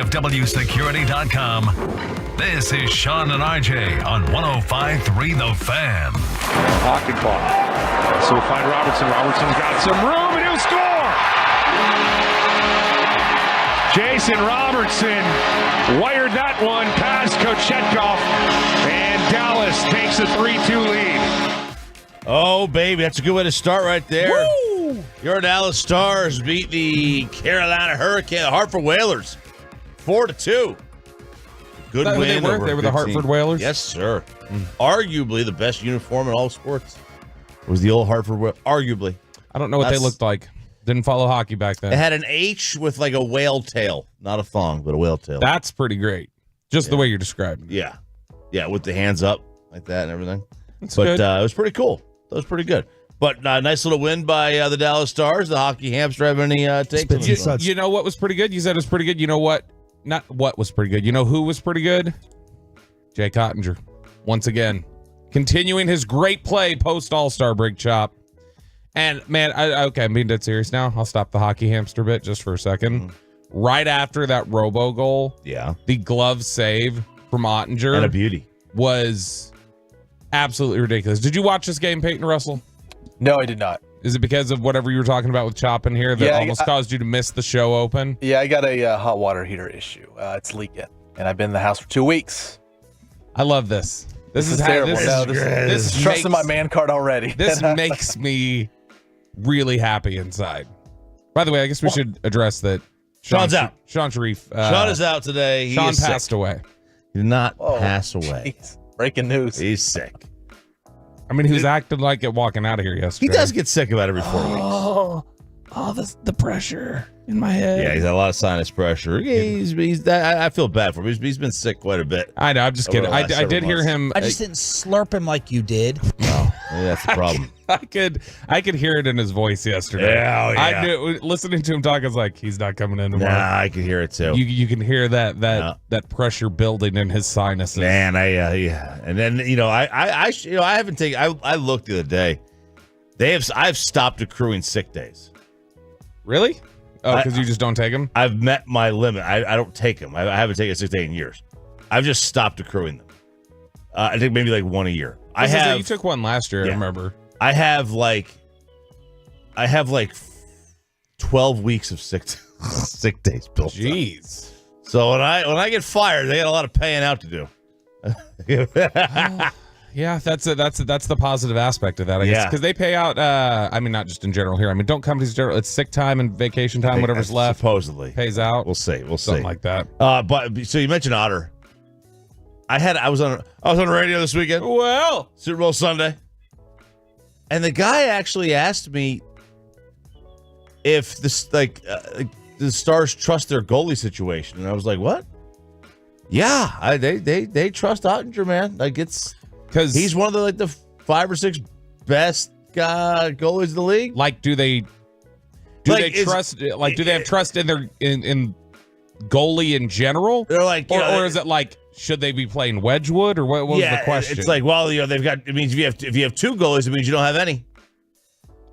DFWsecurity.com. This is Sean and RJ on 105.3 The Fan. Hockey clock. So we'll find Robertson. Robertson's got some room and he'll score. Jason Robertson wired that one past Kochetkov, and Dallas takes a 3-2 lead. Oh, baby, that's a good way to start right there. Woo! Your Dallas Stars beat the Carolina Hurricane, the Hartford Whalers, 4-2. Good win. They were the Hartford Whalers? Yes, sir. Arguably the best uniform in all sports was the old Hartford Whalers. Arguably. I don't know what they looked like. Didn't follow hockey back then. It had an H with like a whale tail. Not a thong, but a whale tail. That's pretty great. Just the way you're describing it. Yeah. Yeah, with the hands up like that and everything. That's but good. It was pretty cool. That was pretty good. But nice little win by the Dallas Stars. The hockey hamster have any takes? You know what was pretty good? You said it was pretty good. You know what? Not what was pretty good. You know who was pretty good? Jay Cottinger. Once again, continuing his great play post All-Star break, Chop. And, man, I'm being dead serious now. I'll stop the hockey hamster bit just for a second. Right after that robo goal, the glove save from Ottinger. And a beauty. Was absolutely ridiculous. Did you watch this game, Peyton Russell? No, I did not. Is it because of whatever you were talking about with Chop in here that almost caused you to miss the show open? Yeah, I got a hot water heater issue. It's leaking, and I've been in the house for 2 weeks. I love this. This is terrible. This trusting my man card already. This makes me really happy inside. By the way, I guess we should address that Sean's out. Sean Sharif. Sean is out today. Sean passed away. He did not pass away. Geez. Breaking news. He's sick. I mean, he was acting like it walking out of here yesterday. He does get sick about every 4 weeks. The pressure in my head. Yeah, he's had a lot of sinus pressure. I feel bad for him. He's been sick quite a bit. I know. I'm just kidding. I did hear him. I just didn't slurp him like you did. No, maybe that's the problem. I could hear it in his voice yesterday. Yeah. I knew, listening to him talk, I was like, he's not coming in tomorrow. Nah, I could hear it too. You can hear that pressure building in his sinuses. Man, and then I haven't taken. I looked the other day. I've stopped accruing sick days. Really? Oh, because you just don't take them? I've met my limit. I don't take them. I haven't taken a sick day in years. I've just stopped accruing them. I think maybe like one a year. You took one last year. I remember. I have like 12 weeks of sick days built up. Jeez. So when I get fired, they got a lot of paying out to do. Yeah, that's the positive aspect of that, I guess, because they pay out. I mean, not just in general here. I mean, don't companies in general? It's sick time and vacation time, whatever's left. Supposedly pays out. We'll see. Something like that. But so you mentioned Otter. I was on the radio this weekend. Well, Super Bowl Sunday, and the guy actually asked me if this the Stars trust their goalie situation, and I was like, "What? Yeah, they trust Ottinger, man. Like it's because he's one of the 5 or 6 best goalies in the league. Like, do they trust? Like, do they have trust in their in goalie in general? They're like, or is it like, should they be playing Wedgwood, or what was the question? It's like, well, they've got. It means if you have 2 goalies, it means you don't have any.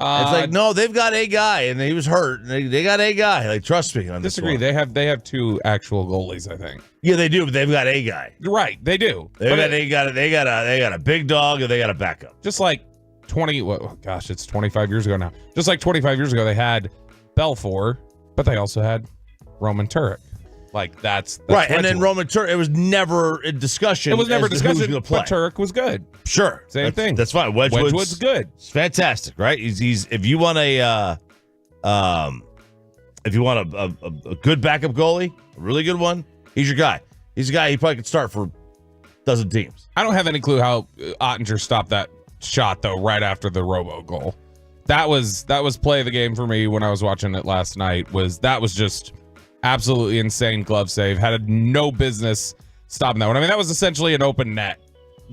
It's like, no, they've got a guy, and he was hurt. And they got a guy. Like, trust me on disagree. this one. They have 2 actual goalies, I think. Yeah, they do, but they've got a guy. You're right, they do. They got a big dog, and they got a backup. Just like 20. Well, gosh, it's 25 years ago now. Just like 25 years ago, they had Belfour, but they also had Roman Turek. Like that's right. Wedgwood. And then Roman Turek, it was never a discussion. It was never a discussion, but Turek was good. Sure, same thing. That's fine. Wedgwood's good. It's fantastic, right? He's if you want a good backup goalie, a really good one, he's your guy. He's a guy he probably could start for a dozen teams. I don't have any clue how Ottinger stopped that shot though. Right after the robo goal, that was play of the game for me when I was watching it last night. That was just absolutely insane glove save. Had no business stopping that one. I mean, that was essentially an open net.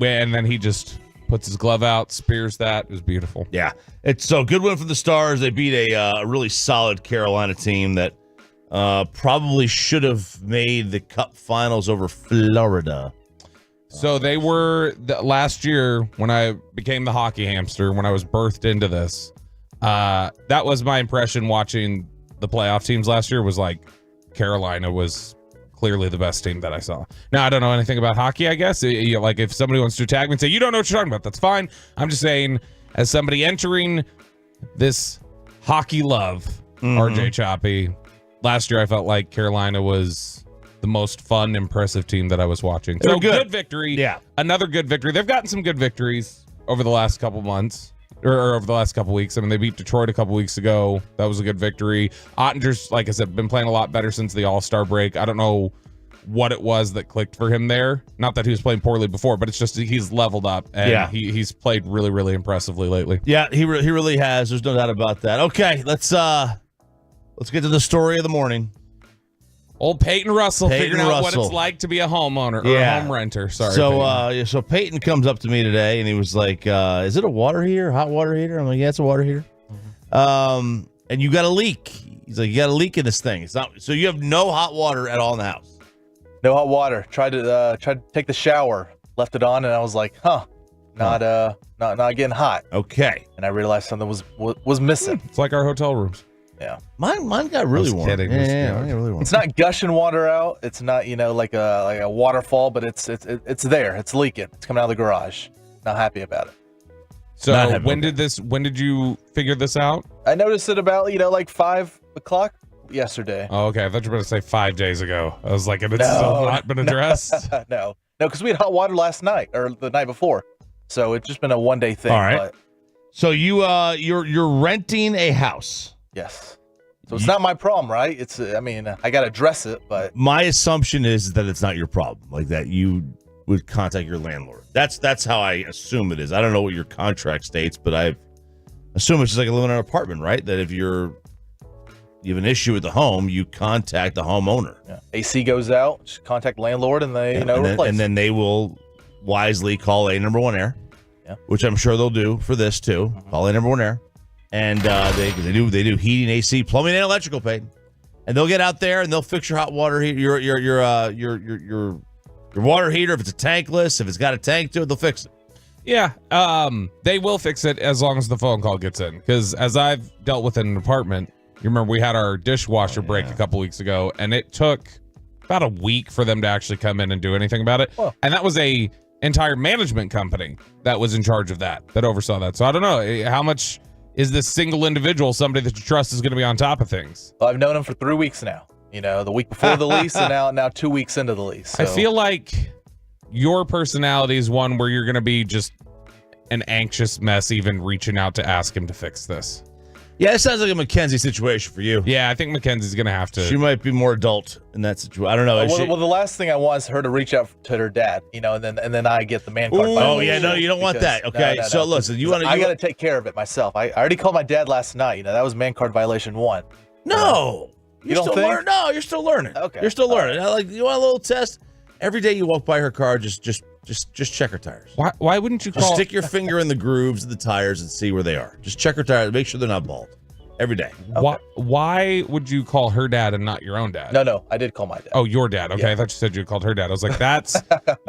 And then he just puts his glove out, spears that. It was beautiful. Yeah. It's so good win for the Stars. They beat a really solid Carolina team that probably should have made the Cup Finals over Florida. So they were last year when I became the hockey hamster, when I was birthed into this. That was my impression watching the playoff teams last year, was like Carolina was clearly the best team that I saw. Now, I don't know anything about hockey, I guess. Like, if somebody wants to tag me and say, you don't know what you're talking about, that's fine. I'm just saying, as somebody entering this hockey love, RJ Choppy, last year I felt like Carolina was the most fun, impressive team that I was watching. So good victory. Yeah. Another good victory. They've gotten some good victories over the last couple months. Or over the last couple weeks. I mean, they beat Detroit a couple weeks ago. That was a good victory. Ottinger's, like I said, been playing a lot better since the All-Star break. I don't know what it was that clicked for him there. Not that he was playing poorly before, but it's just he's leveled up, and he's played really, really impressively lately. Yeah, he really has. There's no doubt about that. Okay, let's get to the story of the morning. Old Peyton Russell figuring out what it's like to be a homeowner or a home renter. Sorry. So, so Peyton comes up to me today and he was like, "Is it a water heater? Hot water heater?" I'm like, "Yeah, it's a water heater." And you got a leak. He's like, "You got a leak in this thing. It's not. So you have no hot water at all in the house." No hot water. Tried to take the shower. Left it on, and I was like, not getting hot. Okay. And I realized something was missing. It's like our hotel rooms. Yeah, mine got really warm. Kidding. Yeah, mine got really warm. It's not gushing water out. It's not like a waterfall, but it's there. It's leaking. It's coming out of the garage. Not happy about it. So when did you figure this out? I noticed it about like 5 o'clock yesterday. Oh, okay. I thought you were going to say 5 days ago. I was like, and it's still not been addressed. No, because we had hot water last night or the night before, so it's just been a one-day thing. All right. But so you're renting a house. Yes. So it's not my problem, right? It's, I got to address it, but my assumption is that it's not your problem, like that you would contact your landlord. That's how I assume it is. I don't know what your contract states, but I assume it's just like living in an apartment, right? That if you have an issue with the home, you contact the homeowner. Yeah. AC goes out, just contact landlord, and they replace. And then they will wisely call a number one air, which I'm sure they'll do for this too. Call a number one air. And they do heating, AC, plumbing, and electrical, Peyton. And they'll get out there and they'll fix your hot water heater, your water heater. If it's a tankless, if it's got a tank to it, they'll fix it. Yeah, they will fix it as long as the phone call gets in. Because as I've dealt with in an apartment, you remember we had our dishwasher break a couple weeks ago, and it took about a week for them to actually come in and do anything about it. Whoa. And that was a entire management company that was in charge of that oversaw that. So I don't know how much. Is this single individual somebody that you trust is going to be on top of things? Well, I've known him for 3 weeks now. The week before the lease, and now 2 weeks into the lease. So. I feel like your personality is one where you're going to be just an anxious mess, even reaching out to ask him to fix this. Yeah, it sounds like a Mackenzie situation for you. Yeah, I think Mackenzie's going to have to. She might be more adult in that situation. I don't know. Well, the last thing I want is her to reach out to her dad, and then I get the man card. Oh, yeah, no, you don't want that. Okay, so listen, I got to take care of it myself. I already called my dad last night. That was man card violation 1. No. You don't think? No, you're still learning. Okay. You're still learning. Like, you want a little test? Every day you walk by her car, just check her tires. Why wouldn't you just stick your finger in the grooves of the tires and see where they are? Just check her tires. Make sure they're not bald. Every day. Okay. Why would you call her dad and not your own dad? No, I did call my dad. Oh, your dad. Okay, yeah. I thought you said you called her dad. I was like, that's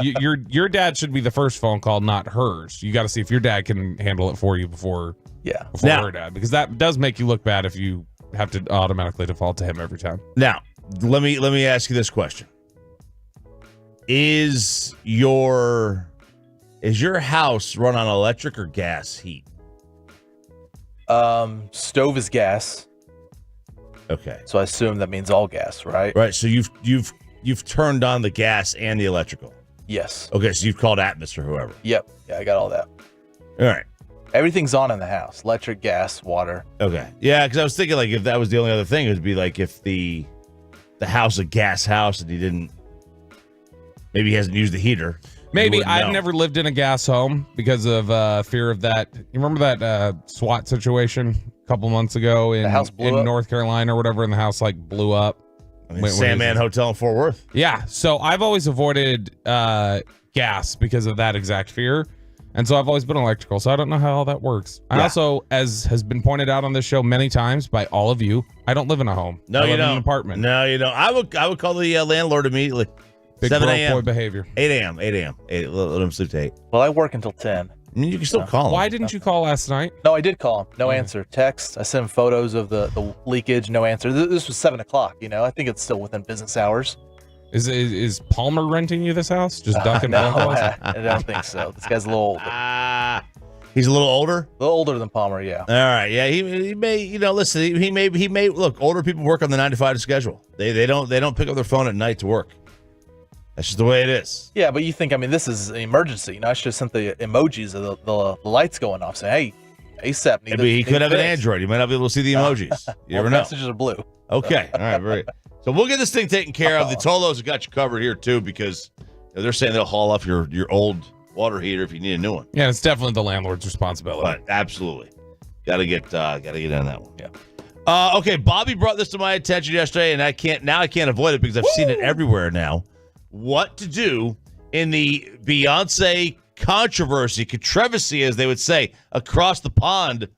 your dad should be the first phone call, not hers. You got to see if your dad can handle it for you before her dad, because that does make you look bad if you have to automatically default to him every time. Now, let me ask you this question: Is your house run on electric or gas heat? Stove is gas. Okay. So I assume that means all gas, right? Right. So you've turned on the gas and the electrical. Yes. Okay. So you've called Atmos or whoever. Yep. Yeah, I got all that. All right. Everything's on in the house: electric, gas, water. Okay. Yeah, because I was thinking like if that was the only other thing, it would be like if the house is a gas house and maybe he hasn't used the heater. Maybe. I've never lived in a gas home because of fear of that. You remember that SWAT situation a couple months ago in North Carolina or whatever, and the house blew up? Sandman Hotel in Fort Worth. Yeah. So I've always avoided gas because of that exact fear. And so I've always been electrical. So I don't know how all that works. I also, as has been pointed out on this show many times by all of you, I don't live in a home. No, I live you don't. in an apartment. No, you don't. I would call the landlord immediately. Big 7 a.m. boy behavior. 8 a.m. Let him sleep to 8. Well, I work until 10. I mean, you can still call him. Why didn't you call last night? No, I did call him. No answer. Text. I sent him photos of the leakage. No answer. This was 7 o'clock. I think it's still within business hours. Is Palmer renting you this house? Just ducking No, phone calls? I don't think so. This guy's a little older. He's a little older. A little older than Palmer, yeah. All right, yeah, he may, listen, he may look. Older people work on the 9 to 5 schedule. They don't pick up their phone at night to work. That's just the way it is. Yeah, but you think, this is an emergency. I should have sent the emojis of the lights going off saying, hey, ASAP. He could have an Android. You might not be able to see the emojis. You never know. Messages are blue. Okay, all right, very. So we'll get this thing taken care of. The Tolos have got you covered here too, because they're saying they'll haul off your old water heater if you need a new one. Yeah, it's definitely the landlord's responsibility. But absolutely, gotta get on that one. Yeah. Okay, Bobby brought this to my attention yesterday, and I can't avoid it because I've seen it everywhere now. What to do in the Beyonce controversy, as they would say, across the pond,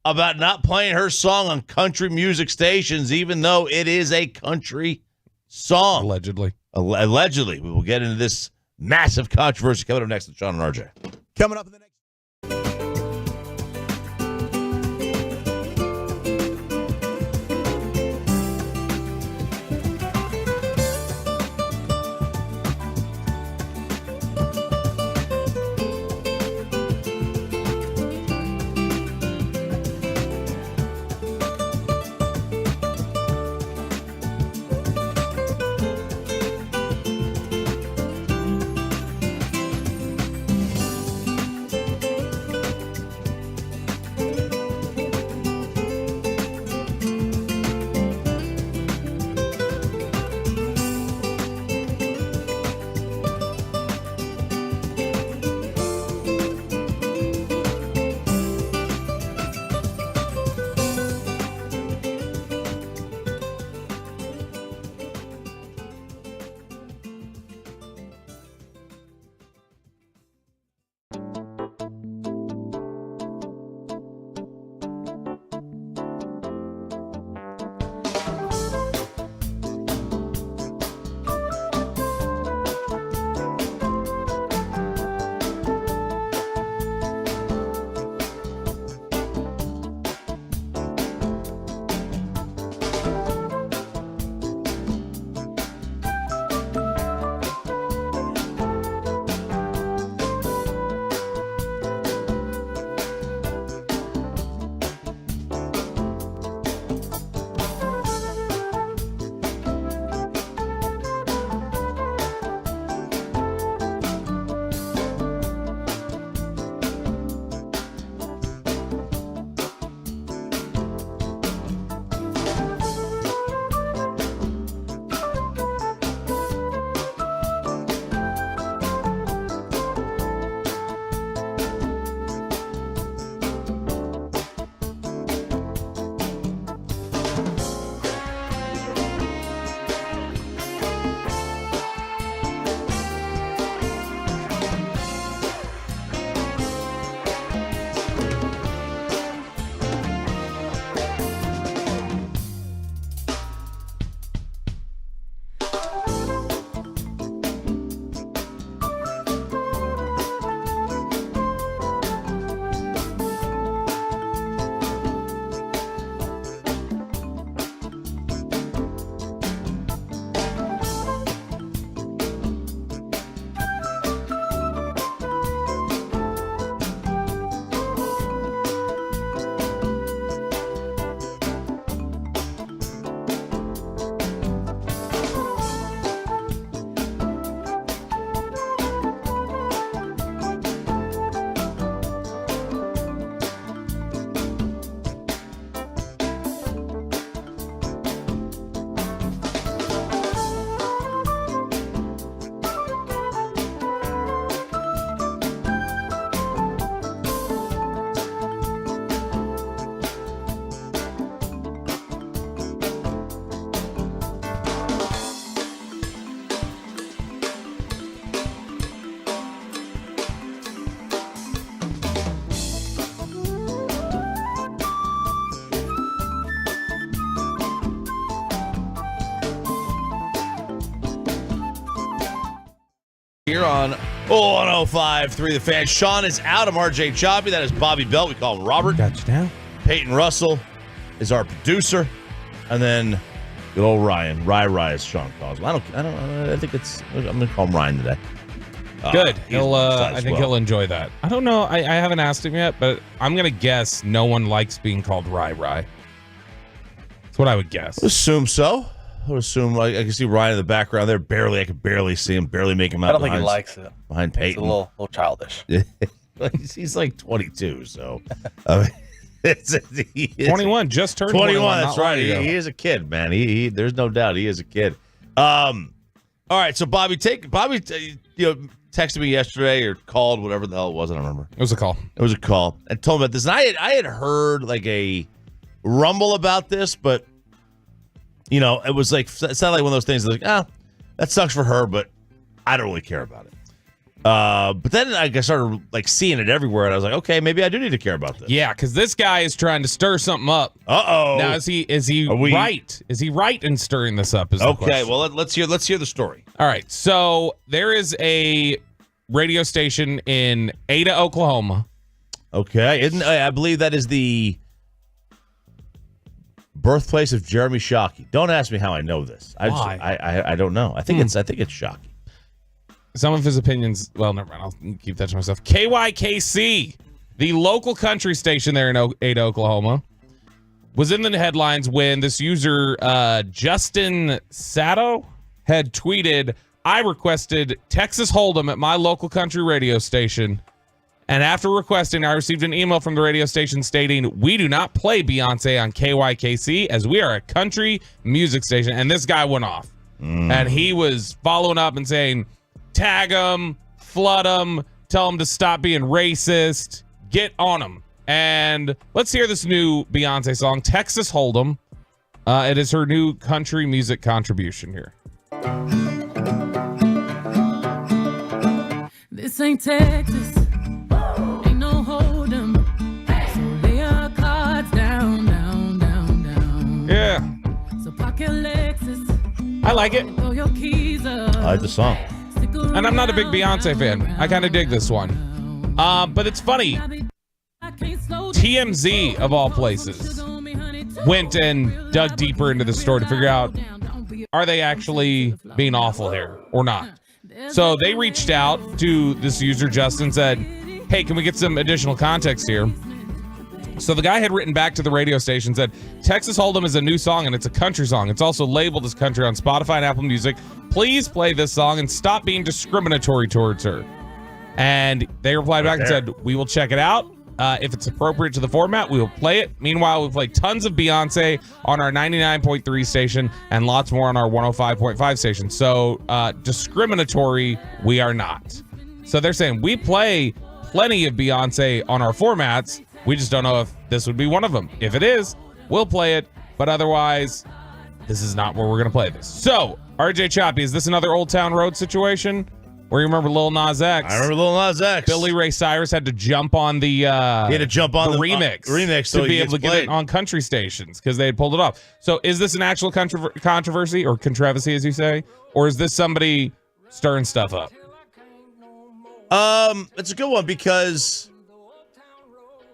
about not playing her song on country music stations, even though it is a country song. Allegedly. Allegedly. We will get into this massive controversy coming up next with Sean and RJ. Coming up in the next. Here on 105.3 The Fan. Sean is out of RJ Choppy. That is Bobby Belt. We call him Robert. Got you down. Peyton Russell is our producer. And then Good old Ryan. Rye as Sean calls him. I think I'm going to call him Ryan today. Good. I think he'll enjoy that. I don't know. I haven't asked him yet, but I'm going to guess no one likes being called Rye. That's what I would guess. I would assume so. I would assume I can see Ryan in the background there. I could barely see him. Barely make him out. I don't think he likes it. Behind Peyton. It's a little childish. He's like 22, so. 21, just turned 21. That's right. He He is a kid, man. He there's no doubt he is a kid. All right, so Bobby texted me yesterday or called, whatever the hell it was. I don't remember. It was a call. It was a call. And told me about this. And I had heard like a rumble about this, but it was like, it sounded like one of those things like, that sucks for her, but I don't really care about it. But then I started like seeing it everywhere, and I was like, okay, maybe I do need to care about this. Yeah, because this guy is trying to stir something up. Uh-oh. Now is he right? Is he right in stirring this up? Okay, well let's hear the story. All right, so there is a radio station in Ada, Oklahoma. Okay, I believe that is the birthplace of Jeremy Shockey. Don't ask me how I know this. I don't know. I think it's Shockey. Some of his opinions, well, never mind. I'll keep that to myself. KYKC, the local country station there in Ada, Oklahoma, was in the headlines when this user, Justin Sato, had tweeted, I requested Texas Hold'em at my local country radio station. And after requesting, I received an email from the radio station stating, we do not play Beyonce on KYKC as we are a country music station. And this guy went off. And he was following up and saying, tag him, flood him, tell him to stop being racist, get on him. And let's hear this new Beyonce song, Texas Hold'em. It is her new country music contribution here. This ain't Texas, ain't no Hold'em. So lay your cards down. Yeah. So pocket Lexus. I like it. Throw your keys up. I like the song. And I'm not a big Beyonce fan. I kind of dig this one. But it's funny. TMZ, of all places, went and dug deeper into the story to figure out, are they actually being awful here or not? So they reached out to this user, Justin, said, hey, can we get some additional context here? So the guy had written back to the radio station, said, Texas Hold'em is a new song and it's a country song. It's also labeled as country on Spotify and Apple Music. Please play this song and stop being discriminatory towards her. And they replied back and said, we will check it out. If it's appropriate to the format, we will play it. Meanwhile, we play tons of Beyonce on our 99.3 station and lots more on our 105.5 station. So discriminatory, we are not. So they're saying we play plenty of Beyonce on our formats. We just don't know if this would be one of them. If it is, we'll play it. But otherwise, this is not where we're going to play this. So, RJ Choppy, is this another Old Town Road situation? Where you remember Lil Nas X? I remember Lil Nas X. Billy Ray Cyrus had to jump on the he had to jump on the remix so to be able to get it on country stations because they had pulled it off. So is this an actual controversy or controversy, as you say? Or is this somebody stirring stuff up? It's a good one because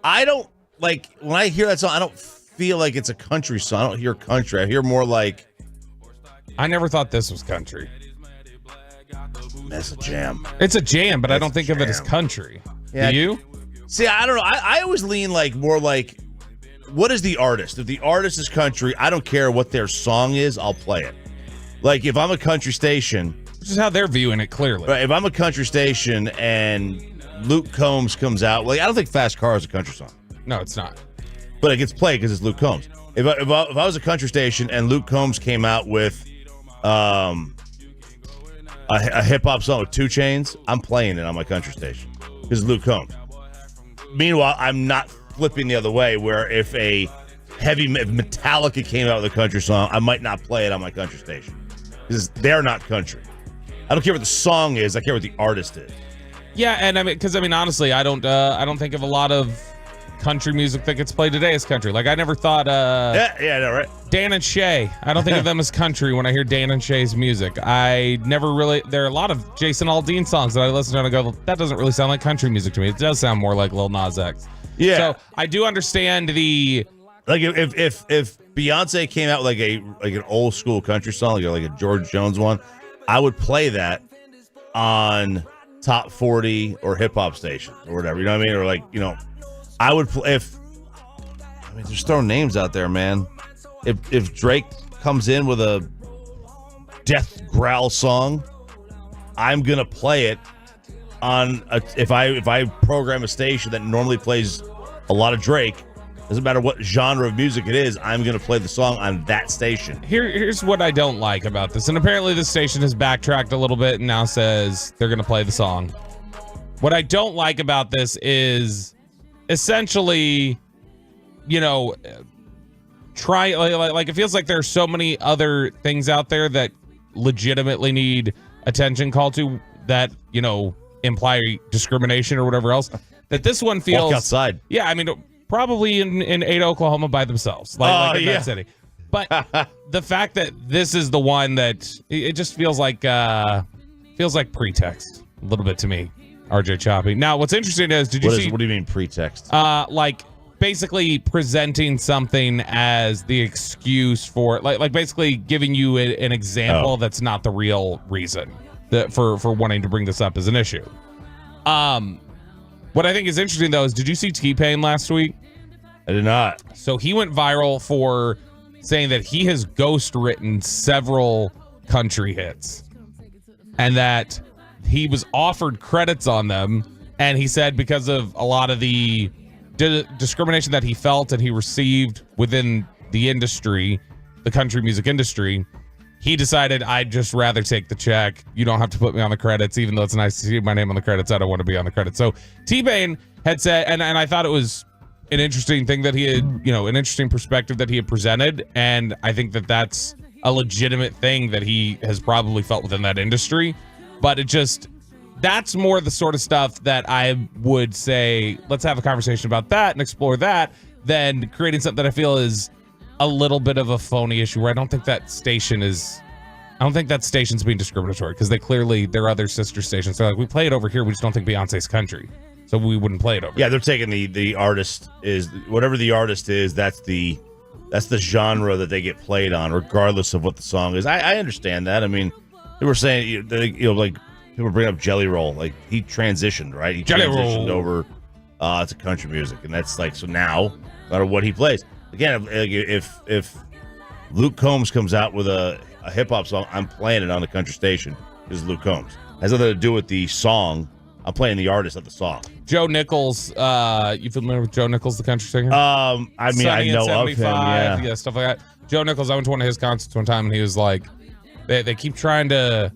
I don't like when I hear that song, I don't feel like it's a country song. I don't hear country. I hear more like I never thought this was country. That's a jam. It's a jam, but I don't think of it as country. Yeah. Do you? See, I don't know. I always lean like more like, what is the artist? If the artist is country, I don't care what their song is. I'll play it. Like if I'm a country station, which is how they're viewing it clearly. Right, if I'm a country station and Luke Combs comes out, like I don't think Fast Car is a country song. No, it's not. But it gets played because it's Luke Combs. If I was a country station and Luke Combs came out with a hip hop song with 2 Chainz, I'm playing it on my country station because Luke Combs. Meanwhile, I'm not flipping the other way where if a heavy Metallica came out with a country song, I might not play it on my country station because they're not country. I don't care what the song is. I care what the artist is. Yeah, and because honestly, I don't think of a lot of country music that gets played today as country. Like I never thought no, right. Dan and Shay. I don't think of them as country when I hear Dan and Shay's music. I never really there are a lot of Jason Aldean songs that I listen to and I go, that doesn't really sound like country music to me. It does sound more like Lil Nas X. Yeah. So I do understand the Like if Beyonce came out with like an old school country song, like a George Jones one, I would play that on top 40 or hip hop stations or whatever. You know what I mean? Or like, I would play just throwing names out there, man. If Drake comes in with a death growl song, I'm gonna play it on if I program a station that normally plays a lot of Drake. Doesn't matter what genre of music it is, I'm gonna play the song on that station. Here's what I don't like about this, and apparently this station has backtracked a little bit and now says they're gonna play the song. What I don't like about this is essentially, try like it feels like there's so many other things out there that legitimately need attention called to that imply discrimination or whatever else, that this one feels walk outside. Yeah, I mean probably in Ada, Oklahoma by themselves, like in that city. But the fact that this is the one that it just feels like pretext a little bit to me. RJ Choppy. Now what's interesting is what do you mean pretext? Like basically presenting something as the excuse for like basically giving you an example that's not the real reason that for wanting to bring this up as an issue. What I think is interesting though is, did you see T-Pain last week? I did not. So he went viral for saying that he has ghost written several country hits and that he was offered credits on them, and he said because of a lot of the discrimination that he felt and he received within the industry, the country music industry, he decided, I'd just rather take the check. You don't have to put me on the credits, even though it's nice to see my name on the credits. I don't want to be on the credits. So T-Pain had said, and I thought it was an interesting thing that he had, an interesting perspective that he had presented. And I think that that's a legitimate thing that he has probably felt within that industry. But that's more the sort of stuff that I would say, let's have a conversation about that and explore that, than creating something that I feel is a little bit of a phony issue where I don't think that station's being discriminatory, because their other sister stations, they're like, we play it over here, we just don't think Beyonce's country, so we wouldn't play it over. Yeah, they're taking the artist is whatever the artist is, that's the genre that they get played on, regardless of what the song is. I understand that. I mean, they were saying, like people bring up Jelly Roll, like he transitioned, right? He transitioned over to country music, and that's like, so now no matter what he plays, again, if Luke Combs comes out with a hip hop song, I'm playing it on the country station because Luke Combs. It has nothing to do with the song. I'm playing the artist, not the song. Joe Nichols, you familiar with Joe Nichols, the country singer? I mean, I know of him, yeah, stuff like that. Joe Nichols, I went to one of his concerts one time, and he was like, they keep trying to,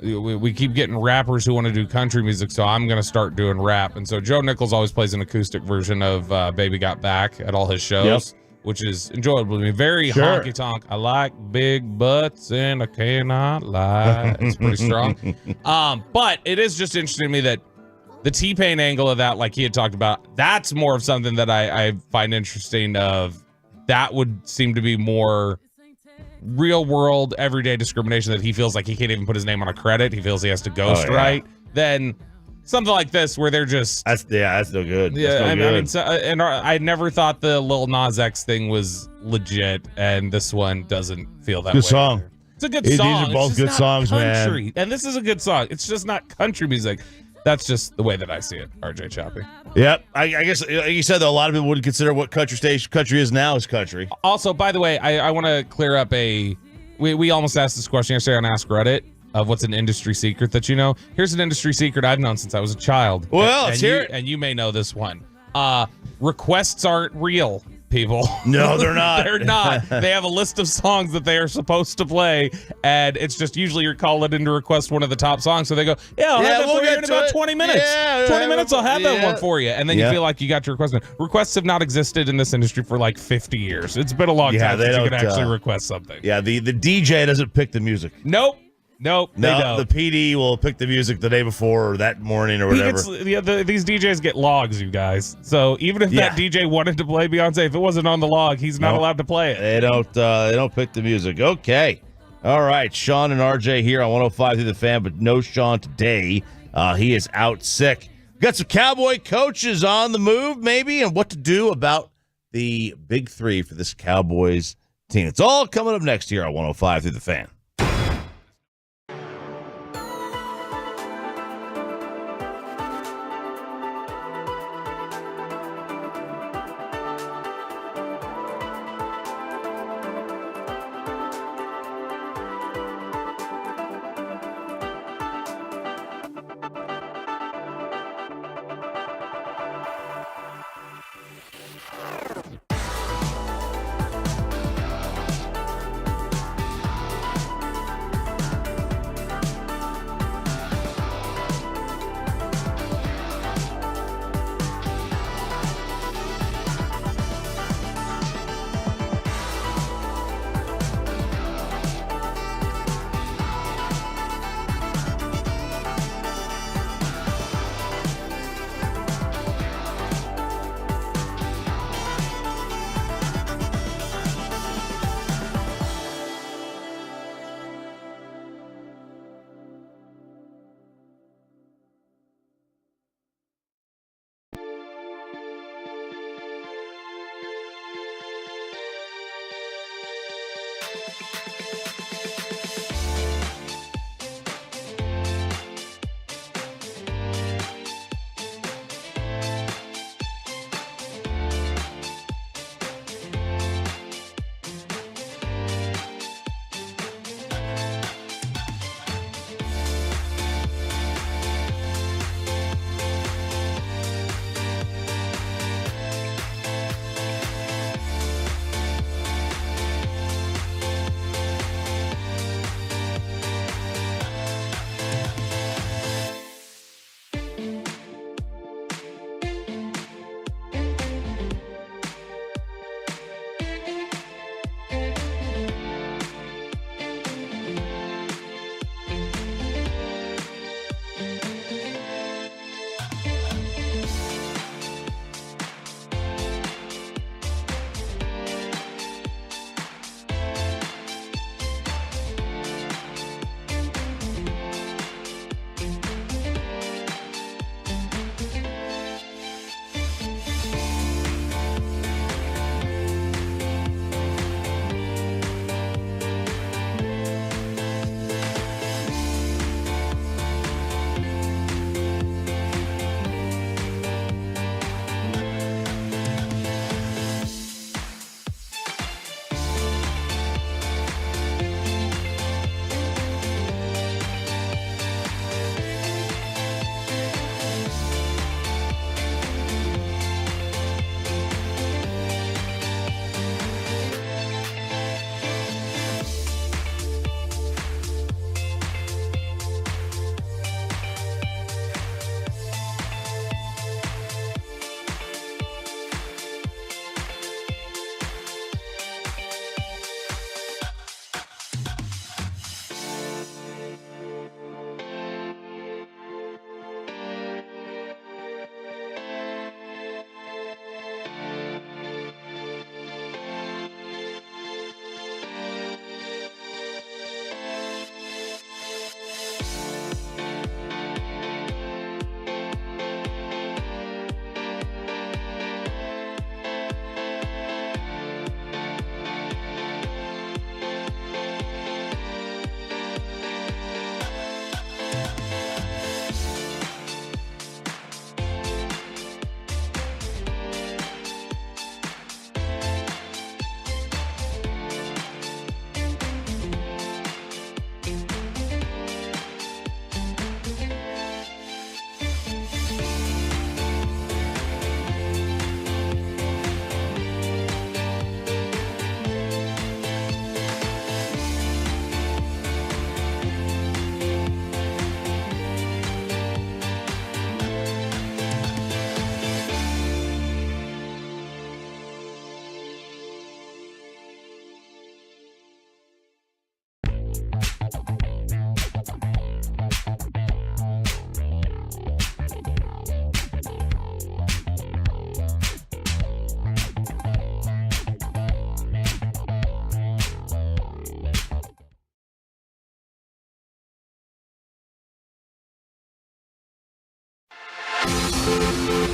we keep getting rappers who want to do country music, so I'm going to start doing rap. And so Joe Nichols always plays an acoustic version of Baby Got Back at all his shows, which is enjoyable to me. Very honky tonk. I like big butts and I cannot lie. It's pretty strong. But it is just interesting to me that the T-Pain angle of that, like he had talked about, that's more of something that I find interesting. That would seem to be more real world, everyday discrimination that he feels like he can't even put his name on a credit. He feels he has to ghostwrite. Then something like this where they're just that's no good. Yeah, no good. And I never thought the Lil Nas X thing was legit, and this one doesn't feel that way. Good song. Either. It's a good song. These are both good songs, country. man. And this is a good song. It's just not country music. That's just the way that I see it, RJ Choppy. Yep. I guess, like you said, though, a lot of people would consider what country is now is country. Also, by the way, I want to clear up we almost asked this question yesterday on Ask Reddit of what's an industry secret that you know. Here's an industry secret I've known since I was a child. Well, let's hear it. And you may know this one. Requests aren't real, people. No, they're not. They're not. They have a list of songs that they are supposed to play, and it's just usually you're calling in to request one of the top songs. So they go, I'll have that for you in about 20 minutes. 20 minutes, I'll have that one for you. And then you feel like you got your request. Requests have not existed in this industry for like 50 years. It's been a long time since you could actually request something. Yeah, the DJ doesn't pick the music. Nope, they don't. The PD will pick the music the day before or that morning or whatever. These DJs get logs, you guys. So even if that DJ wanted to play Beyonce, if it wasn't on the log, he's not allowed to play it. They don't pick the music. Okay. All right. Sean and RJ here on 105 through the Fan, but no Sean today. He is out sick. Got some Cowboy coaches on the move, maybe, and what to do about the big three for this Cowboys team. It's all coming up next year on 105 through the Fan.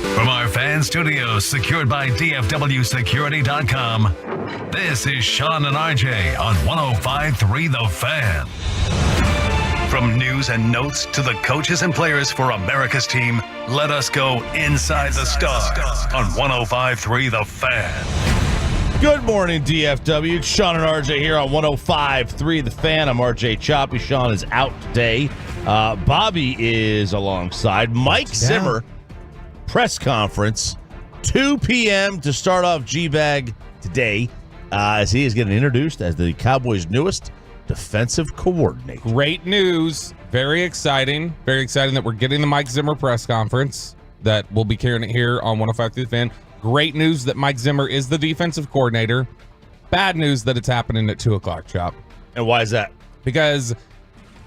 From our fan studios secured by DFWsecurity.com, this is Sean and RJ on 105.3 The Fan. From news and notes to the coaches and players for America's team, let us go inside the stars on 105.3 The Fan. Good morning, DFW. It's Sean and RJ here on 105.3 The Fan. I'm RJ Choppy. Sean is out today. Bobby is alongside. Mike Zimmer, press conference, 2 p.m. to start off G-Bag today, as he is getting introduced as the Cowboys' newest defensive coordinator. Great news. Very exciting. Very exciting that we're getting the Mike Zimmer press conference, that we'll be carrying it here on 105.3 The Fan. Great news that Mike Zimmer is the defensive coordinator. Bad news that it's happening at 2 o'clock, Chop. And why is that? Because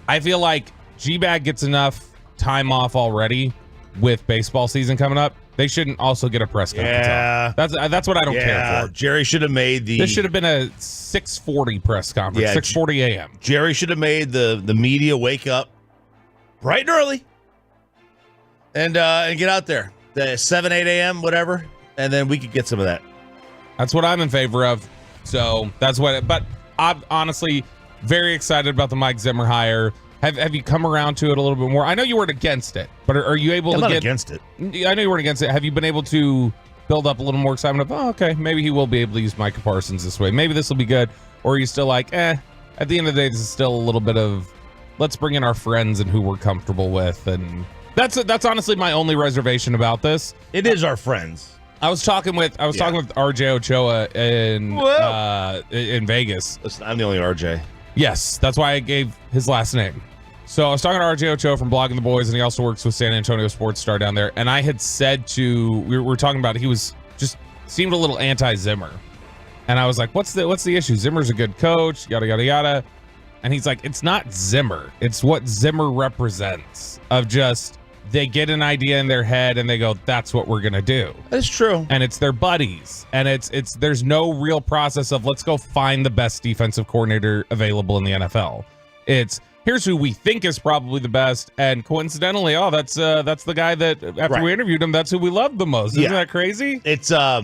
I feel like G-Bag gets enough time off already with baseball season coming up. They shouldn't also get a press conference. Yeah. That's what I don't care for. Jerry should have made This should have been a 6:40 press conference, 6:40 a.m. Jerry should have made the media wake up bright and early and get out there. The 7, 8 a.m., whatever. And then we could get some of that. That's what I'm in favor of. So that's what. But I'm honestly very excited about the Mike Zimmer hire. Have you come around to it a little bit more? I know you weren't against it, but are you able to not get against it? I know you weren't against it. Have you been able to build up a little more excitement of, okay, maybe he will be able to use Micah Parsons this way. Maybe this will be good. Or are you still like, at the end of the day, this is still a little bit of, let's bring in our friends and who we're comfortable with. And that's honestly my only reservation about this. It is our friends. I was talking with RJ Ochoa in Vegas. Listen, I'm the only RJ. Yes, that's why I gave his last name. So I was talking to RJ Ochoa from Blogging the Boys, and he also works with San Antonio Sports Star down there. And I had said we were talking about, he was just seemed a little anti-Zimmer. And I was like, what's the issue? Zimmer's a good coach, yada, yada, yada. And he's like, it's not Zimmer. It's what Zimmer represents of just, they get an idea in their head and they go, that's what we're going to do. That's true. And it's their buddies. And there's no real process of, let's go find the best defensive coordinator available in the NFL. It's, here's who we think is probably the best, and coincidentally, that's the guy that after we interviewed him, that's who we loved the most. Isn't that crazy? It's I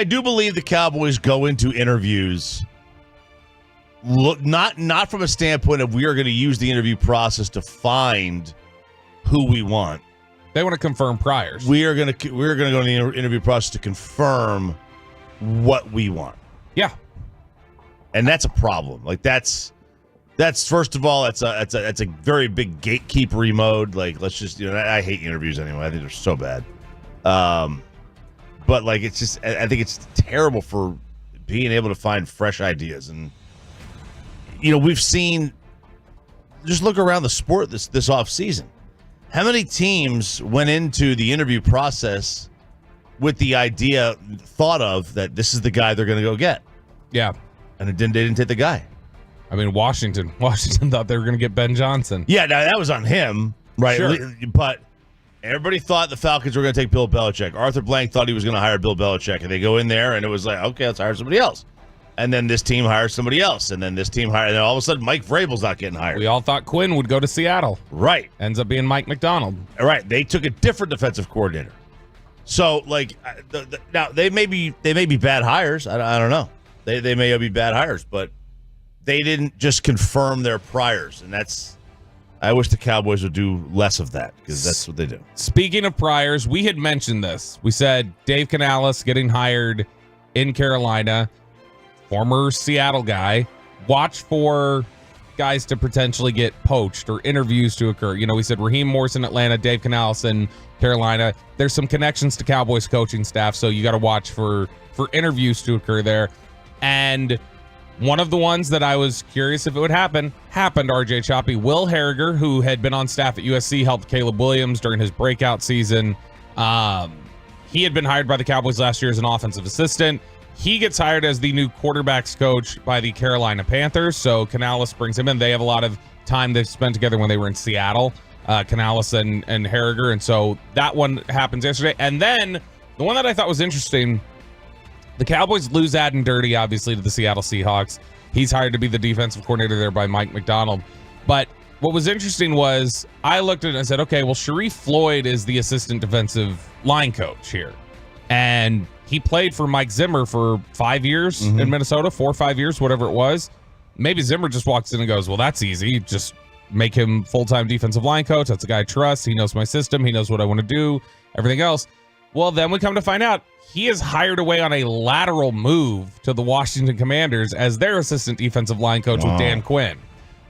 do believe the Cowboys go into interviews not from a standpoint of we are going to use the interview process to find who we want. They want to confirm priors. We're going to go in the interview process to confirm what we want. Yeah, and that's a problem. Like that's first of all, that's a very big gatekeeper mode. Like, let's just, I hate interviews anyway. I think they're so bad. But like, it's just, I think it's terrible for being able to find fresh ideas. And we've seen, just look around the sport this off season. How many teams went into the interview process with the idea thought of that this is the guy they're going to go get? Yeah, and they didn't take the guy. I mean, Washington thought they were going to get Ben Johnson. Yeah, now that was on him, right? Sure. But everybody thought the Falcons were going to take Bill Belichick. Arthur Blank thought he was going to hire Bill Belichick, and they go in there, and it was like, okay, let's hire somebody else. And then this team hires somebody else, and then this team hires, and then all of a sudden, Mike Vrabel's not getting hired. We all thought Quinn would go to Seattle. Right. Ends up being Mike McDonald. Right. They took a different defensive coordinator. So, like, now they may be bad hires. I don't know. They may be bad hires, but they didn't just confirm their priors, and I wish the Cowboys would do less of that, because that's what they do. Speaking of priors, we had mentioned this. We said Dave Canales getting hired in Carolina, former Seattle guy. Watch for guys to potentially get poached or interviews to occur. We said Raheem Morris in Atlanta, Dave Canales in Carolina. There's some connections to Cowboys coaching staff, so you got to watch for interviews to occur there. And one of the ones that I was curious if it would happened, RJ Choppy. Will Harriger, who had been on staff at USC, helped Caleb Williams during his breakout season. He had been hired by the Cowboys last year as an offensive assistant. He gets hired as the new quarterbacks coach by the Carolina Panthers. So Canales brings him in. They have a lot of time they've spent together when they were in Seattle, Canales and Harriger. And so that one happens yesterday. And then the one that I thought was interesting, the Cowboys lose Adden Dirty, obviously, to the Seattle Seahawks. He's hired to be the defensive coordinator there by Mike McDonald. But what was interesting was I looked at it and I said, okay, well, Sharif Floyd is the assistant defensive line coach here. And he played for Mike Zimmer for 5 years in Minnesota, 4 or 5 years, whatever it was. Maybe Zimmer just walks in and goes, well, that's easy. Just make him full-time defensive line coach. That's a guy I trust. He knows my system. He knows what I want to do, everything else. Well, then we come to find out he is hired away on a lateral move to the Washington Commanders as their assistant defensive line coach with Dan Quinn.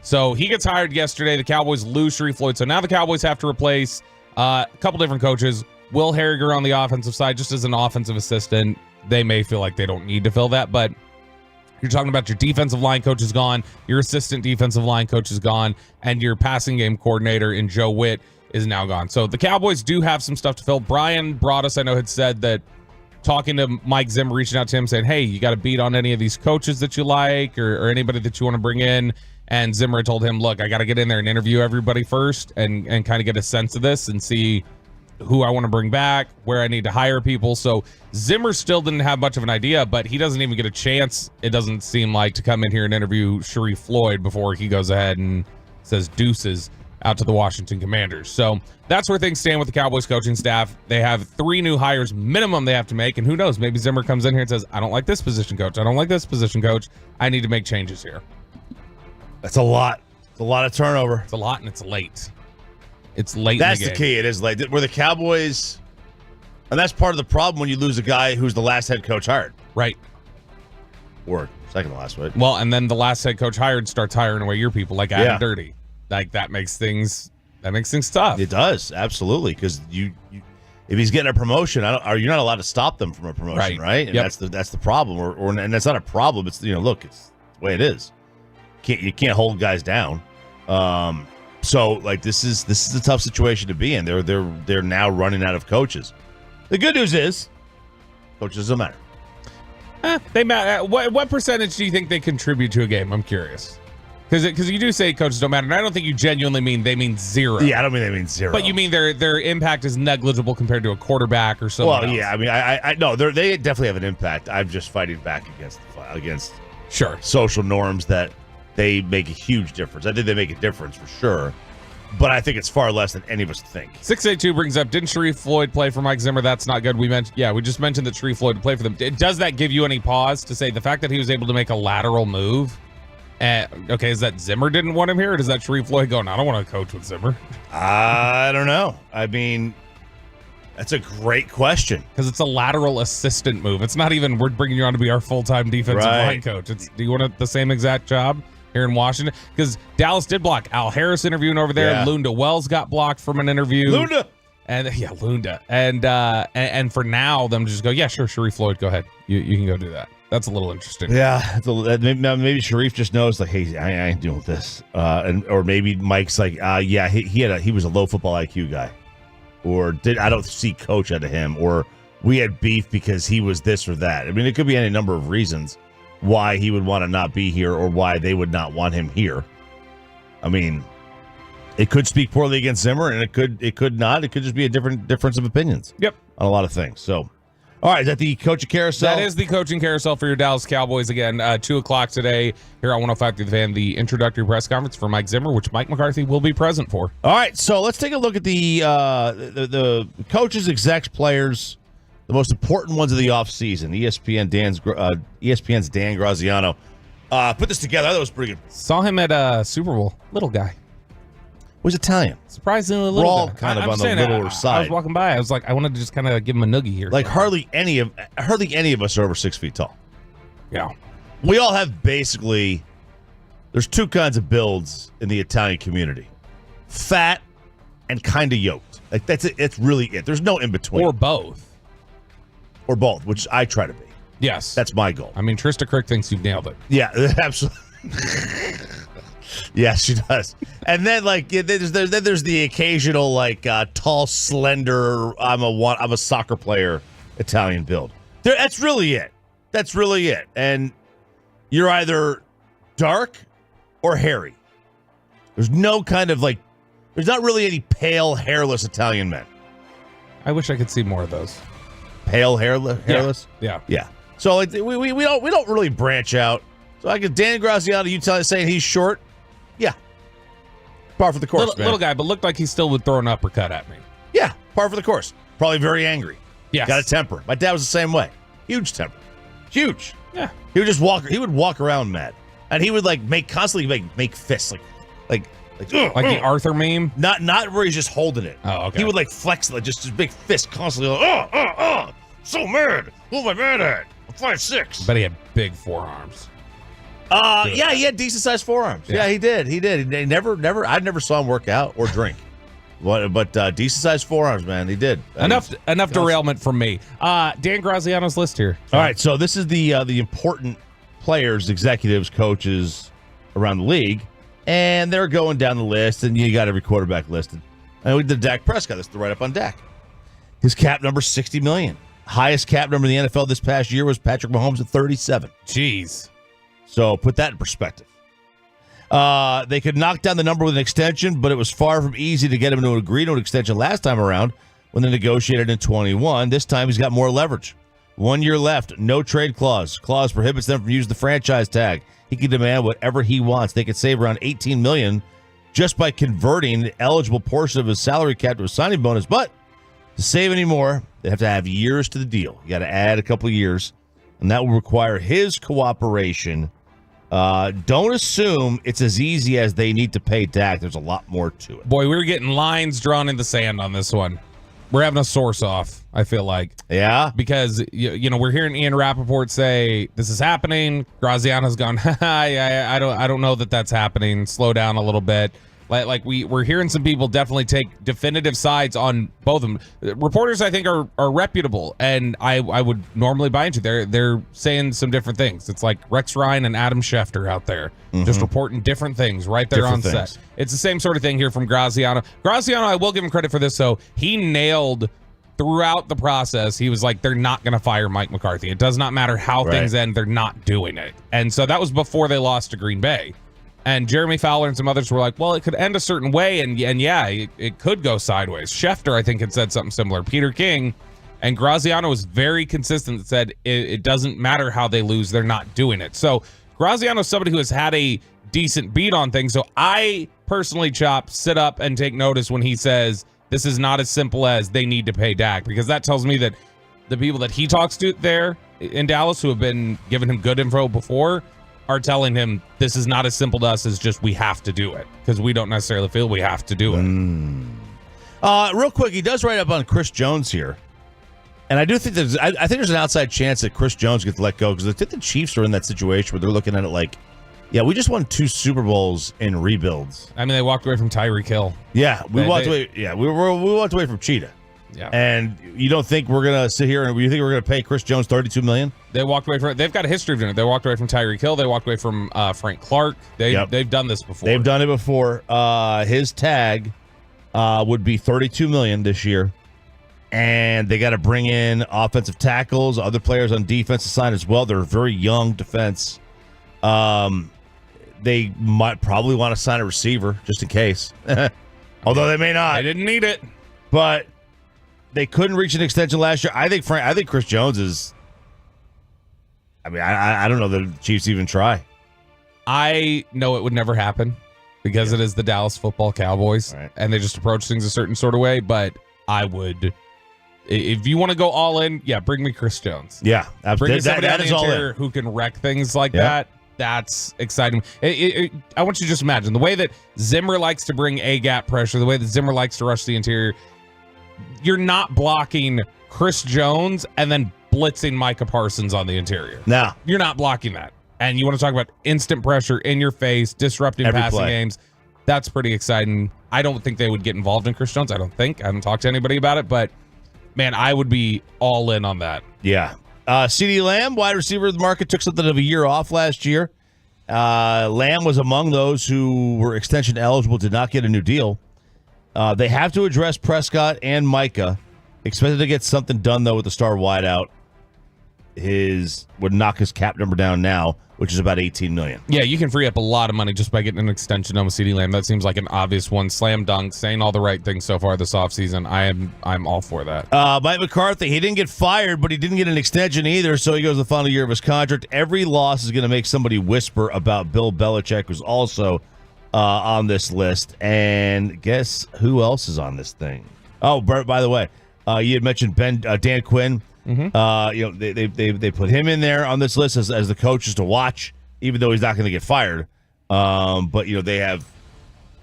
So he gets hired yesterday. The Cowboys lose Sharif Floyd. So now the Cowboys have to replace a couple different coaches. Will Harriger on the offensive side, just as an offensive assistant. They may feel like they don't need to fill that, but you're talking about your defensive line coach is gone, your assistant defensive line coach is gone, and your passing game coordinator in Joe Witt is now gone. So the Cowboys do have some stuff to fill. Brian Broaddus, I know, had said that talking to Mike Zimmer, reaching out to him saying, hey, you got to beat on any of these coaches that you like or anybody that you want to bring in. And Zimmer told him, look, I got to get in there and interview everybody first and kind of get a sense of this and see who I want to bring back, where I need to hire people. So Zimmer still didn't have much of an idea, but he doesn't even get a chance, it doesn't seem like, to come in here and interview Sharif Floyd before he goes ahead and says deuces out to the Washington Commanders. So that's where things stand with the Cowboys coaching staff. They have 3 new hires minimum they have to make, and who knows, maybe Zimmer comes in here and says, I don't like this position coach. I don't like this position coach. I need to make changes here. That's a lot. It's a lot of turnover. It's a lot, and it's late. It's late. That's in the the game. key. It is late. Where the Cowboys, and that's part of the problem when you lose a guy who's the last head coach hired. Right. Or second to last, right? Well, and then the last head coach hired starts hiring away your people like Adam Dirty. Like that makes things tough. It does, absolutely, because you if he's getting a promotion, you're not allowed to stop them from a promotion, right? And that's the problem, and that's not a problem. It's look, it's the way it is. You can't hold guys down. So like this is a tough situation to be in. They're now running out of coaches. The good news is, coaches don't matter. They matter. What percentage do you think they contribute to a game? I'm curious. Because you do say coaches don't matter, and I don't think you genuinely mean they mean zero. Yeah, I don't mean they mean zero. But you mean their impact is negligible compared to a quarterback or someone else. Yeah, I mean, I know they definitely have an impact. I'm just fighting back against social norms that they make a huge difference. I think they make a difference for sure, but I think it's far less than any of us think. 682 brings up, didn't Sharif Floyd play for Mike Zimmer? That's not good. We just mentioned that Sharif Floyd played for them. Does that give you any pause to say the fact that he was able to make a lateral move? Okay, is that Zimmer didn't want him here, or does that Sharif Floyd going, I don't want to coach with Zimmer? I don't know. I mean, that's a great question. Because it's a lateral assistant move. It's not even, we're bringing you on to be our full-time defensive line coach. It's, do you want the same exact job here in Washington? Because Dallas did block Al Harris interviewing over there. Yeah. Lunda Wells got blocked from an interview. Lunda. And for now, them just go, yeah, sure, Sharif Floyd, go ahead. You can go do that. That's a little interesting. Yeah, maybe Sharif just knows, like, hey, I ain't dealing with this, or maybe Mike's like, he was a low football IQ guy, or I don't see coach out of him, or we had beef because he was this or that. I mean, it could be any number of reasons why he would want to not be here, or why they would not want him here. I mean, it could speak poorly against Zimmer, and it could not. It could just be a difference of opinions. Yep, on a lot of things. So. All right, is that the coaching carousel? That is the coaching carousel for your Dallas Cowboys. Again, 2 o'clock today here on 105 through the Fan, the introductory press conference for Mike Zimmer, which Mike McCarthy will be present for. All right, so let's take a look at the coaches, execs, players, the most important ones of the offseason. ESPN's Dan Graziano put this together. I thought it was pretty good. Saw him at Super Bowl. Little guy. Was Italian. Surprisingly little. We're all kind of on the littler side. I was walking by. I was like, I wanted to just kind of give him a noogie here. Like hardly any of us are over 6 feet tall. Yeah. We all have basically. There's 2 kinds of builds in the Italian community: fat and kind of yoked. Like that's it. It's really it. There's no in between. Or both, which I try to be. Yes, that's my goal. I mean, Trista Crick thinks you've nailed it. Yeah, absolutely. Yes, she does. And then there's the occasional tall, slender. I'm a soccer player Italian build. That's really it. And you're either dark or hairy. There's no kind of there's not really any pale, hairless Italian men. I wish I could see more of those. Pale, hairless. Yeah. So we don't really branch out. So I guess Dan Graziano, saying he's short. Yeah. Par for the course, man. Little guy, but looked like he still would throw an uppercut at me. Yeah, par for the course. Probably very angry. Yes. Got a temper. My dad was the same way. Huge temper. Huge. Yeah. He would just walk. He would walk around mad, and he would like constantly make fists like the Arthur meme. Not where he's just holding it. Oh, okay. He would like flex like just big fist constantly. Like, so mad. Who am I mad at? I'm 5'6". But he had big forearms. Yeah, he had decent sized forearms. Yeah, he did. He never. I never saw him work out or drink. But decent sized forearms, man. He did. Enough derailment from me. Dan Graziano's list here. All right, so this is the important players, executives, coaches around the league, and they're going down the list, and you got every quarterback listed. And we did Dak Prescott. That's the right up on Dak. His cap number $60 million. Highest cap number in the NFL this past year was Patrick Mahomes at 37. Jeez. So put that in perspective. They could knock down the number with an extension, but it was far from easy to get him to agree to an extension last time around when they negotiated in 21. This time he's got more leverage. 1 year left, no trade clause. Clause prohibits them from using the franchise tag. He can demand whatever he wants. They could save around $18 million just by converting the eligible portion of his salary cap to a signing bonus. But to save any more, they have to have years to the deal. You got to add a couple of years, and that will require his cooperation. Don't assume it's as easy as they need to pay Dak. There's a lot more to it. Boy, we were getting lines drawn in the sand on this one. We're having a source off, I feel like. Yeah? Because, you know, we're hearing Ian Rappaport say, this is happening. Graziano's gone, I don't know that that's happening. Slow down a little bit. Like we're hearing some people definitely take definitive sides on both of them. Reporters, I think, are reputable, and I would normally buy into. They're saying some different things. It's like Rex Ryan and Adam Schefter out there just reporting different things right there on set. It's the same sort of thing here from Graziano. Graziano, I will give him credit for this, though. He nailed throughout the process. He was like, they're not going to fire Mike McCarthy. It does not matter how things end. They're not doing it. And so that was before they lost to Green Bay. And Jeremy Fowler and some others were like, well, it could end a certain way, and yeah, it could go sideways. Schefter, I think, had said something similar. Peter King and Graziano was very consistent, said it doesn't matter how they lose, they're not doing it. So Graziano is somebody who has had a decent beat on things. So I personally, Chop, sit up and take notice when he says this is not as simple as they need to pay Dak, because that tells me that the people that he talks to there in Dallas who have been giving him good info before are telling him this is not as simple to us as just we have to do it, because we don't necessarily feel we have to do it. Real quick, he does write up on Chris Jones here. And I do think I think there's an outside chance that Chris Jones gets let go, because I think the Chiefs are in that situation where they're looking at it like, yeah, we just won 2 Super Bowls in rebuilds. I mean, they walked away from Tyreek Hill. Yeah, we walked away. Yeah, we walked away from Cheetah. Yeah. And you don't think we're gonna sit here and you think we're gonna pay Chris Jones $32 million? They walked away from. They've got a history of doing it. They walked away from Tyreek Hill. They walked away from Frank Clark. They've done this before. They've done it before. His tag would be $32 million this year, and they got to bring in offensive tackles, other players on defensive side as well. They're a very young defense. They might probably want to sign a receiver just in case, although they may not. They didn't need it, but they couldn't reach an extension last year. I think Chris Jones is. I mean, I don't know that the Chiefs even try. I know it would never happen because it is the Dallas Football Cowboys, and they just approach things a certain sort of way. But I would, if you want to go all in, bring me Chris Jones. Yeah, bring me somebody that on is the all interior in. who can wreck things like that. That's exciting. I want you to just imagine the way that Zimmer likes to bring A-gap pressure, the way that Zimmer likes to rush the interior. You're not blocking Chris Jones and then blitzing Micah Parsons on the interior. No. You're not blocking that. And you want to talk about instant pressure in your face, disrupting Every passing play. games. That's pretty exciting. I don't think they would get involved in Chris Jones. I haven't talked to anybody about it, but man, I would be all in on that. Yeah. CeeDee Lamb, wide receiver of the market, took something of a year off last year. Lamb was among those who were extension eligible, did not get a new deal. They have to address Prescott and Micah. Expected to get something done, though, with the star wideout. Would knock his cap number down now, which is about $18 million. Yeah, you can free up a lot of money just by getting an extension on with CeeDee Lamb. That seems like an obvious one. Slam dunk, saying all the right things so far this offseason. I'm all for that. Mike McCarthy, he didn't get fired, but he didn't get an extension either, so he goes the final year of his contract. Every loss is going to make somebody whisper about Bill Belichick, who's also on this list. And guess who else is on this thing? Oh, by the way, you had mentioned Dan Quinn. They put him in there on this list as the coaches to watch, even though he's not going to get fired. But they have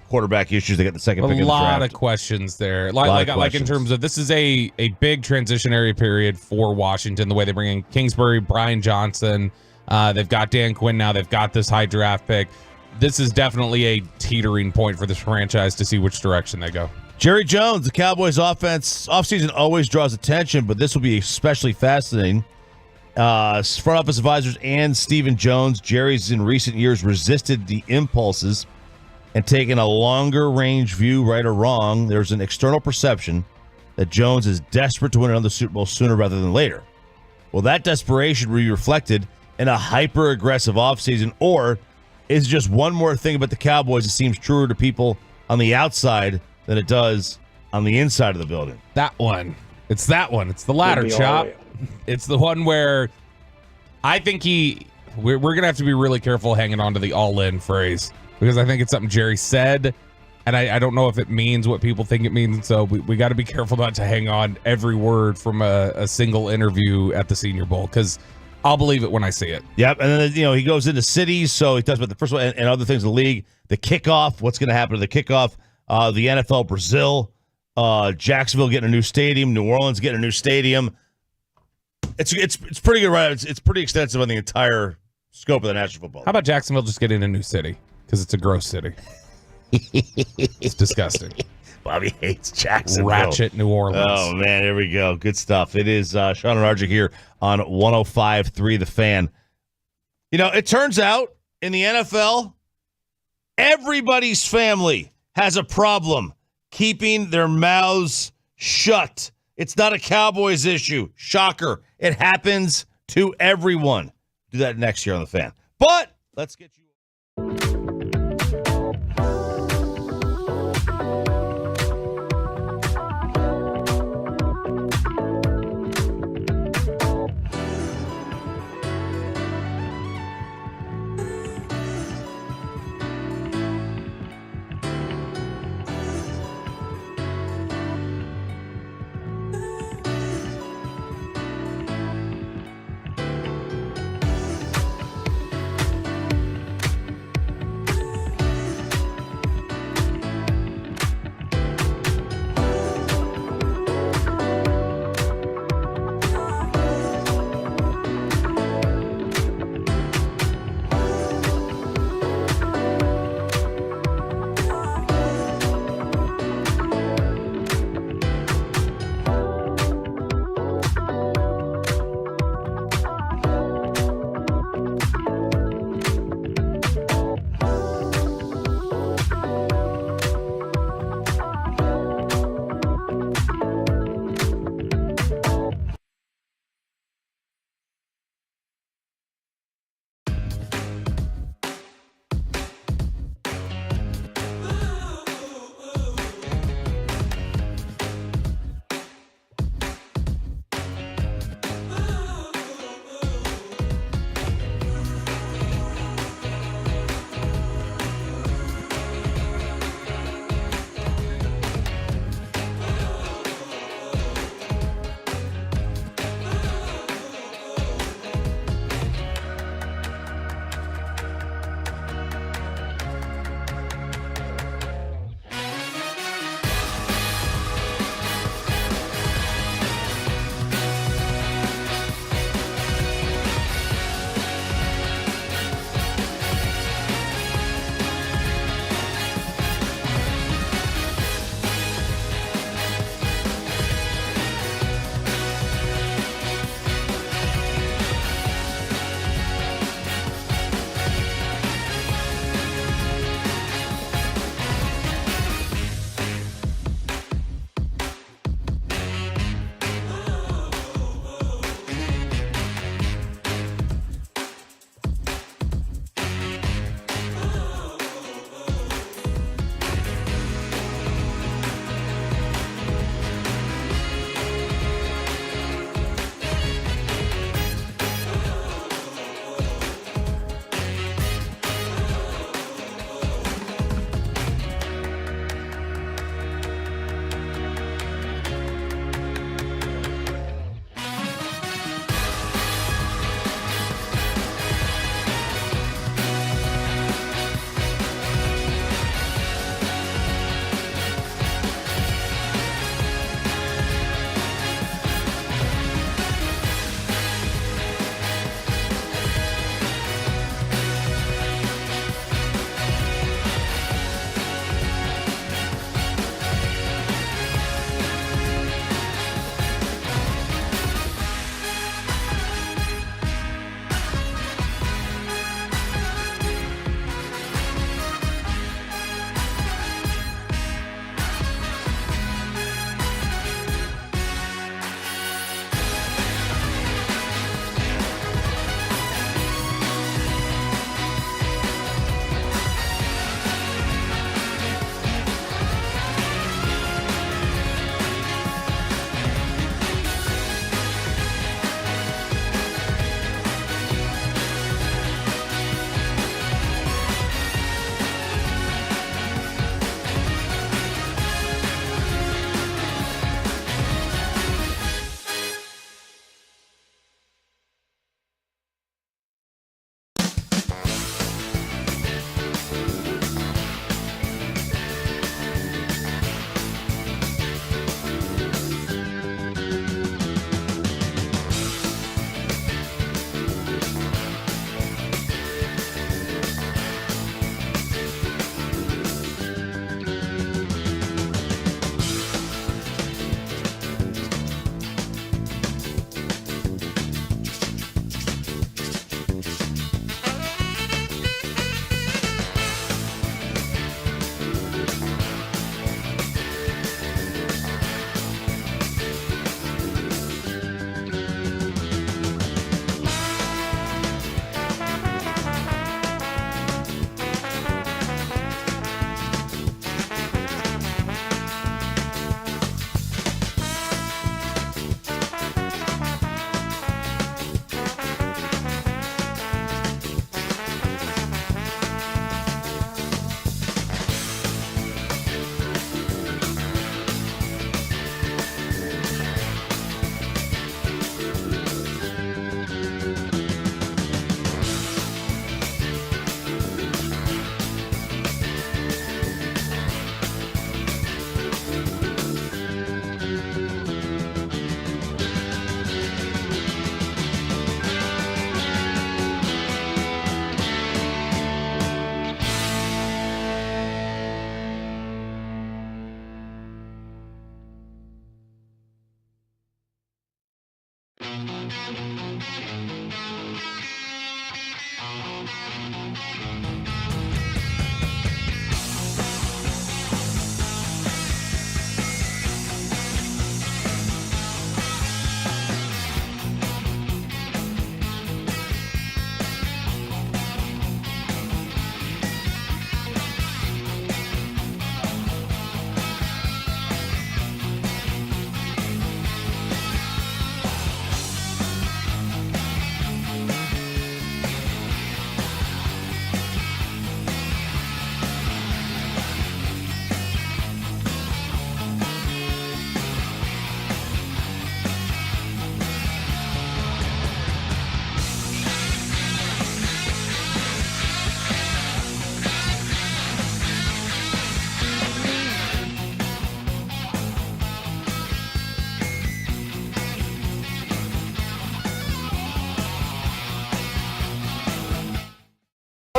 quarterback issues. They got the second pick in the draft. A lot of questions there. Like in terms of this is a big transitionary period for Washington, the way they bring in Kingsbury, Brian Johnson. They've got Dan Quinn now. They've got this high draft pick. This is definitely a teetering point for this franchise to see which direction they go. Jerry Jones, the Cowboys offseason always draws attention, but this will be especially fascinating. Front office advisors and Stephen Jones, Jerry's in recent years resisted the impulses and taken a longer range view, right or wrong. There's an external perception that Jones is desperate to win another Super Bowl sooner rather than later. Will that desperation be reflected in a hyper-aggressive offseason, or is it just one more thing about the Cowboys that seems truer to people on the outside than it does on the inside of the building? That one. It's that one. It's the latter, Chop. It's the one where I think we're going to have to be really careful hanging on to the all-in phrase, because I think it's something Jerry said, and I don't know if it means what people think it means, so we got to be careful not to hang on every word from a single interview at the Senior Bowl, because I'll believe it when I see it. Yep, and then he goes into cities, so he talks about the first one and other things in the league, the kickoff, what's going to happen to the kickoff, the NFL Brazil, Jacksonville getting a new stadium, New Orleans getting a new stadium. It's pretty good, right? It's pretty extensive on the entire scope of the National Football League. How about Jacksonville just getting a new city? Because it's a gross city. It's disgusting. Bobby hates Jacksonville. Ratchet New Orleans. Oh, man, here we go. Good stuff. It is Sean and RJ here on 105.3 The Fan. It turns out in the NFL, everybody's family has a problem keeping their mouths shut. It's not a Cowboys issue. Shocker. It happens to everyone. Do that next year on The Fan. But let's get you.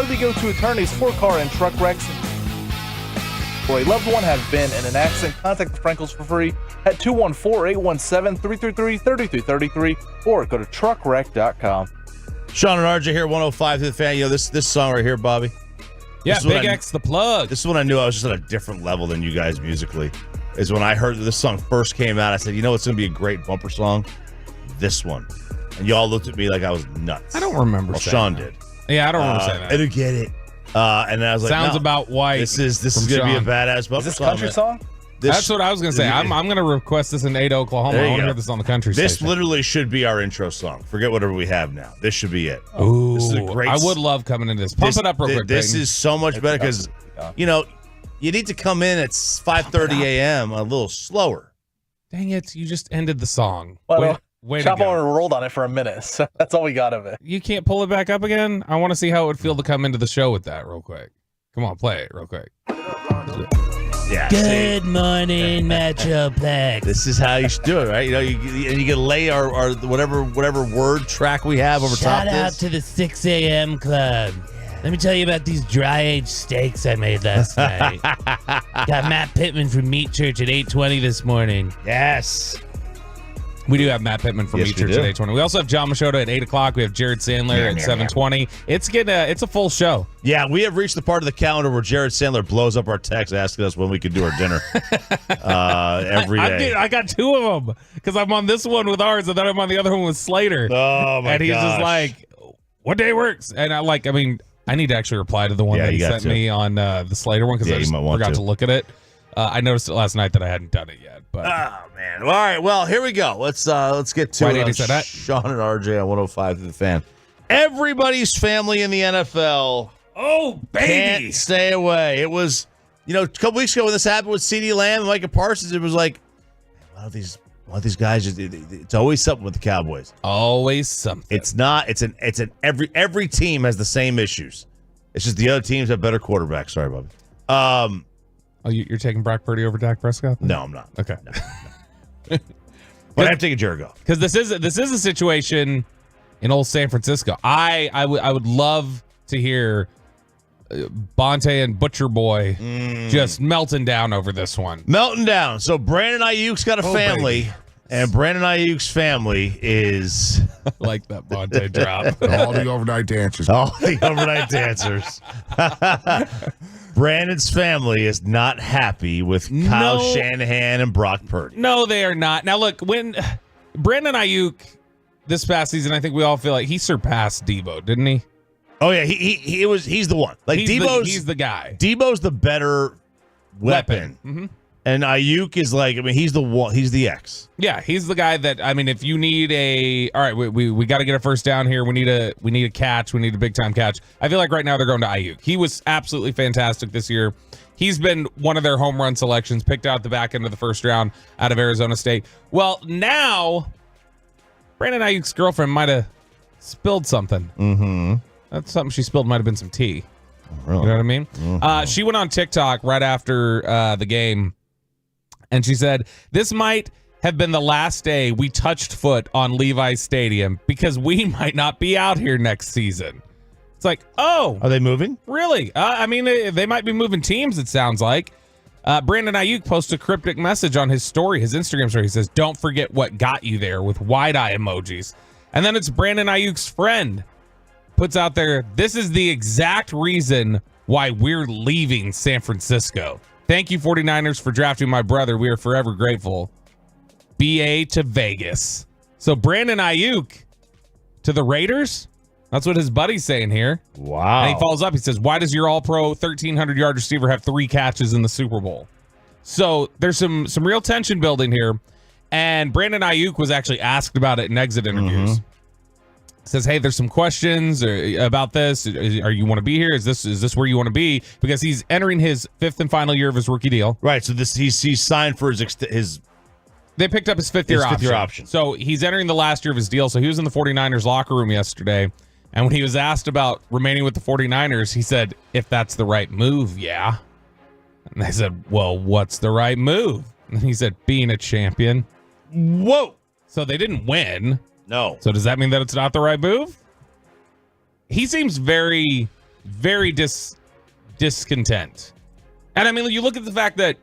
We go to attorneys for car and truck wrecks. For a loved one have been in an accident, contact the Frankels for free at 214-817-333-3333 or go to truckwreck.com. Sean and RJ here, 105 to the fan. You know, this song right here, Bobby. Yeah, Big X the plug. This is when I knew I was just on a different level than you guys musically. Is when I heard that this song first came out, I said, you know what's going to be a great bumper song? This one. And y'all looked at me like I was nuts. I don't remember Well, saying Sean that. did. Yeah, I don't remember saying that. I didn't get it. And then I was like, Sounds no, about white. This is going to be a badass bumper Is this song. country man. song? That's what I was going to say. I'm going to request this in Ada, Oklahoma. There I you want to go. hear this on the country This station. literally should be our intro song. Forget whatever we have now. This should be it. Ooh, This is a great. I would love coming into this. Pump it up real quick, This Peyton. is so much better because, you know, you need to come in at 5:30 a.m. a little slower. Dang it, you just ended the song. Well, Way to Chop go. rolled on it for a minute, so that's all we got of it. You can't pull it back up again? I want to see how it would feel to come into the show with that real quick. Come on, play it real quick. Yeah. Good morning, Metroplex. This is how you should do it, right? You know, you can lay our whatever word track we have over top Shout out this. to the 6 a.m. club. Let me tell you about these dry-aged steaks I made last night. Got Matt Pittman from Meat Church at 8:20 this morning. Yes. We do have Matt Pittman from Yes, Meat we Church do. at 8:20. We also have John Machota at 8 o'clock. We have Jared Sandler at 7:20. It's a full show. Yeah, we have reached the part of the calendar where Jared Sandler blows up our text asking us when we can do our dinner every day. I got two of them because I'm on this one with ours and then I'm on the other one with Slater. Oh, my And he's just gosh. like, what day works? And I need to actually reply to the one Yeah, that he you got sent to. me on the Slater one because Yeah, I you just might want forgot to. to look at it. I noticed it last night that I hadn't done it yet. But Oh man! All right, well here we go. Let's get to White 80 said that. Sean and RJ on 105 to the fan. Everybody's family in the NFL oh can't stay away. It was, a couple weeks ago when this happened with CeeDee Lamb and Micah Parsons. It was like, a lot of these guys just it's always something with the Cowboys. always something. It's not. It's an every team has the same issues. It's just the other teams have better quarterbacks. Sorry, Bobby. Oh, you're taking Brock Purdy over Dak Prescott? then? No, I'm not. Okay. But I have to take a Jared Goff. Because this is a situation in old San Francisco. I would love to hear Bonte and Butcher Boy just melting down over this one. Melting down. So Brandon Ayuk's got a family, baby. and Brandon Ayuk's family is Like that Bonte drop. All the overnight dancers. all the overnight dancers. Brandon's family is not happy with Kyle No. Shanahan and Brock Purdy. No, they are not. Now look, when Brandon Ayuk this past season, I think we all feel like he surpassed Debo, didn't he? Oh yeah, he's the one. Like He's the guy. Debo's the better weapon. Mhm. And Ayuk is like, he's the one. He's the X. Yeah, he's the guy that if you need all right, we got to get a first down here. We need a catch. We need a big time catch. I feel like right now they're going to Ayuk. He was absolutely fantastic this year. He's been one of their home run selections, picked out the back end of the first round out of Arizona State. Well, now Brandon Ayuk's girlfriend might have spilled something. Mm-hmm. That's something she spilled. Might have been some tea. Really? You know what I mean? She went on TikTok right after the game, and she said, "This might have been the last day we touched foot on Levi's Stadium because we might not be out here next season." It's like, oh, Are they moving? really? They might be moving teams, it sounds like. Brandon Ayuk posted a cryptic message on his story, his Instagram story. He says, "Don't forget what got you there," with wide eye emojis. And then it's Brandon Ayuk's friend puts out there, this is the exact reason why we're leaving San Francisco. Thank you, 49ers, for drafting my brother. We are forever grateful. BA to Vegas. So Brandon Ayuk to the Raiders? That's what his buddy's saying here. Wow. And he follows up. He says, why does your all-pro 1,300-yard receiver have 3 catches in the Super Bowl? So there's some real tension building here. And Brandon Ayuk was actually asked about it in exit interviews. Says, hey, there's some questions about this. Are you want to be here? Is this where you want to be? Because he's entering his 5th and final year of his rookie deal. Right. So he's signed for his. They picked up his 5th year option. So he's entering the last year of his deal. So he was in the 49ers locker room yesterday. And when he was asked about remaining with the 49ers, he said, if that's the right move, yeah. And they said, well, what's the right move? And he said, being a champion. Whoa. So they didn't win. No. So does that mean that it's not the right move? He seems very, very discontent. And I mean, you look at the fact that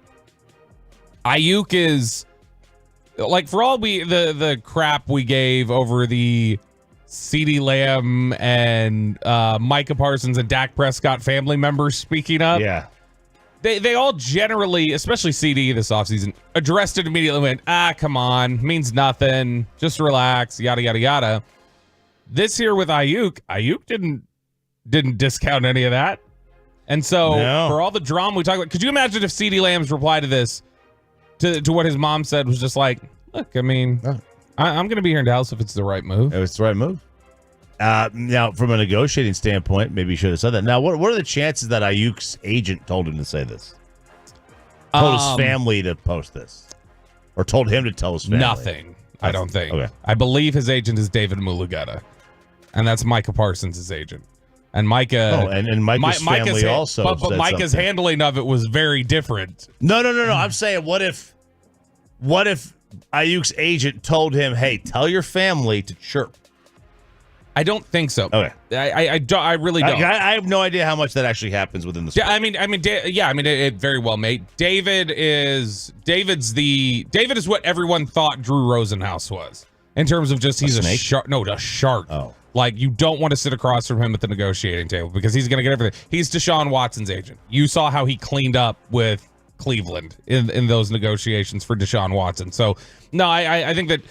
Ayuk is like, for all the crap we gave over the CeeDee Lamb and Micah Parsons and Dak Prescott family members speaking up. Yeah. They all generally, especially CD this offseason, addressed it immediately, went, come on, means nothing, just relax, yada, yada, yada. This here with Ayuk didn't discount any of that. And so for all the drama we talk about, could you imagine if CeeDee Lamb's reply to this, to what his mom said, was just like, look, I mean, I'm going to be here in Dallas if it's the right move. If it's the right move. Now, from a negotiating standpoint, maybe you should have said that. Now, what are the chances that Ayuk's agent told him to say this? Told his family to post this? Or told him to tell his family? Nothing, I don't think. Okay. I believe his agent is David Mulugeta, and that's Micah Parsons' agent. And Micah... Oh, and Micah's family also But Micah's something. handling of it was very different. No. I'm saying, what if Ayuk's agent told him, hey, tell your family to chirp? I don't think so. Okay. I really don't. I have no idea how much that actually happens within the sport. It very well may. David is what everyone thought Drew Rosenhaus was in terms of just he's a shark. No, a shark. Oh. Like, you don't want to sit across from him at the negotiating table because he's going to get everything. He's Deshaun Watson's agent. You saw how he cleaned up with Cleveland in those negotiations for Deshaun Watson. So, no, I think that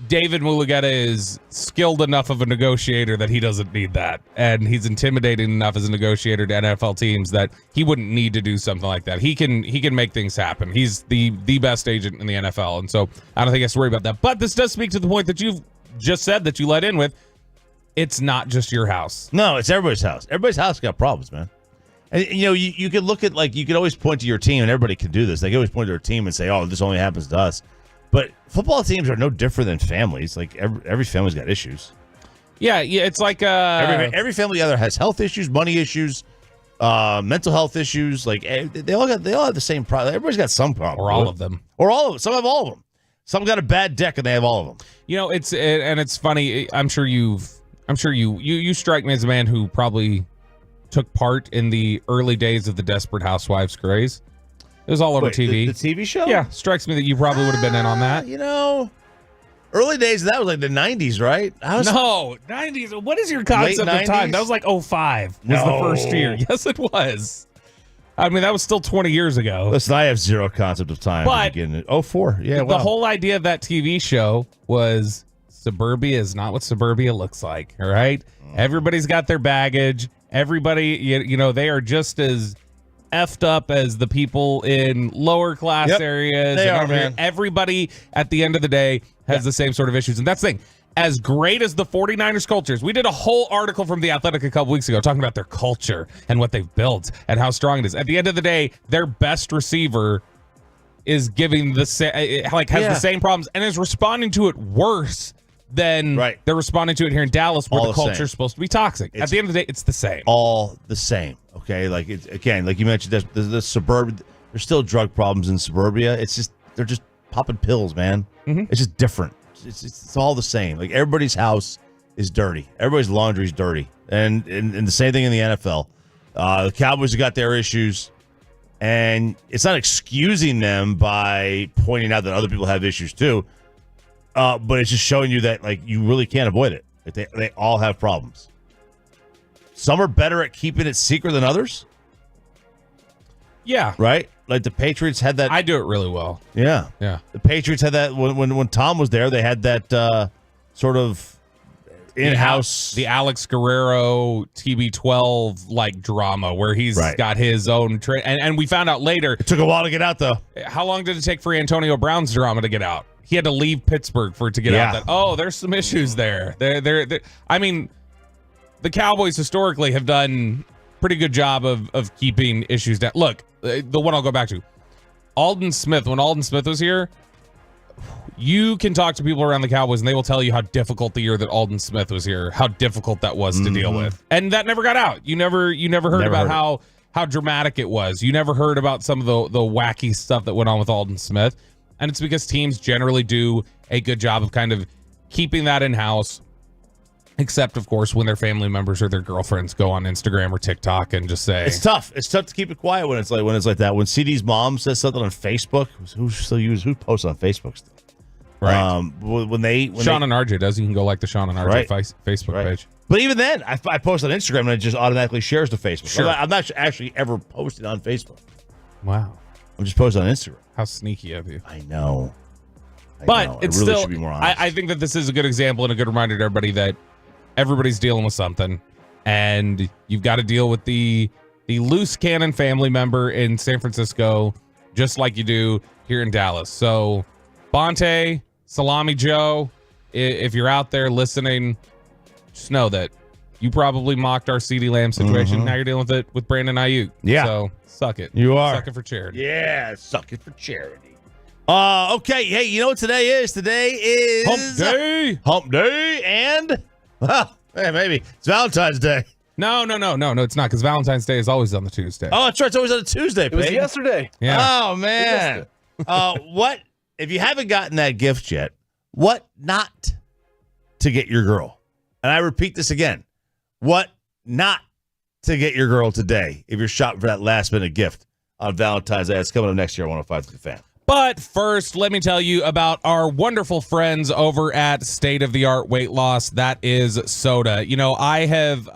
David Mulugeta is skilled enough of a negotiator that he doesn't need that. And he's intimidating enough as a negotiator to NFL teams that he wouldn't need to do something like that. He can make things happen. He's the best agent in the NFL. And so I don't think he has to worry about that. But this does speak to the point that you've just said that you let in with. It's not just your house. No, it's everybody's house. Everybody's house got problems, man. And, you could look at, like, you could always point to your team, and everybody can do this. They can always point to their team and say, oh, this only happens to us. But football teams are no different than families. Like, every family's got issues. Yeah, it's like every family either has health issues, money issues, mental health issues. Like, they all have the same problem. Everybody's got some problem, or all of them, or all of them. Some have all of them. Some got a bad deck, and they have all of them. It's funny. I'm sure you strike me as a man who probably took part in the early days of the Desperate Housewives craze. It was all over TV. The TV show? Yeah, strikes me that you probably would have been in on that. Early days, that was like the 90s, right? No, 90s. What is your concept of time? That was like 05 was the first year. Yes, it was. I mean, that was still 20 years ago. Listen, I have zero concept of time. But 04, yeah. The whole idea of that TV show was suburbia is not what suburbia looks like, all right? Everybody's got their baggage. Everybody, they are just as effed up as the people in lower class areas. They are, man. Everybody at the end of the day has the same sort of issues. And that's the thing. As great as the 49ers culture is, we did a whole article from The Athletic a couple weeks ago talking about their culture and what they've built and how strong it is. At the end of the day, their best receiver is giving the same problems and is responding to it worse than they're responding to it here in Dallas, where the culture is supposed to be toxic. At the end of the day, it's the same. All the same. Okay, like like you mentioned, the suburban. There's still drug problems in suburbia. It's just they're just popping pills, man. Mm-hmm. It's just different. It's all the same. Like, everybody's house is dirty. Everybody's laundry is dirty, and the same thing in the NFL. The Cowboys have got their issues, and it's not excusing them by pointing out that other people have issues too. But it's just showing you that like you really can't avoid it. Like, they all have problems. Some are better at keeping it secret than others. Yeah. Right? Like the Patriots had that. I do it really well. Yeah. Yeah. The Patriots had that when Tom was there, they had that sort of in-house. The Alex Guerrero TB12 like drama where he's Right. got his own and we found out later. It took a while to get out though. How long did it take for Antonio Brown's drama to get out? He had to leave Pittsburgh for it to get out that, oh, there's some issues there. I mean, the Cowboys historically have done pretty good job of keeping issues down. Look, the one I'll go back to, Alden Smith. When Alden Smith was here, you can talk to people around the Cowboys and they will tell you how difficult the year that Alden Smith was here, how difficult that was to deal with. And that never got out. You never heard about how dramatic it was. You never heard about some of the wacky stuff that went on with Alden Smith. And it's because teams generally do a good job of kind of keeping that in-house, except, of course, when their family members or their girlfriends go on Instagram or TikTok and just say... It's tough. It's tough to keep it quiet when it's like that. When CD's mom says something on Facebook, who posts on Facebook still? Right. Sean and RJ does. You can go like the Sean and RJ Facebook page. But even then, I post on Instagram and it just automatically shares to Facebook. Sure. I'm not actually ever posted on Facebook. Wow. I'm just posting on Instagram. How sneaky of you. I know. But it's really still, should be more honest. I think that this is a good example and a good reminder to everybody that everybody's dealing with something. And you've got to deal with the loose cannon family member in San Francisco, just like you do here in Dallas. So, Bonte, Salami Joe, if you're out there listening, just know that you probably mocked our CeeDee Lamb situation. Now you're dealing with it with Brandon Ayuk. Yeah. So, suck it. You are. Suck it for charity. Yeah, suck it for charity. Okay. Hey, you know what today is? Today is Hump Day. Hump Day, and well, hey, maybe it's Valentine's Day. No, it's not, because Valentine's Day is always on the Tuesday. Oh, that's right. It's always on a Tuesday. It was babe. yesterday. Yeah. Oh man. What if you haven't gotten that gift yet? What not to get your girl? And I repeat this again. What not to get your girl today if you're shopping for that last minute gift on Valentine's Day? It's coming up next year on 105 to the Fan. But first, let me tell you about our wonderful friends over at State of the Art Weight Loss. That is Soda. You know, I have...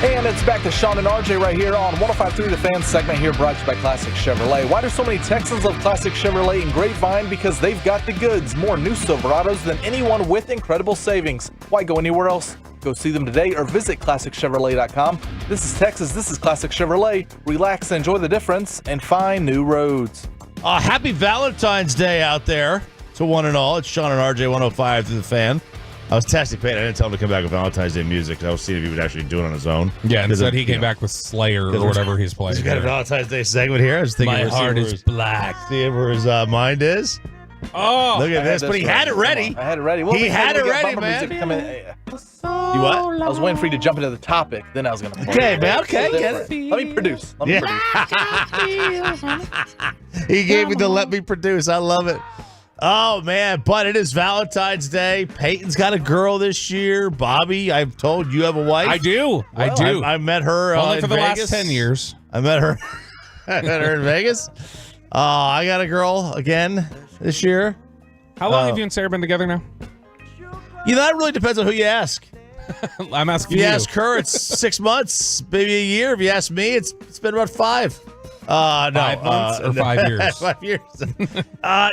And it's back to Sean and RJ right here on 105.3 The Fan segment here, brought to you by Classic Chevrolet. Why do so many Texans love Classic Chevrolet and Grapevine? Because they've got the goods. More new Silverados than anyone with incredible savings. Why go anywhere else? Go see them today or visit ClassicChevrolet.com. This is Texas. This is Classic Chevrolet. Relax and enjoy the difference and find new roads. Happy Valentine's Day out there to one and all. It's Sean and RJ 105 through The Fan. I was testing Peyton. I didn't tell him to come back with Valentine's Day music. I was seeing if he would actually do it on his own. Yeah, instead he came back with Slayer or whatever he's playing. He's got a Valentine's Day segment here. I was thinking, My heart is black. See where his mind is. Oh, Look at this, but he had it ready. I had it ready. Well, He had it ready, bumper man. music coming- You what? I was waiting for you to jump into the topic, then I was going to play. Okay, man. Okay, get it. Let me produce. Let me produce. He gave me the let me produce. I love it. Oh, man. But it is Valentine's Day. Peyton's got a girl this year. Bobby, I've told you have a wife. I do. I do. I met her Only in for the Vegas. last 10 years. I met her. I met her in Vegas. I got a girl again this year. How long have you and Sarah been together now? You know, that really depends on who you ask. I'm asking If you you. ask her, it's 6 months, maybe a year. If you ask me, it's been about 5. No, 5 months or 5 years? 5 years.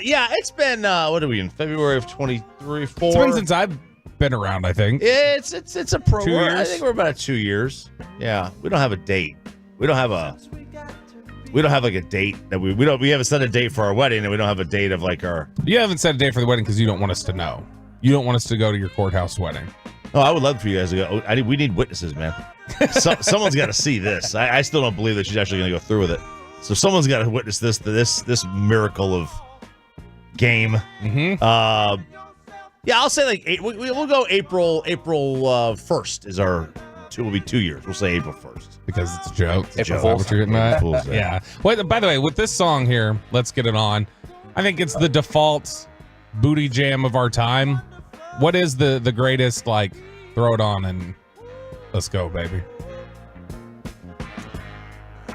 Yeah, it's been what are we in February of 23, 4? It's been since I've been around, I think. It's a pro. 2 years? I think we're about 2 years. Yeah, we don't have a date. We don't have like a date that we haven't set a date for our wedding, and we don't have a date of like our. You haven't set a date for the wedding because you don't want us to know. You don't want us to go to your courthouse wedding. Oh, I would love for you guys to go. We need witnesses, man. Someone's got to see this. I still don't believe that she's actually going to go through with it. So someone's got to witness this miracle of game. Mm-hmm. Yeah, I'll say like we'll go April 1st is our. Will be 2 years. We'll say April 1st Because it's a joke. It's a Is that joke. what you're getting at? Fool's Day. Yeah. Well, by the way, with this song here, let's get it on. I think it's the default booty jam of our time. What is the greatest, like, throw it on and let's go, baby?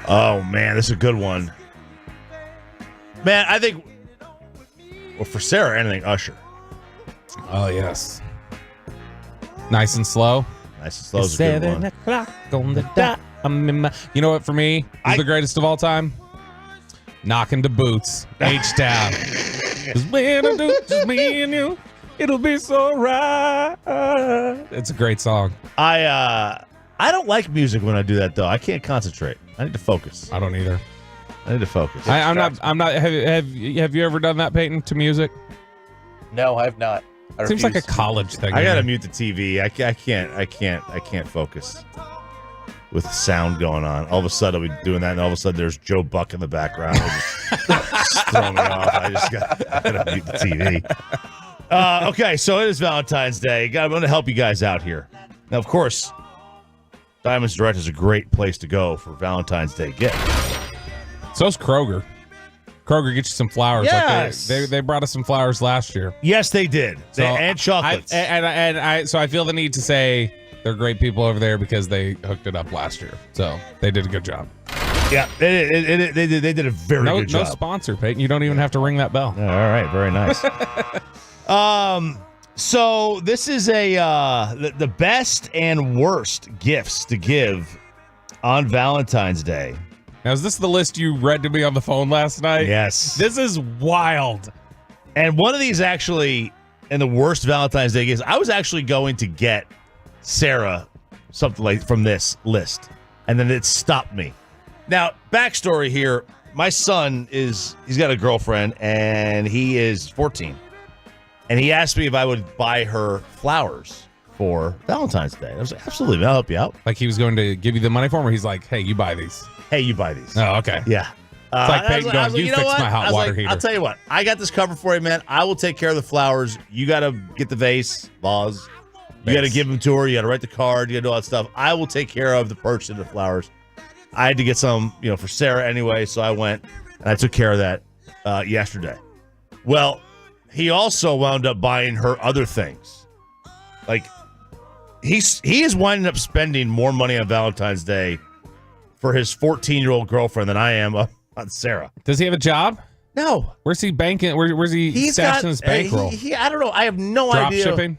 Oh, man, this is a good one. Man, I think, well, for Sarah, anything Usher. Oh, yes. Nice and slow. Nice and slow is a good 7 one. o'clock on the dot. I'm in my. You know what, for me, is the greatest of all time? Knocking to Boots, H-Town. Just when I do, just me and you, it'll be so right. It's a great song. I don't like music when I do that, though. I can't concentrate. I need to focus. I don't either. I need to focus. I'm not. Have you ever done that, Peyton, to music? No, I have not. I Seems like a refuse. college thing. I gotta to me. mute the TV. I can't focus with sound going on. All of a sudden I'll be doing that, and all of a sudden there's Joe Buck in the background. Just throwing me off. I gotta mute the TV. Okay, so it is Valentine's Day. I'm going to help you guys out here. Now, of course, Diamonds Direct is a great place to go for Valentine's Day gift. So's Kroger. Kroger, get you some flowers. Yes. Like they brought us some flowers last year. Yes, they did. So And chocolates. So I feel the need to say they're great people over there because they hooked it up last year. So they did a good job. Yeah, they did a very good job. No sponsor, Peyton. You don't even have to ring that bell. All right, very nice. So this is the best and worst gifts to give on Valentine's Day. Now, is this the list you read to me on the phone last night? Yes. This is wild. And one of these actually, and the worst Valentine's Day gifts, I was actually going to get Sarah something like from this list, and then it stopped me. Now, backstory here, my son he's got a girlfriend, and he is 14. And he asked me if I would buy her flowers for Valentine's Day. I was like, absolutely, I'll help you out. Like he was going to give you the money for him, or he's like, hey, you buy these. Hey, you buy these. Oh, okay. Yeah. It's like I Peyton was going, like, you know fix what? my hot I was water like, heater. I'll tell you what. I got this covered for you, man. I will take care of the flowers. You got to get the vase, vase. You got to give them to her. You got to write the card. You got to do all that stuff. I will take care of the purchase of the flowers. I had to get some, for Sarah anyway, so I went and I took care of that yesterday. Well, he also wound up buying her other things. Like, he is winding up spending more money on Valentine's Day for his 14-year-old girlfriend than I am on Sarah. Does he have a job? No. Where's he banking? Where's he He's stashing got his bankroll? I don't know. I have no Drop idea. shipping?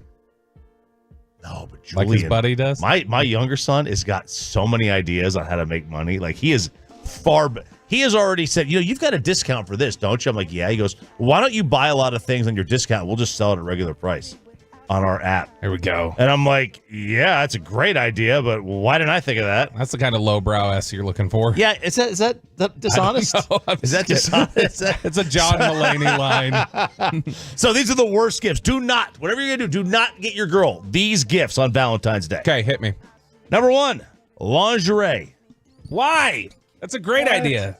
No, but Julian, Like his buddy does? My younger son has got so many ideas on how to make money. Like he is he has already said, you've got a discount for this, don't you? I'm like, yeah. He goes, why don't you buy a lot of things on your discount? We'll just sell it at regular price on our app. Here we go. And I'm like, yeah, that's a great idea, but why didn't I think of that? That's the kind of lowbrow S you're looking for. Yeah, is that dishonest? Is that dishonest? It's a John Mulaney line. So these are the worst gifts. Whatever you're going to do not get your girl these gifts on Valentine's Day. Okay, hit me. Number 1, lingerie. Why? That's a great idea.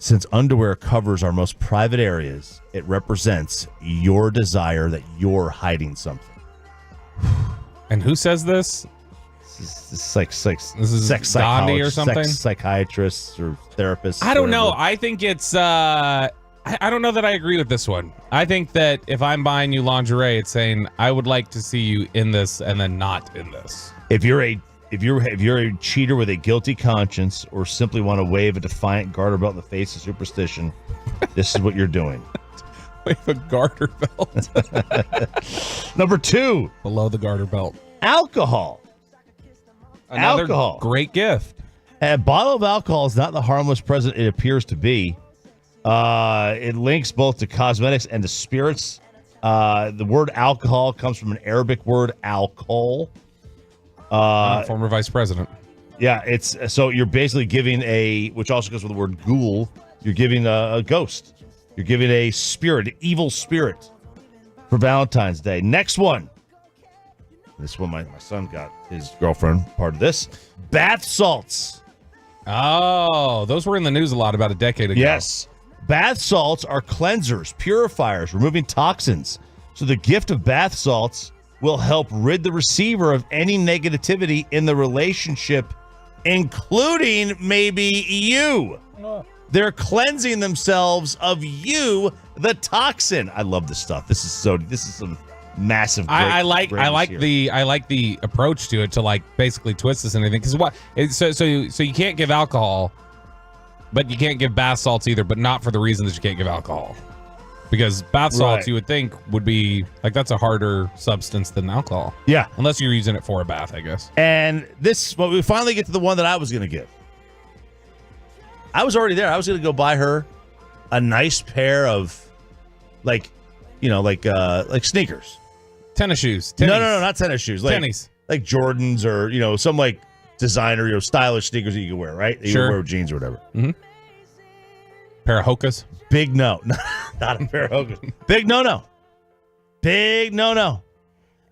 Since underwear covers our most private areas, it represents your desire that you're hiding something. And who says this? This is like sex is Gandhi or something? sex psychiatrists or therapists. I don't know. whatever. I think it's I don't know that I agree with this one. I think that if I'm buying you lingerie, it's saying I would like to see you in this and then not in this. If you're a cheater with a guilty conscience or simply want to wave a defiant garter belt in the face of superstition, this is what you're doing. Wave a garter belt. Number 2, Below the garter belt. alcohol. Another Alcohol. great gift. A bottle of alcohol is not the harmless present it appears to be. It links both to cosmetics and to spirits. The word alcohol comes from an Arabic word, alcohol. Former vice president. Yeah, it's so you're basically giving which also goes with the word ghoul. You're giving a ghost. You're giving a spirit, an evil spirit for Valentine's Day. Next one. This one, my son got his girlfriend part of this. Bath salts. Oh, those were in the news a lot about a decade ago. Yes. Bath salts are cleansers, purifiers, removing toxins. So the gift of bath salts will help rid the receiver of any negativity in the relationship, including maybe you. They're cleansing themselves of you, the toxin. I love this stuff. This is some massive. I like the approach to it to like basically twist this and everything because so you can't give alcohol, but you can't give bath salts either, but not for the reason that you can't give alcohol. Because bath salts, you would think, would be like that's a harder substance than alcohol. Yeah. Unless you're using it for a bath, I guess. And we finally get to the one that I was going to give. I was already there. I was going to go buy her a nice pair of, like sneakers. Tennis shoes. No, not tennis shoes. Like, tennis. Like Jordans or, some like designer, stylish sneakers that you can wear, right? That you can wear with jeans or whatever. Mm-hmm. Pair of Hokas. Big no. Not a pair of Hokas. Big no. Big no.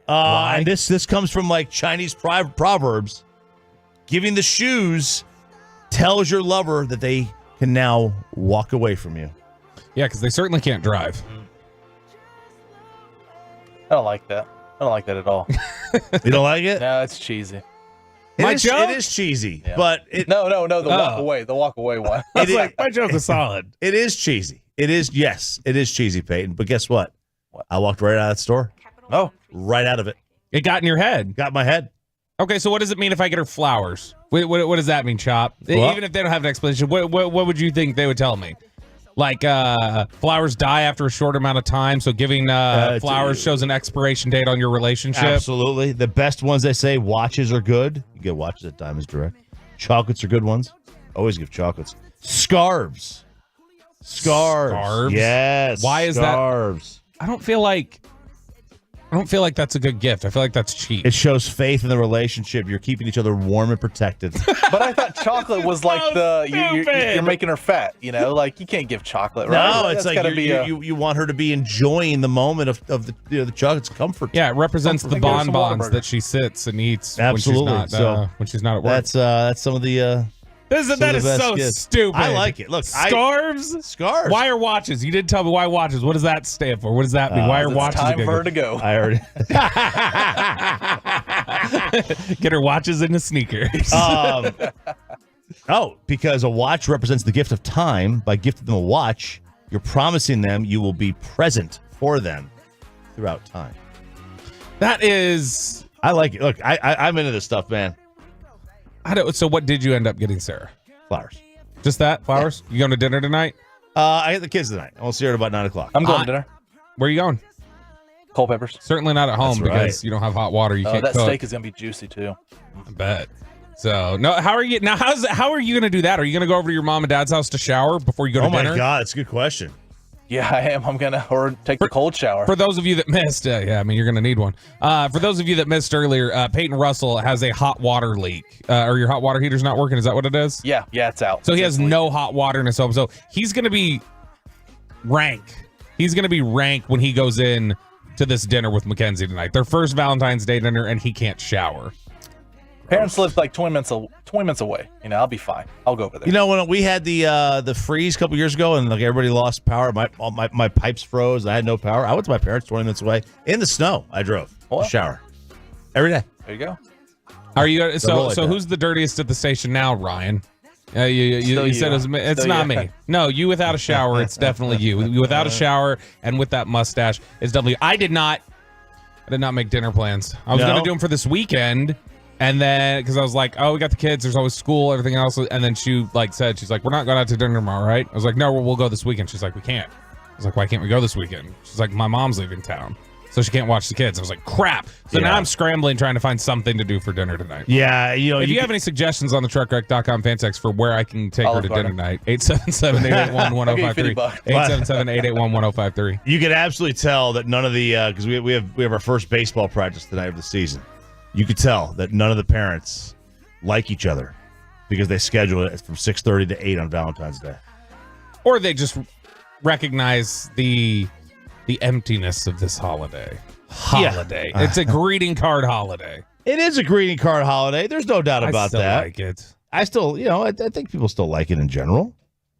And this comes from like Chinese proverbs. Giving the shoes tells your lover that they can now walk away from you. Yeah, because they certainly can't drive. I don't like that. I don't like that at all. You don't like it? No, it's cheesy. It is cheesy, but No, the walk away one. My joke is solid. It is cheesy. It is cheesy, Peyton. But guess what? I walked right out of that store. Oh, right out of it. It got in your head. Got in my head. Okay, so what does it mean if I get her flowers? What does that mean, Chop? Well, even if they don't have an explanation, what would you think they would tell me? Like flowers die after a short amount of time, so giving flowers shows an expiration date on your relationship. Absolutely. The best ones they say, watches are good. You get watches at Diamonds Direct. Chocolates are good ones. Always give chocolates. Scarves. Yes. Why is scarves. that? I don't feel like that's a good gift. I feel like that's cheap. It shows faith in the relationship. You're keeping each other warm and protected. But I thought chocolate was like you're making her fat. Like you can't give chocolate. Right? No, it's like you want her to be enjoying the moment of the chocolate's comfort. Yeah, it represents the bonbons that she sits and eats. Absolutely. When she's not at work. That's some of the. That is so stupid. I like it. Look, scarves. Why are watches? You didn't tell me why watches. What does that stand for? What does that mean? Why are watches? Time for her to go. I already get her watches into sneakers. Because a watch represents the gift of time. By gifting them a watch, you're promising them you will be present for them throughout time. That is. I like it. Look, I'm into this stuff, man. So what did you end up getting, Sarah? Flowers. Just that? Flowers? You going to dinner tonight? I get the kids tonight. I'll see her at about 9:00. I'm going to dinner. Where are you going? Culpeppers. Certainly not at home That's because right. you don't have hot water. You can't That cook. steak is gonna be juicy too. I bet. So no, how are you now? How are you going to do that? Are you going to go over to your mom and dad's house to shower before you go to Oh my dinner? God, it's a good question. Yeah, I am. I'm gonna take the cold shower. For those of you that missed, yeah, I mean, you're going to need one. For those of you that missed earlier, Peyton Russell has a hot water leak. Or your hot water heater's not working. Is that what it is? Yeah, it's out. So he has It's leaking. no hot water in his home. So he's going to be rank. He's going to be rank when he goes in to this dinner with Mackenzie tonight. Their first Valentine's Day dinner, and he can't shower. Parents live like 20 minutes away. You know, I'll be fine. I'll go over there. You know, when we had the freeze a couple years ago and like everybody lost power, my pipes froze. I had no power. I went to my parents 20 minutes away in the snow. I drove Well. to shower every day. There you go. Are you so? roll like So that. who's the dirtiest at the station now, Ryan? You Still said you. it's Still not you. me. No, you without a shower. It's definitely you. You without a shower and with that mustache, it's definitely. I did not make dinner plans. I was No? going to do them for this weekend, and then because I was like, oh, we got the kids. There's always school, everything else, and then she said, she's like, we're not going out to dinner tomorrow, right? I was like, no, we'll go this weekend. She's like, we can't. I was like, why can't we go this weekend? She's like, my mom's leaving town, so she can't watch the kids. I was like, crap. So now Yeah. I'm scrambling trying to find something to do for dinner tonight. Yeah, you know, If you have any suggestions on the truckrec.com fan text for where I can take her Olive to Garden. dinner tonight, 877-881-1053. $50. 877-881-1053. you could absolutely tell that none of the because we have our first baseball practice tonight of the season. You could tell that none of the parents like each other because they schedule it from 6:30 to 8 on Valentine's Day. Or they just recognize the emptiness of this holiday. Holiday. It's a greeting card holiday. It is a greeting card holiday. There's no doubt about I still that. like it. I still, I think people still like it in general.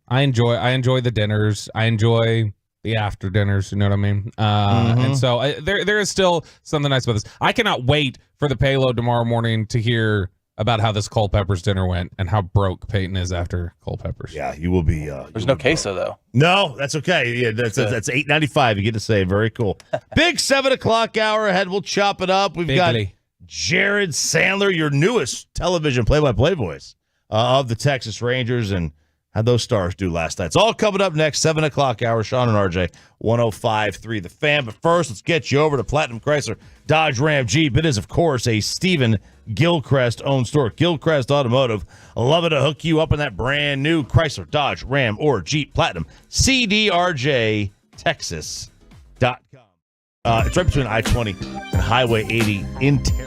I enjoy the dinners. I enjoy the after dinners. You know what I mean? And so there is still something nice about this. I cannot wait for the payload tomorrow morning to hear about how this Culpeppers dinner went and how broke Peyton is after Culpeppers. Yeah, you will be. There's no queso though. No, that's okay. Yeah, that's $8.95. You get to say very cool. Big 7:00 hour ahead. We'll chop it up. We've got Bigly. Jared Sandler, your newest television play-by-play voice of the Texas Rangers, and how'd those Stars do last night? It's all coming up next, 7:00 hour. Sean and RJ, 105.3 The Fan. But first, let's get you over to Platinum Chrysler Dodge Ram Jeep. It is, of course, a Stephen Gilchrist-owned store. Gilchrist Automotive. Love it to hook you up in that brand new Chrysler, Dodge, Ram, or Jeep Platinum. CDRJTexas.com. It's right between I-20 and Highway 80 in Terre.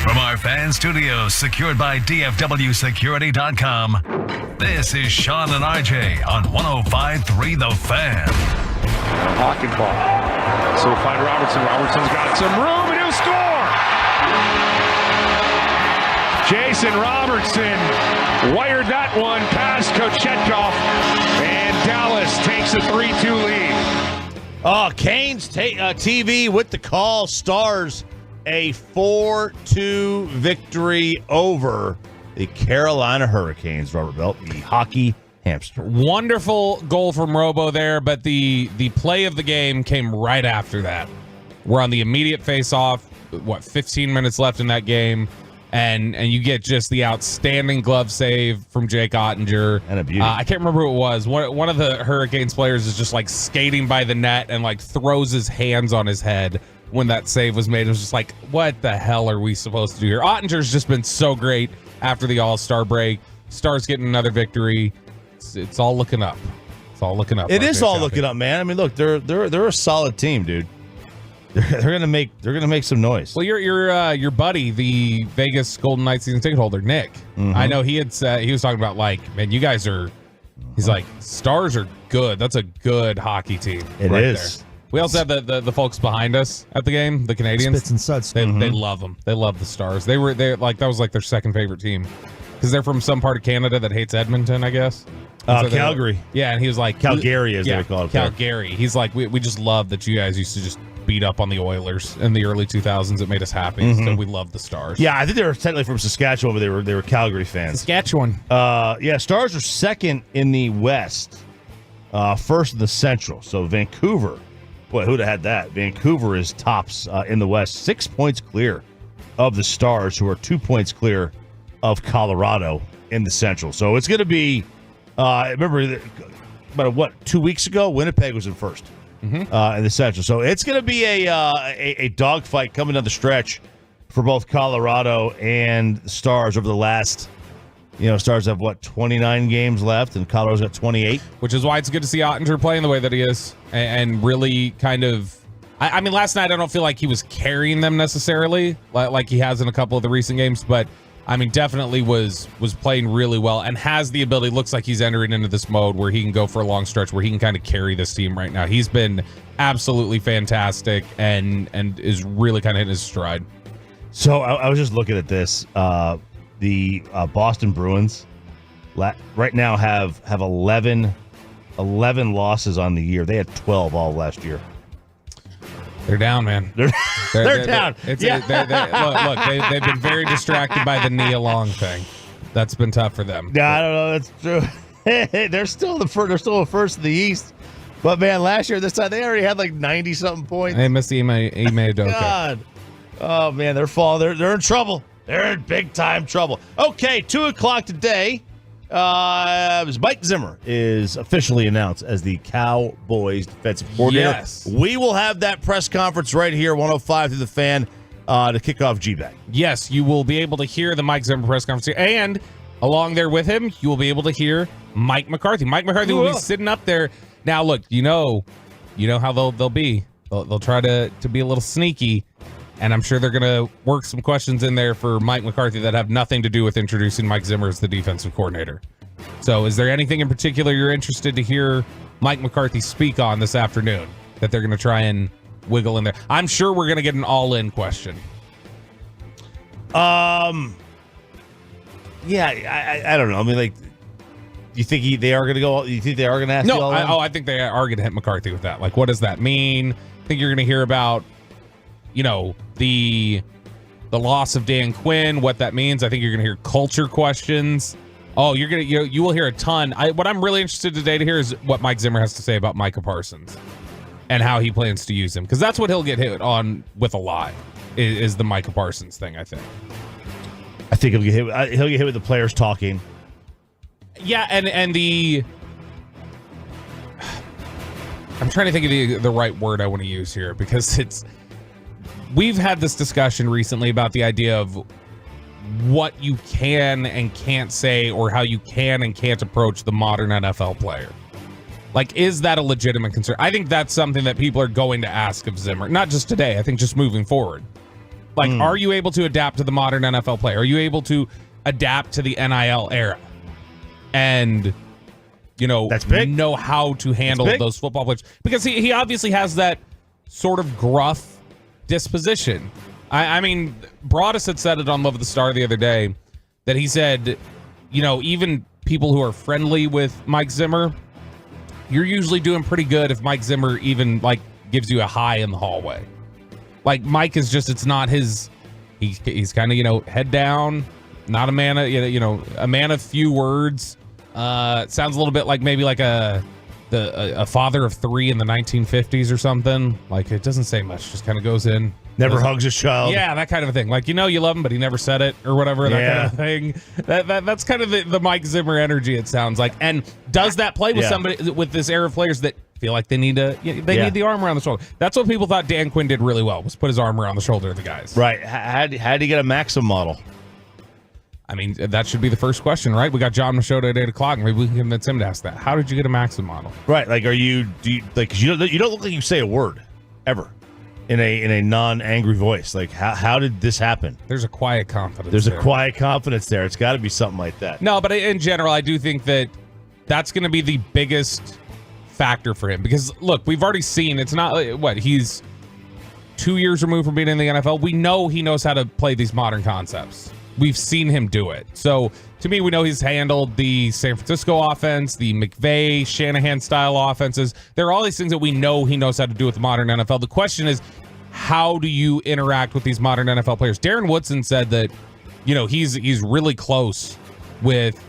From our fan studios secured by DFWsecurity.com, this is Sean and RJ on 105.3 The Fan. Hawking ball. So find Robertson. Robertson's got some room and he'll score. Jason Robertson wired that one past Kochetkov, and Dallas takes a 3-2 lead. Oh, Canes TV with the call. Stars a 4-2 victory over the Carolina Hurricanes. Robert Belt, the hockey hamster. Wonderful goal from Robo there, but the play of the game came right after that. We're on the immediate face-off. 15 minutes left in that game, and you get just the outstanding glove save from Jake Ottinger. And a beauty. I can't remember who it was. One of the Hurricanes players is just like skating by the net and like throws his hands on his head when that save was made. It was just like, what the hell are we supposed to do here? Ottinger's just been so great after the All-Star break. Stars getting another victory. It's all looking up. It's all looking up. It is all looking up, man. I mean, look, they're a solid team, dude. They're gonna make some noise. Well, your buddy, the Vegas Golden Knights season ticket holder, Nick. Mm-hmm. I know he had said, he was talking about like, man, you guys are. He's like, Stars are good. That's a good hockey team. It right is. There. We also have the folks behind us at the game, the Canadians. Spits and suds. They love them. They love the Stars. They like that was like their second favorite team because they're from some part of Canada that hates Edmonton, I guess. So Calgary. Yeah, and he was like Calgary, as they call it. Calgary. He's like, we just love that you guys used to just beat up on the Oilers in the early 2000s. It made us happy. So we love the Stars. Yeah, I think they were technically from Saskatchewan, but they were Calgary fans. Saskatchewan. Yeah, Stars are second in the West, first in the Central. So Vancouver, boy, who'd have had that? Vancouver is tops in the West, 6 points clear of the Stars, who are 2 points clear of Colorado in the Central. So it's going to be, remember, about 2 weeks ago, Winnipeg was in first in the Central. So it's going to be a dogfight coming down the stretch for both Colorado and the Stars over the last. Stars have 29 games left, and Colorado's got 28. Which is why it's good to see Ottinger playing the way that he is, and really kind of. I mean, last night I don't feel like he was carrying them necessarily, like he has in a couple of the recent games, but I mean, definitely was playing really well and has the ability. Looks like he's entering into this mode where he can go for a long stretch, where he can kind of carry this team right now. He's been absolutely fantastic and is really kind of hitting his stride. So I was just looking at this. The Boston Bruins right now have 11 losses on the year. They had 12 all last year. They're down, man. They're down. Look, they've been very distracted by the Nia Long thing. That's been tough for them. Yeah, I don't know. That's true. They're still the first in the East. But man, last year this time they already had like 90-something points. They missed Ime Udoka. God. Oh man, they're falling. They're in trouble. They're in big time trouble. Okay, 2:00 today. Mike Zimmer is officially announced as the Cowboys defensive coordinator. Yes. We will have that press conference right here, 105 through the Fan, to kick off G-Bag. Yes, you will be able to hear the Mike Zimmer press conference, and along there with him, you will be able to hear Mike McCarthy. Mike McCarthy will be sitting up there. Now, look, you know how they'll be. They'll try to be a little sneaky. And I'm sure they're going to work some questions in there for Mike McCarthy that have nothing to do with introducing Mike Zimmer as the defensive coordinator. So is there anything in particular you're interested to hear Mike McCarthy speak on this afternoon that they're going to try and wiggle in there? I'm sure we're going to get an all-in question. Yeah, I don't know. I mean, like, you think they are going to go? You think they are going to ask? No, I think they are going to hit McCarthy with that. Like, what does that mean? I think you're going to hear about, the loss of Dan Quinn, what that means. I think you're going to hear culture questions. Oh, you will hear a ton. What I'm really interested today to hear is what Mike Zimmer has to say about Micah Parsons and how he plans to use him, because that's what he'll get hit on with a lot. Is the Micah Parsons thing? I think he'll get hit. He'll get hit with the players talking. Yeah, and I'm trying to think of the right word I want to use here, because we've had this discussion recently about the idea of what you can and can't say, or how you can and can't approach the modern NFL player. Like, is that a legitimate concern? I think that's something that people are going to ask of Zimmer, not just today. I think just moving forward. Like, are you able to adapt to the modern NFL play? Are you able to adapt to the NIL era? And, That's big. know how to handle those football players. Because he obviously has that sort of gruff disposition. I mean, Broadus had said it on Love of the Star the other day that he said, even people who are friendly with Mike Zimmer, you're usually doing pretty good if Mike Zimmer even gives you a hi in the hallway. Like, Mike is just, it's not his, he's kind of, head down, not a man of, a man of few words. It sounds a little bit like maybe like a father of three in the 1950s or something. Like, it doesn't say much, just kind of goes in. Never hugs his child. Yeah, that kind of a thing. Like, you love him, but he never said it or whatever, that kind of thing. That's kind of the Mike Zimmer energy, it sounds like. And does that play with somebody, with this era of players that feel like they need need the arm around the shoulder? That's what people thought Dan Quinn did really well, was put his arm around the shoulder of the guys. Right. How did he get a Maxim model? I mean, that should be the first question, right? We got John Machota at 8 o'clock. Maybe we can convince him to ask that. How did you get a Maxim model? Right. Like, do you don't look like you say a word ever in a non-angry voice. Like, how did this happen? There's a quiet confidence. There's a quiet confidence there. It's got to be something like that. No, but in general, I do think that's going to be the biggest factor for him. Because, look, we've already seen, it's not, he's 2 years removed from being in the NFL. We know he knows how to play these modern concepts. We've seen him do it. So, to me, we know he's handled the San Francisco offense, the McVay, Shanahan-style offenses. There are all these things that we know he knows how to do with the modern NFL. The question is, how do you interact with these modern NFL players? Darren Woodson said that, he's really close with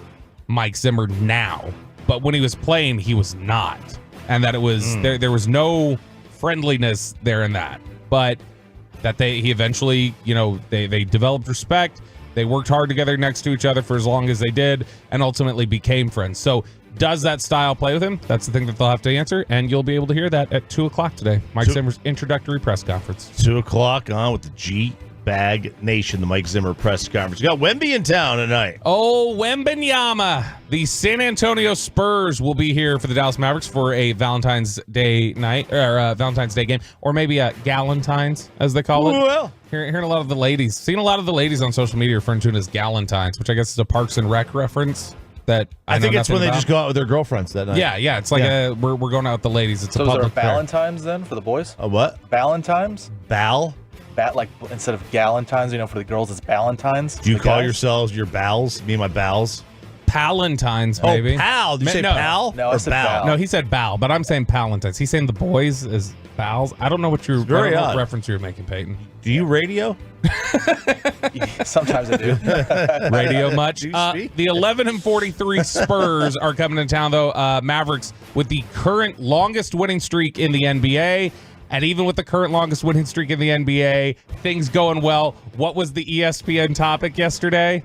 Mike Zimmer now, but when he was playing, he was not. And that it was there was no friendliness there in that. But that he eventually, they developed respect. They worked hard together next to each other for as long as they did, and ultimately became friends. So does that style play with him? That's the thing that they'll have to answer, and you'll be able to hear that at 2 o'clock today. Mike Zimmer's introductory press conference. 2 o'clock on with the G-Bag Nation, the Mike Zimmer press conference. You got Wemby in town tonight. Oh, Wembanyama. The San Antonio Spurs will be here for the Dallas Mavericks for a Valentine's Day night, or Valentine's Day game, or maybe a Galentine's, as they call it. Well, Hearing a lot of the ladies, seeing a lot of the ladies on social media referring to it as Galentine's, which I guess is a Parks and Rec reference. That I think it's when they about. just go out with their girlfriends that night. Yeah. It's like we're going out with the ladies. It's so a public is there a Valentine's then for the boys? A what? Valentine's? Bal? Like instead of Galentine's, for the girls, it's Valentine's. Do you the call guys? yourselves your bals? Me and my bals? Palentine's, maybe. Oh, pal. Did you say pal? No, I or said bal? bal. No, he said Bal, but I'm saying Palentine's. He's saying the boys is Bals. I don't know what It's very odd. reference you're making, Peyton. Do you radio? Sometimes I do. Radio much? Do you speak? The 11-43 Spurs are coming to town, though. Mavericks with the current longest winning streak in the NBA. And even with the current longest winning streak in the NBA, things going well. What was the ESPN topic yesterday?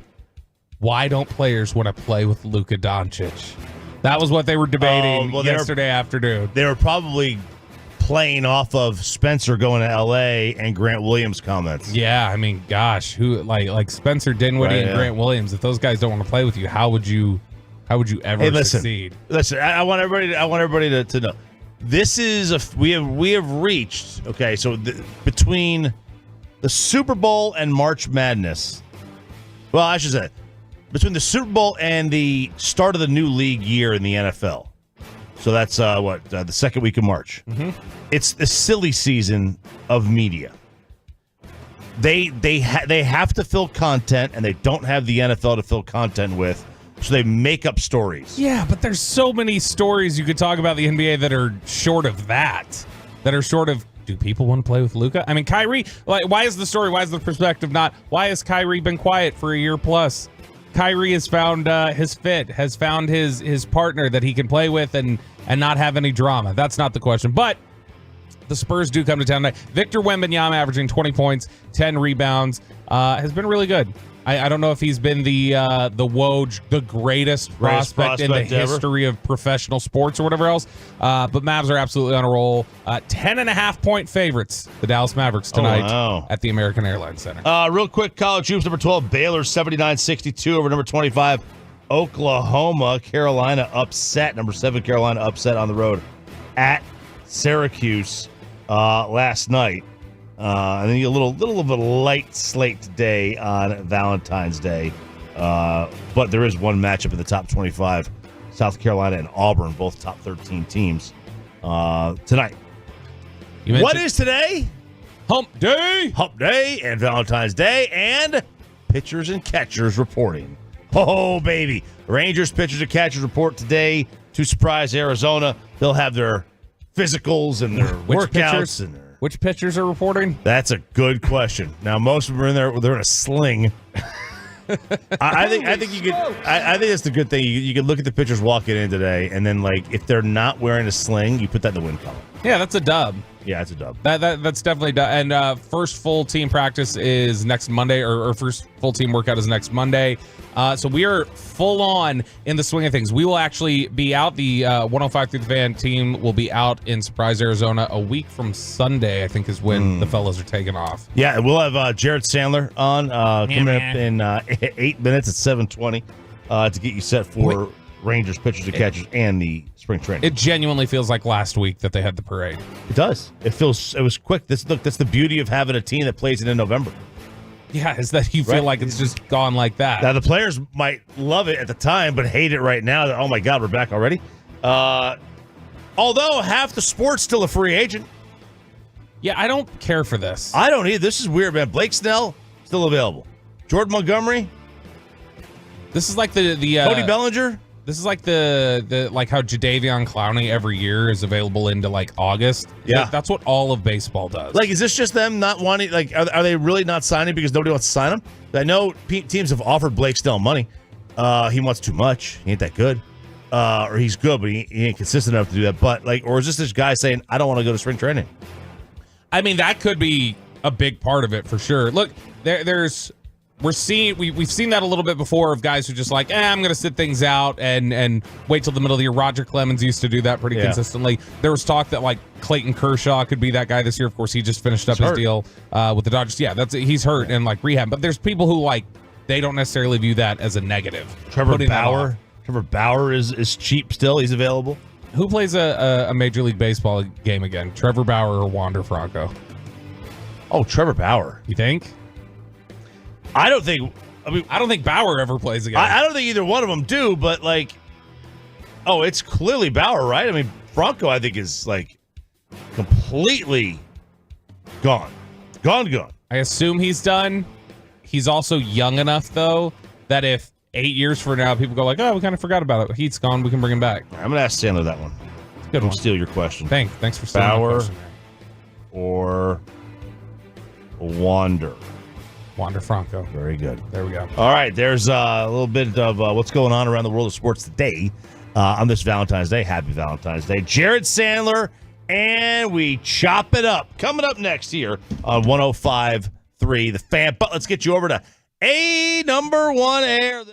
Why don't players want to play with Luka Doncic? That was what they were debating yesterday afternoon. They were probably playing off of Spencer going to L.A. and Grant Williams' comments. Yeah, I mean, gosh, who like Spencer Dinwiddie and Grant Williams? If those guys don't want to play with you, how would you ever succeed? Listen, I want everybody to know. This is we have reached between the Super Bowl and March Madness. Well, I should say between the Super Bowl and the start of the new league year in the NFL. So that's the second week of March. Mm-hmm. It's the silly season of media. They have to fill content, and they don't have the NFL to fill content with. So they make up stories. Yeah, but there's so many stories you could talk about the NBA that are short of that. That are short of, do people want to play with Luka? I mean, Kyrie, why is the story, why is the perspective not, why has Kyrie been quiet for a year plus? Kyrie has found his fit, has found his partner that he can play with and not have any drama. That's not the question. But the Spurs do come to town tonight. Victor Wembanyama averaging 20 points, 10 rebounds, has been really good. I don't know if he's been the Woj, the greatest prospect in the history of professional sports or whatever else. But Mavs are absolutely on a roll. 10.5-point favorites, the Dallas Mavericks tonight at the American Airlines Center. Real quick, college hoops, number 12, Baylor 79-62 over number 25, Oklahoma. Carolina upset. Number 7, Carolina upset on the road at Syracuse last night. And then you get a little of a light slate today on Valentine's Day. But there is one matchup in the top 25. South Carolina and Auburn, both top 13 teams, tonight. What is today? Hump Day. Hump Day and Valentine's Day and pitchers and catchers reporting. Oh, baby. Rangers pitchers and catchers report today to surprise Arizona. They'll have their physicals and their workouts. Which pitchers are reporting? That's a good question. Now, most of them are in there. They're in a sling. I think you could. I think that's the good thing. You could look at the pitchers walking in today, and then like if they're not wearing a sling, you put that in the win column. Yeah, that's a dub. Yeah, it's a dub. That's definitely dub. And first full team practice is next Monday, or first full team workout is next Monday. So we are full on in the swing of things. We will actually be out. The 105 through the fan team will be out in Surprise, Arizona a week from Sunday, I think is when the fellows are taking off. Yeah, we'll have Jared Sandler on coming up in 8 minutes at 7:20 to get you set for Rangers pitchers and catchers and the spring training. It genuinely feels like last week that they had the parade. It does. It was quick. That's the beauty of having a team that plays it in November. Yeah, is that you feel like it's just gone like that. Now, the players might love it at the time, but hate it right now. Oh, my God, we're back already. Although half the sport's still a free agent. Yeah, I don't care for this. I don't either. This is weird, man. Blake Snell, still available. Jordan Montgomery. This is like the Cody Bellinger. This is like the like how Jadeveon Clowney every year is available into like August. Yeah. That's what all of baseball does. Like, is this just them not wanting, like, are they really not signing because nobody wants to sign him? I know teams have offered Blake Snell money. He wants too much. He ain't that good. Or he's good, but he ain't consistent enough to do that. But, like, or is this guy saying, I don't want to go to spring training? I mean, that could be a big part of it for sure. Look, we've seen that a little bit before of guys who just like, I'm going to sit things out and wait till the middle of the year. Roger Clemens used to do that pretty consistently. There was talk that like Clayton Kershaw could be that guy this year. Of course, he just finished up his deal with the Dodgers. Yeah, he's hurt and like rehab. But there's people who like they don't necessarily view that as a negative. Trevor Bauer is cheap still. He's available. Who plays a Major League Baseball game again? Trevor Bauer or Wander Franco? Oh, Trevor Bauer. You think? I don't think Bauer ever plays again. I don't think either one of them do, but like, it's clearly Bauer, right? I mean, Franco, I think, is like completely gone. I assume he's done. He's also young enough, though, that if 8 years from now people go like, we kind of forgot about it. Heat's gone. We can bring him back. I'm going to ask Sandler that one. Good one. Steal your question. Thanks for stealing Bauer my question. Or Wander Franco. Very good. There we go. All right, there's a little bit of what's going on around the world of sports today on this Valentine's Day. Happy Valentine's Day. Jared Sandler, and we chop it up. Coming up next here on 105.3 The Fan. But let's get you over to number one air.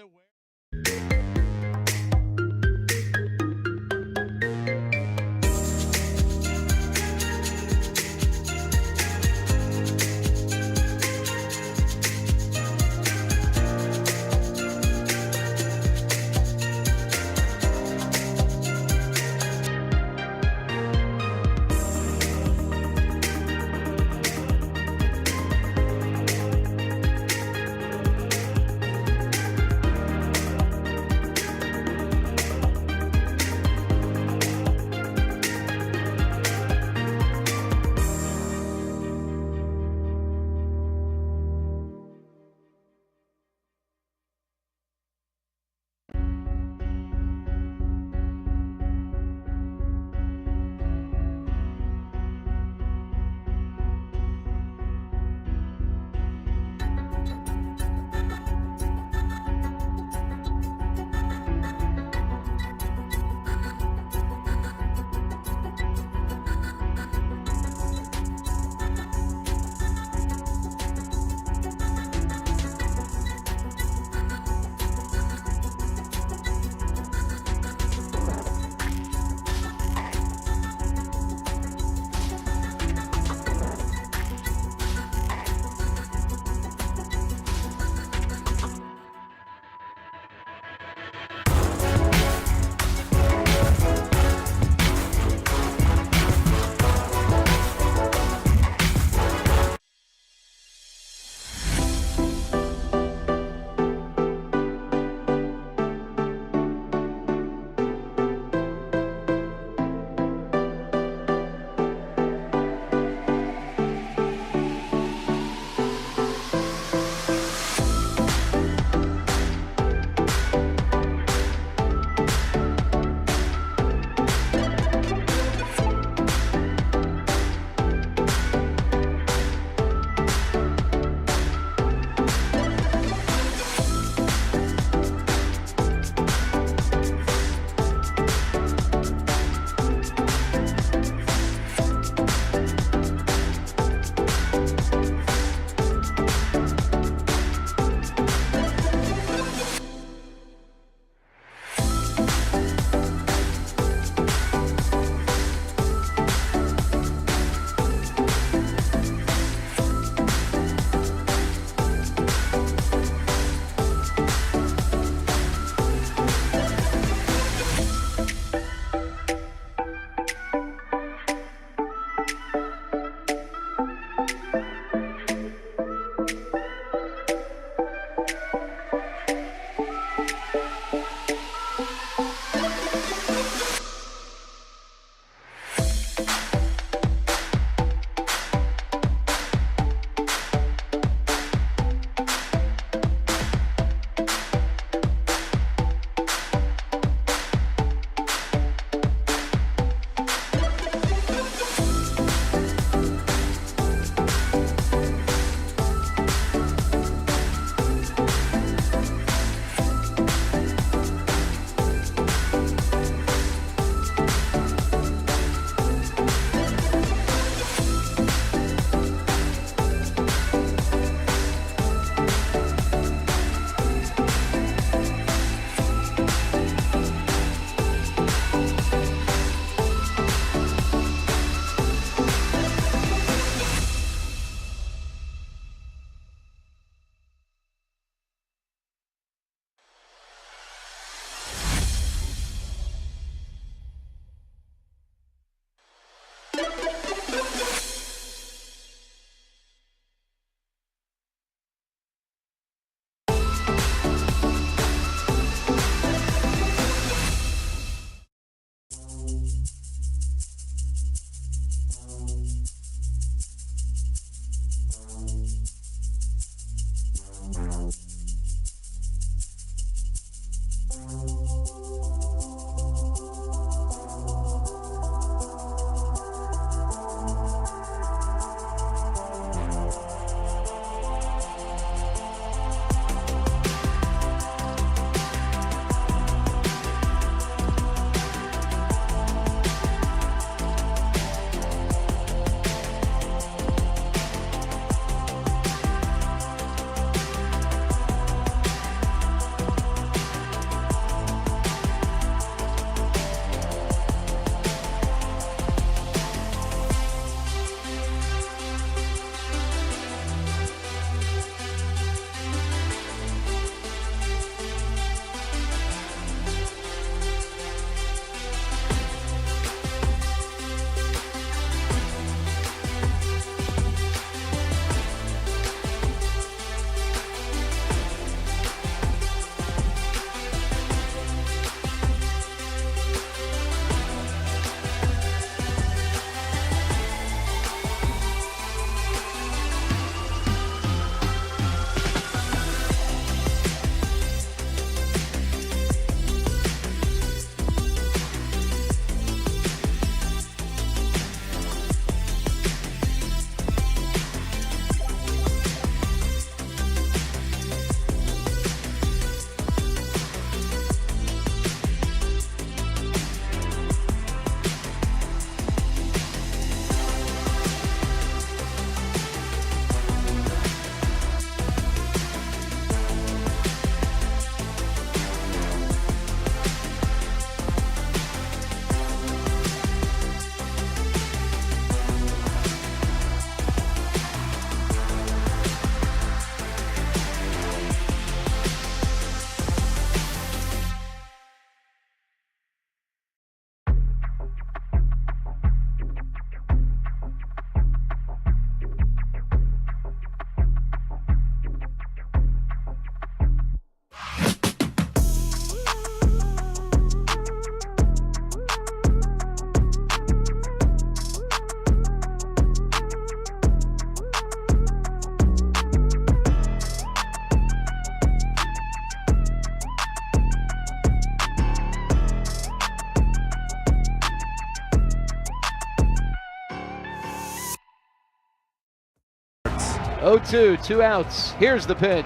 0-2, 2 outs. Here's the pitch.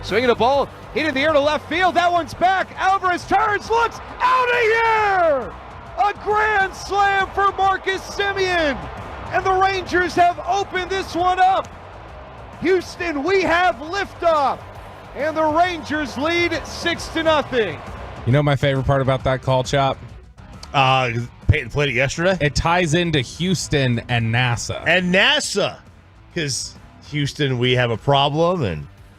Swinging the ball, hit in the air to left field. That one's back. Alvarez turns, looks out of here. A grand slam for Marcus Semien. And the Rangers have opened this one up. Houston, we have liftoff. And the Rangers lead 6-0. You know my favorite part about that call, Chop? Peyton played it yesterday. It ties into Houston and NASA. And NASA, because Houston, we have a problem,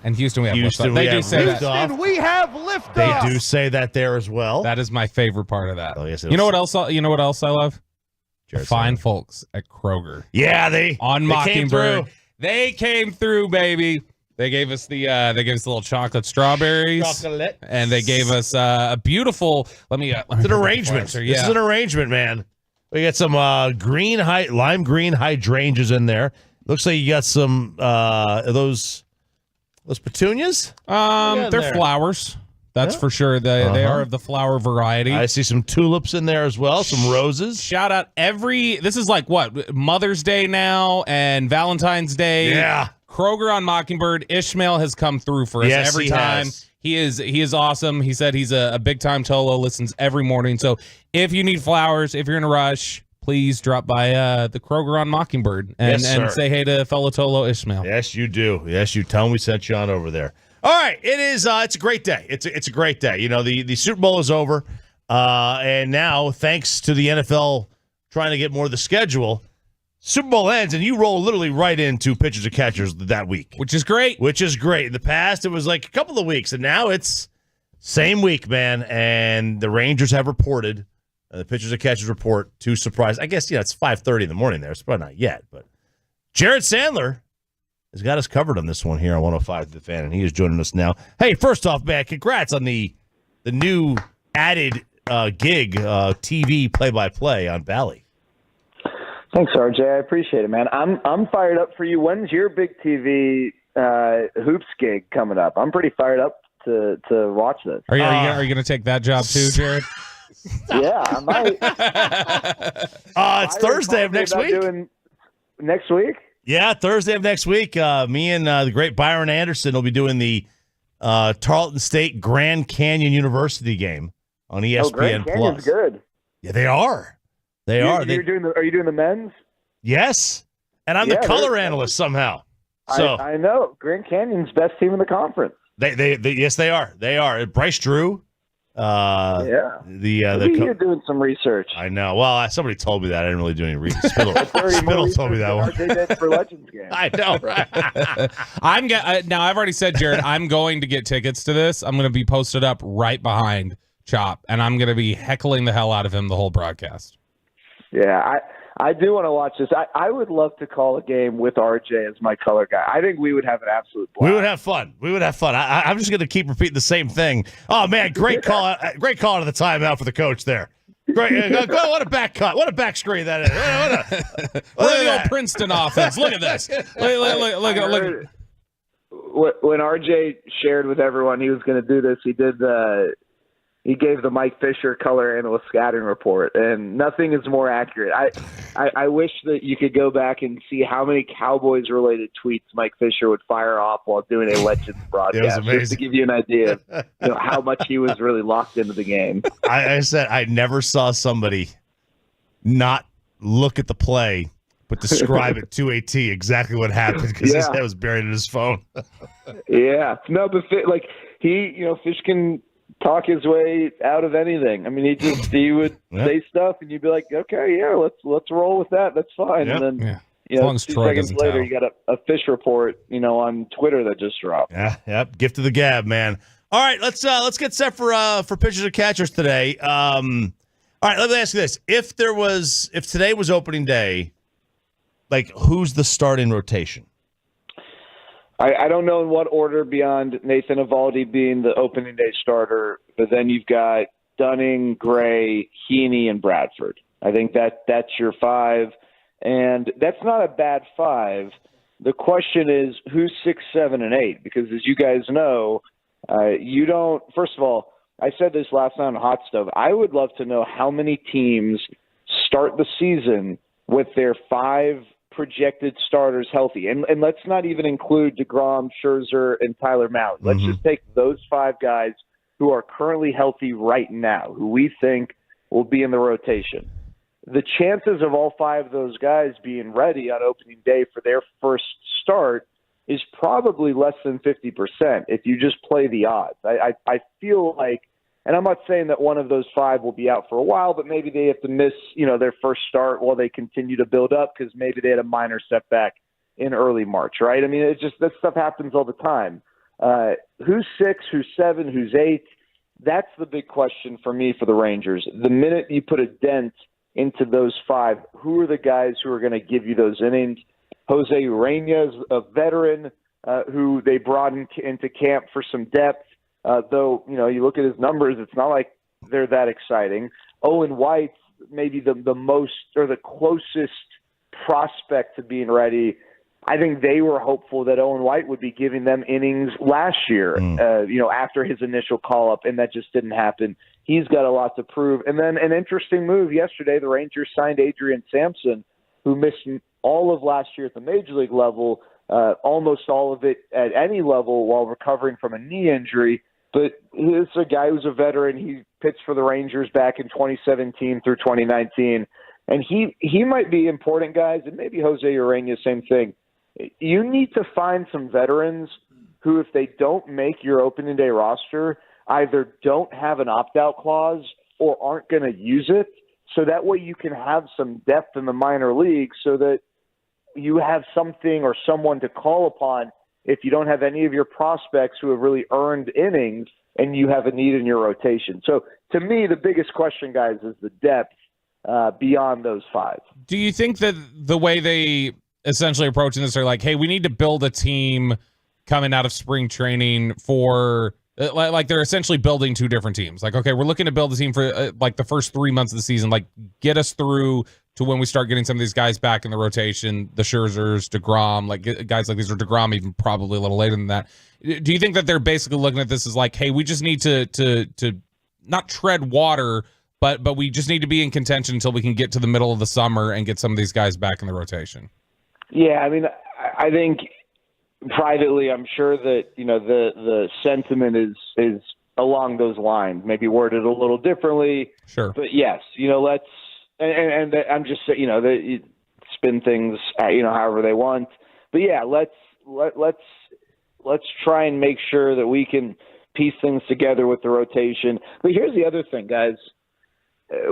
And Houston, we have Houston, liftoff. They we do have say that. liftoff. Houston, we have liftoff. They do say that there as well. That is my favorite part of that. Oh, yes, it you know was- what else? You know what else I love? The Jared fine Sandler. folks at Kroger. Yeah, they On they came Mockingbird. through. They came through, baby. They gave us the little chocolate strawberries, Chocolate. and they gave us a beautiful. Let me. It's an arrangement. Yeah. This is an arrangement, man. We got some lime green hydrangeas in there. Looks like you got some those petunias. They're there? flowers. That's for sure. They are of the flower variety. I see some tulips in there as well. Some roses. Shout out this is like what, Mother's Day now and Valentine's Day. Yeah. Kroger on Mockingbird. Ishmael has come through for us Yes, every he time. has. He is awesome. He said he's a big time Tolo, listens every morning. So if you need flowers, if you're in a rush, please drop by the Kroger on Mockingbird and Yes, sir. say hey to fellow Tolo Ishmael. Yes, you do. Yes, you tell him we sent you on over there. All right, it is. It's a great day. It's a great day. You know, the Super Bowl is over, and now thanks to the NFL trying to get more of the schedule, Super Bowl ends, and you roll literally right into pitchers and catchers that week, Which is great. In the past, it was like a couple of weeks, and now it's same week, man. And the Rangers have reported, the pitchers and catchers report to surprise. I guess it's 5:30 in the morning there. It's probably not yet, but Jared Sandler has got us covered on this one here on 105 The Fan, and he is joining us now. Hey, first off, man, congrats on the new added gig, TV play-by-play on Bally. Thanks, RJ. I appreciate it, man. I'm fired up for you. When's your big TV hoops gig coming up? I'm pretty fired up to watch this. Are you going to take that job too, Jared? Yeah, I might. It's Thursday of next week. Next week? Yeah, Thursday of next week. Me and the great Byron Anderson will be doing the Tarleton State Grand Canyon University game on ESPN+. Oh, Grand Canyon's good. Yeah, they are. They are. Are you doing the men's? Yes, and I'm the color analyst somehow. So I know Grand Canyon's best team in the conference. They yes, they are. They are. Bryce Drew. You're doing some research. I know. Well, somebody told me that. I didn't really do any research. Spittle told me that one. RJ did for Legends game. I know, right? Now I've already said, Jared, I'm going to get tickets to this. I'm going to be posted up right behind Chop, and I'm going to be heckling the hell out of him the whole broadcast. Yeah, I do want to watch this. I would love to call a game with RJ as my color guy. I think we would have an absolute blast. We would have fun. I'm just going to keep repeating the same thing. Oh, man, great call. Great call to the timeout for the coach there. Great. What a back cut. What a back screen that is. Look at the old Princeton offense. Look at this. Look. When RJ shared with everyone he was going to do this, he gave the Mike Fisher color analyst scouting report, and nothing is more accurate. I wish that you could go back and see how many Cowboys-related tweets Mike Fisher would fire off while doing a Legends broadcast, just to give you an idea of how much he was really locked into the game. I said I never saw somebody not look at the play but describe it to a T exactly what happened because his head was buried in his phone. Yeah. No, but Fish can talk his way out of anything. I mean, he would say stuff, and you'd be like, okay, yeah, let's roll with that. That's fine. Yep. And then, As long as 2 Troy seconds doesn't later, tell. you got a Fish report, on Twitter that just dropped. Yeah, yep. Gift of the gab, man. All right, let's get set for pitchers and catchers today. All right, let me ask you this: if today was opening day, like who's the starting rotation? I don't know in what order beyond Nathan Eovaldi being the opening day starter, but then you've got Dunning, Gray, Heaney, and Bradford. I think that's your 5, and that's not a bad 5. The question is who's 6, 7, and 8, because as you guys know, you don't. First of all, I said this last night on Hot Stove. I would love to know how many teams start the season with their 5 projected starters healthy. And let's not even include DeGrom, Scherzer, and Tyler Mahle. Let's just take those 5 guys who are currently healthy right now, who we think will be in the rotation. The chances of all 5 of those guys being ready on opening day for their first start is probably less than 50% if you just play the odds. I feel like, and I'm not saying that one of those 5 will be out for a while, but maybe they have to miss, their first start while they continue to build up because maybe they had a minor setback in early March, right? I mean, it's just that stuff happens all the time. Who's 6, who's 7, who's 8? That's the big question for me for the Rangers. The minute you put a dent into those 5, who are the guys who are going to give you those innings? Jose Urena is a veteran who they brought into camp for some depth. Though, you look at his numbers, it's not like they're that exciting. Owen White, maybe the most or the closest prospect to being ready. I think they were hopeful that Owen White would be giving them innings last year, after his initial call-up, and that just didn't happen. He's got a lot to prove. And then an interesting move yesterday, the Rangers signed Adrian Sampson, who missed all of last year at the Major League level, almost all of it at any level while recovering from a knee injury. But he's a guy who's a veteran. He pitched for the Rangers back in 2017 through 2019. And he might be important, guys, and maybe Jose Urena, same thing. You need to find some veterans who, if they don't make your opening day roster, either don't have an opt-out clause or aren't going to use it. So that way you can have some depth in the minor leagues so that you have something or someone to call upon if you don't have any of your prospects who have really earned innings and you have a need in your rotation. So to me, the biggest question, guys, is the depth beyond those 5. Do you think that the way they essentially approaching this are like, hey, we need to build a team coming out of spring training for like they're essentially building 2 different teams. Like, okay, we're looking to build a team for like the first 3 months of the season, like get us through to when we start getting some of these guys back in the rotation, the Scherzers, DeGrom, like guys like these, or DeGrom even probably a little later than that. Do you think that they're basically looking at this as like, hey, we just need to not tread water, but we just need to be in contention until we can get to the middle of the summer and get some of these guys back in the rotation? Yeah, I mean, I think privately, I'm sure that the sentiment is along those lines, maybe worded a little differently. Sure, but yes, let's and I'm just saying, they spin things however they want. But yeah, let's try and make sure that we can piece things together with the rotation. But here's the other thing, guys.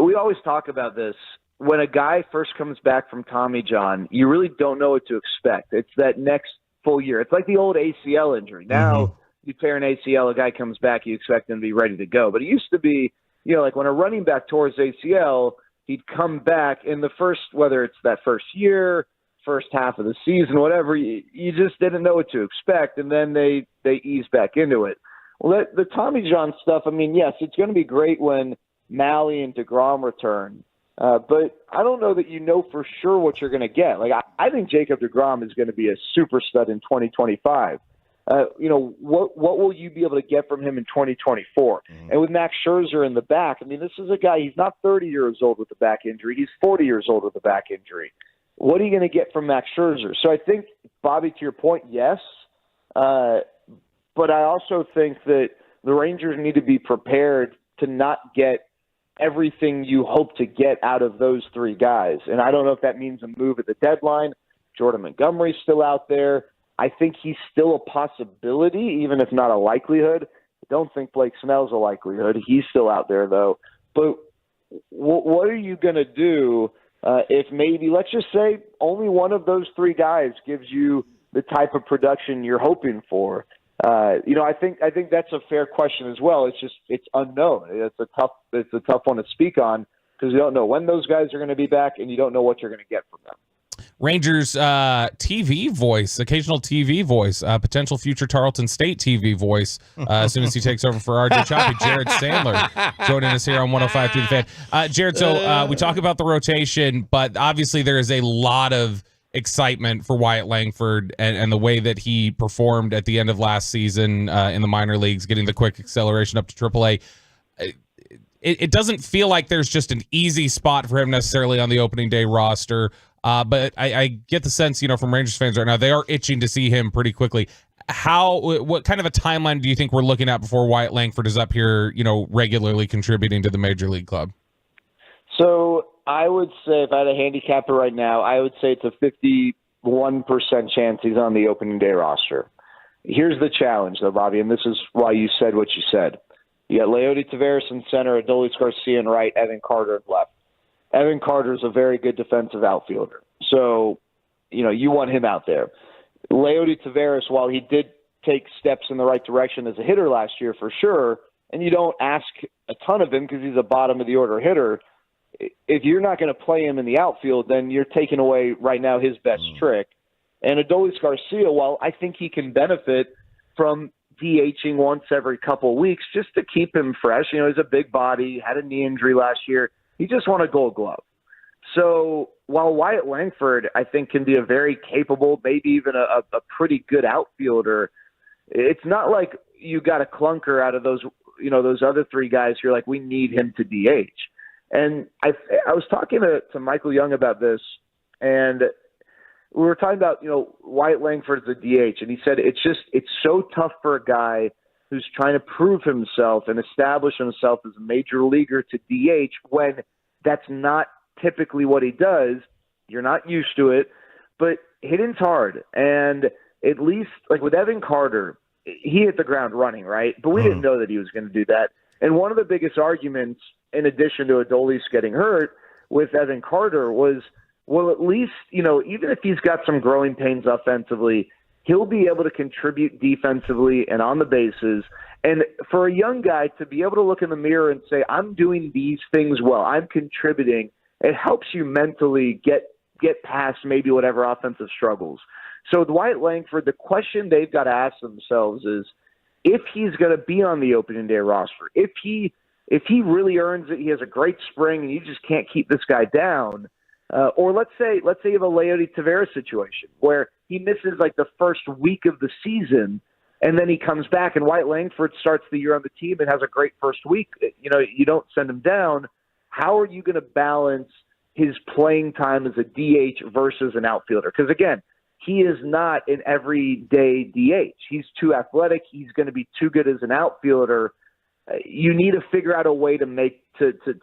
We always talk about this. When a guy first comes back from Tommy John, you really don't know what to expect. It's that next full year. It's like the old ACL injury. Now you tear an ACL, a guy comes back, you expect him to be ready to go. But it used to be, like when a running back tore his ACL, he'd come back in the first, whether it's that first year, first half of the season, whatever, you just didn't know what to expect, and then they ease back into it. Well, the Tommy John stuff, I mean, yes, it's going to be great when Mahle and DeGrom return. But I don't know that you know for sure what you're going to get. Like I think Jacob DeGrom is going to be a super stud in 2025. What will you be able to get from him in 2024? And with Max Scherzer in the back, I mean, this is a guy, he's not 30 years old with a back injury. He's 40 years old with a back injury. What are you going to get from Max Scherzer? So I think, Bobby, to your point, yes. But I also think that the Rangers need to be prepared to not get everything you hope to get out of those 3 guys. And I don't know if that means a move at the deadline. Jordan Montgomery's still out there. I think he's still a possibility, even if not a likelihood. I don't think Blake Snell's a likelihood. He's still out there, though. But what are you going to do if maybe, let's just say, only one of those 3 guys gives you the type of production you're hoping for? I think that's a fair question as well. It's unknown. It's a tough one to speak on because you don't know when those guys are going to be back and you don't know what you're going to get from them. Rangers TV voice, occasional TV voice, potential future Tarleton State TV voice as soon as he takes over for RJ Choppy. Jared Sandler joining us here on 105.3 The Fan. Jared, so we talk about the rotation, but obviously there is a lot of excitement for Wyatt Langford and the way that he performed at the end of last season in the minor leagues, getting the quick acceleration up to AAA. It doesn't feel like there's just an easy spot for him necessarily on the opening day roster. But I get the sense, from Rangers fans right now, they are itching to see him pretty quickly. What kind of a timeline do you think we're looking at before Wyatt Langford is up here, regularly contributing to the major league club? So I would say, if I had a handicapper right now, I would say it's a 51% chance he's on the opening day roster. Here's the challenge, though, Bobby, and this is why you said what you said. You got Leody Taveras in center, Adolis Garcia in right, Evan Carter in left. Evan Carter is a very good defensive outfielder. So, you want him out there. Leody Taveras, while he did take steps in the right direction as a hitter last year for sure, and you don't ask a ton of him because he's a bottom-of-the-order hitter, if you're not going to play him in the outfield, then you're taking away right now his best trick. And Adolis Garcia, while I think he can benefit from DHing once every couple of weeks just to keep him fresh, he's a big body, had a knee injury last year. He just won a Gold Glove. So while Wyatt Langford, I think, can be a very capable, maybe even a pretty good outfielder, it's not like you got a clunker out of those other three guys. You're like, we need him to DH. And I was talking to Michael Young about this, and we were talking about, Wyatt Langford as a DH, and he said it's so tough for a guy who's trying to prove himself and establish himself as a major leaguer to DH when that's not typically what he does. You're not used to it, but hitting's hard. And at least, like with Evan Carter, he hit the ground running, right? But we didn't know that he was going to do that. And one of the biggest arguments, in addition to Adolis getting hurt, with Evan Carter was, well, at least, even if he's got some growing pains offensively, he'll be able to contribute defensively and on the bases. And for a young guy to be able to look in the mirror and say, I'm doing these things well, I'm contributing, it helps you mentally get past maybe whatever offensive struggles. So with Wyatt Langford, the question they've got to ask themselves is, if he's going to be on the opening day roster, if he really earns it, he has a great spring, and you just can't keep this guy down. Or let's say you have a Leody Taveras situation where he misses like the first week of the season, and then he comes back, and Wyatt Langford starts the year on the team and has a great first week. You don't send him down. How are you going to balance his playing time as a DH versus an outfielder? Because again, he is not an everyday DH. He's too athletic. He's going to be too good as an outfielder. You need to figure out a way to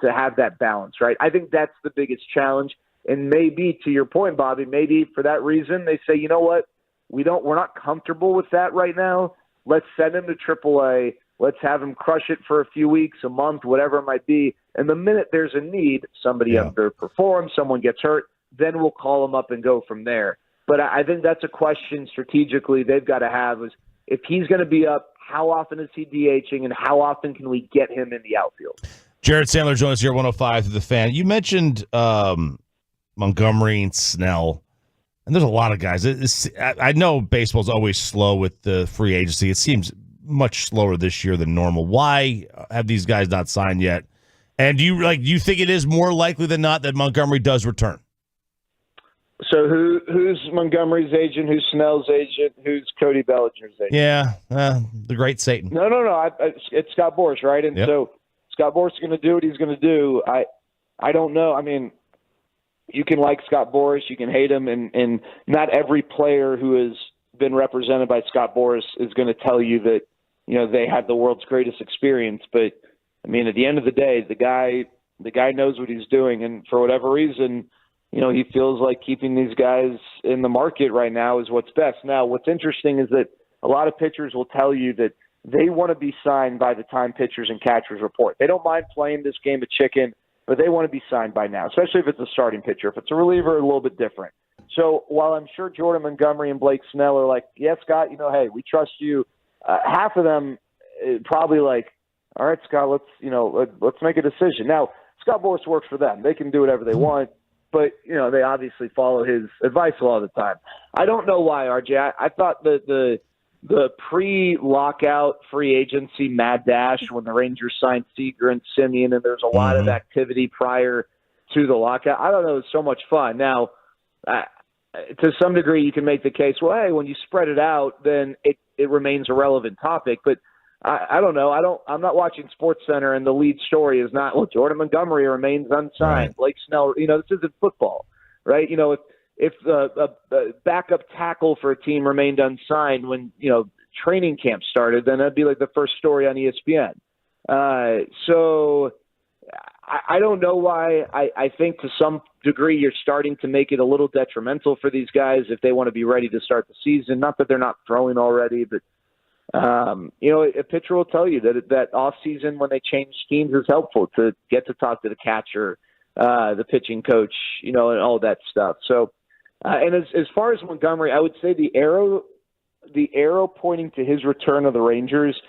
have that balance, right? I think that's the biggest challenge. And maybe, to your point, Bobby, maybe for that reason they say, you know what, we're not comfortable with that right now. Let's send him to AAA. Let's have him crush it for a few weeks, a month, whatever it might be. And the minute there's a need, somebody underperforms, someone gets hurt, then we'll call him up and go from there. But I think that's a question strategically they've got to have, is if he's going to be up, how often is he DHing, and how often can we get him in the outfield? Jared Sandler joins us here at 105 through the Fan. You mentioned Montgomery and Snell, and there's a lot of guys. I know baseball's always slow with the free agency. It seems much slower this year than normal. Why have these guys not signed yet? And do you think it is more likely than not that Montgomery does return? So who's Montgomery's agent? Who's Snell's agent? Who's Cody Bellinger's agent? Yeah, the great Satan. No. It's Scott Boras, right? And so Scott Boras is going to do what he's going to do. I don't know. I mean, you can like Scott Boras, you can hate him, and not every player who has been represented by Scott Boras is going to tell you that they have the world's greatest experience. But I mean, at the end of the day, the guy knows what he's doing, and for whatever reason, he feels like keeping these guys in the market right now is what's best. Now, what's interesting is that a lot of pitchers will tell you that they want to be signed by the time pitchers and catchers report. They don't mind playing this game of chicken, but they want to be signed by now, especially if it's a starting pitcher. If it's a reliever, a little bit different. So while I'm sure Jordan Montgomery and Blake Snell are like, yeah, Scott, hey, we trust you, half of them probably like, all right, Scott, let's make a decision. Now, Scott Boras works for them. They can do whatever they want. But, they obviously follow his advice a lot of the time. I don't know why, RJ. I thought the pre-lockout free agency mad dash when the Rangers signed Seager and Simeon, and there's a lot of activity prior to the lockout. I don't know. It was so much fun. Now, to some degree, you can make the case, well, hey, when you spread it out, then it remains a relevant topic. But I don't know. I'm not watching SportsCenter, and the lead story is not, well, Jordan Montgomery remains unsigned. Blake Snell, this isn't football, right? if a backup tackle for a team remained unsigned when, training camp started, then that'd be like the first story on ESPN. So I don't know why. I think to some degree you're starting to make it a little detrimental for these guys if they want to be ready to start the season. Not that they're not throwing already, but a pitcher will tell you that off season when they change schemes is helpful to get to talk to the catcher, the pitching coach, and all that stuff. So, and as far as Montgomery, I would say the arrow pointing to his return of the Rangers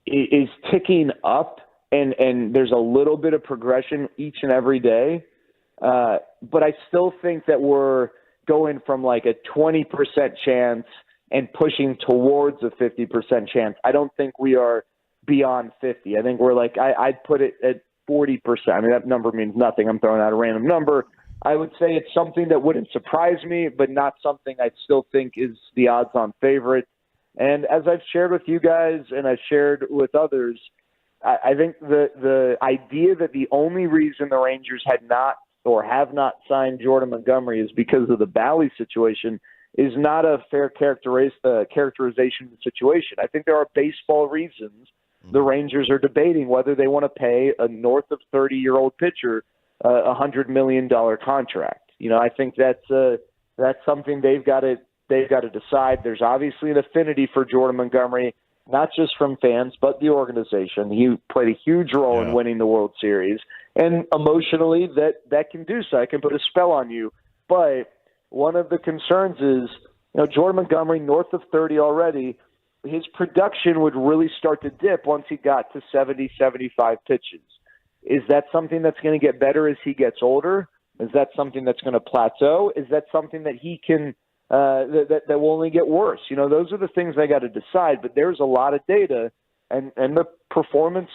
is ticking up, and there's a little bit of progression each and every day. But I still think that we're going from like a 20% chance and pushing towards a 50% chance. I don't think we are beyond 50. I think we're like, I'd put it at 40%. I mean, that number means nothing. I'm throwing out a random number. I would say it's something that wouldn't surprise me, but not something I still think is the odds-on favorite. And as I've shared with you guys and I've shared with others, I think the idea that the only reason the Rangers had not or have not signed Jordan Montgomery is because of the Bally situation is not a fair characterization of the situation. I think there are baseball reasons the Rangers are debating whether they want to pay a north of 30-year-old pitcher a $100 million contract. I think that's something they've got to decide. There's obviously an affinity for Jordan Montgomery, not just from fans, but the organization. He played a huge role in winning the World Series, and emotionally that can do so. It can put a spell on you. But one of the concerns is, Jordan Montgomery, north of 30 already, his production would really start to dip once he got to 70, 75 pitches. Is that something that's going to get better as he gets older? Is that something that's going to plateau? Is that something that he can that will only get worse? Those are the things they got to decide. But there's a lot of data, and the performance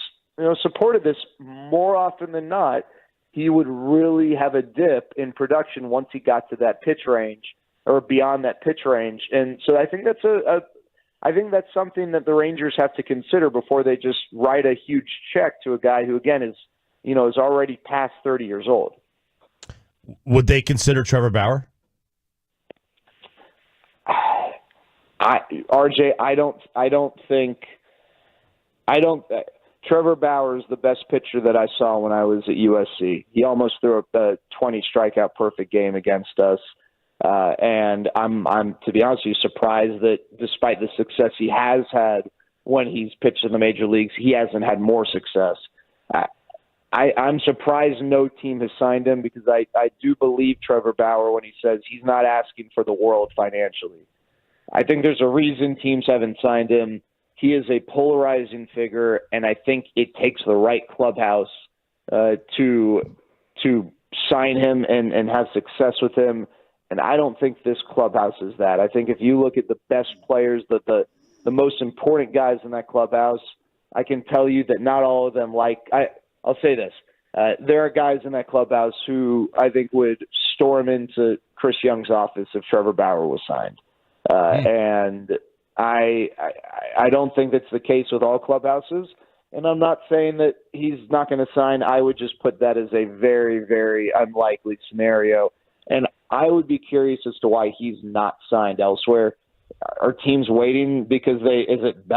supported this more often than not. He would really have a dip in production once he got to that pitch range or beyond that pitch range. And so I think that's something that the Rangers have to consider before they just write a huge check to a guy who, again, is already past 30 years old. Would they consider Trevor Bauer? RJ, Trevor Bauer is the best pitcher that I saw when I was at USC. He almost threw a 20 strikeout perfect game against us. And I'm to be honest with you, surprised that despite the success he has had when he's pitched in the major leagues, he hasn't had more success. I'm surprised no team has signed him because I do believe Trevor Bauer when he says he's not asking for the world financially. I think there's a reason teams haven't signed him. He is a polarizing figure, and I think it takes the right clubhouse to sign him and have success with him. And I don't think this clubhouse is that. I think if you look at the best players, the most important guys in that clubhouse, I can tell you that not all of them I'll say this. There are guys in that clubhouse who I think would storm into Chris Young's office if Trevor Bauer was signed. And I don't think that's the case with all clubhouses. And I'm not saying that he's not going to sign. I would just put that as a very, very unlikely scenario. And I would be curious as to why he's not signed elsewhere. Are teams waiting because is it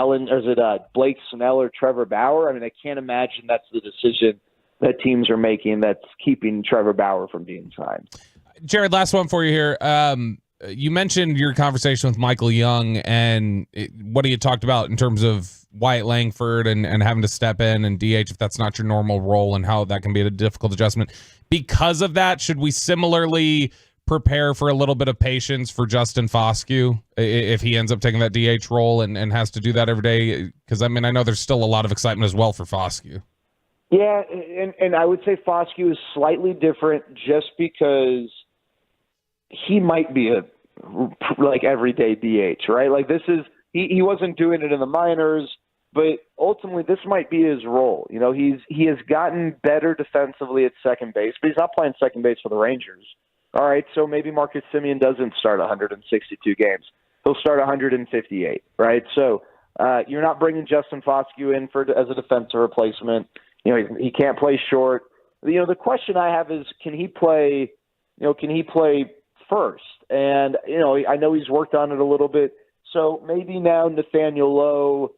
Blake Snell or Trevor Bauer? I mean, I can't imagine that's the decision that teams are making that's keeping Trevor Bauer from being signed. Jared, last one for you here. You mentioned your conversation with Michael Young and what he had talked about in terms of Wyatt Langford and having to step in and DH if that's not your normal role and how that can be a difficult adjustment. Because of that, should we similarly prepare for a little bit of patience for Justin Foscue if he ends up taking that DH role and has to do that every day? Because, I know there's still a lot of excitement as well for Foscue. Yeah, and I would say Foscue is slightly different just because he might be a everyday DH, right? Like this is he wasn't doing it in the minors, but ultimately this might be his role. He has gotten better defensively at second base, but he's not playing second base for the Rangers. All right, so maybe Marcus Semien doesn't start 162 games. He'll start 158, right? So you're not bringing Justin Foscue in as a defensive replacement. He can't play short. The question I have is, can he play can he play first? And, I know he's worked on it a little bit. So maybe now Nathaniel Lowe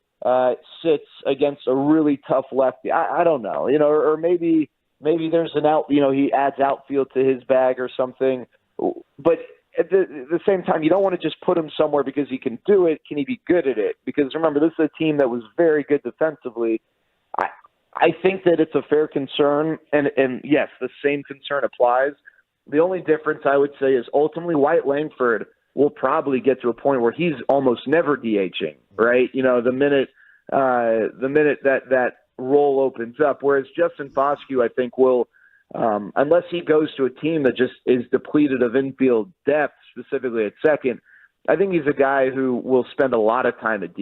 sits against a really tough lefty. I don't know, or maybe there's an out, he adds outfield to his bag or something. But at the same time, you don't want to just put him somewhere because he can do it. Can he be good at it? Because remember, this is a team that was very good defensively. I think that it's a fair concern, and yes, the same concern applies. The only difference I would say is ultimately White Langford will probably get to a point where he's almost never DHing, right? The minute that role opens up, whereas Justin Foscue, I think, will, unless he goes to a team that just is depleted of infield depth, specifically at second, I think he's a guy who will spend a lot of time at DH,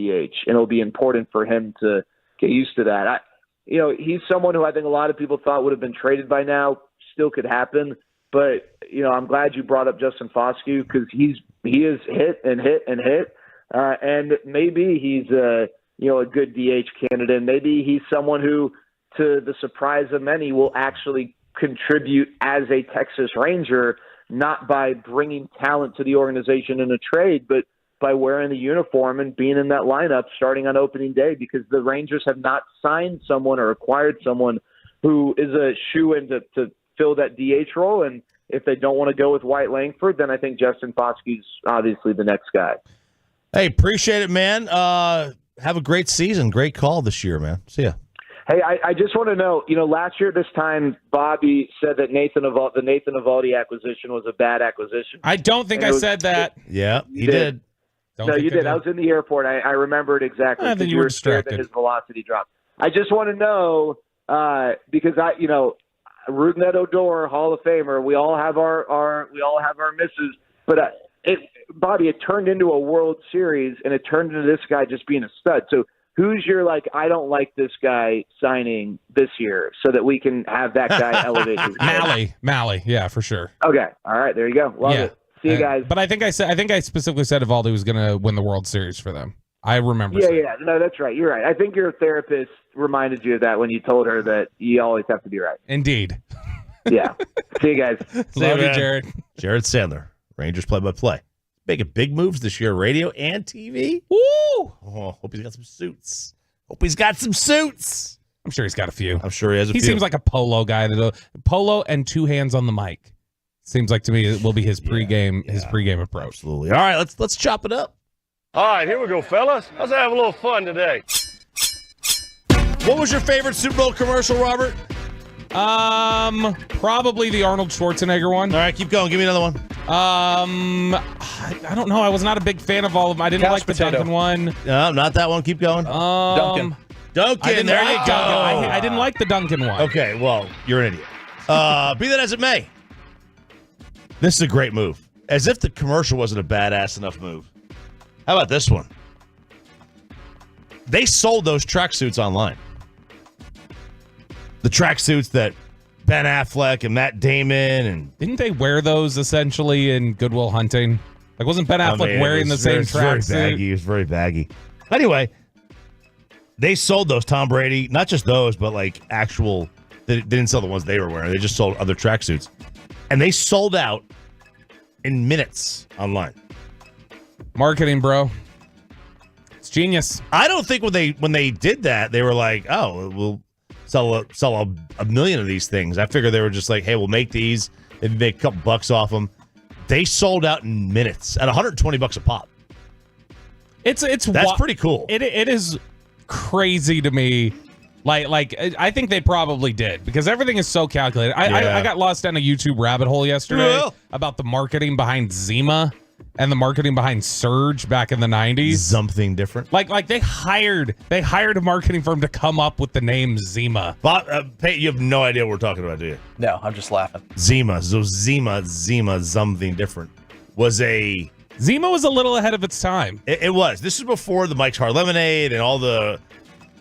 and it'll be important for him to get used to that. He's someone who I think a lot of people thought would have been traded by now. Still could happen, but I'm glad you brought up Justin Foscue because he is hit and hit and hit, and maybe he's a good DH candidate. Maybe he's someone who, to the surprise of many, will actually contribute as a Texas Ranger, not by bringing talent to the organization in a trade, but by wearing the uniform and being in that lineup starting on opening day, because the Rangers have not signed someone or acquired someone who is a shoo-in to fill that DH role. And if they don't want to go with White Langford, then I think Justin Foscue's obviously the next guy. Hey, appreciate it, man. Have a great season. Great call this year, man. See ya. Hey, I just want to know, last year at this time, Bobby said that the Nathan Eovaldi acquisition was a bad acquisition. I don't think I said that. Yeah, you did. Don't No, think you did. I was in the airport. I remember it exactly. Then you were distracted. That his velocity dropped. I just want to know because Rougned Odor, Hall of Famer. We all have our misses, but Bobby, it turned into a World Series, and it turned into this guy just being a stud. So who's your I don't like this guy signing this year, so that we can have that guy elevate his game? Mally, yeah, for sure. Okay, all right, there you go. Love it. See you guys. But I think I specifically said Eovaldi was going to win the World Series for them. I remember. Yeah. No, that's right. You're right. I think your therapist reminded you of that when you told her that you always have to be right. Indeed. Yeah. See you guys. Love you, Jared. Jared Sandler, Rangers play-by-play. Making big moves this year, radio and TV. Woo! Oh, hope he's got some suits. I'm sure he's got a few. I'm sure he has a few. He seems like a polo guy. Polo and two hands on the mic. Seems like to me it will be his pregame approach. Absolutely. All right, let's chop it up. All right, here we go, fellas. Let's have a little fun today. What was your favorite Super Bowl commercial, Robert? Probably the Arnold Schwarzenegger one. All right, keep going. Give me another one. I don't know. I was not a big fan of all of them. I didn't like the Duncan one. No, not that one. Keep going. Duncan. There you go. I didn't like the Duncan one. Okay, well, you're an idiot. Be that as it may, this is a great move. As if the commercial wasn't a badass enough move. How about this one? They sold those tracksuits online. The tracksuits that Ben Affleck and Matt Damon and didn't they wear those essentially in Good Will Hunting? Like, wasn't Ben Affleck wearing the same tracksuit? It was very baggy. Anyway, they sold those Tom Brady, not just those, but like actual. They didn't sell the ones they were wearing. They just sold other tracksuits, and they sold out in minutes online. Marketing, bro. It's genius. I don't think when they did that, they were like, oh, we'll sell a million of these things. I figured they were just like, hey, we'll make these and make a couple bucks off them. They sold out in minutes at $120 a pop. That's pretty cool. It is crazy to me. Like I think they probably did because everything is so calculated. I got lost down a YouTube rabbit hole yesterday about the marketing behind Zima and the marketing behind Surge back in the 90s. Something different. Like they hired a marketing firm to come up with the name Zima. Bob, Pate, you have no idea what we're talking about, do you? No, I'm just laughing. Zima, something different Zima was a little ahead of its time. It was. This is before the Mike's Hard Lemonade and all the.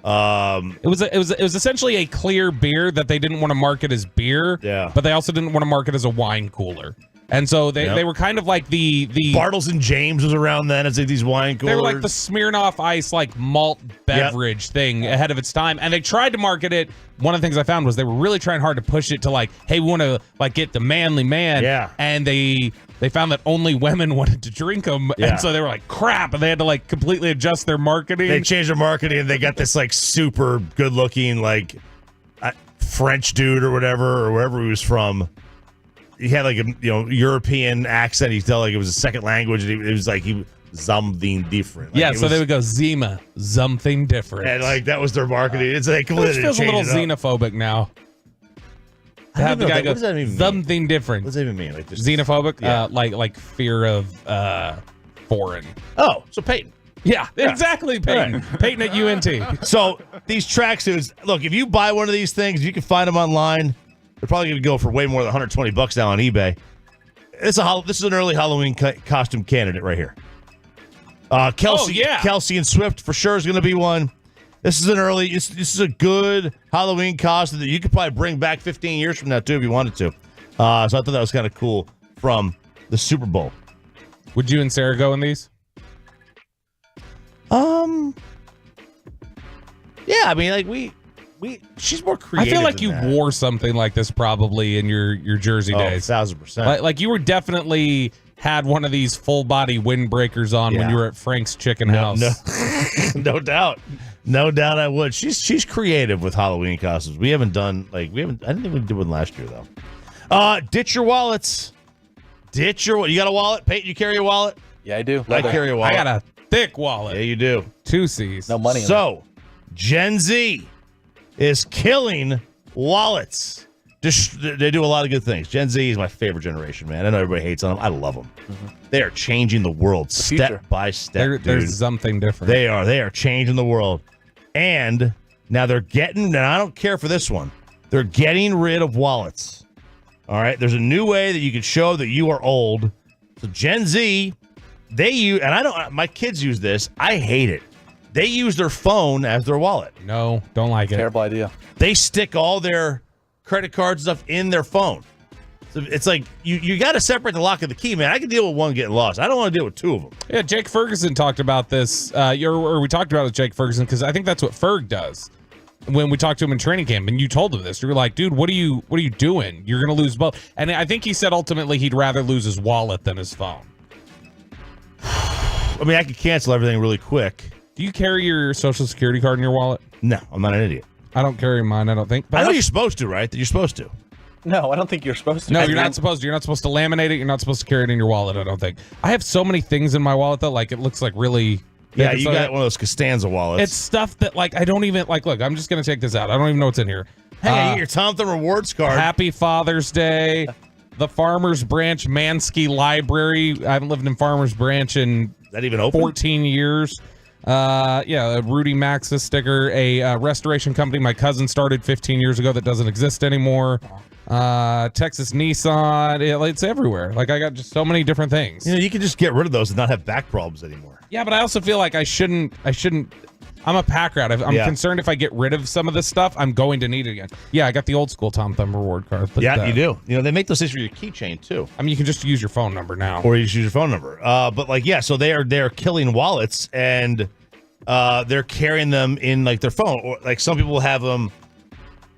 It was essentially a clear beer that they didn't want to market as beer. Yeah. But they also didn't want to market as a wine cooler. And so they were kind of like the Bartles and James was around then as these wine coolers. They were like the Smirnoff Ice like malt beverage thing ahead of its time, and they tried to market it. One of the things I found was they were really trying hard to push it to like, hey, we want to like get the manly man. Yeah. And they found that only women wanted to drink them, and so they were like, crap, and they had to like completely adjust their marketing. They changed their marketing, and they got this like super good looking like French dude or whatever, or wherever he was from. He had like a European accent. He felt like it was a second language, and it was like he was something different. Like so they would go Zima, something different, and like that was their marketing. It's like it feels a little xenophobic now. To have the guy go what does that even mean? Something different. What does that even mean? Like just xenophobic? Like fear of foreign. Oh, so Peyton. Yeah, exactly, Peyton. Right. Peyton at UNT. So these tracksuits, look, if you buy one of these things, you can find them online. They're probably going to go for way more than $120 now on eBay. This is an early Halloween costume candidate right here. Kelsey and Swift for sure is going to be one. This is an early. This is a good Halloween costume that you could probably bring back 15 years from now too if you wanted to. So I thought that was kind of cool from the Super Bowl. Would you and Sarah go in these? Yeah, I mean, like we she's more creative. I feel like you wore something like this probably in your Jersey days. 1,000%. Like you were definitely had one of these full body windbreakers on when you were at Frank's Chicken House. No doubt. No doubt I would. She's creative with Halloween costumes. We haven't done I didn't think we did one last year though. Ditch your wallets. You got a wallet? Peyton, you carry a wallet? Yeah, I do. I carry a wallet. I got a thick wallet. Yeah, you do. 2 C's. No money. So, Gen Z is killing wallets. They do a lot of good things. Gen Z is my favorite generation, man. I know everybody hates on them. I love them. Mm-hmm. They are changing the world step by step. There's something different. They are changing the world. And now they're getting, and I don't care for this one, they're getting rid of wallets. All right? There's a new way that you can show that you are old. So Gen Z, they use, and my kids use this. I hate it. They use their phone as their wallet. No, don't like it. Terrible idea. They stick all their credit cards and stuff in their phone. So it's like you got to separate the lock and the key, man. I can deal with one getting lost. I don't want to deal with two of them. Yeah, Jake Ferguson talked about this. Or we talked about it with Jake Ferguson because I think that's what Ferg does. When we talked to him in training camp, and you told him this, you were like, "Dude, what are you doing? You're going to lose both." And I think he said ultimately he'd rather lose his wallet than his phone. I mean, I could cancel everything really quick. Do you carry your Social Security card in your wallet? No, I'm not an idiot. I don't carry mine, I don't think. But I know you're supposed to, right? That you're supposed to. No, I don't think you're supposed to. No, you're not supposed to. You're not supposed to laminate it. You're not supposed to carry it in your wallet, I don't think. I have so many things in my wallet, though. Like, it looks like really... Yeah, you got one of those Costanza wallets. It's stuff that, like, I don't even... Like, look, I'm just going to take this out. I don't even know what's in here. Hey, I get your Tom Thumb Rewards card. Happy Father's Day. The Farmers Branch Mansky Library. I haven't lived in Farmers Branch in... Is that even open? 14 years. A Rudy Maxis sticker, a restoration company my cousin started 15 years ago that doesn't exist anymore. Texas Nissan, it's everywhere. Like, I got just so many different things. You know, you can just get rid of those and not have back problems anymore. Yeah, but I also feel like I shouldn't. I'm a pack rat. I'm concerned if I get rid of some of this stuff, I'm going to need it again. Yeah, I got the old school Tom Thumb reward card. But, yeah, you do. You know, they make those things for your keychain too. I mean, you can just use your phone number now. Or you just use your phone number. But like, yeah, so they're killing wallets and they're carrying them in like their phone. Or like some people have them,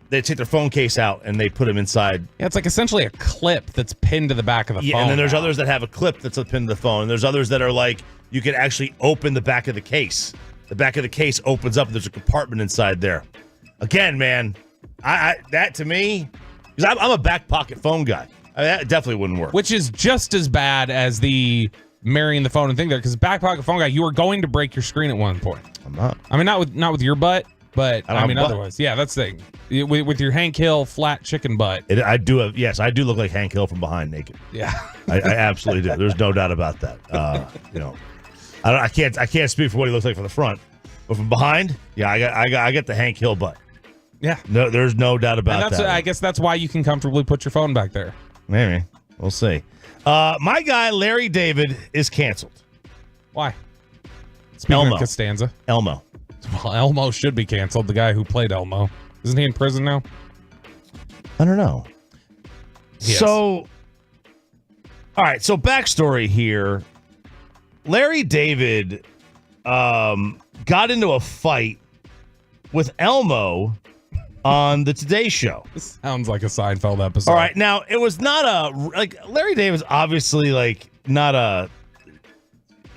they take their phone case out and they put them inside. Yeah, it's like essentially a clip that's pinned to the back of the phone. And then there's others that have a clip that's pinned to the phone. And there's others that are like, you can actually open the back of the case. The back of the case opens up and there's a compartment inside there. Again, man, I that to me, because I'm a back pocket phone guy. I mean, that definitely wouldn't work. Which is just as bad as the marrying the phone and thing there, because back pocket phone guy, you are going to break your screen at one point. I'm not. I mean, not with your butt, but I mean otherwise. Yeah, that's the thing. With your Hank Hill flat chicken butt. I do look like Hank Hill from behind naked. Yeah. I absolutely do. There's no doubt about that. You know. I can't speak for what he looks like from the front, but from behind, yeah, I got the Hank Hill butt. Yeah, no, there's no doubt about that. I guess that's why you can comfortably put your phone back there. Maybe we'll see. My guy Larry David is canceled. Why? Speaking of Costanza, Elmo. Well, Elmo should be canceled. The guy who played Elmo, isn't he in prison now? I don't know. Yes. So All right, so backstory here. Larry David got into a fight with Elmo on the Today Show. This sounds like a Seinfeld episode. All right, now it was not Larry David's obviously not a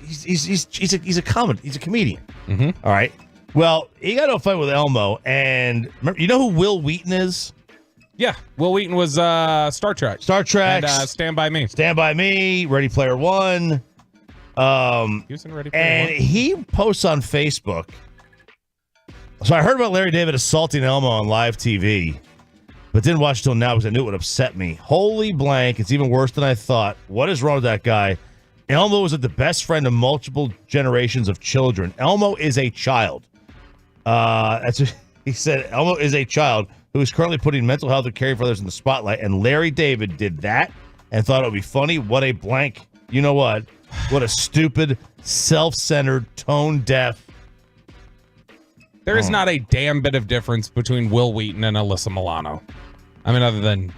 he's a comedian. Mm-hmm. All right. Well, he got into a fight with Elmo, and remember, you know who Will Wheaton is? Yeah, Will Wheaton was Star Trek. And Stand By Me. Stand By Me, Ready Player One. He was in Ready Player And One. he posts on Facebook. So I heard about Larry David assaulting Elmo on live TV, but didn't watch till now because I knew it would upset me. Holy blank, it's even worse than I thought. What is wrong with that guy? Elmo was the best friend of multiple generations of children. Elmo is a child. That's what he said. Elmo is a child who is currently putting mental health and caring for others in the spotlight, and Larry David did that and thought it would be funny. What a blank. You know what? What a stupid, self-centered, tone-deaf. There is not a damn bit of difference between Will Wheaton and Alyssa Milano. I mean, other than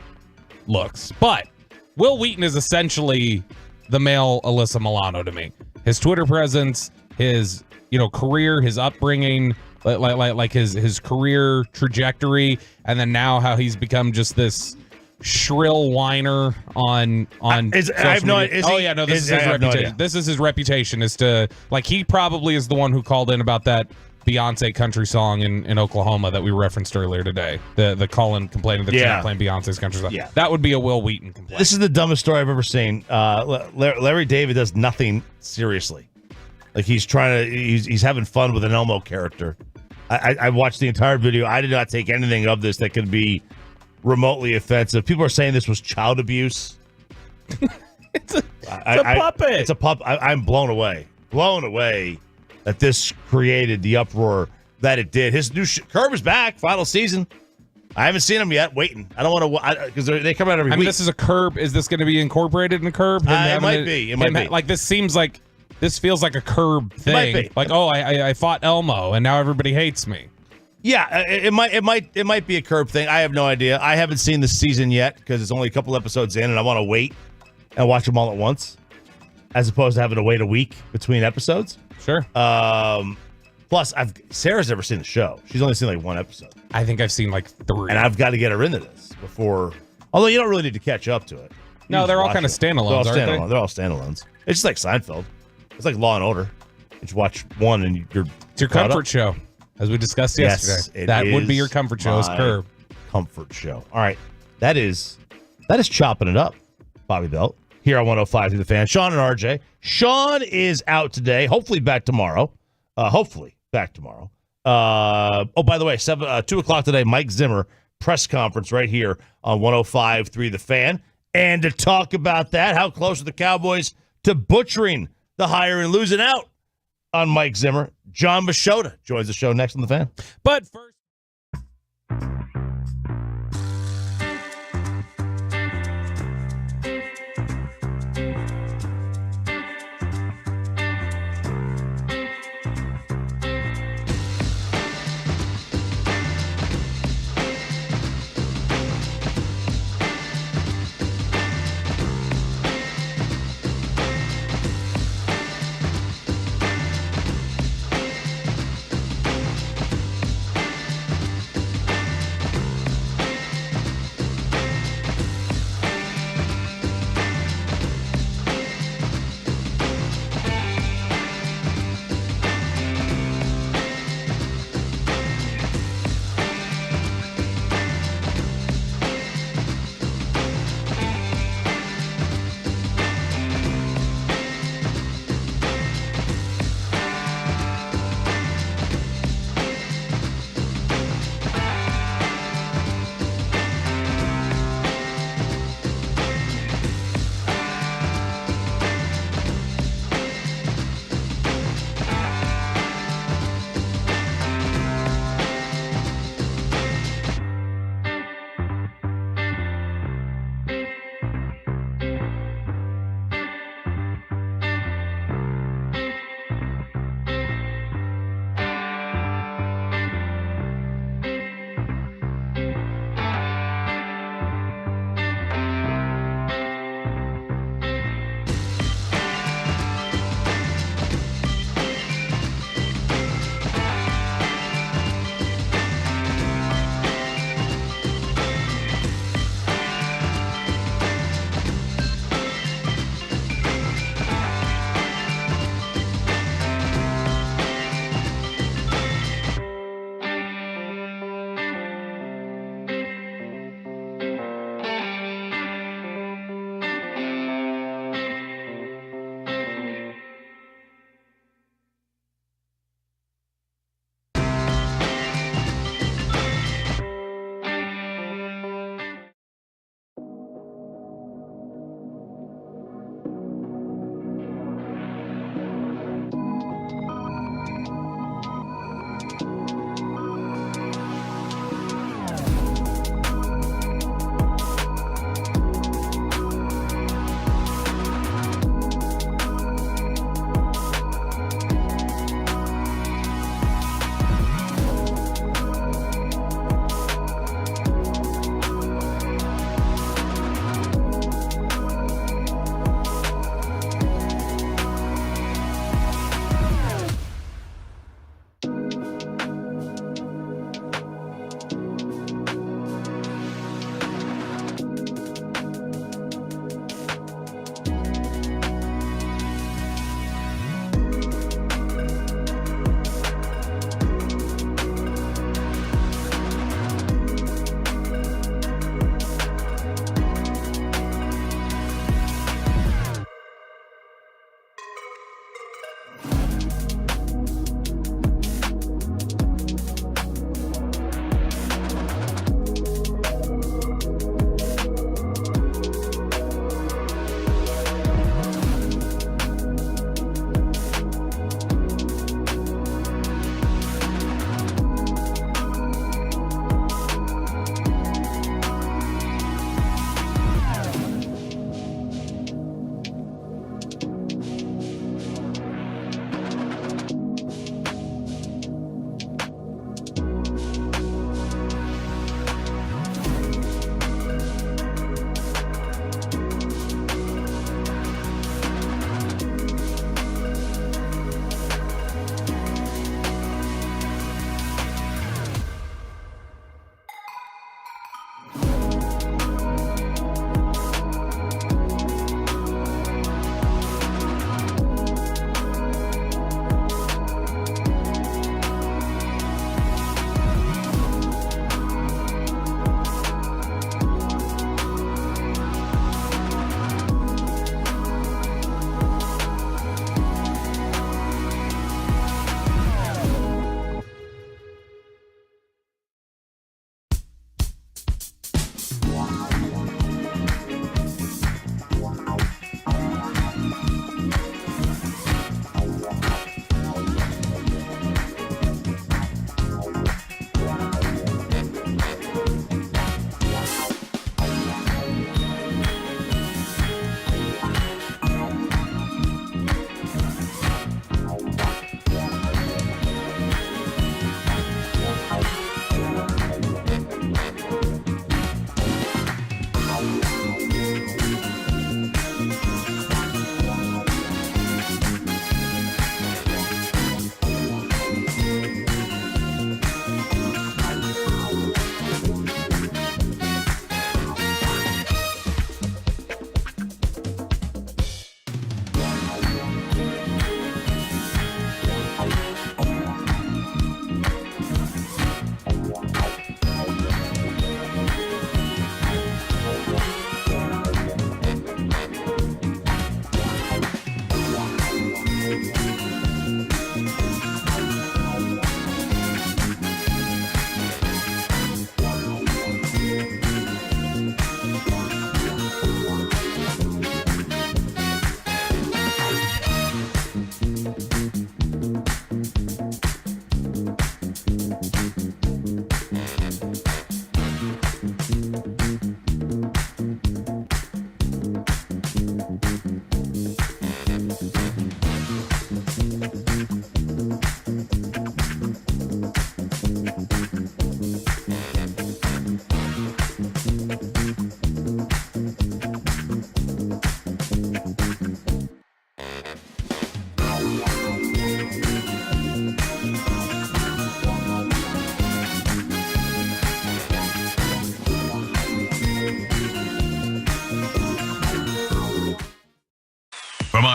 looks. But Will Wheaton is essentially the male Alyssa Milano to me. His Twitter presence, his career, his upbringing, like his career trajectory, and then now how he's become just this shrill whiner on I have no idea. Oh yeah, no, this is his reputation. This is his reputation, is to, like, he probably is the one who called in about that Beyonce country song in Oklahoma that we referenced earlier today. The call-in complaining that you're not playing Beyonce's country song. Yeah. That would be a Will Wheaton complaint. This is the dumbest story I've ever seen. Larry David does nothing seriously. Like, he's having fun with an Elmo character. I watched the entire video. I did not take anything of this that could be remotely offensive. People are saying this was child abuse. It's a puppet. It's a puppet. I'm blown away. Blown away that this created the uproar that it did. His new Curb is back, final season. I haven't seen him yet. Waiting. I don't want to, because they come out every week. This is a Curb. Is this going to be incorporated in a Curb? It might be. It might be. Like, this feels like a Curb thing. It might be. Like, oh, I fought Elmo and now everybody hates me. Yeah, it might be a Curb thing. I have no idea. I haven't seen the season yet because it's only a couple episodes in, and I want to wait and watch them all at once, as opposed to having to wait a week between episodes. Sure. Plus, Sarah's never seen the show. She's only seen like one episode. I think I've seen like 3. And I've got to get her into this before. Although you don't really need to catch up to it. No, they're all kind of standalones, aren't they? They're all standalones. It's just like Seinfeld. It's like Law and Order. You just watch one and it's your comfort show, as we discussed yesterday. That would be your comfort show, is Curb. Comfort show. All right. That is chopping it up, Bobby Belt. Here on 105 through the Fan. Sean and RJ. Sean is out today. Hopefully back tomorrow. By the way, 2 o'clock today, Mike Zimmer press conference right here on 105.3 The Fan. And to talk about that, how close are the Cowboys to butchering the hire and losing out on Mike Zimmer? John Machota joins the show next on The Fan. But first,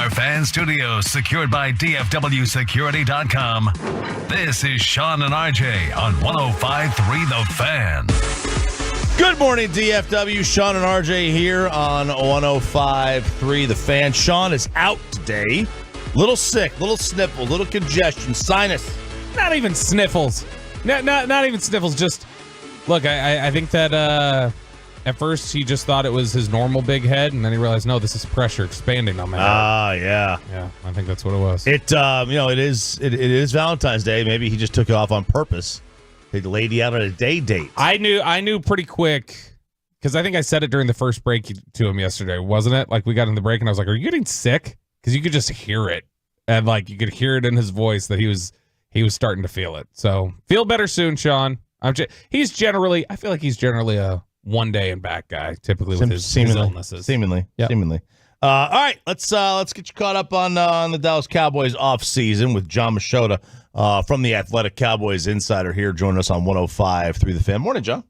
our fan studios secured by DFWsecurity.com, this is Sean and RJ on 105.3 The Fan. Good morning, DFW. Sean and RJ here on 105.3 The Fan. Sean is out today. Little sick, little sniffle, little congestion, sinus. Not even sniffles. Not even sniffles. Just, look, I think that at first he just thought it was his normal big head, and then he realized, no, this is pressure expanding on my head. Yeah. Yeah, I think that's what it was. It is Valentine's Day. Maybe he just took it off on purpose. Take the lady out on a day date. I knew pretty quick, because I think I said it during the first break to him yesterday, wasn't it? Like, we got in the break, and I was like, are you getting sick? Because you could just hear it. And, like, you could hear it in his voice that he was starting to feel it. So, feel better soon, Sean. I feel like he's generally a one-day and back guy, typically with his illnesses. Seemingly. All right, let's get you caught up on the Dallas Cowboys offseason with John Machota from the Athletic Cowboys Insider here, joining us on 105.3 The Fan. Morning, John.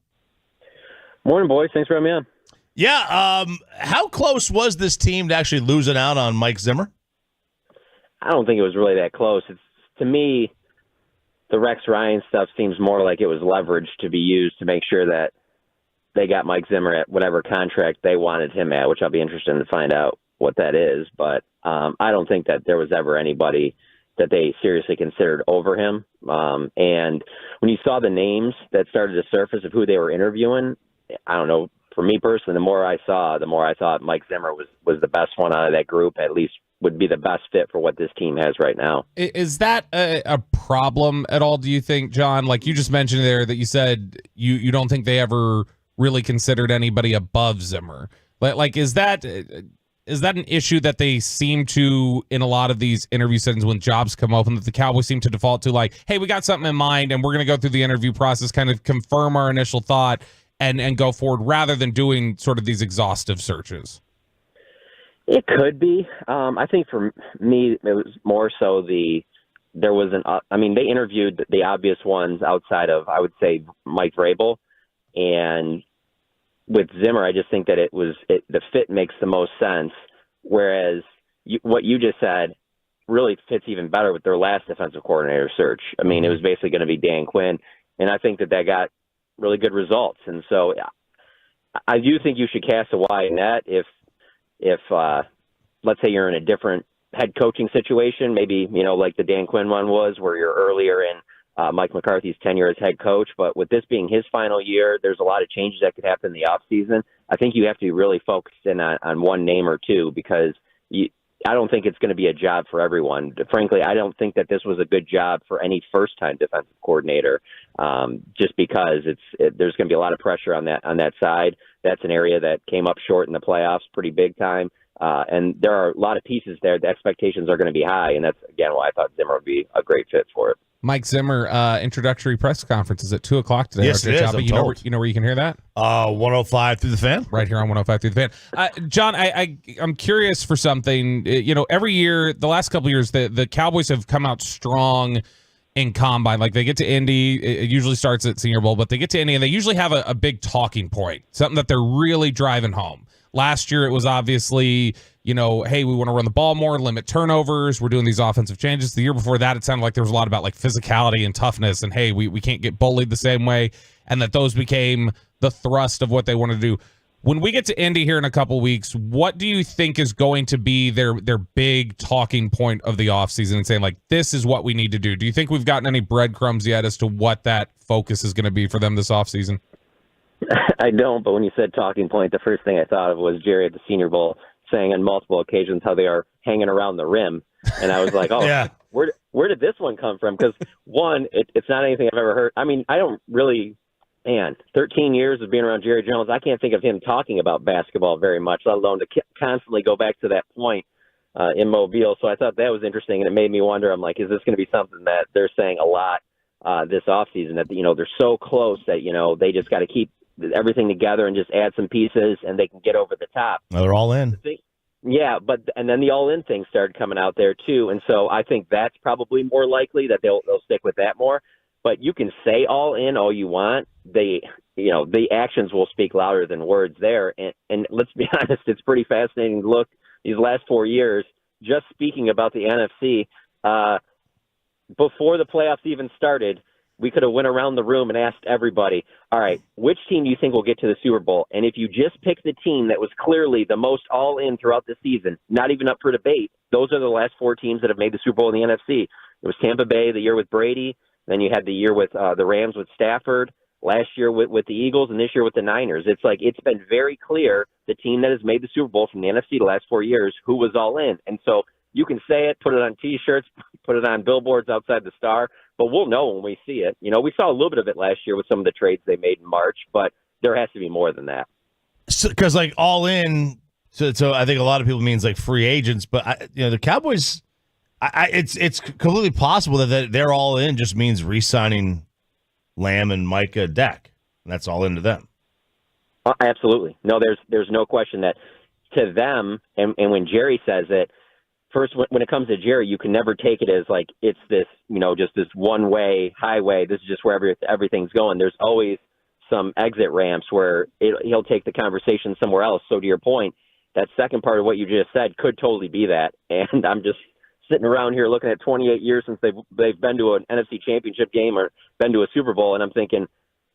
Morning, boys. Thanks for having me on. Yeah, how close was this team to actually losing out on Mike Zimmer? I don't think it was really that close. To me, the Rex Ryan stuff seems more like it was leverage to be used to make sure that they got Mike Zimmer at whatever contract they wanted him at, which I'll be interested in to find out what that is. But I don't think that there was ever anybody that they seriously considered over him. And when you saw the names that started to surface of who they were interviewing, I don't know, for me personally, the more I thought Mike Zimmer was the best one out of that group, at least would be the best fit for what this team has right now. Is that a problem at all, do you think, John? Like you just mentioned there that you said you don't think they ever really considered anybody above Zimmer. Like is that an issue that they seem to, in a lot of these interview settings when jobs come open, that the Cowboys seem to default to, like, hey, we got something in mind and we're going to go through the interview process, kind of confirm our initial thought and go forward rather than doing sort of these exhaustive searches? It could be. I think for me, it was more so they interviewed the obvious ones outside of, I would say, Mike Vrabel. And with Zimmer, I just think that the fit makes the most sense. Whereas what you just said really fits even better with their last defensive coordinator search. I mean, it was basically going to be Dan Quinn. And I think that got really good results. And so I do think you should cast a wide net if let's say you're in a different head coaching situation, maybe, like the Dan Quinn one was, where you're earlier in Mike McCarthy's tenure as head coach. But with this being his final year, there's a lot of changes that could happen in the offseason. I think you have to be really focused in on one name or two, because I don't think it's going to be a job for everyone. Frankly, I don't think that this was a good job for any first-time defensive coordinator, just because there's going to be a lot of pressure on that side. That's an area that came up short in the playoffs pretty big time. And there are a lot of pieces there. The expectations are going to be high, and that's, again, why I thought Zimmer would be a great fit for it. Mike Zimmer, introductory press conference is at 2 o'clock today. Yes, it is. You know where you can hear that? 105 through the Fan. Right here on 105 through the Fan. John, I'm curious for something. Every year, the last couple of years, the Cowboys have come out strong in Combine. Like, they get to Indy. It usually starts at Senior Bowl, but they get to Indy, and they usually have a big talking point, something that they're really driving home. Last year, it was obviously, hey, we want to run the ball more, limit turnovers. We're doing these offensive changes. The year before that, it sounded like there was a lot about like physicality and toughness and, hey, we can't get bullied the same way, and that those became the thrust of what they want to do. When we get to Indy here in a couple weeks, what do you think is going to be their big talking point of the offseason and saying, like, this is what we need to do? Do you think we've gotten any breadcrumbs yet as to what that focus is going to be for them this offseason? I don't, but when you said talking point, the first thing I thought of was Jerry at the Senior Bowl saying on multiple occasions how they are hanging around the rim. And I was like, oh, yeah. Where did this one come from? Because, one, it's not anything I've ever heard. I mean, I don't really, 13 years of being around Jerry Jones, I can't think of him talking about basketball very much, let alone to constantly go back to that point in Mobile. So I thought that was interesting, and it made me wonder, I'm like, is this going to be something that they're saying a lot this offseason, that, they're so close that, they just got to keep everything together and just add some pieces and they can get over the top. Well, they're all in. Yeah, and then the all-in thing started coming out there too, and so I think that's probably more likely that they'll stick with that more. But you can say all in all you want, the actions will speak louder than words there. And let's be honest, it's pretty fascinating to look these last 4 years. just speaking about the NFC, before the playoffs even started, we could have went around the room and asked everybody, all right, which team do you think will get to the Super Bowl? And if you just pick the team that was clearly the most all-in throughout the season, not even up for debate, those are the last 4 teams that have made the Super Bowl in the NFC. It was Tampa Bay the year with Brady. Then you had the year with the Rams with Stafford, last year with the Eagles, and this year with the Niners. It's like it's been very clear the team that has made the Super Bowl from the NFC the last 4 years who was all in. And so you can say it, put it on T-shirts, put it on billboards outside the Star, but we'll know when we see it. You know, we saw a little bit of it last year with some of the trades they made in March, but there has to be more than that. Because like all in, so I think a lot of people means like free agents, but the Cowboys, it's completely possible that they're all in just means re-signing Lamb and Micah Deck. And that's all into them. Absolutely. No, there's no question that to them, and when Jerry says it, first, when it comes to Jerry, you can never take it as like it's this, just this one-way highway. This is just where everything's going. There's always some exit ramps where he'll take the conversation somewhere else. So to your point, that second part of what you just said could totally be that. And I'm just sitting around here looking at 28 years since they've been to an NFC Championship game or been to a Super Bowl, and I'm thinking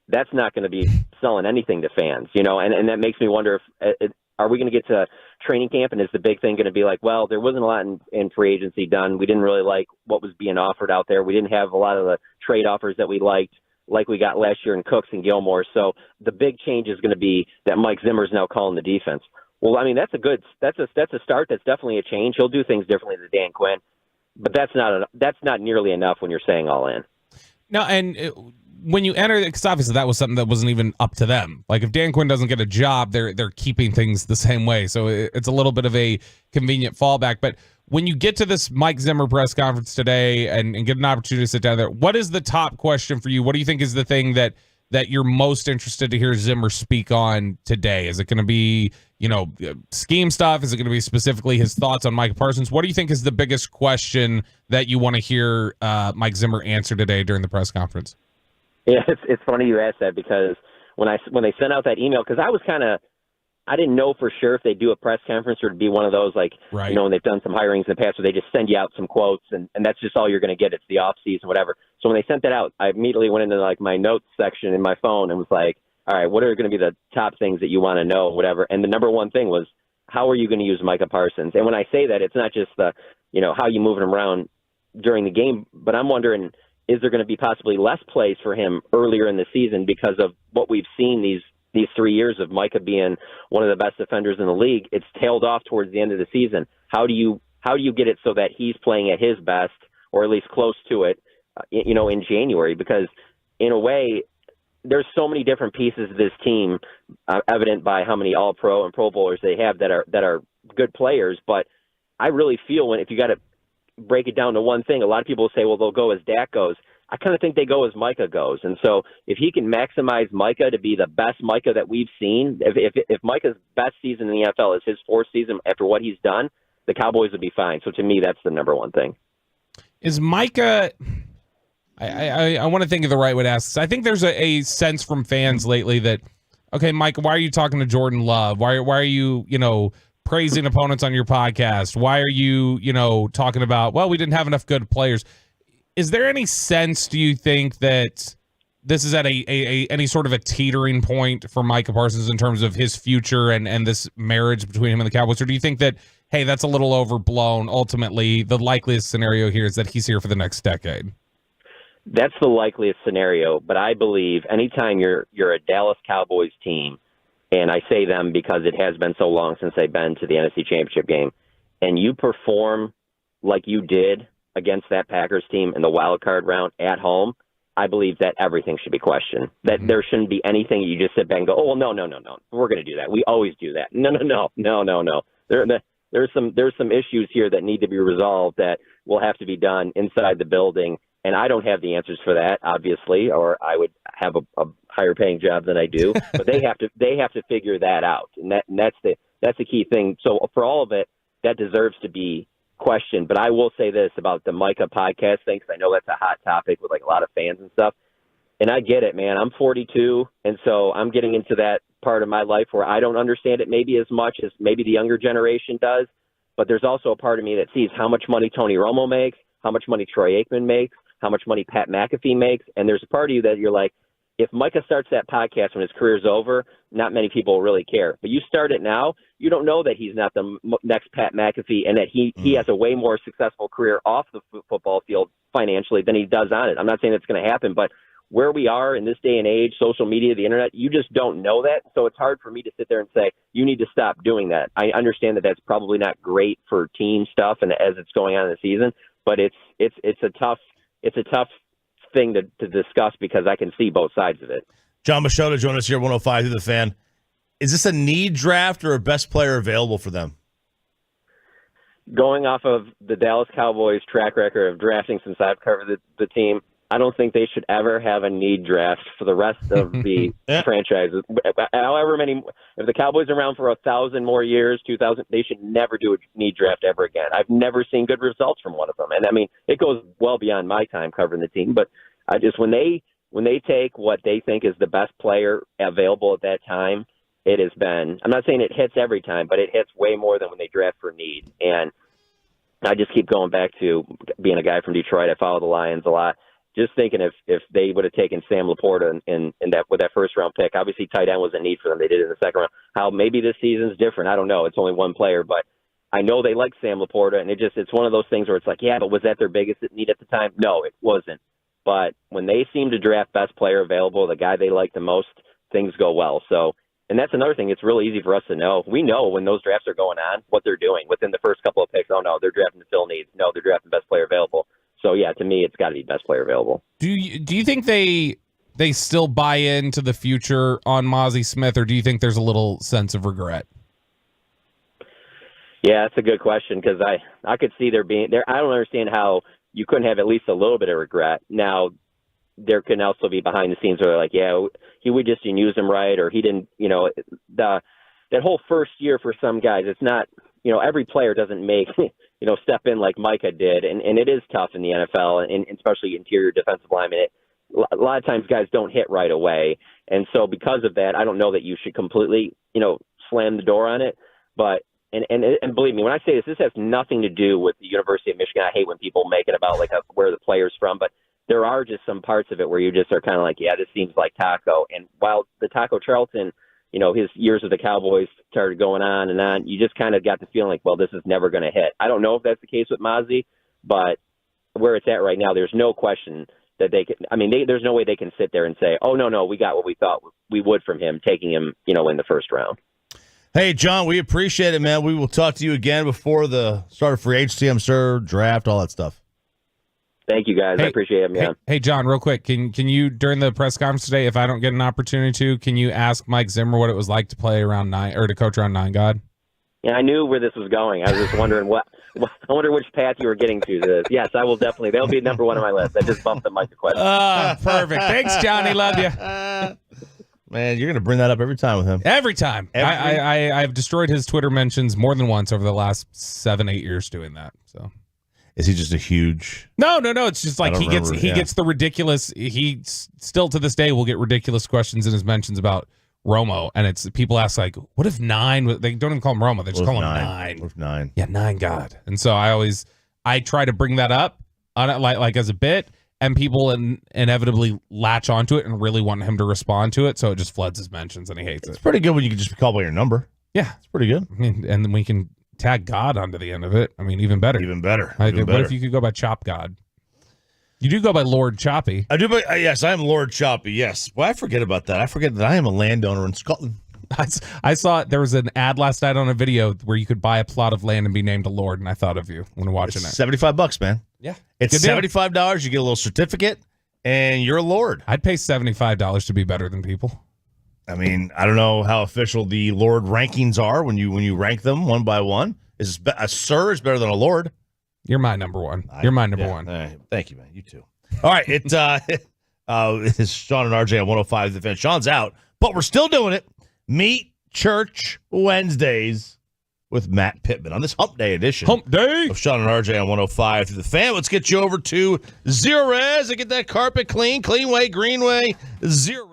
that's not going to be selling anything to fans, and that makes me wonder if are we going to get to training camp, and is the big thing going to be like, well, there wasn't a lot in free agency done. We didn't really like what was being offered out there. We didn't have a lot of the trade offers that we liked, like we got last year in Cooks and Gilmore. So the big change is going to be that Mike Zimmer is now calling the defense. Well, I mean, that's a start. That's definitely a change. He'll do things differently than Dan Quinn, but that's not nearly enough when you're saying all in. No, and when you enter, because obviously that was something that wasn't even up to them. Like if Dan Quinn doesn't get a job, they're keeping things the same way. So it's a little bit of a convenient fallback. But when you get to this Mike Zimmer press conference today and get an opportunity to sit down there, what is the top question for you? What do you think is the thing that you're most interested to hear Zimmer speak on today? Is it going to be, scheme stuff? Is it going to be specifically his thoughts on Micah Parsons? What do you think is the biggest question that you want to hear Mike Zimmer answer today during the press conference? Yeah, it's funny you asked that because when they sent out that email, because I didn't know for sure if they do a press conference or it'd be one of those like, right. When they've done some hirings in the past where they just send you out some quotes and that's just all you're going to get. It's the off season, whatever. So when they sent that out, I immediately went into like my notes section in my phone and was like, all right, what are going to be the top things that you want to know, whatever. And the number one thing was, how are you going to use Micah Parsons? And when I say that, it's not just the, how you moving him around during the game, but I'm wondering, is there going to be possibly less plays for him earlier in the season because of what we've seen these 3 years of Micah being one of the best defenders in the league? It's tailed off towards the end of the season. How do you get it so that he's playing at his best or at least close to it, in January? Because in a way, there's so many different pieces of this team, evident by how many All-Pro and Pro Bowlers they have that are good players. But I really feel if you got to break it down to one thing, a lot of people say, well, they'll go as Dak goes. I kind of think they go as Micah goes. And so if he can maximize Micah to be the best Micah that we've seen, if Micah's best season in the NFL is his fourth season after what he's done, the Cowboys would be fine. So to me, that's the number one thing. Is Micah... I want to think of the right way to ask this. I think there's a sense from fans lately that, okay, Mike, why are you talking to Jordan Love? Why are you, praising opponents on your podcast? Why are you, talking about, well, we didn't have enough good players? Is there any sense, do you think, that this is at any sort of a teetering point for Micah Parsons in terms of his future and this marriage between him and the Cowboys? Or do you think that, hey, that's a little overblown? Ultimately, the likeliest scenario here is that he's here for the next decade. That's the likeliest scenario, but I believe anytime you're a Dallas Cowboys team, and I say them because it has been so long since they've been to the NFC Championship game, and you perform like you did against that Packers team in the wild card round at home, I believe that everything should be questioned. That there shouldn't be anything you just sit back and go, oh, well, no, we're going to do that. We always do that. No. There's some issues here that need to be resolved that will have to be done inside the building. And I don't have the answers for that, obviously, or I would have a higher paying job than I do. But they have to figure that out, and that's the key thing. So for all of it, that deserves to be questioned. But I will say this about the Micah podcast thing, because I know that's a hot topic with like a lot of fans and stuff. And I get it, man. I'm 42, and so I'm getting into that part of my life where I don't understand it maybe as much as maybe the younger generation does. but there's also a part of me that sees how much money Tony Romo makes, how much money Troy Aikman makes, how much money Pat McAfee makes. And there's a part of you that you're like, if Micah starts that podcast when his career's over, not many people will really care. But you start it now, you don't know that he's not the next Pat McAfee and that he has a way more successful career off the football field financially than he does on it. I'm not saying it's going to happen, but where we are in this day and age, social media, the internet, you just don't know that. So it's hard for me to sit there and say, you need to stop doing that. I understand that that's probably not great for team stuff and as it's going on in the season, but it's a tough thing to discuss because I can see both sides of it. John Machota joined us here at 105 through the Fan. Is this a need draft or a best player available for them? Going off of the Dallas Cowboys track record of drafting since I've covered the team, I don't think they should ever have a need draft for the rest of the franchises. However many, if the Cowboys are around for 1,000 more years, 2,000, they should never do a need draft ever again. I've never seen good results from one of them. And I mean, it goes well beyond my time covering the team, but I just, when they take what they think is the best player available at that time, it has been, I'm not saying it hits every time, but it hits way more than when they draft for need. And I just keep going back to being a guy from Detroit. I follow the Lions a lot. Just thinking if they would have taken Sam Laporta in that with that first round pick, obviously tight end was a need for them. They did it in the second round. How maybe this season's different. I don't know. It's only one player, but I know they like Sam Laporta, and it's one of those things where it's like, yeah, but was that their biggest need at the time? No, it wasn't. But when they seem to draft best player available, the guy they like the most, things go well. So, and that's another thing. It's really easy for us to know. We know when those drafts are going on what they're doing within the first couple of picks. Oh no, they're drafting to fill needs. No, they're drafting best player available. So, yeah, to me, it's got to be best player available. Do you think they still buy into the future on Mozzie Smith, or do you think there's a little sense of regret? Yeah, that's a good question because I could see there being there. I don't understand how you couldn't have at least a little bit of regret. Now, there can also be behind the scenes where they're like, yeah, we just didn't use him right, or he didn't, that whole first year for some guys, it's not, every player doesn't make step in like Micah did. And it is tough in the NFL, and especially interior defensive linemen. A lot of times guys don't hit right away. And so because of that, I don't know that you should completely, slam the door on it. But, and believe me, when I say this has nothing to do with the University of Michigan. I hate when people make it about where the player's from, but there are just some parts of it where you just are kind of like, yeah, this seems like Taco. And while the Taco Charlton, his years with the Cowboys started going on and on, you just kind of got the feeling like, well, this is never going to hit. I don't know if that's the case with Mozzie, but where it's at right now, there's no question that they can. I mean, there's no way they can sit there and say, oh, no, we got what we thought we would from him, taking him, in the first round. Hey, John, we appreciate it, man. We will talk to you again before the start of free agency, I'm sure, draft, all that stuff. Thank you, guys. I appreciate it, man. Hey, John, real quick, can you, during the press conference today, if I don't get an opportunity to, can you ask Mike Zimmer what it was like to play around 9 or to coach around 9 God? Yeah, I knew where this was going. I was just wondering I wonder which path you were getting to this. Yes, I will definitely. That'll be number one on my list. I just bumped the Mike question. Perfect. Thanks, Johnny. Love you. Man, you're going to bring that up every time with him. Every time. I've destroyed his Twitter mentions more than once over the last 7-8 years doing that. So. Is he just a huge? No. It's just like he gets the ridiculous. He still to this day will get ridiculous questions in his mentions about Romo, and it's people ask like, "What if 9?" They don't even call him Romo; they just call him 9. What if 9? Yeah, 9 God. And so I try to bring that up on it like as a bit, and people inevitably latch onto it and really want him to respond to it. So it just floods his mentions, and he hates it. It's pretty good when you can just be called by your number. Yeah, it's pretty good. I mean, and then we can tag God onto the end of it. I mean, even better. What if you could go by Chop God? You do go by Lord Choppy. I do, but yes, I am Lord Choppy. Yes. Well, I forget about that. I forget that I am a landowner in Scotland. I saw there was an ad last night on a video where you could buy a plot of land and be named a lord, and I thought of you when watching it. $75, man. Yeah, it's $75. You get a little certificate, and you're a lord. I'd pay $75 to be better than people. I mean, I don't know how official the Lord rankings are when you rank them one by one. A sir is better than a lord. You're my number one. You're my number one. Right. Thank you, man. You too. All right. It's Sean and RJ on 105 The Fan. Sean's out, but we're still doing it. Meet Church Wednesdays with Matt Pittman on this Hump Day edition. Hump Day of Sean and RJ on 105 through The Fan. Let's get you over to Zero Res and get that carpet clean. Clean way, green way, Zero Res.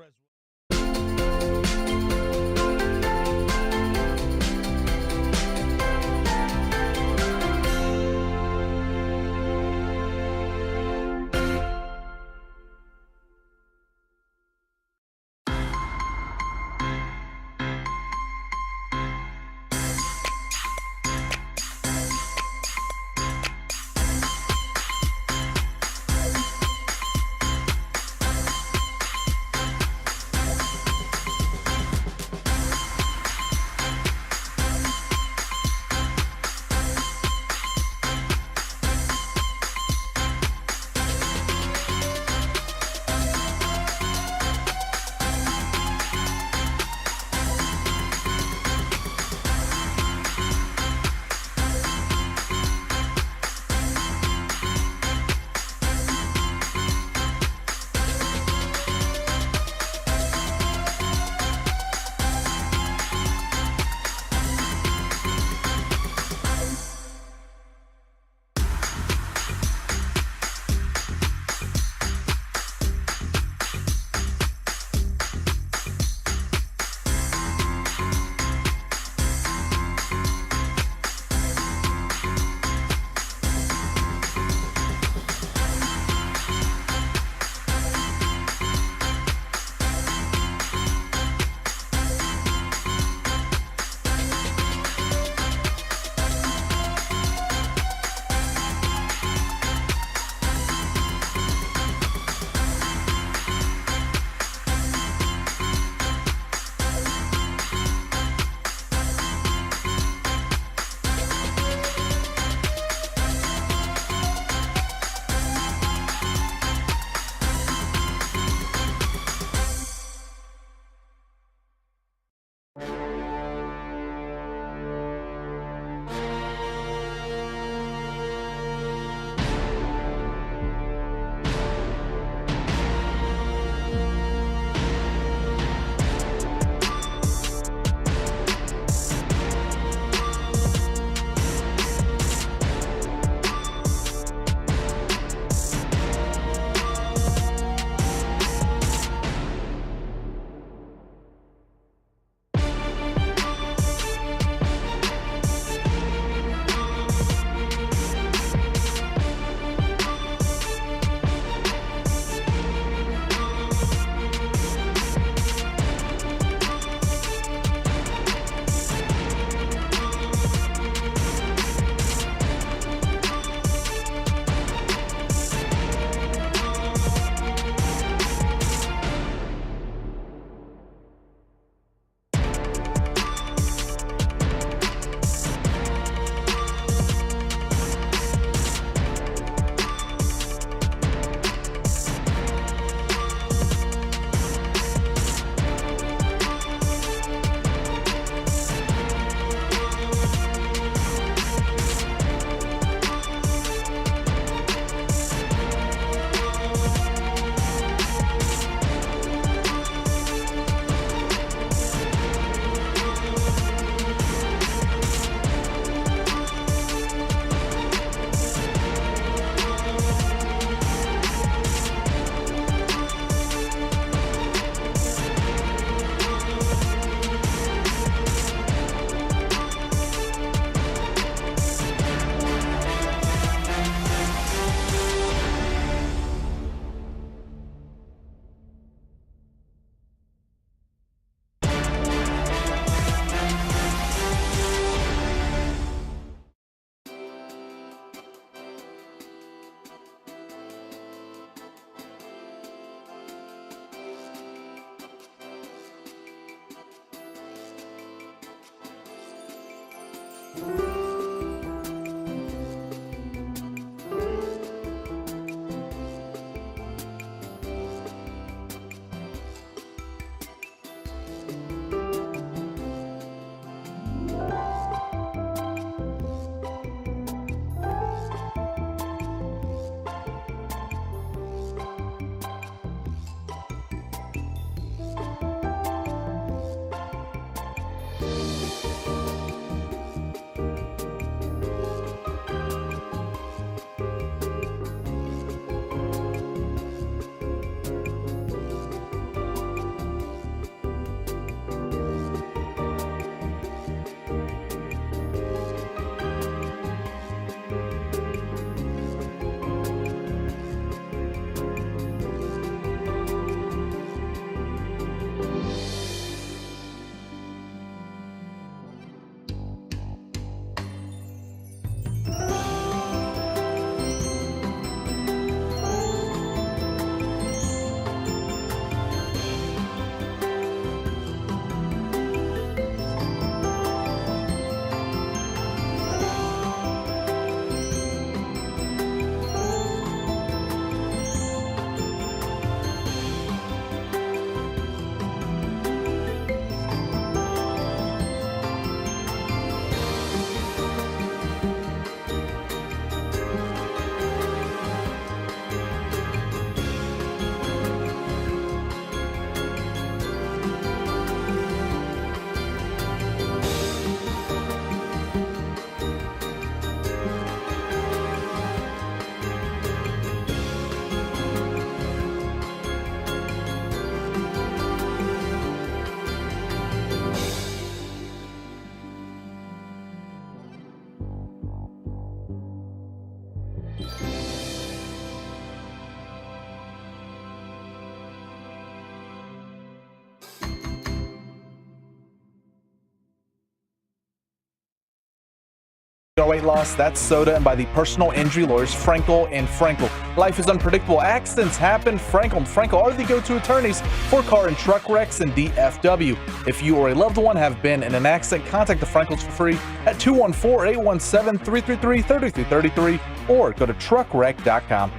Weight loss, that's soda, and by the personal injury lawyers Frankel and Frankel. Life is unpredictable. Accidents happen. Frankel and Frankel are the go-to attorneys for car and truck wrecks and DFW. If you or a loved one have been in an accident, contact the Frankels for free at 214-817-333-3333 or go to truckwreck.com.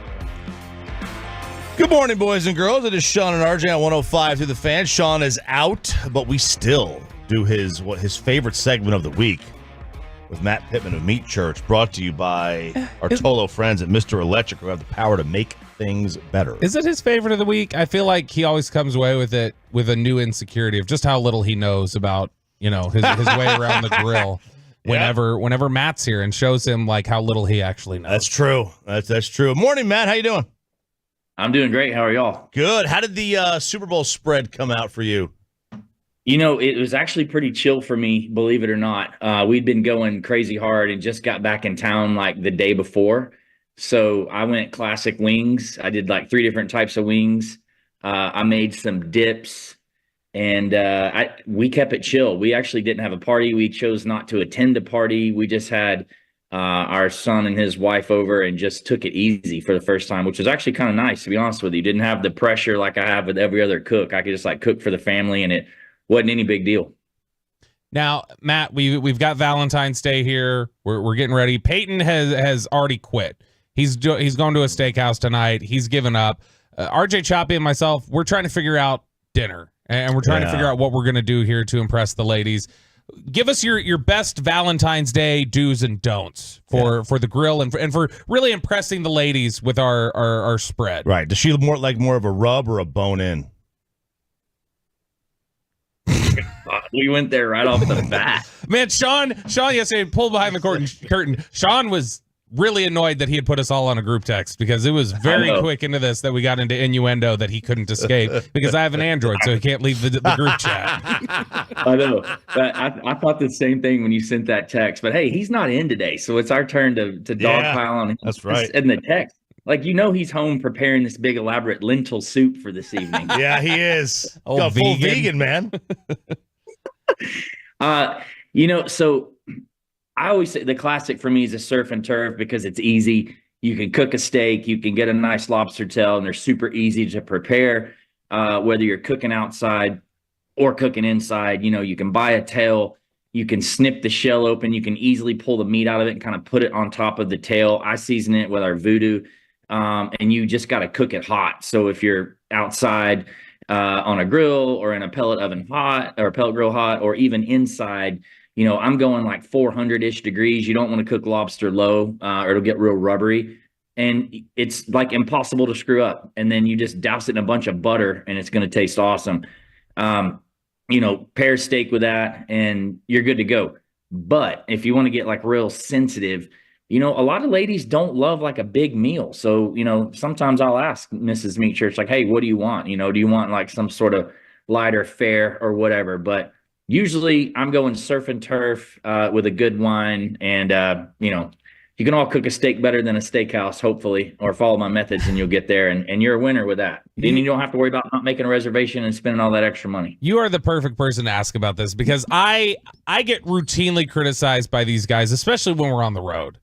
Good morning, boys and girls. It is Sean and RJ on 105 through the Fan. Sean is out, but we still do his favorite segment of the week with Matt Pittman of Meat Church, brought to you by our Tolo friends at Mr. Electric, who have the power to make things better. Is it his favorite of the week? I feel like he always comes away with it with a new insecurity of just how little he knows about, his way around the grill. Whenever Matt's here and shows him like how little he actually knows. That's true. That's true. Morning, Matt. How you doing? I'm doing great. How are y'all? Good. How did the Super Bowl spread come out for you? It was actually pretty chill for me, believe it or not. We'd been going crazy hard and just got back in town like the day before. So I went classic wings. I did like 3 different types of wings. I made some dips, and we kept it chill. We actually didn't have a party. We chose not to attend a party. We just had our son and his wife over and just took it easy for the first time, which was actually kind of nice, to be honest with you. Didn't have the pressure like I have with every other cook. I could just like cook for the family, and it wasn't any big deal. Now, Matt, we've got Valentine's Day here. We're getting ready. Peyton has already quit. He's going to a steakhouse tonight. He's given up. RJ Choppy and myself, we're trying to figure out dinner, and we're trying to figure out what we're going to do here to impress the ladies. Give us your best Valentine's Day do's and don'ts for the grill and for really impressing the ladies with our spread. Right. Does she more of a rub or a bone in? We went there right off the bat. Man, Sean yesterday pulled behind the curtain. Sean was really annoyed that he had put us all on a group text because it was very quick into this that we got into innuendo that he couldn't escape because I have an Android, so he can't leave the group chat. I know. But I thought the same thing when you sent that text. But hey, he's not in today, so it's our turn to dogpile on him. That's right. In the text. Like, he's home preparing this big elaborate lentil soup for this evening. Yeah, he is. Full vegan, man. So I always say the classic for me is a surf and turf because it's easy. You can cook a steak, you can get a nice lobster tail, and they're super easy to prepare. Whether you're cooking outside or cooking inside, you can buy a tail You can snip the shell open. You can easily pull the meat out of it and kind of put it on top of the tail. I season it with our voodoo, and you just got to cook it hot. So if you're outside on a grill or in a pellet oven hot or a pellet grill hot, or even inside, I'm going like 400-ish degrees. You don't want to cook lobster low or it'll get real rubbery. And it's like impossible to screw up. And then you just douse it in a bunch of butter and it's going to taste awesome. Pair steak with that and you're good to go. But if you want to get like real sensitive, a lot of ladies don't love like a big meal. So, sometimes I'll ask Mrs. Meat Church, like, hey, what do you want? Do you want like some sort of lighter fare or whatever? But usually I'm going surf and turf with a good wine. And, you can all cook a steak better than a steakhouse, hopefully, or follow my methods and you'll get there. And you're a winner with that. Then you don't have to worry about not making a reservation and spending all that extra money. You are the perfect person to ask about this because I get routinely criticized by these guys, especially when we're on the road,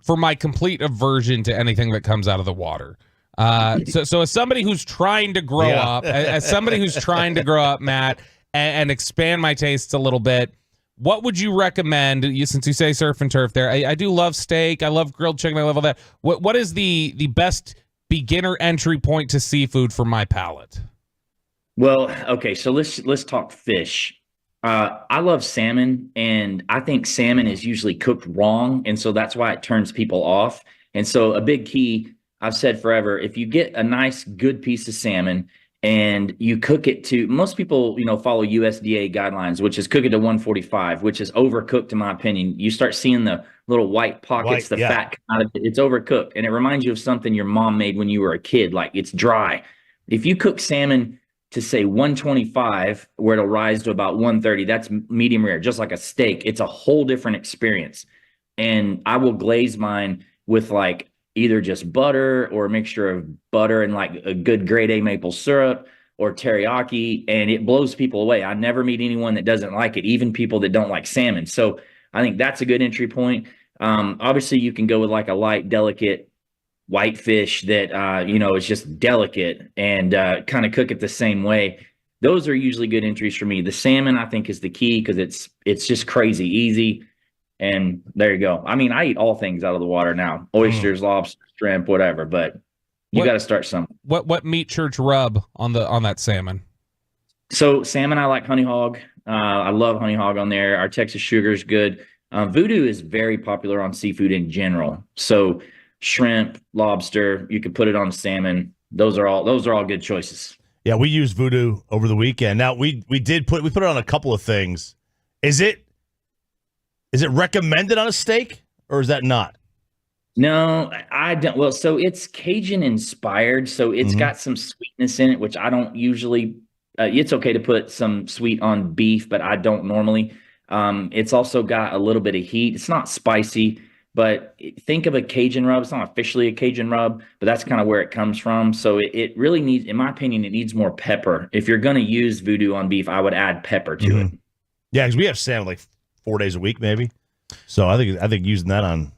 for my complete aversion to anything that comes out of the water. So as somebody who's trying to grow up, Matt, and expand my tastes a little bit, what would you recommend? Since you say surf and turf there, I do love steak. I love grilled chicken. I love all that. What is the best beginner entry point to seafood for my palate? Well, okay, so let's talk fish. I love salmon, and I think salmon is usually cooked wrong, and so that's why it turns people off. And so a big key, I've said forever, if you get a nice, good piece of salmon and you cook it to, most people, follow USDA guidelines, which is cook it to 145, which is overcooked in my opinion. You start seeing the little white pockets, fat come out of it. It's overcooked, and it reminds you of something your mom made when you were a kid, like it's dry. If you cook salmon to say 125, where it'll rise to about 130, that's medium rare, just like a steak. It's a whole different experience. And I will glaze mine with like either just butter or a mixture of butter and like a good grade A maple syrup or teriyaki, and it blows people away. I never meet anyone that doesn't like it, even people that don't like salmon. So I think that's a good entry point. Obviously you can go with like a light, delicate white fish that, is just delicate and kind of cook it the same way. Those are usually good entries for me. The salmon, I think, is the key because it's just crazy easy. And there you go. I mean, I eat all things out of the water now. Oysters, lobster, shrimp, whatever, but you got to start somewhere. What Meat Church rub on that salmon? So salmon, I like honey hog. I love honey hog on there. Our Texas sugar is good. Voodoo is very popular on seafood in general. So shrimp, lobster, you could put it on salmon. Those are all good choices. Yeah, we used voodoo over the weekend. Now we put it on a couple of things. Is it recommended on a steak or is that not? No, I don't. Well, so it's Cajun inspired. So it's got some sweetness in it, which I don't usually, it's okay to put some sweet on beef, but I don't normally. It's also got a little bit of heat. It's not spicy, but think of a Cajun rub. It's not officially a Cajun rub, but that's kind of where it comes from. So it really needs, in my opinion, it needs more pepper. If you're going to use voodoo on beef, I would add pepper to it. Yeah, because we have salmon like 4 days a week, maybe. So I think using that on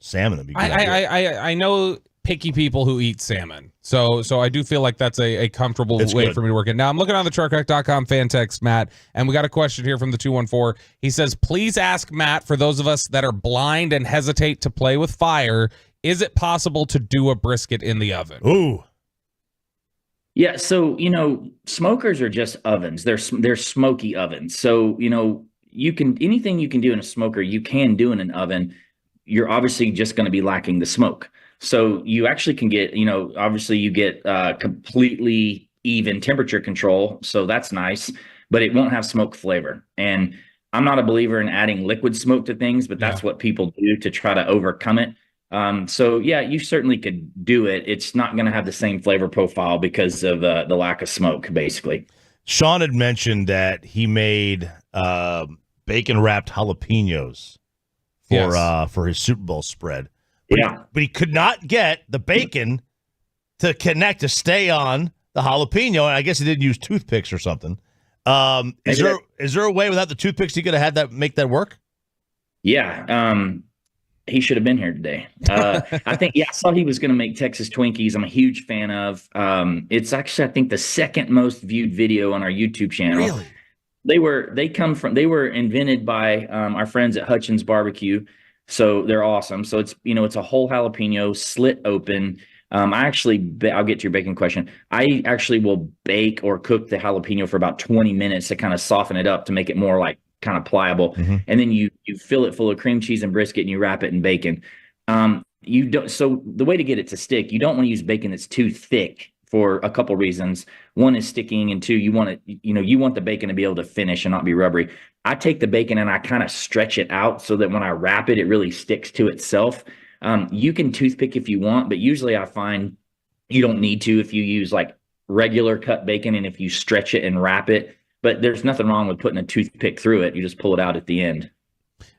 salmon would be good. I know picky people who eat salmon, so I do feel like that's a comfortable way for me to work it. Now I'm looking on the truckrack.com fan text, Matt, and we got a question here from the 214. He says, please ask Matt, for those of us that are blind and hesitate to play with fire, is it possible to do a brisket in the oven? Ooh. Yeah, so smokers are just ovens. They're smoky ovens. So anything you can do in a smoker, you can do in an oven. You're obviously just going to be lacking the smoke. So you actually can get, obviously you get completely even temperature control. So that's nice, but it won't have smoke flavor. And I'm not a believer in adding liquid smoke to things, but that's what people do to try to overcome it. So yeah, you certainly could do it. It's not going to have the same flavor profile because of the lack of smoke, basically. Sean had mentioned that he made bacon wrapped jalapenos for his Super Bowl spread. But he could not get the bacon to connect, to stay on the jalapeno. And I guess he didn't use toothpicks or something. Is there a way without the toothpicks he could have had that make that work? Yeah. He should have been here today. I saw he was going to make Texas Twinkies. I'm a huge fan of. It's actually, I think, the second most viewed video on our YouTube channel. Really? They were invented by our friends at Hutchins Barbecue. So they're awesome. So it's a whole jalapeno slit open. I'll get to your bacon question. I actually will bake or cook the jalapeno for about 20 minutes to kind of soften it up to make it more like kind of pliable. And then you fill it full of cream cheese and brisket and you wrap it in bacon. So the way to get it to stick, you don't want to use bacon that's too thick for a couple reasons. One is sticking, and two, you want the bacon to be able to finish and not be rubbery. I take the bacon and I kind of stretch it out so that when I wrap it, it really sticks to itself. You can toothpick if you want, but usually I find you don't need to if you use like regular cut bacon and if you stretch it and wrap it. But there's nothing wrong with putting a toothpick through it. You just pull it out at the end.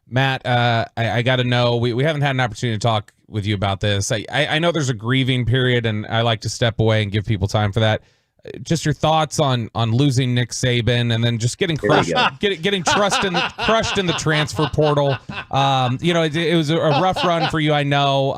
Matt, I got to know, we haven't had an opportunity to talk with you about this. I know there's a grieving period, and I like to step away and give people time for that. Just your thoughts on losing Nick Saban and then just getting crushed, getting crushed in the transfer portal. It was a rough run for you. I know.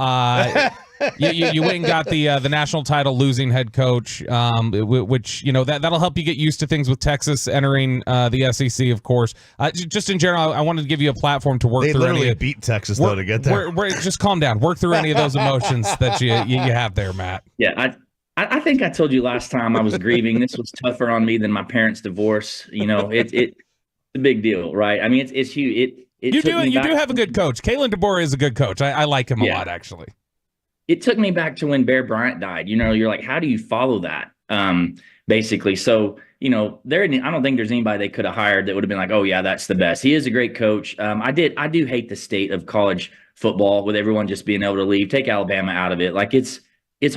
You went and got the national title losing head coach, which that'll help you get used to things with Texas entering the SEC, of course. Just in general, I wanted to give you a platform to work through. They literally beat Texas though to get there. Just calm down. Work through any of those emotions that you have there, Matt. Yeah, I think I told you last time I was grieving. This was tougher on me than my parents' divorce. It's a big deal, right? I mean, it's huge. You do have a good coach. Kalen DeBoer is a good coach. I like him a lot, actually. It took me back to when Bear Bryant died. You're like, how do you follow that? Basically. So, I don't think there's anybody they could have hired that would have been like, oh yeah, that's the best. He is a great coach. I do hate the state of college football with everyone just being able to leave. Take Alabama out of it. Like it's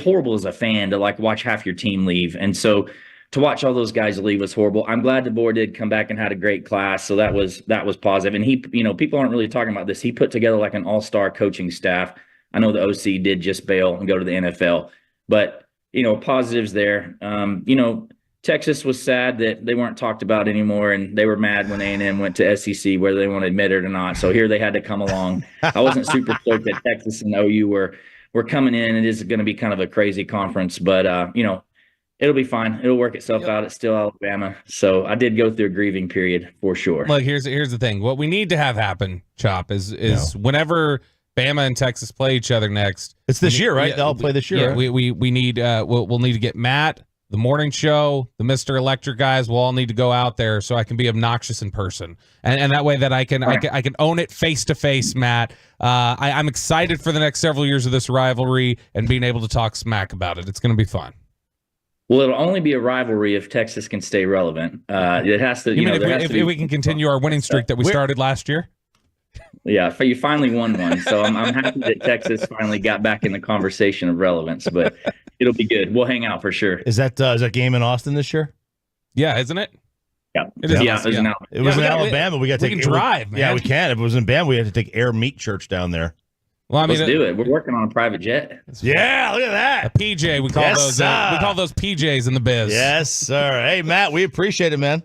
horrible as a fan to like watch half your team leave. And so to watch all those guys leave was horrible. I'm glad DeBoer did come back and had a great class. So that was positive. And he, people aren't really talking about this. He put together like an all-star coaching staff. I know the OC did just bail and go to the NFL, but positives there. Texas was sad that they weren't talked about anymore, and they were mad when A&M went to SEC, whether they want to admit it or not. So here they had to come along. I wasn't super stoked that Texas and OU were coming in. It is going to be kind of a crazy conference, but it'll be fine. It'll work itself out. It's still Alabama. So I did go through a grieving period for sure. Look, here's the thing. What we need to have happen, Chop, is whenever Bama and Texas play each other next. It's this year, right? They'll play this year. Yeah, right? we need we'll need to get Matt, the morning show, the Mr. Electric guys. We'll all need to go out there so I can be obnoxious in person, and that way that I can own it face to face, Matt. I'm excited for the next several years of this rivalry and being able to talk smack about it. It's going to be fun. Well, it'll only be a rivalry if Texas can stay relevant. It has to. If we can continue our winning streak that we started last year. Yeah, you finally won one, so I'm happy that Texas finally got back in the conversation of relevance. But it'll be good. We'll hang out for sure. Is that game in Austin this year? Yeah, isn't it? Yeah, it is. Yeah, it was in Alabama. We got to take drive. Man. Yeah, we can. If it was in Bama, we had to take Air Meat Church down there. Well, I mean, let's do it. We're working on a private jet. Yeah, look at that. A PJ. We call those PJs in the biz. Yes, sir. Hey, Matt, we appreciate it, man.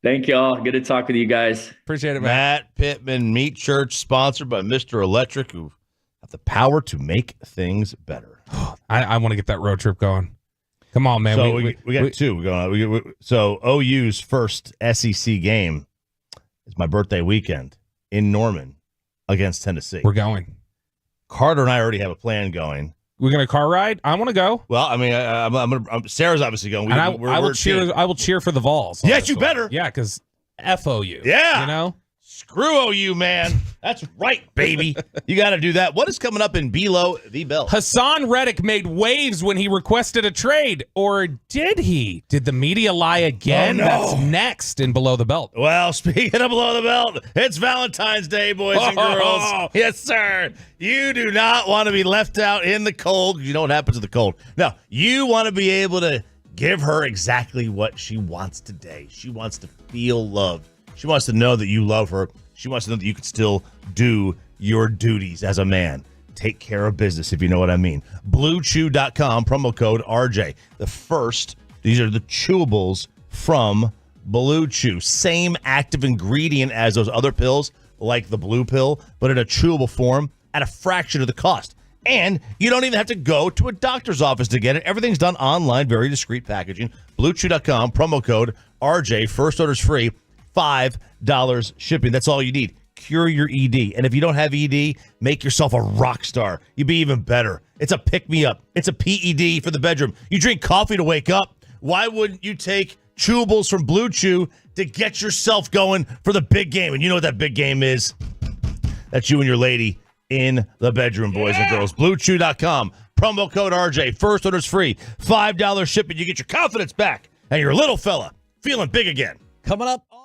Thank y'all. Good to talk with you guys. Appreciate it, Matt. Matt Pittman, Meat Church, sponsored by Mr. Electric, who have the power to make things better. I want to get that road trip going. Come on, man. So we got two going on. So OU's first SEC game is my birthday weekend in Norman against Tennessee. We're going. Carter and I already have a plan going. We're gonna car ride. I want to go. Well, I mean, Sarah's obviously going. I will cheer. I will cheer for the Vols. Yes, you better. Yeah, because FOU. Yeah, screw OU, man. That's right, baby. You got to do that. What is coming up in Below the Belt? Hassan Reddick made waves when he requested a trade, or did he? Did the media lie again? Oh, no. That's next in Below the Belt. Well, speaking of Below the Belt, it's Valentine's Day, boys and girls. Yes, sir. You do not want to be left out in the cold. You know what happens in the cold. No, you want to be able to give her exactly what she wants today. She wants to feel loved. She wants to know that you love her. She wants to know that you can still do your duties as a man. Take care of business, if you know what I mean. BlueChew.com, promo code RJ. These are the chewables from Blue Chew. Same active ingredient as those other pills, like the blue pill, but in a chewable form at a fraction of the cost. And you don't even have to go to a doctor's office to get it. Everything's done online, very discreet packaging. BlueChew.com, promo code RJ. First order's free. $5 shipping. That's all you need. Cure your ED. And if you don't have ED, make yourself a rock star. You'd be even better. It's a pick-me-up. It's a PED for the bedroom. You drink coffee to wake up. Why wouldn't you take chewables from Blue Chew to get yourself going for the big game? And you know what that big game is? That's you and your lady in the bedroom, boys and girls. BlueChew.com. Promo code RJ. First order's free. $5 shipping. You get your confidence back. And your little fella feeling big again. Coming up on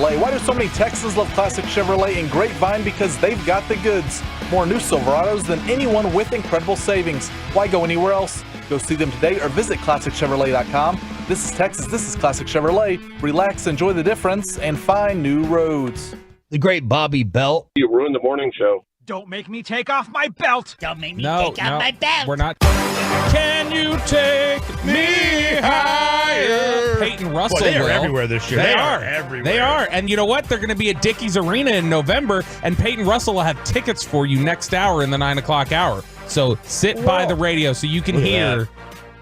Chevrolet. Why do so many Texans love Classic Chevrolet in Grapevine? Because they've got the goods. More new Silverados than anyone with incredible savings. Why go anywhere else? Go see them today or visit ClassicChevrolet.com. This is Texas. This is Classic Chevrolet. Relax, enjoy the difference, and find new roads. The great Bobby Belt. You ruined the morning show. Don't make me take off my belt. Don't make me take off my belt. We're not. Can you take me higher? Peyton Russell. Boy, they are will. everywhere this year. They are everywhere. They are. And you know what? They're going to be at Dickies Arena in November, and Peyton Russell will have tickets for you next hour in the 9 o'clock hour. So sit by the radio so you can hear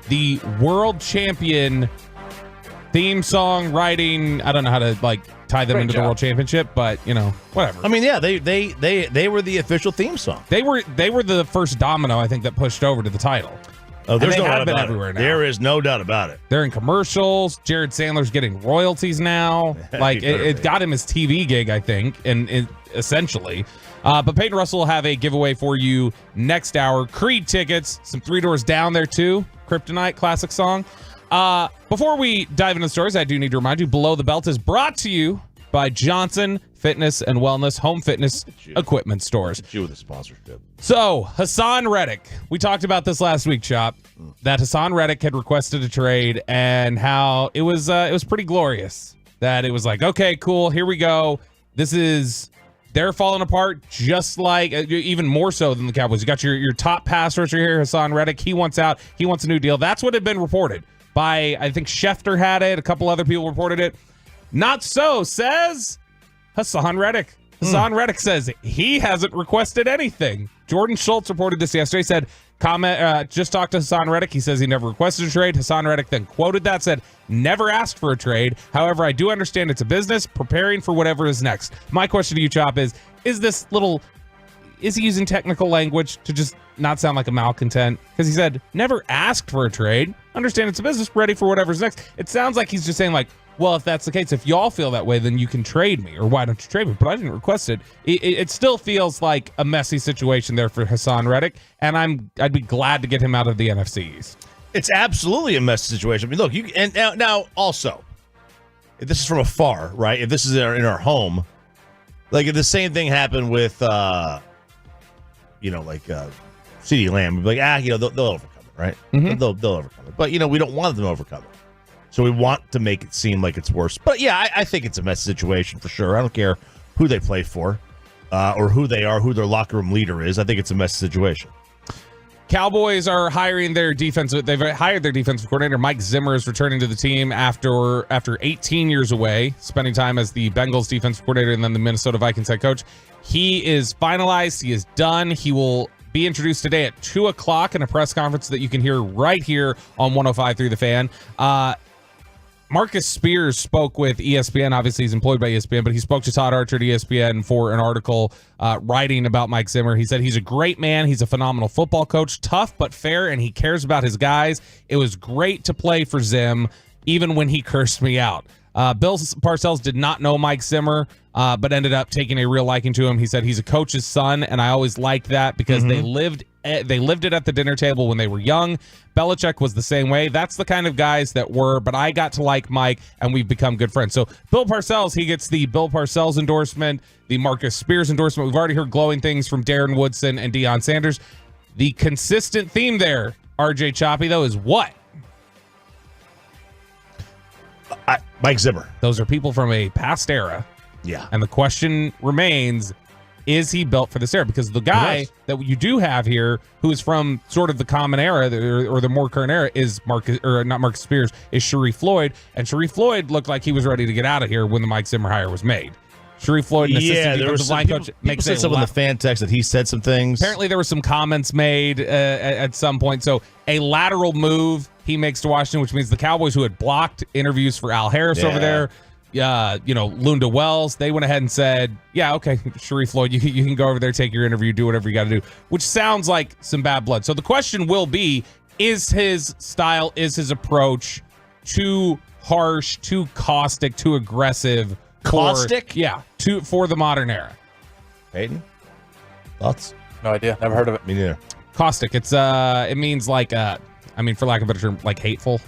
the world champion theme song writing. I don't know how to tie them into the world championship, but whatever. I mean, yeah, they were the official theme song. They were the first domino, I think, that pushed over to the title. Oh, there's and no they doubt have been about everywhere it. now. There is no doubt about it. They're in commercials. Jared Sandler's getting royalties now. It got him his TV gig, I think, and essentially. But Peyton Russell will have a giveaway for you next hour. Creed tickets, some Three Doors Down there too. Kryptonite, classic song. Before we dive into the stories, I do need to remind you, Below the Belt is brought to you by Johnson Fitness and Wellness Home Fitness Equipment Stores. You with the sponsorship. So, Hassan Reddick. We talked about this last week, Chop, that Hassan Reddick had requested a trade and how it was pretty glorious. That it was like, okay, cool, here we go. They're falling apart just like, even more so than the Cowboys. You got your top pass rusher here, Hassan Reddick. He wants out. He wants a new deal. That's what had been reported by, I think Schefter had it. A couple other people reported it. Not so, says Hassan Reddick. Hassan Reddick says he hasn't requested anything. Jordan Schultz reported this yesterday, said, just talked to Hassan Reddick. He says he never requested a trade. Hassan Reddick then quoted that, said, never asked for a trade. However, I do understand it's a business preparing for whatever is next. My question to you, Chop, is he using technical language to just not sound like a malcontent? Because he said, never asked for a trade. Understand it's a business, ready for whatever's next. It sounds like he's just saying well, if that's the case, if y'all feel that way, then you can trade me, or why don't you trade me? But I didn't request it. It still feels like a messy situation there for Hassan Reddick, and I'd be glad to get him out of the NFC East. It's absolutely a messy situation. I mean, look, and now also, if this is from afar, right? If this is in our home, if the same thing happened with, CeeDee Lamb, we'd be they'll overcome it, right? Mm-hmm. They'll overcome it. But, we don't want them to overcome it. So we want to make it seem like it's worse. But, yeah, I think it's a messy situation for sure. I don't care who they play for or who they are, who their locker room leader is. I think it's a messy situation. Cowboys are hiring their defensive. They've hired their defensive coordinator. Mike Zimmer is returning to the team after 18 years away, spending time as the Bengals defensive coordinator and then the Minnesota Vikings head coach. He is finalized. He is done. He will be introduced today at 2 o'clock in a press conference that you can hear right here on 105.3 The Fan. Marcus Spears spoke with ESPN. Obviously, he's employed by ESPN, but he spoke to Todd Archer at ESPN for an article writing about Mike Zimmer. He said he's a great man. He's a phenomenal football coach, tough but fair, and he cares about his guys. It was great to play for Zim, even when he cursed me out. Bill Parcells did not know Mike Zimmer, but ended up taking a real liking to him. He said he's a coach's son, and I always liked that because they lived it at the dinner table when they were young. Belichick was the same way. That's the kind of guys that were, but I got to like Mike, and we've become good friends. So Bill Parcells, he gets the Bill Parcells endorsement, the Marcus Spears endorsement. We've already heard glowing things from Darren Woodson and Deion Sanders. The consistent theme there, RJ Choppy, though, is what? Mike Zimmer. Those are people from a past era. Yeah. And the question remains, is he built for this era? Because the guy that you do have here, who is from sort of the common era or the more current era, is not Marcus Spears, is Sharif Floyd. And Sharif Floyd looked like he was ready to get out of here when the Mike Zimmer hire was made. Sharif Floyd, an assistant defensive line coach, makes said some in the fan text that he said some things. Apparently, there were some comments made at some point. So a lateral move he makes to Washington, which means the Cowboys, who had blocked interviews for Al Harris over there, Lunda Wells, they went ahead and said, yeah, okay, Sharif Floyd, you can go over there, take your interview, do whatever you got to do, which sounds like some bad blood. So the question will be, is his style, is his approach too harsh, too caustic, too aggressive? Caustic? For the modern era. Hayden? Thoughts? No idea. Never heard of it. Me neither. Caustic. It means for lack of a better term, like hateful.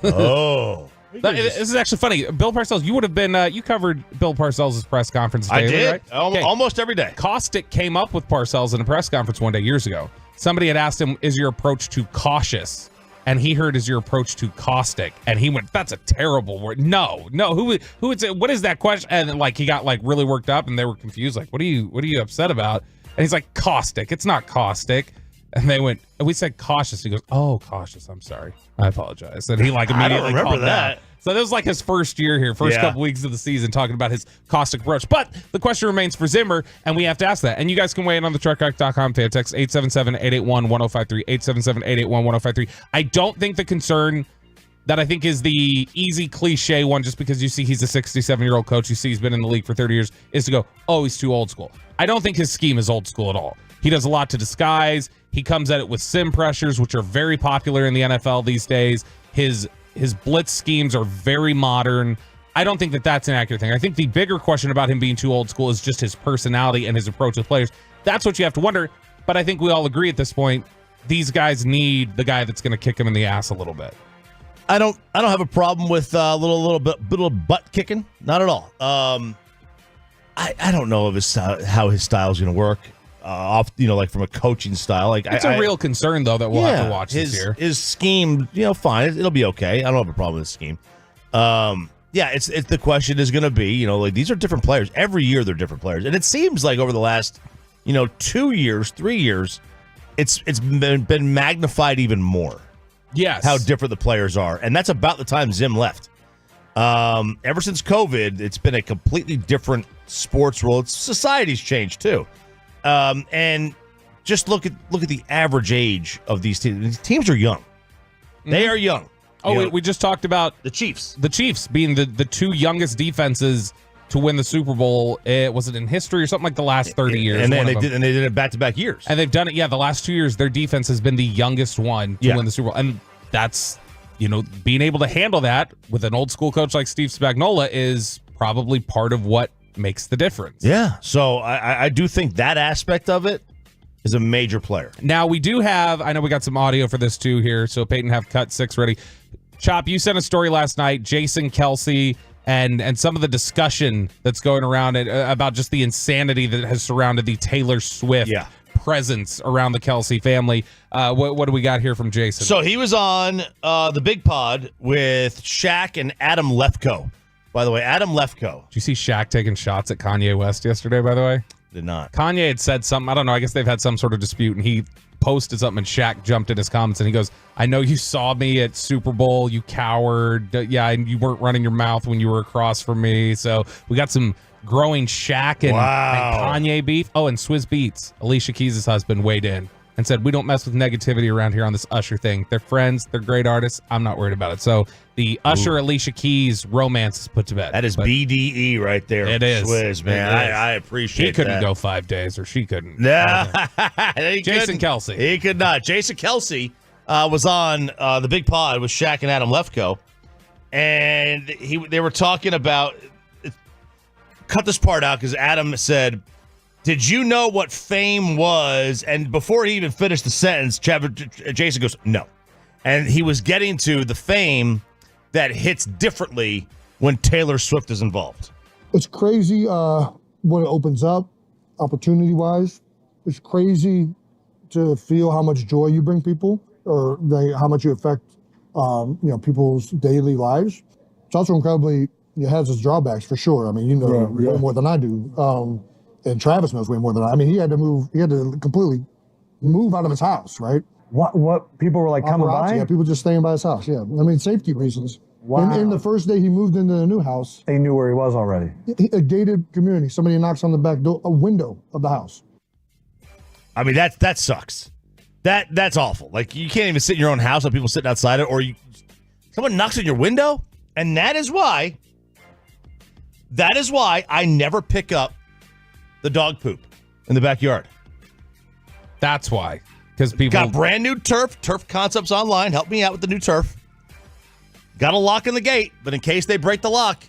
Oh. This is actually funny. Bill Parcells, you would have been, you covered Bill Parcells' press conference daily, I did. right? Almost every day. Caustic came up with Parcells in a press conference one day years ago. Somebody had asked him, is your approach too cautious? And he heard, is your approach too caustic? And he went, that's a terrible word. No, who would say, what is that question? And like, he got like really worked up and they were confused. Like, what are you upset about? And he's like, caustic. It's not caustic. And they went, we said cautious. He goes, oh, cautious. I'm sorry. I apologize. And he like immediately I don't remember calmed that. down. So that was like his first year here, couple weeks of the season, talking about his caustic approach. But the question remains for Zimmer, and we have to ask that. And you guys can weigh in on the truckrack.com fan text 877-881-1053, 877-881-1053. I don't think the concern that I think is the easy cliche one, just because you see he's a 67-year-old coach, you see he's been in the league for 30 years, is to go, oh, he's too old school. I don't think his scheme is old school at all. He does a lot to disguise. He comes at it with sim pressures, which are very popular in the NFL these days. His blitz schemes are very modern. I don't think that that's an accurate thing. I think the bigger question about him being too old school is just his personality and his approach with players. That's what you have to wonder. But I think we all agree at this point, these guys need the guy that's going to kick him in the ass a little bit. I don't have a problem with a little butt kicking. Not at all. I don't know if how his style is going to work. Like from a coaching style, like it's a real concern though that we'll have to watch this year. His scheme, fine, it'll be okay. I don't have a problem with his scheme. It's the question is going to be, like these are different players. Every year they're different players, and it seems like over the last, 2 years, 3 years, it's been magnified even more. Yes, how different the players are, and that's about the time Zim left. Ever since COVID, it's been a completely different sports world. Society's changed too. And just look at the average age of these teams. These teams are young. They are young. Oh, we just talked about the Chiefs. The Chiefs being the two youngest defenses to win the Super Bowl. Was it in history or something like the last 30 years? And they did it back-to-back years. And they've done it. Yeah, the last 2 years, their defense has been the youngest one to win the Super Bowl. And that's, being able to handle that with an old school coach like Steve Spagnuolo is probably part of what makes the difference. Yeah. So I do think that aspect of it is a major player. Now we do have, I know we got some audio for this too here, so Peyton have cut 6 ready. Chop, you sent a story last night, Jason Kelsey and some of the discussion that's going around about just the insanity that has surrounded the Taylor Swift presence around the Kelsey family. What do we got here from Jason? So he was on the Big Pod with Shaq and Adam Lefkoe. By the way, Adam Lefkoe. Did you see Shaq taking shots at Kanye West yesterday, by the way? Did not. Kanye had said something. I don't know. I guess they've had some sort of dispute, and he posted something, and Shaq jumped in his comments, and he goes, I know you saw me at Super Bowl, you coward. Yeah, and you weren't running your mouth when you were across from me. So we got some growing Shaq and Kanye beef. Oh, and Swizz Beatz, Alicia Keys' husband, weighed in and said, we don't mess with negativity around here on this Usher thing. They're friends. They're great artists. I'm not worried about it. So the Usher Alicia Keys romance is put to bed. That is BDE right there. It is. Swizz, man. I appreciate He couldn't that. go 5 days, or she couldn't. Nah. Jason Kelsey. He could not. Jason Kelsey was on the Big Pod with Shaq and Adam Lefkoe, and they were talking about, cut this part out because Adam said, did you know what fame was? And before he even finished the sentence, Jason goes, no. And he was getting to the fame that hits differently when Taylor Swift is involved. It's crazy when it opens up, opportunity-wise. It's crazy to feel how much joy you bring people, or how much you affect people's daily lives. It's also incredibly, it has its drawbacks for sure. I mean, way more than I do. And Travis knows way more than I. I mean, he had to completely move out of his house, right? What people were like coming by? Yeah, people just staying by his house. Yeah, I mean, safety reasons. Wow. In the first day he moved into the new house, they knew where he was already. A gated community. Somebody knocks on the back door, a window of the house. I mean, that sucks. That's awful. Like, you can't even sit in your own house with people sitting outside it, or someone knocks on your window, and that is why I never pick up the dog poop in the backyard. That's why. Because people got brand new turf concepts online. Help me out with the new turf. Got a lock in the gate, but in case they break the lock,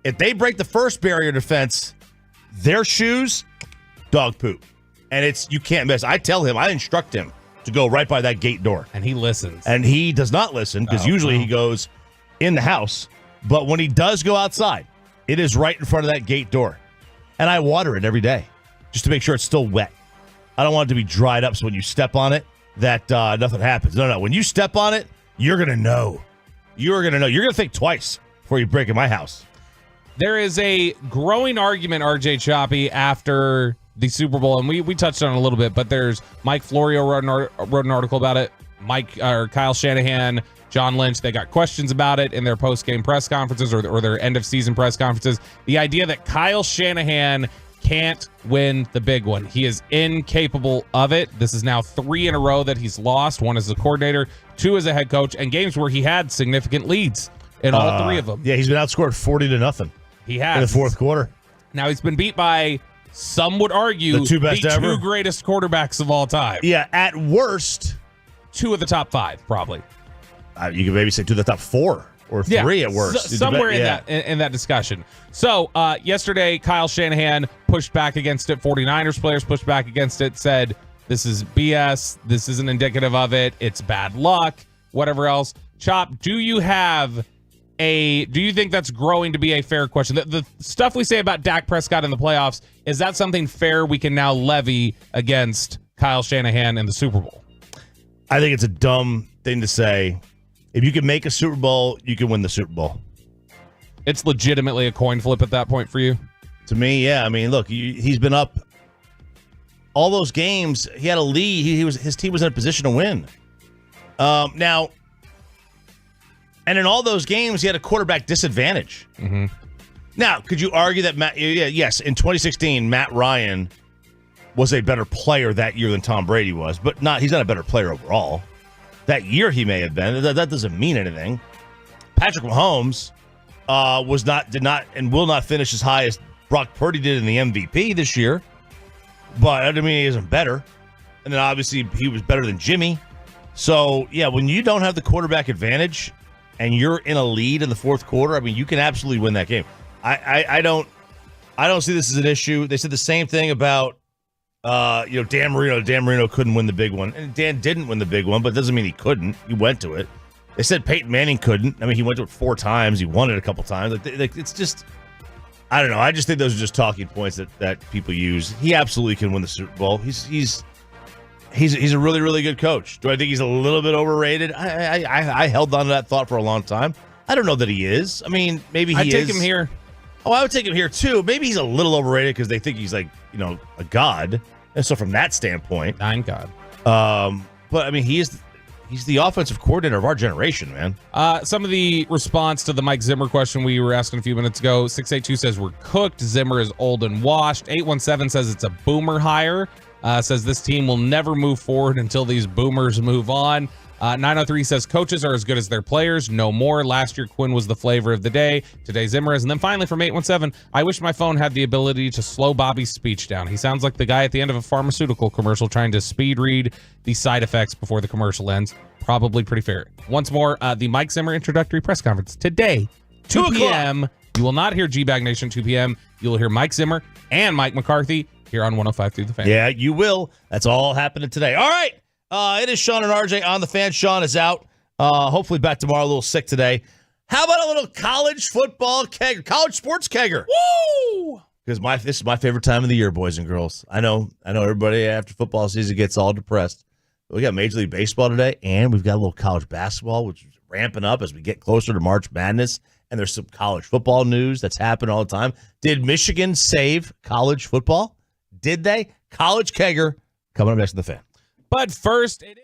if they break the first barrier defense, their shoes, dog poop. And you can't miss. I tell him, I instruct him to go right by that gate door. And he listens. And he does not listen, because usually he goes in the house, but when he does go outside, it is right in front of that gate door. And I water it every day just to make sure it's still wet. I don't want it to be dried up so when you step on it that nothing happens. No. When you step on it, you're going to know. You're going to know. You're going to think twice before you break in my house. There is a growing argument, RJ Choppy, after the Super Bowl, and we touched on it a little bit, but there's Mike Florio wrote an article about it. Kyle Shanahan, John Lynch, they got questions about it in their post-game press conferences or their end-of-season press conferences. The idea that Kyle Shanahan can't win the big one. He is incapable of it. This is now 3 in a row that he's lost, 1 as a coordinator, 2 as a head coach, and games where he had significant leads in all 3 of them. Yeah, he's been outscored 40-0. He has. In the fourth quarter. Now he's been beat by, some would argue, the 2 best ever. 2 greatest quarterbacks of all time. Yeah, at worst, 2 of the top 5, probably. You could maybe say 2 of the top 4 or 3 at worst. Somewhere in that discussion. So yesterday, Kyle Shanahan pushed back against it. 49ers players pushed back against it, said this is BS. This isn't indicative of it. It's bad luck, whatever else. Chop, do you think that's growing to be a fair question? The stuff we say about Dak Prescott in the playoffs, is that something fair we can now levy against Kyle Shanahan in the Super Bowl? I think it's a dumb thing to say. If you can make a Super Bowl, you can win the Super Bowl. It's legitimately a coin flip at that point for you? To me, yeah. I mean, look, he's been up all those games. He had a lead. His team was in a position to win. Now, and in all those games, he had a quarterback disadvantage. Mm-hmm. Now, could you argue that yes, in 2016, Matt Ryan was a better player that year than Tom Brady was, but he's not a better player overall. That year he may have been. That doesn't mean anything. Patrick Mahomes did not and will not finish as high as Brock Purdy did in the MVP this year. But I mean, he isn't better. And then obviously he was better than Jimmy. So yeah, when you don't have the quarterback advantage and you're in a lead in the fourth quarter, I mean, you can absolutely win that game. I don't see this as an issue. They said the same thing about Dan Marino. Dan Marino couldn't win the big one. And Dan didn't win the big one, but it doesn't mean he couldn't. He went to it. They said Peyton Manning couldn't. I mean, he went to it 4 times. He won it a couple times. It's just, I don't know. I just think those are just talking points that people use. He absolutely can win the Super Bowl. He's a really, really good coach. Do I think he's a little bit overrated? I held on to that thought for a long time. I don't know that he is. I mean, maybe he is. I'd take him here. Oh, I would take him here too. Maybe he's a little overrated because they think he's like, a god. And so from that standpoint, God. But I mean, he's the offensive coordinator of our generation, man. Some of the response to the Mike Zimmer question we were asking a few minutes ago. 682 says we're cooked. Zimmer is old and washed. 817 says it's a boomer hire. Says this team will never move forward until these boomers move on. 903 says coaches are as good as their players, no more. Last year Quinn was the flavor of the day. Today Zimmer is. And then finally from 817, I wish my phone had the ability to slow Bobby's speech down. He sounds like the guy at the end of a pharmaceutical commercial trying to speed read the side effects before the commercial ends. Probably pretty fair. Once more, the Mike Zimmer introductory press conference today, 2 p.m. You will not hear G-Bag Nation 2 p.m. You will hear Mike Zimmer and Mike McCarthy here on 105.3 The Fan. Yeah, you will. That's all happening today. All right. It is Sean and RJ on The Fan. Sean is out. Hopefully back tomorrow, a little sick today. How about a little college football kegger, college sports kegger? Woo! Because this is my favorite time of the year, boys and girls. I know everybody after football season gets all depressed. But we got Major League Baseball today, and we've got a little college basketball, which is ramping up as we get closer to March Madness. And there's some college football news that's happening all the time. Did Michigan save college football? Did they? College kegger coming up next to The Fan. But first, it is.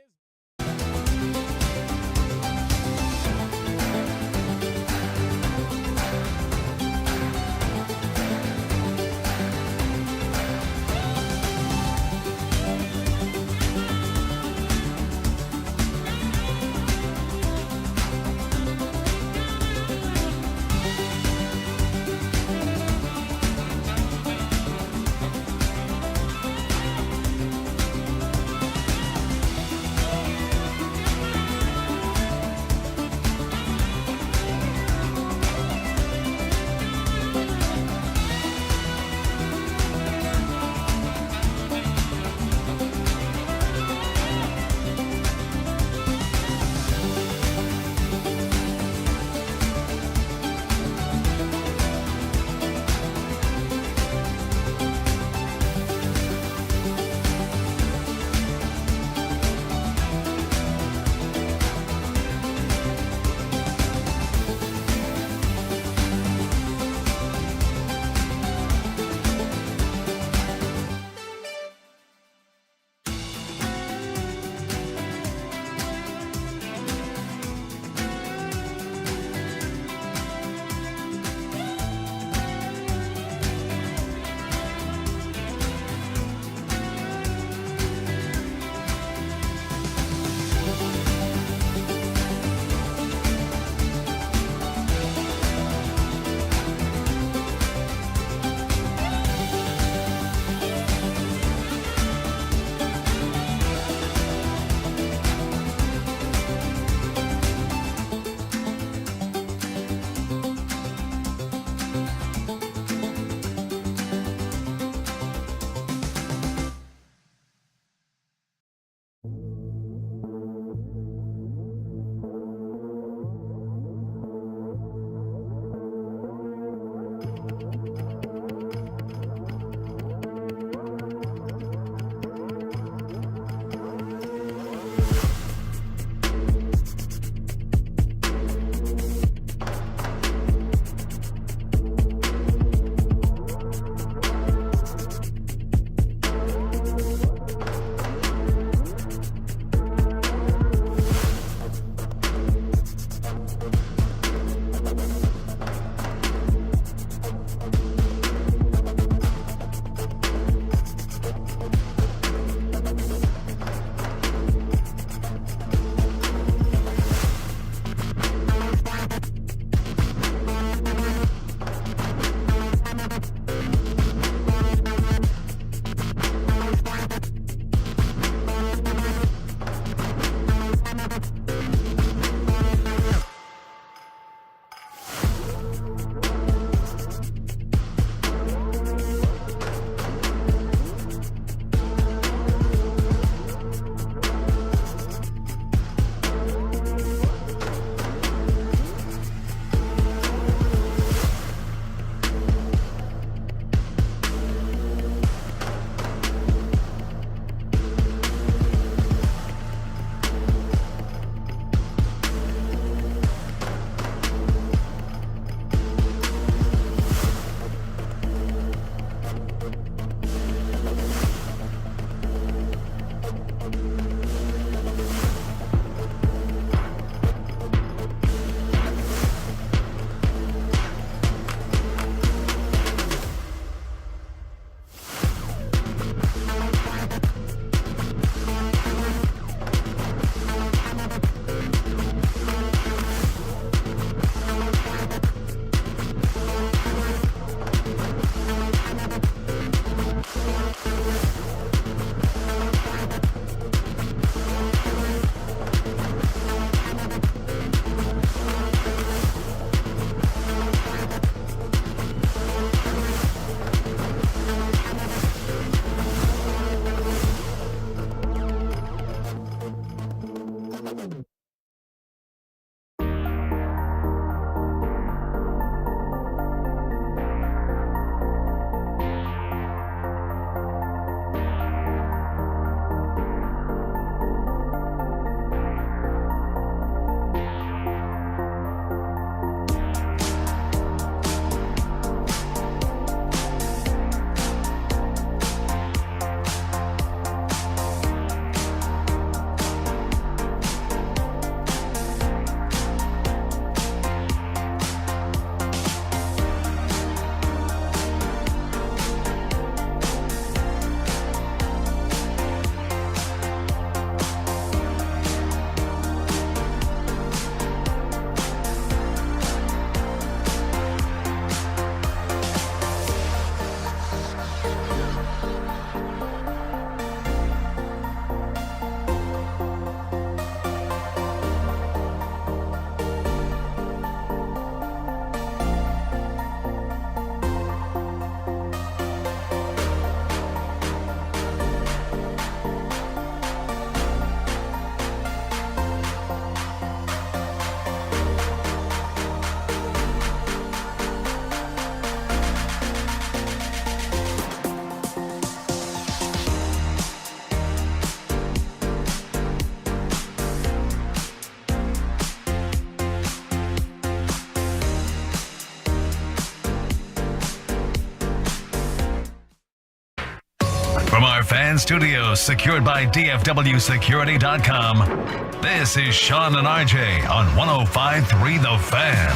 From our fan studios secured by DFWsecurity.com, this is Sean and RJ on 105.3 The Fan.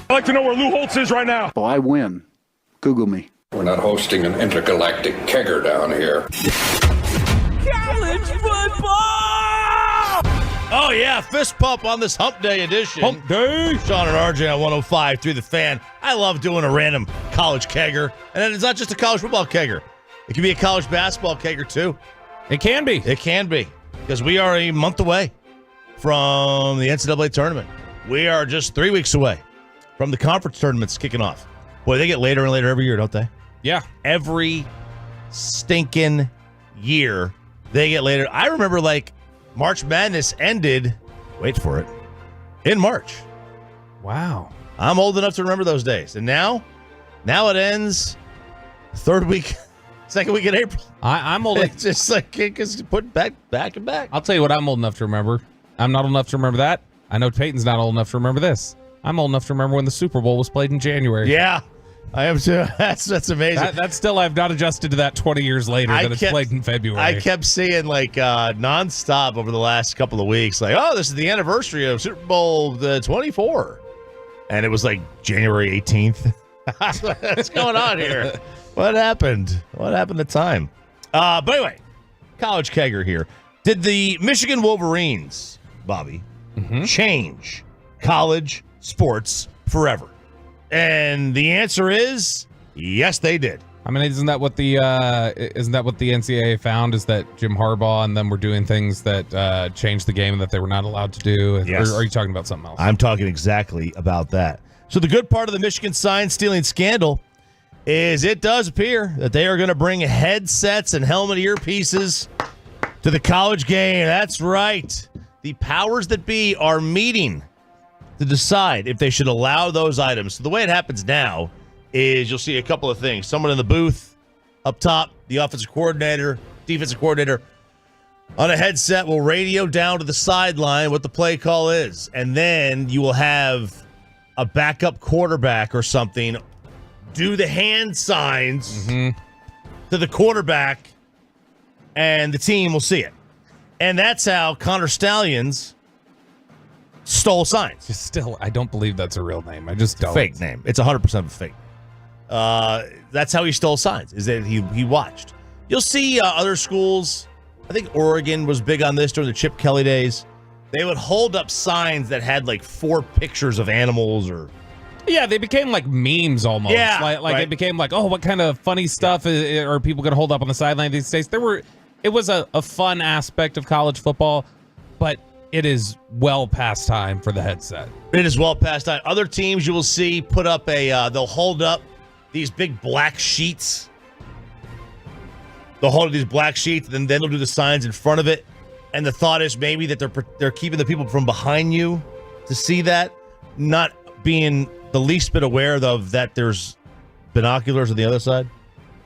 I'd like to know where Lou Holtz is right now. Oh, I win. Google me. We're not hosting an intergalactic kegger down here. College football! Oh, yeah, fist pump on this Hump Day edition. Hump Day. Sean and RJ on 105.3 The Fan. I love doing a random college kegger. And then it's not just a college football kegger. It can be a college basketball kegger, too. It can be. It can be. Because we are a month away from the NCAA tournament. We are just 3 weeks away from the conference tournaments kicking off. Boy, they get later and later every year, don't they? Yeah. Every stinking year, they get later. I remember, like, March Madness ended, wait for it, in March. Wow. I'm old enough to remember those days. And now it ends second week in April. I'm old. It's just like it's put back and back. I'll tell you what I'm old enough to remember. I'm not old enough to remember that. I know Peyton's not old enough to remember this. I'm old enough to remember when the Super Bowl was played in January. Yeah, I am too. That's amazing. That's still, I've not adjusted to that 20 years later it's played in February. I kept seeing like nonstop over the last couple of weeks, like, oh, this is the anniversary of Super Bowl 24. And it was like January 18th. What's going on here? What happened? What happened to time? But anyway, college kegger here. Did the Michigan Wolverines, Bobby, change college sports forever? And the answer is yes, they did. I mean, isn't that what the NCAA found? Is that Jim Harbaugh and them were doing things that changed the game that they were not allowed to do? Yes. Or are you talking about something else? I'm talking exactly about that. So the good part of the Michigan sign stealing scandal is it does appear that they are going to bring headsets and helmet earpieces to the college game. That's right. The powers that be are meeting to decide if they should allow those items. So the way it happens now is you'll see a couple of things. Someone in the booth up top, the offensive coordinator, defensive coordinator, on a headset will radio down to the sideline what the play call is. And then you will have a backup quarterback or something do the hand signs to the quarterback, and the team will see it. And that's how Connor Stallions stole signs. Still, I don't believe that's a real name. I just don't. Fake name. It's 100% a fake. That's how he stole signs, is that he watched. You'll see other schools. I think Oregon was big on this during the Chip Kelly days. They would hold up signs that had like 4 pictures of animals or... Yeah, they became like memes almost. Yeah, like right. It became like, oh, what kind of funny stuff are people going to hold up on the sideline these days? It was a fun aspect of college football, but it is well past time for the headset. It is well past time. Other teams you will see put up they'll hold up these big black sheets. They'll hold up these black sheets, and then they'll do the signs in front of it. And the thought is maybe that they're keeping the people from behind you to see that, not being the least bit aware of that there's binoculars on the other side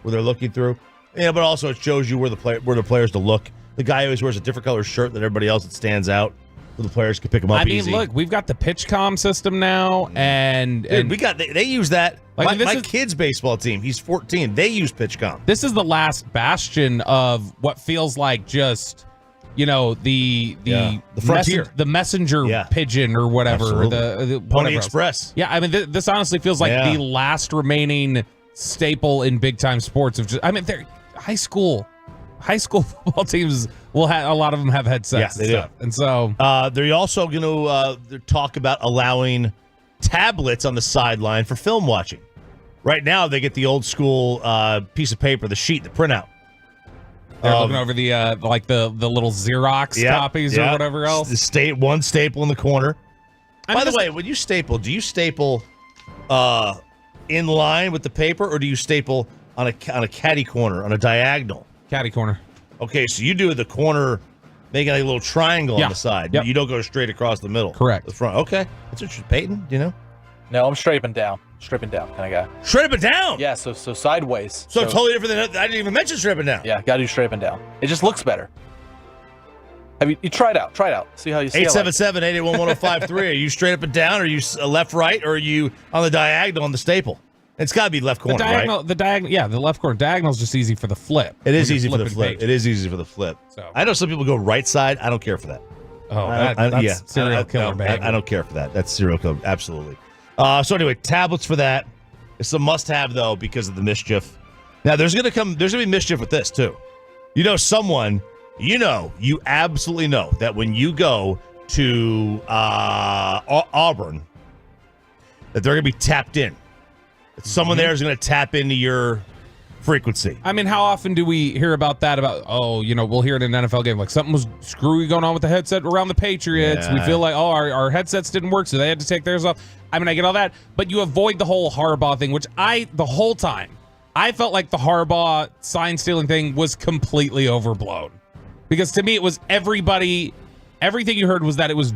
where they're looking through. Yeah, but also it shows you where the players to look. The guy always wears a different color shirt than everybody else that stands out, so the players can pick him up easy. Look, we've got the PitchCom system now, and we got they use that. Like, my kid's baseball team, he's 14. They use PitchCom. This is the last bastion of what feels like just, the frontier, the messenger pigeon or whatever, the Pony Express. Yeah, I mean, this honestly feels like the last remaining staple in big time sports of just. I mean, they're high school football teams will have a lot of them have headsets. Yeah, they do. And so they're also going to talk about allowing tablets on the sideline for film watching. Right now, they get the old school piece of paper, the sheet, the printout. They're looking over the the little Xerox copies or whatever else. One staple in the corner. By the way, when you staple, do you staple in line with the paper, or do you staple on a catty corner, on a diagonal? Catty corner. Okay, so you do the corner, making a little triangle on the side. Yep. You don't go straight across the middle. Correct. The front. Okay. That's what you're Peyton, do you know? No, I'm stripping down. Stripping down kind of guy. Stripping down? Yeah, so sideways. So totally different than I didn't even mention stripping down. Yeah, gotta do stripping down. It just looks better. Have you try it out. Try it out. See how you see 877-881-1053. Are you straight up and down? Are you left, right, or are you on the diagonal on the staple? It's got to be left corner, the diagonal, right? The diagonal, yeah, the left corner diagonal is just easy for the flip. It is easy for the flip. Pages. It is easy for the flip. So. I know some people go right side. I don't care for that. Oh, that's serial killer, baby. I don't care for that. That's serial killer. Absolutely. So anyway, tablets for that. It's a must-have though because of the mischief. Now there's gonna be mischief with this too. You absolutely know that when you go to Auburn, that they're gonna be tapped in. That someone there is gonna tap into your frequency. I mean, how often do we hear about that? We'll hear it in an NFL game, like something was screwy going on with the headset around the Patriots. Yeah. We feel like, our headsets didn't work, so they had to take theirs off. I mean, I get all that, but you avoid the whole Harbaugh thing, which the whole time, I felt like the Harbaugh sign stealing thing was completely overblown. Because to me, it was everything you heard was that it was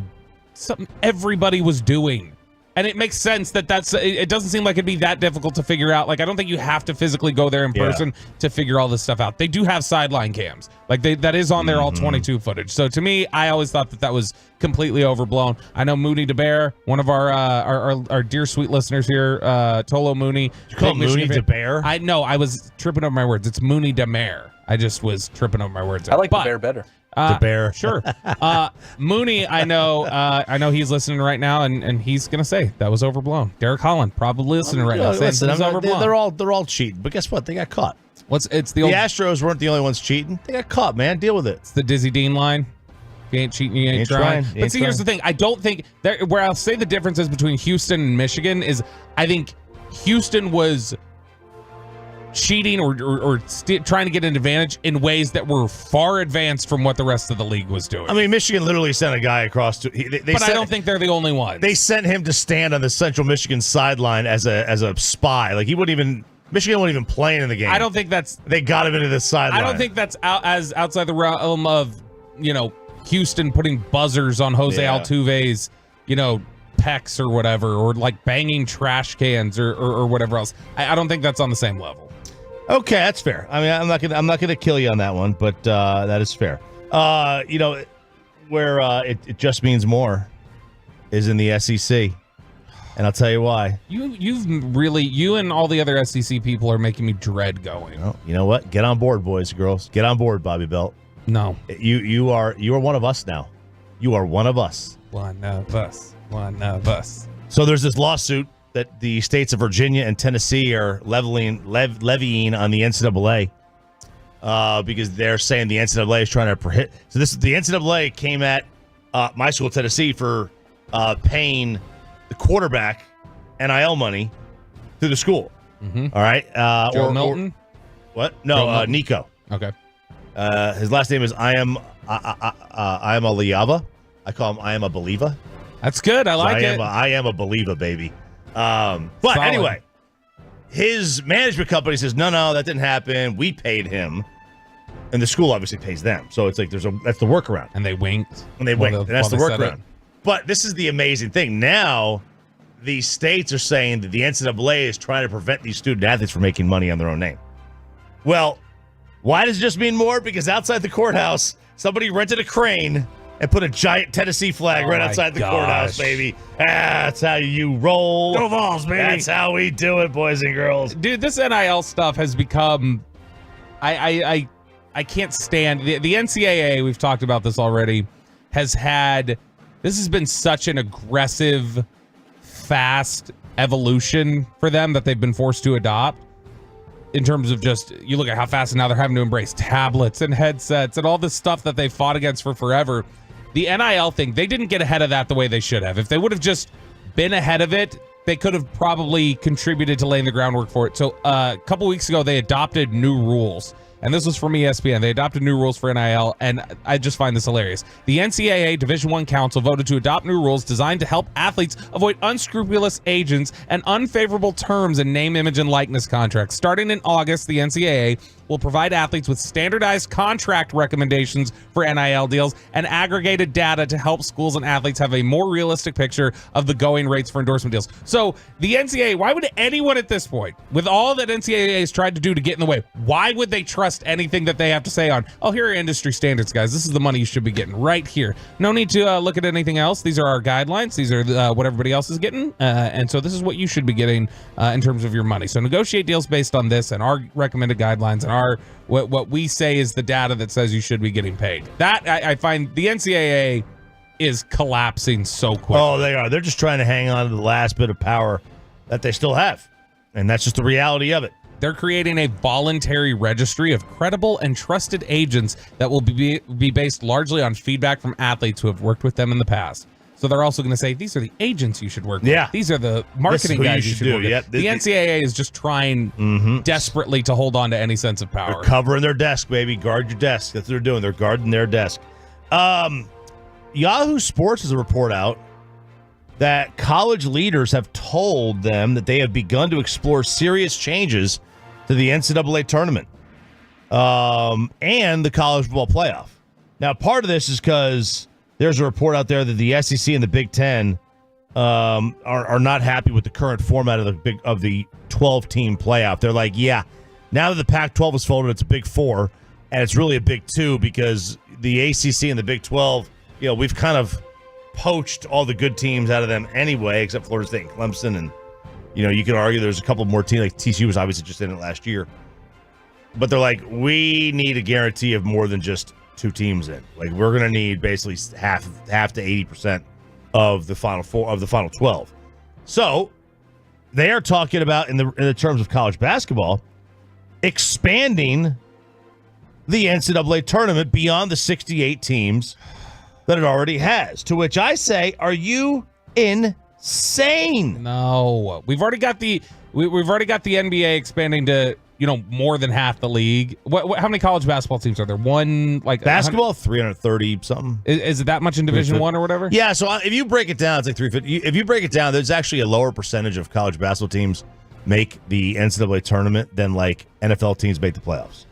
something everybody was doing. And it makes sense it doesn't seem like it'd be that difficult to figure out. Like, I don't think you have to physically go there in person to figure all this stuff out. They do have sideline cams. Like, that is on their all 22 footage. So to me, I always thought that was completely overblown. I know Mooney DeBear, one of our dear sweet listeners here, Tolo Mooney. You call him Mooney DeBear? I know, I was tripping over my words. It's Mooney DeMare. I just was tripping over my words. I like the bear better. The bear. Sure. Mooney, I know he's listening right now, and he's gonna say that was overblown. Derek Holland probably listening right now. Listen, saying overblown. they're all cheating, but guess what? They got caught. The Astros weren't the only ones cheating. They got caught, man. Deal with it. It's the Dizzy Dean line. If you ain't cheating, you ain't trying. But see, here's the thing. I don't think where I'll say the differences between Houston and Michigan is I think Houston was cheating or trying to get an advantage in ways that were far advanced from what the rest of the league was doing. I mean, Michigan literally sent a guy across to. I don't think they're the only ones. They sent him to stand on the Central Michigan sideline as a spy. Like Michigan wasn't even playing in the game. I don't think that's. They got him into the sideline. I don't think that's outside the realm of Houston putting buzzers on Jose Altuve's pecs or whatever, or like banging trash cans or whatever else. I don't think that's on the same level. Okay, that's fair. I mean, I'm not gonna kill you on that one, but that is fair. Where it just means more is in the SEC, and I'll tell you why. You and all the other SEC people are making me dread going. Well, you know what? Get on board, boys and girls. Get on board, Bobby Belt. No, you are one of us now. You are one of us. One of us. One of us. So there's this lawsuit that the states of Virginia and Tennessee are levying on the NCAA because they're saying the NCAA is trying to prohibit. So the NCAA came at my school, Tennessee, for paying the quarterback NIL money through the school. Mm-hmm. All right, Joe Milton. What? No, Nico. Okay. His last name is I am a Liava. I call him I am a believer. That's good. I like it. I am a believer, baby. But Solid. anyway, his management company says, no, that didn't happen. We paid him. And the school obviously pays them. So it's like that's the workaround. And they winked. And that's the workaround. But this is the amazing thing. Now, these states are saying that the NCAA is trying to prevent these student athletes from making money on their own name. Well, why does it just mean more? Because outside the courthouse, somebody rented a crane and put a giant Tennessee flag right outside the courthouse, baby. That's how you roll. Go Vols, baby. That's how we do it, boys and girls. Dude, this NIL stuff has become... I can't stand... The NCAA, we've talked about this already, has had... This has been such an aggressive, fast evolution for them that they've been forced to adopt. In terms of just, you look at how fast now they're having to embrace tablets and headsets and all this stuff that they fought against for forever. The NIL thing, they didn't get ahead of that the way they should have. If they would have just been ahead of it, they could have probably contributed to laying the groundwork for it. So a couple weeks ago, they adopted new rules. And this was from ESPN. They adopted new rules for NIL, and I just find this hilarious. The NCAA Division I Council voted to adopt new rules designed to help athletes avoid unscrupulous agents and unfavorable terms in name, image, and likeness contracts. Starting in August, the NCAA will provide athletes with standardized contract recommendations for NIL deals and aggregated data to help schools and athletes have a more realistic picture of the going rates for endorsement deals. So the NCAA, why would anyone at this point, with all that NCAA has tried to do to get in the way, why would they trust trust anything that they have to say on, oh, here are industry standards, guys. This is the money you should be getting right here. No need to look at anything else. These are our guidelines. These are what everybody else is getting. And so this is what you should be getting in terms of your money. So negotiate deals based on this and our recommended guidelines and our what we say is the data that says you should be getting paid. That I find the NCAA is collapsing so quick. Oh, they are. They're just trying to hang on to the last bit of power that they still have. And that's just the reality of it. They're creating a voluntary registry of credible and trusted agents that will be based largely on feedback from athletes who have worked with them in the past. So they're also going to say, these are the agents you should work with. Yeah. These are the marketing guys you should work with. Yep. The NCAA is just trying desperately to hold on to any sense of power. They're covering their desk, baby. Guard your desk. That's what they're doing. They're guarding their desk. Yahoo Sports has a report out that college leaders have told them that they have begun to explore serious changes to the NCAA tournament and the college football playoff. Now, part of this is because there's a report out there that the SEC and the Big Ten are not happy with the current format of the 12-team playoff. They're like, yeah, now that the Pac-12 is folded, it's a Big Four, and it's really a Big Two because the ACC and the Big 12, we've kind of poached all the good teams out of them anyway, except Florida State and Clemson. And, you could argue there's a couple more teams, like TCU was obviously just in it last year. But they're like, we need a guarantee of more than just 2 teams in. Like, we're going to need basically half to 80% of the final 12. So they are talking about, in the terms of college basketball, expanding the NCAA tournament beyond the 68 teams that it already has. To which I say, are you insane? No, we've already got the NBA expanding to more than half the league. How many college basketball teams are there? One basketball 330 something. Is it that much in Division I or whatever? Yeah. So if you break it down, it's like 350. If you break it down, there's actually a lower percentage of college basketball teams make the NCAA tournament than like NFL teams make the playoffs.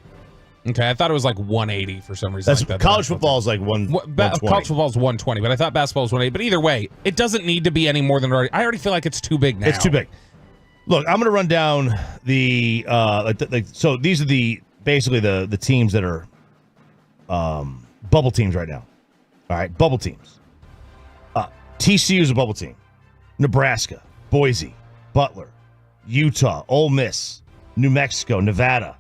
Okay, I thought it was like 180 for some reason. College football is like 120. College football is 120, but I thought basketball was 180. But either way, it doesn't need to be any more than already. I already feel like it's too big now. It's too big. Look, I'm going to run down the so these are basically the teams that are bubble teams right now. All right, bubble teams. TCU is a bubble team. Nebraska, Boise, Butler, Utah, Ole Miss, New Mexico, Nevada,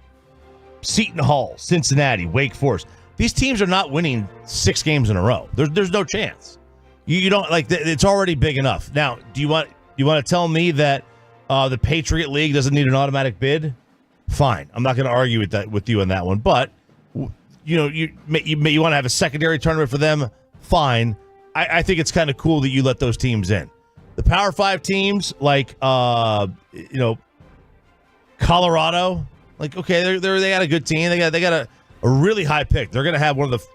Seton Hall, Cincinnati, Wake Forest. These teams are not winning 6 games in a row. There's no chance. You don't like it's already big enough. Now, do you want to tell me that the Patriot League doesn't need an automatic bid? Fine, I'm not going to argue with you on that one. But you want to have a secondary tournament for them? Fine. I think it's kind of cool that you let those teams in. The Power 5 teams like Colorado. Like, okay, they got a good team. They got a really high pick. They're going to have one of the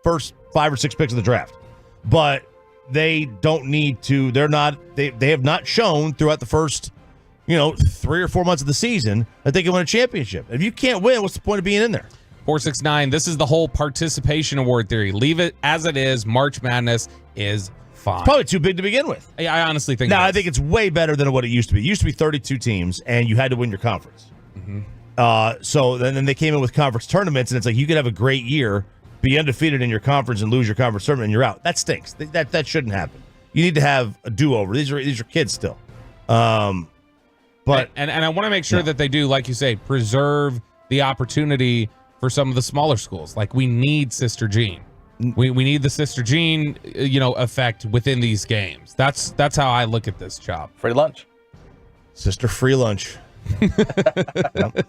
first 5 or 6 picks of the draft. But they don't need to. They have not shown throughout the first 3 or 4 months of the season that they can win a championship. If you can't win, what's the point of being in there? 469. This is the whole participation award theory. Leave it as it is. March Madness is fine. It's probably too big to begin with. I honestly think. I think it's way better than what it used to be. It used to be 32 teams, and you had to win your conference. Mm-hmm. So then they came in with conference tournaments, and it's like you could have a great year, be undefeated in your conference, and lose your conference tournament, and you're out. That stinks. That shouldn't happen. You need to have a do-over. These are kids still. But and I want to make sure that they do, like you say, preserve the opportunity for some of the smaller schools. Like, we need Sister Jean. We need the Sister Jean, effect within these games. That's how I look at this, Chop. Free lunch. Sister free lunch. Yep.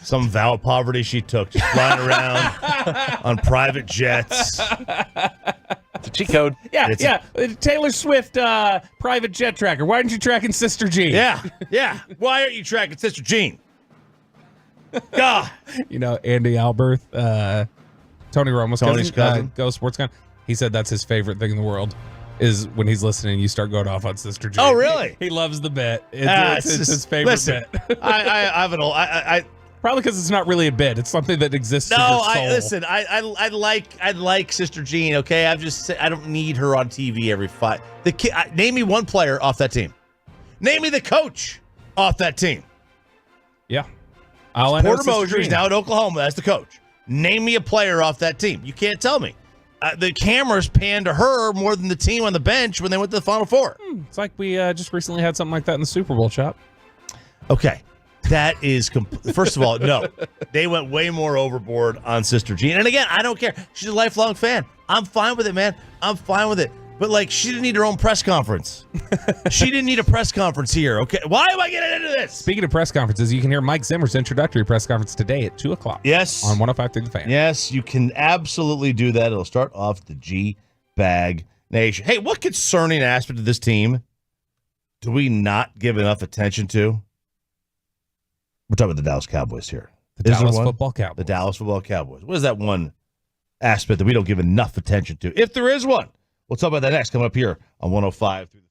Some vow of poverty she took, just flying around on private jets. It's a cheat code. Yeah. Taylor Swift private jet tracker. Why aren't you tracking Sister Jean? Yeah. Why aren't you tracking Sister Jean? God. Andy Alberth, Tony Romo's cousin, Go Sports Con. He said that's his favorite thing in the world. Is when he's listening, you start going off on Sister Jean. Oh, really? He loves the bit. It's his favorite bit. I have an old. Probably because it's not really a bit. It's something that exists in your soul. I like Sister Jean. Okay, I don't need her on TV every 5. The kid. Name me one player off that team. Name me the coach off that team. Yeah. All I know Porter is Sister Mosier's Jean. now at Oklahoma as the coach. Name me a player off that team. You can't tell me. The cameras panned to her more than the team on the bench when they went to the Final Four. It's like we just recently had something like that in the Super Bowl, Chop. Okay. That is, first of all, no. They went way more overboard on Sister Jean. And again, I don't care. She's a lifelong fan. I'm fine with it, man. I'm fine with it. But, like, she didn't need her own press conference. She didn't need a press conference here, okay? Why am I getting into this? Speaking of press conferences, you can hear Mike Zimmer's introductory press conference today at 2 o'clock. Yes. On 105.3 The Fan. Yes, you can absolutely do that. It'll start off the G-Bag Nation. Hey, what concerning aspect of this team do we not give enough attention to? We're talking about the Dallas Cowboys here. The Dallas Football Cowboys. The Dallas Football Cowboys. What is that one aspect that we don't give enough attention to? If there is one. We'll talk about that next, coming up here on 105 through the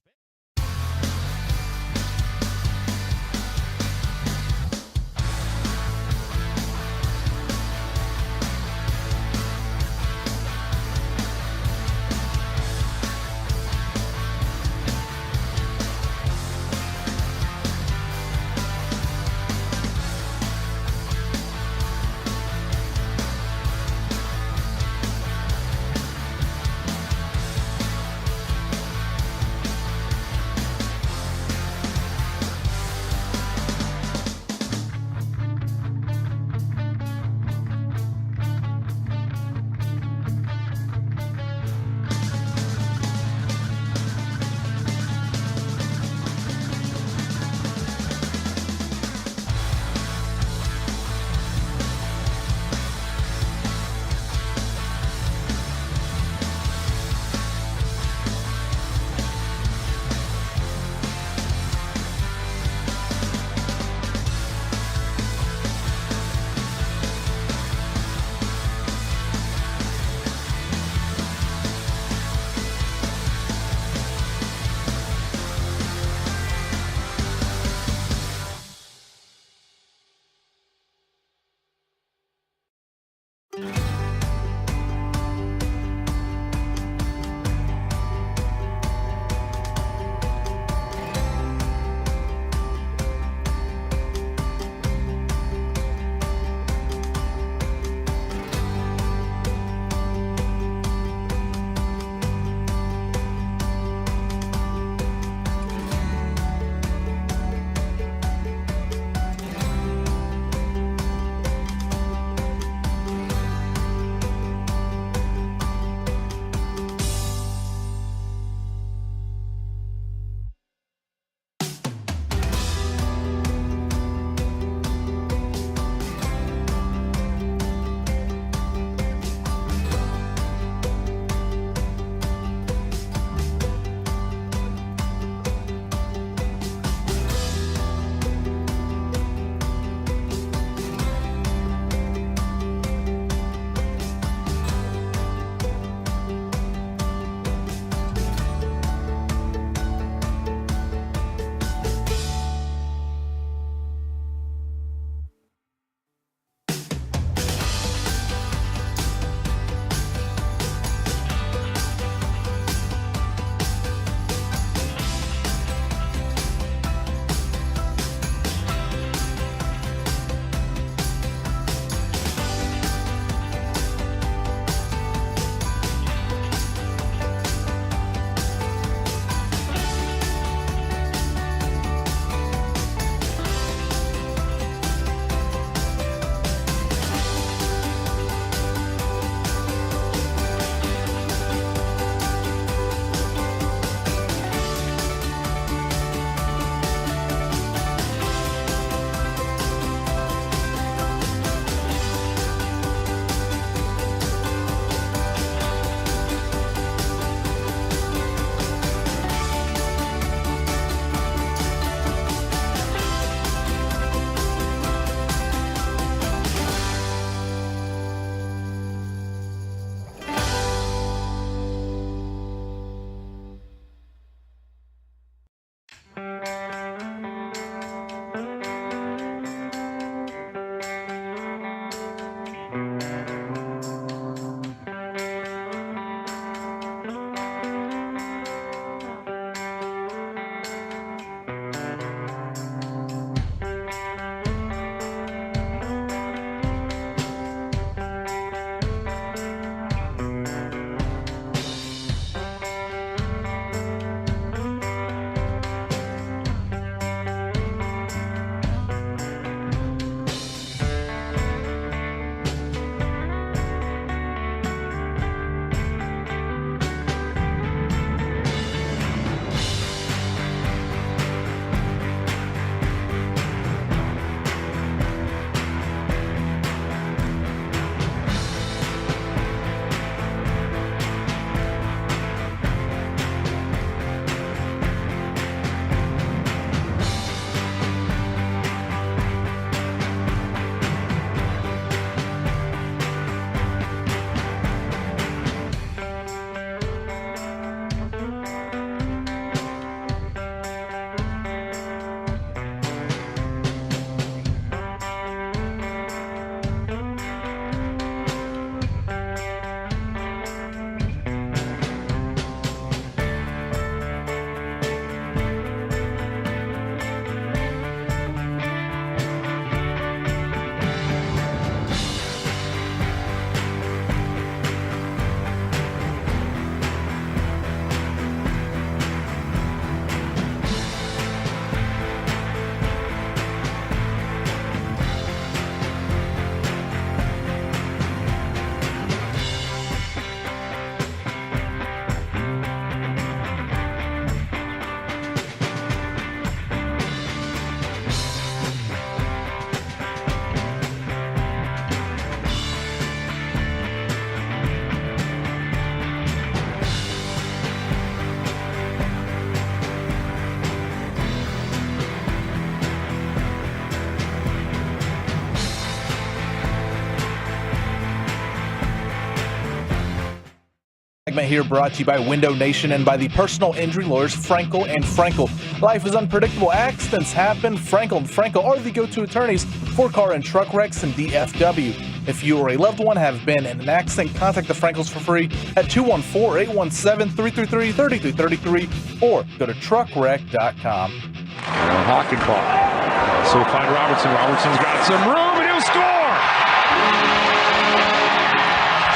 segment here brought to you by Window Nation and by the personal injury lawyers Frankel and Frankel. Life is unpredictable. Accidents happen. Frankel and Frankel are the go-to attorneys for car and truck wrecks and DFW. If you or a loved one have been in an accident, contact the Frankels for free at 214-817-333-3333 or go to truckwreck.com. Hockey clock. So we'll find Robertson. Robertson's got some room and he'll score!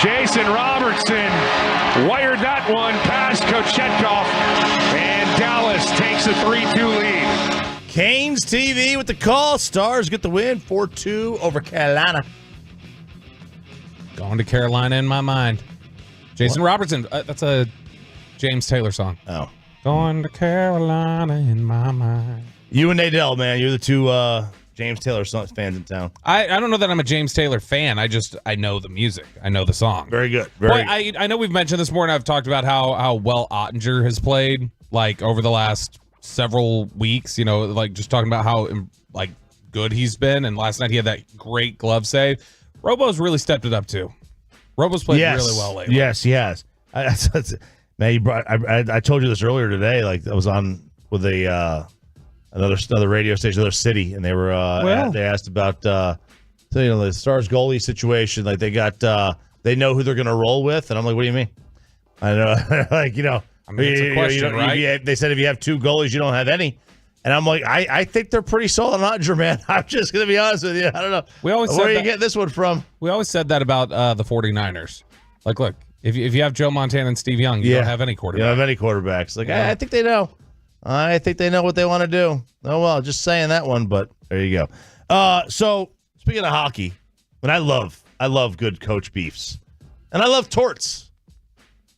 Jason Robertson wired that one past Kochetkov, and Dallas takes a 3-2 lead. Canes TV with the call. Stars get the win 4-2 over Carolina. Going to Carolina in my mind. Jason Robertson. That's a James Taylor song. Oh. Going to Carolina in my mind. You and Nadell, man. You're the two James Taylor fans in town. I don't know that I'm a James Taylor fan. I know the music. I know the song. Very good. I know we've mentioned this more, and I've talked about how well Ottinger has played, like, over the last several weeks. You know, like, just talking about how, like, good he's been. And last night he had that great glove save. Robo's really stepped it up, too. Robo's played really well lately. Yes, he has. Man, I told you this earlier today. Like, I was on with another radio station, another city, and they were they asked about the Stars goalie situation. Like, they know who they're going to roll with, and I'm like, what do you mean? I know, like, I mean, it's a question, right? They said if you have two goalies, you don't have any. And I'm like, I think they're pretty solid on Ottinger, man. I'm just going to be honest with you. I don't know. Where are you getting this one from? We always said that about the 49ers. Like, look, if you have Joe Montana and Steve Young, you don't have any quarterbacks. You don't have any quarterbacks. Like, I think they know. I think they know what they want to do. Oh, well, just saying that one, but there you go. So, speaking of hockey, but I love good coach beefs. And I love torts.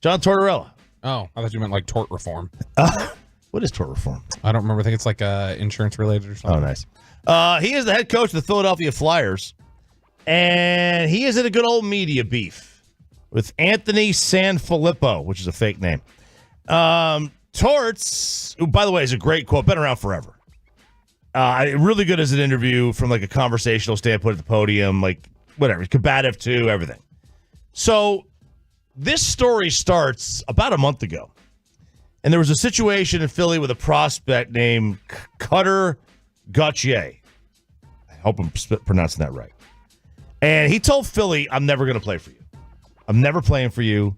John Tortorella. Oh, I thought you meant like tort reform. What is tort reform? I don't remember. I think it's like insurance related or something. Oh, nice. He is the head coach of the Philadelphia Flyers, and he is in a good old media beef with Anthony Sanfilippo, which is a fake name. Torts, who, by the way, is a great quote, been around forever. Really good as an interview from like a conversational standpoint at the podium, like whatever, combative too, everything. So this story starts about a month ago. And there was a situation in Philly with a prospect named Cutter Gauthier. I hope I'm pronouncing that right. And he told Philly, I'm never going to play for you. I'm never playing for you.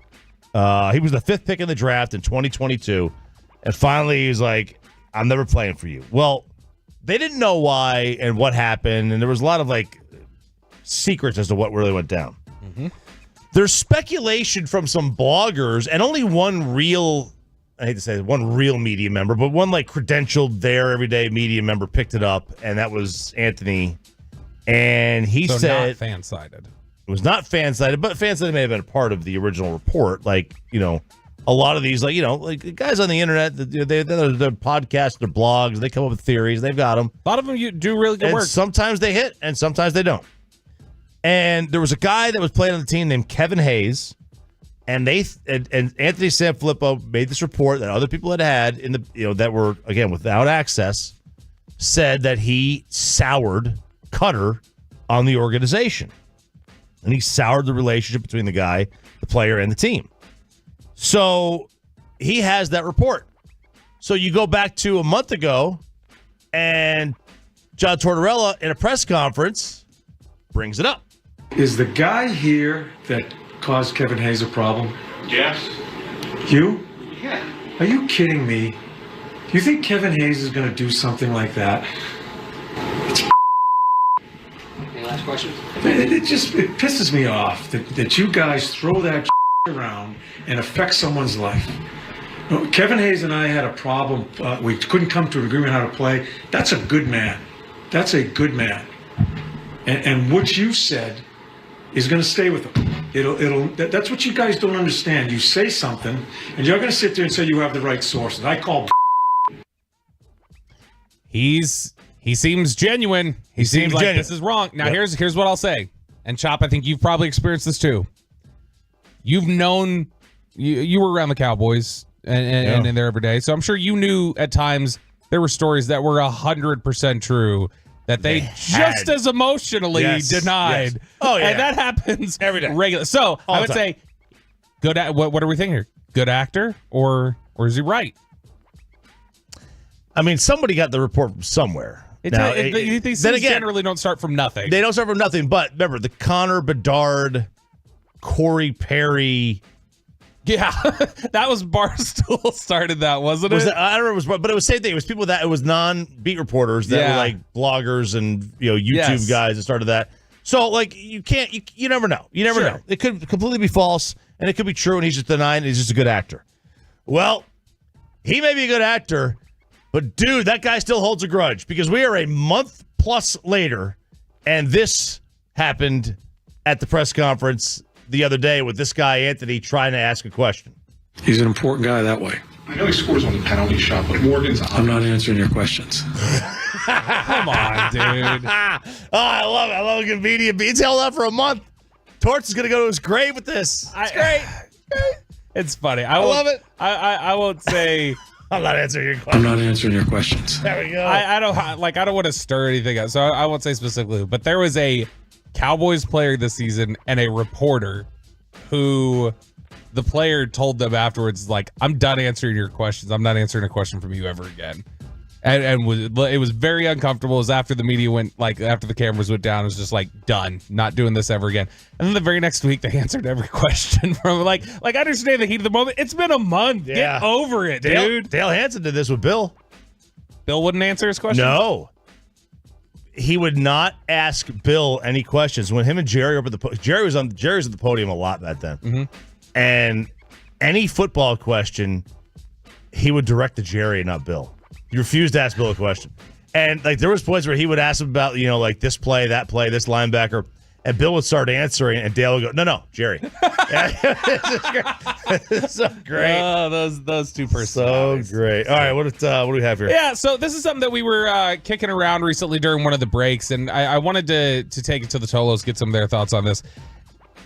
He was the 5th pick in the draft in 2022. And finally, he was like, I'm never playing for you. Well, they didn't know why and what happened. And there was a lot of like secrets as to what really went down. Mm-hmm. There's speculation from some bloggers and only one real... I hate to say it, one real media member, but one like credentialed there everyday media member picked it up, and that was Anthony. And he said not fan-sided. It was not fan-sided, but fan-sided may have been a part of the original report. Like, a lot of these, like guys on the internet, they're podcasts, their blogs, they come up with theories. They've got them. A lot of them do really good work. Sometimes they hit, and sometimes they don't. And there was a guy that was playing on the team named Kevin Hayes. And Anthony Sanfilippo made this report that other people had in the that were again without access, said that he soured Cutter on the organization, and he soured the relationship between the guy, the player, and the team. So he has that report. So you go back to a month ago, and John Tortorella in a press conference brings it up. Is the guy here that caused Kevin Hayes a problem? Yes. You? Yeah. Are you kidding me? Do you think Kevin Hayes is going to do something like that? Any last questions? It pisses me off that you guys throw that around and affect someone's life. Kevin Hayes and I had a problem. We couldn't come to an agreement how to play. That's a good man. That's a good man. And what you said is going to stay with him. That's what you guys don't understand. You say something, and you're going to sit there and say you have the right sources. I call. He seems genuine. He seems like genuine. This is wrong. Now here's what I'll say. And Chop, I think you've probably experienced this too. You've known you were around the Cowboys and in there every day, so I'm sure you knew at times there were stories that were 100% true. That they just as emotionally denied. Yes. Oh, yeah. And that happens every day. Regular. So I would say, what are we thinking here? good actor or is he right? I mean, somebody got the report from somewhere. These things generally don't start from nothing. They don't start from nothing. But remember, the Connor Bedard, Corey Perry. Yeah, that was Barstool started that, wasn't it? I don't remember, but it was the same thing. It was people it was non-beat reporters that were like bloggers and YouTube guys that started that. So like you never know. You never know. It could completely be false and it could be true and he's just denying he's just a good actor. Well, he may be a good actor, but dude, that guy still holds a grudge because we are a month plus later and this happened at the press conference the other day with this guy, Anthony, trying to ask a question. He's an important guy that way. I know he scores on the penalty shot, but Morgan's on. I'm not answering your questions. Come on, dude. I love it. I love a good media. He's held out for a month. Torts is going to go to his grave with this. It's great. It's funny. I love it. I won't say. I'm not answering your questions. I'm not answering your questions. There we go. I don't want to stir anything up, so I won't say specifically. But there was a Cowboys player this season and a reporter who the player told them afterwards, like, I'm done answering your questions. I'm not answering a question from you ever again. And it was very uncomfortable. It was after the media went, like, after the cameras went down, it was just like, done, not doing this ever again. And then the very next week, they answered every question from like I understand the heat of the moment. It's been a month. Yeah. Get over it, dude. Dale Hansen did this with Bill. Bill wouldn't answer his questions? No. He would not ask Bill any questions. When him and Jerry were up at the Jerry's at the podium a lot back then. Mm-hmm. And any football question, he would direct to Jerry, not Bill. He refused to ask Bill a question. And like there was points where he would ask him about, like this play, that play, this linebacker, and Bill would start answering, and Dale would go, "No, Jerry." It's so great. Oh, those two personalities. So great. All right, what do we have here? Yeah, so this is something that we were kicking around recently during one of the breaks, and I wanted to take it to the Tolos, get some of their thoughts on this.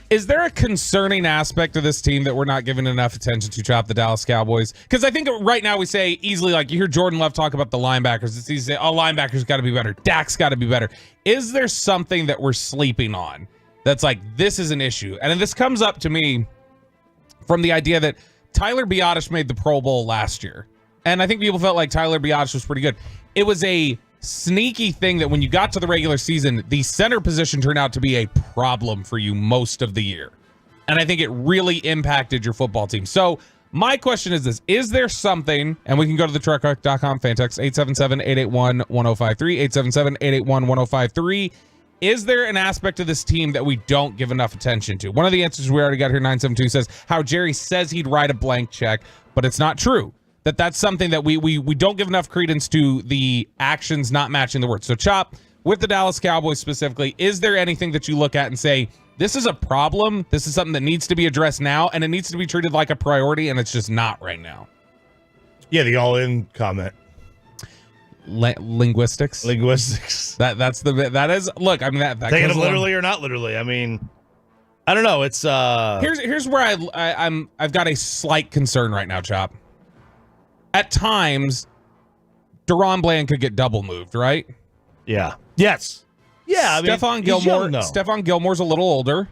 Is there a concerning aspect of this team that we're not giving enough attention to, Chop, the Dallas Cowboys? Because I think right now we say easily, like you hear Jordan Love talk about the linebackers. It's easy, linebackers got to be better. Dak's got to be better. Is there something that we're sleeping on that's like, this is an issue? And this comes up to me from the idea that Tyler Biotish made the Pro Bowl last year. And I think people felt like Tyler Biotish was pretty good. It was a sneaky thing that when you got to the regular season, the center position turned out to be a problem for you most of the year. And I think it really impacted your football team. So my question is this: is there something, and we can go to the truckwreck.com fan text 877-881-1053, 877-881-1053. Is there an aspect of this team that we don't give enough attention to? One of the answers we already got here, 972, says how Jerry says he'd write a blank check, but it's not true. That's something that we don't give enough credence to, the actions not matching the words. So, Chop, with the Dallas Cowboys specifically, is there anything that you look at and say, this is a problem, this is something that needs to be addressed now, and it needs to be treated like a priority, and it's just not right now? Yeah, the all-in comment. Linguistics. That is, look, I mean, that taking it literally or not literally. I mean, I don't know. It's here's where I've got a slight concern right now, Chop. At times, Deron Bland could get double moved, right? Yeah. Yes. Yeah. Stephon Gilmore's a little older.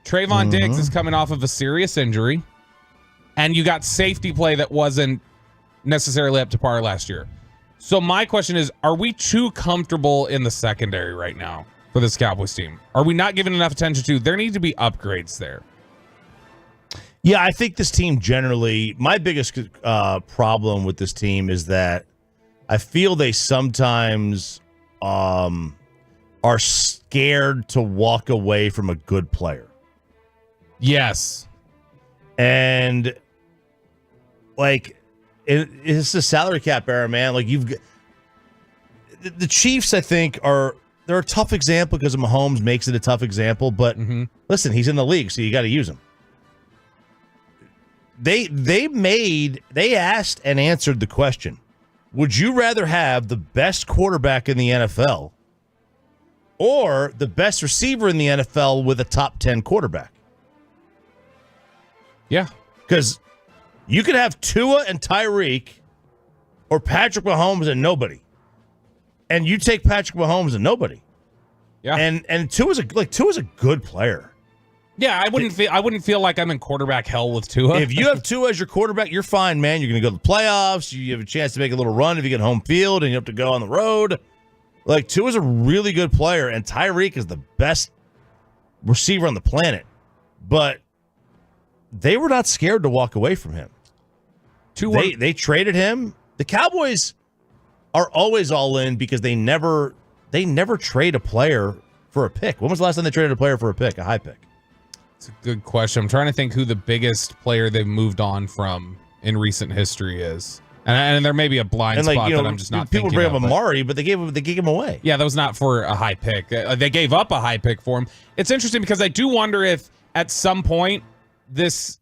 Trayvon Diggs is coming off of a serious injury, and you got safety play that wasn't necessarily up to par last year. So my question is, are we too comfortable in the secondary right now for this Cowboys team? Are we not giving enough attention to? There need to be upgrades there. Yeah, I think this team generally, my biggest problem with this team is that I feel they sometimes are scared to walk away from a good player. Yes. And, like, it's a salary cap era, man. Like, the Chiefs, I think, they're a tough example because Mahomes makes it a tough example. But, listen, he's in the league, so you got to use him. They asked and answered the question, would you rather have the best quarterback in the NFL or the best receiver in the NFL with a top 10 quarterback? Yeah. Because you could have Tua and Tyreek or Patrick Mahomes and nobody. And you take Patrick Mahomes and nobody. Yeah. And Tua's a good player. Yeah, I wouldn't feel like I'm in quarterback hell with Tua. If you have Tua as your quarterback, you're fine, man. You're going to go to the playoffs. You have a chance to make a little run if you get home field and you have to go on the road. Like, Tua's a really good player, and Tyreek is the best receiver on the planet. But they were not scared to walk away from him. They traded him. The Cowboys are always all in because they never trade a player for a pick. When was the last time they traded a player for a pick, a high pick? It's a good question. I'm trying to think who the biggest player they've moved on from in recent history is. And there may be a blind spot that I'm just not thinking people bring of, up Amari, but they gave him away. Yeah, that was not for a high pick. They gave up a high pick for him. It's interesting because I do wonder if at some point this,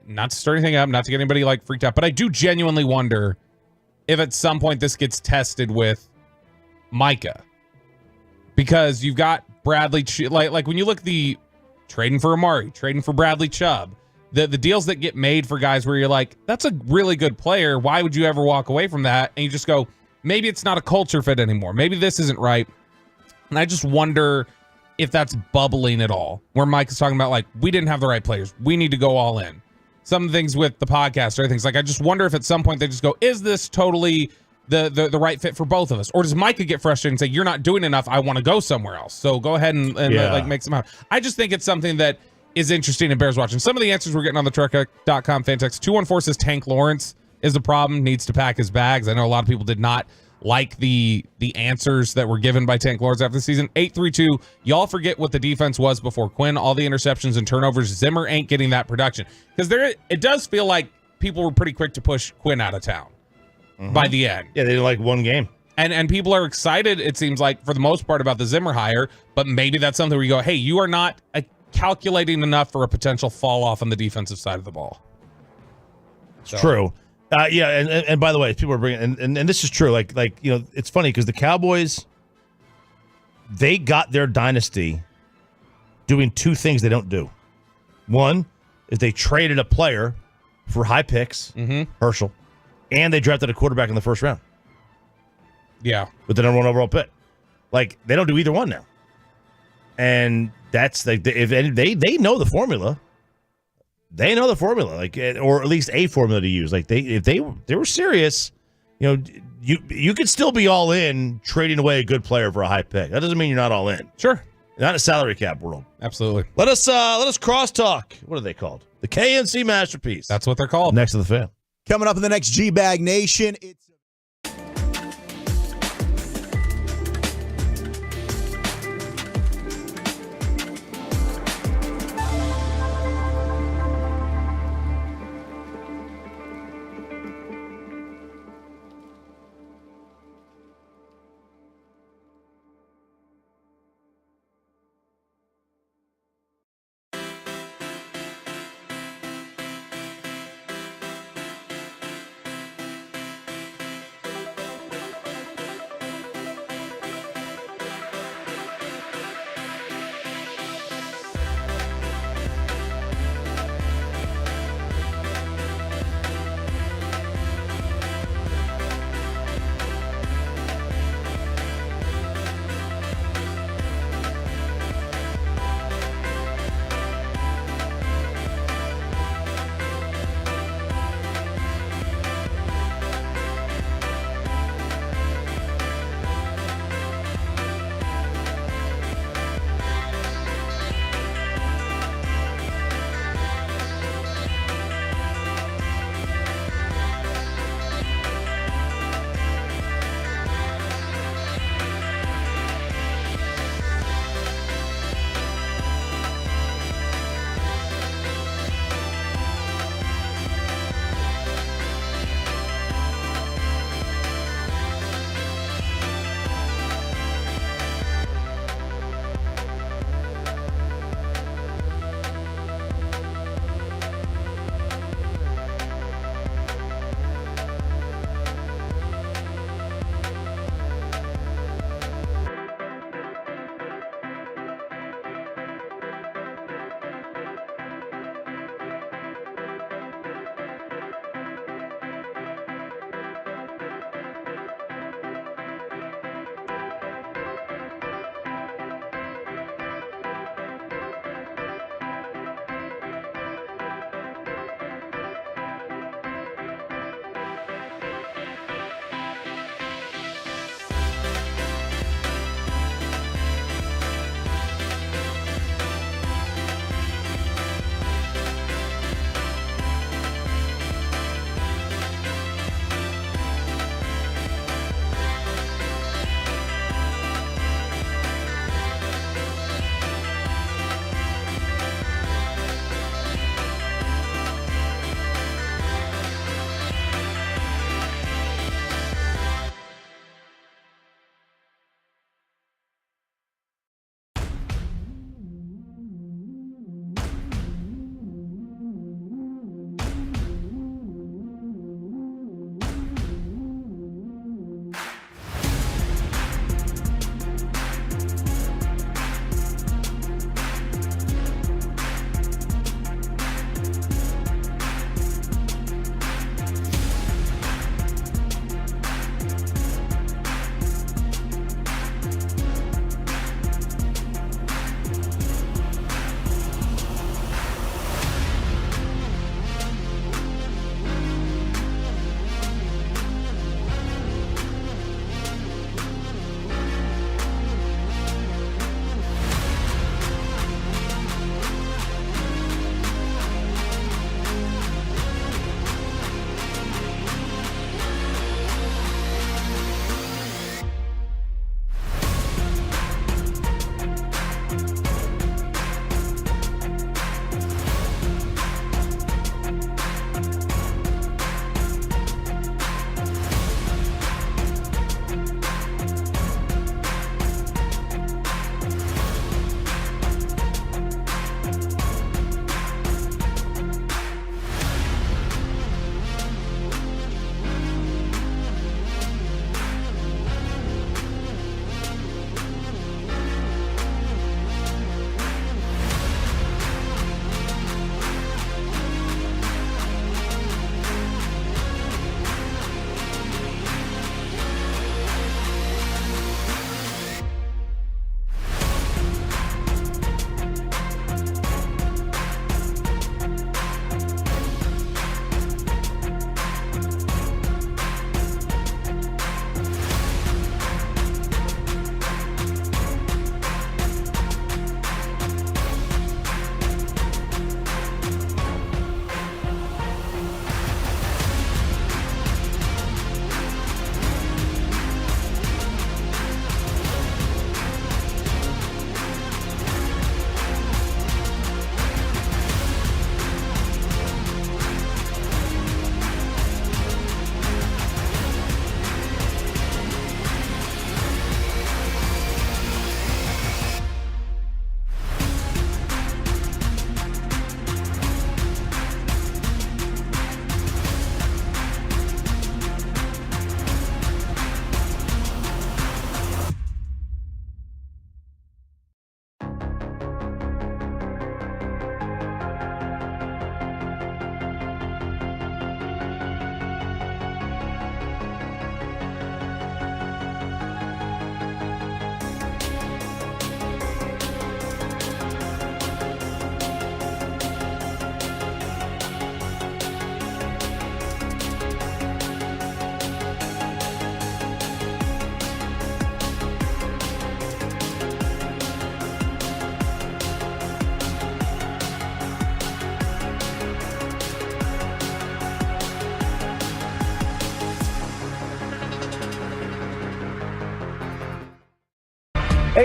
not to stir anything up, not to get anybody like freaked out, but I do genuinely wonder if at some point this gets tested with Micah. Because you've got Bradley, like when you look at the trading for Amari, trading for Bradley Chubb, the deals that get made for guys where you're like, that's a really good player. Why would you ever walk away from that? And you just go, maybe it's not a culture fit anymore. Maybe this isn't right. And I just wonder if that's bubbling at all, where Mike is talking about, like, we didn't have the right players. We need to go all in. Some things with the podcast or things like, I just wonder if at some point they just go, is this totally the right fit for both of us? Or does Micah get frustrated and say, you're not doing enough, I want to go somewhere else, so go ahead and like make some out. I just think it's something that is interesting and bears watching. Some of the answers we're getting on the Truck.com fan text. 214 says Tank Lawrence is the problem, needs to pack his bags. I know a lot of people did not like the answers that were given by Tank Lawrence after the season. 832, y'all forget what the defense was before Quinn. All the interceptions and turnovers. Zimmer ain't getting that production. Because it does feel like people were pretty quick to push Quinn out of town by the end. Yeah, they didn't like one game. And people are excited, it seems like, for the most part, about the Zimmer hire, but maybe that's something where you go, hey, you are not calculating enough for a potential fall off on the defensive side of the ball. It's true. And by the way, people are bringing, and this is true. Like it's funny because the Cowboys, they got their dynasty doing two things they don't do. One is they traded a player for high picks, Herschel, and they drafted a quarterback in the first round. Yeah, with the number one overall pick. Like, they don't do either one now, and that's like if they know the formula. They know the formula, like, or at least a formula to use. Like, if they were serious, you could still be all in trading away a good player for a high pick. That doesn't mean you're not all in. Sure, not a salary cap world. Absolutely. Let us crosstalk. What are they called? The KNC Masterpiece. That's what they're called. Next to the fan. Coming up in the next G-Bag Nation, it's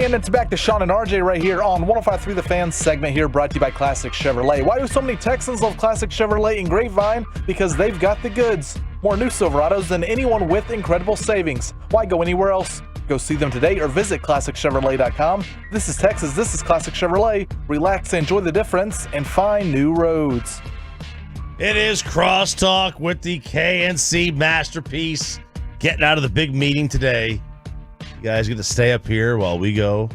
And it's back to Sean and RJ right here on 105.3 The Fan segment here, brought to you by Classic Chevrolet. Why do so many Texans love Classic Chevrolet in Grapevine? Because they've got the goods. More new Silverados than anyone with incredible savings. Why go anywhere else? Go see them today or visit ClassicChevrolet.com. This is Texas. This is Classic Chevrolet. Relax, enjoy the difference, and find new roads. It is Crosstalk with the KNC masterpiece. Getting out of the big meeting today. You guys get to stay up here while we go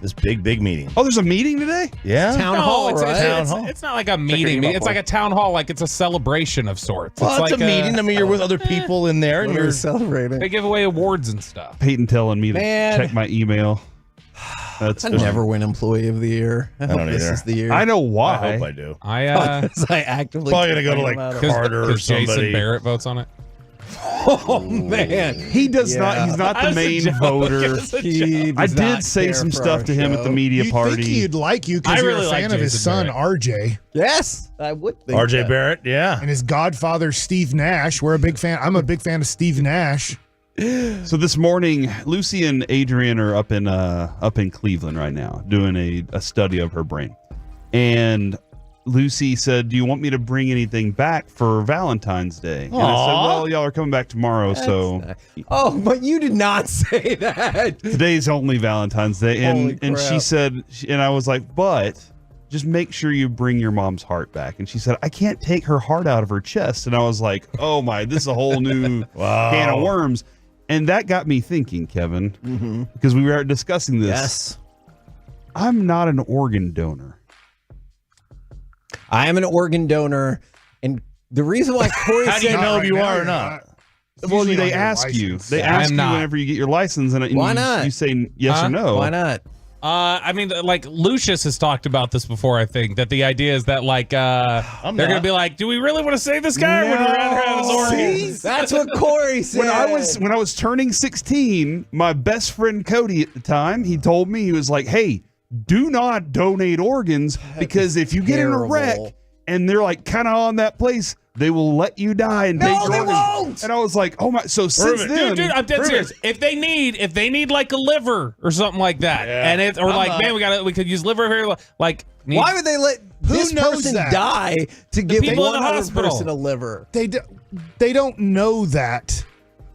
this big meeting. Oh, there's a meeting today? Yeah. Town hall, right? It's not like a meeting. It's like a town hall. Like it's a celebration of sorts. Well, it's like a meeting. I mean, you're with other people in there, and you're celebrating. They give away awards and stuff. Peyton telling me to Man. check my email. That's I never win Employee of the Year. I hope don't this either. is the year. I know why. I hope I do. I actively probably gonna go to bring like them out of- Carter or Because Jason somebody. Barrett votes on it. Oh man, He does not. He's not the As a main joke, voter. as a He I does did not say care some for stuff our to him at the show. media You'd party. think he'd like you I because you're really a like fan of his Jason son, Barrett. RJ, Yes, I would think RJ that. Barrett, yeah. and his godfather, Steve Nash. We're a big fan. I'm a big fan of Steve Nash. So this morning, Lucy and Adrian are up in Cleveland right now doing a study of her brain, and Lucy said, "Do you want me to bring anything back for Valentine's Day?" And I said, "Well, y'all are coming back tomorrow, so Oh, but you did not say that. today's only Valentine's Day." Holy And she crap. said, and I was like, "But just make sure you bring your mom's heart back." And she said, "I can't take her heart out of her chest." And I was like, "Oh my, this is a whole new can of worms." And that got me thinking, Kevin, because we were discussing this. Yes, I'm not an organ donor. I am an organ donor, and the reason why Corey How do you said know if right you now, are or you're not? Well, usually they on your ask you. license. They Yeah, ask I'm you not. whenever you get your license, and Why you, not? you say yes or no. why not? I mean, like Lucius has talked about this before. I think that the idea is that like they're going to be like, "Do we really want to save this guy? Or would we rather have his organs?" That's what Corey said. When I was turning 16, my best friend Cody at the time, he told me, he was like, "Hey, do not donate organs because if you get in a wreck terrible. and they're like kind of on that place, they will let you die and take your they organs." won't. And I was like, "Oh my!" So since then, Dude, I'm dead serious. If they need like a liver or something like that, and it or like, man, we could use liver here. Like, Why would they let this knows person that? die to give people in one the other hospital. person a liver? They don't know that.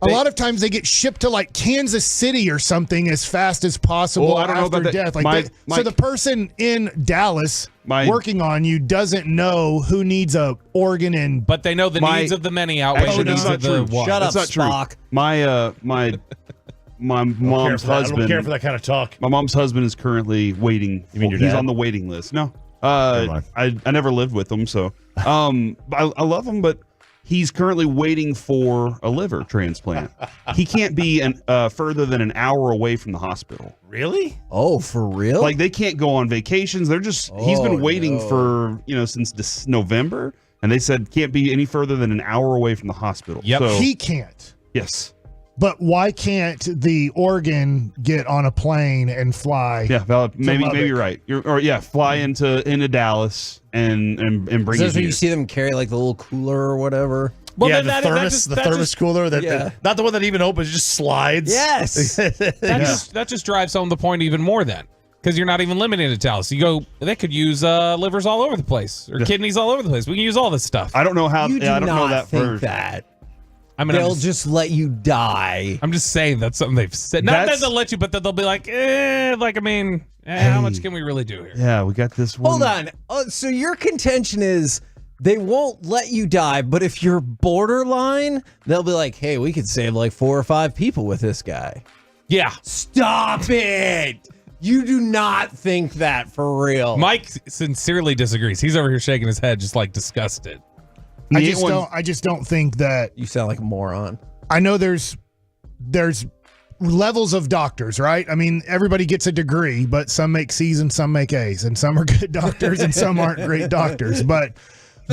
A lot of times they get shipped to like Kansas City or something as fast as possible Well, I don't know after about that. death. Like My- so the person in Dallas My- working on you doesn't know who needs a organ and but they know the My- needs of the many outweigh Actually, the that's needs not of the true. one. Shut That's up, not true. Spock. My mom's I don't husband. care for that kind of talk. My mom's husband is currently waiting. You mean your He's dad? on the waiting list. No, Never mind. I never lived with him, so I love him, but he's currently waiting for a liver transplant. He can't be further than an hour away from the hospital. Really? Oh, for real? Like they can't go on vacations. They're just he's been waiting no. for since this November, and they said can't be any further than an hour away from the hospital. Yep. So, he can't. yes. But why can't the organ get on a plane and fly? Yeah, valid. Maybe Lubbock? you're right. Fly into Dallas and bring Is it this where here. you see them carry like the little cooler or whatever? Well, yeah, then the that thermos, just- the thermos cooler. Yeah. Not the one that even opens, just slides. Yes. That just drives home the point even more then. Because you're not even limited to Dallas. You go, they could use livers all over the place or kidneys all over the place. We can use all this stuff. I don't know how. You do I don't know not that think version. that. I mean, They'll just let you die. I'm just saying that's something they've said. Not that That's- they'll let you, but that they'll be like, how much can we really do here? Yeah, we got this one. Hold on. So your contention is they won't let you die, but if you're borderline, they'll be like, hey, we could save like 4 or 5 people with this guy. Yeah. Stop it. You do not think that for real. Mike sincerely disagrees. He's over here shaking his head, just like disgusted. I just don't think that. You sound like a moron. I know there's levels of doctors, right? I mean, everybody gets a degree, but some make C's and some make A's, and some are good doctors and some aren't great doctors. But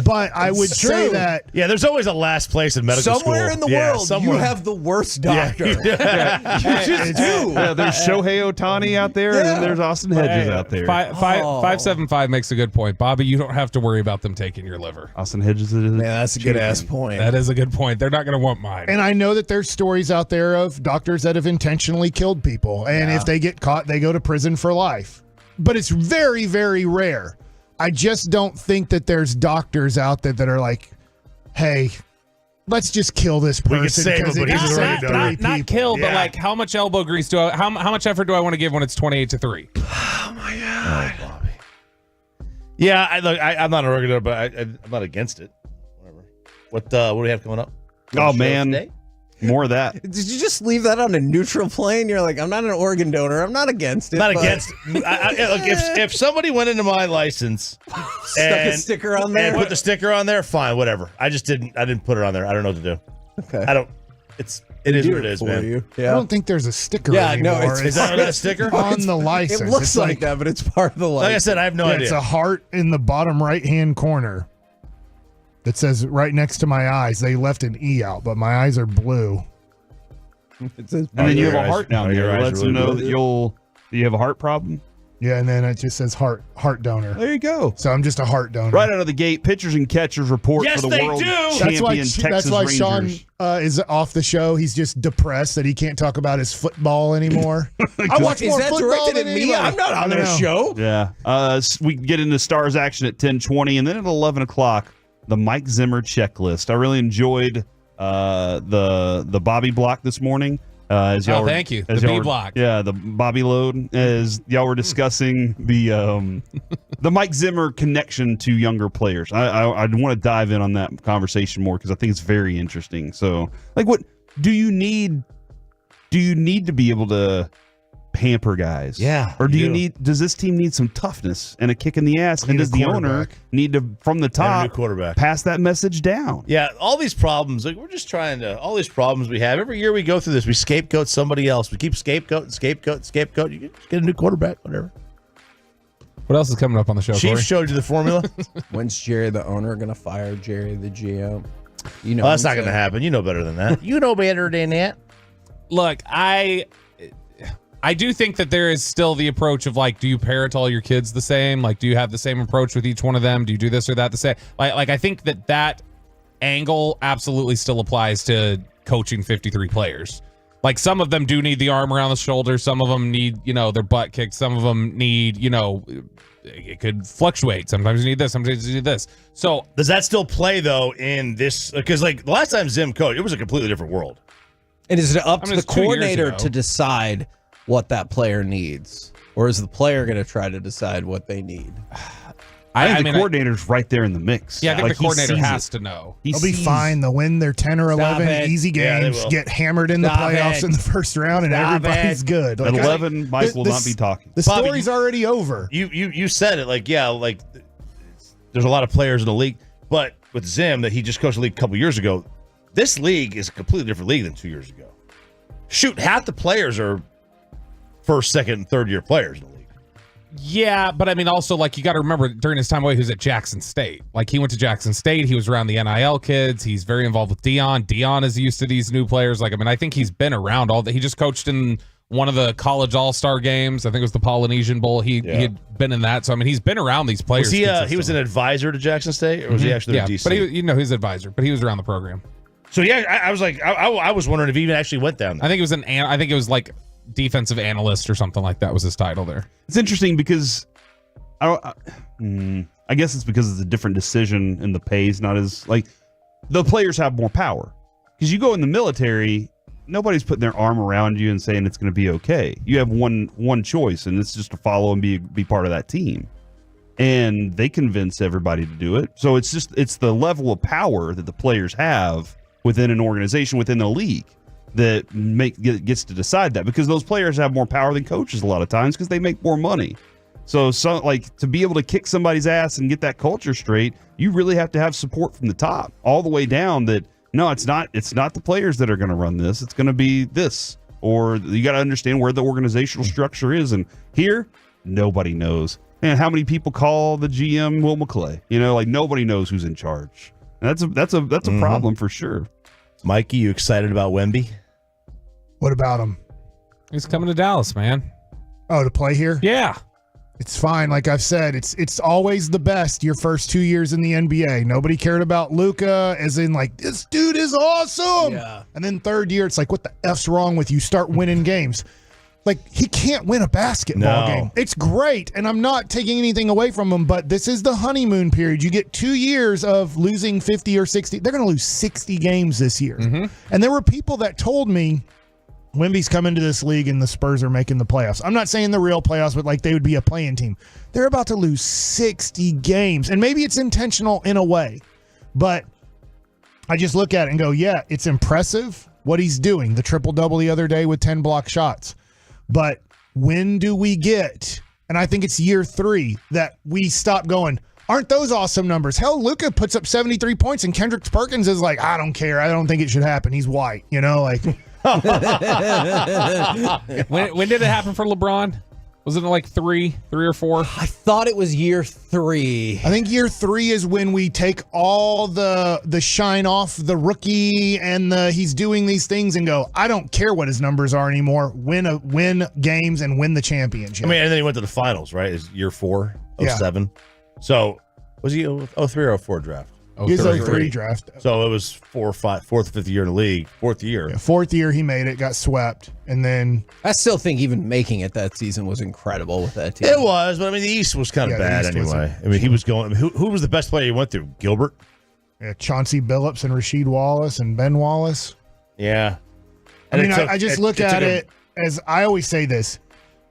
But I would say that Yeah, there's always a last place in medical school. Somewhere in the world, you have the worst doctor. You just do. Yeah, there's Shohei Ohtani out there, and then there's Austin Hedges out there. 575 makes a good point. Bobby, you don't have to worry about them taking your liver. Austin Hedges is that's a good-ass point. That is a good point. They're not going to want mine. And I know that there's stories out there of doctors that have intentionally killed people. And if they get caught, they go to prison for life. But it's very, very rare. I just don't think that there's doctors out there that are like, hey, let's just kill this person. We can save him, but he's already done. Not kill, but like how much elbow grease how much effort do I want to give when it's 28-3? Oh my God. Oh, Bobby. Yeah, I'm not a regular, but I'm not against it. Whatever. What do we have coming up? Oh, man. Today? More of that. Did you just leave that on a neutral plane? You're like, I'm not an organ donor. I'm not against it. Not against. Look, if somebody went into my license, stuck a sticker on there, and put the sticker on there, fine, whatever. I didn't put it on there. I don't know what to do. Okay. It is what it is, man. I don't think there's a sticker No, anymore. is that a sticker on the license? It looks it's like that, but it's part of the license. Like I said, I have no idea. It's a heart in the bottom right-hand corner that says right next to my eyes. They left an E out, but my eyes are blue. It says, And then you have a heart down there. It lets them know that you have a heart problem. Yeah, and then it just says heart donor. There you go. So I'm just a heart donor. Right out of the gate, pitchers and catchers report Yes, for the they world do. champion Texas That's why Sean Rangers. is off the show. He's just depressed that he can't talk about his football anymore. I watch more football directed than at me? anybody. I'm not on their show. Yeah. We get into Stars action at 10:20, and then at 11 o'clock, the Mike Zimmer checklist. I really enjoyed the Bobby block this morning. Thank you. The B block. Yeah, the Bobby load. As y'all were discussing the Mike Zimmer connection to younger players. I want to dive in on that conversation more because I think it's very interesting. So, like, what do you need? Do you need to be able to pamper guys? Yeah. Or does this team need some toughness and a kick in the ass? And does the owner need to, from the top, new quarterback, pass that message down? Yeah, all these problems, like we're just trying to, all these problems we have, every year we go through this, we scapegoat somebody else. We keep scapegoat. You just get a new quarterback, whatever. What else is coming up on the show, Chief Corey? showed you the formula. When's Jerry the owner going to fire Jerry the GM? You know, that's not going to happen. You know better than that. You know better than that. Look, I do think that there is still the approach of like, do you parent all your kids the same? Like, do you have the same approach with each one of them? Do you do this or that the same? Like I think that angle absolutely still applies to coaching 53 players. Like some of them do need the arm around the shoulder. Some of them need, their butt kicked. Some of them need, it could fluctuate. Sometimes you need this. Sometimes you need this. So does that still play though in this? Because like the last time Zim coached, it was a completely different world. And is it up to the coordinator to decide what that player needs, or is the player going to try to decide what they need? I think the coordinator's right there in the mix. Yeah, I think the coordinator has to know. They'll be fine. They'll win their 10 or 11 easy games, get hammered in the playoffs in the first round, and everybody's good. Like, at 11, Mike will not be talking. The Bobby, story's already over. You said it. Like, yeah, like there's a lot of players in the league, but with Zim that he just coached the league a couple years ago, this league is a completely different league than 2 years ago. Shoot, half the players are first, second, and third year players in the league. Yeah, but I mean, also, like, you got to remember during his time away, he was at Jackson State. Like, he went to Jackson State. He was around the NIL kids. He's very involved with Dion. Dion is used to these new players. Like, I mean, I think he's been around all that. He just coached in one of the college all-star games. I think it was the Polynesian Bowl. He had been in that. So, I mean, he's been around these players. Was he was an advisor to Jackson State, or was he actually DC? But he was an advisor, but he was around the program. So, yeah, I was like, I was wondering if he even actually went down there. I think it was like defensive analyst or something like that was his title there. It's interesting because I guess it's because it's a different decision and the pay's not as, like, the players have more power. Because you go in the military, nobody's putting their arm around you and saying it's going to be okay. You have one choice, and it's just to follow and be part of that team. And they convince everybody to do it. So it's the level of power that the players have within an organization, within the league, that gets to decide that, because those players have more power than coaches a lot of times because they make more money. So like, to be able to kick somebody's ass and get that culture straight, you really have to have support from the top all the way down. That no, it's not the players that are going to run this. It's going to be this, or you got to understand where the organizational structure is. And here, nobody knows. And how many people call the GM Will McClay? You know, like nobody knows who's in charge. And that's a problem for sure. Mikey, you excited about Wemby? What about him? He's coming to Dallas, man. Oh, to play here? Yeah. It's fine. Like I've said, it's always the best your first 2 years in the NBA. Nobody cared about Luka, as in like, this dude is awesome. Yeah. And then third year, it's like, what the F's wrong with you? Start winning games. Like, he can't win a basketball game. It's great, and I'm not taking anything away from him, but this is the honeymoon period. You get 2 years of losing 50 or 60. They're going to lose 60 games this year. And there were people that told me, Wemby's coming to this league and the Spurs are making the playoffs. I'm not saying the real playoffs, but like they would be a play-in team. They're about to lose 60 games. And maybe it's intentional in a way, but I just look at it and go, yeah, it's impressive what he's doing. The triple-double the other day with 10 block shots. But when do we get, and I think it's year 3, that we stop going, aren't those awesome numbers? Hell, Luka puts up 73 points and Kendrick Perkins is like, I don't care. I don't think it should happen. He's white, you know, like. When did it happen for LeBron? Was it like 3 or 4? I thought it was year 3. I think year 3 is when we take all the shine off the rookie and he's doing these things and go, I don't care what his numbers are anymore. Win games and win the championship. I mean, and then he went to the finals, right? Is year 4, 07. Yeah. So was he 03 or 04 draft? He was 03 draft. So it was 4th or 5th year in the league. 4th year. Yeah, 4th year he made it, got swept, and then I still think even making it that season was incredible with that team. It was, but I mean the East was kind of bad anyway. I mean he was going. Who was the best player he went through? Gilbert. Yeah, Chauncey Billups and Rasheed Wallace and Ben Wallace. Yeah. I mean, I just look at it as I always say this: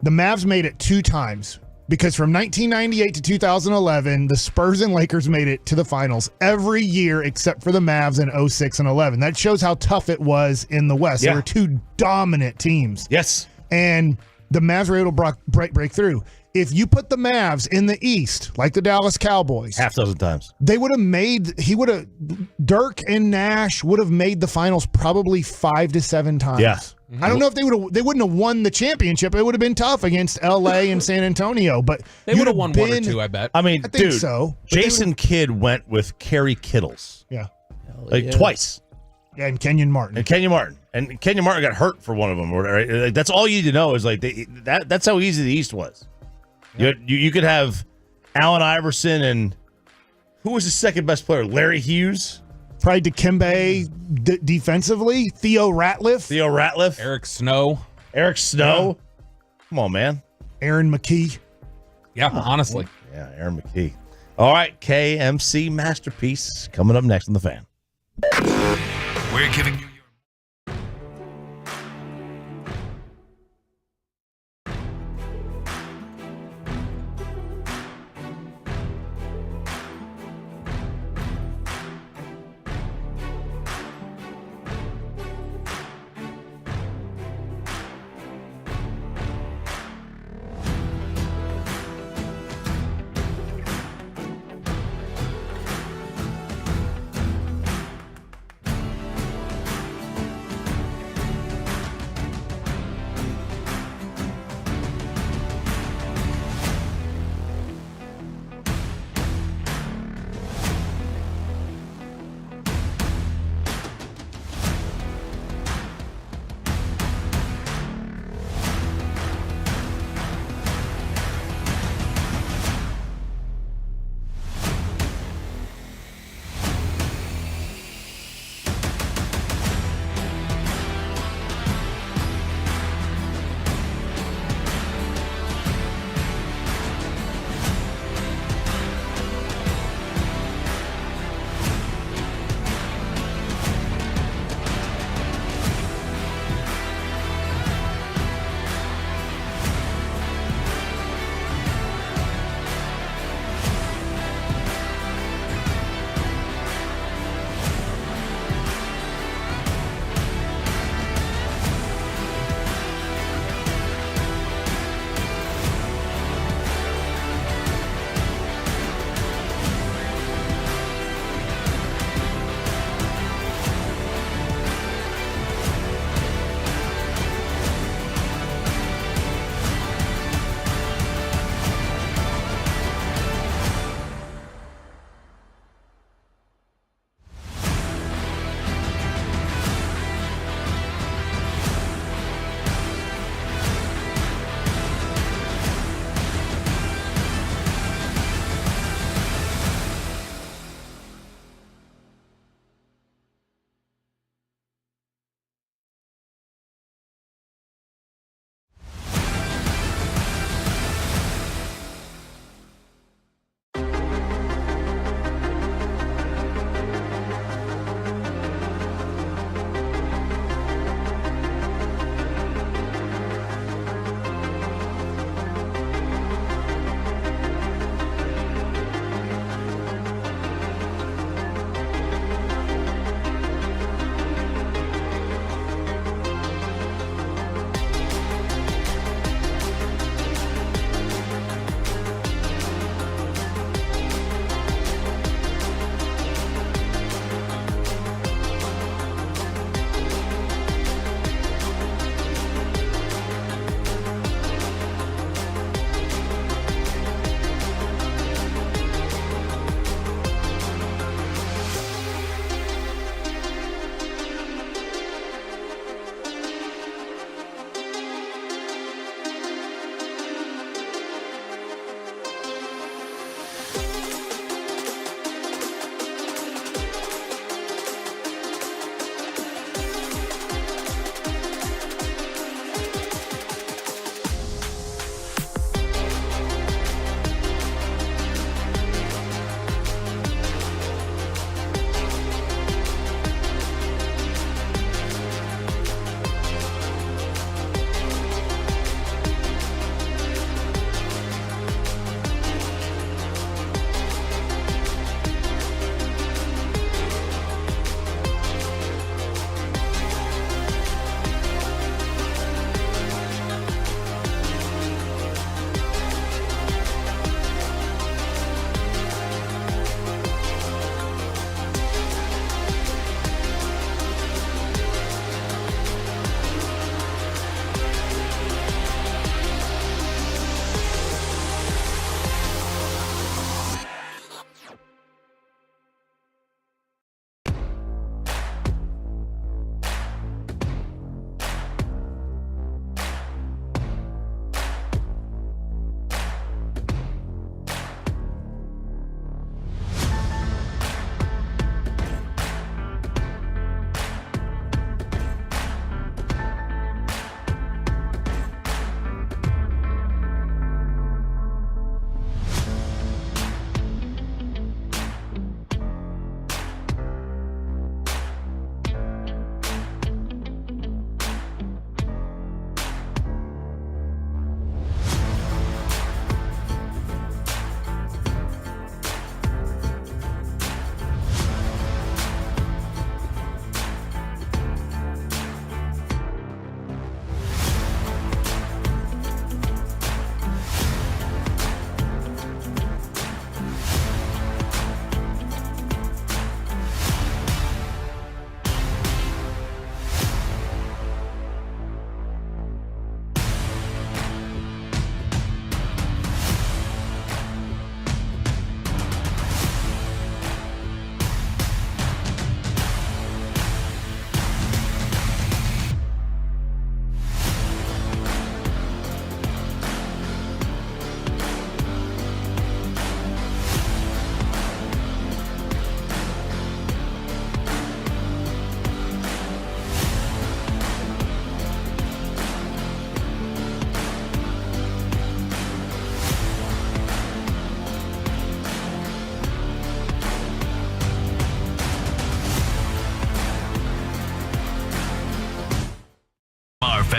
the Mavs made it 2 times. Because from 1998 to 2011, the Spurs and Lakers made it to the finals every year except for the Mavs in 06 and 11. That shows how tough it was in the West. Yeah. There were 2 dominant teams. Yes. And the Mavs were able to break through. If you put the Mavs in the East, like the Dallas Cowboys, half dozen times, they would have Dirk and Nash would have made the finals probably 5 to 7 times. Yeah. I don't know if they wouldn't have won the championship. It would have been tough against LA and San Antonio, but they would have won 1 or 2, I bet. I mean, I think dude, so. Jason Kidd went with Kerry Kittles. Yeah. Twice. Yeah, and Kenyon Martin. And Kenyon Martin got hurt for one of them. Right? That's all you need to know is like that's how easy the East was. Yeah. You could have Allen Iverson and who was the second best player? Larry Hughes. Probably Dikembe defensively. Theo Ratliff. Eric Snow. Yeah. Come on, man. Aaron McKee. Yeah, honestly. Yeah, Aaron McKee. All right, KMC Masterpiece coming up next on The Fan. We're giving you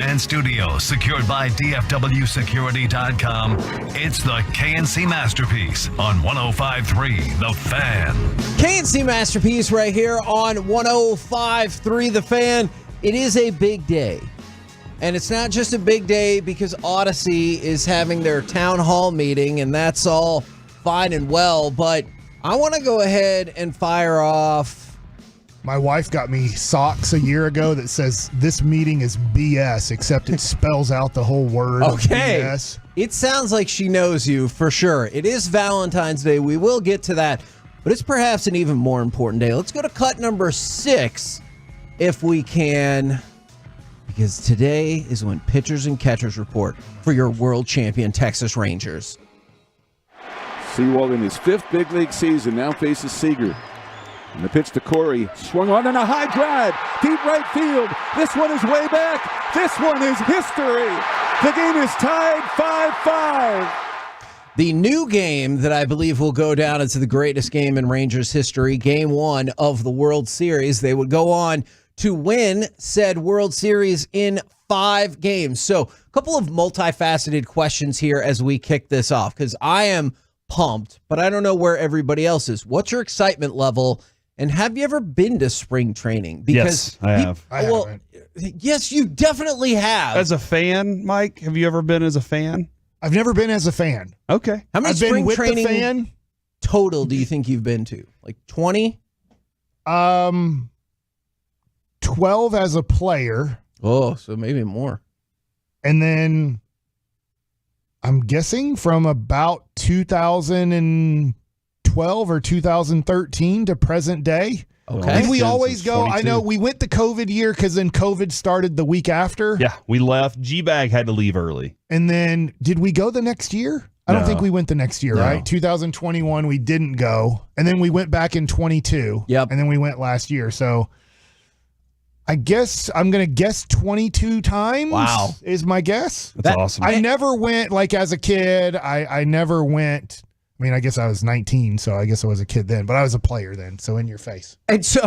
Fan Studio, secured by DFWSecurity.com. It's the KNC Masterpiece on 105.3 The Fan. KNC Masterpiece right here on 105.3 The Fan. It is a big day. And it's not just a big day because Odyssey is having their town hall meeting, and that's all fine and well. But I want to go ahead and fire off. My wife got me socks a year ago that says this meeting is BS, except it spells out the whole word Okay. BS. It sounds like she knows you for sure. It is Valentine's Day. We will get to that, but it's perhaps an even more important day. Let's go to cut number 6 if we can, because today is when pitchers and catchers report for your world champion Texas Rangers. Sewell in his 5th big league season now faces Seager. And the pitch to Corey, swung on and a high drive, deep right field. This one is way back. This one is history. The game is tied 5-5. The new game that I believe will go down as the greatest game in Rangers history, Game 1 of the World Series. They would go on to win said World Series in 5 games. So a couple of multifaceted questions here as we kick this off, because I am pumped, but I don't know where everybody else is. What's your excitement level? And have you ever been to spring training? Yes, I have. Yes, you definitely have. As a fan, Mike, have you ever been as a fan? I've never been as a fan. Okay. How many I've been spring with training the fan. total do you think you've been to? Like 20? 12 as a player. Oh, so maybe more. And then I'm guessing from about 2012 or 2013 to present day. Okay. Did we always Since go? 22. I know we went the COVID year because then COVID started the week after. Yeah, we left. G-Bag had to leave early. And then did we go the next year? I don't No. think we went the next year, No. right? 2021, we didn't go. And then we went back in 22. Yep. And then we went last year. So I guess I'm going to guess 22 times. Wow. Is my guess. That's awesome. I never went, like as a kid, I never went. I mean, I guess I was 19, so I guess I was a kid then, but I was a player then. So in your face. And so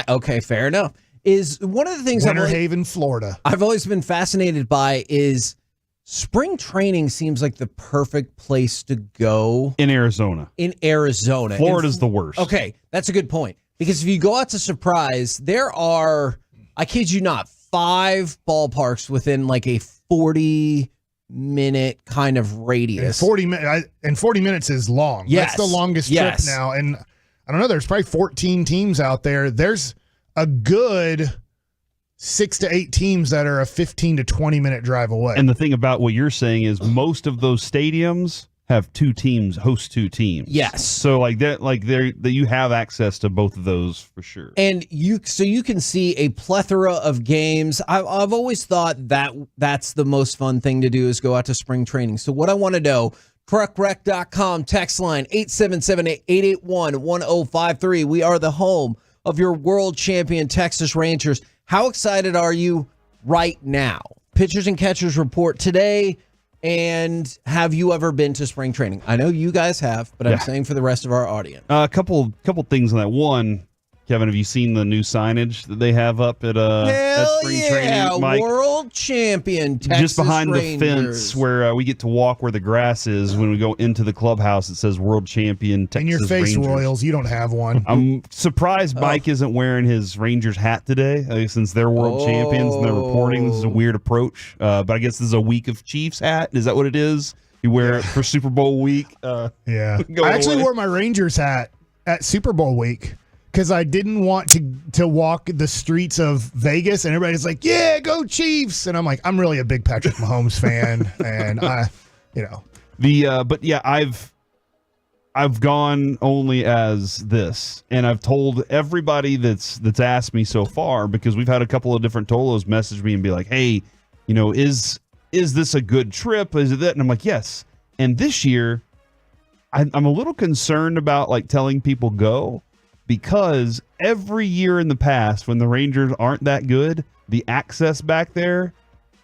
okay, fair enough. Is one of the things Winter Haven, Florida. I've always been fascinated by is spring training seems like the perfect place to go In Arizona. in Arizona. Florida's the worst. Okay, that's a good point. Because if you go out to Surprise, there are, I kid you not, 5 ballparks within like a 40-minute kind of radius. 40 minutes is long. Yes. That's the longest Yes. trip now. And I don't know, there's probably 14 teams out there. There's a good 6 to 8 teams that are a 15 to 20 minute drive away. And the thing about what you're saying is most of those stadiums have 2 teams, host 2 teams. Yes. So like that, you have access to both of those for sure. And you can see a plethora of games. I've always thought that's the most fun thing to do is go out to spring training. So what I want to know, truckwreck.com, text line 877-881-1053. We are the home of your world champion Texas Rangers. How excited are you right now? Pitchers and catchers report today. And have you ever been to spring training? I know you guys have, but I'm saying for the rest of our audience. A couple things on that. One, Kevin, have you seen the new signage that they have up at spring training? Mike? World champion Texas Just behind Rangers. the fence where we get to walk where the grass is when we go into the clubhouse. It says World Champion Texas in your face, Rangers. Royals, you don't have one. I'm surprised Mike isn't wearing his Rangers hat today since they're world champions and they're reporting. This is a weird approach, but I guess this is a week of Chiefs hat. Is that what it is? You wear it for Super Bowl week? Yeah. I actually wore my Rangers hat at Super Bowl week because I didn't want to walk the streets of Vegas and everybody's like, yeah, go Chiefs. And I'm like, I'm really a big Patrick Mahomes fan. And but yeah, I've gone only as this, and I've told everybody that's asked me so far, because we've had a couple of different Tolos message me and be like, hey, is this a good trip? Is it that? And I'm like, yes. And this year, I'm a little concerned about like telling people go, because every year in the past when the Rangers aren't that good, the access back there,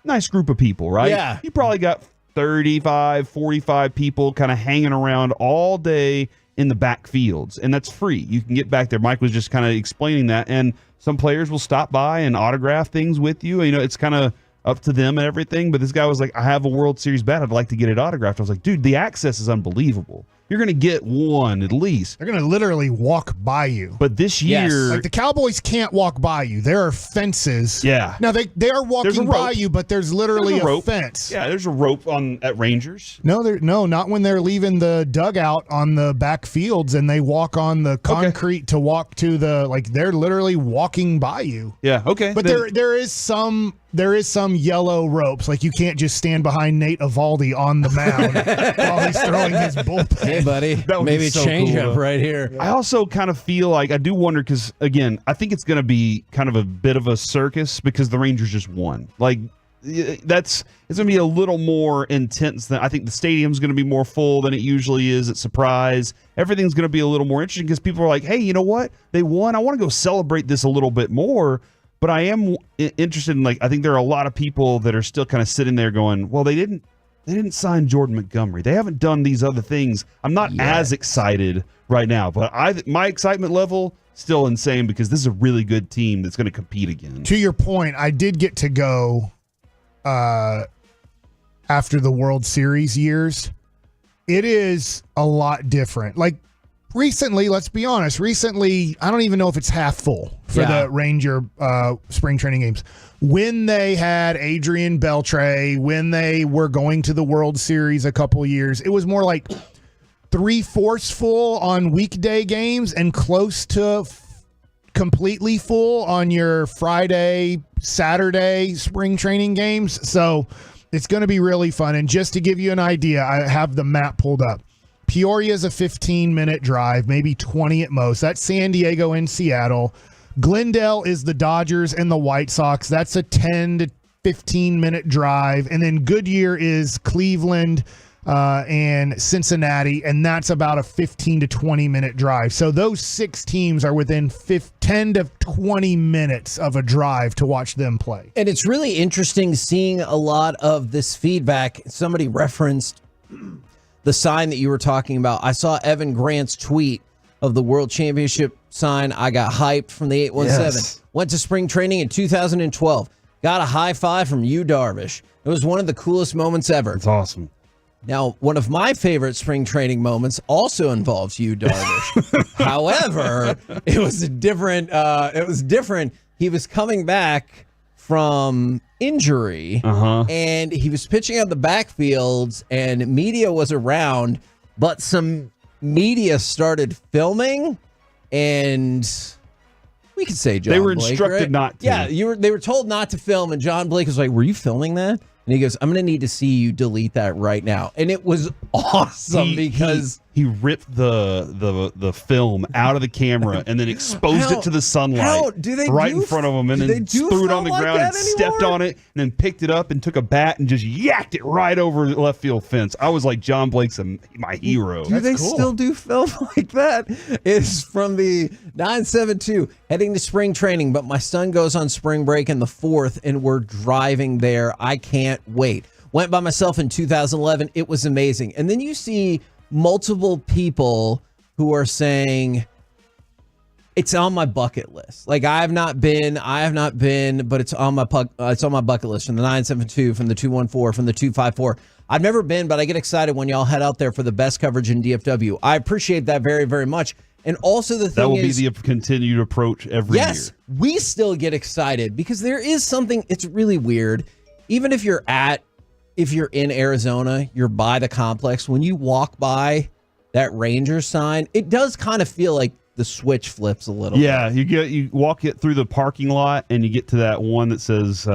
nice group of people, right? Yeah. You probably got 35, 45 people kind of hanging around all day in the back fields, and that's free. You can get back there. Mike was just kind of explaining that, and some players will stop by and autograph things with you. It's kind of up to them and everything. But this guy was like, I have a World Series bat. I'd like to get it autographed. I was like, dude, the access is unbelievable. You're going to get one at least. They're going to literally walk by you. But this year, like the Cowboys can't walk by you. There are fences. Yeah. Now they are walking by you, but there's literally a fence. Yeah, there's a rope at Rangers. No, not when they're leaving the dugout on the back fields and they walk on the concrete to walk to they're literally walking by you. Yeah, okay. But there is some yellow ropes. Like you can't just stand behind Nate Eovaldi on the mound while he's throwing his bullpen. Hey, buddy, maybe so change cool, up right here. I also kind of feel like, I do wonder, because again, I think it's going to be kind of a bit of a circus because the Rangers just won. Like it's going to be a little more intense than, I think the stadium's going to be more full than it usually is at Surprise. Everything's going to be a little more interesting because people are like, hey, you know what? They won. I want to go celebrate this a little bit more. But I am interested in, I think there are a lot of people that are still kind of sitting there going, well, they didn't sign Jordan Montgomery. They haven't done these other things. I'm not as excited right now, but my excitement level still insane because this is a really good team that's going to compete again. To your point, I did get to go after the World Series years. It is a lot different. Like recently, let's be honest, I don't even know if it's half full for the Ranger spring training games. When they had Adrian Beltre, when they were going to the World Series a couple years, it was more like 3/4 full on weekday games and close to completely full on your Friday, Saturday spring training games. So it's going to be really fun. And just to give you an idea, I have the map pulled up. Peoria is a 15-minute drive, maybe 20 at most. That's San Diego and Seattle. Glendale is the Dodgers and the White Sox. That's a 10 to 15-minute drive. And then Goodyear is Cleveland and Cincinnati, and that's about a 15 to 20-minute drive. So those 6 teams are within 10 to 20 minutes of a drive to watch them play. And it's really interesting seeing a lot of this feedback. Somebody referenced the sign that you were talking about. I saw Evan Grant's tweet of the World Championship sign. I got hyped from the 817. Yes. Went to spring training in 2012. Got a high five from Yu Darvish. It was one of the coolest moments ever. It's awesome. Now, one of my favorite spring training moments also involves Yu Darvish. However, it was different. He was coming back from injury, and he was pitching out the backfields, and media was around, but some media started filming, and we could say John They were Blake, instructed right? not to. Yeah, they were told not to film, and John Blake was like, "Were you filming that?" And he goes, "I'm going to need to see you delete that right now." And it was awesome because he ripped the film out of the camera and then exposed it to the sunlight right in front of him, and then threw it on the ground and stepped on it, and then picked it up and took a bat and just yacked it right over the left field fence. I was like, John Blake's my hero. Do they still do film like that? It's from the 972, heading to spring training, but my son goes on spring break in the 4th, and we're driving there. I can't wait. Went by myself in 2011. It was amazing. And then you see multiple people who are saying it's on my bucket list. Like I have not been, but it's on my bucket list from the 972, from the 214, from the 254. I've never been, but I get excited when y'all head out there for the best coverage in DFW. I appreciate that very, very much. And also the thing that will is, be the continued approach every year. Yes, we still get excited because there is something, it's really weird. Even if you're in Arizona, you're by the complex, when you walk by that Ranger sign, it does kind of feel like the switch flips a little bit. You walk it through the parking lot and you get to that one that says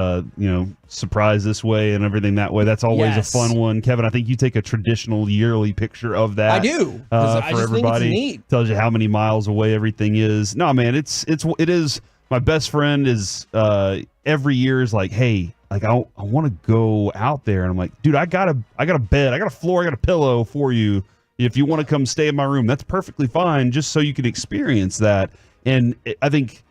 surprise this way and everything that way. That's always a fun one. Kevin, I think you take a traditional yearly picture of that. I do. I for just everybody. think it's neat. Tells you how many miles away everything is. No, man, it is. My best friend is every year is like, hey, like I want to go out there, and I'm like, dude, I got a bed, I got a floor, I got a pillow for you. If you want to come stay in my room, that's perfectly fine, just so you can experience that. And I think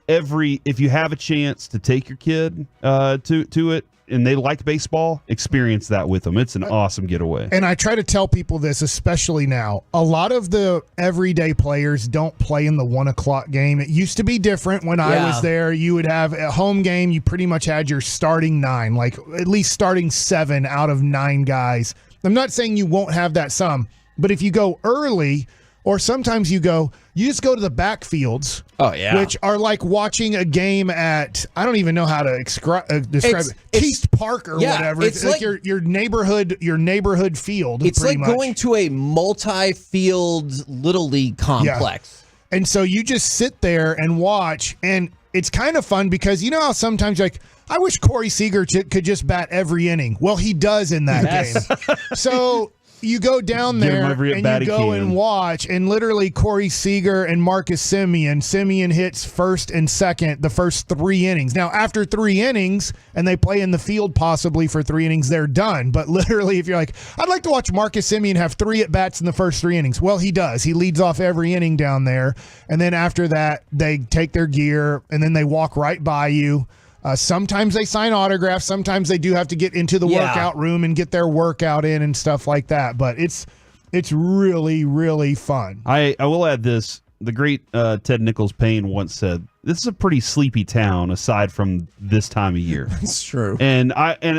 if you have a chance to take your kid to it, and they like baseball, experience that with them. It's an awesome getaway. And I try to tell people this, especially now. A lot of the everyday players don't play in the 1 o'clock game. It used to be different when I was there. You would have a home game. You pretty much had your starting 9, like at least starting 7 out of 9 guys. I'm not saying you won't have that some, but if you go early, or sometimes you just go to the backfields. Oh, yeah. Which are like watching a game at, I don't even know how to describe it. Keith Park or whatever. It's like your neighborhood field. It's pretty like much. going to a multi-field Little League complex. Yeah. And so you just sit there and watch, and it's kind of fun because you know how sometimes you're like, I wish Corey Seager could just bat every inning. Well, he does in that game. So you go down there and you go and watch, and literally Corey Seager and Marcus Semien hits first and second the first 3 innings. Now, after 3 innings, and they play in the field possibly for 3 innings, they're done. But literally, if you're like, I'd like to watch Marcus Semien have 3 at-bats in the first 3 innings. Well, he does. He leads off every inning down there. And then after that, they take their gear, and then they walk right by you. Sometimes they sign autographs. Sometimes they do have to get into the workout room and get their workout in and stuff like that. But it's really, really fun. I will add this. The great Ted Nichols Payne once said, "This is a pretty sleepy town aside from this time of year." That's true. And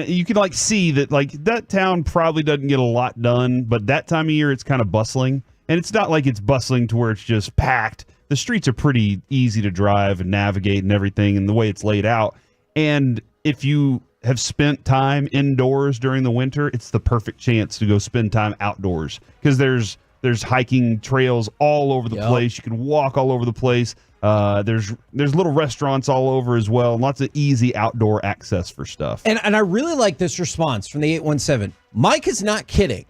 you can see that town probably doesn't get a lot done, but that time of year it's kind of bustling. And it's not like it's bustling to where it's just packed. The streets are pretty easy to drive and navigate and everything, and the way it's laid out. And if you have spent time indoors during the winter, it's the perfect chance to go spend time outdoors because there's hiking trails all over the place. You can walk all over the place. There's little restaurants all over as well, and lots of easy outdoor access for stuff. And I really like this response from the 817. Mike is not kidding.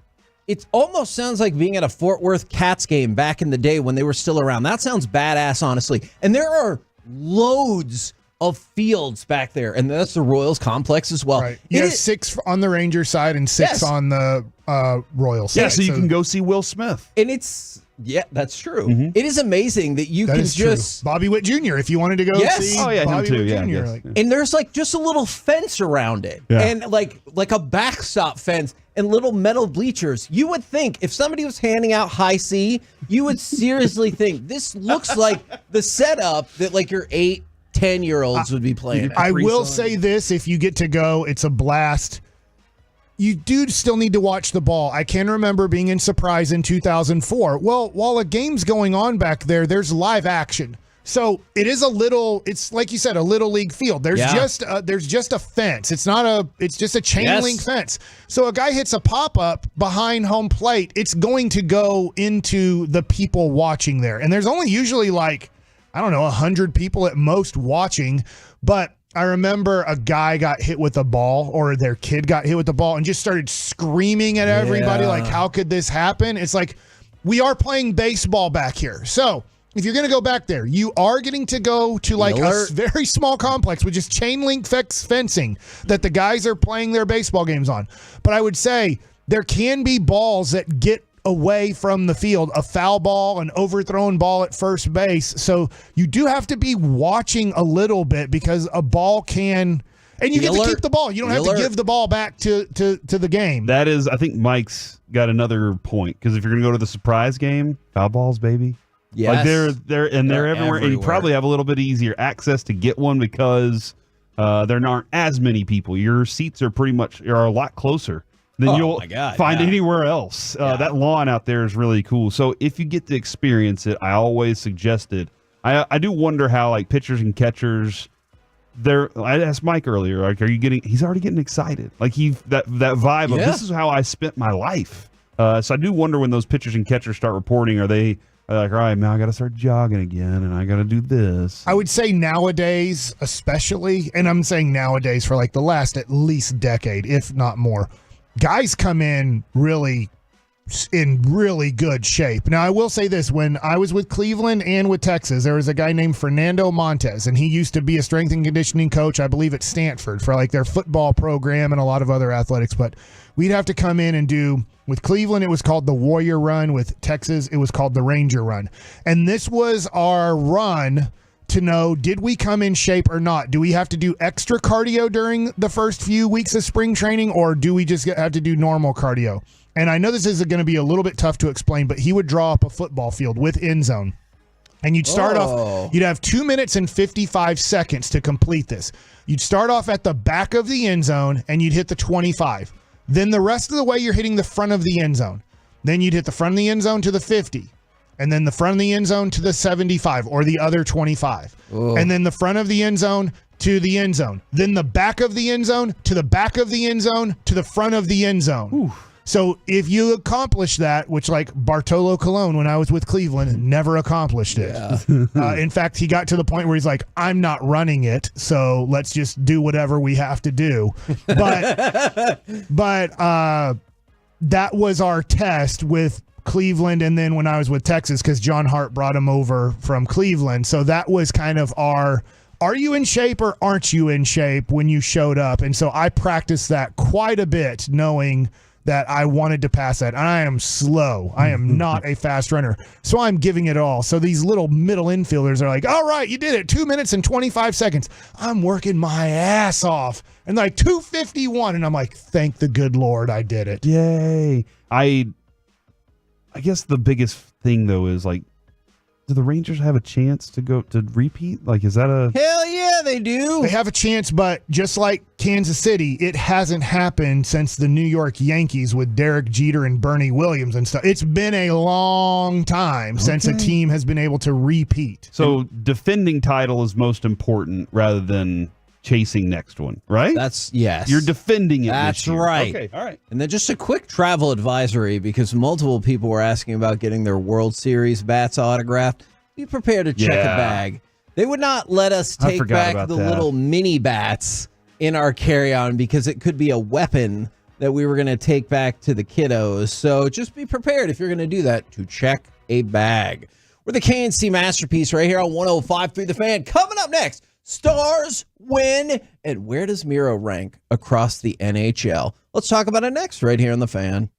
It almost sounds like being at a Fort Worth Cats game back in the day when they were still around. That sounds badass, honestly. And there are loads of fields back there, and that's the Royals complex as well. Right. You have 6 on the Ranger side and 6 on the Royals side. Yeah, so you can go see Will Smith. And that's true. It is amazing that you can just... Bobby Witt Jr., if you wanted to go see Bobby Witt Jr. And there's just a little fence around it, and like a backstop fence and little metal bleachers. You would think if somebody was handing out high C, you would seriously think this looks like the setup that your 8-10-year-olds would be playing. I will say this, if you get to go, it's a blast. You do still need to watch the ball. I can remember being in Surprise in 2004. Well, while a game's going on back there, there's live action. So it's like you said, a little league field. There's just a fence. It's just a chain link fence. So a guy hits a pop-up behind home plate, it's going to go into the people watching there. And there's only usually 100 people at most watching, but I remember a guy got hit with a ball, or their kid got hit with the ball and just started screaming at everybody how could this happen? It's like, we are playing baseball back here. So if you're going to go back there, you are getting to go to a very small complex with just chain link fencing that the guys are playing their baseball games on. But I would say there can be balls that get away from the field, a foul ball, an overthrown ball at first base. So you do have to be watching a little bit because a ball can, and you get to keep the ball. You don't have to give the ball back to the game. That is, I think Mike's got another point, because if you're going to go to the Surprise game, foul balls, baby. Yes. They're everywhere, and you probably have a little bit easier access to get one because there aren't as many people. Your seats are a lot closer than you'll find anywhere else. That lawn out there is really cool. So if you get to experience it, I always suggest it. I do wonder how pitchers and catchers, I asked Mike earlier, are you getting? He's already getting excited. That vibe of this is how I spent my life. So I do wonder when those pitchers and catchers start reporting, are they all right, man, I got to start jogging again, and I got to do this. I would say nowadays, especially, and I'm saying nowadays for the last at least decade, if not more, guys come in really good shape. Now, I will say this. When I was with Cleveland and with Texas, there was a guy named Fernando Montes, and he used to be a strength and conditioning coach, I believe, at Stanford for their football program and a lot of other athletics. But we'd have to come in and do, with Cleveland, it was called the Warrior Run. With Texas, it was called the Ranger Run. And this was our run to know, did we come in shape or not? Do we have to do extra cardio during the first few weeks of spring training, or do we just have to do normal cardio? And I know this is going to be a little bit tough to explain, but he would draw up a football field with end zone. And you'd start off, you'd have 2 minutes and 55 seconds to complete this. You'd start off at the back of the end zone and you'd hit the 25. Then the rest of the way you're hitting the front of the end zone. Then you'd hit the front of the end zone to the 50. And then the front of the end zone to the 75 or the other 25. Ooh. And then the front of the end zone to the end zone. Then the back of the end zone to the back of the end zone to the front of the end zone. Ooh. So if you accomplish that, which like Bartolo Colon when I was with Cleveland never accomplished it. Yeah. In fact, he got to the point where he's like, I'm not running it, so let's just do whatever we have to do. But that was our test with Cleveland, and then when I was with Texas, because John Hart brought him over from Cleveland. So that was kind of our, are you in shape or aren't you in shape when you showed up? And so I practiced that quite a bit, knowing that I wanted to pass that. I am slow. I am not a fast runner. So I'm giving it all. So these little middle infielders are like, all right, you did it. 2 minutes and 25 seconds. I'm working my ass off. And like 2:51. And I'm like, thank the good Lord I did it. Yay. I guess the biggest thing though is like, do the Rangers have a chance to go to repeat? Like, is that a... Hell yeah, they do. They have a chance, but just like Kansas City, it hasn't happened since the New York Yankees with Derek Jeter and Bernie Williams and stuff. It's been a long time since a team has been able to repeat. So defending title is most important rather than chasing next one, right? Yes. You're defending it. That's this year. right. Okay, all right. And then just a quick travel advisory, because multiple people were asking about getting their World Series bats autographed. Be prepared to check a bag. They would not let us take back the little mini bats in our carry-on because it could be a weapon that we were going to take back to the kiddos. So just be prepared if you're going to do that to check a bag. We're the KNC Masterpiece right here on 105.3 The Fan. Coming up next, Stars win, and where does Miro rank across the NHL? Let's talk about it next right here on The Fan.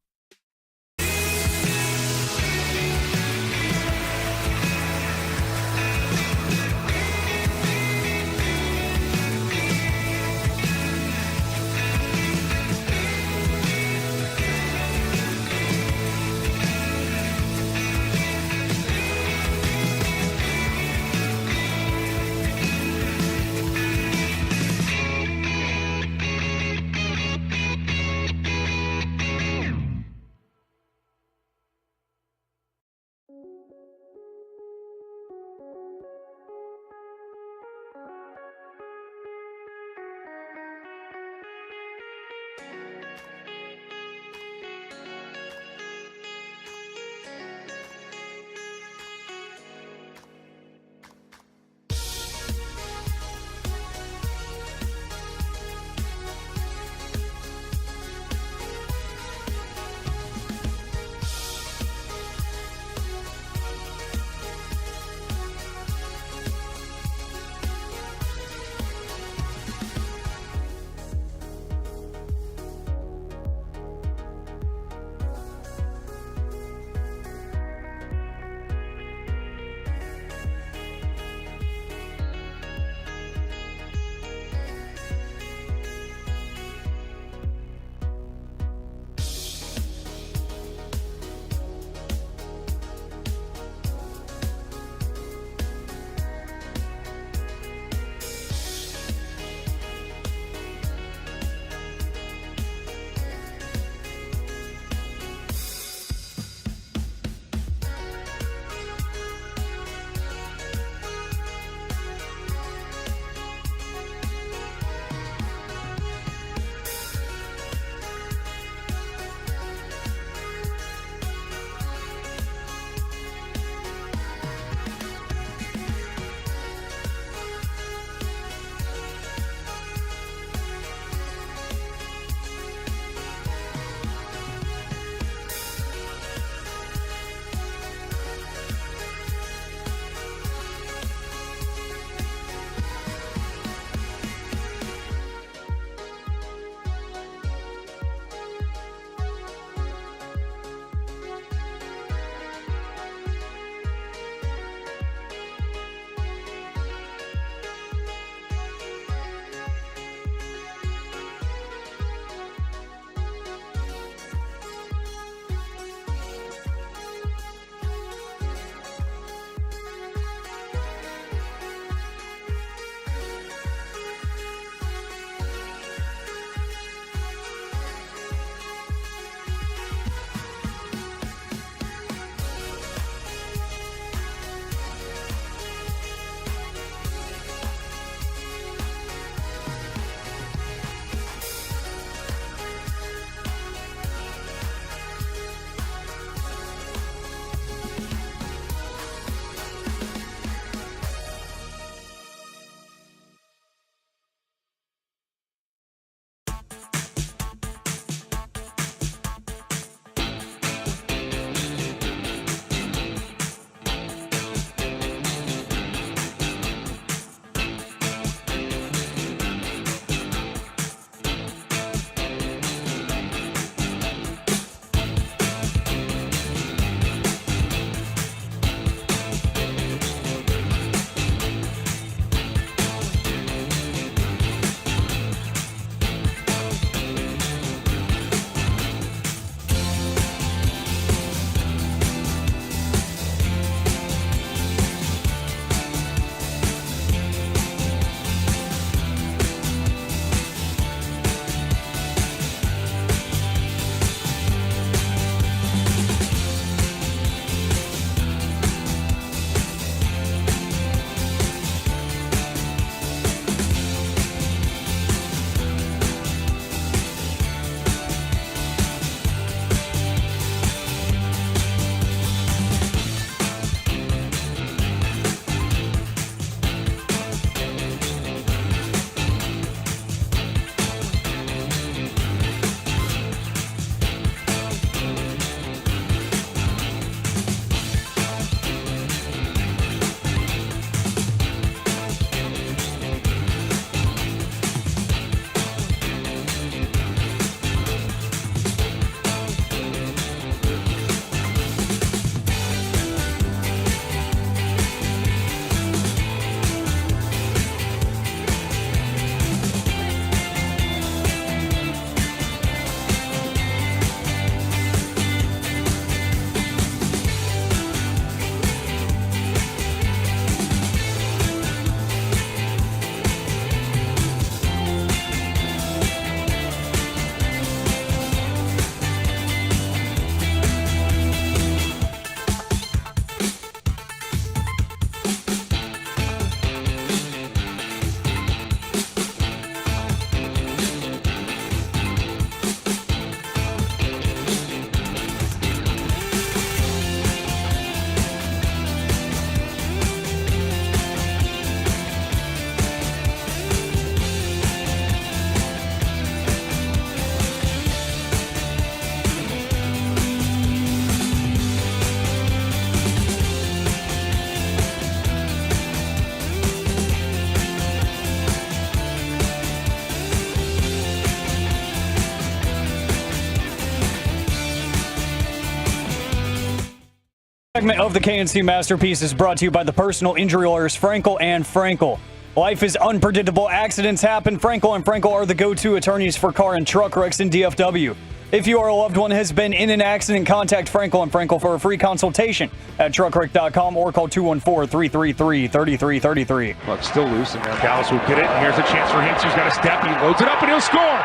segment of the KNC Masterpiece is brought to you by the personal injury lawyers Frankel and Frankel. Life is unpredictable. Accidents happen. Frankel and Frankel are the go-to attorneys for car and truck wrecks in DFW. If you or a loved one has been in an accident, contact Frankel and Frankel for a free consultation at truckwreck.com or call 214-333-3333. Puck still loose, and now Dallas will get it. And here's a chance for Hintz, who's got a step. He loads it up, and he'll score.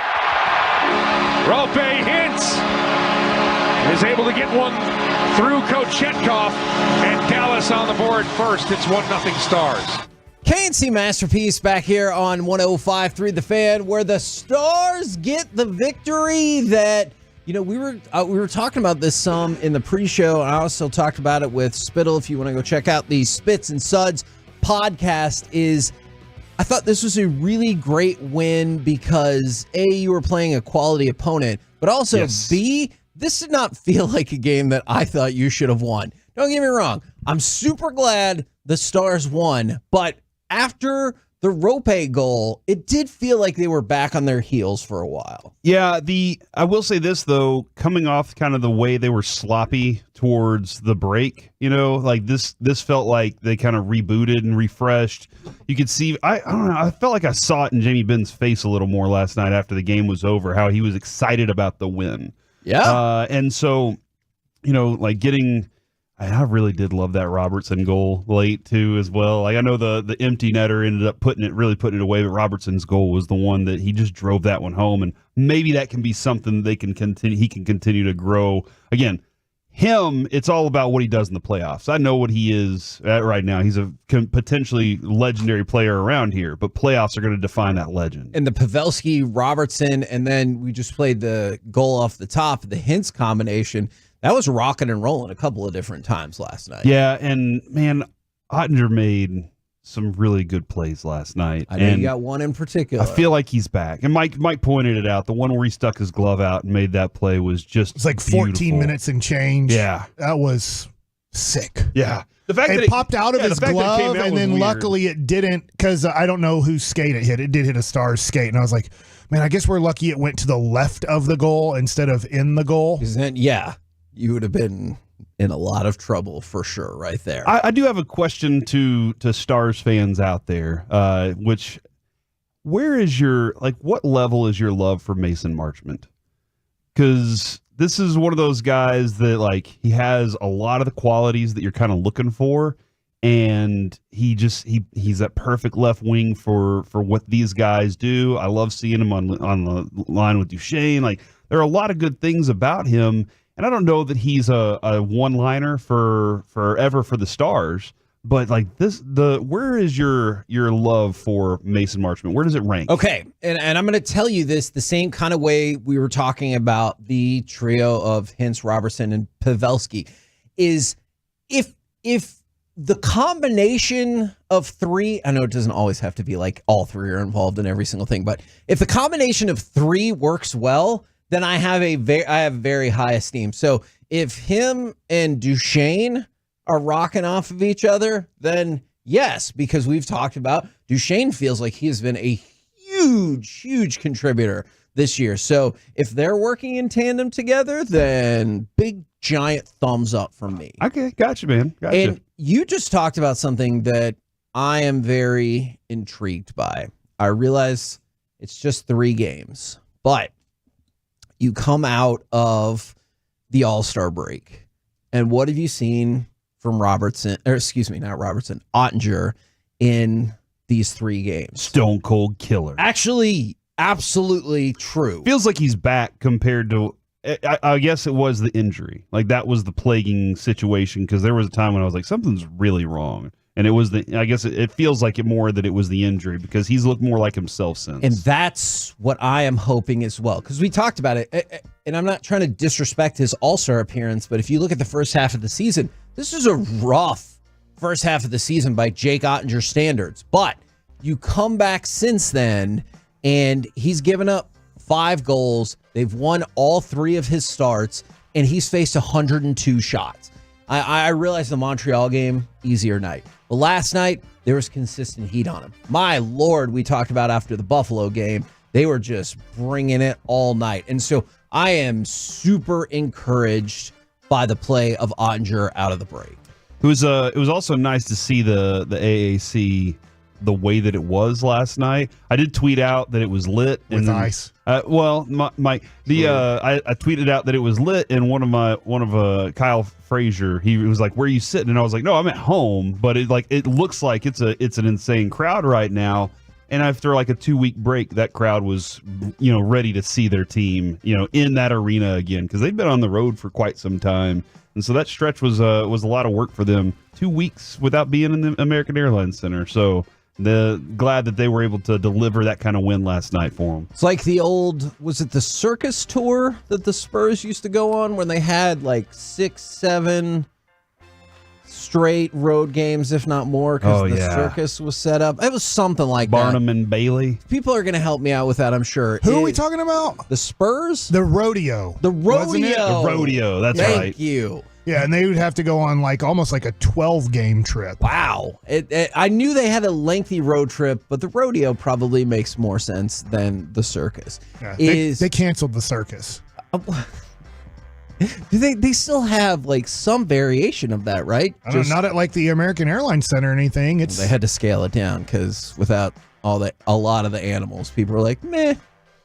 Ralph Hintz is able to get one through Kochetkov, and Dallas on the board first. It's 1-0 Stars. KNC Masterpiece back here on 105.3 The Fan, where the Stars get the victory that, we were talking about this some in the pre-show. I also talked about it with Spittle. If you want to go check out the Spits and Suds podcast, I thought this was a really great win because A, you were playing a quality opponent, but also yes. B, this did not feel like a game that I thought you should have won. Don't get me wrong. I'm super glad the Stars won, but after the Rope goal, it did feel like they were back on their heels for a while. Yeah, I will say this, though, coming off kind of the way they were sloppy towards the break, like this felt like they kind of rebooted and refreshed. You could see, I don't know, I felt like I saw it in Jamie Benn's face a little more last night after the game was over, how he was excited about the win. Yeah. And so, like getting... I really did love that Robertson goal late too, as well. Like I know the empty netter ended up putting it away, but Robertson's goal was the one that he just drove that one home, and maybe that can be something they can continue. He can continue to grow. Again, it's all about what he does in the playoffs. I know what he is at right now. He's a potentially legendary player around here, but playoffs are going to define that legend. And the Pavelski, Robertson, and then we just played the goal off the top, the Hintz combination. That was rocking and rolling a couple of different times last night. Yeah, and man, Ottinger made some really good plays last night. I know you got one in particular. I feel like he's back. And Mike pointed it out. The one where he stuck his glove out and made that play was just It's like 14 beautiful. minutes and change. Yeah. That was sick. Yeah. The fact it that popped out of his glove, and then weird. Luckily it didn't, because I don't know whose skate it hit. It did hit a Stars skate, and I was like, man, I guess we're lucky it went to the left of the goal instead of in the goal. Yeah. You would have been in a lot of trouble for sure right there. I do have a question to Stars fans out there, what level is your love for Mason Marchment? Because this is one of those guys that he has a lot of the qualities that you're kind of looking for, and he's that perfect left wing for what these guys do. I love seeing him on the line with Duchesne. There are a lot of good things about him. And I don't know that he's a one-liner forever for the Stars, but where is your love for Mason Marchment? Where does it rank? Okay, and I'm going to tell you this the same kind of way we were talking about the trio of Hintz, Robertson, and Pavelski, is if the combination of three, I know it doesn't always have to be all three are involved in every single thing, but if the combination of three works well, then I have very high esteem. So if him and Duchesne are rocking off of each other, then yes, because we've talked about Duchesne feels like he has been a huge contributor this year. So if they're working in tandem together, then big giant thumbs up from me. Okay, gotcha, man. Gotcha. And you just talked about something that I am very intrigued by. I realize it's just 3 games, but you come out of the All-Star break, and what have you seen from Ottinger in these 3 games? Stone cold killer. Actually, absolutely true. Feels like he's back compared to, I guess it was the injury. That was the plaguing situation, because there was a time when I was like, something's really wrong. And it was I guess it feels like it more that it was the injury, because he's looked more like himself since. And that's what I am hoping as well, because we talked about it. And I'm not trying to disrespect his All-Star appearance, but if you look at the first half of the season, this is a rough first half of the season by Jake Ottinger standards. But you come back since then, and he's given up 5 goals. They've won all 3 of his starts, and he's faced 102 shots. I realize the Montreal game, easier night. But last night, there was consistent heat on him. My Lord, we talked about after the Buffalo game, they were just bringing it all night. And so I am super encouraged by the play of Ottinger out of the break. It was also nice to see the AAC the way that it was last night. I did tweet out that it was lit with ice. I tweeted out that it was lit, and one of Kyle Frazier, he was like, "Where are you sitting?" And I was like, "No, I'm at home." But it looks like it's an insane crowd right now. And after like a 2-week break, that crowd was, ready to see their team, in that arena again, because they've been on the road for quite some time. And so that stretch was a lot of work for them. 2 weeks without being in the American Airlines Center. So glad that they were able to deliver that kind of win last night for them. It's like the old, was it the circus tour that the Spurs used to go on when they had like 6-7 straight road games, if not more, because the circus was set up. It was something like Barnum that. and Bailey. People are going to help me out with that, I'm sure. Who are we talking about? The Spurs? The rodeo. The rodeo. Wasn't it? The rodeo, that's right. Thank you. Yeah, and they would have to go on like almost like a 12-game trip. Wow. I knew they had a lengthy road trip, but the rodeo probably makes more sense than the circus. Yeah, they canceled the circus. Do they still have like some variation of that, right? I don't know, not at like the American Airlines Center or anything. They had to scale it down because without a lot of the animals, people were like, meh,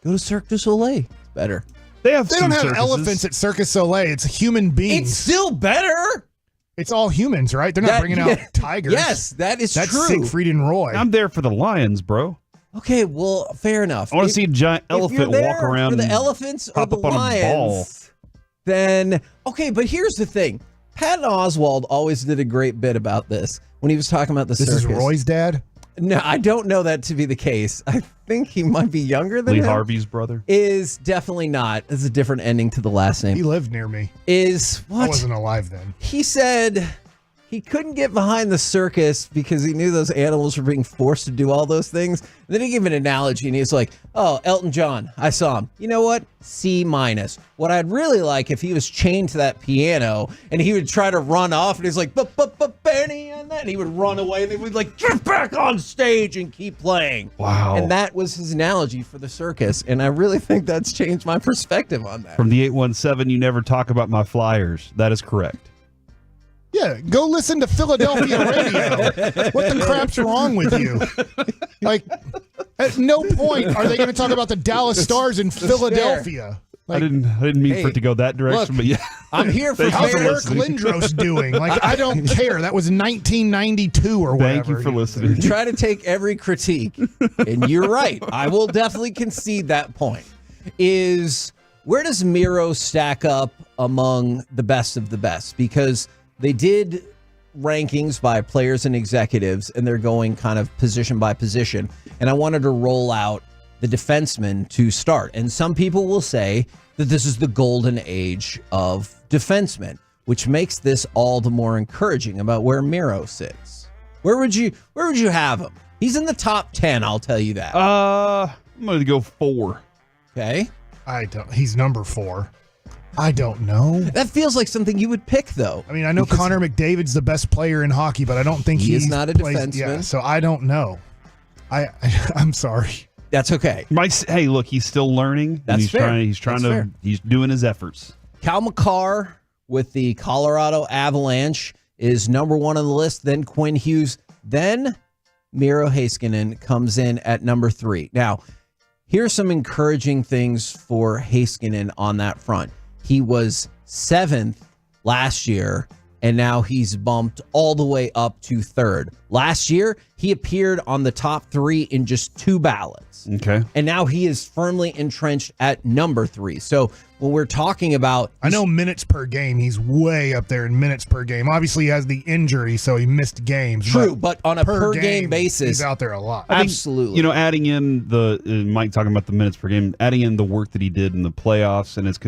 go to Cirque du Soleil. It's better. They don't have elephants at Cirque du Soleil. It's human beings. It's still better. It's all humans, right? They're not bringing out tigers. Yes, that's true. That's Siegfried and Roy. I'm there for the lions, bro. Okay, well, fair enough. I want to see a giant elephant walk around for the and elephants or hop the up on a ball. lions. Then, okay, but here's the thing. Patton Oswalt always did a great bit about this when he was talking about the circus. This is Roy's dad? No, I don't know that to be the case. I think he might be younger than Lee him. Harvey's brother? Is definitely not. It's a different ending to the last name. He lived near me. Is what? I wasn't alive then. He said he couldn't get behind the circus because he knew those animals were being forced to do all those things. And then he gave an analogy, and he's like, "Oh, Elton John, I saw him. You know what? C-. What I'd really like if he was chained to that piano and he would try to run off, and he's like, but Benny on that, and he would run away. They would like get back on stage and keep playing. Wow. And that was his analogy for the circus, and I really think that's changed my perspective on that. From the 817, you never talk about my Flyers. That is correct. Yeah, go listen to Philadelphia radio. What the crap's wrong with you? Like, at no point are they going to talk about the Dallas Stars in Philadelphia. Like, I didn't mean for it to go that direction, but yeah. I'm here for how's Eric Lindros doing? Like, I don't care. That was 1992 or whatever. Thank you for listening. Try to take every critique, and you're right. I will definitely concede that point. Is where does Miro stack up among the best of the best? Because they did rankings by players and executives, and they're going kind of position by position. And I wanted to roll out the defensemen to start. And some people will say that this is the golden age of defensemen, which makes this all the more encouraging about where Miro sits. Where would you have him? He's in the top 10, I'll tell you that. I'm going to go 4. Okay. He's number 4. I don't know. That feels like something you would pick, though. I mean, I know Connor McDavid's the best player in hockey, but I don't think he is not a defenseman. Yeah, so I don't know. I'm sorry. That's okay. Hey, look, he's still learning. That's he's fair. He's doing his efforts. Cal McCarr with the Colorado Avalanche is number 1 on the list. Then Quinn Hughes. Then Miro Heiskanen comes in at number 3. Now, here's some encouraging things for Heiskanen on that front. He was 7th last year, and now he's bumped all the way up to 3rd. Last year, he appeared on the top 3 in just 2 ballots. Okay. And now he is firmly entrenched at number 3. So when we're talking about... I know minutes per game, he's way up there in minutes per game. Obviously, he has the injury, so he missed games. True, but on a per game basis... He's out there a lot. Absolutely. Adding in Mike talking about the minutes per game, adding in the work that he did in the playoffs, and it's,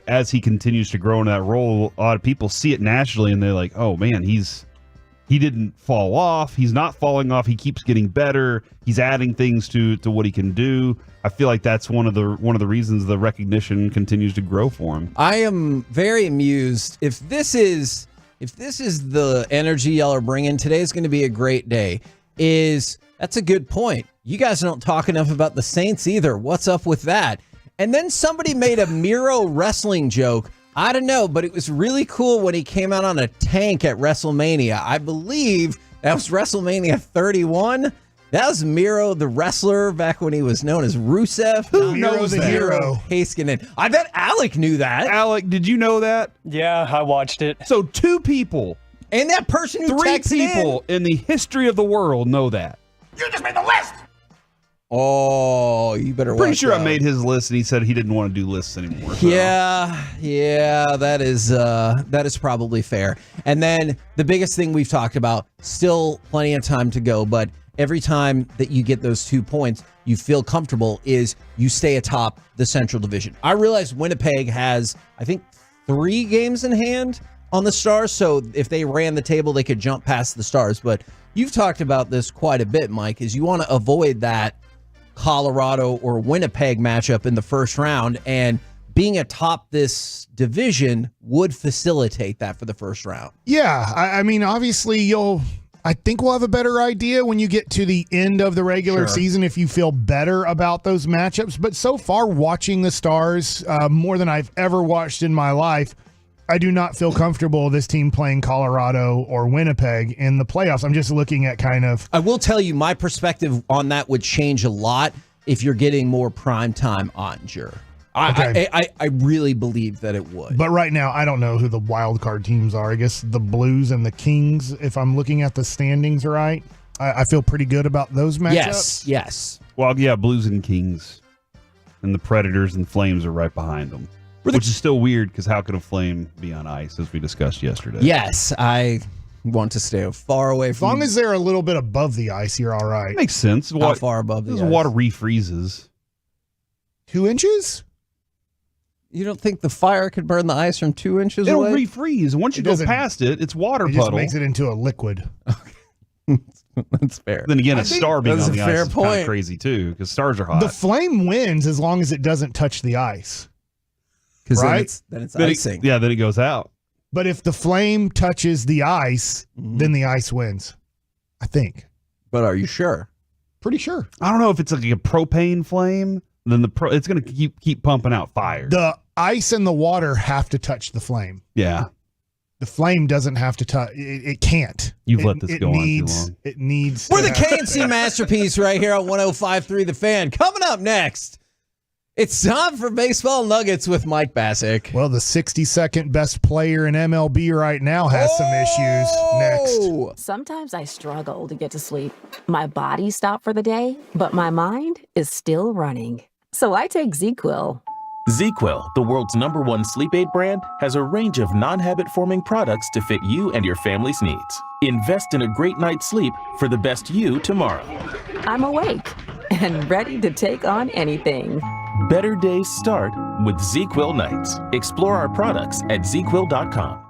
as he continues to grow in that role, a lot of people see it nationally, and they're like, oh, man, he didn't fall off. He's not falling off. He keeps getting better. He's adding things to what he can do. I feel like that's one of the reasons the recognition continues to grow for him. I am very amused. If this is the energy y'all are bringing, today's going to be a great day. That's a good point. You guys don't talk enough about the Saints either. What's up with that? And then somebody made a Miro wrestling joke I don't know, but it was really cool when he came out on a tank at WrestleMania. I believe that was WrestleMania 31. That was Miro, the wrestler, back when he was known as Rusev. Who knows that? Miro Heiskanen. I bet Alec knew that. Alec, did you know that? Yeah, I watched it. So 2 people, And that person who 3 texted people in the history of the world know that. You just made the list. Oh, you better Pretty watch sure I out. made his list, and he said he didn't want to do lists anymore. So. Yeah, that is probably fair. And then the biggest thing we've talked about, still plenty of time to go, but every time that you get those 2 points, you feel comfortable, is you stay atop the Central Division. I realize Winnipeg has, I think, 3 games in hand on the Stars, so if they ran the table, they could jump past the Stars. But you've talked about this quite a bit, Mike, is you want to avoid that Colorado or Winnipeg matchup in the first round, and being atop this division would facilitate that for the first round. Yeah, I mean, obviously I think we'll have a better idea when you get to the end of the regular season if you feel better about those matchups. But so far, watching the Stars more than I've ever watched in my life, I do not feel comfortable this team playing Colorado or Winnipeg in the playoffs. I'm just looking at kind of... I will tell you, my perspective on that would change a lot if you're getting more primetime Ottinger. I really believe that it would. But right now, I don't know who the wild card teams are. I guess the Blues and the Kings, if I'm looking at the standings right. I feel pretty good about those matchups. Yes. Well, yeah, Blues and Kings. And the Predators and Flames are right behind them. Which is still weird, because how could a Flame be on ice, as we discussed yesterday? Yes, I want to stay far away from... As long as they're a little bit above the ice, you're all right. Makes sense. How far above the ice? Water refreezes. 2 inches? You don't think the fire could burn the ice from 2 inches It'll away? refreeze. Once you go past it, it's water It puddle. just makes it into a liquid. That's fair. Then again, a star being on the ice is kind point. of crazy, too, because stars are hot. The Flame wins as long as it doesn't touch the ice. Because right? then it's icing. Then it goes out. But if the Flame touches the ice, then the ice wins. I think. But are you sure? Pretty sure. I don't know if it's like a propane flame. Then it's going to keep pumping out fire. The ice and the water have to touch the flame. Yeah. The flame doesn't have to touch. It can't. You've let this go on too long. It needs. We're the KNC Masterpiece right here on 105.3 The Fan. Coming up next, it's time for Baseball Nuggets with Mike Bassick. Well, the 62nd best player in MLB right now has some issues. Next. Sometimes I struggle to get to sleep. My body stopped for the day, but my mind is still running. So I take ZQuil. ZQuil, the world's #1 sleep aid brand, has a range of non-habit-forming products to fit you and your family's needs. Invest in a great night's sleep for the best you tomorrow. I'm awake and ready to take on anything. Better days start with ZQuil nights. Explore our products at ZQuil.com.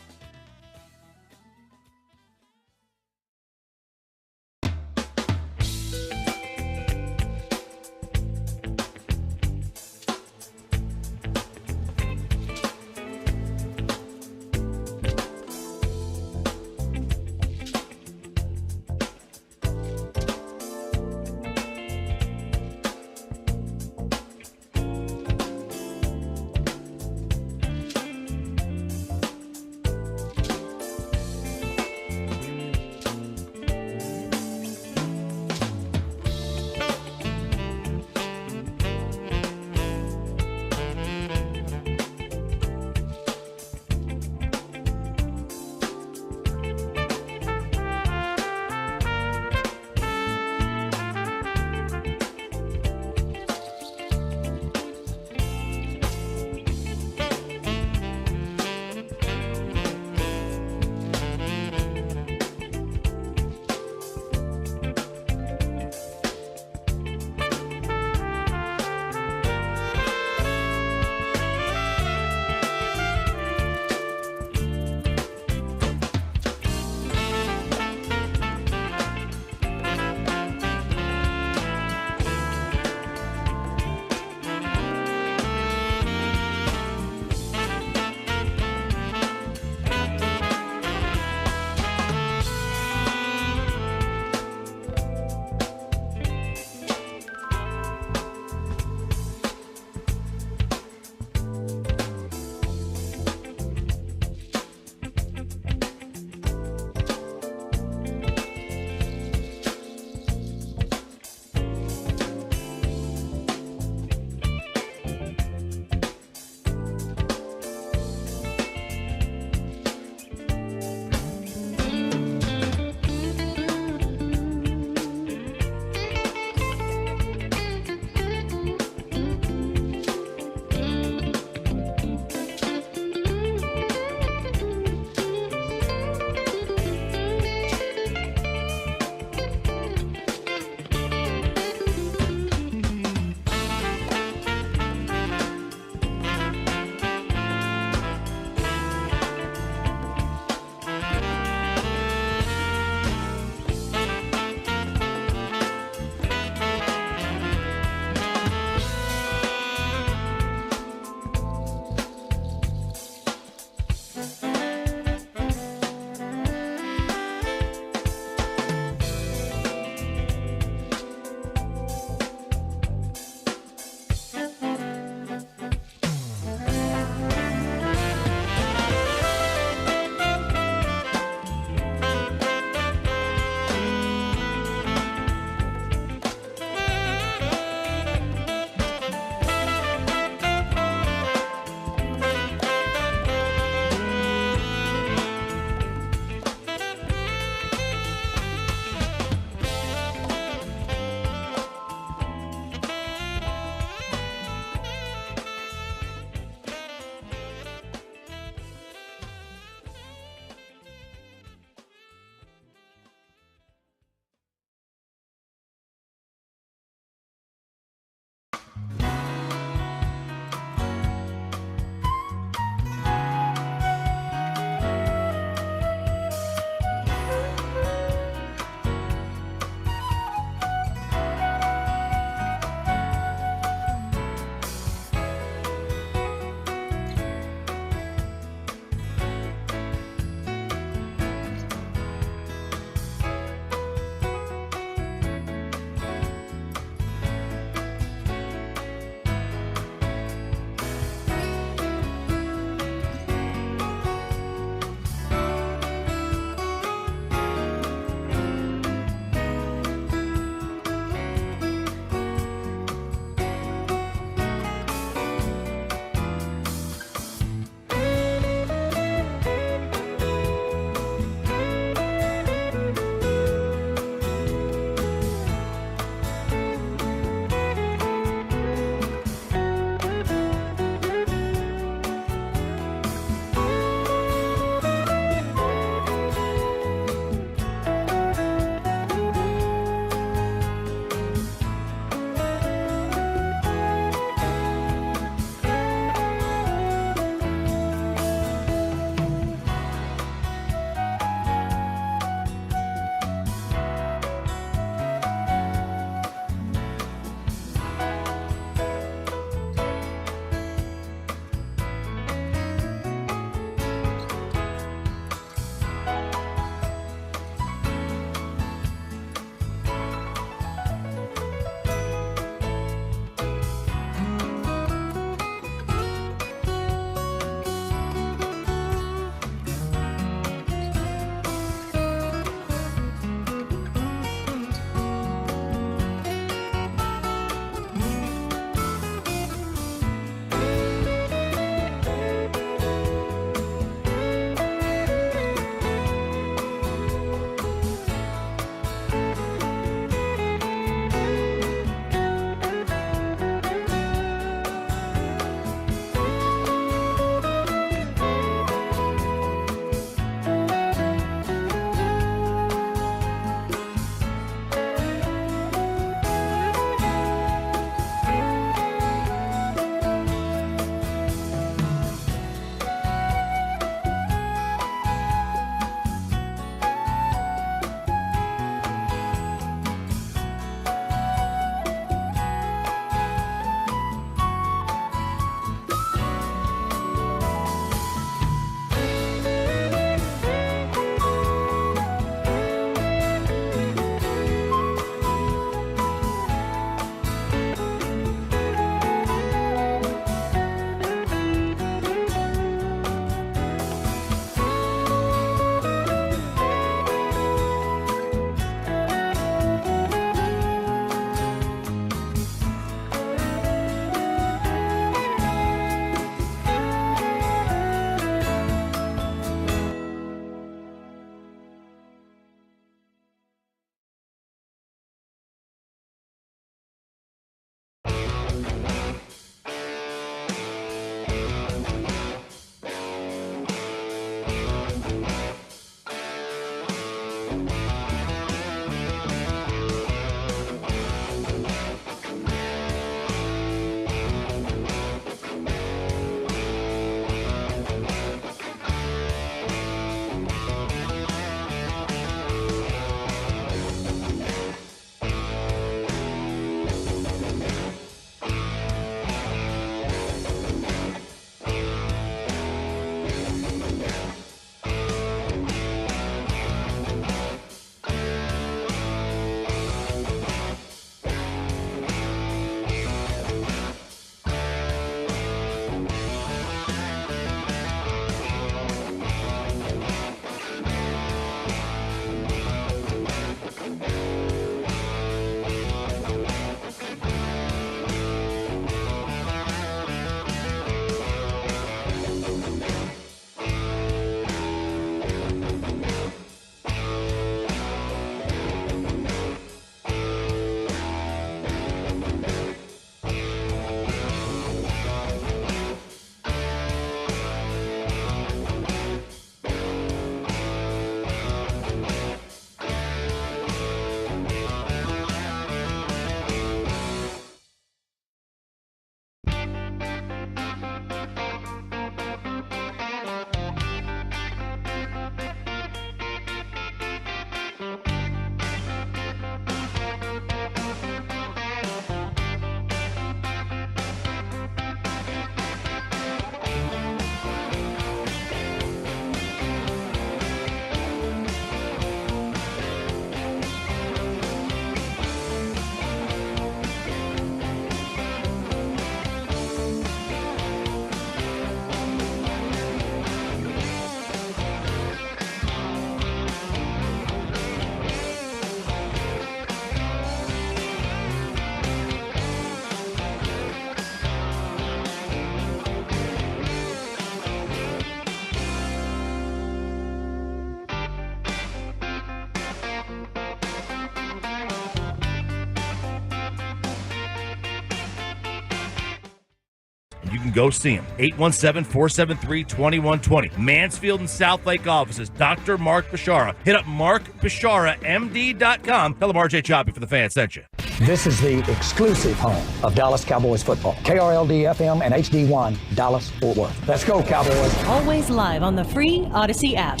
you can go see him. 817-473-2120. Mansfield and South Lake offices. Dr. Mark Bashara. Hit up markbasharamd.com. Tell him RJ Choppy for the Fan sent you. This is the exclusive home of Dallas Cowboys football. KRLD FM and HD1, Dallas, Fort Worth. Let's go, Cowboys. Always live on the free Odyssey app.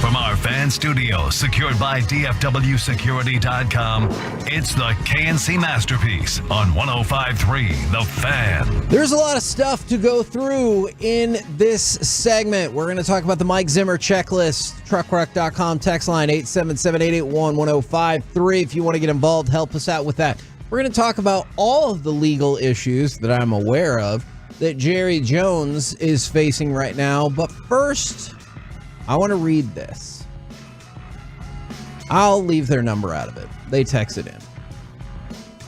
From our fan studio, secured by DFWsecurity.com, it's the KNC Masterpiece on 105.3 The Fan. There's a lot of stuff to go through in this segment. We're going to talk about the Mike Zimmer checklist. Truckwreck.com text line 877-881-1053. If you want to get involved, help us out with that. We're going to talk about all of the legal issues that I'm aware of that Jerry Jones is facing right now. But first, I want to read this. I'll leave their number out of it. They texted in.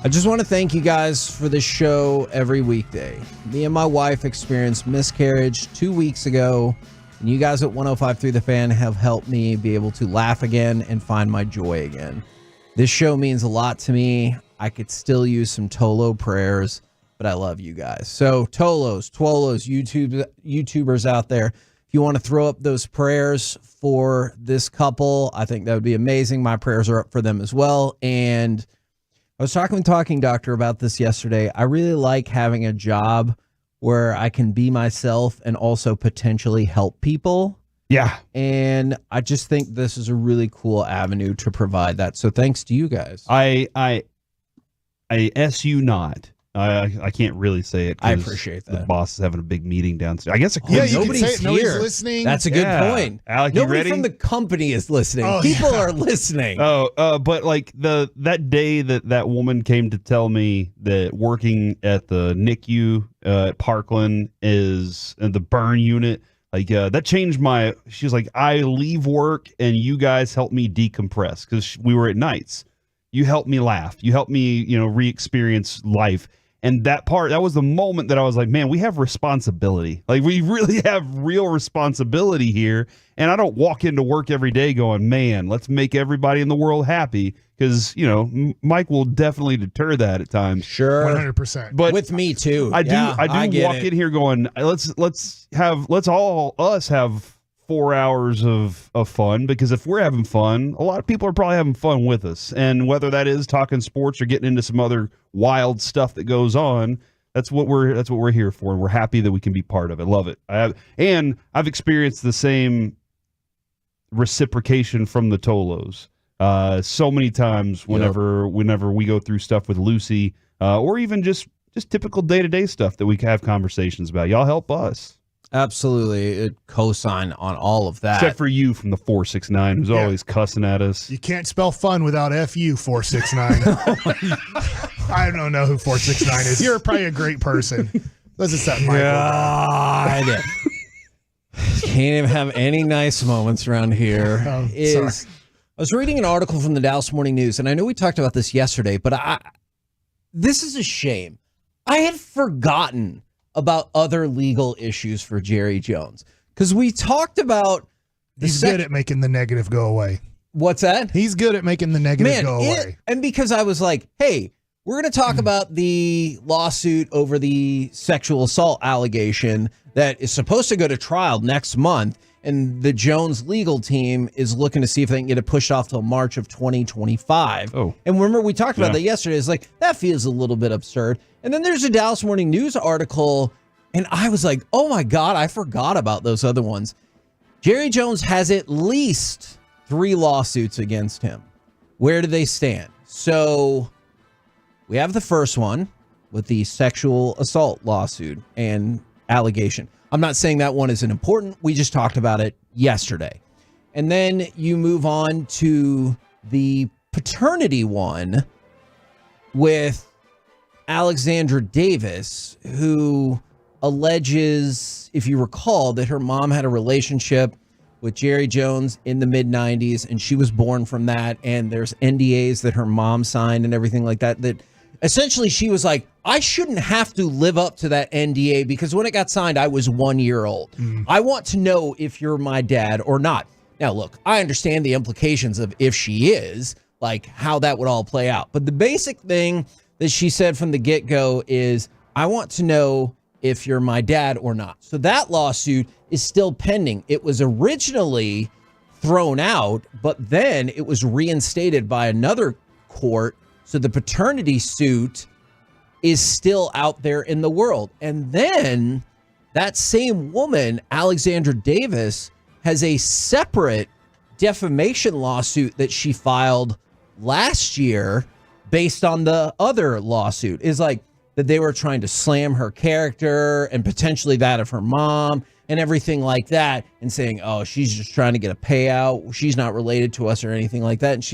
I just want to thank you guys for this show every weekday. Me and my wife experienced miscarriage 2 weeks ago, and you guys at 105.3 The Fan have helped me be able to laugh again and find my joy again. This show means a lot to me. I could still use some Tolo prayers, but I love you guys. So Tolos, YouTubers out there, if you want to throw up those prayers for this couple, I think that would be amazing. My prayers are up for them as well. And I was talking with Talking Doctor about this yesterday. I really like having a job where I can be myself and also potentially help people. Yeah. And I just think this is a really cool avenue to provide that. So thanks to you guys. I S you not. I can't really say it. I appreciate that. The boss is having a big meeting downstairs. I guess nobody's here. Nobody's listening. That's a good point. Alec, nobody you ready? from the company is listening. People are listening. But like that day that woman came to tell me that working at the NICU at Parkland is in the burn unit, like that changed my. She's like, I leave work and you guys help me decompress because we were at nights. You helped me laugh. You helped me, re-experience life. And that was the moment that I was like, man, we have responsibility. Like, we really have real responsibility here. And I don't walk into work every day going, man, let's make everybody in the world happy. Because, Mike will definitely deter that at times. Sure. 100%. But with me too. I do walk in here going, let's all us have 4 hours of fun, because if we're having fun, a lot of people are probably having fun with us. And whether that is talking sports or getting into some other wild stuff that goes on, that's what we're here for. And we're happy that we can be part of it. Love it. I've experienced the same reciprocation from the Tolos so many times whenever we go through stuff with Lucy, or even just typical day-to-day stuff that we have conversations about. Y'all help us. Absolutely. Co-sign on all of that. Except for you from the 469, who's always cussing at us. You can't spell fun without FU 469. I don't know who 469 is. You're probably a great person. Let's just set Michael down. Can't even have any nice moments around here. Sorry. I was reading an article from the Dallas Morning News, and I know we talked about this yesterday, but this is a shame. I had forgotten about other legal issues for Jerry Jones, because we talked about he's good at making the negative go away. What's that? He's good at making the negative go away. And because I was like, hey, we're going to talk about the lawsuit over the sexual assault allegation that is supposed to go to trial next month, and the Jones legal team is looking to see if they can get it pushed off till March of 2025. Oh. And remember, we talked about that yesterday. It's like, that feels a little bit absurd. And then there's a Dallas Morning News article, and I was like, oh my God, I forgot about those other ones. Jerry Jones has at least 3 lawsuits against him. Where do they stand? So we have the first one with the sexual assault lawsuit and allegation. I'm not saying that one isn't important. We just talked about it yesterday. And then you move on to the paternity one with Alexandra Davis, who alleges, if you recall, that her mom had a relationship with Jerry Jones in the mid-90s, and she was born from that, and there's NDAs that her mom signed and everything like that, that essentially she was like, I shouldn't have to live up to that NDA because when it got signed, I was 1 year old. I want to know if you're my dad or not. Now, look, I understand the implications of if she is, like how that would all play out. But the basic thing that she said from the get-go is, I want to know if you're my dad or not. So that lawsuit is still pending. It was originally thrown out, but then it was reinstated by another court. So the paternity suit is still out there in the world. And then that same woman, Alexandra Davis, has a separate defamation lawsuit that she filed last year based on the other lawsuit. Is like that they were trying to slam her character and potentially that of her mom and everything like that, and saying, oh, she's just trying to get a payout. She's not related to us or anything like that. And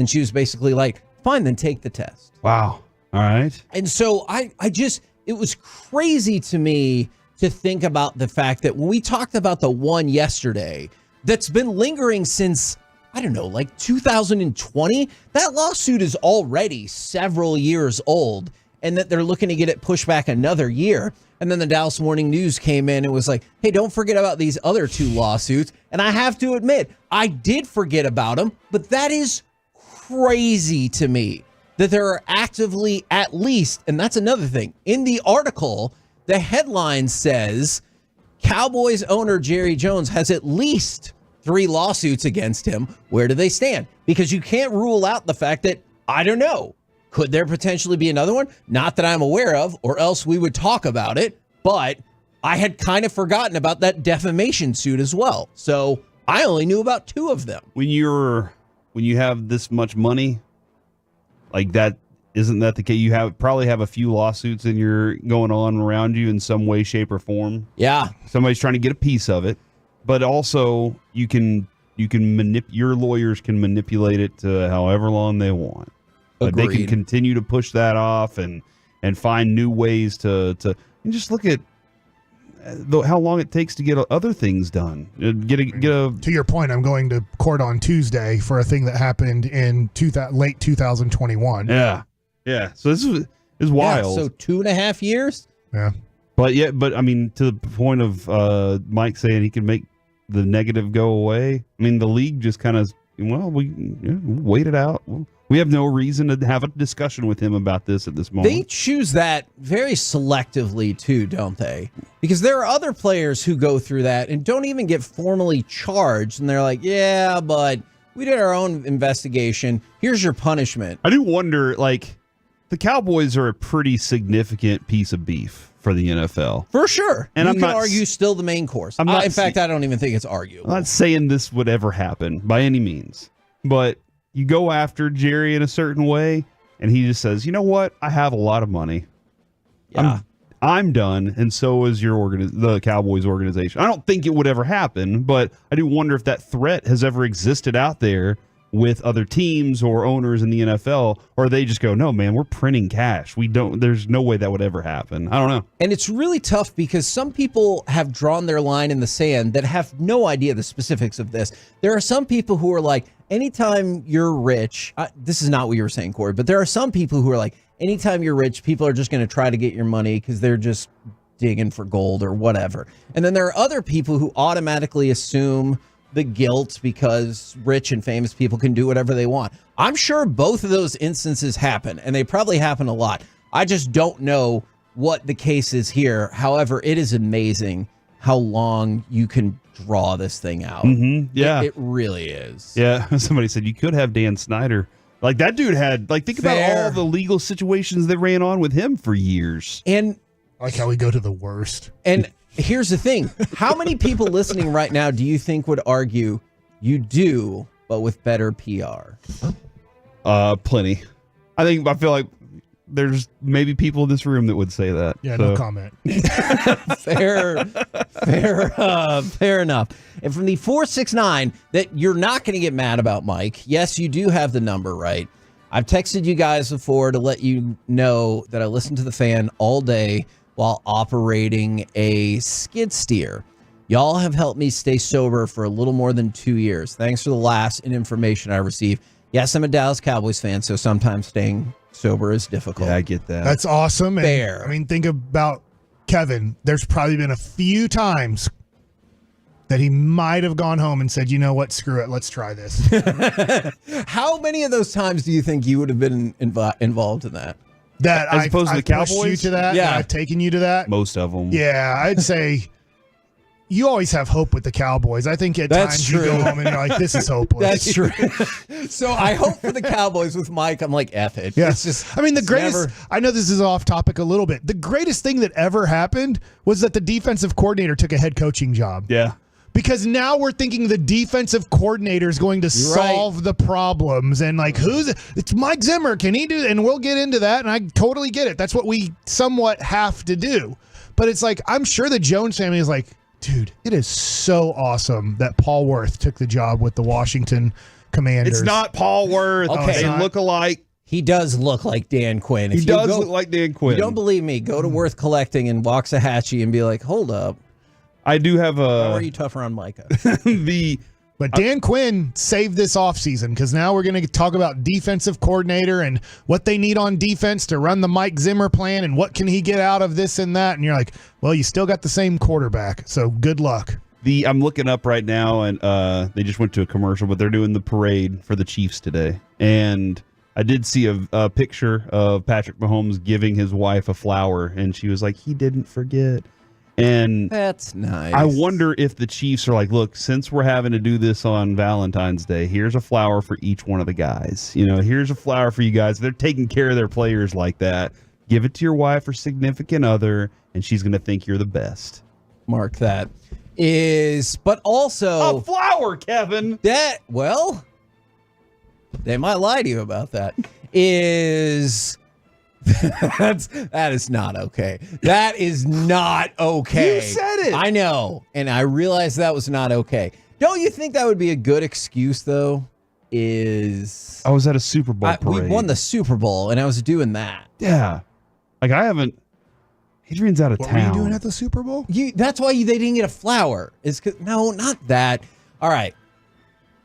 she was basically like, fine, then take the test. Wow. All right. And so it was crazy to me to think about the fact that when we talked about the one yesterday that's been lingering since, I don't know, like 2020, that lawsuit is already several years old, and that they're looking to get it pushed back another year. And then the Dallas Morning News came in and was like, hey, don't forget about these other two lawsuits. And I have to admit, I did forget about them, but that is crazy to me that there are actively at least, and that's another thing, in the article, the headline says Cowboys owner Jerry Jones has at least 3 lawsuits against him. Where do they stand? Because you can't rule out the fact that, I don't know, could there potentially be another one? Not that I'm aware of, or else we would talk about it, but I had kind of forgotten about that defamation suit as well. So I only knew about 2 of them. When you have this much money, like that, isn't that the case? You probably have a few lawsuits going on around you in some way, shape, or form. Yeah. Somebody's trying to get a piece of it, but also your lawyers can manipulate it to however long they want. But they can continue to push that off and find new ways to and just look at how long it takes to get other things done. To your point, I'm going to court on Tuesday for a thing that happened in late 2021. Yeah. So this is wild. Yeah, so 2.5 years. Yeah. But I mean, to the point of Mike saying he can make the negative go away. I mean, the league just kind of we'll wait it out. We have no reason to have a discussion with him about this at this moment. They choose that very selectively too, don't they? Because there are other players who go through that and don't even get formally charged. And they're like, yeah, but we did our own investigation. Here's your punishment. I do wonder, like, the Cowboys are a pretty significant piece of beef for the NFL. For sure. And you can argue still the main course. In fact, I don't even think it's arguable. I'm not saying this would ever happen by any means. But you go after Jerry in a certain way, and he just says, you know what? I have a lot of money. Yeah. I'm done, and so is the Cowboys organization. I don't think it would ever happen, but I do wonder if that threat has ever existed out there with other teams or owners in the NFL, or they just go, no, man, we're printing cash. There's no way that would ever happen. I don't know. And it's really tough because some people have drawn their line in the sand that have no idea the specifics of this. There are some people who are like, anytime you're rich, this is not what you were saying, Corey, but there are some people who are like, anytime you're rich, people are just going to try to get your money because they're just digging for gold or whatever. And then there are other people who automatically assume the guilt because rich and famous people can do whatever they want. I'm sure both of those instances happen, and they probably happen a lot. I just don't know what the case is here. However, it is amazing how long you can draw this thing out. Mm-hmm. Yeah. It really is. Yeah. Somebody said you could have Dan Snyder. Like, that dude had, like, think about all the legal situations that ran on with him for years. And I like how we go to the worst. And here's the thing. How many people listening right now do you think would argue you do, but with better PR? Plenty. I feel like there's maybe people in this room that would say that. Yeah, no comment. Fair enough. And from the 469 that you're not going to get mad about, Mike. Yes, you do have the number right. I've texted you guys before to let you know that I listen to the Fan all day while operating a skid steer. Y'all have helped me stay sober for a little more than 2 years. Thanks for the laughs and information I receive. Yes, I'm a Dallas Cowboys fan, so sometimes staying sober is difficult. Yeah, I get that. That's awesome. Fair. And, I mean, think about Kevin. There's probably been a few times that he might have gone home and said, you know what, screw it, let's try this. How many of those times do you think you would have been involved in that? that As opposed to the I've pushed you Cowboys? to that. Yeah. I've taken you to that. Most of them. Yeah, I'd say you always have hope with the Cowboys. I think at That's times you go true. home and you're like, this is hopeless. That's true. So I hope for the Cowboys with Mike. I'm like, F it. Yeah. It's just, I mean, the it's greatest, never- I know this is off topic a little bit. The greatest thing that ever happened was that the defensive coordinator took a head coaching job. Yeah. Because now we're thinking the defensive coordinator is going to solve the problems. And like, it's Mike Zimmer. Can he do it? And we'll get into that. And I totally get it. That's what we somewhat have to do. But it's like, I'm sure the Jones family is like, dude, it is so awesome that Paul Worth took the job with the Washington Commanders. It's not Paul Worth. Okay. They look alike. He does look like Dan Quinn. He does look like Dan Quinn. You don't believe me? Go to Worth Collecting and Waxahachie and be like, hold up. I do have How are you tough around Micah? But Dan Quinn saved this offseason because now we're going to talk about defensive coordinator and what they need on defense to run the Mike Zimmer plan and what can he get out of this and that. And you're like, well, you still got the same quarterback, so good luck. I'm looking up right now, and they just went to a commercial, but they're doing the parade for the Chiefs today. And I did see a picture of Patrick Mahomes giving his wife a flower, and she was like, he didn't forget. And that's nice. I wonder if the Chiefs are like, look, since we're having to do this on Valentine's Day, here's a flower for each one of the guys. You know, here's a flower for you guys. They're taking care of their players like that. Give it to your wife or significant other, and she's going to think you're the best. Mark that. But also a flower, Kevin. They might lie to you about that. That is not okay. That is not okay. You said it. I know. And I realized that was not okay. Don't you think that would be a good excuse, though? I was at a Super Bowl parade. We won the Super Bowl, and I was doing that. Yeah. Like, I haven't. Adrian's out of What town. were you doing at the Super Bowl? That's why they didn't get a flower. No, not that. All right.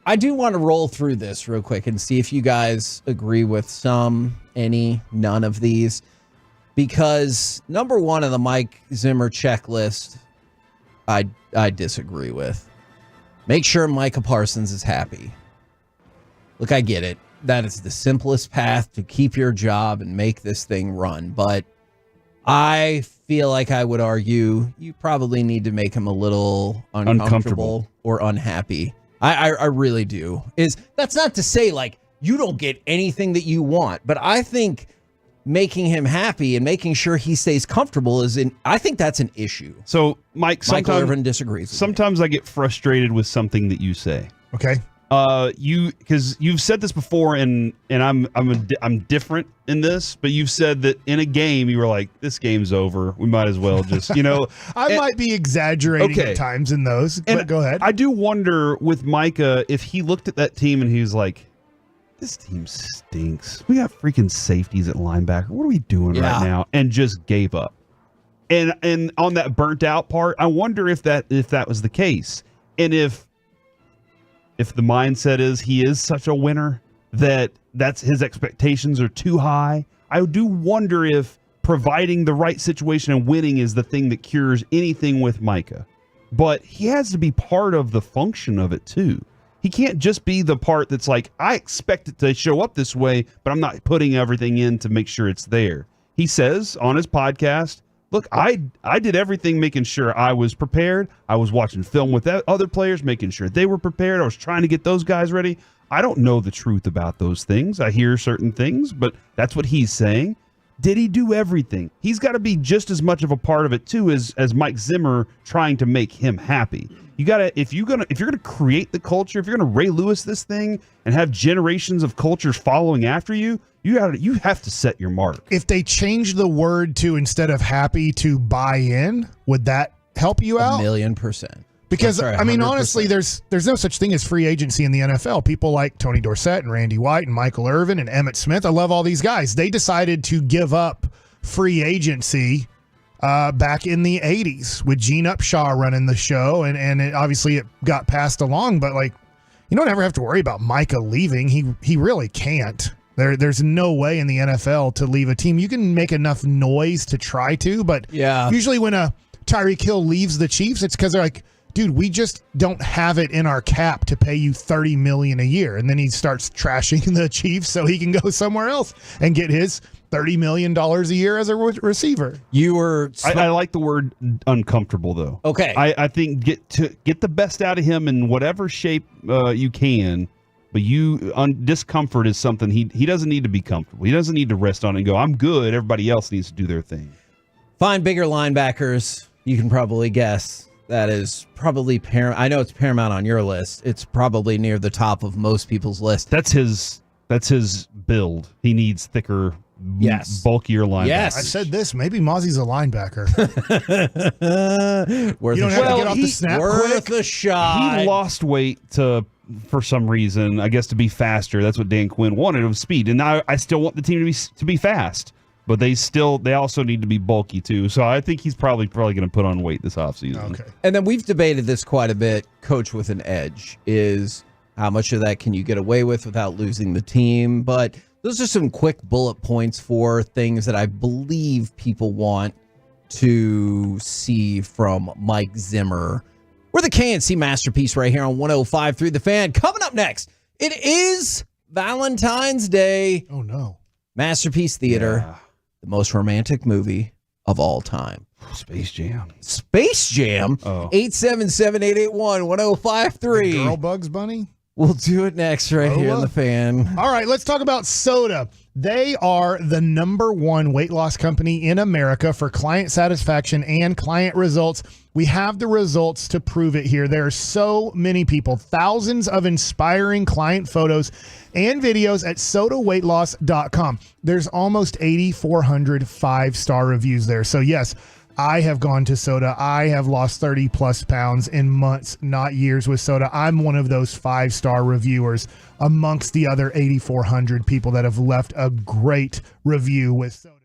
I do want to roll through this real quick and see if you guys agree with some, any, none of these. Because number one on the Mike Zimmer checklist, I disagree with. Make sure Micah Parsons is happy. Look, I get it. That is the simplest path to keep your job and make this thing run. But I feel like I would argue you probably need to make him a little uncomfortable or unhappy. I really do. That's not to say like you don't get anything that you want, but I think making him happy and making sure he stays comfortable I think that's an issue. So, Mike, Michael Irvin disagrees. Sometimes I get frustrated with something that you say. Okay. Because you've said this before, and I'm different in this, but you've said that in a game you were like, this game's over. We might as well just, I might be exaggerating at times in those, but go ahead. I do wonder with Micah if he looked at that team and he was like, this team stinks. We got freaking safeties at linebacker. What are we doing right now? And just gave up. And on that burnt out part, I wonder if that was the case, and if the mindset is he is such a winner that's his expectations are too high. I do wonder if providing the right situation and winning is the thing that cures anything with Micah. But he has to be part of the function of it too. He can't just be the part that's like, I expect it to show up this way, but I'm not putting everything in to make sure it's there. He says on his podcast, look, I did everything making sure I was prepared. I was watching film with other players, making sure they were prepared. I was trying to get those guys ready. I don't know the truth about those things. I hear certain things, but that's what he's saying. Did he do everything? He's got to be just as much of a part of it too as Mike Zimmer trying to make him happy. You gotta if you're gonna create the culture, if you're gonna Ray Lewis this thing and have generations of cultures following after you, you have to set your mark. If they change the word to instead of happy to buy in, would that help you out? 1,000,000%. Because That's right, I mean, 100%. honestly, there's no such thing as free agency in the NFL. People like Tony Dorsett and Randy White and Michael Irvin and Emmitt Smith. I love all these guys. They decided to give up free agency back in the 80s with Gene Upshaw running the show, and obviously it got passed along. But like, you don't ever have to worry about Micah leaving. He really can't. There's no way in the NFL to leave a team. You can make enough noise to try to, but usually when a Tyreek Hill leaves the Chiefs, it's because they're like, dude, we just don't have it in our cap to pay you $30 million a year. And then he starts trashing the Chiefs so he can go somewhere else and get his $30 million a year as a receiver. I like the word uncomfortable though. Okay. I think get the best out of him in whatever shape you can. But discomfort is something he doesn't need to be comfortable. He doesn't need to rest on it and go, I'm good. Everybody else needs to do their thing. Find bigger linebackers. You can probably guess. That is probably paramount. I know it's paramount on your list. It's probably near the top of most people's list. That's his build. He needs thicker, bulkier linebackers. Yes. I said this. Maybe Mozzie's a linebacker. Worth you don't a have shot. to get off the snap Worth quick. a shot. He lost weight for some reason, I guess, to be faster. That's what Dan Quinn wanted, of speed. And I still want the team to be fast. But they also need to be bulky too. So I think he's probably going to put on weight this offseason. Okay. And then we've debated this quite a bit. Coach with an edge is how much of that can you get away with without losing the team? But those are some quick bullet points for things that I believe people want to see from Mike Zimmer. We're the KNC Masterpiece right here on 105.3 The Fan. Coming up next, it is Valentine's Day. Oh, no. Masterpiece Theater, the most romantic movie of all time. Space Jam. Space Jam? 877-881-1053. Girl Bugs Bunny? We'll do it next right here on The Fan. All right, let's talk about soda. They are the #1 weight loss company in America for client satisfaction and client results. We have the results to prove it here. There are so many people, thousands of inspiring client photos and videos at sodaweightloss.com. There's almost 8,400 five-star reviews there. So yes, I have gone to soda. I have lost 30 plus pounds in months, not years with soda. I'm one of those 5-star reviewers amongst the other 8,400 people that have left a great review with soda.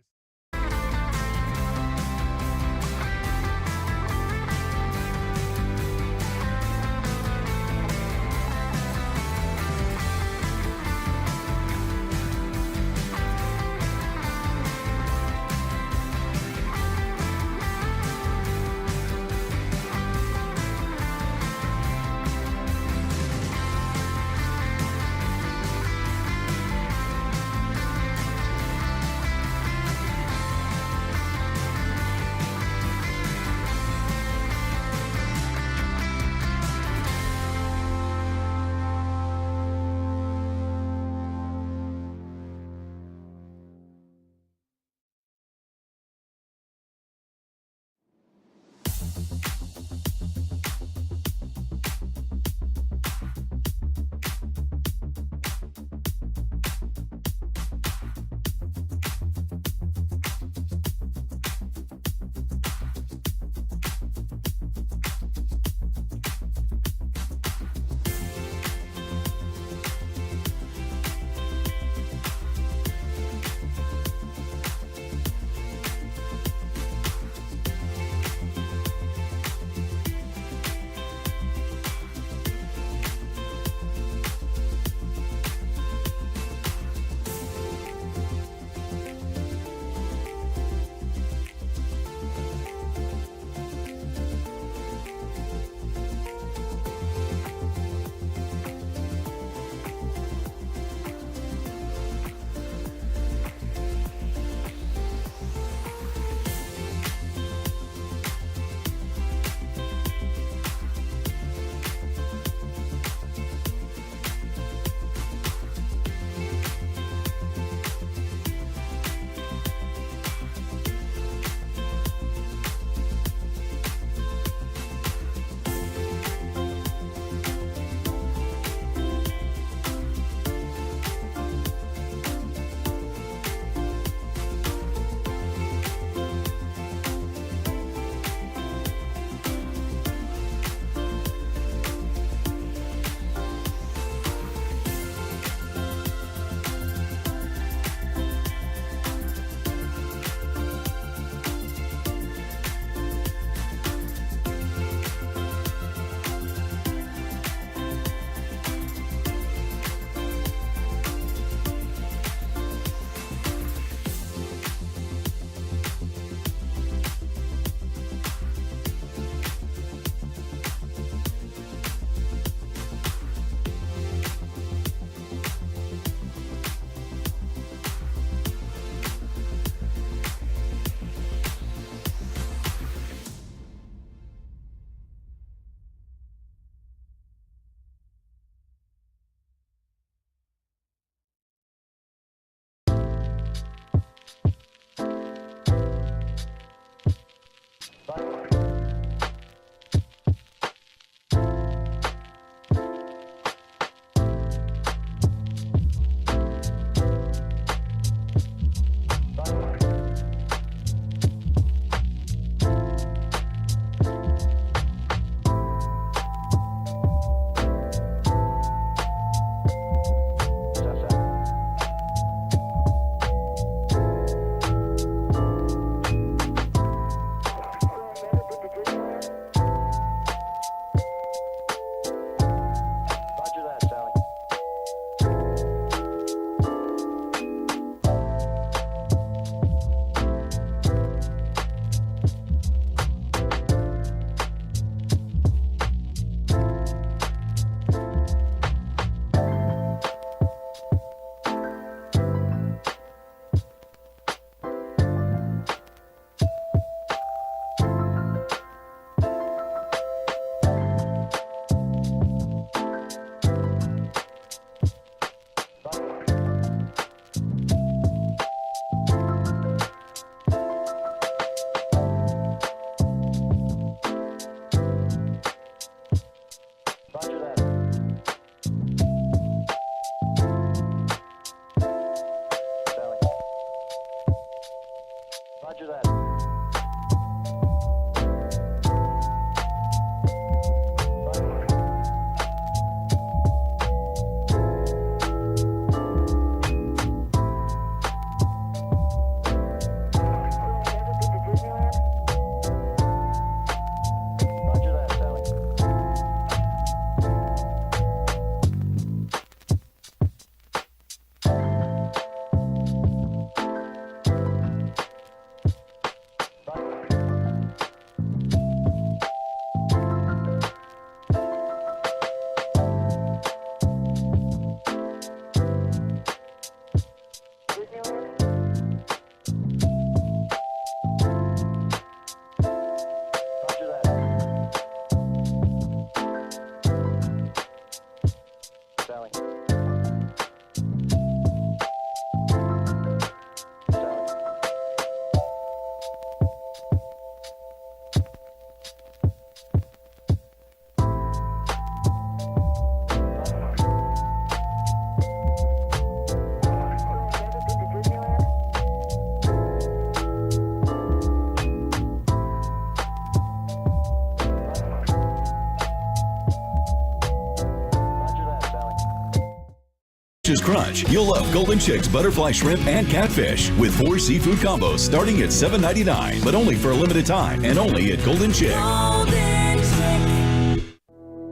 Crunch. You'll love Golden Chicks butterfly shrimp and catfish with 4 seafood combos starting at $7.99, but only for a limited time and only at Golden Chick.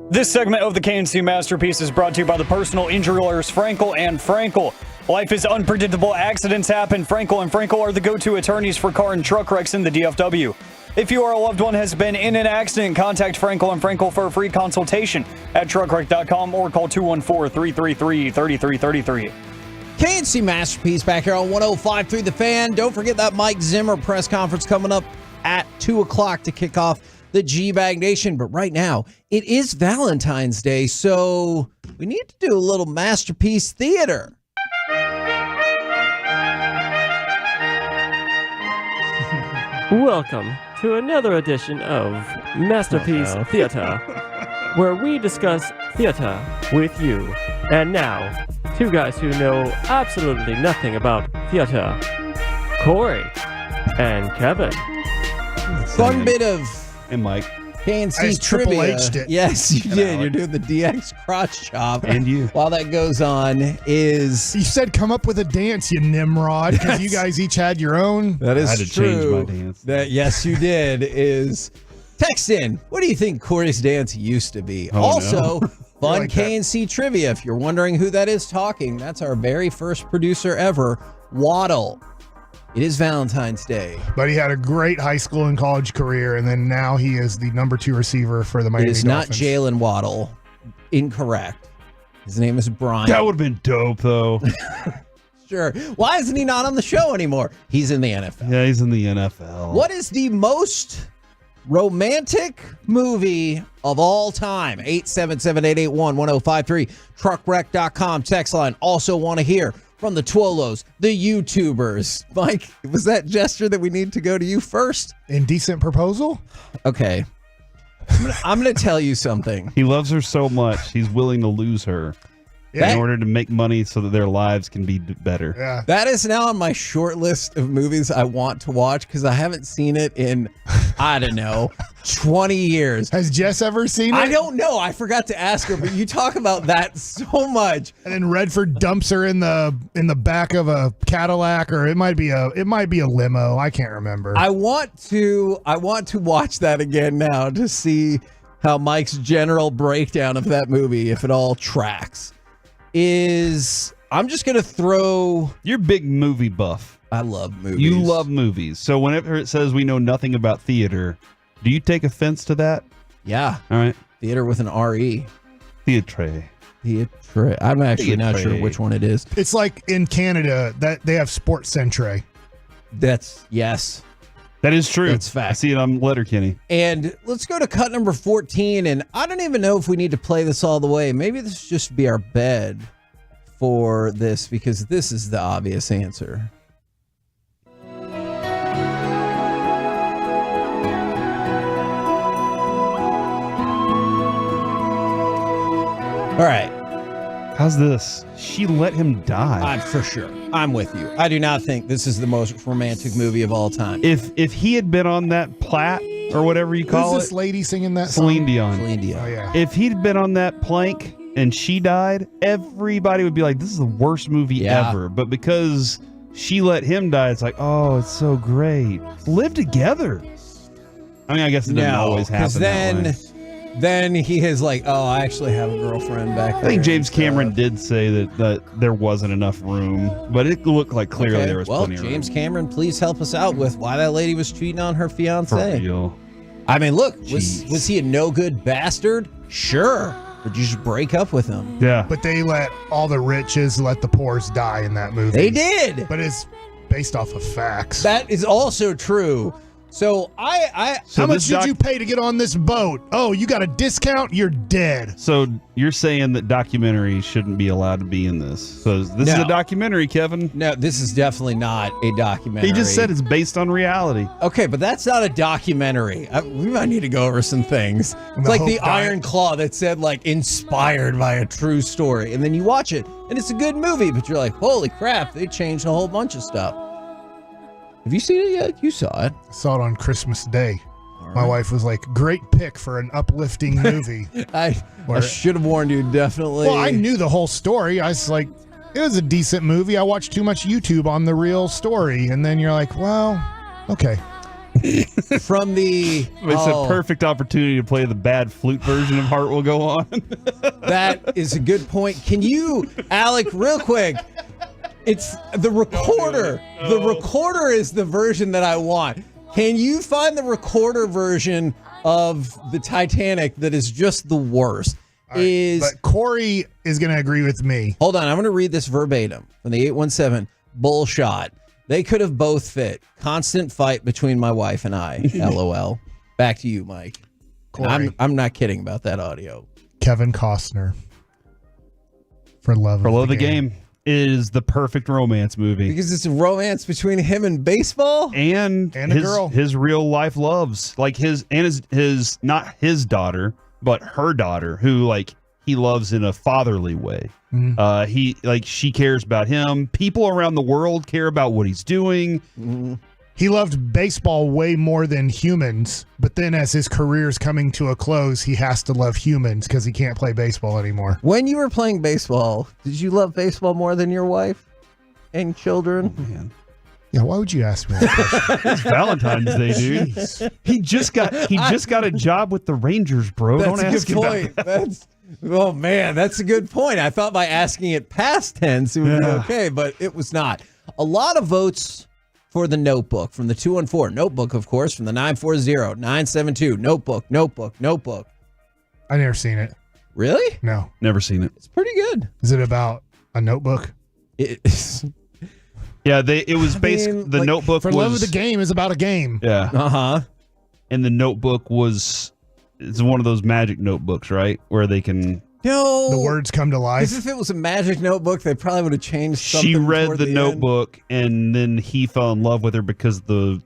This segment of the KNC Masterpiece is brought to you by the personal injury lawyers Frankel and Frankel. Life is unpredictable. Accidents happen. Frankel and Frankel are the go-to attorneys for car and truck wrecks in the DFW. If you or a loved one has been in an accident, contact Frankel and Frankel for a free consultation at truckwreck.com or call 214-333-3333. KNC Masterpiece back here on 105.3 The Fan. Don't forget that Mike Zimmer press conference coming up at 2 o'clock to kick off the G-Bag Nation. But right now, it is Valentine's Day, so we need to do a little Masterpiece theater. Welcome to another edition of Masterpiece Theater, where we discuss theater with you. And now, two guys who know absolutely nothing about theater, Corey and Kevin. Fun bit of and Mike. KNC Triple trivia. H'd it. Yes, you And did. Alec. You're doing the DX crotch chop. And you. While that goes on is... You said come up with a dance, you Nimrod, because you guys each had your own. That is I had to true. change my dance. That, yes, you did. Is text in. What do you think Corey's dance used to be? Oh, also, no. fun like that. KNC trivia. If you're wondering who that is talking, that's our very first producer ever, Waddle. It is Valentine's Day. But he had a great high school and college career, and then now he is the number 2 receiver for the Miami It is Dolphins. not Jalen Waddle. Incorrect. His name is Brian. That would have been dope, though. Sure. Why isn't he not on the show anymore? He's in the NFL. Yeah, he's in the NFL. What is the most romantic movie of all time? 877-881-1053. Truckwreck.com text line. Also want to hear from the Twolos, the YouTubers. Mike, was that gesture that we need to go to you first? Indecent proposal? Okay. I'm going to tell you something. He loves her so much, he's willing to lose her in order to make money so that their lives can be better. Yeah. That is now on my short list of movies I want to watch because I haven't seen it in, I don't know, 20 years. Has Jess ever seen it? I don't know. I forgot to ask her, but you talk about that so much. And then Redford dumps her in the back of a Cadillac, or it might be a limo. I can't remember. I want to watch that again now to see how Mike's general breakdown of that movie, if it all tracks, is. I'm just gonna throw. You're a big movie buff. I love movies. You love movies. So whenever it says we know nothing about theater, do you take offense to that? Yeah. All right. Theater with an R-E. Theatre. Theatre. I'm actually not sure which one it is. It's like in Canada that they have Sports Centre. That's yes. That is true. That's fact. I see it on Letterkenny. And let's go to cut number 14. And I don't even know if we need to play this all the way. Maybe this should just be our bed for this because this is the obvious answer. All right. How's this? She let him die. For sure. I'm with you. I do not think this is the most romantic movie of all time. If he had been on that plat or whatever you call Who's this it, lady singing that Celine song? Dion. Celine Dion. Oh, yeah. If he'd been on that plank and she died, everybody would be like, "This is the worst movie ever." But because she let him die, it's like, "Oh, it's so great." Live together. I mean, I guess it doesn't always happen that way. Then he is like, "Oh, I actually have a girlfriend back there." I think James Cameron did say that there wasn't enough room, but it looked like clearly there was plenty of room. James Cameron, please help us out with why that lady was cheating on her fiance. For real. I mean, look, was he a no good bastard? Sure, but you just break up with him. Yeah. But they let all the riches let the poors die in that movie. They did. But it's based off of facts. That is also true. So how much did you pay to get on this boat? Oh, you got a discount? You're dead. So you're saying that documentaries shouldn't be allowed to be in this? So this is a documentary, Kevin. No, this is definitely not a documentary. He just said it's based on reality. Okay, but that's not a documentary. We might need to go over some things. It's like the Iron Claw that said like inspired by a true story, and then you watch it and it's a good movie, but you're like, holy crap, they changed a whole bunch of stuff. Have you seen it yet? You saw it. I saw it on Christmas Day. My wife was like, great pick for an uplifting movie. I should have warned you, definitely. Well, I knew the whole story. I was like, It was a decent movie. I watched too much YouTube on the real story, and then you're like, well, okay. From the It's a perfect opportunity to play the bad flute version of Heart Will Go On. That is a good point. Can you, Alec, real quick? It's the recorder. The recorder is the version that I want. Can you find the recorder version of the Titanic that is just the worst? Right, but Corey is going to agree with me. Hold on, I'm going to read this verbatim from the 817 Bullshot. They could have both fit. Constant fight between my wife and I. LOL. Back to you, Mike. I'm not kidding about that audio. Kevin Costner. For Love of the Game. Is the perfect romance movie. Because it's a romance between him and baseball? And a girl. His real life loves. Like his not his daughter, but her daughter, who like he loves in a fatherly way. Mm-hmm. She cares about him. People around the world care about what he's doing. Mm-hmm. He loved baseball way more than humans, but then as his career's coming to a close, he has to love humans because he can't play baseball anymore. When you were playing baseball, did you love baseball more than your wife and children? Oh, man. Yeah, why would you ask me that question? It's Valentine's Day, dude. Jeez. He just got a job with the Rangers, bro. That's Don't a ask good point. Oh man, that's a good point. I thought by asking it past tense it would be okay, but it was not. A lot of votes for The Notebook from the 214. Notebook, of course, from the 940-972. Notebook. I never seen it. Really? No. Never seen it. It's pretty good. Is it about a notebook? It is. Yeah, it was basically the Notebook. For Love of the Game is about a game. Yeah. Uh-huh. And the Notebook it's one of those magic notebooks, right? Where they can the words come to life. Because if it was a magic notebook, they probably would have changed something. She read toward the Notebook and then he fell in love with her because the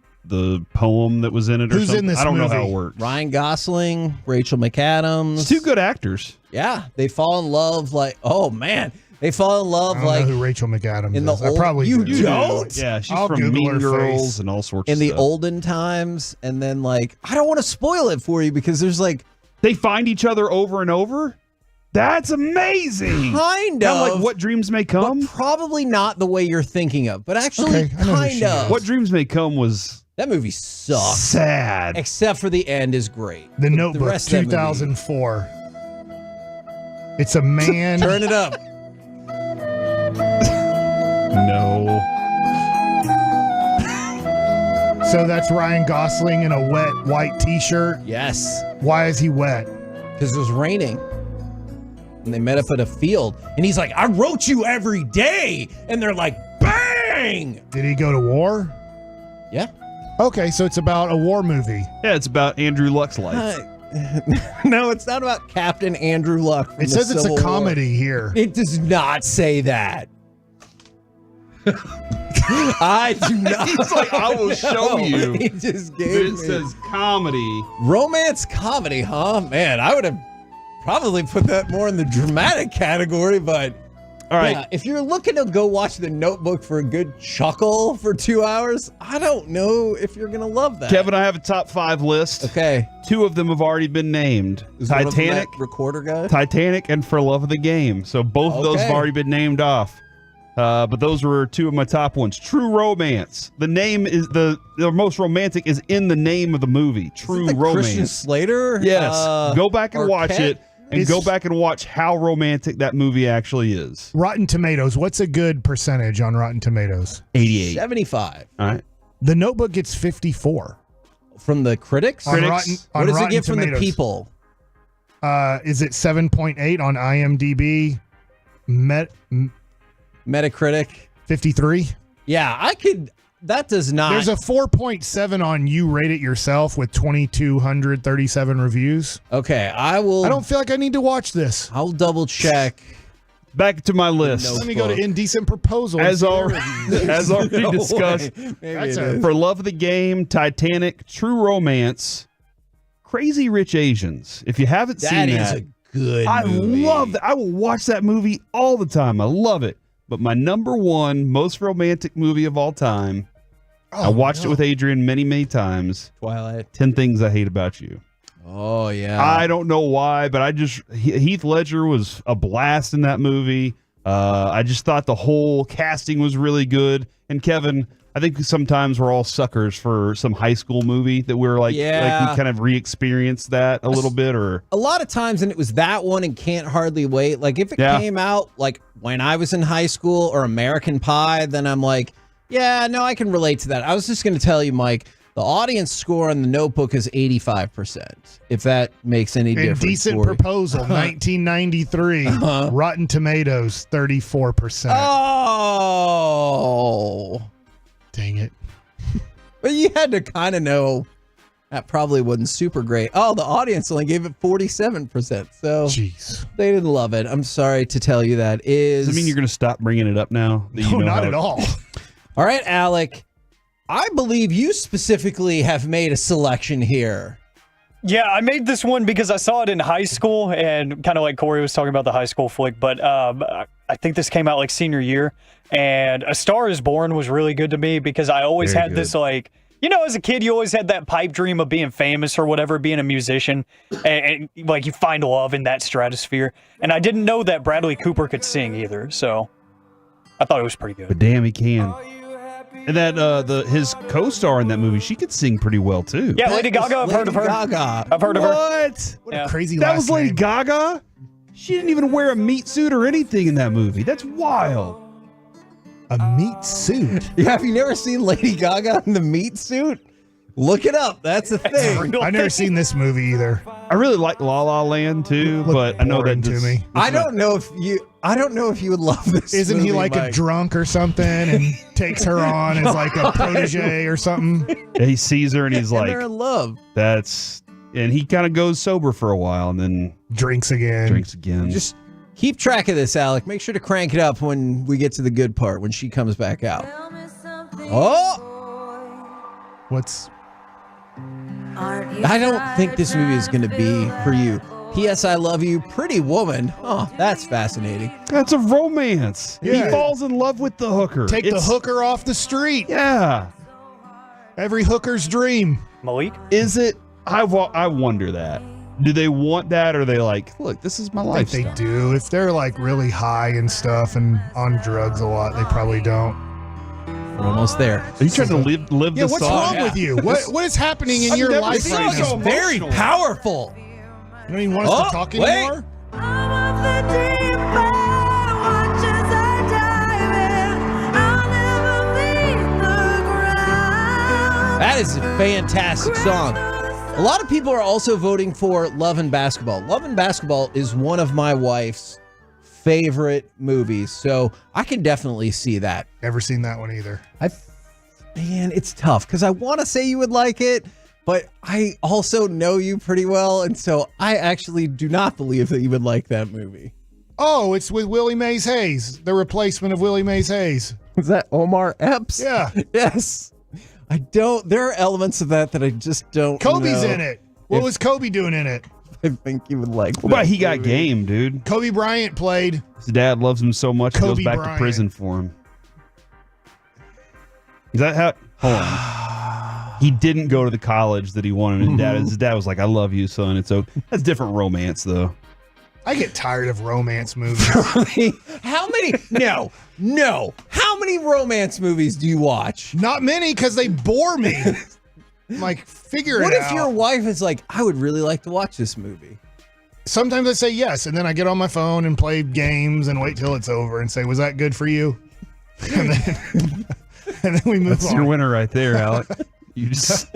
poem that was in it or Who's something. in this I don't know movie? how it works. Ryan Gosling, Rachel McAdams. Two good actors. Yeah, they fall in love they fall in love I don't know who Rachel McAdams in the is. old, I probably you do. don't? Yeah, she's I'll from Google Mean her Girls face. and all sorts In of the stuff. olden times, and then I don't want to spoil it for you because there's They find each other over and over? That's amazing. Kind of. Like What Dreams May Come? But probably not the way you're thinking of, but actually kind of. What Dreams May Come was That movie sucks. sad. Except for the end is great. The Notebook, rest of that movie- 2004. It's a man. Turn it up. No. So that's Ryan Gosling in a wet white t-shirt. Yes. Why is he wet? Because it was raining. And they met up at a field. And he's like, I wrote you every day. And they're like, bang! Did he go to war? Yeah. Okay, so it's about a war movie. Yeah, it's about Andrew Luck's life. No, it's not about Captain Andrew Luck. It says it's a comedy here. It does not say that. I do not. He's like, I will show you. He just gave It me. says comedy. Romance comedy, huh? Man, I would have probably put that more in the dramatic category, but all right. Yeah, if you're looking to go watch The Notebook for a good chuckle for 2 hours, I don't know if you're going to love that. Kevin, I have a top 5 list. Okay. 2 of them have already been named. Is one of them Titanic, that recorder guy? Titanic, and For Love of the Game. So both of those have Okay. already been named off. But those were 2 of my top ones. True Romance. The name is the most romantic is in the name of the movie. True Isn't that Romance. Christian Slater? Yes. Go back and watch Arquette? it. And go back and watch how romantic that movie actually is. Rotten Tomatoes. What's a good percentage on Rotten Tomatoes? 88. 75. All right. The Notebook gets 54. From the critics? On Rotten, on What does it Rotten get from the Tomatoes. people? Is it 7.8 on IMDb? Metacritic? 53? Yeah, I could. That does not. There's a 4.7 on You Rate It Yourself with 2,237 reviews. Okay, I will. I don't feel like I need to watch this. I'll double check. Back to my list. Let me go to Indecent Proposal. As already No discussed, way. Maybe it is. For Love of the Game, Titanic, True Romance, Crazy Rich Asians. If you haven't seen That that, is a good I movie. love that. I will watch that movie all the time. I love it. But my number 1 most romantic movie of all time, I watched it with Adrian many, many times. Twilight. 10 Things I Hate About You. Oh, yeah. I don't know why, but Heath Ledger was a blast in that movie. I just thought the whole casting was really good. And Kevin, I think sometimes we're all suckers for some high school movie that we're like we kind of re-experienced that a little bit, or a lot of times, and it was that one and Can't Hardly Wait. Like if it came out like when I was in high school, or American Pie, then I'm like, yeah, no, I can relate to that. I was just going to tell you, Mike, the audience score on The Notebook is 85%, if that makes any difference. Decent Proposal, 1993. Rotten Tomatoes, 34%. Oh. Dang it. But you had to kind of know that probably wasn't super great. Oh, the audience only gave it 47%. So jeez, they didn't love it. I'm sorry to tell you that. Does it mean you're going to stop bringing it up now? No, not at all. All right, Alec. I believe you specifically have made a selection here. Yeah, I made this one because I saw it in high school, and kind of like Corey was talking about the high school flick, but I think this came out like senior year, and A Star Is Born was really good to me because I always had this like, as a kid, you always had that pipe dream of being famous or whatever, being a musician, and like you find love in that stratosphere. And I didn't know that Bradley Cooper could sing either, so I thought it was pretty good. But damn, he can. And that his co-star in that movie, she could sing pretty well too. Yeah, Lady Gaga. I've heard of her. I've heard of her. What a crazy that last was Lady name. Gaga? She didn't even wear a meat suit or anything in that movie. That's wild. A meat suit? Yeah, have you never seen Lady Gaga in the meat suit? Look it up. That's a thing. I've never seen this movie either. I really like La La Land too, but I know that to me. I don't know if you would love this. Isn't movie, he like Mike. a drunk or something and takes her on as like a protege or something? Yeah, he sees her and he's And like, they're in love. and he kind of goes sober for a while and then drinks again. Just keep track of this, Alec. Make sure to crank it up when we get to the good part, when she comes back out. Oh! I don't think this movie is going to be for you. P.S. I Love You, Pretty Woman. Oh, that's fascinating. That's a romance. Yeah. He falls in love with the hooker. Take the hooker off the street. Yeah. Every hooker's dream. Malik? Is it? I wonder that. Do they want that, or are they like, look, this is my I think lifestyle? they do. If they're like really high and stuff and on drugs a lot, they probably don't. We're almost there. Are you trying to live Yeah, this what's song? wrong with you? What is happening in your life right now? It's very powerful. You don't even want us to talk anymore? That is a fantastic song. A lot of people are also voting for Love and Basketball. Love and Basketball is one of my wife's favorite movies, so I can definitely see that. Never seen that one either. Man, it's tough because I want to say you would like it, but I also know you pretty well, and so I actually do not believe that you would like that movie. Oh, it's with Willie Mays Hayes, the replacement of Willie Mays Hayes. Is that Omar Epps? Yeah. Yes. There are elements of that I just don't Kobe's know in it. What was Kobe doing in it? I think you would like What about He Got Game, dude? Kobe Bryant played. His dad loves him so much, he Kobe goes back Bryant. to prison for him. Is that how? Hold on. He didn't go to the college that he wanted. His dad was like, "I love you, son." It's so that's different romance, though. I get tired of romance movies. How many? No. How many romance movies do you watch? Not many, because they bore me. I'm like, figure it out. What if your wife is like, I would really like to watch this movie? Sometimes I say yes, and then I get on my phone and play games and wait till it's over and say, was that good for you? And then we move That's on. your winner right there, Alec. You just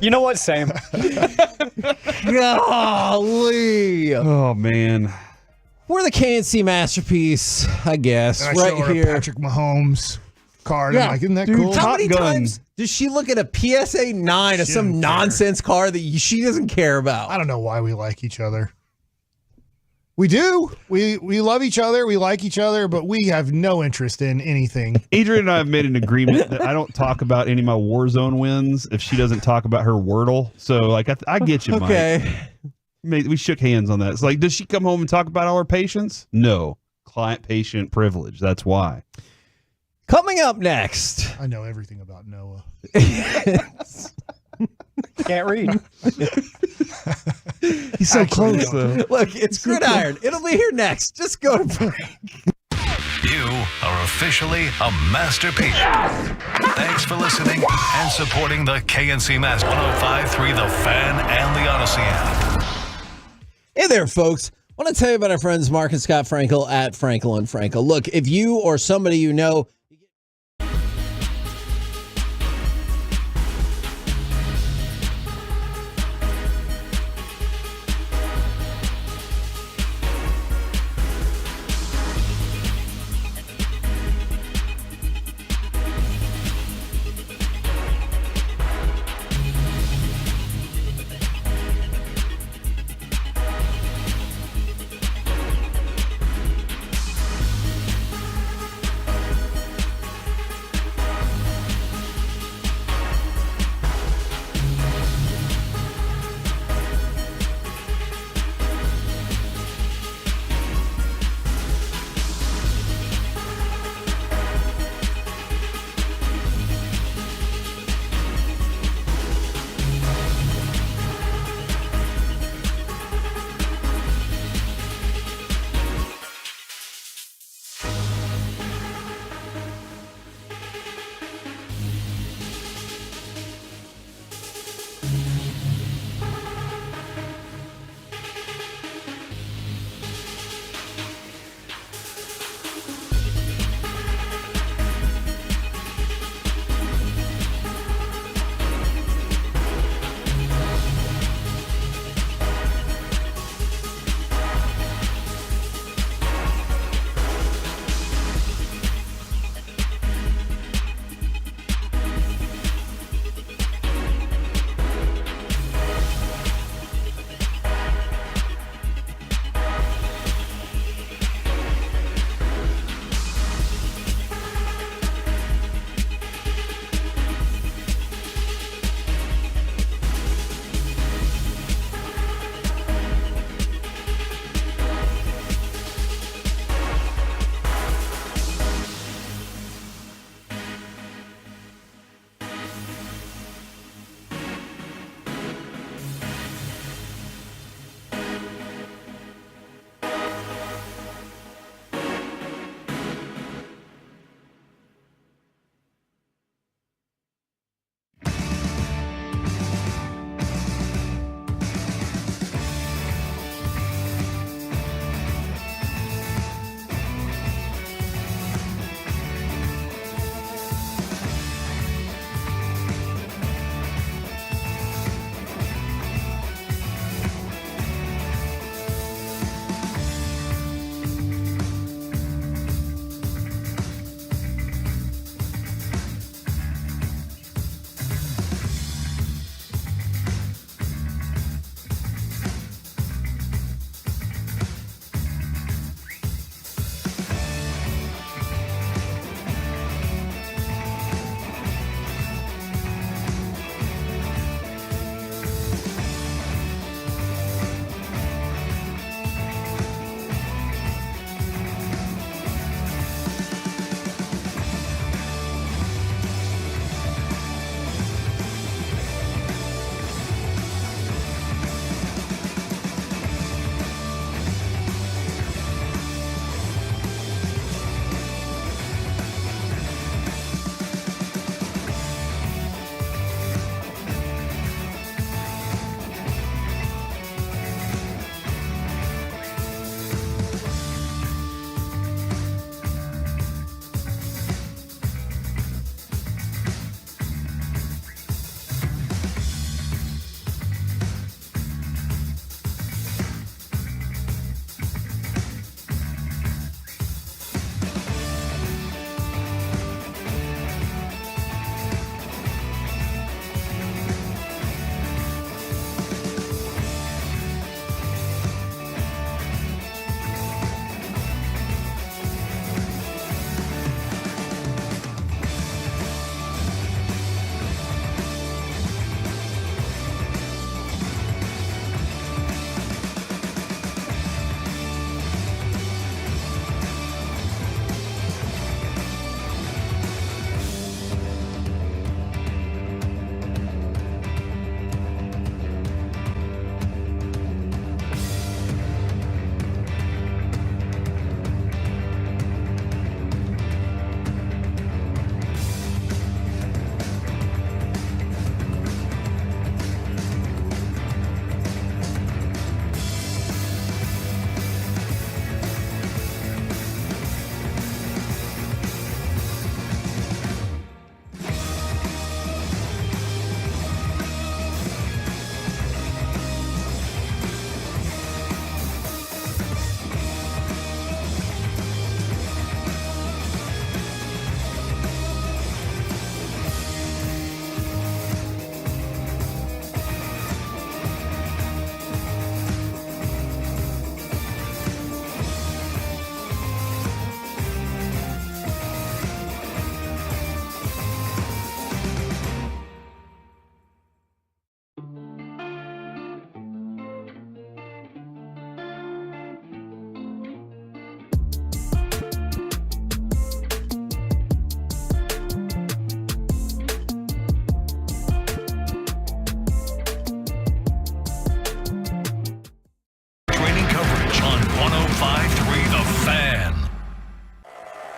You know what? Same. Golly. Oh man. We're the KNC masterpiece, I guess. And I show right her here. a Patrick Mahomes card. I'm like, isn't that cool? How many Gun. times does she look at a PSA 9 of some nonsense car that she doesn't care about? I don't know why we like each other. We do. We love each other. We like each other, but we have no interest in anything. Adrian and I have made an agreement that I don't talk about any of my Warzone wins if she doesn't talk about her Wordle. So, like, I get you, Mike. Okay. We shook hands on that. It's like, does she come home and talk about all her patients? No. Client-patient privilege. That's why. Coming up next. I know everything about Noah. Can't read. He's so close, though. Look, it's Gridiron. It'll be here next. Just go to break. You are officially a master patient. Thanks for listening and supporting the KNC Master 105.3 The Fan and the Odyssey app. Hey there, folks. I want to tell you about our friends Mark and Scott Frankel at Frankel and Frankel. Look, if you or somebody you know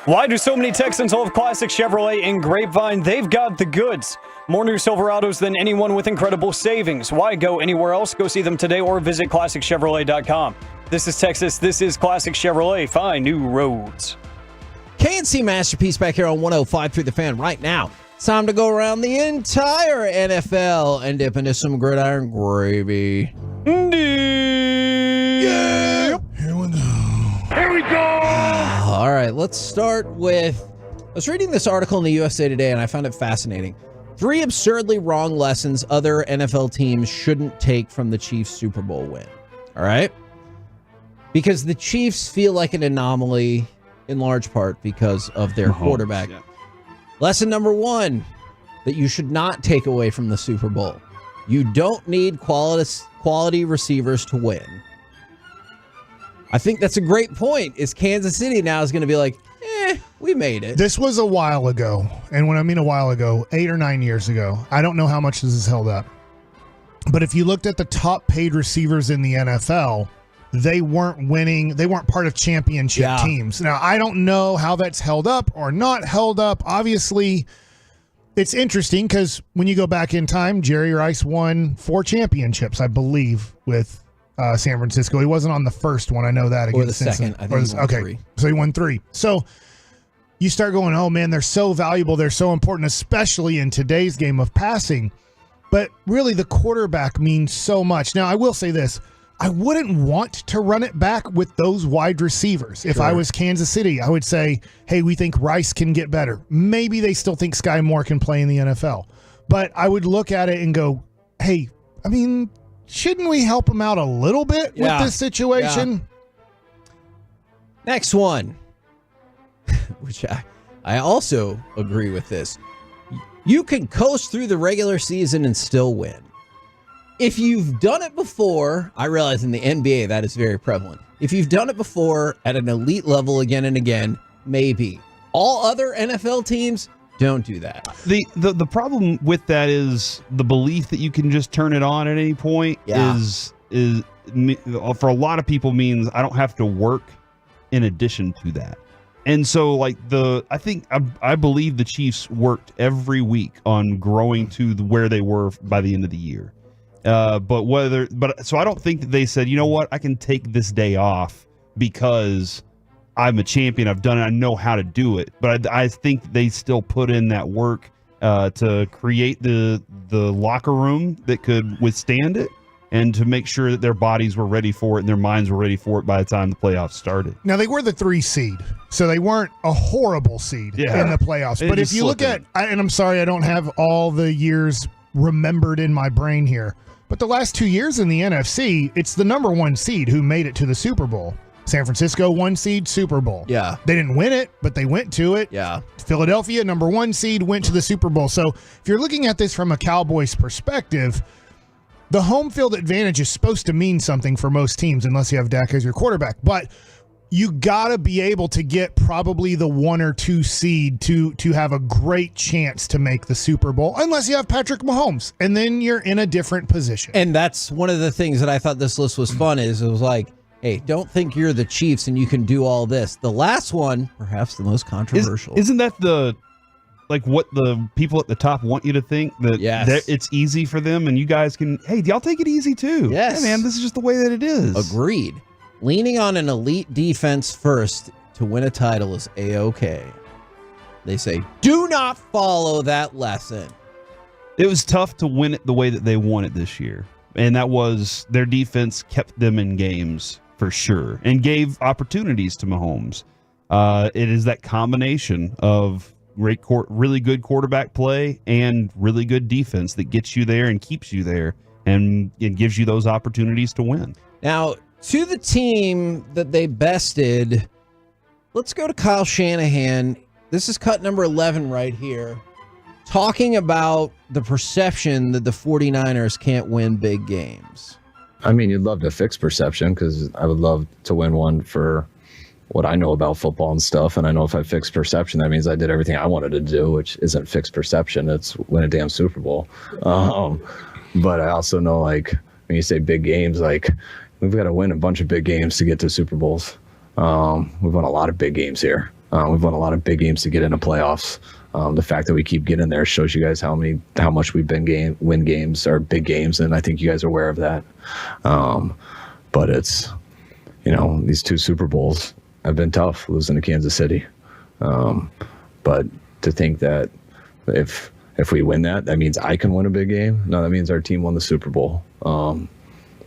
Why do so many Texans love classic Chevrolet in Grapevine? They've got the goods. More new Silverados than anyone with incredible savings. Why go anywhere else? Go see them today or visit ClassicChevrolet.com. This is Texas. This is Classic Chevrolet. Find new roads. KNC Masterpiece back here on 105.3 The Fan right now. It's time to go around the entire NFL and dip into some gridiron gravy. Yeah. Here we go. Here we go. All right, let's start with. I was reading this article in the USA Today and I found it fascinating. 3 absurdly wrong lessons other NFL teams shouldn't take from the Chiefs' Super Bowl win. All right? Because the Chiefs feel like an anomaly in large part because of their quarterback. Yeah. Lesson number 1 that you should not take away from the Super Bowl. You don't need quality receivers to win. I think that's a great point. Is Kansas City now is going to be like, we made it. This was a while ago. And when I mean a while ago, 8 or 9 years ago. I don't know how much this is held up. But if you looked at the top paid receivers in the NFL, they weren't winning. They weren't part of championship teams. Now, I don't know how that's held up or not held up. Obviously, it's interesting because when you go back in time, Jerry Rice won 4 championships, I believe, with San Francisco. He wasn't on the first one. I know that. Or the second. I think he won 3. So he won 3. So you start going, oh, man, they're so valuable. They're so important, especially in today's game of passing. But really, the quarterback means so much. Now, I will say this. I wouldn't want to run it back with those wide receivers. If I was Kansas City, I would say, hey, we think Rice can get better. Maybe they still think Sky Moore can play in the NFL. But I would look at it and go, hey, I mean, shouldn't we help him out a little bit with this situation? Yeah. Next one, which I also agree with this. You can coast through the regular season and still win. If you've done it before, I realize in the NBA that is very prevalent. If you've done it before at an elite level again and again, maybe. All other NFL teams don't do that. The problem with that is the belief that you can just turn it on at any point is for a lot of people means I don't have to work in addition to that. And so like I believe the Chiefs worked every week on growing to where they were by the end of the year. So I don't think that they said, you know what, I can take this day off because I'm a champion. I've done it. I know how to do it. But I think they still put in that work to create the locker room that could withstand it and to make sure that their bodies were ready for it and their minds were ready for it by the time the playoffs started. Now, they were the 3 seed, so they weren't a horrible seed in the playoffs. But if you look at, and I'm sorry, I don't have all the years remembered in my brain here, but the last 2 years in the NFC, it's the number 1 seed who made it to the Super Bowl. San Francisco, 1 seed, Super Bowl. Yeah. They didn't win it, but they went to it. Yeah. Philadelphia, number 1 seed, went to the Super Bowl. So if you're looking at this from a Cowboys perspective, the home field advantage is supposed to mean something for most teams unless you have Dak as your quarterback. But you got to be able to get probably the 1 or 2 seed to have a great chance to make the Super Bowl, unless you have Patrick Mahomes, and then you're in a different position. And that's one of the things that I thought this list was fun is it was like, hey, don't think you're the Chiefs and you can do all this. The last one, perhaps the most controversial. Isn't that what the people at the top want you to think that it's easy for them and you guys can, hey, y'all take it easy too. Yes. Hey man, this is just the way that it is. Agreed. Leaning on an elite defense first to win a title is A-OK. They say, do not follow that lesson. It was tough to win it the way that they won it this year. And that was their defense kept them in games for sure and gave opportunities to Mahomes. It is that combination of really good quarterback play and really good defense that gets you there and keeps you there and it gives you those opportunities to win. Now, to the team that they bested, let's go to Kyle Shanahan. This is cut number 11 right here. Talking about the perception that the 49ers can't win big games. I mean, you'd love to fix perception because I would love to win one for what I know about football and stuff. And I know if I fix perception, that means I did everything I wanted to do, which isn't fix perception. It's win a damn Super Bowl. But I also know, like, when you say big games, like, we've got to win a bunch of big games to get to Super Bowls. We've won a lot of big games here. We've won a lot of big games to get into playoffs. The fact that we keep getting there shows you guys how much we've been win games or big games, and I think you guys are aware of that. But it's, these 2 Super Bowls have been tough, losing to Kansas City. But to think that if we win that means I can win a big game. No, that means our team won the Super Bowl. And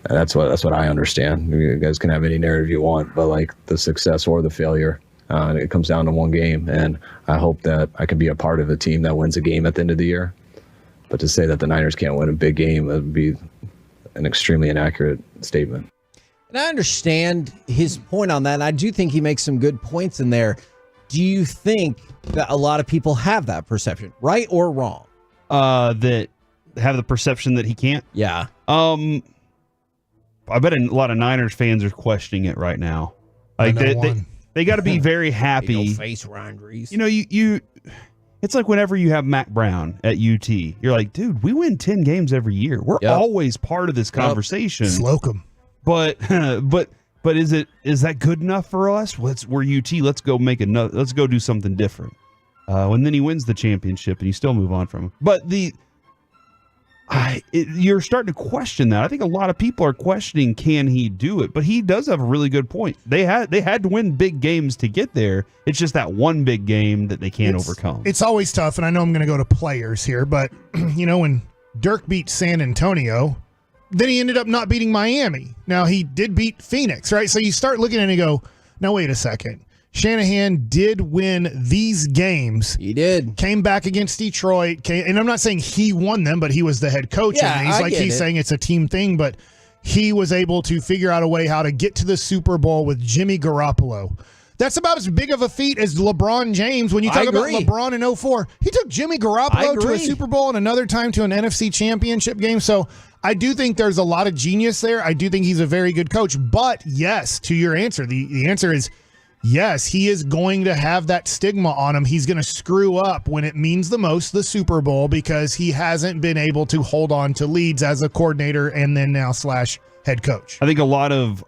that's what I understand. You guys can have any narrative you want, but like the success or the failure, it comes down to one game. And I hope that I can be a part of a team that wins a game at the end of the year. But to say that the Niners can't win a big game, that would be an extremely inaccurate statement. And I understand his point on that. And I do think he makes some good points in there. Do you think that a lot of people have that perception, right or wrong? That have the perception that he can't? Yeah. I bet a lot of Niners fans are questioning it right now. Like they got to be very happy. Face Ryan Reese. You it's like whenever you have Mac Brown at UT, you're like, dude, we win 10 games every year. We're always part of this conversation. Slocum. But is that good enough for us? We're UT. Let's go let's go do something different. And then he wins the championship and you still move on from him. But you're starting to question that. I think a lot of people are questioning, can he do it? But he does have a really good point. They had to win big games to get there. It's just that one big game that they can't overcome. It's always tough, and I know I'm going to go to players here, but when Dirk beat San Antonio, then he ended up not beating Miami. Now, he did beat Phoenix, right? So you start looking at it and go, now wait a second. Shanahan did win these games. He did. Came back against Detroit. And I'm not saying he won them, but he was the head coach. Yeah, and he's saying it's a team thing, but he was able to figure out a way how to get to the Super Bowl with Jimmy Garoppolo. That's about as big of a feat as LeBron James. When you talk about LeBron in 2004, he took Jimmy Garoppolo to a Super Bowl and another time to an NFC championship game. So I do think there's a lot of genius there. I do think he's a very good coach. But yes, to your answer, the answer is yes, he is going to have that stigma on him. He's going to screw up when it means the most, the Super Bowl, because he hasn't been able to hold on to leads as a coordinator and then now / head coach. I think a lot of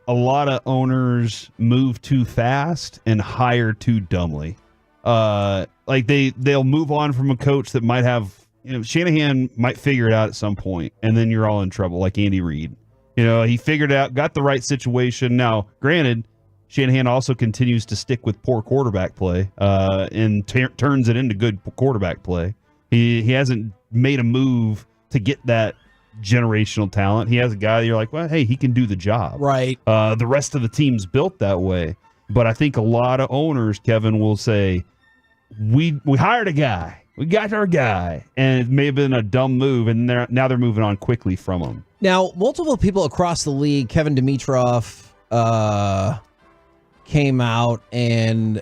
owners move too fast and hire too dumbly. Like they'll move on from a coach that might have, Shanahan might figure it out at some point, and then you're all in trouble, like Andy Reid. He figured it out, got the right situation. Now, granted, Shanahan also continues to stick with poor quarterback play and turns it into good quarterback play. He hasn't made a move to get that generational talent. He has a guy that you're like, well, hey, he can do the job. Right. The rest of the team's built that way. But I think a lot of owners, Kevin, will say, we hired a guy. We got our guy. And it may have been a dumb move, and now they're moving on quickly from him. Now, multiple people across the league, Kevin Dimitroff, came out came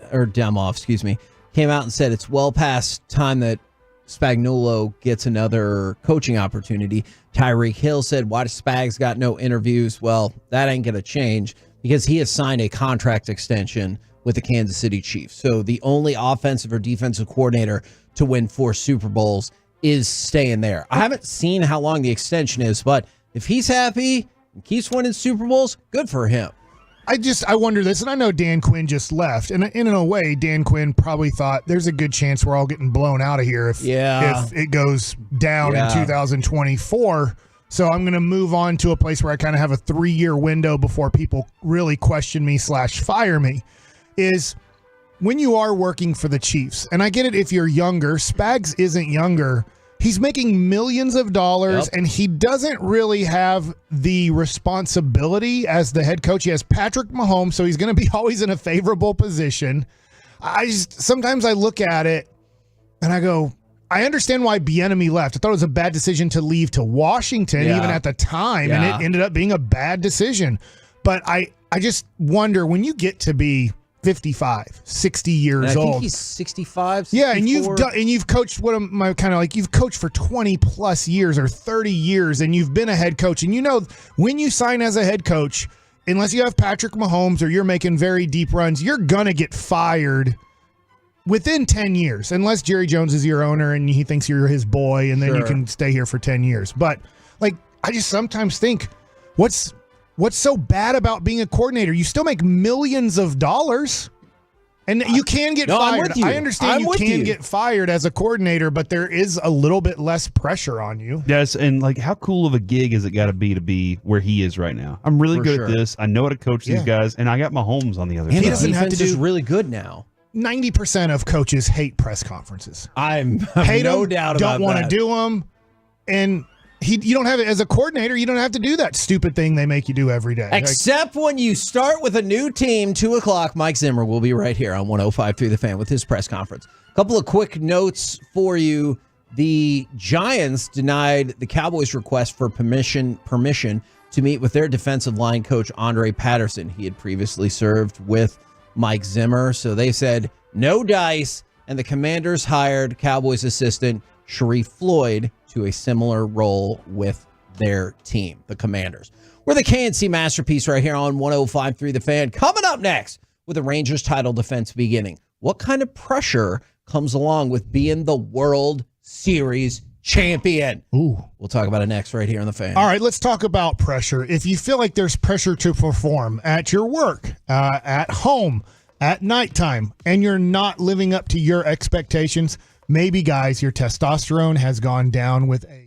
out and said it's well past time that Spagnuolo gets another coaching opportunity. Tyreek Hill said, why does Spags got no interviews? Well, that ain't going to change because he has signed a contract extension with the Kansas City Chiefs. So the only offensive or defensive coordinator to win 4 Super Bowls is staying there. I haven't seen how long the extension is, but if he's happy and keeps winning Super Bowls, good for him. I wonder this, and I know Dan Quinn just left, and in a way, Dan Quinn probably thought there's a good chance we're all getting blown out of here if it goes down in 2024. So I'm going to move on to a place where I kind of have a 3-year window before people really question me / fire me, is when you are working for the Chiefs, and I get it if you're younger, Spags isn't younger. He's making millions of dollars, and he doesn't really have the responsibility as the head coach. He has Patrick Mahomes, so he's going to be always in a favorable position. Sometimes I look at it, and I go, I understand why Bieniemy left. I thought it was a bad decision to leave to Washington, even at the time, and it ended up being a bad decision. But I just wonder, when you get to be 55, 60 years old. I think he's 65, 64. Yeah, and you've coached you've coached for 20 plus years or 30 years, and you've been a head coach. And when you sign as a head coach, unless you have Patrick Mahomes or you're making very deep runs, you're gonna get fired within 10 years, unless Jerry Jones is your owner and he thinks you're his boy, and then you can stay here for 10 years. But I just sometimes think, what's so bad about being a coordinator? You still make millions of dollars, And you can get No, I'm fired. with you. I understand I'm you with can you. get fired as a coordinator, but there is a little bit less pressure on you. Yes, and like how cool of a gig is it got to be where he is right now? I'm really For good sure. at this. I know how to coach these guys, and I got Mahomes on the other And side. the doesn't have to defense is do- really good now. 90% of coaches hate press conferences. I'm Hate no them, doubt don't about want to that. do them, and you don't have it as a coordinator. You don't have to do that stupid thing they make you do every day. Except when you start with a new team, 2 o'clock, Mike Zimmer will be right here on 105.3 The Fan with his press conference. A couple of quick notes for you. The Giants denied the Cowboys' request for permission to meet with their defensive line coach, Andre Patterson. He had previously served with Mike Zimmer, so they said no dice, and the Commanders hired Cowboys assistant Sharif Floyd to a similar role with their team, the Commanders. We're the KNC Masterpiece right here on 105.3 The Fan. Coming up next with the Rangers title defense beginning. What kind of pressure comes along with being the World Series champion? Ooh. We'll talk about it next right here on The Fan. All right, let's talk about pressure. If you feel like there's pressure to perform at your work, at home, at nighttime, and you're not living up to your expectations, maybe, guys, your testosterone has gone down with age.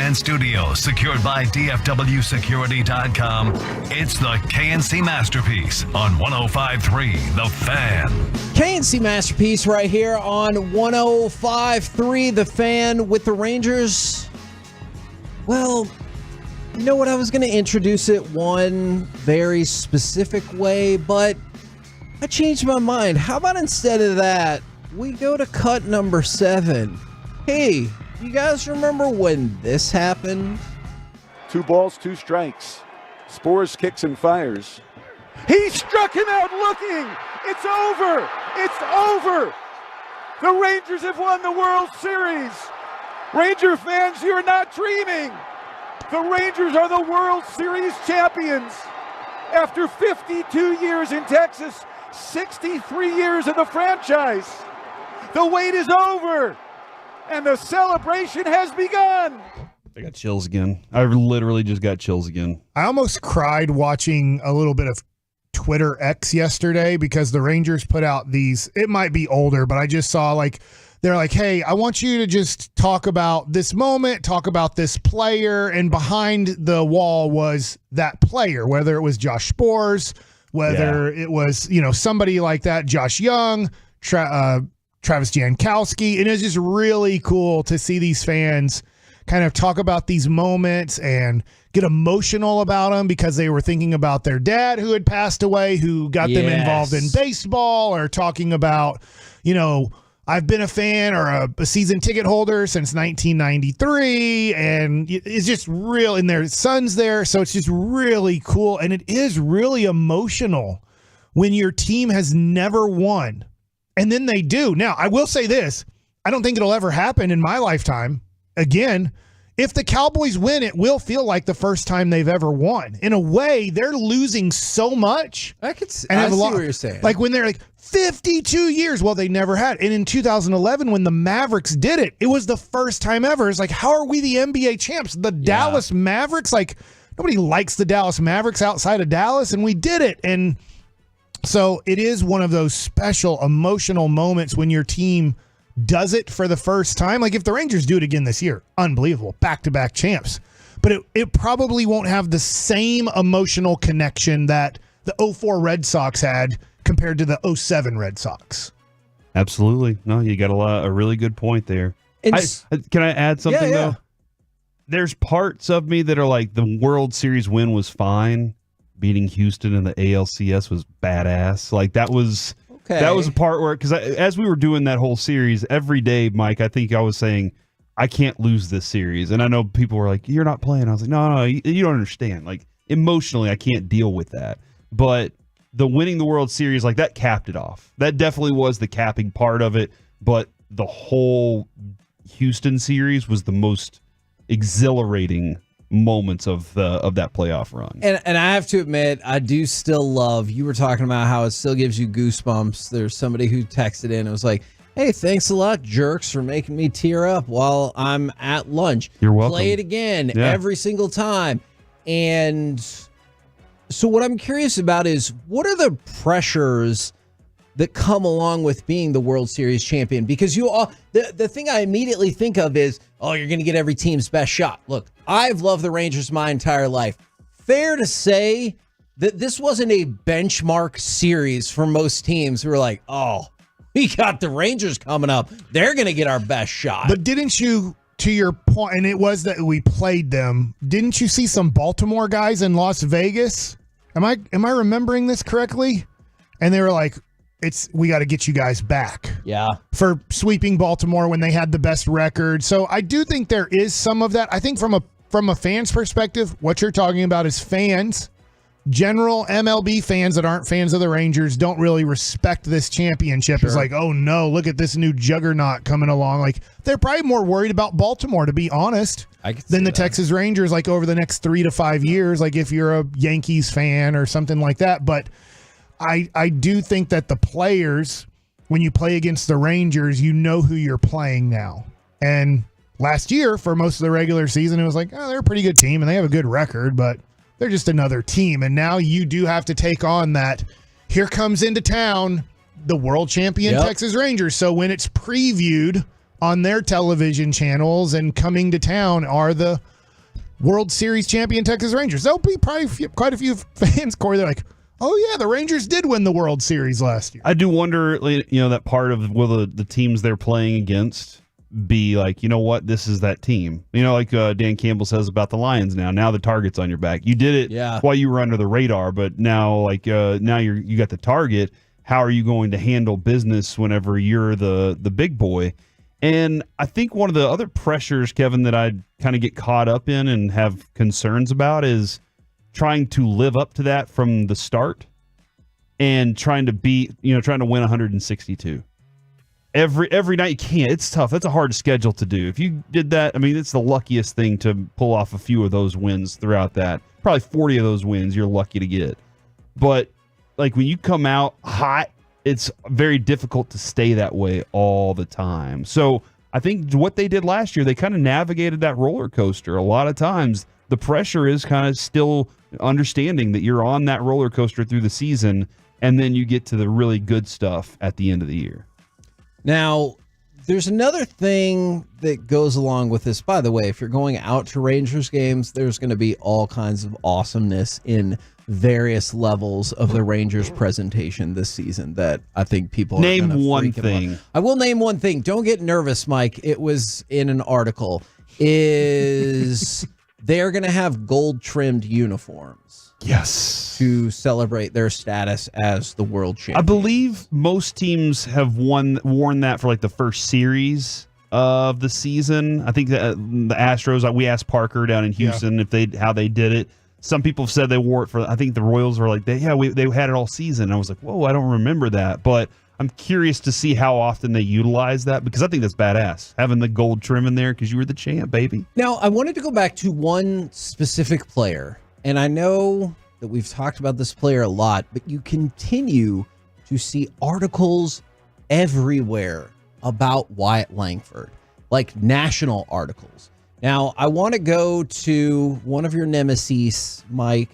Fan Studio, secured by DFWsecurity.com. It's the KNC Masterpiece on 105.3 The Fan. KNC Masterpiece right here on 105.3 The Fan with the Rangers. Well, you know what? I was going to introduce it one very specific way, but I changed my mind. How about instead of that, we go to cut number 7. Hey, you guys remember when this happened? 2 balls, 2 strikes. Spores kicks and fires. He struck him out looking. It's over. It's over. The Rangers have won the World Series. Ranger fans, you're not dreaming. The Rangers are the World Series champions. After 52 years in Texas, 63 years in the franchise. The wait is over, and the celebration has begun. I got chills again. I literally just got chills again. I almost cried watching a little bit of Twitter X yesterday because the Rangers put out these, it might be older, but I just saw they're like, hey, I want you to just talk about this moment, talk about this player, and behind the wall was that player, whether it was Josh Spores, whether it was, somebody like that, Josh Young, Travis Jankowski. And it's just really cool to see these fans kind of talk about these moments and get emotional about them because they were thinking about their dad who had passed away, who got them involved in baseball, or talking about, I've been a fan or a season ticket holder since 1993, and it's just real, and their son's there, so it's just really cool, and it is really emotional when your team has never won, and then they do. Now, I will say this, I don't think it'll ever happen in my lifetime again. If the Cowboys win, it will feel like the first time they've ever won. In a way, they're losing so much. I see what you're saying. Like when they're 52 years, well, they never had. And in 2011, when the Mavericks did it, it was the first time ever. It's like, how are we the NBA champs? The Dallas Mavericks, nobody likes the Dallas Mavericks outside of Dallas, and we did it. And so it is one of those special emotional moments when your team does it for the first time. Like if the Rangers do it again this year, unbelievable, back-to-back champs. But it probably won't have the same emotional connection that the 04 Red Sox had compared to the 07 Red Sox. Absolutely. No, you got a really good point there. Can I add something though? There's parts of me that are like, the World Series win was fine. Beating Houston in the ALCS was badass. Like that was a part where, because as we were doing that whole series, every day, Mike, I think I was saying, I can't lose this series. And I know people were like, you're not playing. I was like, no, you don't understand. Like emotionally, I can't deal with that. But the winning the World Series, like that capped it off. That definitely was the capping part of it. But the whole Houston series was the most exhilarating moments of that playoff run. And I have to admit, I do still love, you were talking about how it still gives you goosebumps. There's somebody who texted in and was like, hey, thanks a lot, jerks, for making me tear up while I'm at lunch. You're welcome. Play it again every single time. And so what I'm curious about is, what are the pressures that come along with being the World Series champion? Because the thing I immediately think of is, you're going to get every team's best shot. Look, I've loved the Rangers my entire life. Fair to say that this wasn't a benchmark series for most teams who are like, we got the Rangers coming up. They're going to get our best shot. But didn't you, to your point, and it was that we played them, didn't you see some Baltimore guys in Las Vegas? Am I remembering this correctly? And they were like, we got to get you guys back. Yeah. For sweeping Baltimore when they had the best record. So I do think there is some of that. I think from a fan's perspective, what you're talking about is fans, general MLB fans that aren't fans of the Rangers, don't really respect this championship. Sure. It's like, oh no, look at this new juggernaut coming along. Like they're probably more worried about Baltimore, to be honest, than the Texas Rangers, like over the next 3 to 5 years, like if you're a Yankees fan or something like that. But I do think that the players, when you play against the Rangers, you know who you're playing now. And last year, for most of the regular season, it was like, they're a pretty good team and they have a good record, but they're just another team. And now you do have to take on that. Here comes into town the world champion Texas Rangers. So when it's previewed on their television channels and coming to town are the World Series champion Texas Rangers. There'll be probably quite a few fans, Corey. They're like, oh yeah, the Rangers did win the World Series last year. I do wonder, that part of will the teams they're playing against be like, you know what, this is that team. Like Dan Campbell says about the Lions now. Now the target's on your back. You did it while you were under the radar, but now now you got the target. How are you going to handle business whenever you're the big boy? And I think one of the other pressures, Kevin, that I kind of get caught up in and have concerns about is trying to live up to that from the start and trying to win 162. Every night you can't. It's tough. That's a hard schedule to do. If you did that, it's the luckiest thing to pull off a few of those wins throughout that. Probably 40 of those wins you're lucky to get. But like when you come out hot, it's very difficult to stay that way all the time. So I think what they did last year, they kind of navigated that roller coaster. A lot of times the pressure is kind of still understanding that you're on that roller coaster through the season, and then you get to the really good stuff at the end of the year. Now, there's another thing that goes along with this. By the way, if you're going out to Rangers games, there's going to be all kinds of awesomeness in various levels of the Rangers presentation this season that I think people name are one thing. I will name one thing. Don't get nervous, Mike. It was in an article. They're going to have gold trimmed uniforms. Yes. To celebrate their status as the world champion. I believe most teams have worn that for like the first series of the season. I think that the Astros, we asked Parker down in Houston how they did it. Some people have said they wore it for, I think the Royals were like, they had it all season. I was like, whoa, I don't remember that. But I'm curious to see how often they utilize that, because I think that's badass, having the gold trim in there because you were the champ, baby. Now, I wanted to go back to one specific player, and I know that we've talked about this player a lot, but you continue to see articles everywhere about Wyatt Langford, like national articles. Now, I want to go to one of your nemesis, Mike,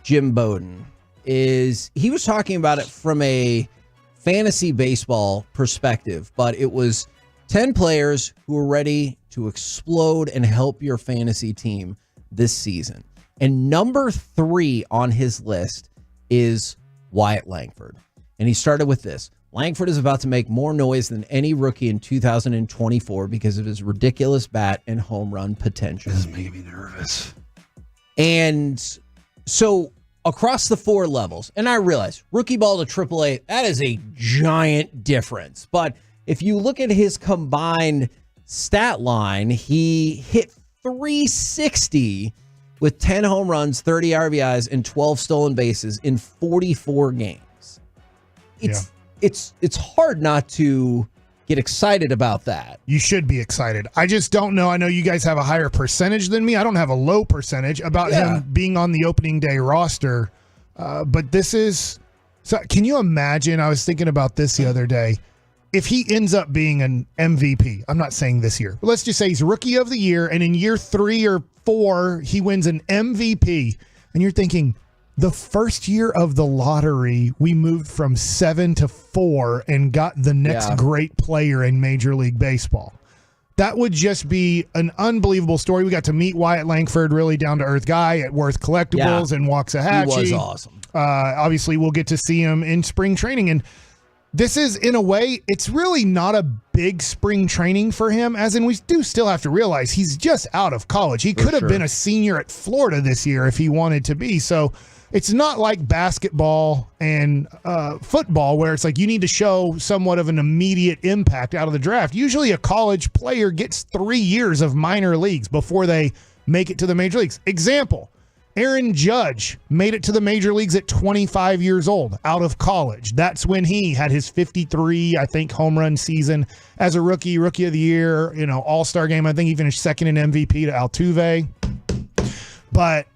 Jim Bowden. He was talking about it from a fantasy baseball perspective, but it was 10 players who are ready to explode and help your fantasy team this season. And number 3 on his list is Wyatt Langford. And he started with this. Langford is about to make more noise than any rookie in 2024 because of his ridiculous bat and home run potential. This is making me nervous. And so across the 4 levels, and I realize rookie ball to AAA, that is a giant difference. But if you look at his combined stat line, he hit 360 with 10 home runs, 30 RBIs, and 12 stolen bases in 44 games. It's hard not to get excited about that. You should be excited. I just don't know. I know you guys have a higher percentage than me. I don't have a low percentage about him being on the opening day roster. But this is... So can you imagine? I was thinking about this the other day. If he ends up being an MVP, I'm not saying this year, but let's just say he's rookie of the year, and in year 3 or 4, he wins an MVP, and you're thinking, the first year of the lottery, we moved from 7 to 4 and got the next great player in Major League Baseball. That would just be an unbelievable story. We got to meet Wyatt Langford, really down-to-earth guy at Worth Collectibles and Waxahachie. He was awesome. Obviously, we'll get to see him in spring training. And this is, in a way, it's really not a big spring training for him, as in we do still have to realize he's just out of college. He could have been a senior at Florida this year if he wanted to be. So it's not like basketball and football where it's like you need to show somewhat of an immediate impact out of the draft. Usually a college player gets 3 years of minor leagues before they make it to the major leagues. Example, Aaron Judge made it to the major leagues at 25 years old out of college. That's when he had his 53, I think, home run season as a rookie of the year, all-star game. I think he finished second in MVP to Altuve. But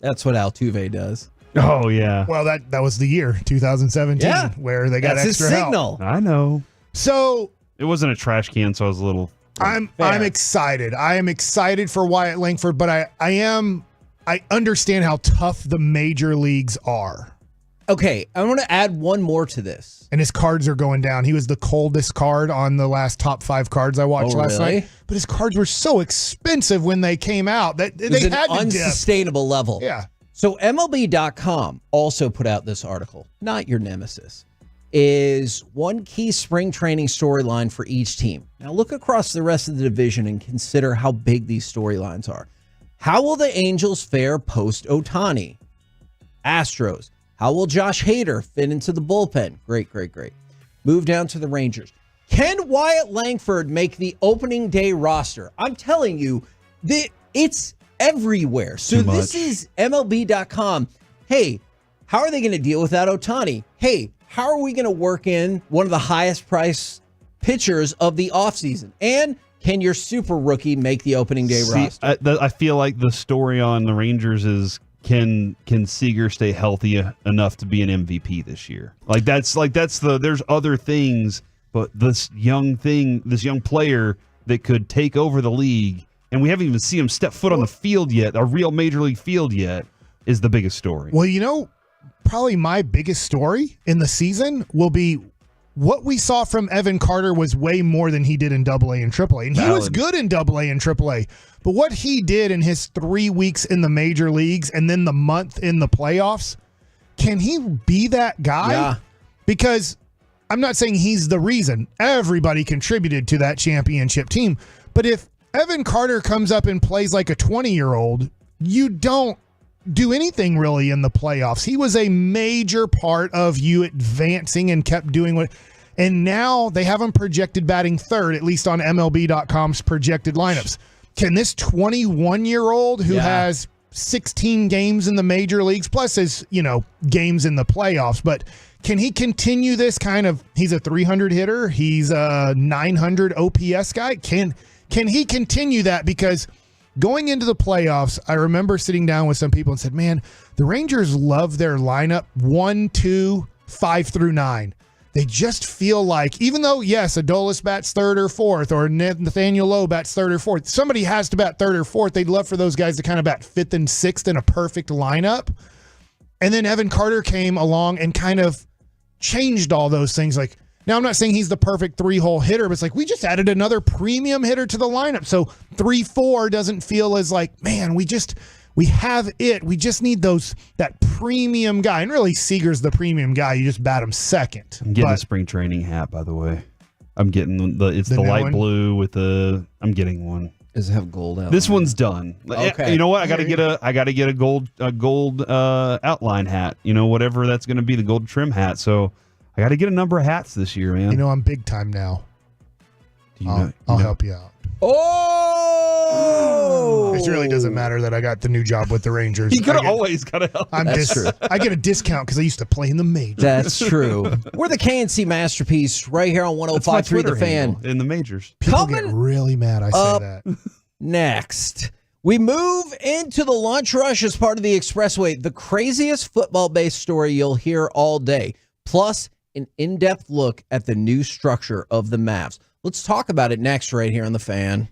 that's what Altuve does. Oh, yeah. Well, that was the year, 2017, where they got extra help. I know. So it wasn't a trash can, so I was a little... I'm excited. I am excited for Wyatt Langford, but I understand how tough the major leagues are. Okay, I want to add one more to this. And his cards are going down. He was the coldest card on the last top 5 cards I watched last really? night. But his cards were so expensive when they came out that It was they an had to dip. unsustainable level. Yeah. So MLB.com also put out this article, not your nemesis, is one key spring training storyline for each team. Now look across the rest of the division and consider how big these storylines are. How will the Angels fare post Ohtani? Astros. How will Josh Hader fit into the bullpen? Great. Move down to the Rangers. Can Wyatt Langford make the opening day roster? I'm telling you, it's everywhere. So this is MLB.com. Hey, how are they going to deal with that Ohtani? Hey, how are we going to work in one of the highest priced pitchers of the offseason? And can your super rookie make the opening day roster? I feel like the story on the Rangers is can Seager stay healthy enough to be an MVP this year? There's other things, but this young player that could take over the league, and we haven't even seen him step foot on the field yet, a real major league field yet, is the biggest story. Well, probably my biggest story in the season will be what we saw from Evan Carter was way more than he did in AA and AAA. And he was good in AA and AAA. But what he did in his 3 weeks in the major leagues and then the month in the playoffs, can he be that guy? Yeah. Because I'm not saying he's the reason. Everybody contributed to that championship team. But if Evan Carter comes up and plays like a 20-year-old, you don't do anything really in the playoffs. He was a major part of you advancing and kept doing what. And now they have him projected batting third, at least on MLB.com's projected lineups. Can this 21-year-old who has 16 games in the major leagues, plus his, games in the playoffs, but can he continue this kind of, he's a 300 hitter, he's a 900 OPS guy. Can he continue that? Because going into the playoffs, I remember sitting down with some people and said, man, the Rangers love their lineup 1, 2, 5 through 9. They just feel like, even though, yes, Adolis bats third or fourth, or Nathaniel Lowe bats third or fourth, somebody has to bat third or fourth. They'd love for those guys to kind of bat fifth and sixth in a perfect lineup. And then Evan Carter came along and kind of changed all those things. Like, now I'm not saying he's the perfect 3-hole hitter, but it's like we just added another premium hitter to the lineup. So 3-4 doesn't feel as like, man, we have it. We just need that premium guy. And really, Seager's the premium guy. You just bat him second. I'm getting a spring training hat, by the way. I'm getting the light one? blue with I'm getting one. Does it have gold outline? This one's done. Okay. You know what? I got to get a gold outline hat. Whatever that's going to be, the gold trim hat. So I got to get a number of hats this year, man. I'm big time now. I'll help you out. Oh! It really doesn't matter that I got the new job with the Rangers. You could have always got to help. That's true. I get a discount because I used to play in the majors. That's true. We're the KNC Masterpiece right here on 105.3 The Fan. In the majors. People get really mad I say that. Next, we move into the lunch rush as part of the Expressway. The craziest football-based story you'll hear all day, plus an in-depth look at the new structure of the Mavs. Let's talk about it next right here on The Fan.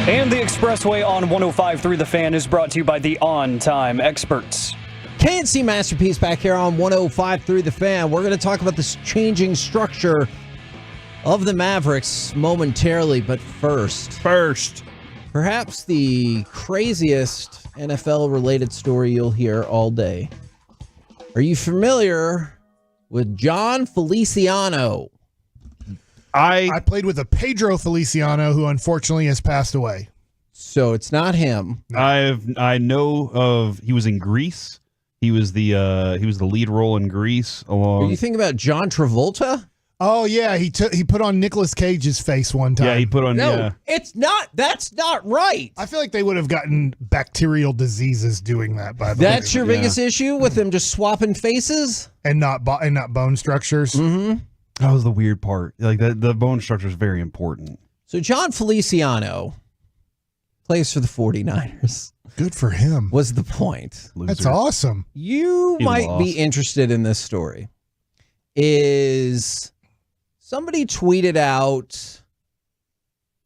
And the Expressway on 105.3 The Fan is brought to you by the On Time Experts. KNC Masterpiece back here on 105.3 The Fan. We're going to talk about this changing structure of the Mavericks momentarily, but first, perhaps the craziest NFL-related story you'll hear all day. Are you familiar with John Feliciano? I played with a Pedro Feliciano who unfortunately has passed away. So it's not him. I know of. He was in Grease. He was the lead role in Grease. Are you thinking about John Travolta? Oh yeah, he put on Nicolas Cage's face one time. Yeah, he put on. No, yeah. it's not. That's not right. I feel like they would have gotten bacterial diseases doing that. By the way, that's your biggest issue with them just swapping faces and not bone structures. Mm-hmm. That was the weird part. Like the bone structure is very important. So John Feliciano plays for the 49ers. Good for him. Was the point. Loser. That's awesome. You might be interested in this story. Is somebody tweeted out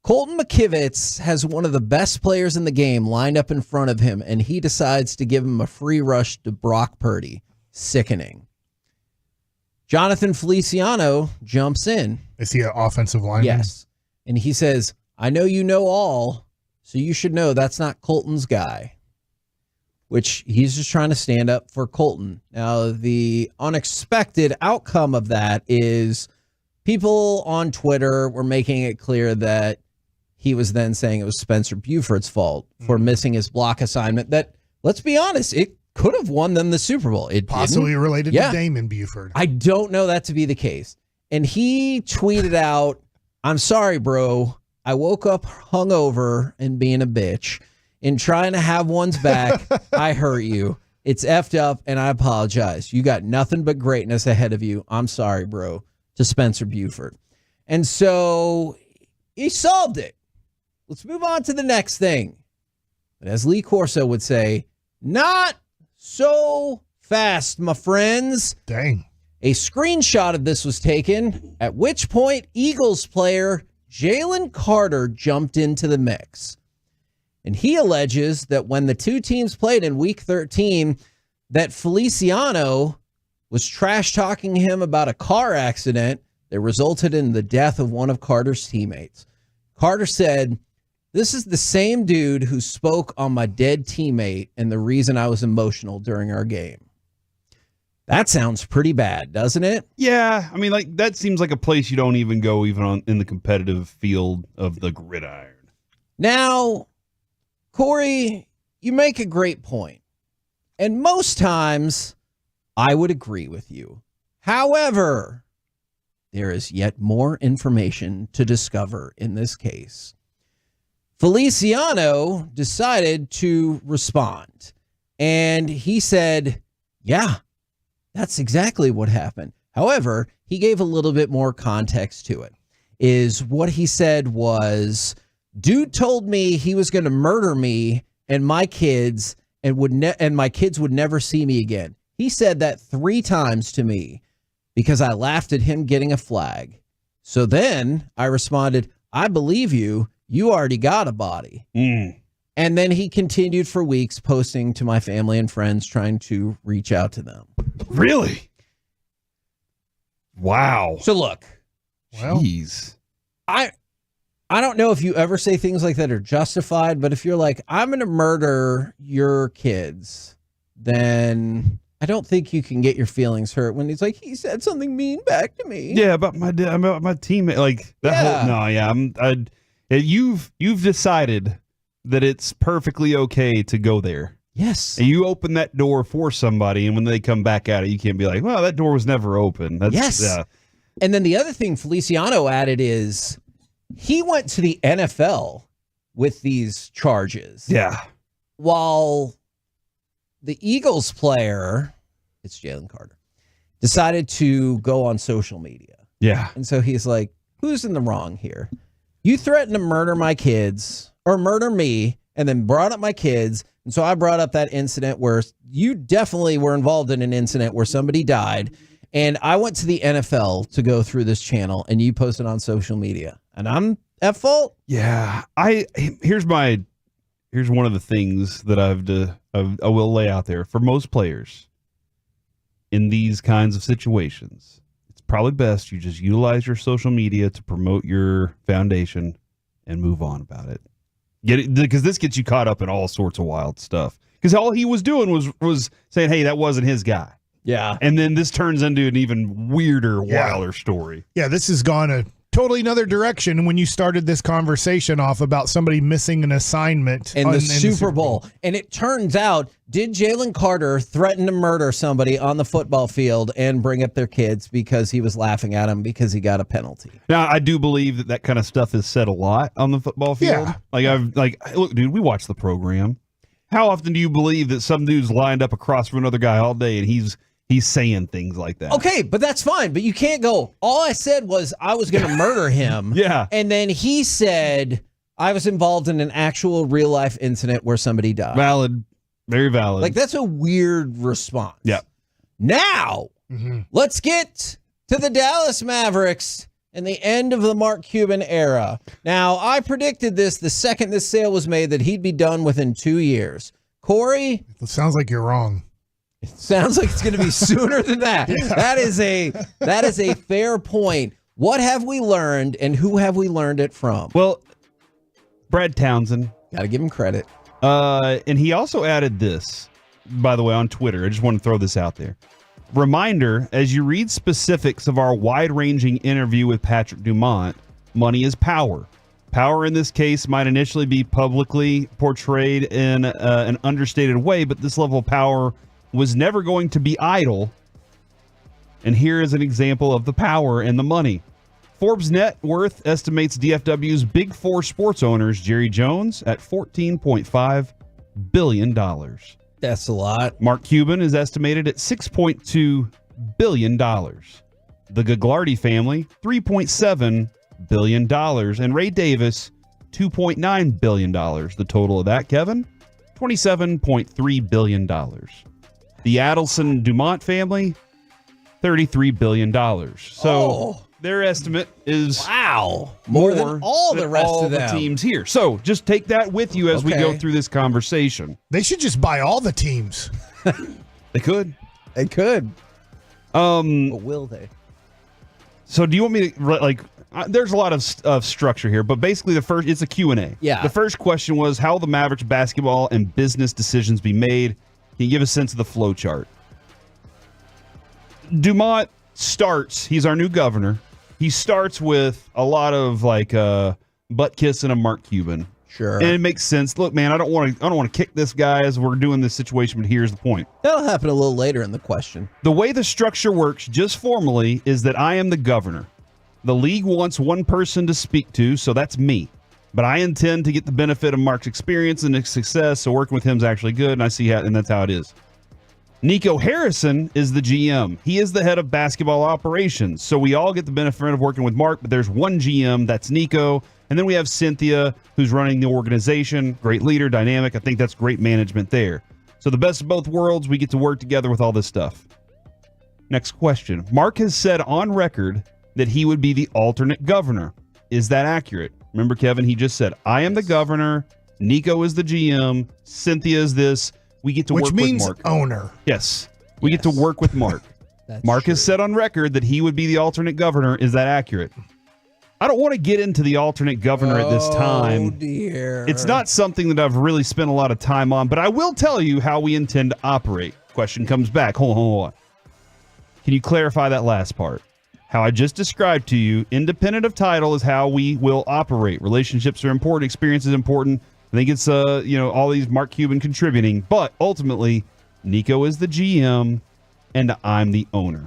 Colton McKivitz has one of the best players in the game lined up in front of him, and he decides to give him a free rush to Brock Purdy. Sickening. Jonathan Feliciano jumps in. Is he an offensive lineman? Yes. And he says, I know you know all, so you should know that's not Colton's guy. Which he's just trying to stand up for Colton. Now, the unexpected outcome of that is people on Twitter were making it clear that he was then saying it was Spencer Buford's fault for missing his block assignment. That, let's be honest, it could have won them the Super Bowl. It possibly didn't. related to Damon Buford. I don't know that to be the case. And he tweeted out, I'm sorry, bro. I woke up hungover and being a bitch. In trying to have one's back, I hurt you. It's effed up, and I apologize. You got nothing but greatness ahead of you. I'm sorry, bro. To Spencer Buford. And so he solved it. Let's move on to the next thing. But as Lee Corso would say, not so fast, my friends. Dang. A screenshot of this was taken, at which point Eagles player Jalen Carter jumped into the mix. And he alleges that when the two teams played in Week 13, that Feliciano was trash-talking him about a car accident that resulted in the death of one of Carter's teammates. Carter said, This is the same dude who spoke on my dead teammate and the reason I was emotional during our game. That sounds pretty bad, doesn't it? Yeah, I mean, like that seems like a place you don't even go in the competitive field of the gridiron. Now, Corey, you make a great point. And most times, I would agree with you. However, there is yet more information to discover in this case. Feliciano decided to respond, and he said, yeah, that's exactly what happened. However, he gave a little bit more context to it. Is what he said was, dude told me he was going to murder me and my kids and my kids would never see me again. He said that 3 times to me because I laughed at him getting a flag. So then I responded, I believe you. You already got a body. And then he continued for weeks posting to my family and friends, trying to reach out to them. Really? Wow. So look, jeez. I don't know if you ever say things like that are justified, but if you're like, I'm going to murder your kids, then I don't think you can get your feelings hurt when he's like, he said something mean back to me. Yeah, about my teammate, like that whole. No, yeah, you've decided that it's perfectly okay to go there. Yes. And you open that door for somebody, and when they come back at it, you can't be like, well, that door was never open. That's, yes. And then the other thing Feliciano added is he went to the NFL with these charges. Yeah. While the Eagles player, it's Jalen Carter, decided to go on social media. Yeah. And so he's like, who's in the wrong here? You threatened to murder my kids or murder me and then brought up my kids. And so I brought up that incident where you definitely were involved in an incident where somebody died. And I went to the NFL to go through this channel and you posted on social media. And I'm at fault? Yeah. Here's one of the things that I will lay out there for most players in these kinds of situations. It's probably best you just utilize your social media to promote your foundation and move on about it. Because this gets you caught up in all sorts of wild stuff. Because all he was doing was saying, hey, that wasn't his guy. Yeah. And then this turns into an even weirder, wilder story. Yeah, this has gone a totally another direction when you started this conversation off about somebody missing an assignment in the Super Bowl. And it turns out, did Jalen Carter threaten to murder somebody on the football field and bring up their kids because he was laughing at him because he got a penalty? Now, I do believe that kind of stuff is said a lot on the football field. Yeah. Look, dude, we watch the program. How often do you believe that some dude's lined up across from another guy all day and he's saying things like that? Okay, but that's fine. But you can't go, all I said was I was going to murder him. Yeah. And then he said I was involved in an actual real life incident where somebody died. Valid. Very valid. Like, that's a weird response. Yeah. Now, let's get to the Dallas Mavericks and the end of the Mark Cuban era. Now, I predicted this the second this sale was made that he'd be done within 2 years. Corey? It sounds like you're wrong. It sounds like it's going to be sooner than that. Yeah. That is a fair point. What have we learned, and who have we learned it from? Well, Brad Townsend. Got to give him credit. And he also added this, by the way, on Twitter. I just want to throw this out there. Reminder, as you read specifics of our wide-ranging interview with Patrick Dumont, money is power. Power in this case might initially be publicly portrayed in an understated way, but this level of power was never going to be idle. And here is an example of the power and the money. Forbes net worth estimates DFW's big four sports owners, Jerry Jones, at $14.5 billion. That's a lot. Mark Cuban is estimated at $6.2 billion. The Gagliardi family, $3.7 billion. And Ray Davis, $2.9 billion. The total of that, Kevin, $27.3 billion. The Adelson Dumont family, $33 billion. So their estimate is more than all the rest all of them. the teams here. So just take that with you as we go through this conversation. They should just buy all the teams. They could. They could. But will they? So do you want me to there's a lot of structure here, but basically it's a Q&A. Yeah. The first question was, how will the Mavericks basketball and business decisions be made? Can you give a sense of the flow chart? Dumont starts, he's our new governor. He starts with a lot of butt kissing of Mark Cuban. Sure. And it makes sense. Look, man, I don't want to kick this guy as we're doing this situation, but here's the point. That'll happen a little later in the question. The way the structure works, just formally, is that I am the governor. The league wants one person to speak to, so that's me. But I intend to get the benefit of Mark's experience and his success, so working with him is actually good, and I see how, and that's how it is. Nico Harrison is the GM. He is the head of basketball operations, so we all get the benefit of working with Mark, but there's one GM, that's Nico, and then we have Cynthia, who's running the organization, great leader, dynamic. I think that's great management there. So the best of both worlds, we get to work together with all this stuff. Next question. Mark has said on record that he would be the alternate governor. Is that accurate? Remember, Kevin, he just said, I am the governor, Nico is the GM, Cynthia is this. We get to work with Mark. Which means owner. Yes. We get to work with Mark. Mark has said on record that he would be the alternate governor. Is that accurate? I don't want to get into the alternate governor at this time. Oh, dear. It's not something that I've really spent a lot of time on, but I will tell you how we intend to operate. Question comes back. Hold on. Can you clarify that last part? How I just described to you, independent of title, is how we will operate. Relationships are important. Experience is important. I think it's all these Mark Cuban contributing, but ultimately, Nico is the GM, and I'm the owner.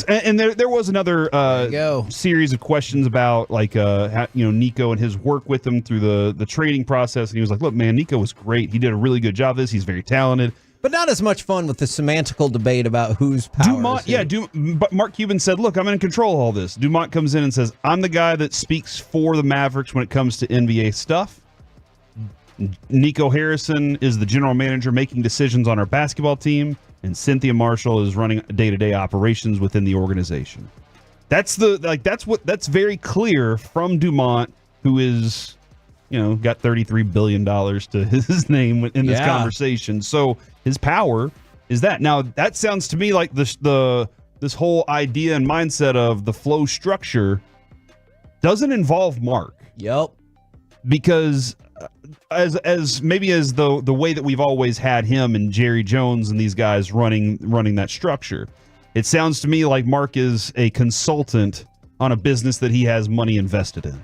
And there was another series of questions about Nico and his work with him through the trading process, and he was like, "Look, man, Nico was great. He did a really good job of this. He's very talented." But not as much fun with the semantical debate about whose power. But Mark Cuban said, look, I'm in control of all this. Dumont comes in and says, I'm the guy that speaks for the Mavericks when it comes to NBA stuff. Nico Harrison is the general manager making decisions on our basketball team, and Cynthia Marshall is running day-to-day operations within the organization. That's very clear from Dumont, who is got $33 billion to his name in this conversation. So his power is that. Now, that sounds to me like this whole idea and mindset of the flow structure doesn't involve Mark. Yep. Because as the way that we've always had him and Jerry Jones and these guys running that structure, it sounds to me like Mark is a consultant on a business that he has money invested in.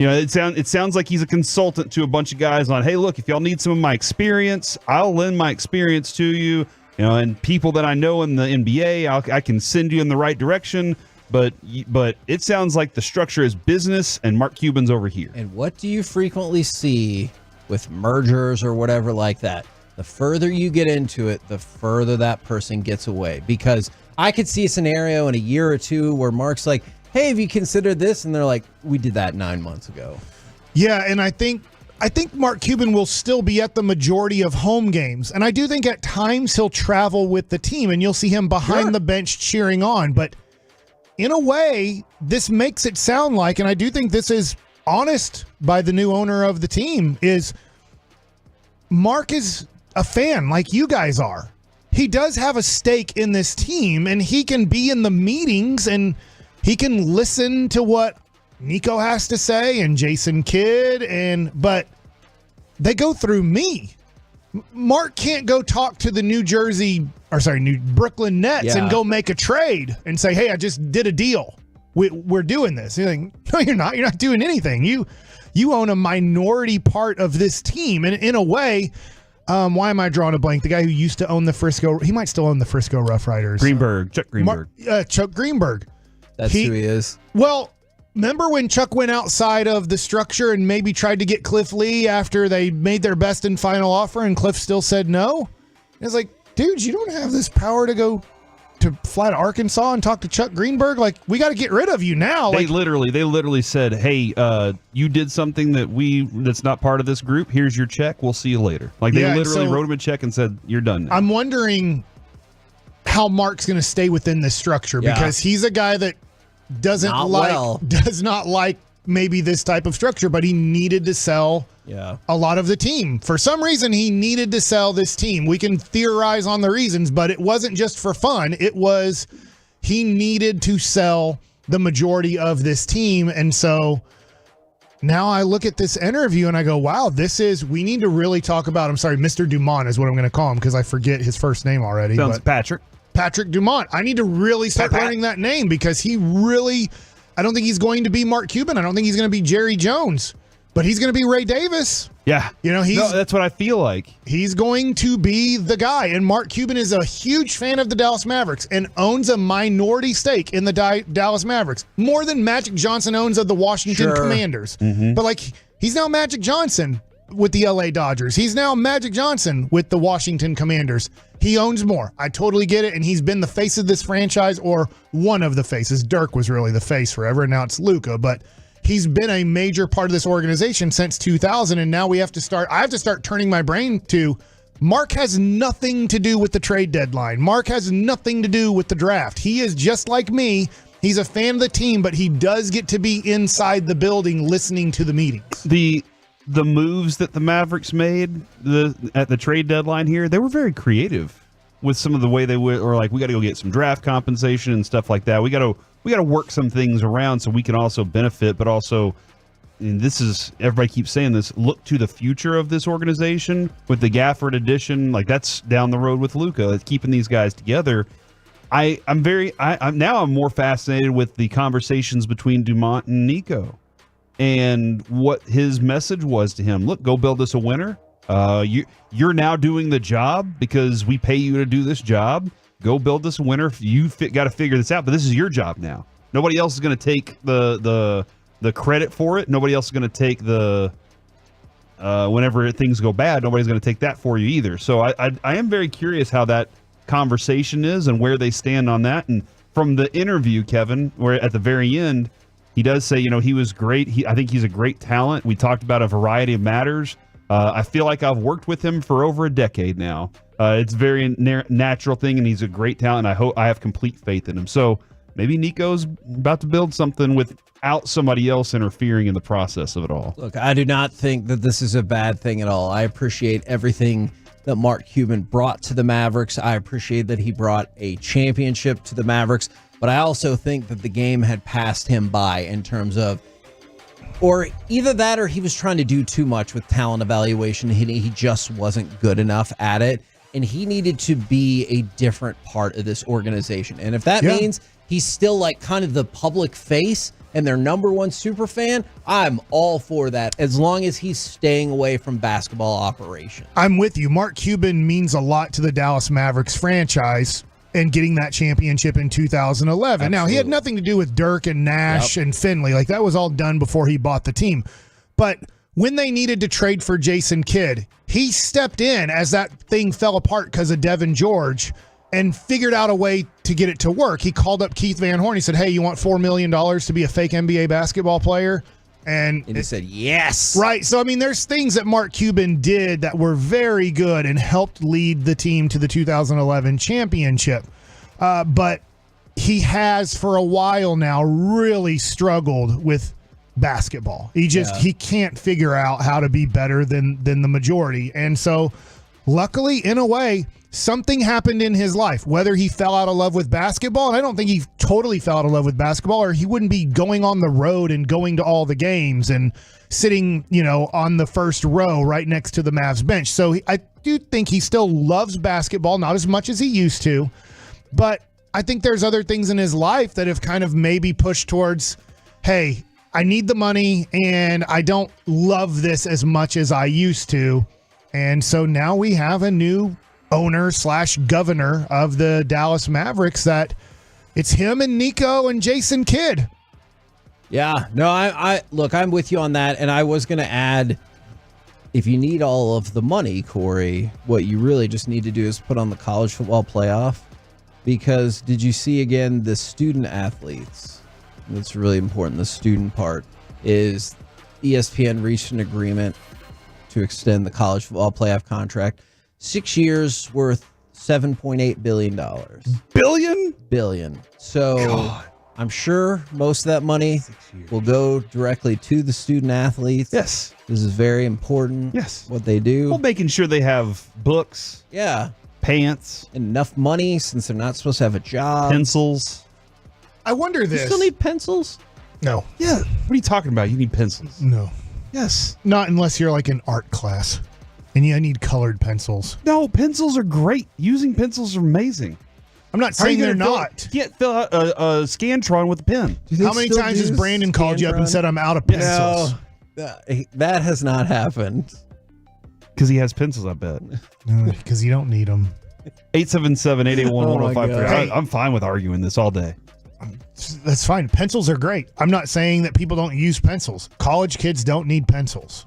It sounds like he's a consultant to a bunch of guys on, hey, look, if y'all need some of my experience, I'll lend my experience to you, and people that I know in the NBA, I can send you in the right direction. But it sounds like the structure is business, and Mark Cuban's over here. And what do you frequently see with mergers or whatever like that? The further you get into it, the further that person gets away. Because I could see a scenario in a year or two where Mark's like, hey, have you considered this? And they're like, we did that 9 months ago. Yeah, and I think Mark Cuban will still be at the majority of home games. And I do think at times he'll travel with the team, and you'll see him behind the bench cheering on. But in a way, this makes it sound like, and I do think this is honest by the new owner of the team, is Mark is a fan like you guys are. He does have a stake in this team, and he can be in the meetings, and he can listen to what Nico has to say and Jason Kidd, but they go through me. Mark can't go talk to the New Brooklyn Nets and go make a trade and say, hey, I just did a deal. We're doing this. You're like, no, you're not. You're not doing anything. You own a minority part of this team. And in a way, why am I drawing a blank? The guy who used to own the Frisco, he might still own the Frisco Rough Riders. Chuck Greenberg. Chuck Greenberg. That's who he is. Well, remember when Chuck went outside of the structure and maybe tried to get Cliff Lee after they made their best and final offer, and Cliff still said no? It's like, dude, you don't have this power to go to fly to Arkansas and talk to Chuck Greenberg. Like, we got to get rid of you now. They literally said, hey, you did something that's not part of this group. Here's your check. We'll see you later. Like, they literally wrote him a check and said, you're done now. I'm wondering how Mark's going to stay within this structure, because he's a guy that does not like maybe this type of structure, but he needed to sell a lot of the team. For some reason, he needed to sell this team. We can theorize on the reasons, but it wasn't just for fun. It was he needed to sell the majority of this team. And so now I look at this interview and I go, wow, we need to really talk about, I'm sorry, Mr. Dumont is what I'm going to call him because I forget his first name already. Sounds Patrick Dumont. I need to really start learning that name because I don't think he's going to be Mark Cuban. I don't think he's going to be Jerry Jones, but he's going to be Ray Davis. Yeah. That's what I feel like. He's going to be the guy. And Mark Cuban is a huge fan of the Dallas Mavericks and owns a minority stake in the Dallas Mavericks, more than Magic Johnson owns of the Washington Commanders. Mm-hmm. But he's now Magic Johnson with the LA Dodgers. He's now Magic Johnson with the Washington Commanders. He owns more. I totally get it. And he's been the face of this franchise, or one of the faces. Dirk was really the face forever, and now it's Luka. But he's been a major part of this organization since 2000, and now I have to start turning my brain to Mark has nothing to do with the trade deadline. Mark has nothing to do with the draft. He is just like me. He's a fan of the team, but he does get to be inside the building listening to the meetings. The moves that the Mavericks made at the trade deadline here, they were very creative with some of the way they were like, we got to go get some draft compensation and stuff like that. We got to work some things around so we can also benefit, but also, and this is, everybody keeps saying this, look to the future of this organization with the Gafford addition. Like, that's down the road with Luka. It's keeping these guys together. I'm more fascinated with the conversations between Dumont and Nico and what his message was to him. Look, go build us a winner. You're now doing the job because we pay you to do this job. Go build this a winner. You got to figure this out, but this is your job now. Nobody else is going to take the credit for it. Nobody else is going to take whenever things go bad, nobody's going to take that for you either. So I am very curious how that conversation is and where they stand on that. And from the interview, Kevin, where at the very end, he does say, he was great. I think he's a great talent. We talked about a variety of matters. I feel like I've worked with him for over a decade now. It's a very natural thing, and he's a great talent. I have complete faith in him. So maybe Nico's about to build something without somebody else interfering in the process of it all. Look, I do not think that this is a bad thing at all. I appreciate everything that Mark Cuban brought to the Mavericks. I appreciate that he brought a championship to the Mavericks, but I also think that the game had passed him by in terms of, or either that or he was trying to do too much with talent evaluation. He just wasn't good enough at it, and he needed to be a different part of this organization. And if that means he's still like kind of the public face and their number one super fan, I'm all for that, as long as he's staying away from basketball operations. I'm with you. Mark Cuban means a lot to the Dallas Mavericks franchise and getting that championship in 2011. Absolutely. Now, he had nothing to do with Dirk and Nash and Finley. Like, that was all done before he bought the team. But when they needed to trade for Jason Kidd, he stepped in as that thing fell apart because of Devin George and figured out a way to get it to work. He called up Keith Van Horn. He said, hey, you want $4 million to be a fake NBA basketball player? And he said, yes. Right. So, I mean, there's things that Mark Cuban did that were very good and helped lead the team to the 2011 championship. But he has, for a while now, really struggled with basketball. He can't figure out how to be better than the majority. And so, luckily, in a way, something happened in his life, whether he fell out of love with basketball, and I don't think he totally fell out of love with basketball, or he wouldn't be going on the road and going to all the games and sitting, on the first row right next to the Mavs bench. So I do think he still loves basketball, not as much as he used to, but I think there's other things in his life that have kind of maybe pushed towards, hey, I need the money and I don't love this as much as I used to. And so now we have a new owner/governor of the Dallas Mavericks that it's him and Nico and Jason Kidd. Yeah, no, I look, I'm with you on that. And I was going to add, if you need all of the money, Corey, what you really just need to do is put on the college football playoff, because did you see again the student athletes? That's really important. The student part is ESPN reached an agreement to extend the college football playoff contract. 6 years worth $7.8 billion. Billion. So God. I'm sure most of that money will go directly to the student athletes. Yes. This is very important. Yes. What they do. Well, making sure they have books. Yeah. Pants. Enough money since they're not supposed to have a job. Pencils. I wonder You this. still need pencils? No. Yeah. What are you talking about? You need pencils. No. Yes. Not unless you're like in art class. And you need colored pencils. No, pencils are great. Using pencils are amazing. I'm not How are you saying they're gonna not. You can't fill out a Scantron with a pen. How many times has Brandon called you up and said, I'm out of pencils? No, that has not happened. Because he has pencils, I bet. Because you don't need them. 877-881-1053. Hey. I'm fine with arguing this all day. That's fine. Pencils are great. I'm not saying that people don't use pencils. College kids don't need pencils.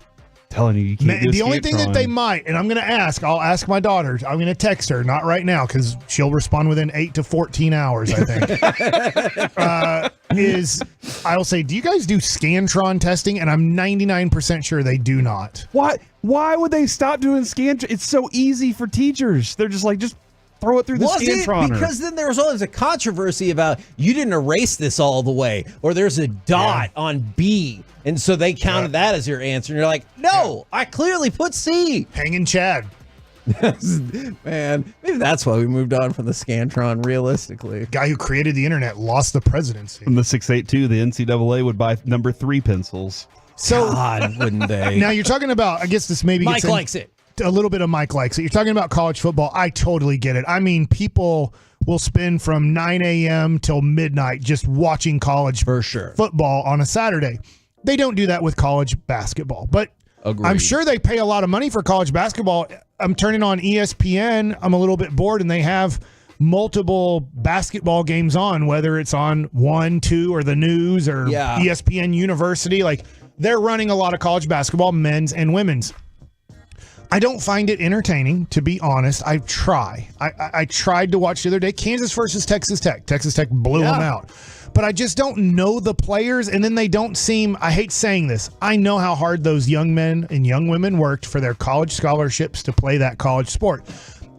Telling you can't do a The only thing that Scantron. they might, and I'm going to I'll ask my daughter. I'm going to text her, not right now, because she'll respond within 8 to 14 hours, I think. I'll say, do you guys do Scantron testing? And I'm 99% sure they do not. Why would they stop doing Scantron? It's so easy for teachers. They're just like, just throw it through the Was it? Scantron. Because then there was always a controversy about you didn't erase this all the way, or there's a dot on B, and so they counted that as your answer. And you're like, no, I clearly put C. Hanging Chad. Man, maybe that's why we moved on from the Scantron, realistically. Guy who created the internet lost the presidency. From the 682, the NCAA would buy number 3 pencils. So, God, wouldn't they? Now you're talking about, I guess this maybe Mike gets in- likes it. A little bit of Mike likes it. You're talking about college football. I totally get it. I mean, people will spend from 9 a.m. till midnight just watching college football on a Saturday. They don't do that with college basketball, but Agreed. I'm sure they pay a lot of money for college basketball. I'm turning on ESPN. I'm a little bit bored, and they have multiple basketball games on, whether it's on 1, 2, or the news or ESPN University. Like, they're running a lot of college basketball, men's and women's. I don't find it entertaining, to be honest. I try. I tried to watch the other day, Kansas versus Texas Tech. Texas Tech blew them out. But I just don't know the players, and then they don't seem, I hate saying this, I know how hard those young men and young women worked for their college scholarships to play that college sport.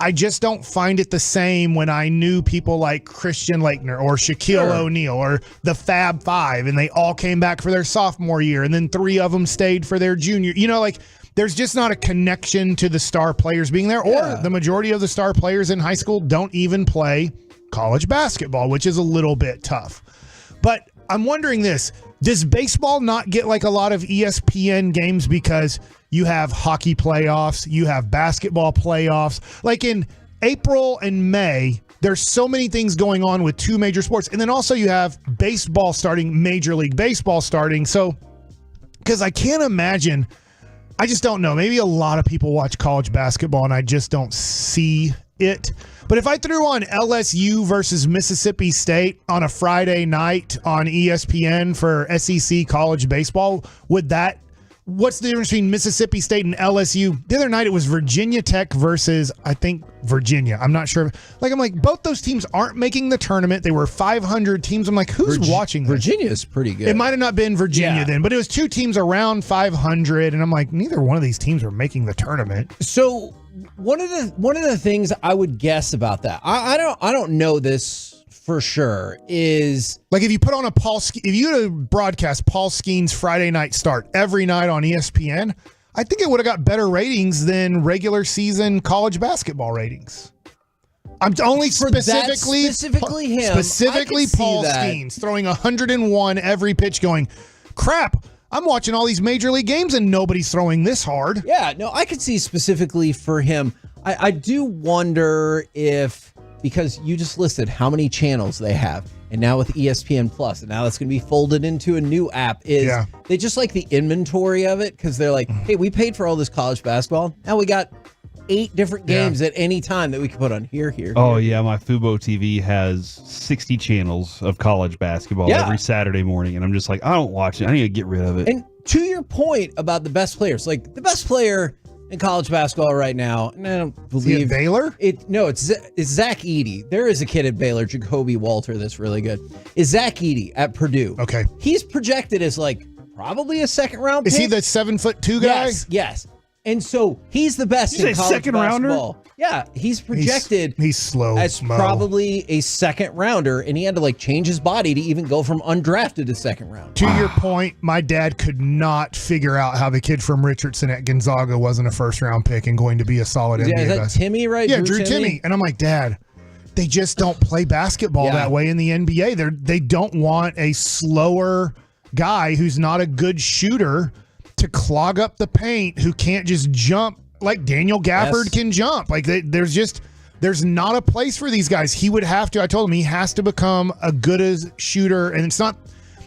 I just don't find it the same when I knew people like Christian Laettner or Shaquille O'Neal or the Fab Five, and they all came back for their sophomore year, and then 3 of them stayed for their junior. You know, like, there's just not a connection to the star players being there, or the majority of the star players in high school don't even play college basketball, which is a little bit tough. But I'm wondering this, does baseball not get like a lot of ESPN games because you have hockey playoffs, you have basketball playoffs? Like in April and May, there's so many things going on with 2 major sports. And then also you have baseball starting, Major League Baseball starting. So, because I can't imagine, I just don't know. Maybe a lot of people watch college basketball and I just don't see it. But if I threw on LSU versus Mississippi State on a Friday night on ESPN for SEC college baseball, what's the difference between Mississippi State and LSU? The other night it was Virginia Tech versus, I think, Virginia. I'm not sure. I'm like, both those teams aren't making the tournament. They were 500 teams. I'm like, who's watching this? Virginia is pretty good. It might have not been Virginia then, but it was 2 teams around 500, and I'm like, neither one of these teams are making the tournament. So one of the things I would guess about that, I don't know this for sure, is like if you put on if you broadcast Paul Skeen's Friday night start every night on ESPN, I think it would have got better ratings than regular season college basketball ratings. I'm only specifically him. Specifically Paul Skeens throwing 101 every pitch, going, crap, I'm watching all these major league games and nobody's throwing this hard. Yeah, no, I could see specifically for him. I do wonder if, because you just listed how many channels they have, and now with ESPN Plus, and now that's going to be folded into a new app, they just like the inventory of it, because they're like, hey, we paid for all this college basketball. Now we got 8 different games at any time that we can put on here. Oh, yeah. My Fubo TV has 60 channels of college basketball every Saturday morning. And I'm just like, I don't watch it. I need to get rid of it. And to your point about the best players, like the best player in college basketball right now, and I don't believe Baylor? It's Zach Edey. There is a kid at Baylor, Jacoby Walter, that's really good. Is Zach Edey at Purdue. Okay. He's projected as like probably a second round pick. Is he the 7'2" guy? Yes. And so he's the best in college second basketball. rounder? Yeah, he's projected he's slow as probably a second rounder, and he had to like change his body to even go from undrafted to second round. To your point, my dad could not figure out how the kid from Richardson at Gonzaga wasn't a first round pick and going to be a solid NBA Is that basketball. Timmy, right? Yeah, Drew Timmy. And I'm like, Dad, they just don't play basketball that way in the NBA. They don't want a slower guy who's not a good shooter to clog up the paint, who can't just jump like Daniel Gafford can jump. Like there's not a place for these guys. He would have to, I told him, he has to become a good as shooter. And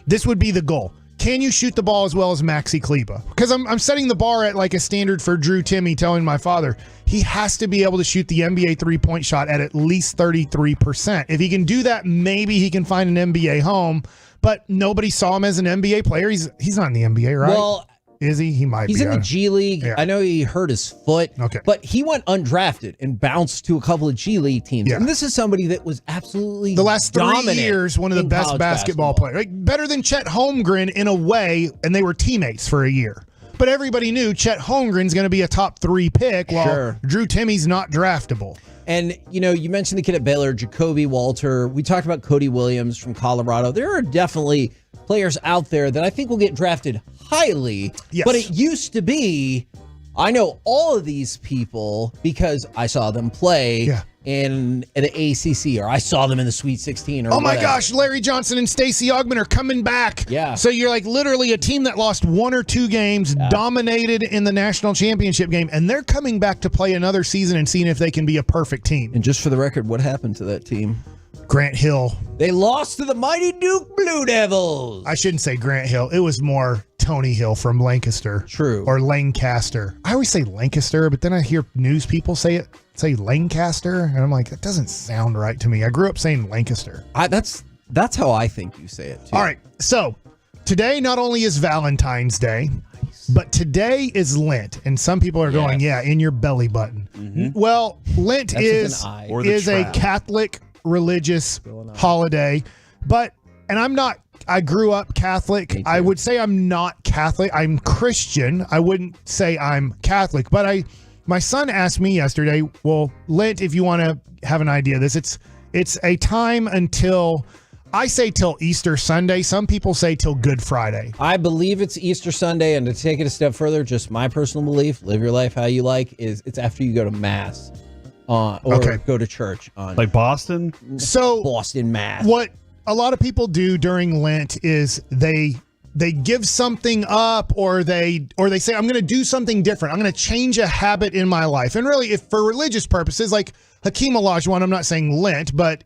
this would be the goal. Can you shoot the ball as well as Maxi Kleber? Because I'm setting the bar at like a standard for Drew Timme, telling my father he has to be able to shoot the NBA 3-point shot at least 33%. If he can do that, maybe he can find an NBA home. But nobody saw him as an NBA player. He's not in the NBA, right? Well, is he? He might be. He's in the G League. Yeah. I know he hurt his foot. Okay. But he went undrafted and bounced to a couple of G League teams. Yeah. And this is somebody that was absolutely the last 3 dominant years, one of the in best college basketball players. Like, better than Chet Holmgren in a way, and they were teammates for a year. But everybody knew Chet Holmgren's going to be a top 3 pick, while Drew Timme's not draftable. And, you mentioned the kid at Baylor, Jacoby Walter. We talked about Cody Williams from Colorado. There are definitely players out there that I think will get drafted highly. Yes. But it used to be, I know all of these people because I saw them play in the ACC, or I saw them in the Sweet 16. Or Oh my whatever. gosh, Larry Johnson and Stacey Augmon are coming back. Yeah. So you're like literally a team that lost 1 or 2 games, dominated in the national championship game, and they're coming back to play another season and seeing if they can be a perfect team. And just for the record, what happened to that team? Grant Hill. They lost to the mighty Duke Blue Devils. I shouldn't say Grant Hill. It was more Tony Hill from Lancaster. True. Or Lancaster. I always say Lancaster, but then I hear news people say Lancaster, and I'm like, that doesn't sound right to me. I grew up saying Lancaster. That's how I think you say it, too. All right. So today not only is Valentine's Day, but today is Lent. And some people are going, in your belly button. Well, Lent is a Catholic religious holiday, I grew up Catholic. I would say I'm not Catholic. I'm Christian. I wouldn't say I'm Catholic, but my son asked me yesterday, well, Lent, if you want to have an idea of this, it's a time until, I say till Easter Sunday. Some people say till Good Friday. I believe it's Easter Sunday, and to take it a step further, just my personal belief, live your life how you like, is it's after you go to Mass. Or go to church on like Boston. So Boston Mass. What a lot of people do during Lent is they give something up, or they say, I'm going to do something different. I'm going to change a habit in my life. And really, if for religious purposes, like Hakeem Olajuwon, I'm not saying Lent, but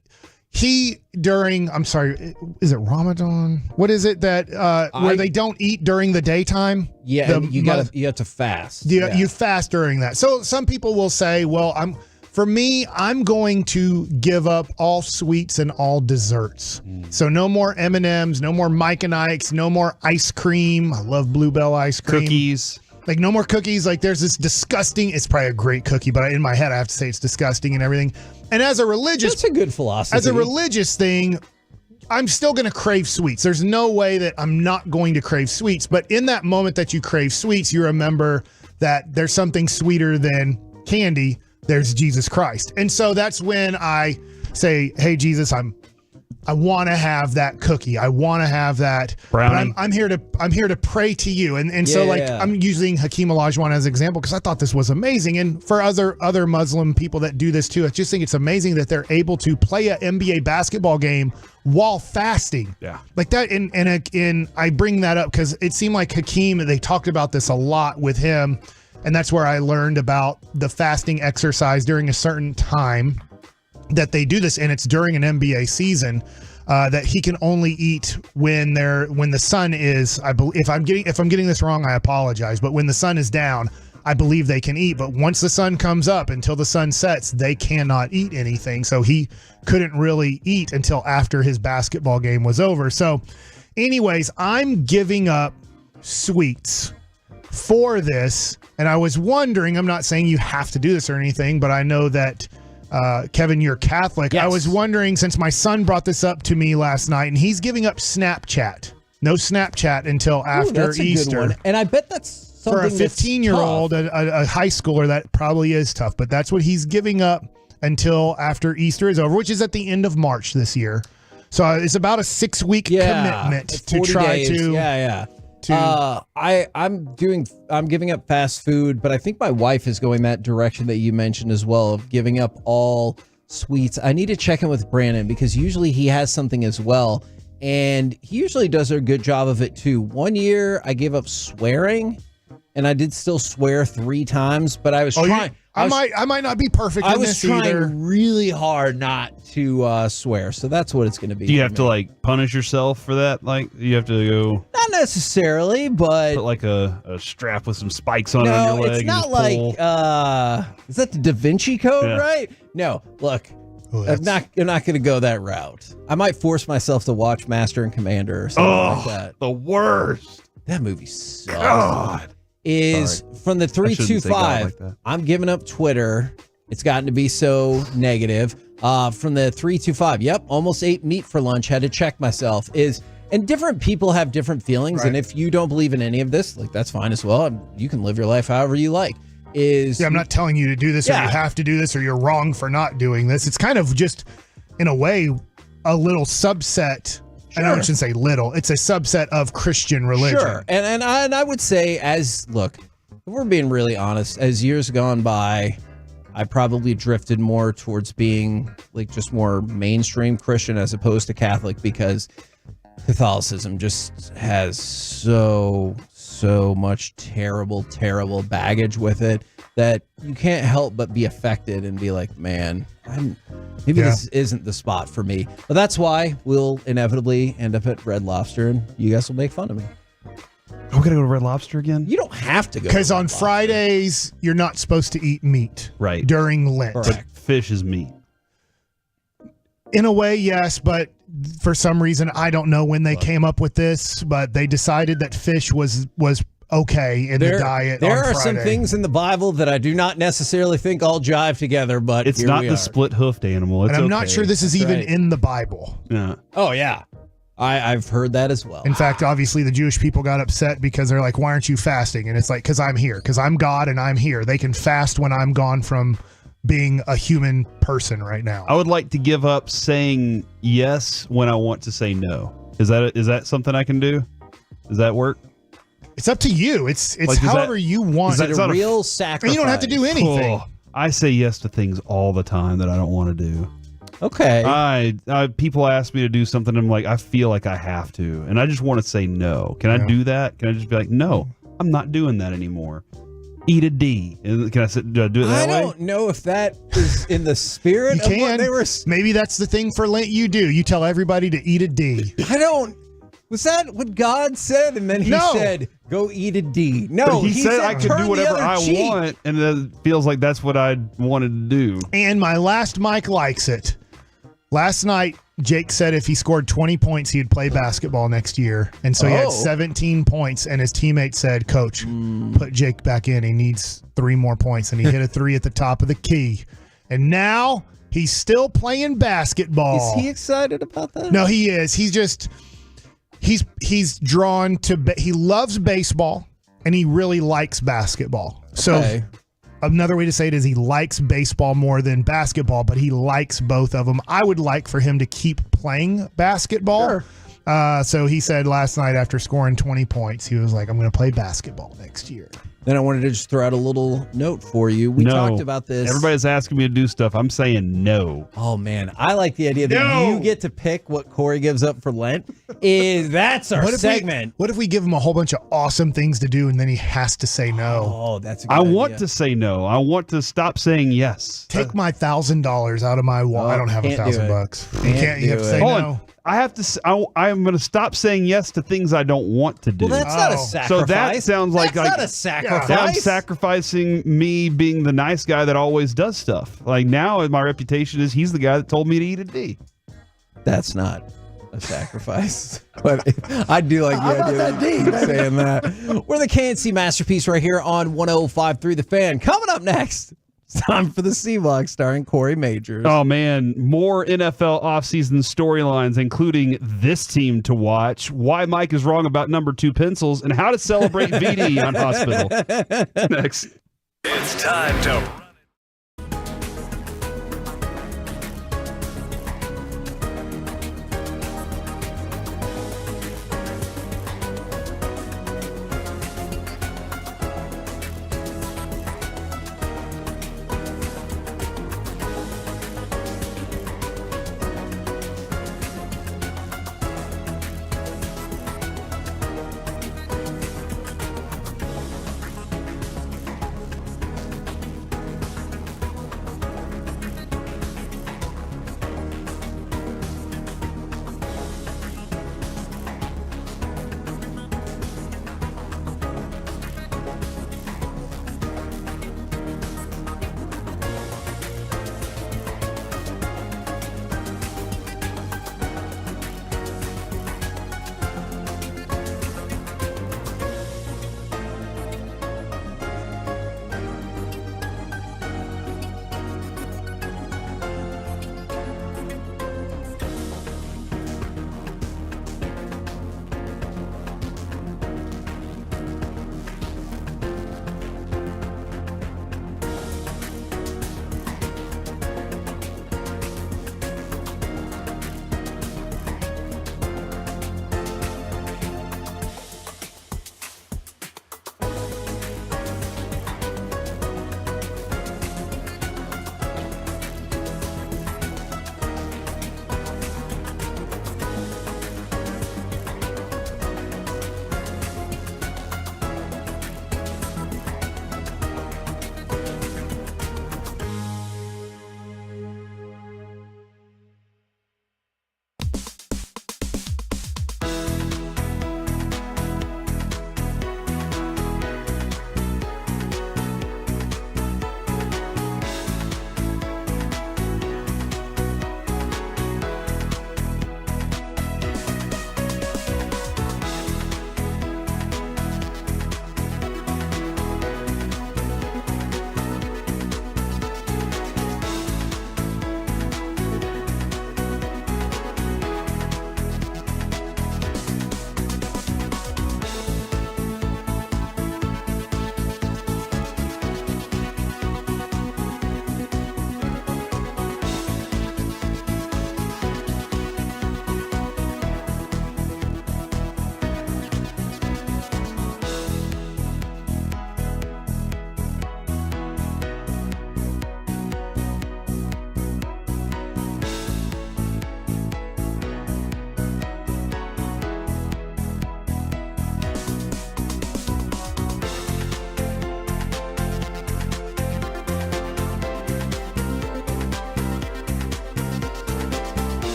is it Ramadan? What is it that where they don't eat during the daytime? Yeah, you have to fast. You fast during that. So some people will say, well, I'm going to give up all sweets and all desserts. So no more M&Ms, no more Mike and Ike's, no more ice cream. I love Bluebell ice cream. Cookies. Like no more cookies. Like there's this disgusting, it's probably a great cookie, but in my head I have to say it's disgusting and everything. And as a religious, that's a good philosophy. As a religious thing, I'm still going to crave sweets. There's no way that I'm not going to crave sweets. But in that moment that you crave sweets, you remember that there's something sweeter than candy. There's Jesus Christ. And so that's when I say, hey, Jesus, I want to have that cookie. I want to have that brownie. I'm here to pray to you. And so I'm using Hakeem Olajuwon as an example because I thought this was amazing. And for other Muslim people that do this too, I just think it's amazing that they're able to play an NBA basketball game while fasting. Yeah. Like that. And I bring that up because it seemed like Hakeem, they talked about this a lot with him. And that's where I learned about the fasting exercise during a certain time that they do this, and it's during an NBA season that he can only eat when the sun is. I believe if I'm getting this wrong, I apologize. But when the sun is down, I believe they can eat. But once the sun comes up until the sun sets, they cannot eat anything. So he couldn't really eat until after his basketball game was over. So, anyways, I'm giving up sweets for this. And I was wondering, I'm not saying you have to do this or anything, but I know that, Kevin, you're Catholic. Yes. I was wondering, since my son brought this up to me last night, and he's giving up Snapchat. No Snapchat until after that's a Easter. good one. And I bet that's something for a 15-year-old, a high schooler, that probably is tough. But that's what he's giving up until after Easter is over, which is at the end of March this year. So it's about a 6-week commitment to try days. to. I'm giving up fast food, but I think my wife is going that direction that you mentioned as well, of giving up all sweets. I need to check in with Brandon because usually he has something as well. And he usually does a good job of it too. One year I gave up swearing and I did still swear 3 times, but I was trying. I might not be perfect. I in was this trying either. really hard not to swear. So that's what it's going to be. Do you have to like punish yourself for that? Like you have to go. Not necessarily, but put like a strap with some spikes on it on your leg. It's not like is that the Da Vinci Code, Yeah. right? No, look, I'm not going to go that route. I might force myself to watch Master and Commander or something like that. The worst. That movie sucks. God. Is from the I shouldn't say God 325. like that. I'm giving up Twitter. It's gotten to be so negative. From the 325. Yep, almost ate meat for lunch. Had to check myself. And different people have different feelings. Right. And if you don't believe in any of this, like that's fine as well. You can live your life however you like. I'm not telling you to do this or Yeah. you have to do this or you're wrong for not doing this. It's kind of just, in a way, a little subset. And I shouldn't say little. It's a subset of Christian religion. Sure. And I would say look, if we're being really honest, as years gone by, I probably drifted more towards being like just more mainstream Christian as opposed to Catholic because Catholicism just has so much terrible baggage with it that you can't help but be affected and be like, man, this isn't the spot for me. But that's why we'll inevitably end up at Red Lobster and you guys will make fun of me. Oh, we gotta go to Red Lobster again? You don't have to go. Because on Fridays, you're not supposed to eat meat. Right. During Lent. But fish is meat. In a way, yes, but for some reason, I don't know when they came up with this, but they decided that fish was okay in the diet. There on are some Friday. things in the Bible that I do not necessarily think all jive together, but It's here not we the are. split-hoofed animal. It's And I'm not okay. sure this is That's even right. in the Bible. Yeah. Oh yeah, I've heard that as well. In fact, obviously, the Jewish people got upset because they're like, "Why aren't you fasting?" And it's like, "Because I'm here. Because I'm God and I'm here. They can fast when I'm gone from being a human person right now." I would like to give up saying yes when I want to say no. Is that something I can do? Does that work? It's up to you. It's Like, is however that- you want. is that It's not a a- real And sacrifice. you don't have to do anything. Oh, I say yes to things all the time that I don't want to do. Okay. People ask me to do something. I'm like, I feel like I have to, and I just want to say no. Can I do that? Can I just be like, no, I'm not doing that anymore? Eat a D. Can I do it that way? I don't know if that is in the spirit You of what can. they were. Maybe that's the thing for Lent you do. You tell everybody to eat a D. I don't. Was that what God said? And then he No. said, "Go eat a D." No, But he said I could "Turn do the whatever other I cheek." want, and it feels like that's what I wanted to do. And my last Mike likes it. Last night, Jake said if he scored 20 points, he'd play basketball next year. And so he had 17 points, and his teammate said, "Coach, put Jake back in. He needs 3 more points." And he hit a 3 at the top of the key. And now he's still playing basketball. Is he excited about that? No, he is. He's just he's drawn to he loves baseball and he really likes basketball. So another way to say it is he likes baseball more than basketball, but he likes both of them. I would like for him to keep playing basketball. So he said last night after scoring 20 points, he was like, "I'm going to play basketball next year." Then I wanted to just throw out a little note for you. We No. talked about this. Everybody's asking me to do stuff. I'm saying no. Oh man, I like the idea that you get to pick what Corey gives up for Lent. That's our segment. What if we give him a whole bunch of awesome things to do and then he has to say no? Oh, that's a good I idea. want to say no. I want to stop saying yes. Take my $1,000 out of my wallet. I don't have can't do it. $1,000. You can't. You have to say Hold no. on. I have to. I'm going to stop saying yes to things I don't want to do. Well, that's not a sacrifice. So that sounds like That's not a sacrifice. I'm sacrificing me being the nice guy that always does stuff. Like now, my reputation is he's the guy that told me to eat a D. That's not a sacrifice. But I do like the idea of you saying that. We're the KNC Masterpiece right here on 105.3 The Fan. Coming up next, it's time for the C-Block starring Corey Majors. Oh man, more NFL offseason storylines, including this team to watch, why Mike is wrong about number 2 pencils, and how to celebrate VD on Hospital. Next. It's time to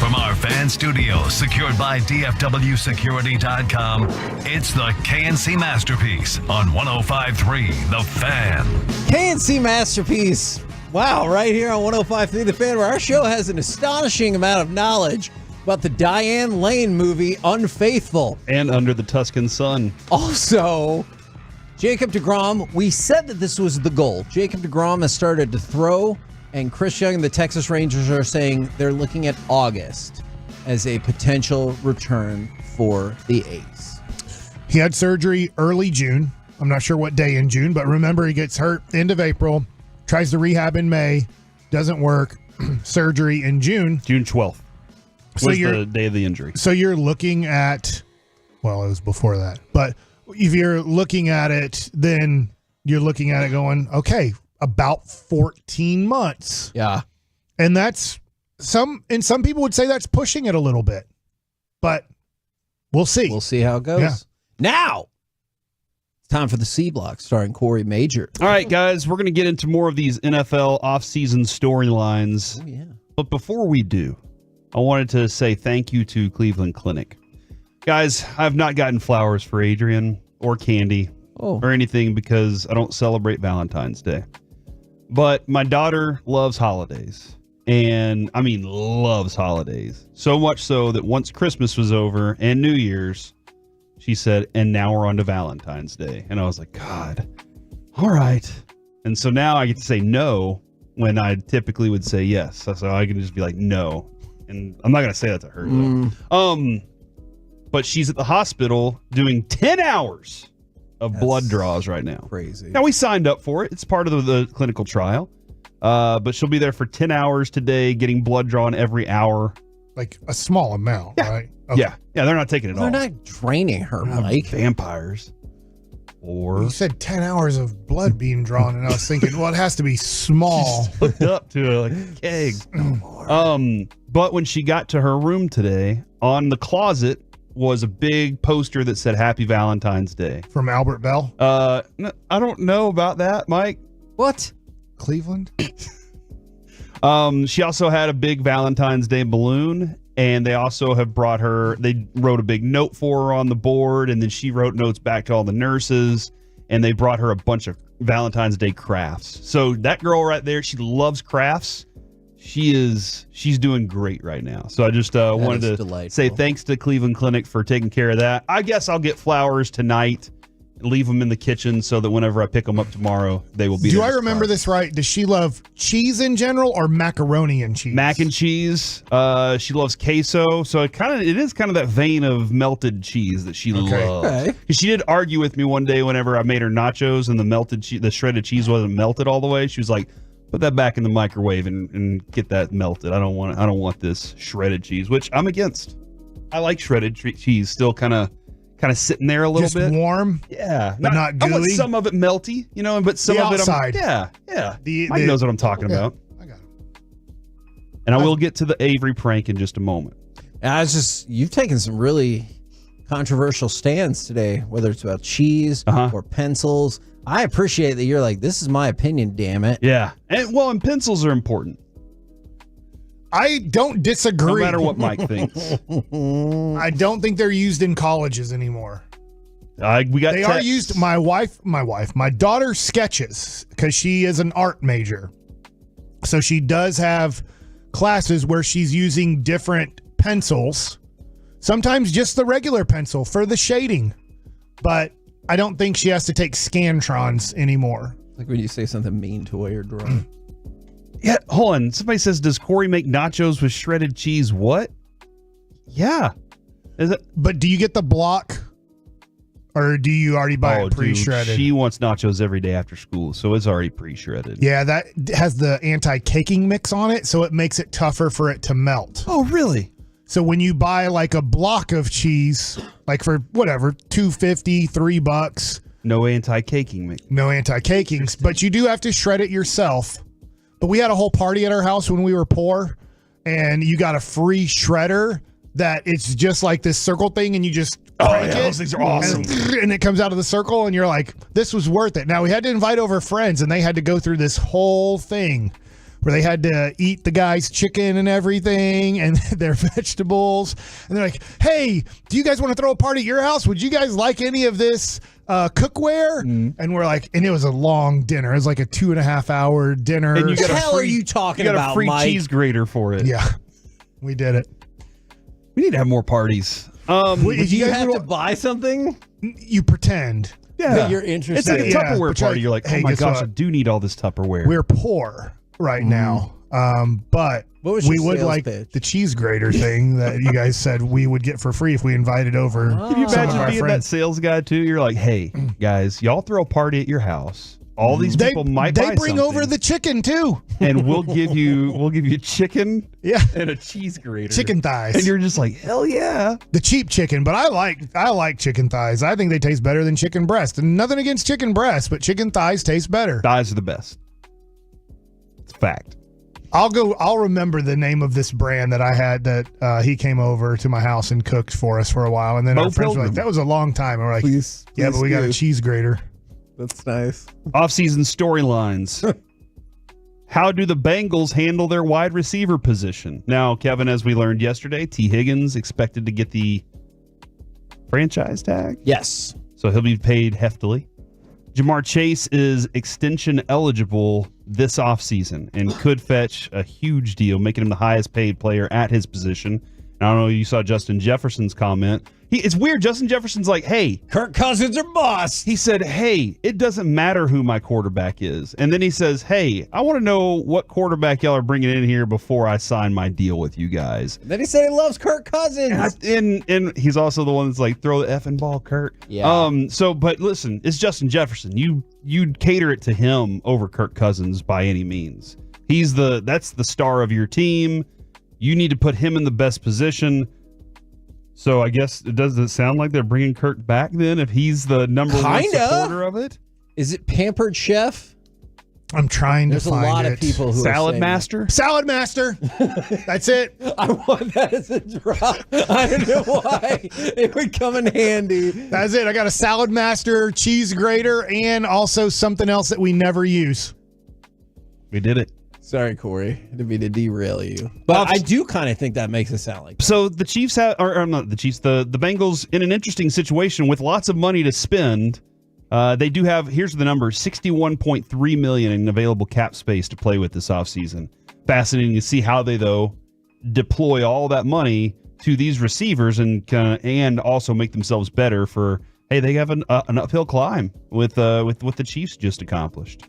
From our fan studio, secured by DFWsecurity.com, it's the KNC Masterpiece on 105.3 The Fan. KNC Masterpiece. Wow, right here on 105.3 The Fan, where our show has an astonishing amount of knowledge about the Diane Lane movie, Unfaithful. And Under the Tuscan Sun. Also, Jacob deGrom, we said that this was the goal. Jacob deGrom has started to throw, and Chris Young and the Texas Rangers are saying they're looking at August as a potential return for the Ace. He had surgery early June. I'm not sure what day in June, but remember, he gets hurt end of April, tries to rehab in May, doesn't work, surgery in June. June 12th was the day of the injury. So you're looking at, well, it was before that, but if you're looking at it, then you're looking at it going, okay, about 14 months. Yeah. And that's some people would say that's pushing it a little bit, but we'll see. We'll see how it goes. Yeah. Now, it's time for the C Block starring Corey Major. All right, guys, we're going to get into more of these NFL offseason storylines. Oh, yeah. But before we do, I wanted to say thank you to Cleveland Clinic. Guys, I've not gotten flowers for Adrian or candy or anything because I don't celebrate Valentine's Day. But my daughter loves holidays. And I mean, loves holidays. So much so that once Christmas was over and New Year's, she said, and now we're on to Valentine's Day. And I was like, God, all right. And so now I get to say no when I typically would say yes. So I can just be like, no. And I'm not going to say that to her, though. But she's at the hospital doing 10 hours of blood draws right now. Crazy. Now, we signed up for it. It's part of the clinical trial. But she'll be there for 10 hours today, getting blood drawn every hour. Like a small amount, right? Okay. Yeah. Yeah, they're not taking it all. They're not draining her, Mike. Vampires. Or you said 10 hours of blood being drawn, and I was thinking, well, it has to be small. Hooked up to a keg. But when she got to her room today, on the closet was a big poster that said Happy Valentine's Day. From Albert Bell? No, I don't know about that, Mike. What? Cleveland? She also had a big Valentine's Day balloon, and they also have brought her, they wrote a big note for her on the board, and then she wrote notes back to all the nurses, and they brought her a bunch of Valentine's Day crafts. So that girl right there, she loves crafts. She's doing great right now. So I just wanted to say thanks to Cleveland Clinic for taking care of that. I guess I'll get flowers tonight, leave them in the kitchen so that whenever I pick them up tomorrow, they will be Do there. I remember this right? Does she love cheese in general or macaroni and cheese? Mac and cheese. She loves queso. So it is kind of that vein of melted cheese that she loves. Okay. She did argue with me one day whenever I made her nachos and the shredded cheese wasn't melted all the way. She was like, put that back in the microwave and get that melted. I don't want this shredded cheese, which I'm against. I like shredded cheese still kind of sitting there a little Just bit. warm? Yeah. But not gooey? I want some of it melty, but some The of outside. it Mike knows what I'm talking about. I got it. And I will get to the Avery prank in just a moment. You've taken some really controversial stands today, whether it's about cheese or pencils. I appreciate that you're like, this is my opinion, damn it. Yeah. And pencils are important. I don't disagree. No matter what Mike thinks. I don't think they're used in colleges anymore. They are used. My daughter sketches because she is an art major. So she does have classes where she's using different pencils. Sometimes just the regular pencil for the shading. But I don't think she has to take Scantrons anymore. Like when you say something mean to while you're drawing. Yeah, hold on. Somebody says, does Corey make nachos with shredded cheese? What? Yeah. Is it? But do you get the block? Or do you already buy it pre-shredded? Dude, she wants nachos every day after school, so it's already pre-shredded. Yeah, that has the anti-caking mix on it, so it makes it tougher for it to melt. Oh, really? So when you buy like a block of cheese, like for whatever, $2.50, $3, no anti-caking mix. No anti-caking, but you do have to shred it yourself. But we had a whole party at our house when we were poor, and you got a free shredder that it's just like this circle thing, and you just crank it, those things are awesome. and it comes out of the circle, and you're like, this was worth it. Now we had to invite over friends, and they had to go through this whole thing where they had to eat the guy's chicken and everything and their vegetables. And they're like, hey, do you guys want to throw a party at your house? Would you guys like any of this cookware? And we're like, and it was a long dinner. It was like a 2.5 hour dinner. And what the hell are you talking you got about, a free Mike? cheese grater for it. Yeah, we did it. We need to have more parties. If you have to buy something, you pretend. that you're interested. It's like a Yeah, Tupperware but you're party. like, You're like, hey, oh my guess gosh, what? I do need all this Tupperware. We're poor right now, but What was we your would sales like pitch? the cheese grater thing that you guys said we would get for free if we invited over. Can you some of imagine our being that friends. sales guy too? You're like, hey guys, y'all throw a party at your house. All these people might They buy bring over something, the chicken too, and we'll give you chicken, yeah, and a cheese grater, chicken thighs. and you're just like, hell yeah. The cheap chicken, but I like chicken thighs. I think they taste better than chicken breast. And nothing against chicken breast, but chicken thighs taste better. Thighs are the best. It's a fact. I'll remember the name of this brand that I had that he came over to my house and cooked for us for a while. And then Bo our friends were like, Pilgrim. that was a long time. And we're like, Please but we got a do. cheese grater. That's nice. Off-season storylines. How do the Bengals handle their wide receiver position? Now, Kevin, as we learned yesterday, T. Higgins expected to get the franchise tag. Yes. So he'll be paid heftily. Jamar Chase is extension eligible this offseason and could fetch a huge deal, making him the highest paid player at his position. And I don't know if you saw Justin Jefferson's comment. It's weird. Justin Jefferson's like, hey, Kirk Cousins or bust. he said, hey, it doesn't matter who my quarterback is. And then he says, hey, I want to know what quarterback y'all are bringing in here before I sign my deal with you guys. Then he said he loves Kirk Cousins. And he's also the one that's like, throw the effing ball, Kirk. Yeah. But listen, it's Justin Jefferson. You'd cater it to him over Kirk Cousins by any means. That's the star of your team. You need to put him in the best position. So I guess does it sound like they're bringing Kirk back then if he's the number one supporter of it? Is it Pampered Chef? I'm trying There's to find a lot it. of people who Salad are saying Master? Salad Master. That's it. I want that as a drop. I don't know why. It would come in handy. That's it. I got a Salad Master, cheese grater, and also something else that we never use. We did it. Sorry, Corey. Didn't mean to derail you. But I do kind of think that makes it sound like that. So the Chiefs or not the Chiefs, the Bengals in an interesting situation with lots of money to spend. They do have, here's the number, $61.3 million in available cap space to play with this offseason. Fascinating to see how they, though, deploy all that money to these receivers and also make themselves better for, hey, they have an uphill climb with what the Chiefs just accomplished.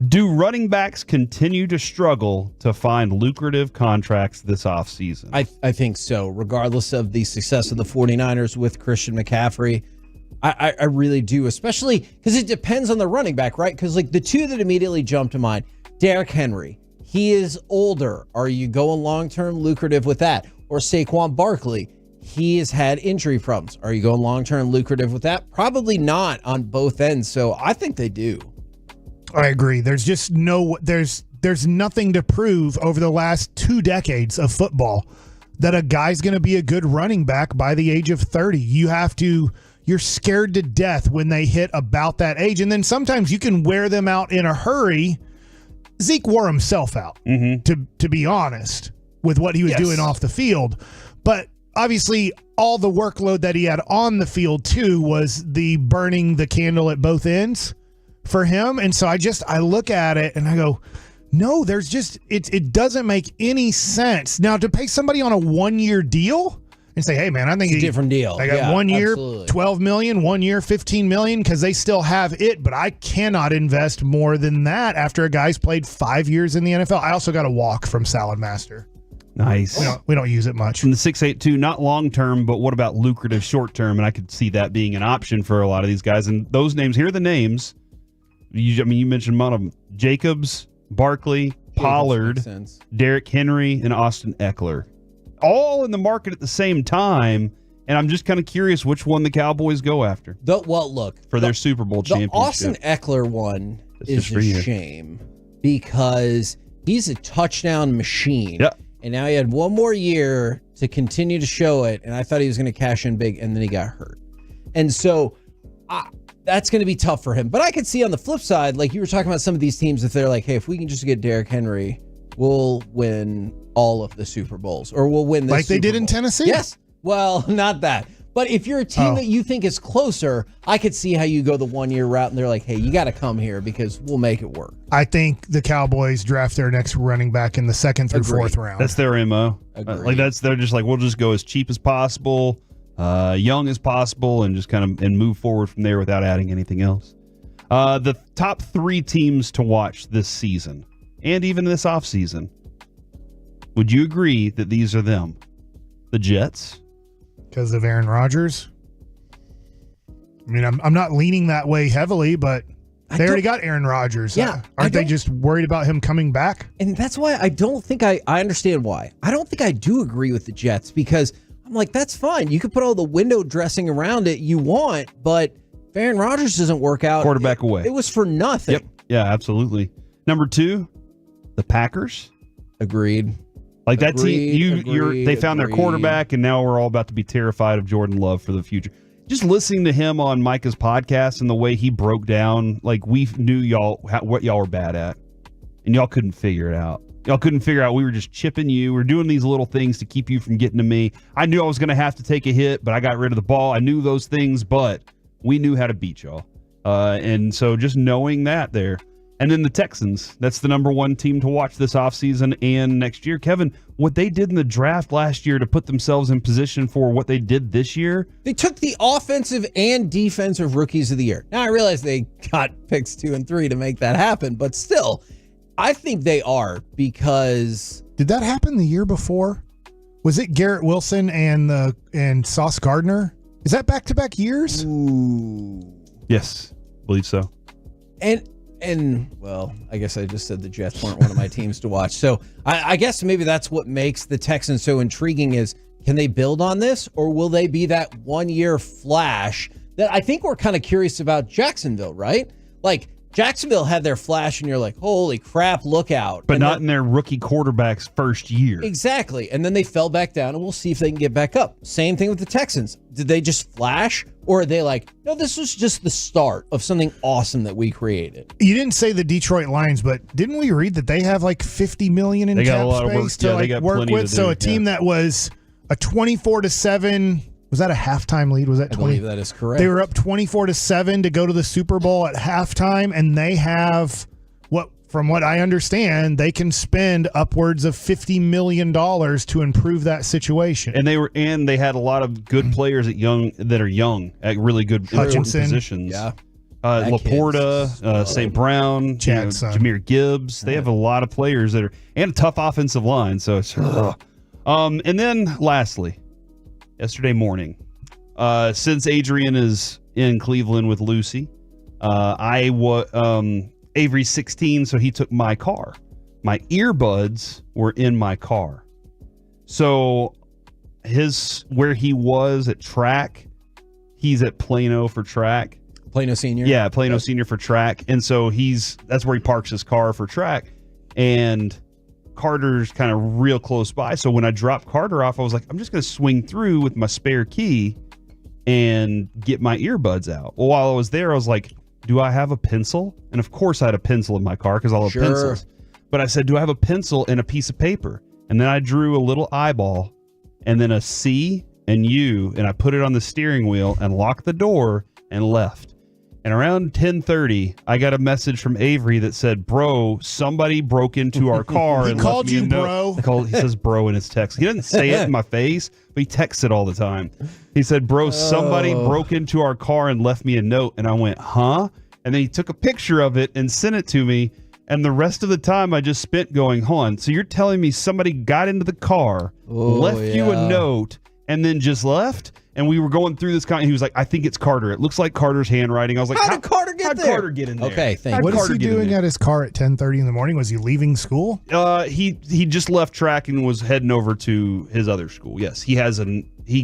Do running backs continue to struggle to find lucrative contracts this offseason? I think so, regardless of the success of the 49ers with Christian McCaffrey. I really do, especially because it depends on the running back, right? Because like the two that immediately jump to mind, Derrick Henry, he is older. Are you going long-term lucrative with that? Or Saquon Barkley, he has had injury problems. Are you going long-term lucrative with that? Probably not on both ends. So I think they do. I agree. There's just there's nothing to prove over the last 2 decades of football that a guy's going to be a good running back by the age of 30. You're scared to death when they hit about that age. And then sometimes you can wear them out in a hurry. Zeke wore himself out, to be honest, with what he was doing off the field. But obviously, all the workload that he had on the field, too, was the burning the candle at both ends for him. And so I look at it and I go, no, there's just, it doesn't make any sense. Now, to pay somebody on a 1-year deal and say, hey, man, I think It's a different deal. I got Yeah, 1 year, absolutely. $12 million, 1 year, $15 million, because they still have it, but I cannot invest more than that after a guy's played 5 years in the NFL. I also got a walk from Salad Master. Nice. We don't use it much. From the 682, not long term, but what about lucrative short term? And I could see that being an option for a lot of these guys. And those names, here are the names. You mentioned one of them: Jacobs, Barkley, Pollard, makes sense. Derrick Henry, and Austin Eckler. All in the market at the same time. And I'm just kind of curious which one the Cowboys go after for their Super Bowl championship. The Austin Eckler one is just for a you. shame because he's a touchdown machine. Yep. And now he had one more year to continue to show it. And I thought he was going to cash in big, and then he got hurt. And so that's going to be tough for him. But I could see on the flip side, like you were talking about some of these teams, if they're like, hey, if we can just get Derrick Henry, we'll win all of the Super Bowls, or we'll win this like they Super did in Bowl. Tennessee? Yes. Well, not that. But if you're a team that you think is closer, I could see how you go the 1 year route and they're like, hey, you got to come here because we'll make it work. I think the Cowboys draft their next running back in the 2nd through 4th round. That's their MO. They're just like, we'll just go as cheap as possible, young as possible, and just kind of and move forward from there without adding anything else. The top 3 teams to watch this season and even this offseason. Would you agree that these are them? The Jets? Because of Aaron Rodgers? I mean, I'm not leaning that way heavily, but they already got Aaron Rodgers. Yeah. Aren't they just worried about him coming back? And that's why I don't think I understand why. I don't think I do agree with the Jets because I'm like, that's fine. You could put all the window dressing around it you want, but if Aaron Rodgers doesn't work out, quarterback away. It was for nothing. Yep. Yeah, absolutely. Number 2, the Packers. Agreed. Like that team, they found their quarterback, and now we're all about to be terrified of Jordan Love for the future. Just listening to him on Micah's podcast and the way he broke down, like we knew what y'all were bad at, and y'all couldn't figure it out. Y'all couldn't figure out we were just chipping you. We're doing these little things to keep you from getting to me. I knew I was going to have to take a hit, but I got rid of the ball. I knew those things, but we knew how to beat y'all. And so just knowing that there. And then the Texans, that's the number 1 team to watch this offseason and next year. Kevin, what they did in the draft last year to put themselves in position for what they did this year. They took the offensive and defensive rookies of the year. Now, I realize they got picks 2 and 3 to make that happen, but still, I think they are because... Did that happen the year before? Was it Garrett Wilson and Sauce Gardner? Is that back-to-back years? Ooh. Yes, believe so. And well, I guess I just said the Jets weren't one of my teams to watch. So I guess maybe that's what makes the Texans so intriguing is, can they build on this or will they be that 1 year flash that I think we're kind of curious about Jacksonville, right? Like Jacksonville had their flash and you're like, holy crap, look out. But not in their rookie quarterback's first year. Exactly. And then they fell back down and we'll see if they can get back up. Same thing with the Texans. Did they just flash or are they like, no, this was just the start of something awesome that we created? You didn't say the Detroit Lions, but didn't we read that they have like $50 million in cap space to work with? So a team that was a 24-7, was that a halftime lead? Was that 20? I believe that is correct. They were up 24-7 to go to the Super Bowl at halftime, and they have from what I understand, they can spend upwards of $50 million to improve that situation. And they had a lot of good players that are young at really good Hutchinson positions. Yeah. Laporta, St. Brown, Jahmyr Gibbs. They have a lot of players that are and a tough offensive line. So it's and then lastly, yesterday morning, since Adrian is in Cleveland with Lucy, Avery's 16, so he took my car. My earbuds were in my car. So where he was at track, he's at Plano for track. Plano Senior? Yeah, Plano Senior for track. And so that's where he parks his car for track. And Carter's kind of real close by. So when I dropped Carter off, I was like, I'm just going to swing through with my spare key and get my earbuds out. Well, while I was there, I was like, do I have a pencil? And of course I had a pencil in my car because I love pencils. But I said, do I have a pencil and a piece of paper? And then I drew a little eyeball and then a C and U, and I put it on the steering wheel and locked the door and left. And around 10:30, I got a message from Avery that said, bro, somebody broke into our car. He and called left me you a note. bro. He says bro in his text. He doesn't say it in my face, but he texts it all the time. He said, bro, somebody broke into our car and left me a note. And I went, huh? And then he took a picture of it and sent it to me. And the rest of the time I just spent going, hold on. So you're telling me somebody got into the car, left you a note, and then just left? And we were going through this and he was like, I think it's Carter. It looks like Carter's handwriting. I was like, how did Carter get there? How'd Carter get in there? Okay, thank you. What is he doing at his car at 10:30 in the morning? Was he leaving school? He just left track and was heading over to his other school. Yes, he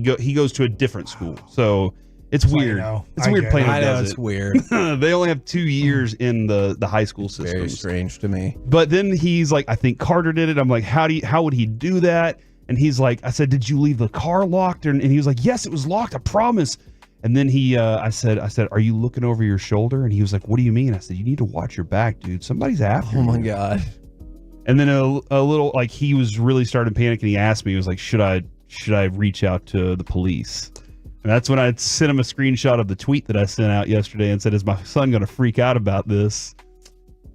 goes to a different school. So it's weird. It's weird playing. I know it's weird. They only have 2 years in the high school system. Very strange to me. But then he's like, I think Carter did it. I'm like, how would he do that? And he's like, I said, did you leave the car locked? And he was like, yes, it was locked. I promise. And then I said, "Are you looking over your shoulder?" And he was like, "What do you mean?" I said, "You need to watch your back, dude. Somebody's after you." Oh my God. And then a little, like, he was really starting to panic, and he asked me, he was like, should I reach out to the police? And that's when I sent him a screenshot of the tweet that I sent out yesterday and said, "Is my son going to freak out about this?"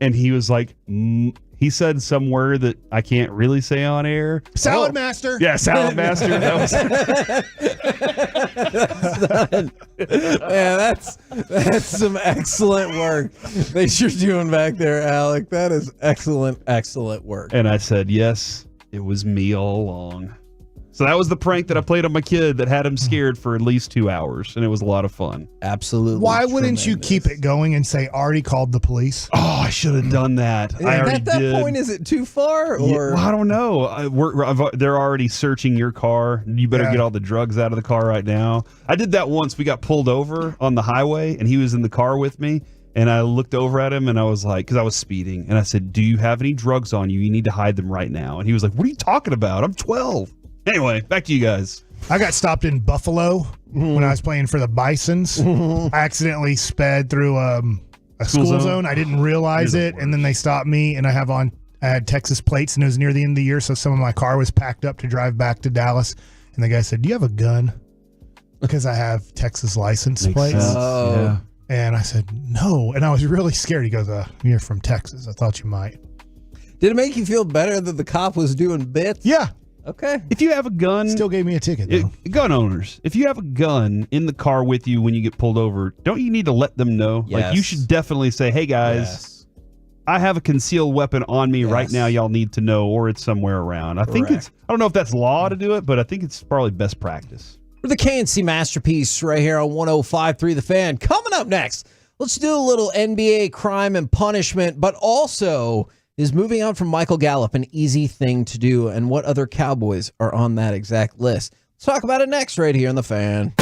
And he was like, he said some word that I can't really say on air. Salad Master. Yeah, Salad Master. That was Man, that's some excellent work that you're doing back there, Alec. That is excellent work. And I said, yes, it was me all along. So that was the prank that I played on my kid that had him scared for at least 2 hours, and it was a lot of fun. Absolutely. Why wouldn't you keep it going and say, already called the police? Oh, I should have done that. I already at that did. point, is it too far? Or Well, I don't know. They're already searching your car. You better get all the drugs out of the car right now. I did that once. We got pulled over on the highway, and he was in the car with me. And I looked over at him, and I was like, because I was speeding, and I said, "Do you have any drugs on you? You need to hide them right now." And he was like, "What are you talking about? I'm 12. Anyway, back to you guys. I got stopped in Buffalo when I was playing for the Bisons. I accidentally sped through a school zone. I didn't realize it, and then they stopped me, and I had Texas plates, and it was near the end of the year, so some of my car was packed up to drive back to Dallas. And the guy said, "Do you have a gun?" Because I have Texas license plates. Oh. Yeah. And I said, "No." And I was really scared. He goes, "You're from Texas. I thought you might." Did it make you feel better that the cop was doing bits? Yeah. Okay. If you have a gun, still gave me a ticket though. Gun owners, if you have a gun in the car with you when you get pulled over, don't you need to let them know? Yes. Like, you should definitely say, "Hey guys, I have a concealed weapon on me right now. Y'all need to know," or it's somewhere around. I think I don't know if that's law to do it, but I think it's probably best practice. For the KNC Masterpiece right here on 105.3 The Fan. Coming up next, let's do a little NBA crime and punishment, but also is moving on from Michael Gallup an easy thing to do, and what other Cowboys are on that exact list. Let's talk about it next right here on The Fan.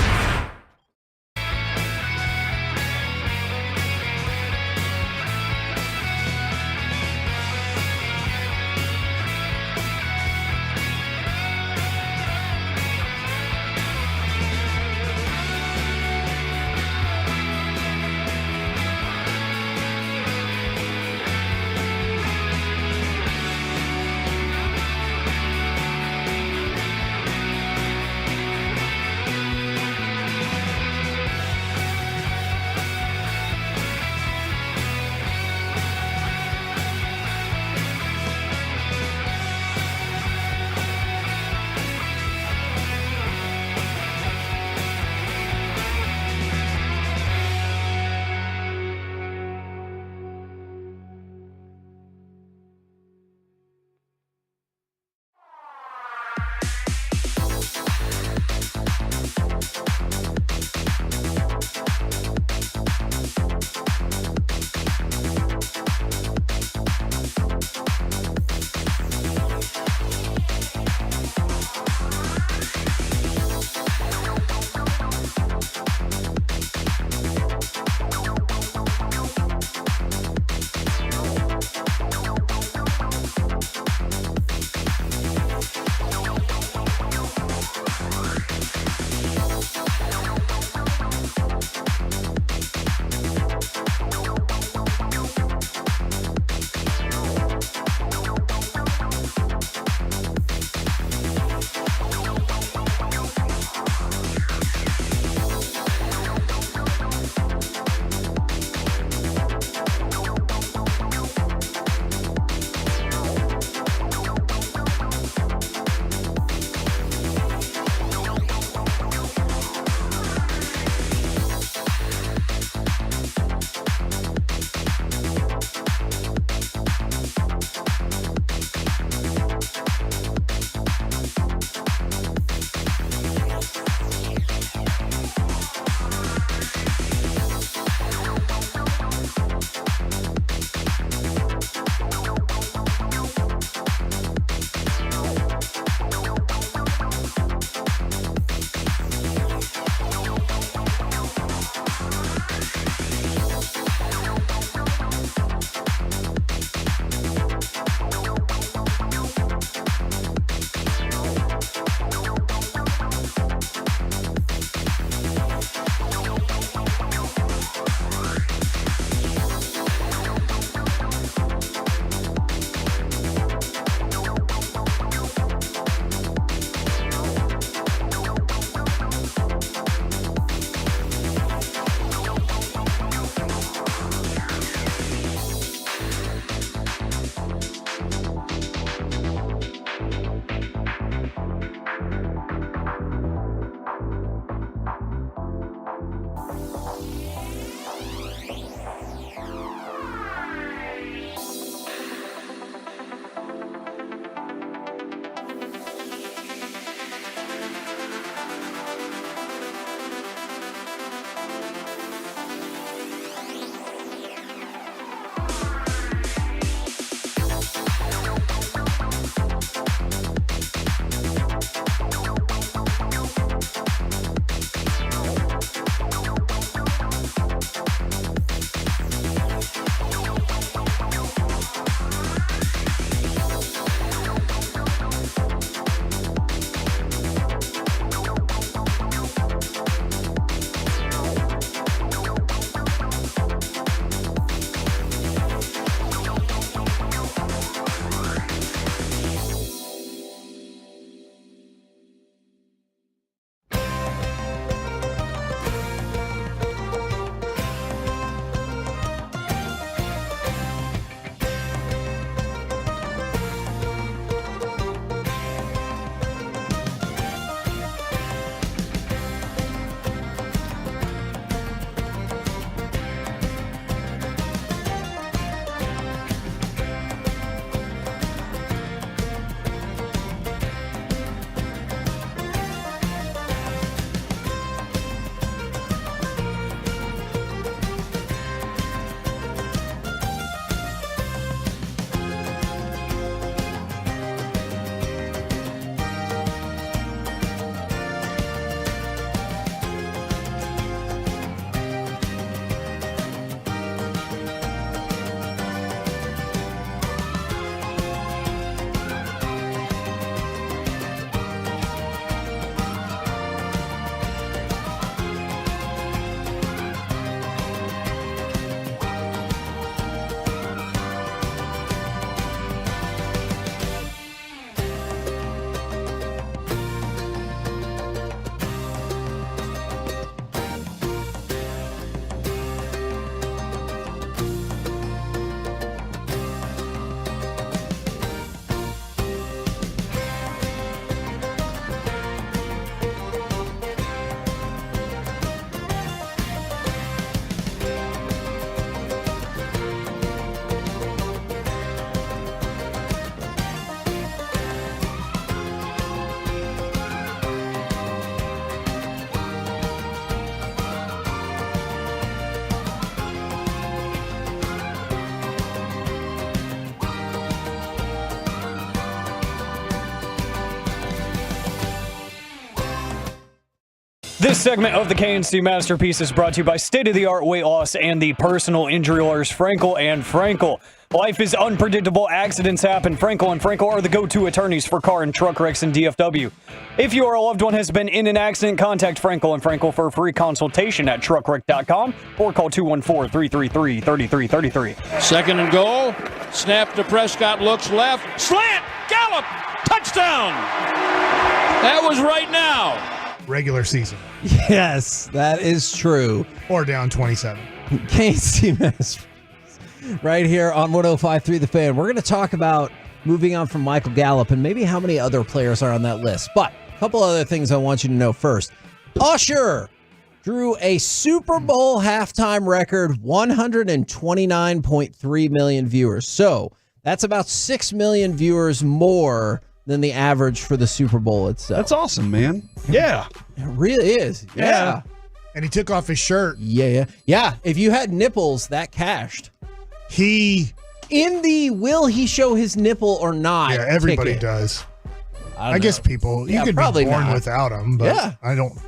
This segment of the KNC Masterpiece is brought to you by state-of-the-art weight loss and the personal injury lawyers Frankel and Frankel. Life is unpredictable. Accidents happen. Frankel and Frankel are the go-to attorneys for car and truck wrecks in DFW. If you or a loved one has been in an accident, contact Frankel and Frankel for a free consultation at truckwreck.com or call 214-333-3333. Second and goal. Snap to Prescott. Looks left. Slant. Gallup. Touchdown. That was right now. Regular season. Yes, that is true. Or down 27. KNC Masterpiece. Right here on 105.3 The Fan. We're going to talk about moving on from Michael Gallup and maybe how many other players are on that list. But a couple other things I want you to know first. Usher drew a Super Bowl halftime record, 129.3 million viewers. So that's about 6 million viewers more than the average for the Super Bowl itself. That's awesome, man. Yeah. It really is. Yeah. And he took off his shirt. Yeah. If you had nipples, that cashed. In the will he show his nipple or not? Yeah, everybody ticket. does. I guess people, you could be probably born not. without them, but Yeah.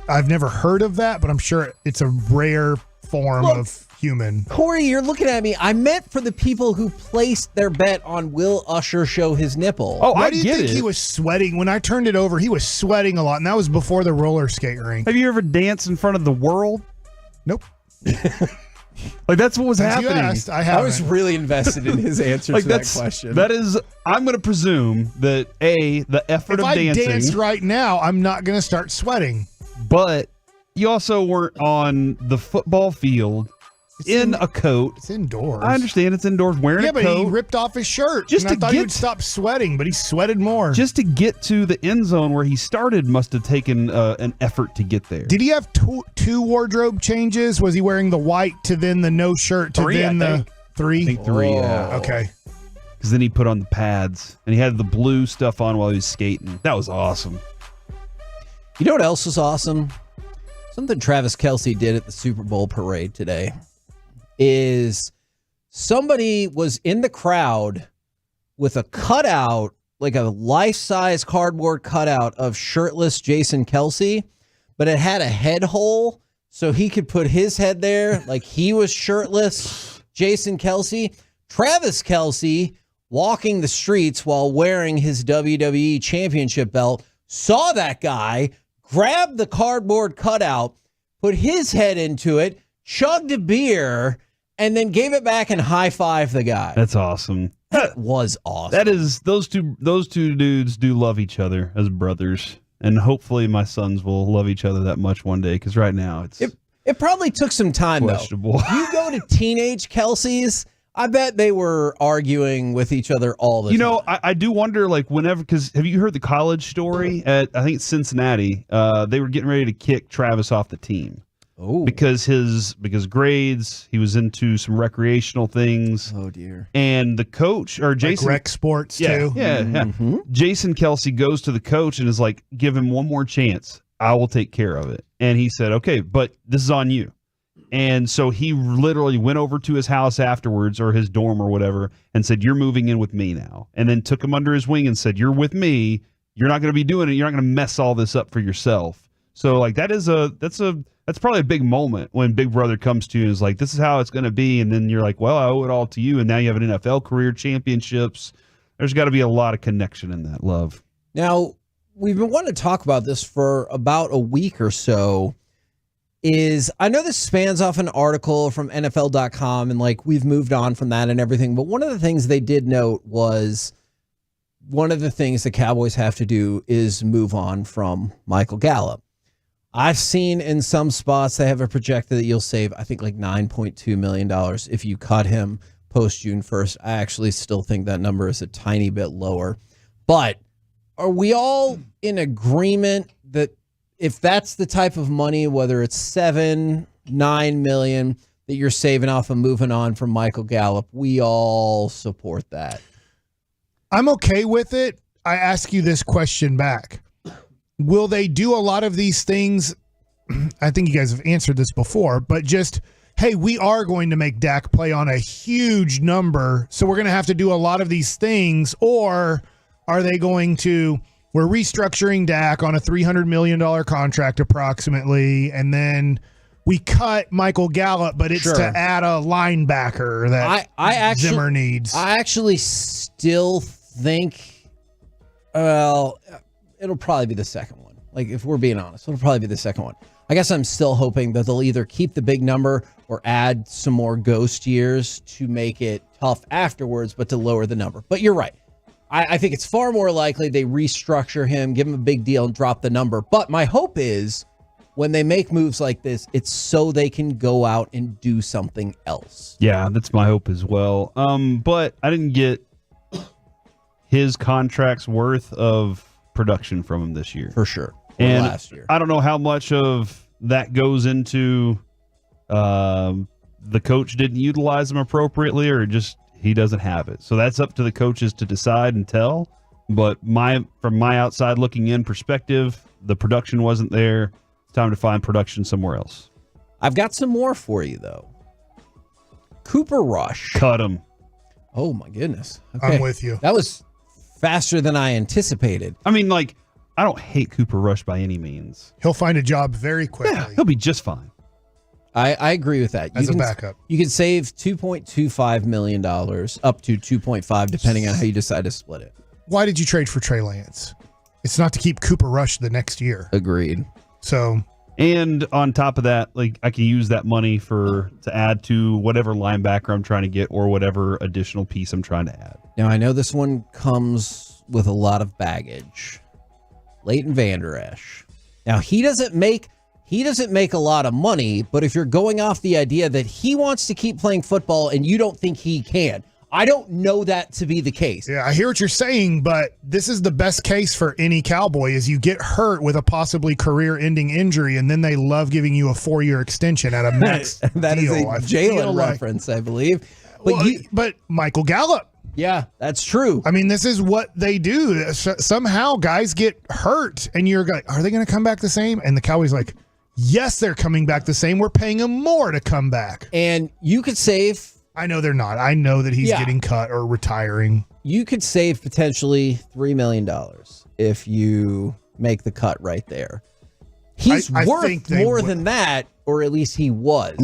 I've never heard of that, but I'm sure it's a rare form of human. Corey, you're looking at me. I meant for the people who placed their bet on will Usher show his nipple. Why do you think he was sweating? When I turned it over, he was sweating a lot, and that was before the roller skate rink. Have you ever danced in front of the world? Nope. Like, that's what was As you happening. asked, I haven't. I was really invested in his answer to that question. That is, I'm going to presume that the effort If of I dancing. danced right now, I'm not going to start sweating. But you also weren't on the football field in a coat. It's indoors. I understand it's indoors, wearing a but coat. he ripped off his shirt. Just and I to thought he get- would stop sweating, but he sweated more. Just to get to the end zone where he started must have taken an effort to get there. Did he have two wardrobe changes? Was he wearing the white to then the no shirt to Three, then I the think. three? I think three, yeah. Okay. Because then he put on the pads and he had the blue stuff on while he was skating. That was awesome. You know what else was awesome? Something Travis Kelce did at the Super Bowl parade today is somebody was in the crowd with a cutout, like a life-size cardboard cutout of shirtless Jason Kelce, but it had a head hole so he could put his head there like he was shirtless Jason Kelce. Travis Kelce, walking the streets while wearing his WWE Championship belt, saw that guy, grabbed the cardboard cutout, put his head into it, chugged a beer, and then gave it back and high-fived the guy. That's awesome. That was awesome. That is, those two dudes do love each other as brothers. And hopefully my sons will love each other that much one day, because right now it's It probably took some time, questionable. though. You go to teenage Kelce's, I bet they were arguing with each other all the time. You know, I do wonder, like, whenever, because have you heard the college story at, I think it's Cincinnati? They were getting ready to kick Travis off the team. Oh. Because grades, he was into some recreational things. Oh, dear. And the coach, or Jason. Like rec sports, yeah, too. Yeah. Jason Kelce goes to the coach and is like, give him one more chance. I will take care of it. And he said, okay, but this is on you. And so he literally went over to his house afterwards, or his dorm or whatever, and said, you're moving in with me now. And then took him under his wing and said, you're with me. You're not going to be doing it. You're not going to mess all this up for yourself. So, like, that's probably a big moment when Big Brother comes to you and is like, this is how it's going to be. And then you're like, well, I owe it all to you. And now you have an NFL career, championships. There's got to be a lot of connection in that love. Now, we've been wanting to talk about this for about a week or so. I know this spans off an article from NFL.com, and like we've moved on from that and everything. But one of the things they did note was one of the things the Cowboys have to do is move on from Michael Gallup. I've seen in some spots they have a projected that you'll save, I think, like $9.2 million if you cut him post June 1st. I actually still think that number is a tiny bit lower. But are we all in agreement that if that's the type of money, whether it's $7, $9 million that you're saving off and moving on from Michael Gallup, we all support that? I'm okay with it. I ask you this question back. Will they do a lot of these things? I think you guys have answered this before, but just, hey, we are going to make Dak play on a huge number, so we're going to have to do a lot of these things, or are they going to we're restructuring Dak on a $300 million contract approximately, and then we cut Michael Gallup, but it's to add a linebacker that Zimmer needs. I actually still think, well, it'll probably be the second one. Like, if we're being honest, it'll probably be the second one. I guess I'm still hoping that they'll either keep the big number or add some more ghost years to make it tough afterwards, but to lower the number. But you're right. I think it's far more likely they restructure him, give him a big deal, and drop the number. But my hope is when they make moves like this, it's so they can go out and do something else. Yeah, that's my hope as well. But I didn't get his contract's worth of production from him this year. For sure. And last year. I don't know how much of that goes into the coach didn't utilize him appropriately or just he doesn't have it. So that's up to the coaches to decide and tell. But from my outside looking in perspective, the production wasn't there. It's time to find production somewhere else. I've got some more for you, though. Cooper Rush. Cut him. Oh, my goodness. Okay. I'm with you. That was faster than I anticipated. I mean, like, I don't hate Cooper Rush by any means. He'll find a job very quickly. Yeah, he'll be just fine. I agree with that. As a backup. You can save $2.25 million, up to $2.5, depending on how you decide to split it. Why did you trade for Trey Lance? It's not to keep Cooper Rush the next year. Agreed. So, and on top of that, like I can use that money to add to whatever linebacker I'm trying to get or whatever additional piece I'm trying to add. Now, I know this one comes with a lot of baggage. Leighton Vander Esch. Now, he doesn't make a lot of money, but if you're going off the idea that he wants to keep playing football and you don't think he can, I don't know that to be the case. Yeah, I hear what you're saying, but this is the best case for any Cowboy is you get hurt with a possibly career-ending injury, and then they love giving you a 4-year extension at a max That deal. is a Jalen reference, I believe. But, but Michael Gallup. Yeah, that's true. I mean, this is what they do. Somehow guys get hurt, and you're like, are they going to come back the same? And the Cowboys like, yes, they're coming back the same. We're paying them more to come back. And you could save... I know they're not. I know that he's getting cut or retiring. You could save potentially $3 million if you make the cut right there. He's worth more than that, or at least he was.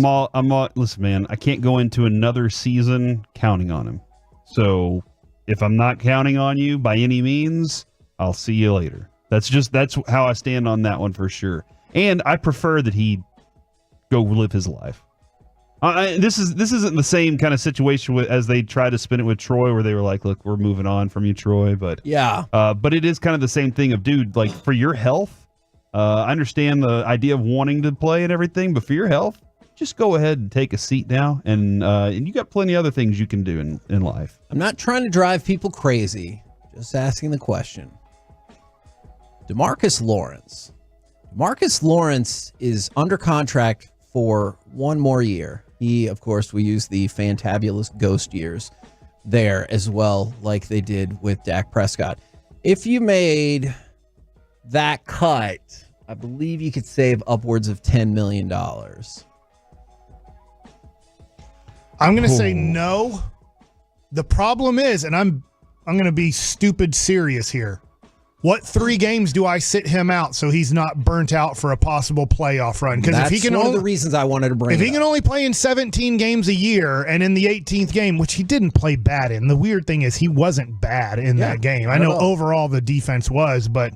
Listen, man, I can't go into another season counting on him. So if I'm not counting on you by any means, I'll see you later. That's how I stand on that one for sure. And I prefer that he go live his life. This isn't the same kind of situation as they tried to spin it with Troy, where they were like, "Look, we're moving on from you, Troy." But yeah, but it is kind of the same thing of, dude, like for your health. I understand the idea of wanting to play and everything, but for your health, just go ahead and take a seat now, and you got plenty of other things you can do in life. I'm not trying to drive people crazy, just asking the question. DeMarcus Lawrence. DeMarcus Lawrence is under contract for one more year. He, of course, we use the fantabulous ghost years there as well, like they did with Dak Prescott. If you made that cut, I believe you could save upwards of $10 million. I'm going to say no. The problem is, and I'm going to be stupid serious here. What 3 games do I sit him out so he's not burnt out for a possible playoff run? Because if he can, one of the reasons I wanted to bring. If he can only play in 17 games a year, and in the 18th game, which he didn't play bad in, the weird thing is he wasn't bad in that game. I know overall the defense was, but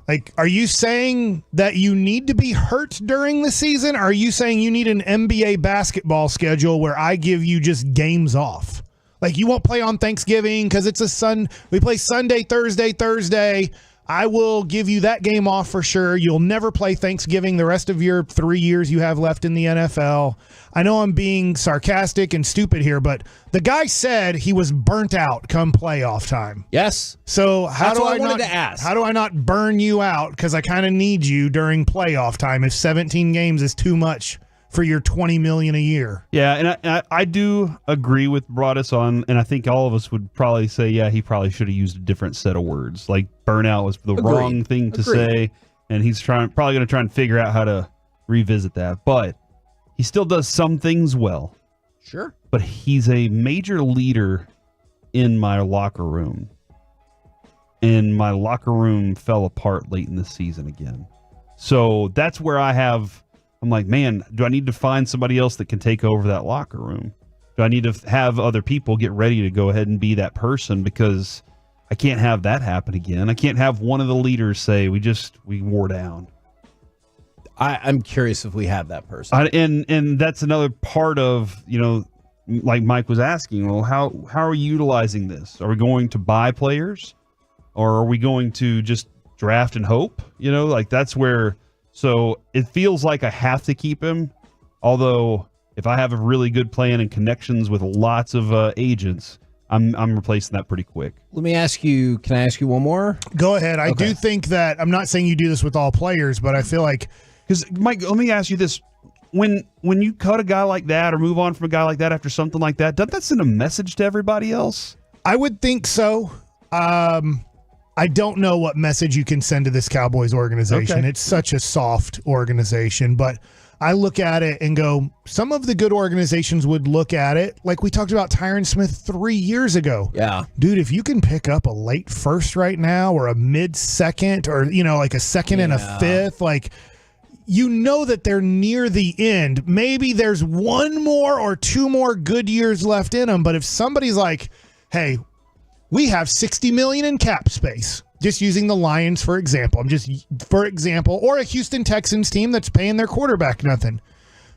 like, are you saying that you need to be hurt during the season? Or are you saying you need an NBA basketball schedule where I give you just games off? Like, you won't play on Thanksgiving because it's we play Sunday, Thursday. I will give you that game off for sure. You'll never play Thanksgiving the rest of your 3 years you have left in the NFL. I know I'm being sarcastic and stupid here, but the guy said he was burnt out come playoff time. Yes. So how do I not burn you out? Because I kind of need you during playoff time if 17 games is too much for your $20 million a year. Yeah, and I do agree with Broadus on, and I think all of us would probably say, yeah, he probably should have used a different set of words. Like, burnout was the wrong thing to say, and he's probably going to try and figure out how to revisit that. But he still does some things well. Sure. But he's a major leader in my locker room. and my locker room fell apart late in the season again. So that's where I'm like, man, do I need to find somebody else that can take over that locker room? Do I need to have other people get ready to go ahead and be that person? Because I can't have that happen again. I can't have one of the leaders say, we wore down. I'm curious if we have that person. And that's another part of, like Mike was asking, well, how are we utilizing this? Are we going to buy players? Or are we going to just draft and hope? That's where. So it feels like I have to keep him. Although if I have a really good plan and connections with lots of agents, I'm replacing that pretty quick. Let me ask you. Can I ask you one more? Go ahead. I do think that I'm not saying you do this with all players, but I feel like because Mike, let me ask you this: when you cut a guy like that or move on from a guy like that after something like that, doesn't that send a message to everybody else? I would think so. I don't know what message you can send to this Cowboys organization. Okay. It's such a soft organization, but I look at it and go, some of the good organizations would look at it like we talked about Tyron Smith 3 years ago. Yeah. Dude, if you can pick up a late first right now or a mid-second or, like a second and a fifth, that they're near the end. Maybe there's one more or two more good years left in them, but if somebody's like, hey, we have $60 million in cap space. Just using the Lions, for example. Or a Houston Texans team that's paying their quarterback nothing.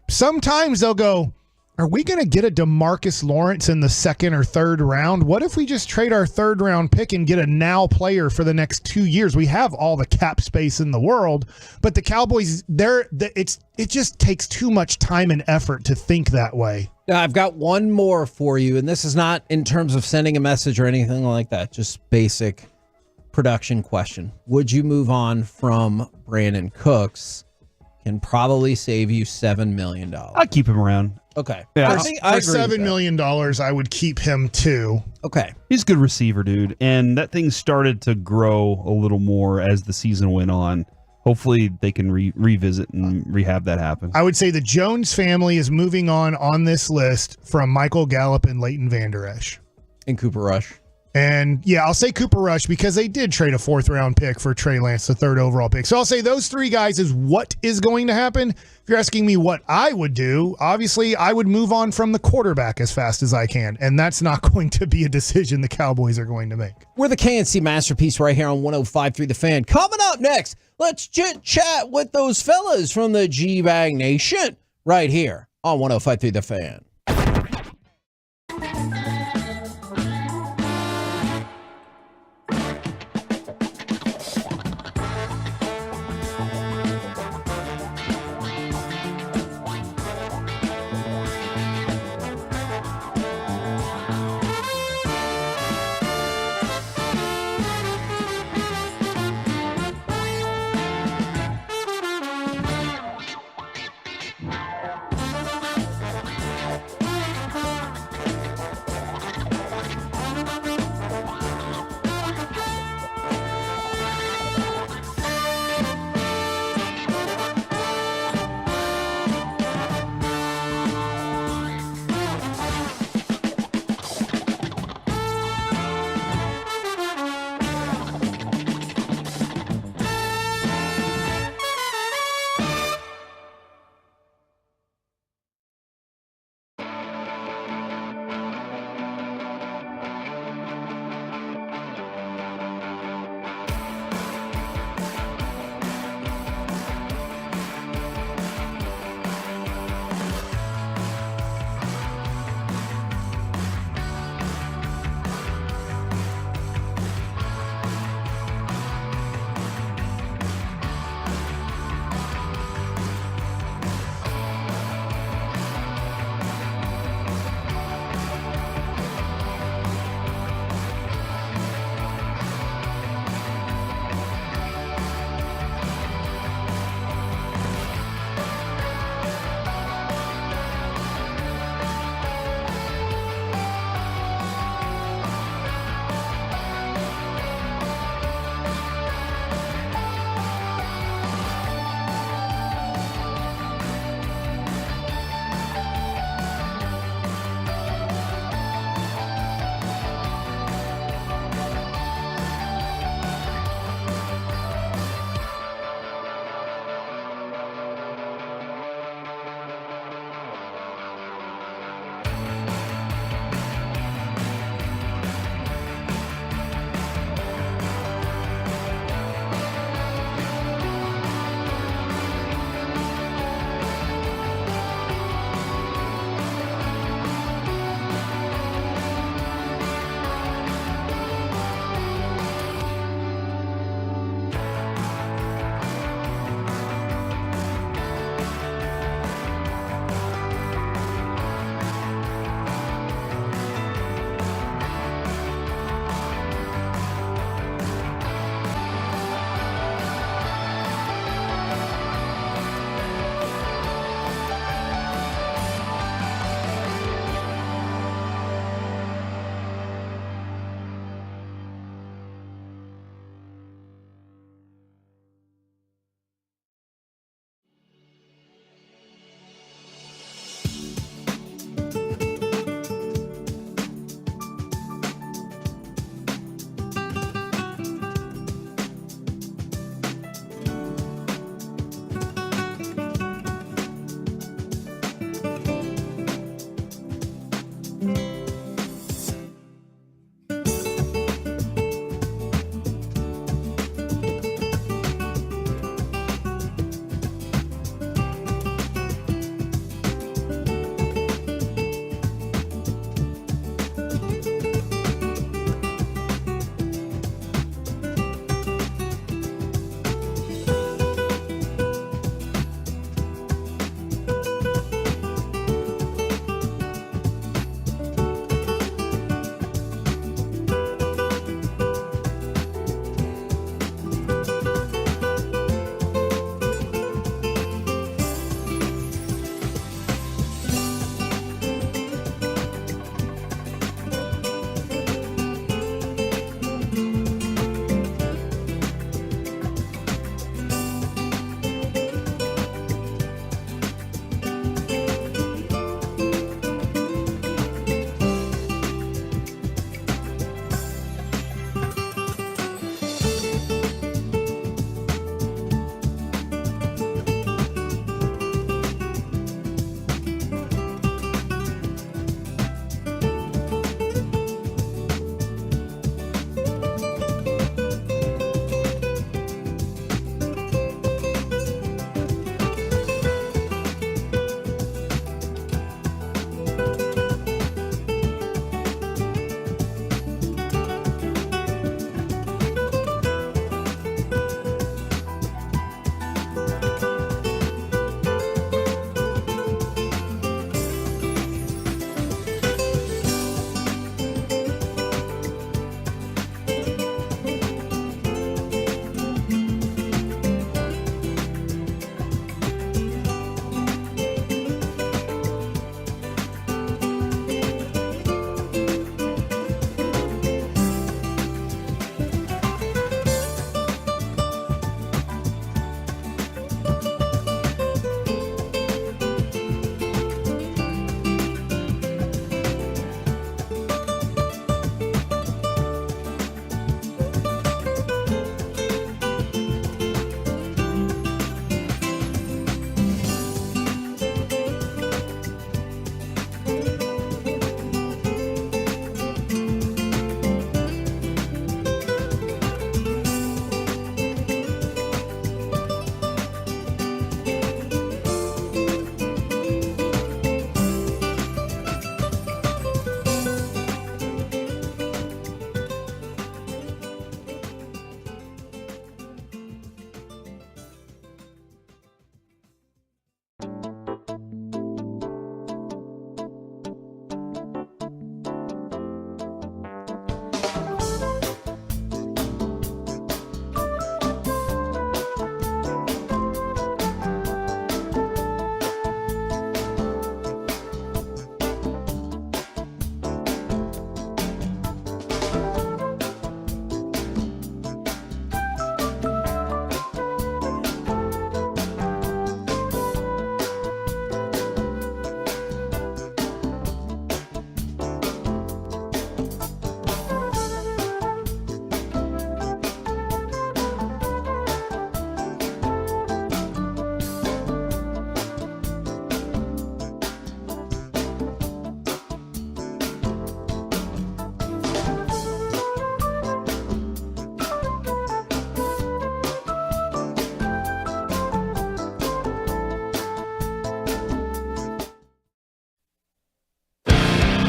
Sometimes they'll go, are we going to get a DeMarcus Lawrence in the second or third round? What if we just trade our third round pick and get a now player for the next 2 years? We have all the cap space in the world, but the Cowboys, it just takes too much time and effort to think that way. Now, I've got one more for you, and this is not in terms of sending a message or anything like that, just basic production question. Would you move on from Brandon Cooks? Can probably save you $7 million. I'd keep him around. Okay. Yeah. For $7 million, I would keep him too. Okay. He's a good receiver, dude. And that thing started to grow a little more as the season went on. Hopefully they can revisit and rehab that happen. I would say the Jones family is moving on this list from Michael Gallup and Leighton Vander Esch. And Cooper Rush. And yeah, I'll say Cooper Rush because they did trade a 4th round pick for Trey Lance, the 3rd overall pick. So I'll say those 3 guys is what is going to happen. If you're asking me what I would do, obviously I would move on from the quarterback as fast as I can. And that's not going to be a decision the Cowboys are going to make. We're the KNC Masterpiece right here on 105.3 The Fan. Coming up next, let's chat with those fellas from the G-Bag Nation right here on 105.3 The Fan.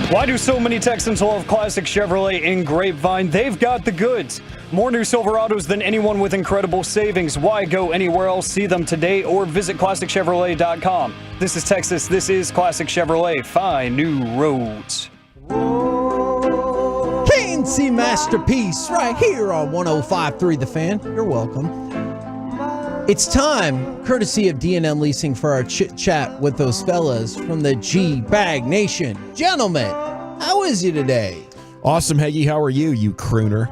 Why do so many Texans love classic Chevrolet in Grapevine? They've got the goods. More new Silverados than anyone with incredible savings. Why go anywhere else? See them today or visit ClassicChevrolet.com. This is Texas. This is Classic Chevrolet. Find new roads. KNC Masterpiece right here on 105.3 The Fan. You're welcome. It's time, courtesy of D&M Leasing, for our chit-chat with those fellas from the G-Bag Nation. Gentlemen, how is you today? Awesome, Heggy. How are you, you crooner?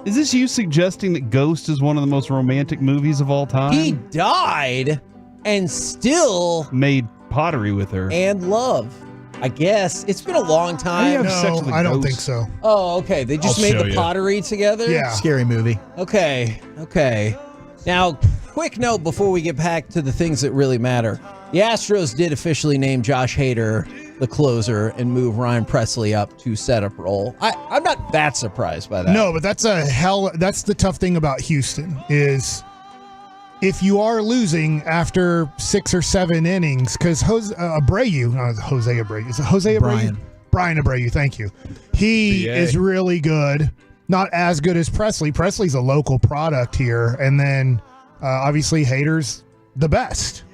Is this you suggesting that Ghost is one of the most romantic movies of all time? He died and still made pottery with her. And love. I guess. It's been a long time. No, I don't think so. Oh, okay. They just made the pottery together? Yeah. Scary movie. Okay. Now, quick note before we get back to the things that really matter. The Astros did officially name Josh Hader the closer and move Ryan Presley up to setup role. I'm not that surprised by that. No, but that's the tough thing about Houston is if you are losing after 6 or 7 innings, because Jose Abreu? Brian Abreu, thank you. He is really good. Not as good as Presley. Presley's a local product here. And then obviously Hader's the best.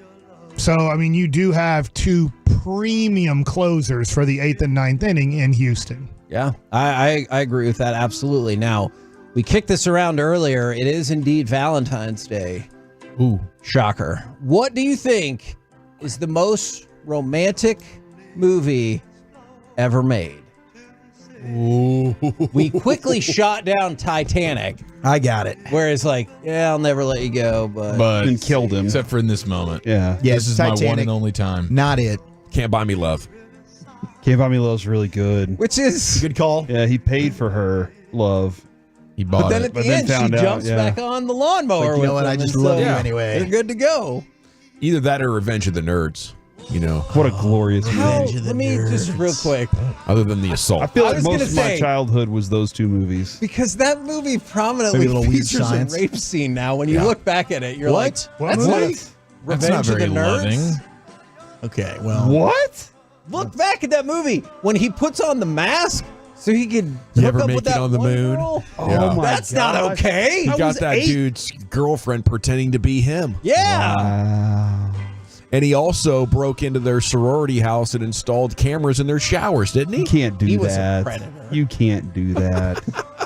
So, I mean, you do have 2 premium closers for the 8th and 9th inning in Houston. Yeah, I agree with that. Absolutely. Now, we kicked this around earlier. It is indeed Valentine's Day. Ooh. Shocker. What do you think is the most romantic movie ever made? Ooh. We quickly shot down Titanic. I got it. Whereas, like, yeah, I'll never let you go, but and killed him. Except for in this moment. Yeah. This is Titanic, my one and only time. Not it. Can't Buy Me Love. Can't Buy Me Love's really good. Which is good call. Yeah, he paid for her love. He bought but then it. at the end, she jumps back on the lawnmower. Like, you know what? with him, I just and love so you anyway. They're good to go. Either that or Revenge of the Nerds. You know. What a glorious movie. Let me just real quick. Other than the assault. I feel like most of my childhood was those 2 movies. Because that movie prominently features a rape scene now. When you look back at it, you're like, What? That's not very loving. Okay, well. What? Look back at that movie. When he puts on the mask so he could You hook ever up make with it that on the one moon? girl? Yeah. Oh, that's not okay. He I got was that 8. dude's girlfriend pretending to be him. Yeah. Wow. And he also broke into their sorority house and installed cameras in their showers, didn't he? You can't do He was a that. predator. You can't do that.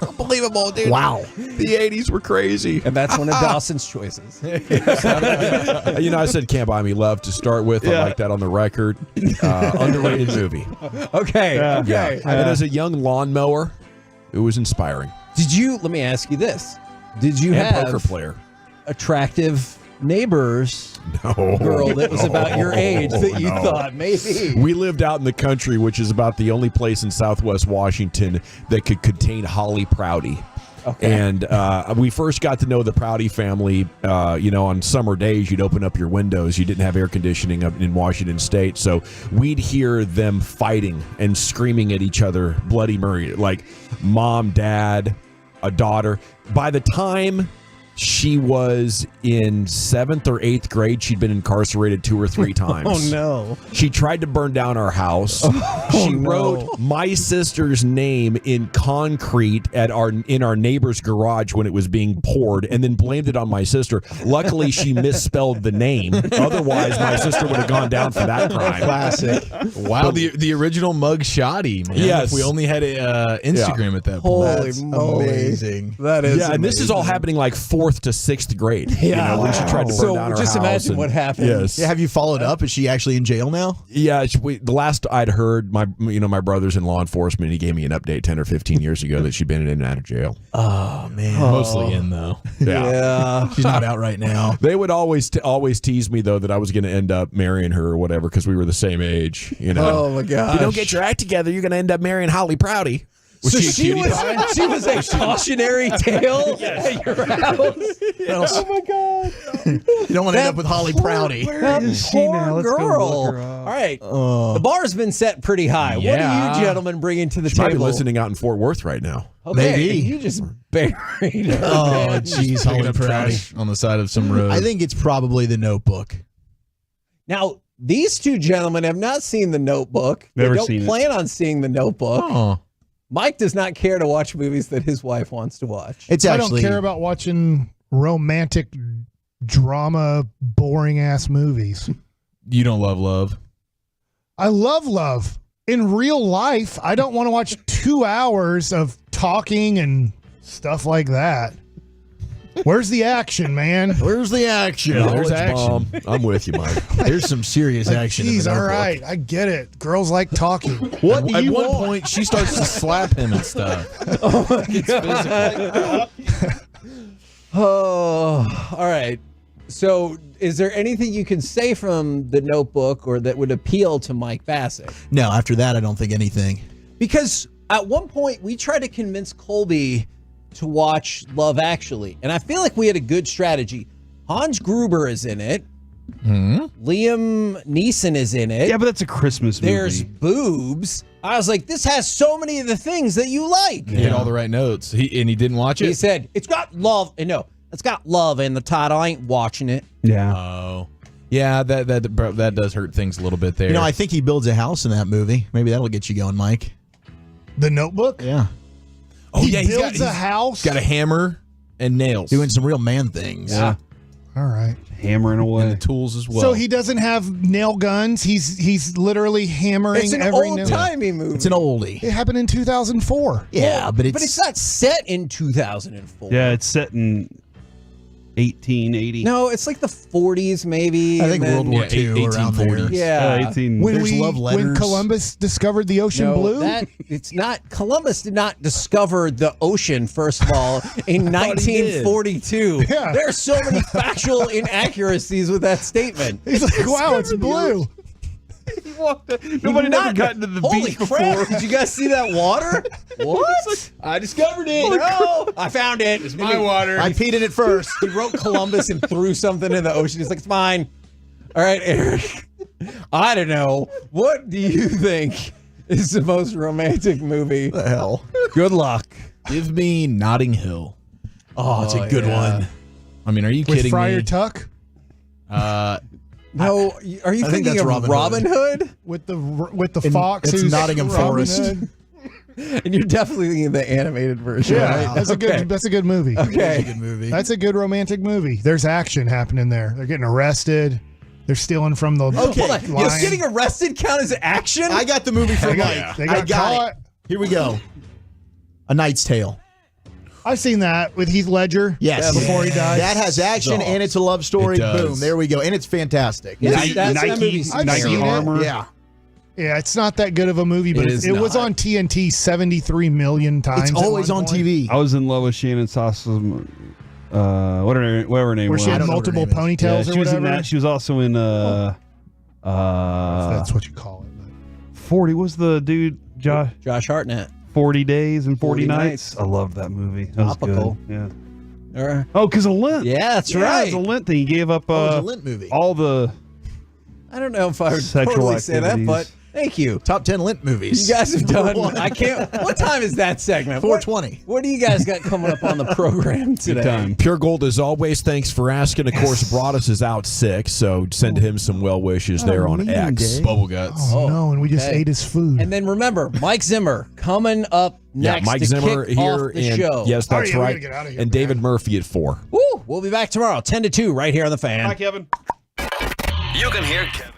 Unbelievable, dude. Wow. The 80s were crazy. And that's one of Dawson's choices. You know, I said Can't Buy Me Love to start with. I like that on the record. Underrated movie. Okay. Yeah. Okay. And as a young lawnmower, it was inspiring. Let me ask you this. Did you And have poker player. attractive neighbors No. girl that was about your age that you thought maybe? We lived out in the country, which is about the only place in Southwest Washington that could contain Holly Prouty. Okay. And we first got to know the Prouty family, on summer days. You'd open up your windows. You didn't have air conditioning up in Washington State. So we'd hear them fighting and screaming at each other, Bloody Murray, like mom, dad, a daughter. By the time she was in 7th or 8th grade, she'd been incarcerated 2 or 3 times. Oh, no. She tried to burn down our house. She wrote my sister's name in concrete in our neighbor's garage when it was being poured, and then blamed it on my sister. Luckily, she misspelled the name. Otherwise, my sister would have gone down for that crime. Classic. Wow, the original mug sshotty, man. Yes. If we only had Instagram at that point. Holy That's moly. amazing. That is and this is all happening like 4th to 6th grade. Yeah. When she tried to burn So down her just house. imagine what happened. Yes. Yeah, have you followed up? Is she actually in jail now? Yeah, the last I'd heard, my brother's in law enforcement. He gave me an update 10 or 15 years ago that she'd been in and out of jail. Oh, man. Mostly in, though. Yeah. She's not out right now. They would always tease me, though, that I was going to end up marrying her or whatever because we were the same age. You know? Oh, my gosh. If you don't get your act together, you're going to end up marrying Holly Prouty. Was So she a she cutie pie? was a cautionary tale at your house. Oh, my God. You don't want to end up with Holly Prouty. That poor girl. All right. The bar's been set pretty high. What Yeah. do you gentlemen bring into the She might be table? listening out in Fort Worth right now. Okay, Maybe. you just buried her. Oh, jeez, Picking Holly up Prouty. trash on the side of some road. I think it's probably The Notebook. Now, These two gentlemen have not seen The Notebook. Never they don't seen it. plan on seeing The Notebook. Oh. Mike does not care to watch movies that his wife wants to watch. It's I actually don't care about watching romantic drama, boring ass movies. You don't love love. I love love. In real life, I don't want to watch 2 hours of talking and stuff like that. Where's the action, man? Where's the action? There's Knowledge action. bomb. I'm with you, Mike. There's some serious action. in Jeez, The all Notebook. right. I get it. Girls like talking. What do At you one want? point, she starts to slap him and stuff. Oh, all right. So, is there anything you can say from The Notebook or that would appeal to Mike Bassett? No, after that, I don't think anything. Because at one point we tried to convince Colby to watch Love Actually, and I feel like we had a good strategy. Hans Gruber is in it. Liam Neeson is in it. Yeah, but that's a Christmas movie. There's boobs. I was like, this has so many of the things that you like. He hit all the right notes. He didn't watch it? He said, it's got love. And no, it's got love in the title. I ain't watching it. Yeah. Oh. Yeah, that does hurt things a little bit there. You know, I think he builds a house in that movie. Maybe that'll get you going, Mike. The Notebook? Yeah. oh, He yeah, builds a house? Got a hammer and nails. Doing some real man things. Yeah. All right. Hammering away. And the tools as well. So he doesn't have nail guns. He's literally hammering It's an every nail. old-timey movie. It's an oldie. It happened in 2004. Yeah, but But it's not set in 2004. Yeah, it's set in 1880. No, it's like the 40s, maybe. I think and World War yeah, II around there. 1840s. Yeah. 18. When There's love when letters. Columbus discovered the ocean No, blue, it's not. Columbus did not discover the ocean, first of all, in thought he did. 1942. Yeah. There are so many factual inaccuracies with that statement. he's like, "Wow, it's blue." Nobody never got into the Holy beach crap, before. did you guys see that water? What? I discovered it. No, I found it. It's my water. I peed in it first. He wrote Columbus and threw something in the ocean. He's like, it's mine. All right, Eric. I don't know. What do you think is the most romantic movie? The hell? Good luck. Give me Notting Hill. Oh, it's a good one. I mean, are you With kidding Friar me? Tuck No, are you I think thinking that's of Robin Hood? with the In- fox. it's who's Nottingham Robin Forest. Hood. And you're definitely thinking of the animated version, Yeah, right? that's a Okay. good movie. It's a Okay. good movie. That's a good romantic movie. There's action happening there. They're getting arrested. They're stealing from the Okay. Hold on. lion. Is getting arrested count as action? I got the movie for They Mike. got, they I got got caught. it. Here we go. A Knight's Tale. I've seen that with Heath Ledger. Yes. Before he dies. That has action and it's a love story. It does. Boom. There we go. And it's fantastic. Yes, that Nike movie's I've Nike seen it. armor. Yeah. Yeah, it's not that good of a movie, but It it, is was not. on TNT 73 million times. It's at always one on point. TV. I was in love with Shannon Sauce's, whatever her name Where was. she had don't know what her multiple name is. Yeah, ponytails she or was in whatever. that. She was also in If that's what you call it. 40. Was the dude Josh Hartnett. 40 Days and 40 40 Nights? I loved that movie. That was Topical. good. Yeah. All right. Oh, because of Lint. Yeah, that's Yeah, right. it was a Lint thing. He gave up It was a Lint movie. all the I don't know if I would Sexual totally say that, activities. but thank you. Top 10 Lint movies. You guys have Number done. one. I can't. What time is that segment? 420. What do you guys got coming up on the program today? time. Pure Gold, as always, thanks for asking. Of course, Broadus is out sick, so send him some well wishes there on mean X. day. Bubble guts. Oh, no, and we just okay. ate his food. And then remember, Mike Zimmer coming up next Mike to Zimmer kick here off the and show. yes, Oh, that's yeah, we right. gotta get out of here, And man. David Murphy at 4. Woo! We'll be back tomorrow, 10 to 2, right here on the Fan. Hi, Kevin. You can hear Kevin.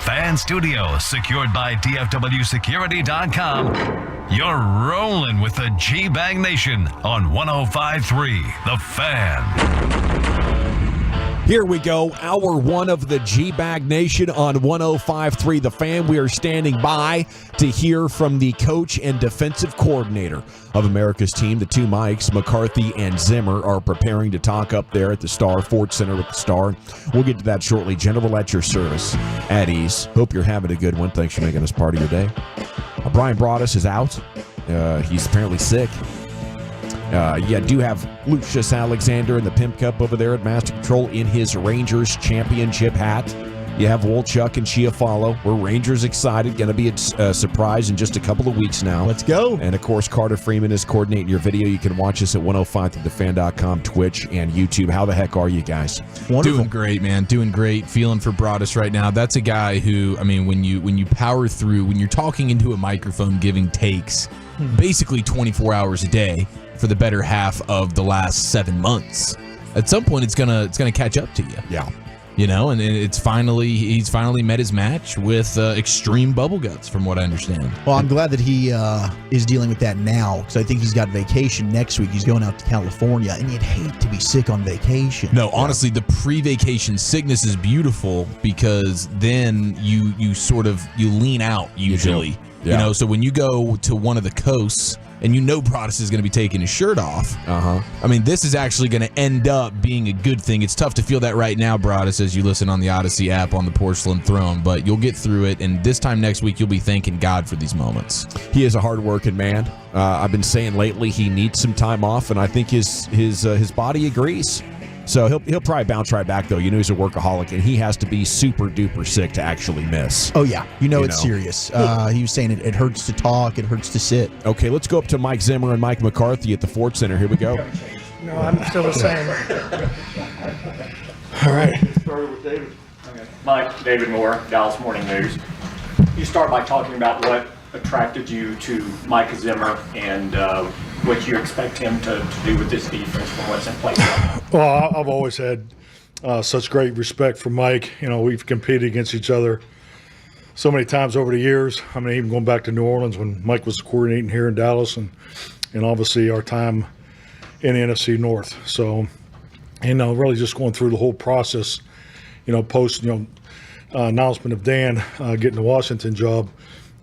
Fan Studios, secured by DFWsecurity.com. You're rolling with the G-Bag Nation on 105.3 The Fan. Here we go, hour one of the G-Bag Nation on 105.3 The Fan. We are standing by to hear from the coach and defensive coordinator of America's team. The two Mikes, McCarthy and Zimmer, are preparing to talk up there at the Star, Ford Center with the Star. We'll get to that shortly. General at your service, at ease. Hope you're having a good one. Thanks for making us part of your day. Brian Broaddus is out. He's apparently sick. You do have Lucius Alexander in the Pimp Cup over there at Master Control in his Rangers championship hat. You have Wolchuk and Chiafalo. We're Rangers excited. Going to be a surprise in just a couple of weeks now. Let's go. And, of course, Carter Freeman is coordinating your video. You can watch us at 105thethefan.com, Twitch, and YouTube. How the heck are you guys? Wonderful. Doing great, man. Doing great. Feeling for Broaddus right now. That's a guy who, I mean, when you power through, when you're talking into a microphone giving takes basically 24 hours a day for the better half of the last 7 months, at some point it's gonna catch up to you. Yeah. You know, and he's finally met his match with extreme bubble guts, from what I understand. Well, I'm glad that he is dealing with that now, because I think he's got vacation next week. He's going out to California, and you'd hate to be sick on vacation. No, honestly, the pre-vacation sickness is beautiful, because then you lean out usually. Yeah. You know, so when you go to one of the coasts and you know Broaddus is going to be taking his shirt off, I mean, this is actually going to end up being a good thing. It's tough to feel that right now, Broaddus, as you listen on the Odyssey app on the Porcelain Throne, but you'll get through it, and this time next week you'll be thanking God for these moments. He is a hard-working man. I've been saying lately he needs some time off, and I think his body agrees. So he'll probably bounce right back, though. You know he's a workaholic, and he has to be super-duper sick to actually miss. Oh, yeah. You know it's serious. He was saying it hurts to talk, it hurts to sit. Okay, let's go up to Mike Zimmer and Mike McCarthy at the Ford Center. Here we go. No, I'm still the same. All right. Started with David. Okay. Mike, David Moore, Dallas Morning News. You start by talking about what attracted you to Mike Zimmer and what you expect him to do with this defense from what's in place. Well, I've always had such great respect for Mike. You know, we've competed against each other so many times over the years. I mean, even going back to New Orleans when Mike was coordinating here in Dallas, and obviously our time in the NFC North. So, really just going through the whole process, post, announcement of Dan getting the Washington job.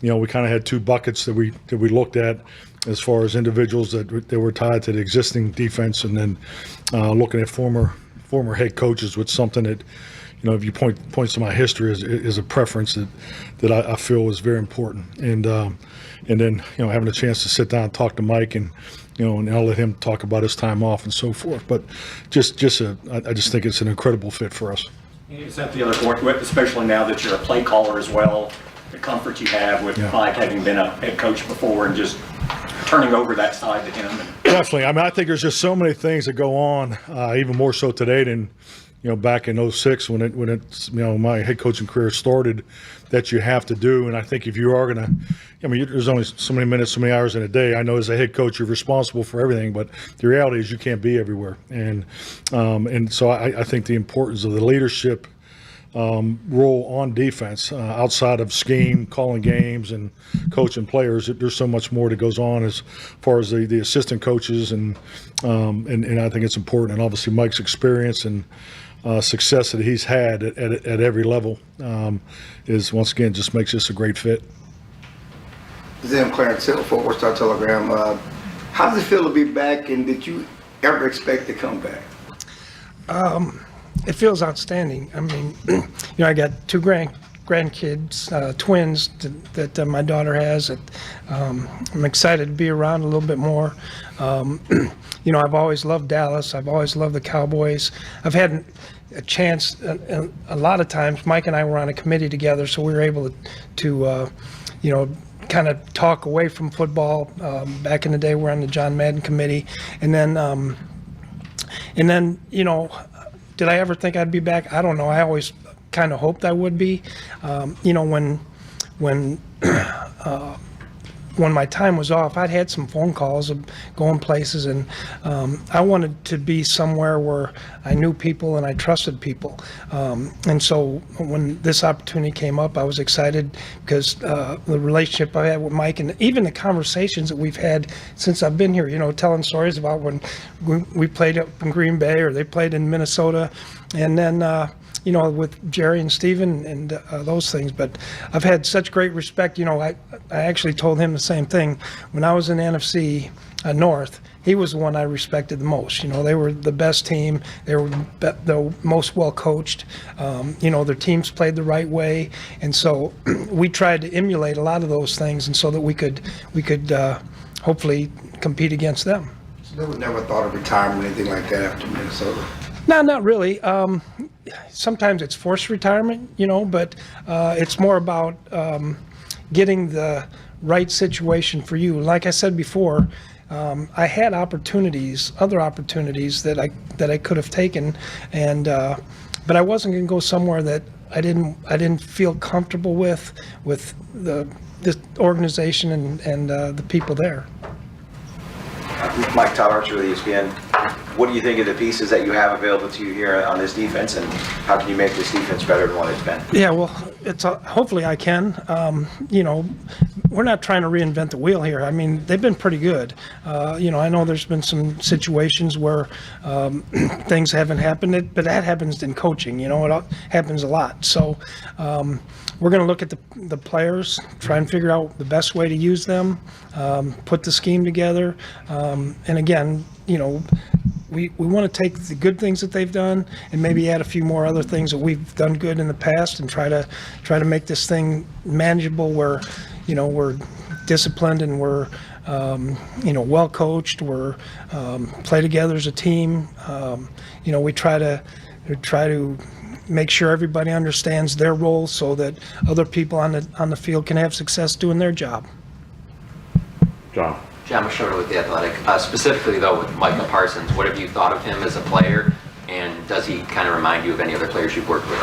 We kind of had two buckets that we looked at as far as individuals that were tied to the existing defense, and then looking at former head coaches with something that, if you points to my history is a preference that I feel is very important. And then having a chance to sit down and talk to Mike, and and I'll let him talk about his time off and so forth. But I just think it's an incredible fit for us. Is that the other point, especially now that you're a play caller as well? The comfort you have with Mike having been a head coach before and just turning over that side to him. Definitely. I mean, I think there's just so many things that go on, even more so today than, back in 2006 when it's my head coaching career started, that you have to do. And I think if you are going to, there's only so many minutes, so many hours in a day. I know as a head coach, you're responsible for everything, but the reality is you can't be everywhere. And so I think the importance of the leadership role on defense, outside of scheme, calling games, and coaching players, there's so much more that goes on as far as the assistant coaches, and I think it's important. And obviously Mike's experience and success that he's had at every level is, once again, just makes this a great fit. Zim Clarence Hill, Fort Worth Star Telegram. How does it feel to be back, and did you ever expect to come back? It feels outstanding. I mean, I got two grandkids, twins that my daughter has. I'm excited to be around a little bit more. I've always loved Dallas. I've always loved the Cowboys. I've had a chance, a lot of times, Mike and I were on a committee together, so we were able to kind of talk away from football. Back in the day, we're on the John Madden committee. And then, did I ever think I'd be back? I don't know. I always kind of hoped I would be. When when my time was off, I'd had some phone calls of going places, and I wanted to be somewhere where I knew people and I trusted people. And so when this opportunity came up, I was excited because the relationship I had with Mike, and even the conversations that we've had since I've been here, telling stories about when we played up in Green Bay or they played in Minnesota, and then with Jerry and Steven and those things. But I've had such great respect. I actually told him the same thing. When I was in NFC North, he was the one I respected the most. They were the best team. They were the most well coached. Their teams played the right way. And so we tried to emulate a lot of those things, and so that we could hopefully compete against them. So they would never thought of retirement or anything like that after Minnesota? No, not really. Sometimes it's forced retirement, but it's more about getting the right situation for you. Like I said before, I had other opportunities that I could have taken, but I wasn't going to go somewhere that I didn't feel comfortable with this organization and the people there. Mike, Todd Archer with ESPN. What do you think of the pieces that you have available to you here on this defense, and how can you make this defense better than what it's been? Yeah, well, hopefully I can. We're not trying to reinvent the wheel here. I mean, they've been pretty good. I know there's been some situations where things haven't happened, but that happens in coaching. It happens a lot. So we're going to look at the players, try and figure out the best way to use them, put the scheme together, and again, we want to take the good things that they've done and maybe add a few more other things that we've done good in the past, and try to make this thing manageable where we're disciplined and we're well coached, we're play together as a team. We try to make sure everybody understands their role so that other people on the field can have success doing their job. John Machota with The Athletic. Specifically, though, with Micah Parsons, what have you thought of him as a player, and does he kind of remind you of any other players you've worked with?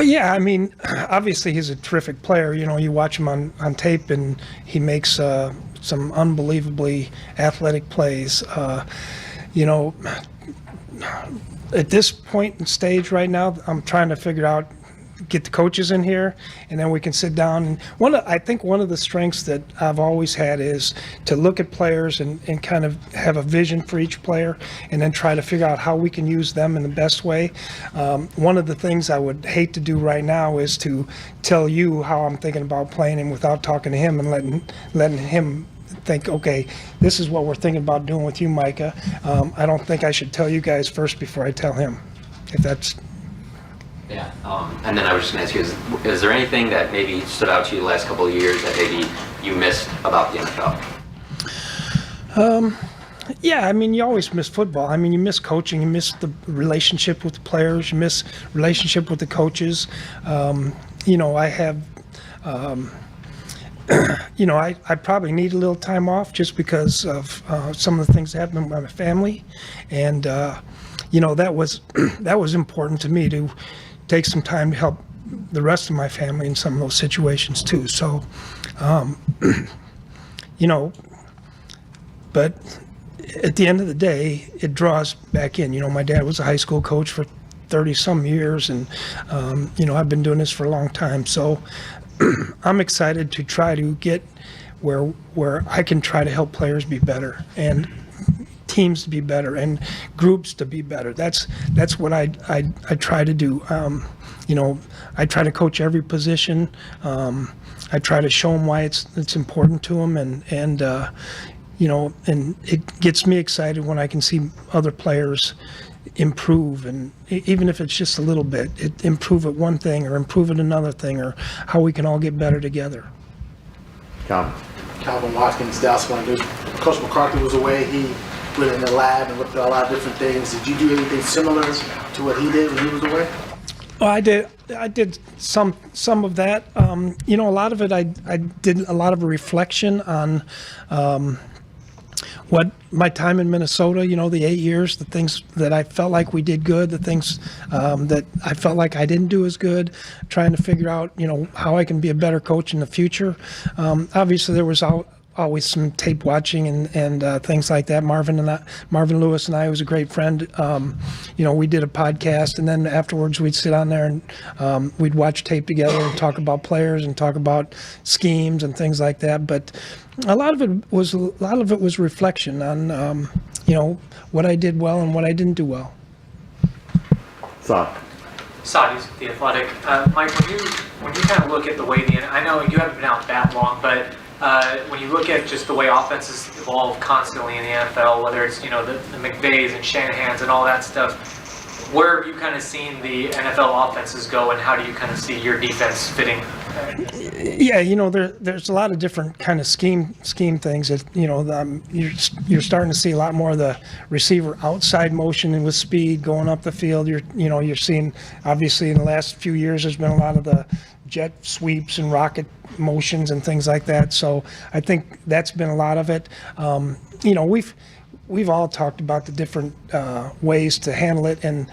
Yeah, I mean, obviously he's a terrific player. You watch him on tape, and he makes some unbelievably athletic plays. At this point in stage right now, I'm trying to figure out, get the coaches in here, and then we can sit down. And I think one of the strengths that I've always had is to look at players and kind of have a vision for each player, and then try to figure out how we can use them in the best way. One of the things I would hate to do right now is to tell you how I'm thinking about playing him without talking to him and letting him think, okay, this is what we're thinking about doing with you, Micah. I don't think I should tell you guys first before I tell him, if that's... Yeah, and then I was just going to ask you, is there anything that maybe stood out to you the last couple of years that maybe you missed about the NFL? Yeah, I mean, you always miss football. I mean, you miss coaching, you miss the relationship with the players, you miss relationship with the coaches. I have, I probably need a little time off just because of some of the things that happened with my family, and that was important to me to take some time to help the rest of my family in some of those situations too. So, but at the end of the day, it draws back in. My dad was a high school coach for 30 some years, and I've been doing this for a long time. So I'm excited to try to get where I can try to help players be better, and teams to be better, and groups to be better. That's what I try to do. I try to coach every position. I try to show them why it's important to them, and it gets me excited when I can see other players improve, and even if it's just a little bit, improve at one thing or improve at another thing, or how we can all get better together. Calvin Watkins, Dallas Wonders. Coach McCarthy was away. He went in the lab and looked at a lot of different things. Did you do anything similar to what he did when he was away? Well, I did some of that. A lot of it I did a lot of a reflection on what my time in Minnesota, the 8 years, the things that I felt like we did good, the things that I felt like I didn't do as good, trying to figure out, how I can be a better coach in the future. Obviously, there was always some tape watching and things like that. Marvin Lewis and I was a great friend. We did a podcast, and then afterwards we'd sit on there and we'd watch tape together and talk about players and talk about schemes and things like that. But a lot of it was reflection on what I did well and what I didn't do well. Saudis with The Athletic. Mike, when you kind of look at the way I know you haven't been out that long, but when you look at just the way offenses evolve constantly in the NFL, whether it's the McVays and Shanahans and all that stuff, where have you kind of seen the NFL offenses go, and how do you kind of see your defense fitting? Yeah, there's a lot of different kind of scheme things that you're starting to see a lot more of the receiver outside motion and with speed going up the field. You're seeing, obviously in the last few years there's been a lot of the jet sweeps and rocket motions and things like that. So I think that's been a lot of it. We've all talked about the different ways to handle it, and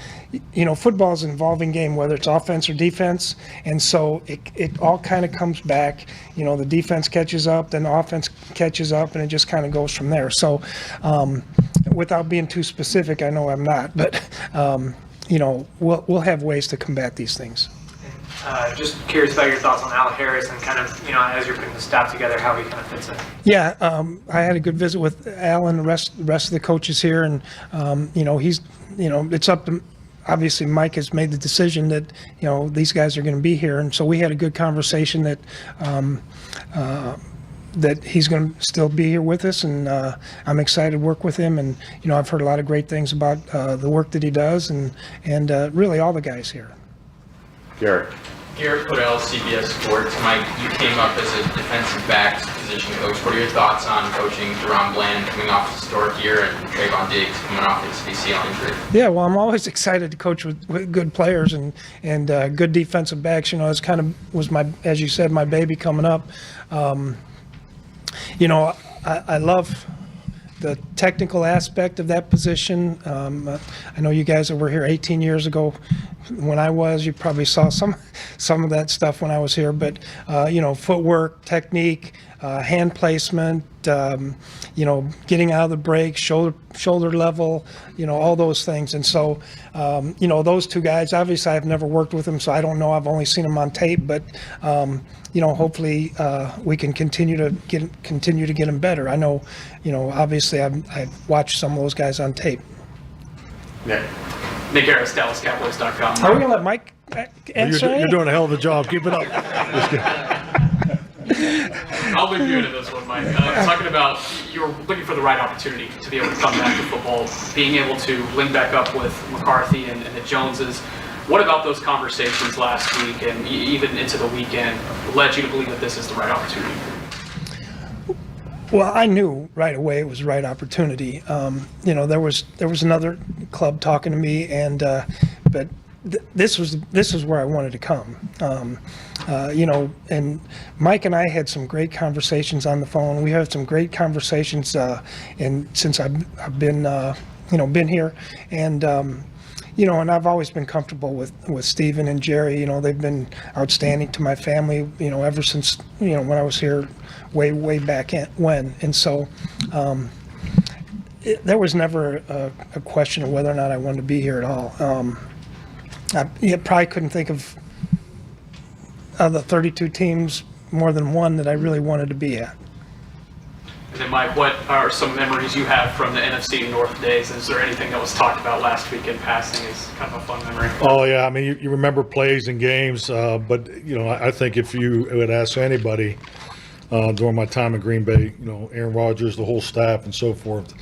football is an evolving game, whether it's offense or defense, and so it all kind of comes back. The defense catches up, then the offense catches up, and it just kind of goes from there. So without being too specific, I know I'm not, but we'll have ways to combat these things. Just curious about your thoughts on Al Harris and kind of, as you're putting the staff together, how he kind of fits in. Yeah, I had a good visit with Al and the rest of the coaches here, and he's, it's up to, obviously Mike has made the decision that these guys are going to be here, and so we had a good conversation that that he's going to still be here with us, and I'm excited to work with him, and I've heard a lot of great things about the work that he does, and really all the guys here. Garrett Podell, CBS Sports. Mike, you came up as a defensive backs position coach. What are your thoughts on coaching Deron Bland coming off a historic year and Trayvon Diggs coming off his ACL injury? Yeah, well, I'm always excited to coach with good players and good defensive backs. It's kind of was my, as you said, my baby coming up. I love the technical aspect of that position. I know you guys that were here 18 years ago when I was, you probably saw some of that stuff when I was here, but footwork, technique, hand placement, getting out of the break, shoulder level, all those things. And so, those two guys, obviously I've never worked with them, so I don't know. I've only seen them on tape, but hopefully we can continue to get them better. I know, obviously I've watched some of those guys on tape. Nick Harris, DallasCowboys.com. Are we going to let Mike answer? You're doing a hell of a job. Keep it up. I'll leave you into this one, Mike. Talking about you're looking for the right opportunity to be able to come back to football, being able to link back up with McCarthy and the Joneses. What about those conversations last week and even into the weekend led you to believe that this is the right opportunity? Well, I knew right away it was the right opportunity. There was another club talking to me, and but this was where I wanted to come. And Mike and I had some great conversations on the phone. We had some great conversations, and since I've been been here, and and I've always been comfortable with Steven and Jerry. They've been outstanding to my family. Ever since when I was here, way back when. And so there was never a question of whether or not I wanted to be here at all. I probably couldn't think of the 32 teams more than one that I really wanted to be at. And then, Mike, what are some memories you have from the NFC North days? Is there anything that was talked about last week in passing as kind of a fun memory? Oh, yeah. I mean, you remember plays and games, but, I think if you would ask anybody during my time in Green Bay, Aaron Rodgers, the whole staff and so forth,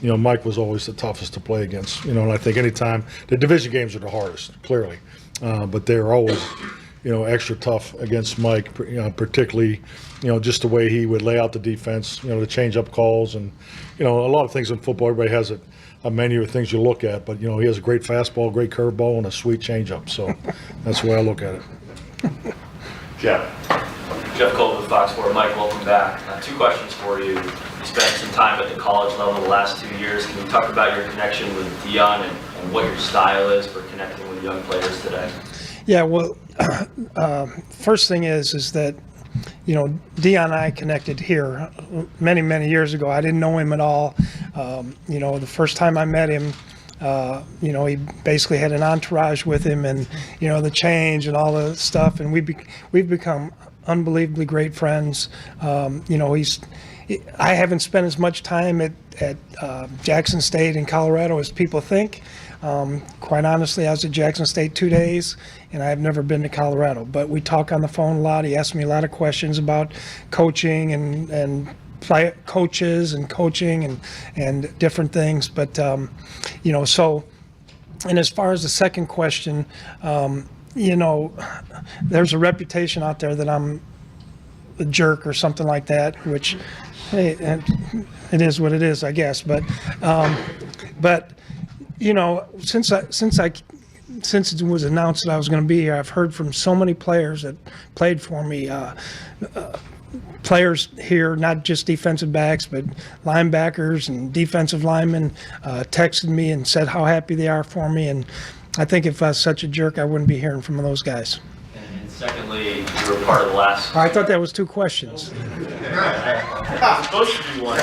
Mike was always the toughest to play against. And I think anytime, the division games are the hardest, clearly, but they're always, extra tough against Mike, particularly, just the way he would lay out the defense, the change-up calls, and, a lot of things in football, everybody has a menu of things you look at, but, he has a great fastball, great curveball, and a sweet change-up, so that's the way I look at it. Jeff Cole with Fox 4. Mike, welcome back. Two questions for you. You spent some time at the college level the last 2 years. Can you talk about your connection with Deion and what your style is for connecting with young players today? Yeah, well, first thing is that Dion and I connected here many, many years ago. I didn't know him at all. The first time I met him, he basically had an entourage with him, and the change and all the stuff, and we've become unbelievably great friends. I haven't spent as much time at Jackson State in Colorado as people think. Quite honestly, I was at Jackson State 2 days, and I've never been to Colorado. But we talk on the phone a lot. He asked me a lot of questions about coaching and coaches and coaching and different things. But and as far as the second question, there's a reputation out there that I'm a jerk or something like that, which, hey, it is what it is, I guess. But since it was announced that I was going to be here, I've heard from so many players that played for me. Players here, not just defensive backs, but linebackers and defensive linemen, texted me and said how happy they are for me. And I think if I was such a jerk, I wouldn't be hearing from those guys. And secondly, you were part of the last. I thought that was 2 questions. It's supposed to be one.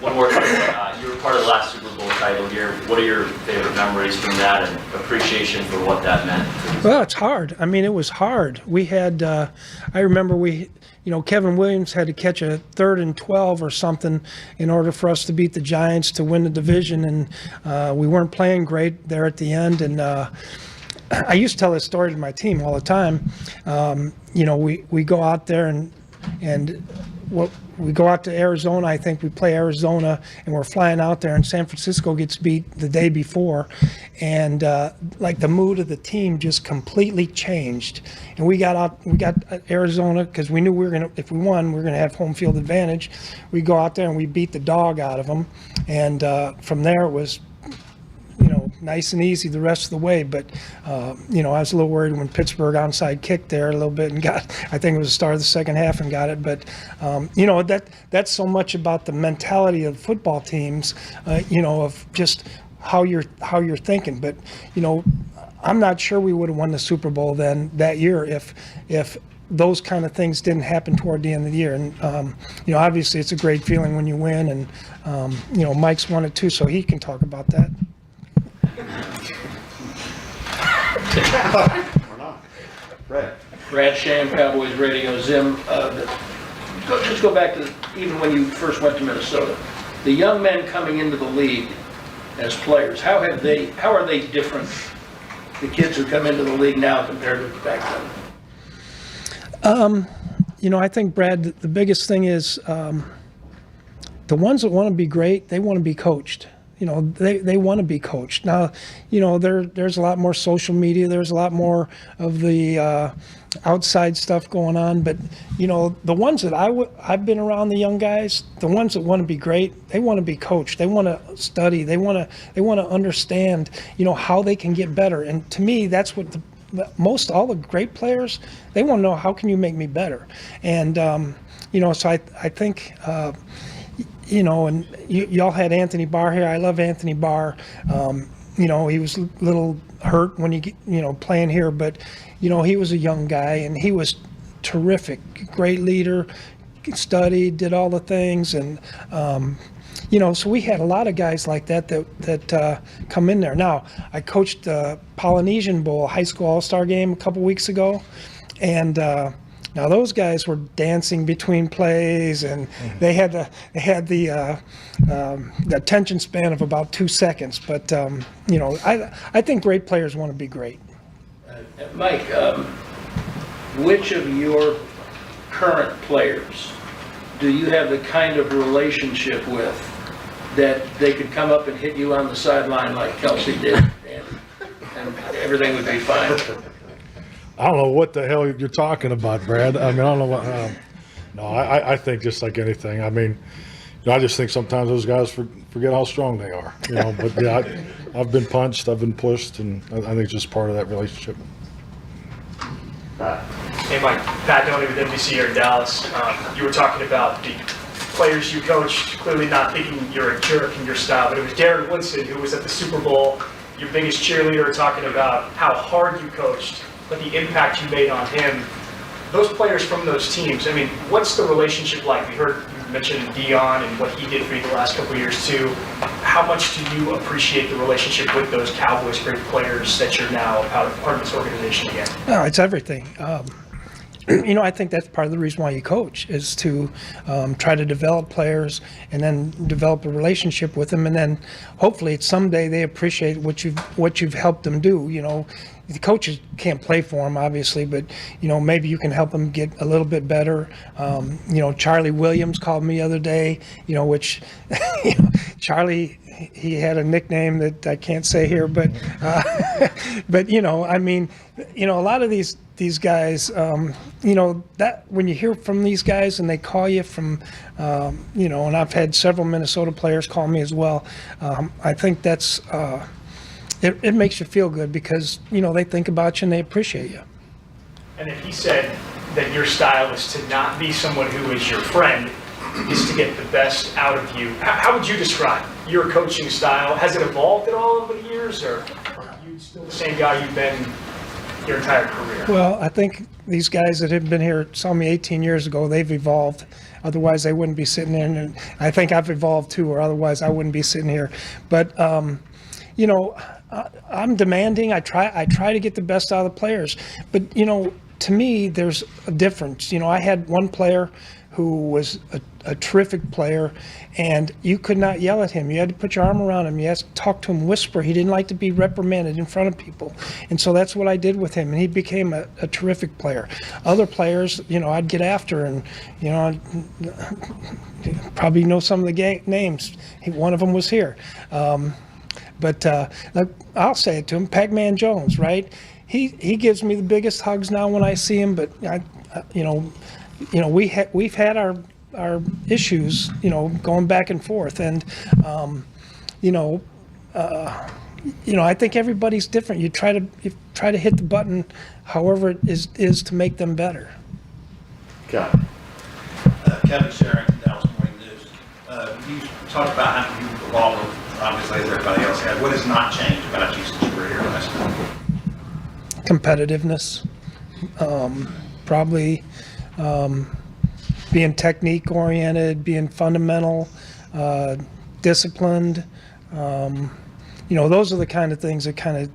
One more time. You were part of the last Super Bowl title here. What are your favorite memories from that and appreciation for what that meant? Well, it's hard. I mean, it was hard. We had, I remember Kevin Williams had to catch a 3rd and 12 or something in order for us to beat the Giants to win the division, and we weren't playing great there at the end. And I used to tell this story to my team all the time. We go out there and we go out to Arizona. I think we play Arizona, and we're flying out there, and San Francisco gets beat the day before, and the mood of the team just completely changed. And we got Arizona because we knew if we won, we were gonna have home field advantage. We go out there and we beat the dog out of them, and from there it was nice and easy the rest of the way. But I was a little worried when Pittsburgh onside kicked there a little bit and I think it was the start of the second half and got it. But that's so much about the mentality of football teams, of just how you're thinking. But I'm not sure we would have won the Super Bowl then that year if those kind of things didn't happen toward the end of the year. And obviously it's a great feeling when you win, and Mike's won it too, so he can talk about that. Brad Sham, Cowboys Radio, Zim. Just go back to even when you first went to Minnesota. The young men coming into the league as players, how are they different? The kids who come into the league now compared to back then? I think, Brad, the biggest thing is the ones that want to be great, they want to be coached. They want to be coached. Now, there's a lot more social media. There's a lot more of the outside stuff going on. But, the ones that I've been around, the young guys, the ones that want to be great, they want to be coached. They want to study. They want to understand, how they can get better. And to me, that's what all the great players, they want to know, how can you make me better? And, so I think, and y'all had Anthony Barr here. I love Anthony Barr. He was a little hurt when playing here, but, he was a young guy and he was terrific, great leader, studied, did all the things. And, so we had a lot of guys like that come in there. Now, I coached the Polynesian Bowl high school all-star game a couple weeks ago, and now those guys were dancing between plays, and they had the attention span of about 2 seconds. But I think great players want to be great. Mike, which of your current players do you have the kind of relationship with that they could come up and hit you on the sideline like Kelsey did, and everything would be fine? I don't know what the hell you're talking about, Brad. I mean, I don't know what. No, I think just like anything. I mean, I just think sometimes those guys forget how strong they are. But yeah, I've been punched, I've been pushed, and I think it's just part of that relationship. Hey, Mike, Pat Doney with NBC here in Dallas. You were talking about the players you coached clearly not thinking you're a jerk in your style, but it was Darren Woodson who was at the Super Bowl, your biggest cheerleader, talking about how hard you coached, but the impact you made on him. those players from those teams, I mean, what's the relationship like? We heard you mentioned Dion and what he did for you the last couple of years too. How much do you appreciate the relationship with those Cowboys great players that you're now part of this organization again? No, it's everything. I think that's part of the reason why you coach is to try to develop players and then develop a relationship with them, and then hopefully someday they appreciate what you've helped them do. The coaches can't play for them, obviously, but maybe you can help them get a little bit better. Charlie Williams called me the other day, which Charlie, he had a nickname that I can't say here, but a lot of these guys, that when you hear from these guys and they call you from, and I've had several Minnesota players call me as well. I think that's. It makes you feel good because, they think about you and they appreciate you. And if he said that your style is to not be someone who is your friend, is to get the best out of you, how would you describe your coaching style? Has it evolved at all over the years, or are you still the same guy you've been your entire career? Well, I think these guys that have been here saw me 18 years ago, they've evolved. Otherwise, they wouldn't be sitting there. And I think I've evolved too, or otherwise I wouldn't be sitting here. But, I'm demanding. I try to get the best out of the players. But, to me, there's a difference. I had one player who was a terrific player, and you could not yell at him. You had to put your arm around him. You had to talk to him, whisper. He didn't like to be reprimanded in front of people. And so that's what I did with him, and he became a terrific player. Other players, I'd get after, and, probably know some of the names. One of them was here. But I'll say it to him, Pac-Man Jones, right? He gives me the biggest hugs now when I see him. But we've had our issues, going back and forth, and I think everybody's different. You try to hit the button, however it is to make them better. Kevin Sherrington, Dallas Morning News. You talked about how you evolved, obviously, as everybody else had. What has not changed about you since you were here last time? Competitiveness, probably being technique oriented, being fundamental, disciplined. Those are the kind of things that kind of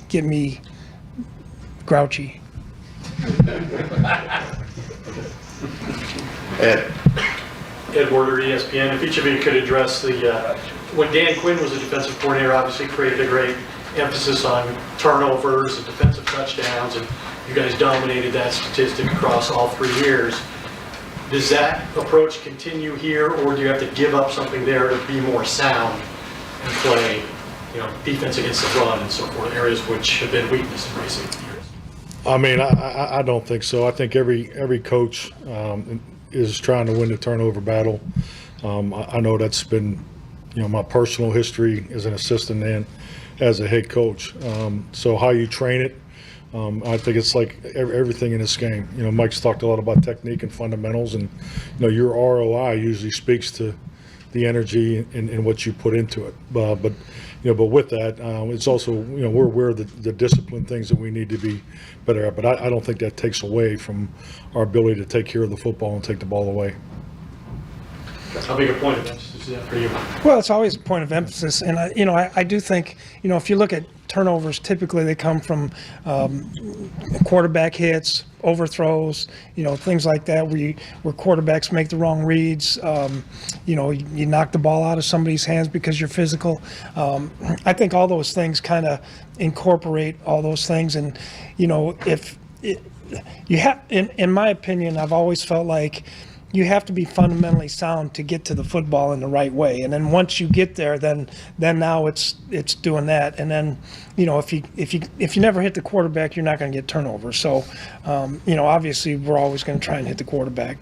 get me grouchy. Ed Werder, ESPN. If each of you could address when Dan Quinn was a defensive coordinator, obviously created a great emphasis on turnovers and defensive touchdowns, and you guys dominated that statistic across all 3 years. Does that approach continue here, or do you have to give up something there to be more sound and play, defense against the run and so forth, areas which have been weakness in recent years? I don't think so. I think every coach is trying to win the turnover battle. I know that's been, my personal history as an assistant and as a head coach. So how you train it, I think it's like everything in this game. Mike's talked a lot about technique and fundamentals, and your ROI usually speaks to the energy and what you put into it. But with that, it's also we're aware of the discipline things that we need to be better at. But I don't think that takes away from our ability to take care of the football and take the ball away. How big a point of emphasis is that for you? Well, it's always a point of emphasis, and I do think if you look at turnovers, typically they come from quarterback hits, overthrows, things like that, where quarterbacks make the wrong reads. You knock the ball out of somebody's hands because you're physical. I think all those things kind of incorporate all those things, and if you have, in my opinion, I've always felt like you have to be fundamentally sound to get to the football in the right way, and then once you get there, then now it's doing that, and then if you never hit the quarterback, you're not going to get turnovers. So obviously we're always going to try and hit the quarterback.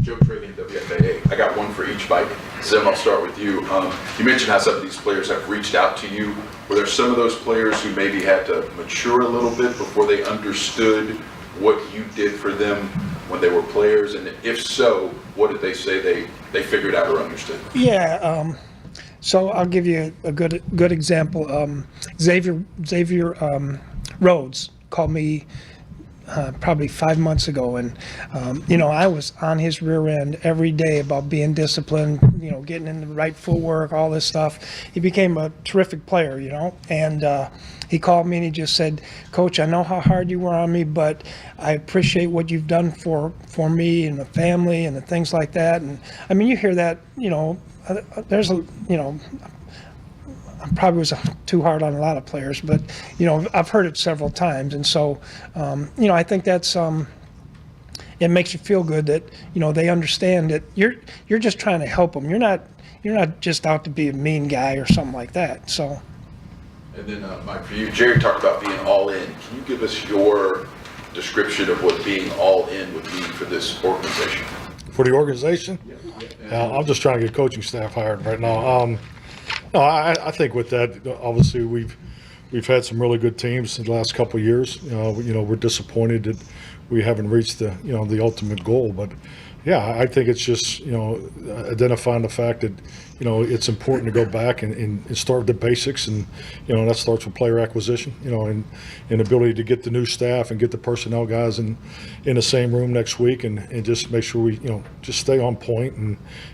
Joe Trading, WFAA. I got one for each bike. Zim, I'll start with you. You mentioned how some of these players have reached out to you. Were there some of those players who maybe had to mature a little bit before they understood what you did for them when they were players? And if so, what did they say they figured out or understood? Yeah, so I'll give you a good example. Xavier Rhodes called me probably 5 months ago, and I was on his rear end every day about being disciplined, getting in the right footwork, all this stuff. He became a terrific player, and he called me and he just said, "Coach, I know how hard you were on me, but I appreciate what you've done for me and the family and the things like that." And I mean, you hear that, there's a, I probably was too hard on a lot of players, but I've heard it several times, and so I think that's it makes you feel good that they understand that you're just trying to help them. You're not just out to be a mean guy or something like that. So. And then, Mike, for you, Jerry talked about being all in. Can you give us your description of what being all in would mean for this organization? For the organization? I'm just trying to get coaching staff hired right now. No, I think with that, obviously we've had some really good teams in the last couple of years. We're disappointed that we haven't reached the ultimate goal, but yeah, I think it's just identifying the fact that it's important to go back and start with the basics, and that starts with player acquisition, and ability to get the new staff and get the personnel guys in the same room next week, and just make sure we just stay on point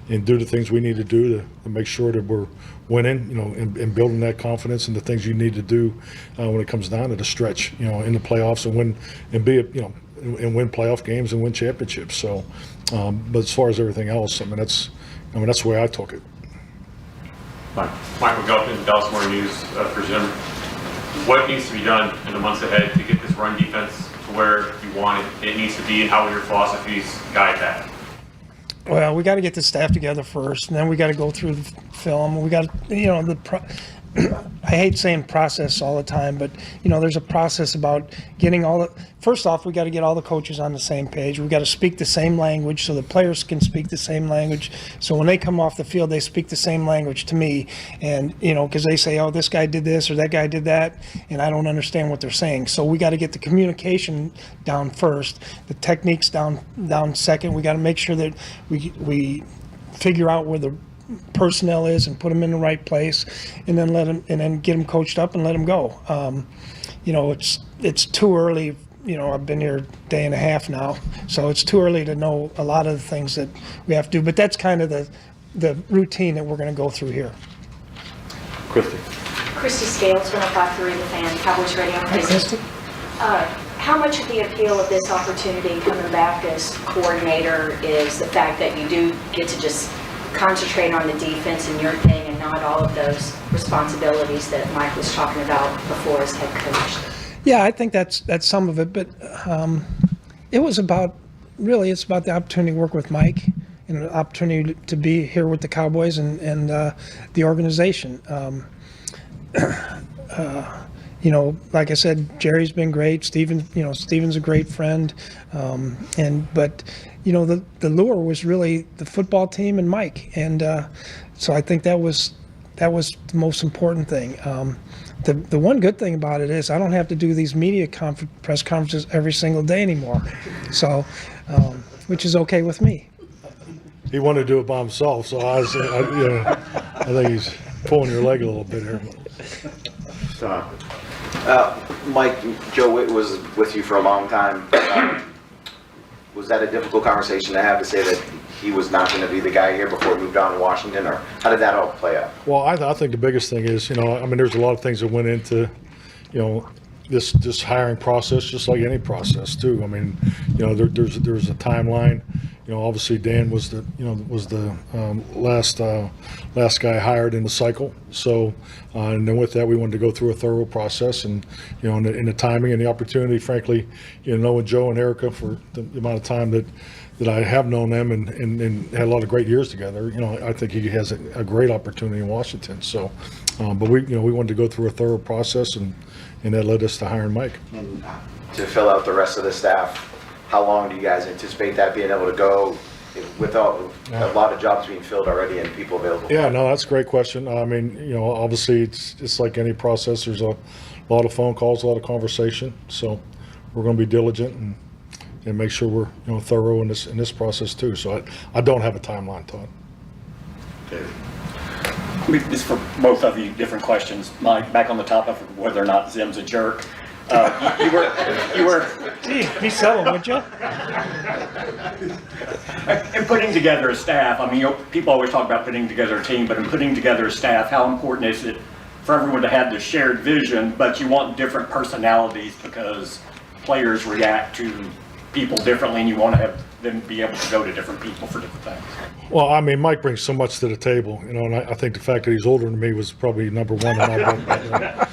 and do the things we need to do to make sure that we're winning, and building that confidence and the things you need to do when it comes down to the stretch, in the playoffs, and win and win playoff games and win championships. So, but as far as everything else, that's the way I took it. Mike McGuffin, Dallas Morning News for Zimmer. What needs to be done in the months ahead to get this run defense to where you want it needs to be, and how will your philosophies guide that? Well, we got to get the staff together first, and then we got to go through the film. We got I hate saying process all the time, but there's a process about getting first off, we got to get all the coaches on the same page. We got to speak the same language so the players can speak the same language. So when they come off the field, they speak the same language to me, and because they say, "Oh, this guy did this or that guy did that," and I don't understand what they're saying. So we got to get the communication down first, the techniques down second. We got to make sure that we figure out where the personnel is and put them in the right place, and then get them coached up and let them go. It's too early. I've been here a day and a half now, so it's too early to know a lot of the things that we have to do. But that's kind of the routine that we're going to go through here. Christy Scales, 105.3 The Fan, Cowboys Radio. Hi, Christy. How much of the appeal of this opportunity coming back as coordinator is the fact that you do get to just concentrate on the defense and your thing, and not all of those responsibilities that Mike was talking about before as head coach? Yeah, I think that's some of it, but it's about the opportunity to work with Mike and the opportunity to be here with the Cowboys and the organization. Like I said, Jerry's been great. Steven's a great friend, but the lure was really the football team and Mike, and so I think that was the most important thing. The one good thing about it is I don't have to do these media press conferences every single day anymore, so which is okay with me. He wanted to do it by himself, so I think he's pulling your leg a little bit here. Mike, Joe Witt was with you for a long time. Was that a difficult conversation to have, to say that he was not going to be the guy here before he moved on to Washington, or how did that all play out? Well, I think the biggest thing is, there's a lot of things that went into, this hiring process, just like any process too. There's a timeline. Obviously Dan was the last guy hired in the cycle. So, and then with that, we wanted to go through a thorough process, and in the timing and the opportunity, frankly, knowing Joe and Erica for the amount of time that I have known them and had a lot of great years together, I think he has a great opportunity in Washington. So, but we wanted to go through a thorough process, and that led us to hiring Mike. And to fill out the rest of the staff, how long do you guys anticipate that being able to go with a lot of jobs being filled already and people available? Yeah, no, that's a great question. Obviously it's like any process. There's a lot of phone calls, a lot of conversation. So we're going to be diligent and make sure we're thorough in this process too. So I don't have a timeline, Todd. This is for both of you, different questions. Mike, back on the topic of whether or not Zim's a jerk. You were Gee, be subtle, would you? in putting together a staff. I mean, people always talk about putting together a team, but in putting together a staff, how important is it for everyone to have this shared vision? But you want different personalities because players react to people differently, and you want to have them be able to go to different people for different things. Well, I mean, Mike brings so much to the table, you know, and I think the fact that he's older than me was probably number one in my book. But,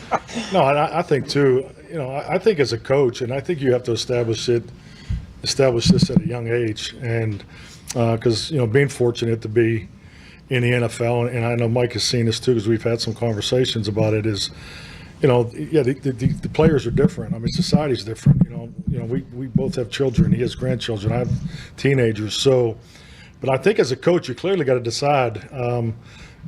no, and I think too, you know, I think as a coach, and I think you have to establish this at a young age, and because you know, being fortunate to be in the NFL, and I know Mike has seen this too, because we've had some conversations about it. Is, you know, yeah, the players are different. I mean, society's different. You know, we both have children. He has grandchildren. I have teenagers. So, but I think as a coach, you clearly got to decide: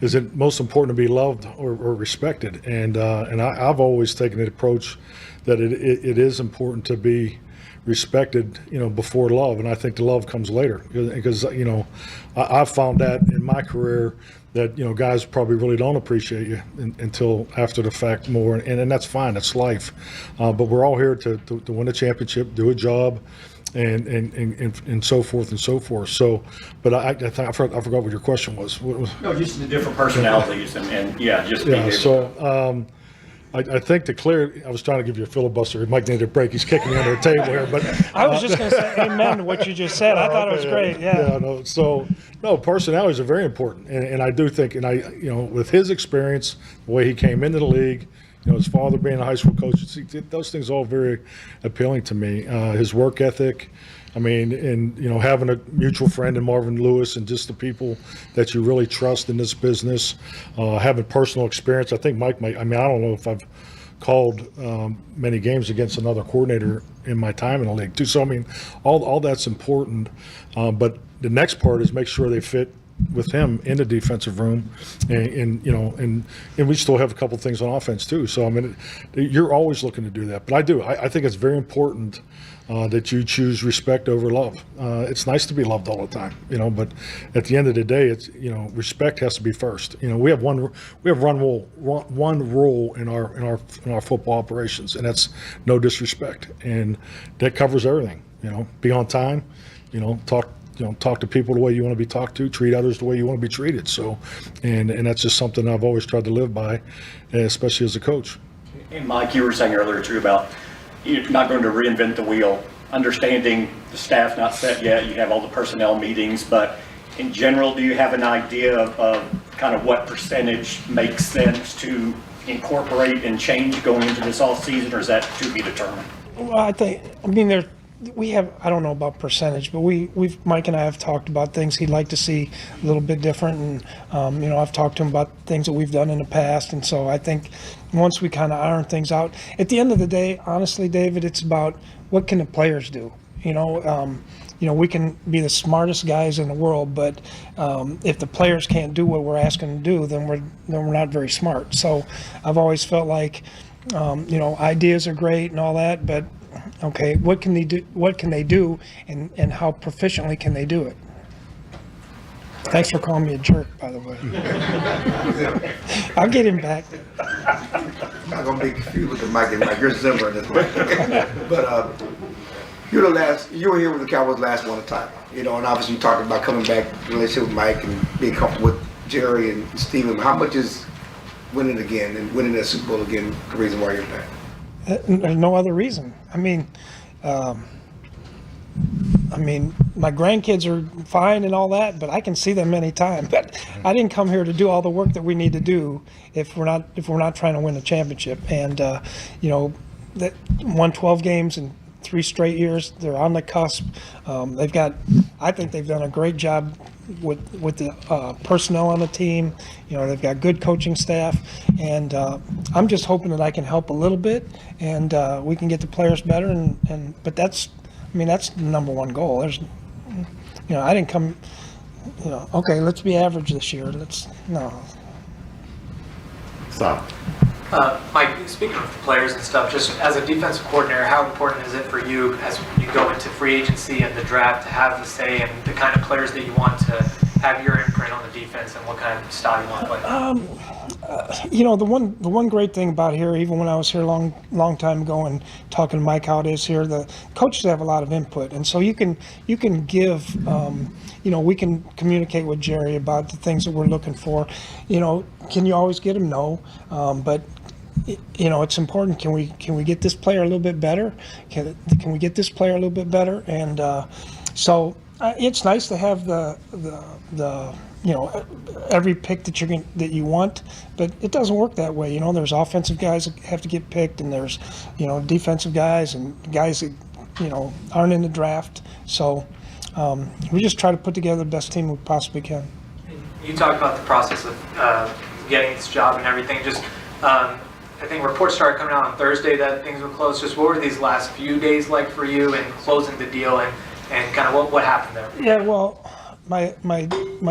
is it most important to be loved or respected? And I've always taken the approach that it is important to be respected, you know, before love. And I think the love comes later, because you know, I've found that in my career, that, you know, guys probably really don't appreciate you until after the fact more, and that's fine, that's life. But we're all here to win a championship, do a job, and so forth and so forth. So, but I forgot what your question was. No, just the different personalities and yeah, just being yeah. able So. I think to clear, I was trying to give you a filibuster. Mike needed a break. He's kicking me under the table here. But I was just going to say amen to what you just said. I thought it was great. Yeah. No. So, no, personalities are very important, and I do think, and you know, with his experience, the way he came into the league, you know, his father being a high school coach, those things all very appealing to me. His work ethic. I mean, and, you know, having a mutual friend in Marvin Lewis, and just the people that you really trust in this business, having personal experience. I think Mike might, I mean, I don't know if I've called many games against another coordinator in my time in the league too. So, I mean, all that's important. But the next part is make sure they fit with him in the defensive room, and you know, and we still have a couple things on offense too. So, I mean, you're always looking to do that. But I think it's very important that you choose respect over love. It's nice to be loved all the time, you know, but at the end of the day, it's, you know, respect has to be first. You know, we have one rule in our football operations, and that's no disrespect, and that covers everything. You know, be on time. You know, talk to people the way you want to be talked to, treat others the way you want to be treated. So, and that's just something I've always tried to live by, especially as a coach. And Mike, you were saying earlier too about you're not going to reinvent the wheel, understanding the staff's not set yet, you have all the personnel meetings, but in general, do you have an idea of kind of what percentage makes sense to incorporate and change going into this off season, or is that to be determined? Well, I mean, we have, I don't know about percentage, but Mike and I have talked about things he'd like to see a little bit different, and you know, I've talked to him about things that we've done in the past, and so I think once we kind of iron things out, at the end of the day, honestly, David, it's about what can the players do. You know, we can be the smartest guys in the world, but if the players can't do what we're asking them to do, then we're not very smart. So I've always felt like, you know, ideas are great and all that, but okay, what can they do? What can they do, and how proficiently can they do it? Thanks for calling me a jerk, by the way. I'll get him back. I'm not gonna be confused with the Mike and Mike. You're Zimmer in this one. But you were here with the Cowboys last one time. You know, and obviously you talked about coming back, relationship with Mike and being comfortable with Jerry and Steven. How much is winning again and winning that Super Bowl again the reason why you're back? There's no other reason. I mean, my grandkids are fine and all that, but I can see them anytime. But I didn't come here to do all the work that we need to do if we're not trying to win a championship. And you know, that won 12 games in 3 straight years. They're on the cusp. I think they've done a great job with the personnel on the team. You know, they've got good coaching staff, and I'm just hoping that I can help a little bit, and we can get the players better. But that's the number one goal. There's, you know, I didn't come, you know, okay, let's be average this year. No. Stop. Mike, speaking of the players and stuff, just as a defensive coordinator, how important is it for you as you go into free agency and the draft to have the say in the kind of players that you want to have your imprint on the defense and what kind of style you want to play? The one great thing about here, even when I was here a long time ago and talking to Mike how it is here, the coaches have a lot of input, and so you can give, we can communicate with Jerry about the things that we're looking for. Can you always get him? No, but it's important. Can we get this player a little bit better? Can we get this player a little bit better? And so it's nice to have the every pick that you want, but it doesn't work that way. There's offensive guys that have to get picked, and there's defensive guys and guys that aren't in the draft. So we just try to put together the best team we possibly can. You talked about the process of getting this job and everything. Just I think reports started coming out on Thursday that things were closed. Just what were these last few days like for you in closing the deal, and kind of what happened there? Yeah, well, my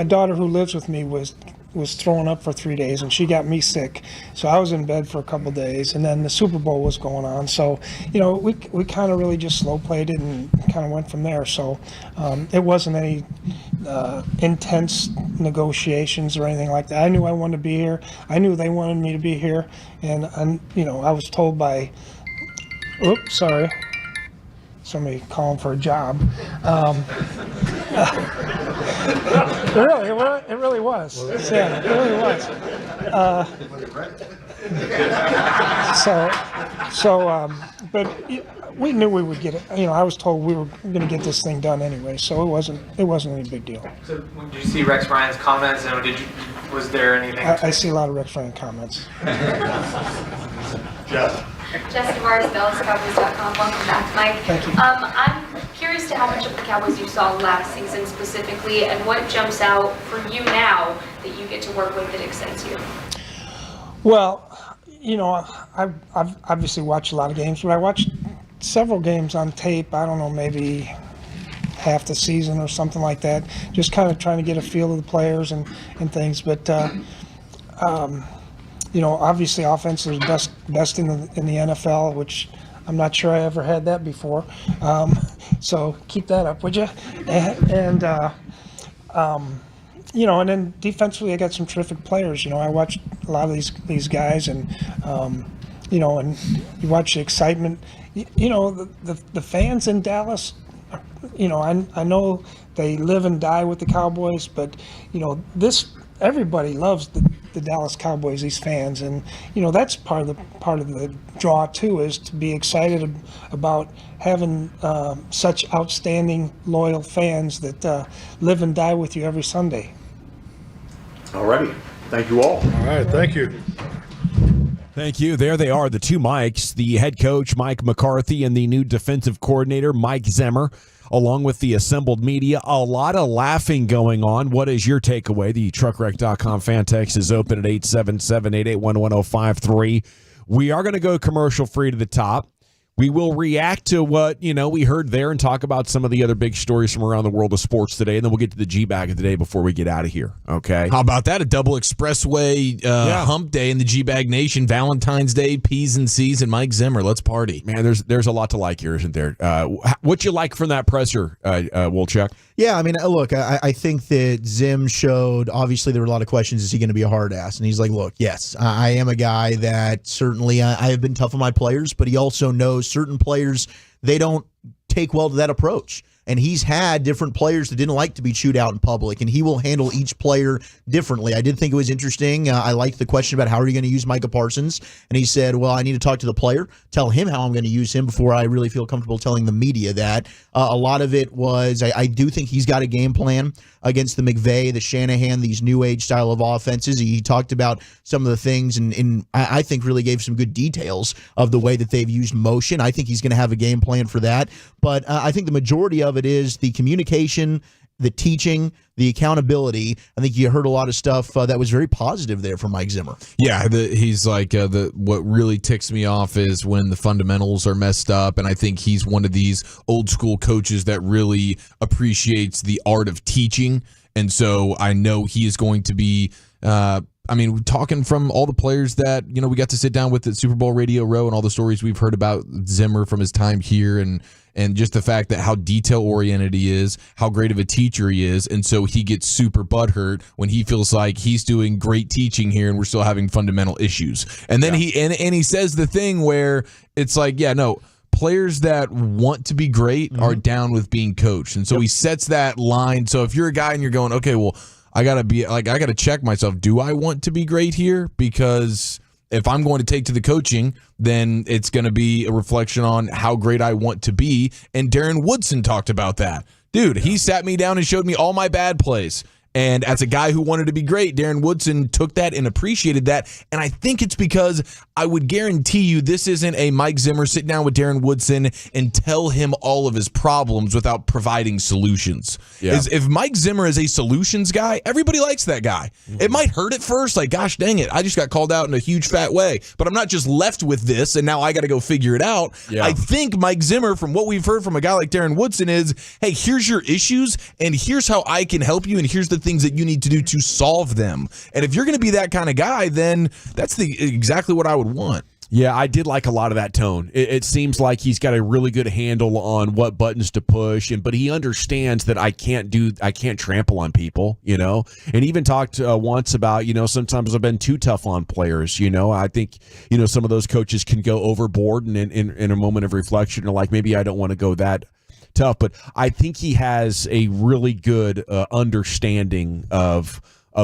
daughter who lives with me was throwing up for 3 days, and she got me sick, so I was in bed for a couple of days, and then the Super Bowl was going on, so we kind of really just slow played it and kind of went from there. So it wasn't any intense negotiations or anything like that. I knew I wanted to be here. I knew they wanted me to be here, and I was told by somebody calling for a job. It really was. Yeah, it really was. But we knew we would get it. I was told we were going to get this thing done anyway, so it wasn't any big deal. So did you see Rex Ryan's comments, and was there anything? I see a lot of Rex Ryan comments. Jeff. Jesse Mars, DallasCowboys.com. Welcome back, Mike. Thank you. I'm curious to how much of the Cowboys you saw last season specifically, and what jumps out for you now that you get to work with that excites you. Well, I've obviously watched a lot of games, but I watched several games on tape. I don't know, maybe half the season or something like that. Just kind of trying to get a feel of the players and things. But obviously offense is best in the NFL, which I'm not sure I ever had that before. So keep that up, would you? And then defensively, I got some terrific players. I watched a lot of these guys, and and you watch the excitement. The fans in Dallas. I know they live and die with the Cowboys, but everybody loves the Dallas Cowboys, these fans, and that's part of the draw too, is to be excited about having such outstanding loyal fans that live and die with you every Sunday. Alrighty, thank you all. All right, thank you. Thank you. There they are, the two Mikes, the head coach, Mike McCarthy, and the new defensive coordinator, Mike Zimmer, along with the assembled media. A lot of laughing going on. What is your takeaway? The truckwreck.com fan text is open at 877-881-1053. We are going to go commercial free to the top. We will react to what, we heard there and talk about some of the other big stories from around the world of sports today, and then we'll get to the G-Bag of the day before we get out of here, okay? How about that? A double expressway hump day in the G-Bag Nation, Valentine's Day, P's and C's, and Mike Zimmer. Let's party. Man, there's a lot to like here, isn't there? What you like from that presser, Wolchuk? Yeah, look, I think that Zim showed, obviously there were a lot of questions, is he going to be a hard ass? And he's like, look, yes, I am a guy that certainly I have been tough on my players, but he also knows certain players, they don't take well to that approach. And he's had different players that didn't like to be chewed out in public, and he will handle each player differently. I did think it was interesting. I liked the question about how are you going to use Micah Parsons, and he said, well, I need to talk to the player, tell him how I'm going to use him before I really feel comfortable telling the media that. A lot of it was, I do think he's got a game plan against the McVay, the Shanahan, these new age style of offenses. He talked about some of the things, and I think really gave some good details of the way that they've used motion. I think he's going to have a game plan for that. But I think the majority of it is the communication, the teaching, the accountability. I think you heard a lot of stuff that was very positive there from Mike Zimmer. Yeah, he's like, what really ticks me off is when the fundamentals are messed up, and I think he's one of these old school coaches that really appreciates the art of teaching, and so I know he is going to be I mean, talking from all the players that, we got to sit down with at Super Bowl Radio Row and all the stories we've heard about Zimmer from his time here and just the fact that how detail-oriented he is, how great of a teacher he is, and so he gets super butthurt when he feels like he's doing great teaching here and we're still having fundamental issues. And then he says the thing where it's like, players that want to be great are down with being coached. And so he sets that line. So if you're a guy and you're going, okay, well, I got to check myself. Do I want to be great here? Because if I'm going to take to the coaching, then it's going to be a reflection on how great I want to be. And Darren Woodson talked about that. Dude, he sat me down and showed me all my bad plays. And as a guy who wanted to be great, Darren Woodson took that and appreciated that. And I think it's because I would guarantee you this isn't a Mike Zimmer sit down with Darren Woodson and tell him all of his problems without providing solutions. Yeah. If Mike Zimmer is a solutions guy, everybody likes that guy. It might hurt at first, like, gosh, dang it, I just got called out in a huge fat way. But I'm not just left with this and now I got to go figure it out. Yeah. I think Mike Zimmer, from what we've heard from a guy like Darren Woodson, is, hey, here's your issues and here's how I can help you and here's the things that you need to do to solve them. And if you're going to be that kind of guy, then that's exactly what I would want. Yeah, I did like a lot of that tone. It seems like he's got a really good handle on what buttons to push, but he understands that I can't trample on people, and even talked once about, sometimes I've been too tough on players, I think, some of those coaches can go overboard and in a moment of reflection, or like, maybe I don't want to go that tough, but I think he has a really good understanding of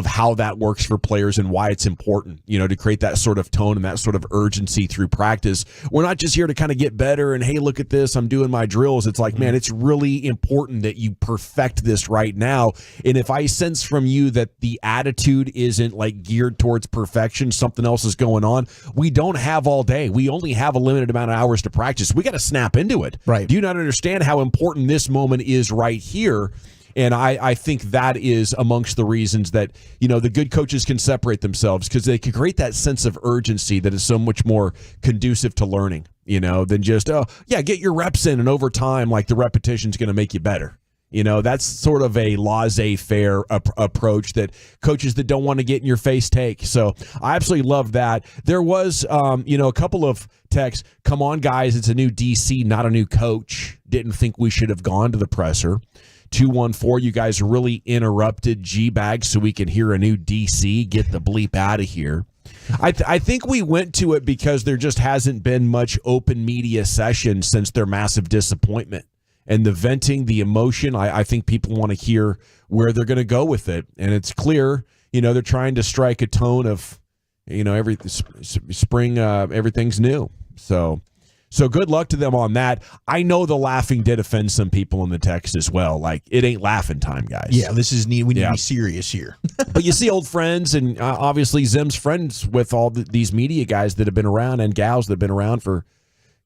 how that works for players and why it's important, to create that sort of tone and that sort of urgency through practice. We're not just here to kind of get better and, hey, look at this, I'm doing my drills. It's like, man, it's really important that you perfect this right now. And if I sense from you that the attitude isn't like geared towards perfection, something else is going on, we don't have all day. We only have a limited amount of hours to practice. We got to snap into it. Right. Do you not understand how important this moment is right here? And I think that is amongst the reasons that, the good coaches can separate themselves, because they can create that sense of urgency that is so much more conducive to learning, than just, get your reps in and over time, like the repetition's going to make you better. That's sort of a laissez-faire approach that coaches that don't want to get in your face take. So I absolutely love that. There was, a couple of texts, come on, guys, it's a new DC, not a new coach. Didn't think we should have gone to the presser. 214, you guys really interrupted G-Bag so we can hear a new DC. Get the bleep out of here. I think we went to it because there just hasn't been much open media session since their massive disappointment. And the venting, the emotion, I think people want to hear where they're going to go with it. And it's clear, they're trying to strike a tone of, every spring, everything's new. So good luck to them on that. I know the laughing did offend some people in the text as well. Like, it ain't laughing time, guys. Yeah, we need to be serious here. But you see old friends, and obviously Zim's friends with all these media guys that have been around and gals that have been around for,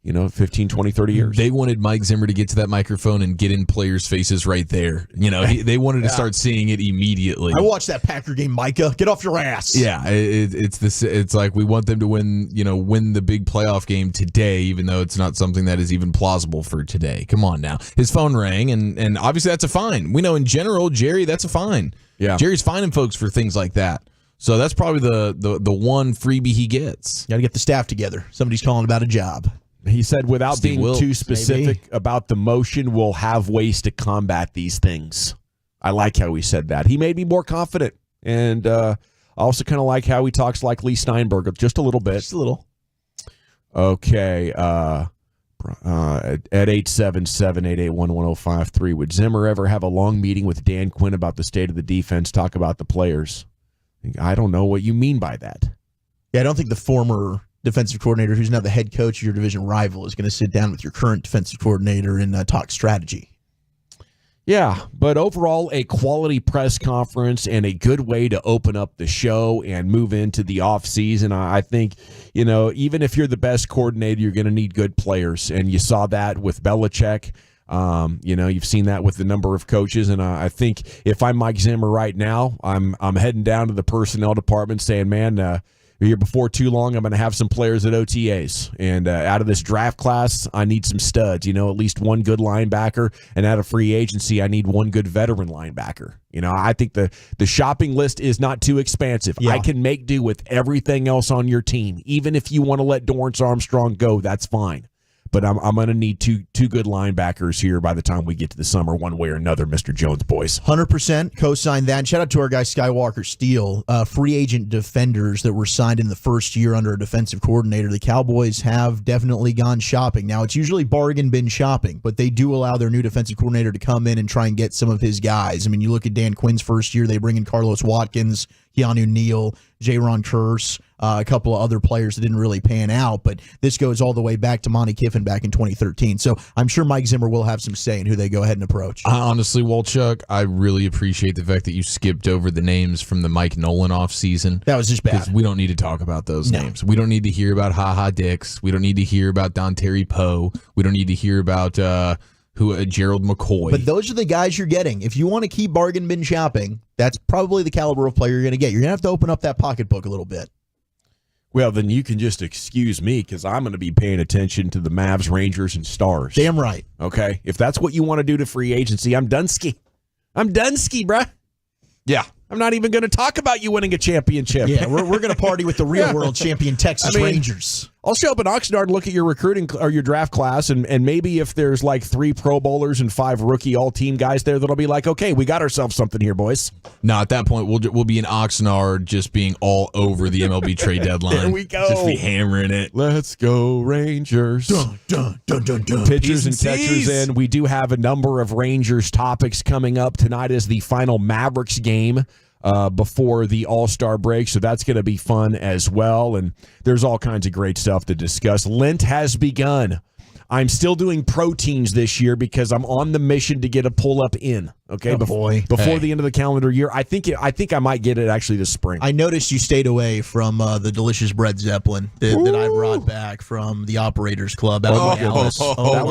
15, 20, 30 years. They wanted Mike Zimmer to get to that microphone and get in players' faces right there. They wanted to start seeing it immediately. I watched that Packer game, Micah. Get off your ass. Yeah, it's like we want them to win the big playoff game today, even though it's not something that is even plausible for today. Come on now. His phone rang, and obviously that's a fine. We know in general, Jerry, that's a fine. Yeah. Jerry's fining folks for things like that. So that's probably the one freebie he gets. Got to get the staff together. Somebody's calling about a job. He said, without Steve being Wilkes, too specific maybe. about the motion, we'll have ways to combat these things. I like how he said that. He made me more confident. And I also kind of like how he talks like Lee Steinberg, just a little bit. Just a little. Okay. At 877-881-1053, would Zimmer ever have a long meeting with Dan Quinn about the state of the defense, talk about the players? I don't know what you mean by that. Yeah, I don't think the former defensive coordinator, who's now the head coach of your division rival, is going to sit down with your current defensive coordinator and talk strategy. Yeah, but overall, a quality press conference and a good way to open up the show and move into the offseason. I think, even if you're the best coordinator, you're going to need good players. And you saw that with Belichick. You've seen that with the number of coaches. And I think if I'm Mike Zimmer right now, I'm heading down to the personnel department saying, man, Here before too long, I'm going to have some players at OTAs. And out of this draft class, I need some studs, at least one good linebacker. And out of free agency, I need one good veteran linebacker. I think the shopping list is not too expansive. Yeah. I can make do with everything else on your team. Even if you want to let Dorrance Armstrong go, that's fine. But I'm going to need two good linebackers here by the time we get to the summer, one way or another, Mr. Jones boys. 100% co-signed that. And shout out to our guy Skywalker Steele, free agent defenders that were signed in the first year under a defensive coordinator. The Cowboys have definitely gone shopping. Now, it's usually bargain bin shopping, but they do allow their new defensive coordinator to come in and try and get some of his guys. I mean, you look at Dan Quinn's first year, they bring in Carlos Watkins, Keanu Neal, Jaron Kearse, a couple of other players that didn't really pan out, but this goes all the way back to Monty Kiffin back in 2013. So I'm sure Mike Zimmer will have some say in who they go ahead and approach. Honestly, Walchuk, I really appreciate the fact that you skipped over the names from the Mike Nolan offseason. That was just bad. Because we don't need to talk about those names. We don't need to hear about Ha-Ha Dix. We don't need to hear about Don Terry Poe. We don't need to hear about Gerald McCoy. But those are the guys you're getting. If you want to keep bargain bin shopping, that's probably the caliber of player you're going to get. You're going to have to open up that pocketbook a little bit. Well, then you can just excuse me because I'm going to be paying attention to the Mavs, Rangers, and Stars. Damn right. Okay? If that's what you want to do to free agency, I'm Dunsky. I'm Dunsky, bruh. Yeah. I'm not even going to talk about you winning a championship. Yeah, we're going to party with the real world champion Texas Rangers. I'll show up at Oxnard and look at your recruiting or your draft class, and maybe if there's like 3 Pro Bowlers and 5 rookie all-team guys there, that'll be like, okay, we got ourselves something here, boys. No, at that point, we'll be in Oxnard just being all over the MLB trade deadline. There we go. Just be hammering it. Let's go, Rangers. Dun, dun, dun, dun, dun. Pitchers and catchers in. We do have a number of Rangers topics coming up. Tonight is the final Mavericks game before the All-Star break, so that's going to be fun as well, and there's all kinds of great stuff to discuss. Lent has begun. I'm still doing proteins this year because I'm on the mission to get a pull-up in. Okay, before the end of the calendar year. I think I might get it actually this spring. I noticed you stayed away from the delicious bread Zeppelin that I brought back from the Operators Club. That was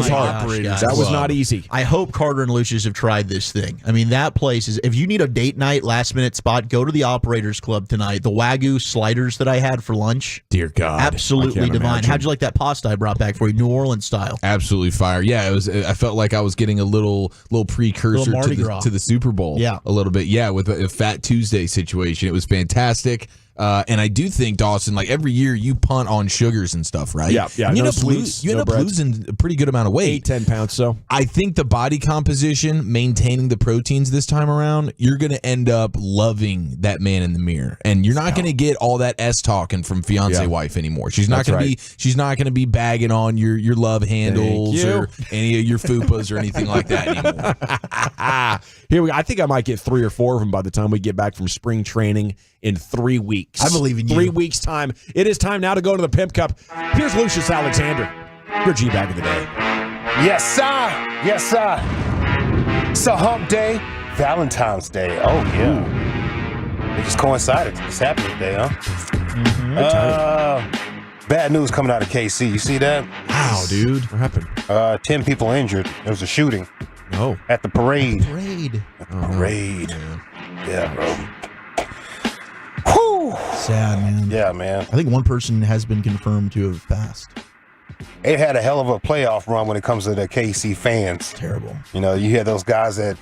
hard. That was not easy. I hope Carter and Lucius have tried this thing. I mean, that place is, if you need a date night, last minute spot, go to the Operators Club tonight. The Wagyu sliders that I had for lunch. Dear God. Absolutely divine. Imagine. How'd you like that pasta I brought back for you? New Orleans style. Absolutely fire. Yeah, it was. I felt like I was getting a little precursor to the Super Bowl. Yeah. A little bit. Yeah, with a Fat Tuesday situation. It was fantastic. And I do think, Dawson, like every year you punt on sugars and stuff, right? Yeah. And you No end up, sweets, you end no up breads. losing a pretty good amount of weight. 8-10 pounds, so. I think the body composition, maintaining the proteins this time around, you're going to end up loving that man in the mirror. And you're not going to get all that S-talking from fiancé wife anymore. She's not going to be she's not going to be bagging on your love handles or any of your fupas or anything like that anymore. Here we go. I think I might get 3 or 4 of them by the time we get back from spring training in 3 weeks. I believe in you. 3 weeks' time. It is time now to go to the Pimp Cup. Here's Lucius Alexander, your G-Bag of the day. Yes, sir. Yes, sir. It's a hump day. Valentine's Day. Oh, yeah. It just coincided. It's happening today, huh? Bad news coming out of KC. You see that? Wow, dude. What happened? 10 people injured. There was a shooting. Oh. At the parade. Parade. Yeah, bro. Whew. Sad, man. Yeah, man. I think one person has been confirmed to have passed. It had a hell of a playoff run when it comes to the KC fans. Terrible. You know, you hear those guys that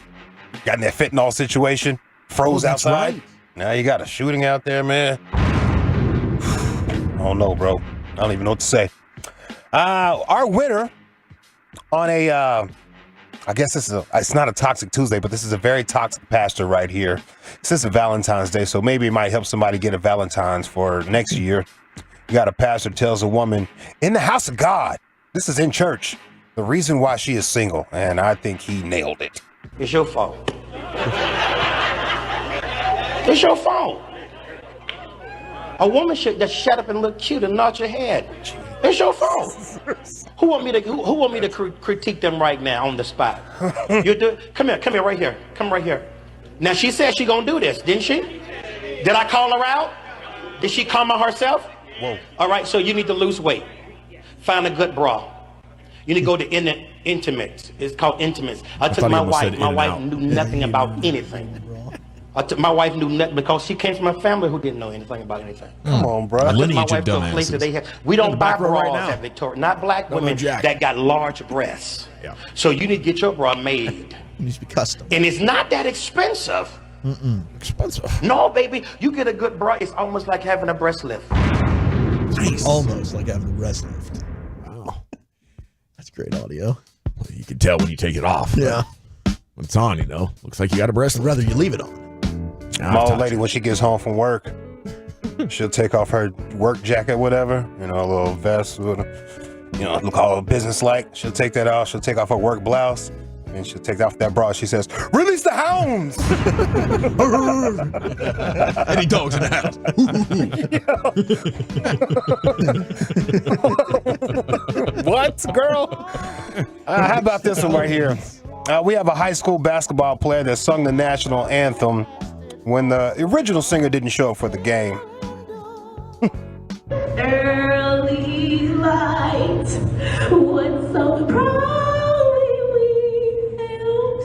got in that fentanyl situation, froze outside. Right. Now you got a shooting out there, man. I don't know, bro. I don't even know what to say. Our winner on a, I guess it's not a Toxic Tuesday, but this is a very toxic pastor right here. This is Valentine's Day, so maybe it might help somebody get a Valentine's for next year. You got a pastor tells a woman in the house of God, this is in church, the reason why she is single, and I think he nailed it. It's your fault. It's your fault. A woman should just shut up and look cute and nod your head. It's your fault. Who want me to critique them right now on the spot? You do. Come here, right here. Come right here. Now she said she gonna do this, didn't she? Did I call her out? Did she come on herself? Whoa. All right, so you need to lose weight. Find a good bra. You need to go to Intimates. It's called Intimates. I took my wife. My wife knew nothing about anything. My wife knew nothing because she came from a family who didn't know anything about anything. Come on, bro. I took my Lineage of wife to a place that they dumbasses. have. We don't buy back row right bras now. at Victoria. Not black No, no women jacket. that got large breasts. Yeah. So you need to get your bra made. It needs to be custom. And it's not that expensive. Expensive. No, baby. You get a good bra, it's almost like having a breast lift. Nice. Almost like having a breast lift. Wow. That's great audio. Well, you can tell when you take it off. Yeah. When it's on, looks like you got a breast. I'd rather you leave it on. My old lady, when she gets home from work, she'll take off her work jacket, whatever, a little vest, with look all business-like. She'll take that off. She'll take off her work blouse, and she'll take off that bra. She says, "Release the hounds!" Any dogs in the house? What, girl? How about this one right here? We have a high school basketball player that sung the national anthem when the original singer didn't show up for the game. Early light, what so proudly we hailed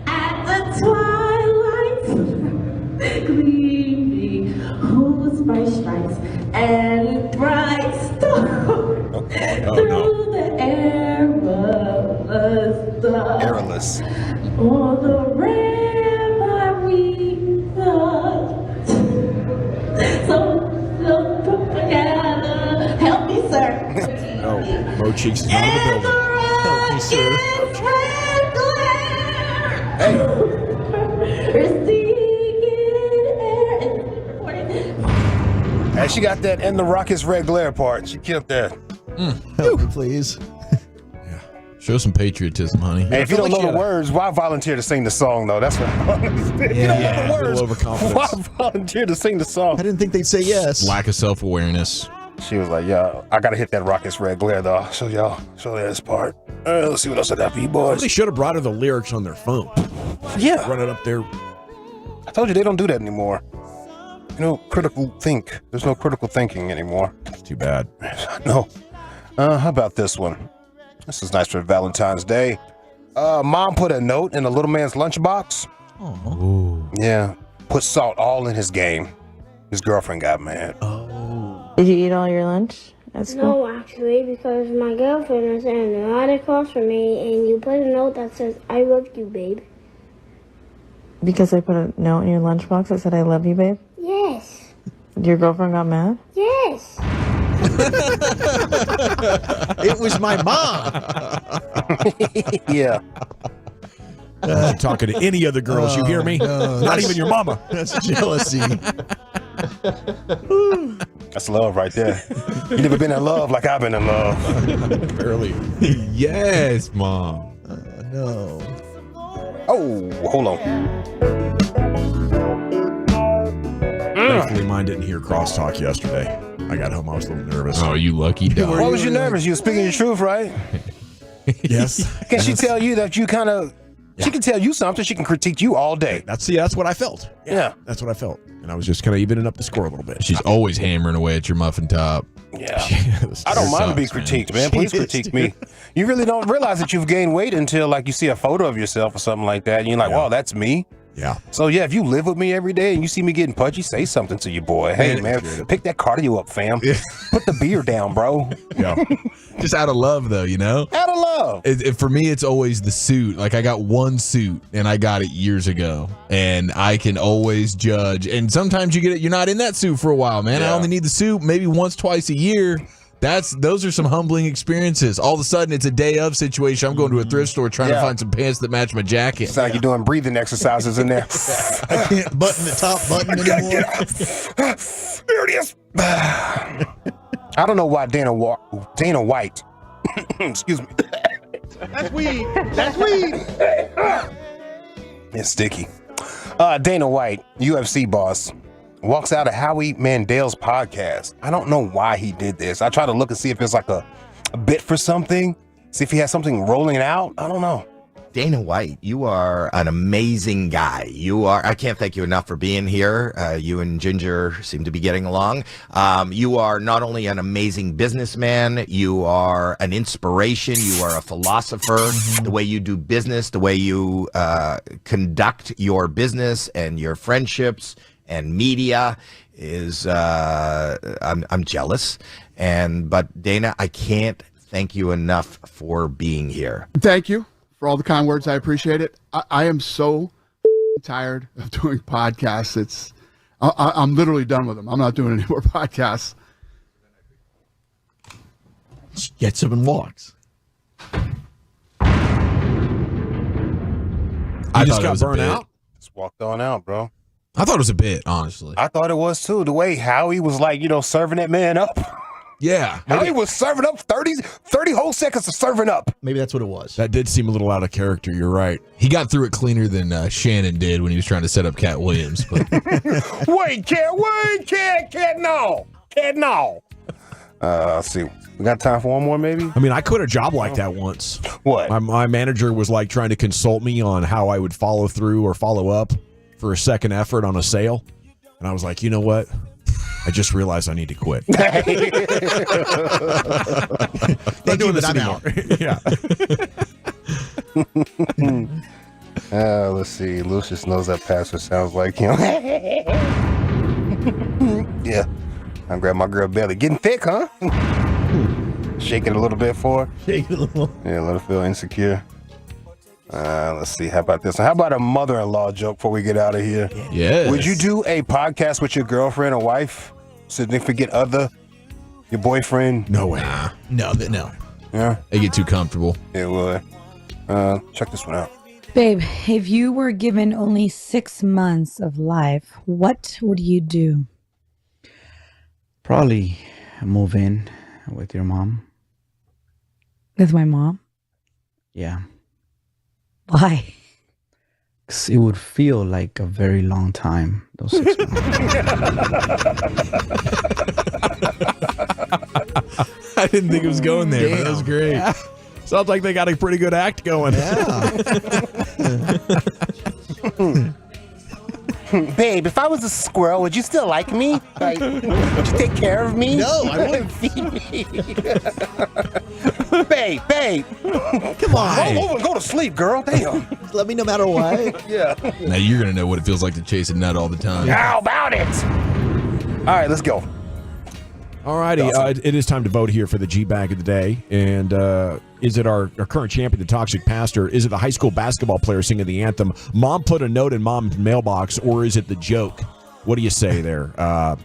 at the twilight, gleaming whose bright stripes and bright stars through the Airless. On the river we thought. So together, help me, sir. No, Mo Cheeks is not in the building. Help me, sir. Hey, she got that "and the rocket's red glare" part. She killed that. Help me, please. Show some patriotism, honey. Hey, if you don't know the words, why volunteer to sing the song, though? That's what if you don't know the words, overconfidence. why volunteer to sing the song? I didn't think they'd say yes. Lack of self-awareness. She was like, "Yeah, I gotta hit that rocket's red glare, though. Show y'all this part. Let's see what else I got for you boys." Somebody should have brought her the lyrics on their phone. Yeah. Run it up there. I told you they don't do that anymore. Critical think. There's no critical thinking anymore. It's too bad. No. How about this one? This is nice for Valentine's Day. Mom put a note in a little man's lunchbox. Oh. Yeah. Put salt all in his game. His girlfriend got mad. Did you eat all your lunch at school? No, actually, because my girlfriend was standing right across from me, and you put a note that says, "I love you, babe." Because I put a note in your lunchbox that said, "I love you, babe"? Yes. Your girlfriend got mad? Yes. It was my mom. Yeah. I'm not talking to any other girls. You hear me? No, Not even your mama. That's jealousy. That's love right there. You never been in love like I've been in love. Barely. Yes, Mom. No. Oh, hold on. Thankfully, mine didn't hear crosstalk yesterday. I got home. I was a little nervous. Oh, you lucky dog. Why was you nervous? You were speaking your truth, right? Yes. Can she tell you that you kind of... She can tell you something. She can critique you all day. That's what I felt. Yeah. That's what I felt. And I was just kind of evening up the score a little bit. She's always hammering away at your muffin top. Yeah. I don't mind to be critiqued, man. Please critique me. You really don't realize that you've gained weight until like you see a photo of yourself or something like that. And you're like, wow, that's me. Yeah. So yeah, if you live with me every day and you see me getting pudgy, say something to your boy. Hey man, pick that cardio up, fam. Put the beer down, bro. Yeah. Just out of love, though, Out of love. For me, it's always the suit. Like, I got one suit, and I got it years ago, and I can always judge. And sometimes you get it, you're not in that suit for a while, man. I only need the suit maybe once, twice a year. Those are some humbling experiences. All of a sudden, it's a day of situation. I'm going to a thrift store trying to find some pants that match my jacket. It's like you're doing breathing exercises in there. I can't button the top button anymore. There it is. I don't know why Dana White. Excuse me. That's weed. That's weed. It's sticky. Dana White, UFC boss, walks out of Howie Mandel's podcast. I don't know why he did this. I try to look and see if it's like a bit for something. See if he has something rolling out. I don't know. Dana White, you are an amazing guy. I can't thank you enough for being here. You and Ginger seem to be getting along. You are not only an amazing businessman, you are an inspiration, you are a philosopher. The way you do business, the way you conduct your business and your friendships and media is, I'm jealous. But Dana, I can't thank you enough for being here. Thank you for all the kind words. I appreciate it. I am so tired of doing podcasts. I'm literally done with them. I'm not doing any more podcasts. Gets up and walks. I just got burnt out. Just walked on out, bro. I thought it was a bit, honestly. I thought it was too. The way Howie was like, serving that man up. Yeah. Howie was serving up 30 whole seconds of serving up. Maybe that's what it was. That did seem a little out of character. You're right. He got through it cleaner than Shannon did when he was trying to set up Cat Williams. But. Wait, Cat, no. Let's see. We got time for one more, maybe? I mean, I quit a job like that once. What? My manager was like trying to consult me on how I would follow through or follow up for a second effort on a sale. And I was like, you know what? I just realized I need to quit. Thank you, but I'm out. Yeah. Let's see. Lucius knows that password sounds like him. Yeah. I grabbed my girl belly. Getting thick, huh? Shake it a little bit for her. Shake it a little. Yeah, let her feel insecure. Let's see. How about this? How about a mother-in-law joke before we get out of here? Yes. Would you do a podcast with your girlfriend or wife, significant other, your boyfriend? No way. No. Yeah? They get too comfortable. It would. Check this one out. Babe, if you were given only 6 months of life, what would you do? Probably move in with your mom. With my mom? Yeah. Why? 'Cause it would feel like a very long time, those 6 months. I didn't think it was going there, but that was great. Yeah. Sounds like they got a pretty good act going. Babe, if I was a squirrel, would you still like me? Like, would you take care of me? No, I wouldn't. Feed me. Babe. Come on. Roll over and go to sleep, girl. Damn. Let me no matter what. Yeah. Now you're going to know what it feels like to chase a nut all the time. How about it? All right, let's go. All righty. It is time to vote here for the G-Bag of the day. And is it our current champion, the Toxic Pastor? Is it the high school basketball player singing the anthem? Mom put a note in Mom's mailbox, or is it the joke? What do you say there? I'm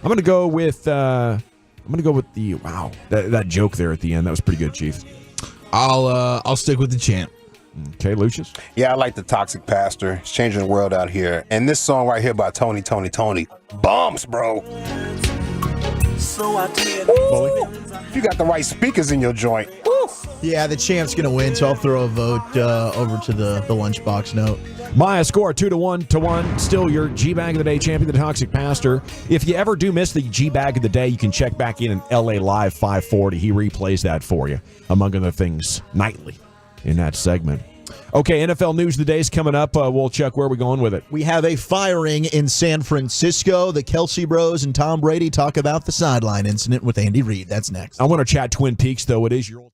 going to go with the wow, that joke there at the end. That was pretty good, Chief. I'll stick with the champ. Okay, Lucius. Yeah, I like the Toxic Pastor. It's changing the world out here. And this song right here by Tony, bombs, bro. So I did. You got the right speakers in your joint. Woo. Yeah, the champ's gonna win, so I'll throw a vote over to the lunchbox note. Maya, score 2-1. Still your G-Bag of the Day champion, the Toxic Pastor. If you ever do miss the G-Bag of the Day, you can check back in LA Live 540. He replays that for you, among other things, nightly in that segment. Okay, NFL News of the Day is coming up. We'll check where we're going with it. We have a firing in San Francisco. The Kelsey Bros and Tom Brady talk about the sideline incident with Andy Reid. That's next. I want to chat Twin Peaks, though. It is your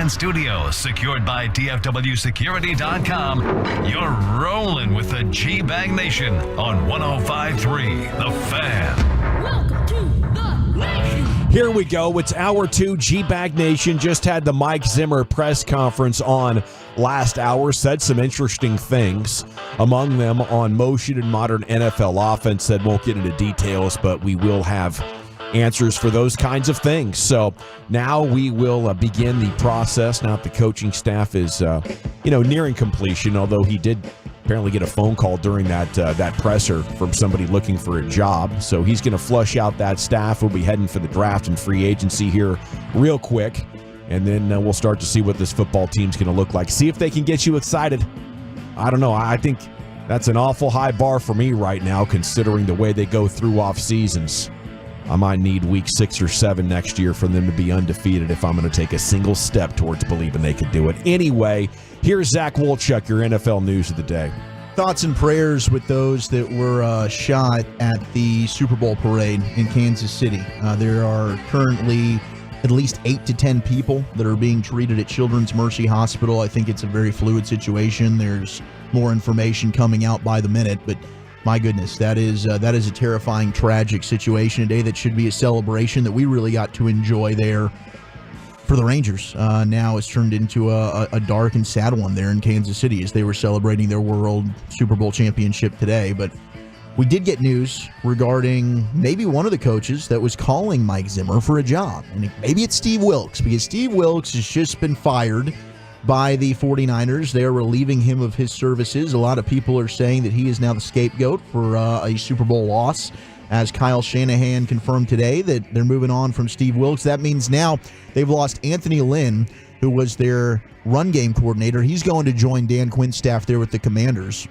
and studios secured by DFWsecurity.com. You're rolling with the G-Bag Nation on 105.3 The Fan. Welcome to the Nation. Here we go. It's Hour 2. G-Bag Nation just had the Mike Zimmer press conference on last hour. Said some interesting things. Among them on motion and modern NFL offense. Said won't get into details, but we will have answers for those kinds of things. So now we will begin the process. Now that the coaching staff is, nearing completion, although he did apparently get a phone call during that presser from somebody looking for a job. So he's going to flush out that staff. We'll be heading for the draft and free agency here real quick. And then we'll start to see what this football team's going to look like. See if they can get you excited. I don't know. I think that's an awful high bar for me right now, considering the way they go through off seasons. I might need week 6 or 7 next year for them to be undefeated if I'm going to take a single step towards believing they could do it. Anyway, here's Zach Wolchuk, your NFL news of the day. Thoughts and prayers with those that were shot at the Super Bowl parade in Kansas City. There are currently at least 8 to 10 people that are being treated at Children's Mercy Hospital. I think it's a very fluid situation. There's more information coming out by the minute, but my goodness, that is a terrifying, tragic situation. A day that should be a celebration that we really got to enjoy there for the Rangers. Now it's turned into a dark and sad one there in Kansas City as they were celebrating their World Super Bowl championship today. But we did get news regarding maybe one of the coaches that was calling Mike Zimmer for a job. And maybe it's Steve Wilks, because Steve Wilks has just been fired by the 49ers. They are relieving him of his services. A lot of people are saying that he is now the scapegoat for a Super Bowl loss, as Kyle Shanahan confirmed today that they're moving on from Steve Wilks. That means now they've lost Anthony Lynn, who was their run game coordinator. He's going to join Dan Quinn's staff there with the Commanders.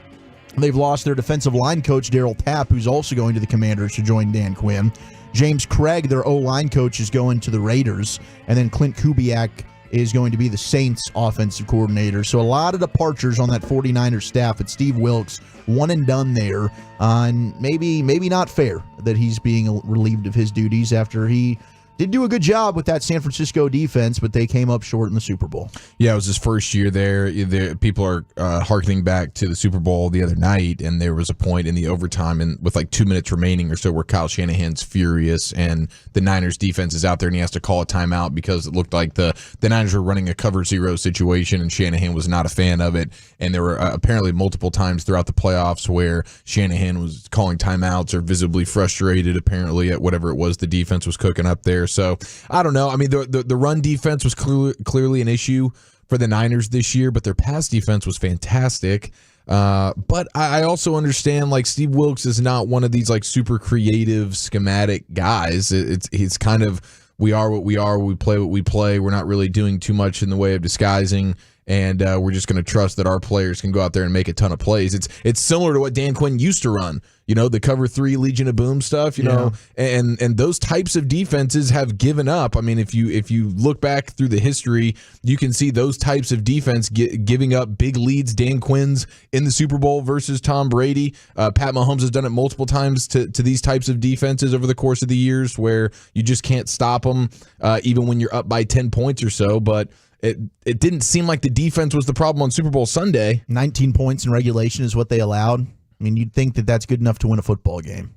They've lost their defensive line coach, Darryl Tapp, who's also going to the Commanders to join Dan Quinn. James Craig, their O-line coach, is going to the Raiders. And then Clint Kubiak is going to be the Saints offensive coordinator. So a lot of departures on that 49ers staff. At Steve Wilks, one and done there. And maybe not fair that he's being relieved of his duties after he did do a good job with that San Francisco defense, but they came up short in the Super Bowl. Yeah, it was his first year there. People are hearkening back to the Super Bowl the other night, and there was a point in the overtime and with like 2 minutes remaining or so where Kyle Shanahan's furious, and the Niners defense is out there, and he has to call a timeout because it looked like the Niners were running a cover zero situation, and Shanahan was not a fan of it. And there were apparently multiple times throughout the playoffs where Shanahan was calling timeouts or visibly frustrated, apparently, at whatever it was the defense was cooking up there. So I don't know. I mean, the run defense was clearly an issue for the Niners this year, but their pass defense was fantastic. But I also understand, like, Steve Wilks is not one of these like super creative schematic guys. He's kind of, we are what we are, we play what we play. We're not really doing too much in the way of disguising. And we're just going to trust that our players can go out there and make a ton of plays. It's similar to what Dan Quinn used to run, the cover 3 Legion of Boom stuff, know, and those types of defenses have given up. I mean, if you look back through the history, you can see those types of defense giving up big leads. Dan Quinn's in the Super Bowl versus Tom Brady. Pat Mahomes has done it multiple times to these types of defenses over the course of the years where you just can't stop them, even when you're up by 10 points or so. But it didn't seem like the defense was the problem on Super Bowl Sunday. 19 points in regulation is what they allowed. I mean, you'd think that that's good enough to win a football game.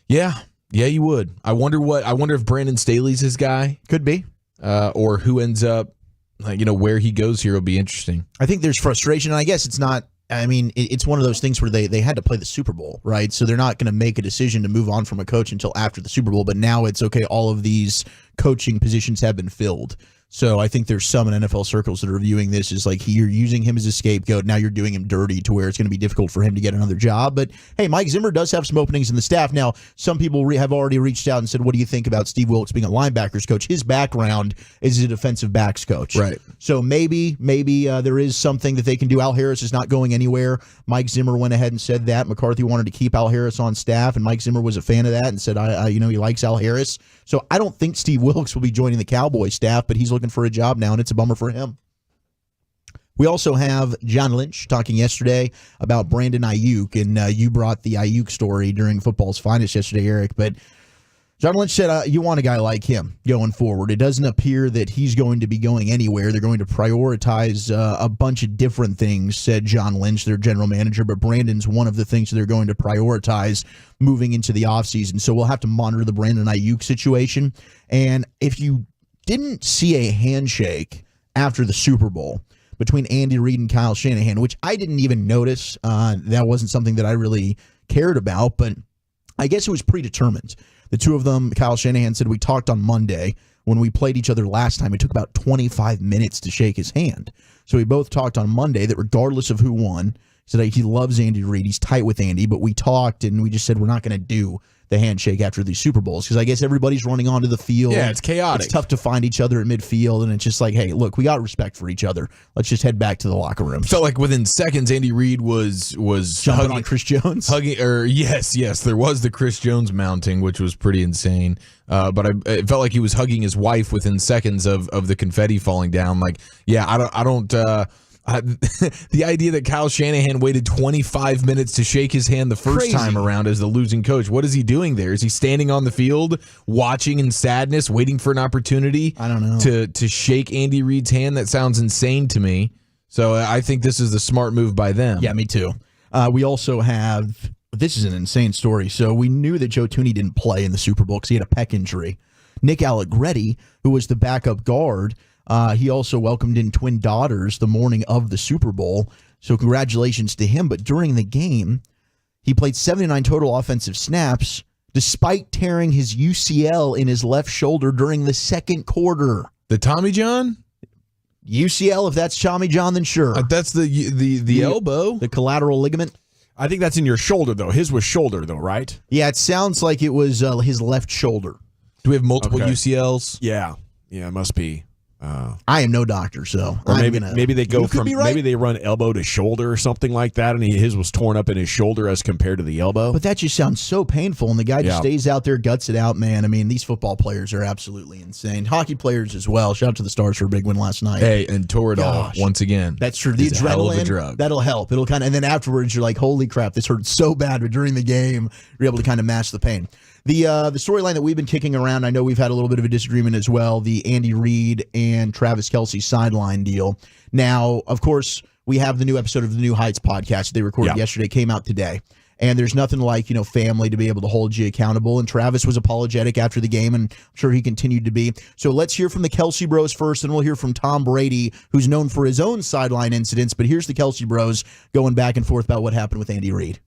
Yeah, you would. I wonder if Brandon Staley's his guy. Could be. Or who ends up, where he goes here will be interesting. I think there's frustration, and I guess it's not. I mean, it's one of those things where they had to play the Super Bowl, right? So they're not going to make a decision to move on from a coach until after the Super Bowl. But now it's okay. All of these coaching positions have been filled. So I think there's some in NFL circles that are viewing this as like you're using him as a scapegoat. Now you're doing him dirty to where it's going to be difficult for him to get another job. But hey, Mike Zimmer does have some openings in the staff. Now, some people have already reached out and said, what do you think about Steve Wilks being a linebackers coach? His background is a defensive backs coach. Right. So maybe there is something that they can do. Al Harris is not going anywhere. Mike Zimmer went ahead and said that. McCarthy wanted to keep Al Harris on staff, and Mike Zimmer was a fan of that and said, he likes Al Harris. So I don't think Steve Wilks will be joining the Cowboys staff, but he's looking for a job now, and it's a bummer for him. We also have John Lynch talking yesterday about Brandon Ayuk, and you brought the Ayuk story during football's finest yesterday, Eric. But John Lynch said you want a guy like him going forward. It doesn't appear that he's going to be going anywhere. They're going to prioritize a bunch of different things, said John Lynch, their general manager, but Brandon's one of the things they're going to prioritize moving into the offseason. So we'll have to monitor the Brandon Ayuk situation. And if you didn't see a handshake after the Super Bowl between Andy Reid and Kyle Shanahan, which I didn't even notice, that wasn't something that I really cared about, but I guess it was predetermined. The two of them, Kyle Shanahan said, we talked on Monday. When we played each other last time, it took about 25 minutes to shake his hand. So we both talked on Monday that regardless of who won, he said he loves Andy Reid. He's tight with Andy, but we talked and we just said we're not going to do the handshake after these Super Bowls because I guess everybody's running onto the field. Yeah, it's chaotic. It's tough to find each other at midfield, and it's just like, hey, look, we got respect for each other. Let's just head back to the locker room. Felt like within seconds, Andy Reid was jumping on Chris Jones. Yes, there was the Chris Jones mounting, which was pretty insane. But it felt like he was hugging his wife within seconds of the confetti falling down. Like, yeah, I don't. The idea that Kyle Shanahan waited 25 minutes to shake his hand the first time around as the losing coach. What is he doing there? Is he standing on the field, watching in sadness, waiting for an opportunity? I don't know. To shake Andy Reid's hand? That sounds insane to me. So I think this is the smart move by them. Yeah, me too. We also have, this is an insane story. So we knew that Joe Thuney didn't play in the Super Bowl because he had a pec injury. Nick Allegretti, who was the backup guard, he also welcomed in twin daughters the morning of the Super Bowl. So congratulations to him. But during the game, he played 79 total offensive snaps despite tearing his UCL in his left shoulder during the second quarter. The Tommy John? UCL, if that's Tommy John, then sure. That's the elbow. The collateral ligament. I think that's in your shoulder, though. His was shoulder, though, right? Yeah, it sounds like it was his left shoulder. Do we have multiple UCLs? Yeah, it must be. I am no doctor, so or maybe they go from maybe they run elbow to shoulder or something like that, and his was torn up in his shoulder as compared to the elbow. But that just sounds so painful, and the guy just stays out there, guts it out, man. I mean, these football players are absolutely insane. Hockey players as well. Shout out to the Stars for a big win last night. Hey, and Toradol once again. That's true. The adrenaline, hell of a drug. That'll help. It'll and then afterwards you're like, holy crap, this hurt so bad. But during the game, you're able to kind of mask the pain. The storyline that we've been kicking around, I know we've had a little bit of a disagreement as well, the Andy Reid and Travis Kelce sideline deal. Now, of course, we have the new episode of the New Heights podcast they recorded yesterday, came out today. And there's nothing like, family to be able to hold you accountable. And Travis was apologetic after the game, and I'm sure he continued to be. So let's hear from the Kelce Bros first, and we'll hear from Tom Brady, who's known for his own sideline incidents. But here's the Kelce Bros going back and forth about what happened with Andy Reid.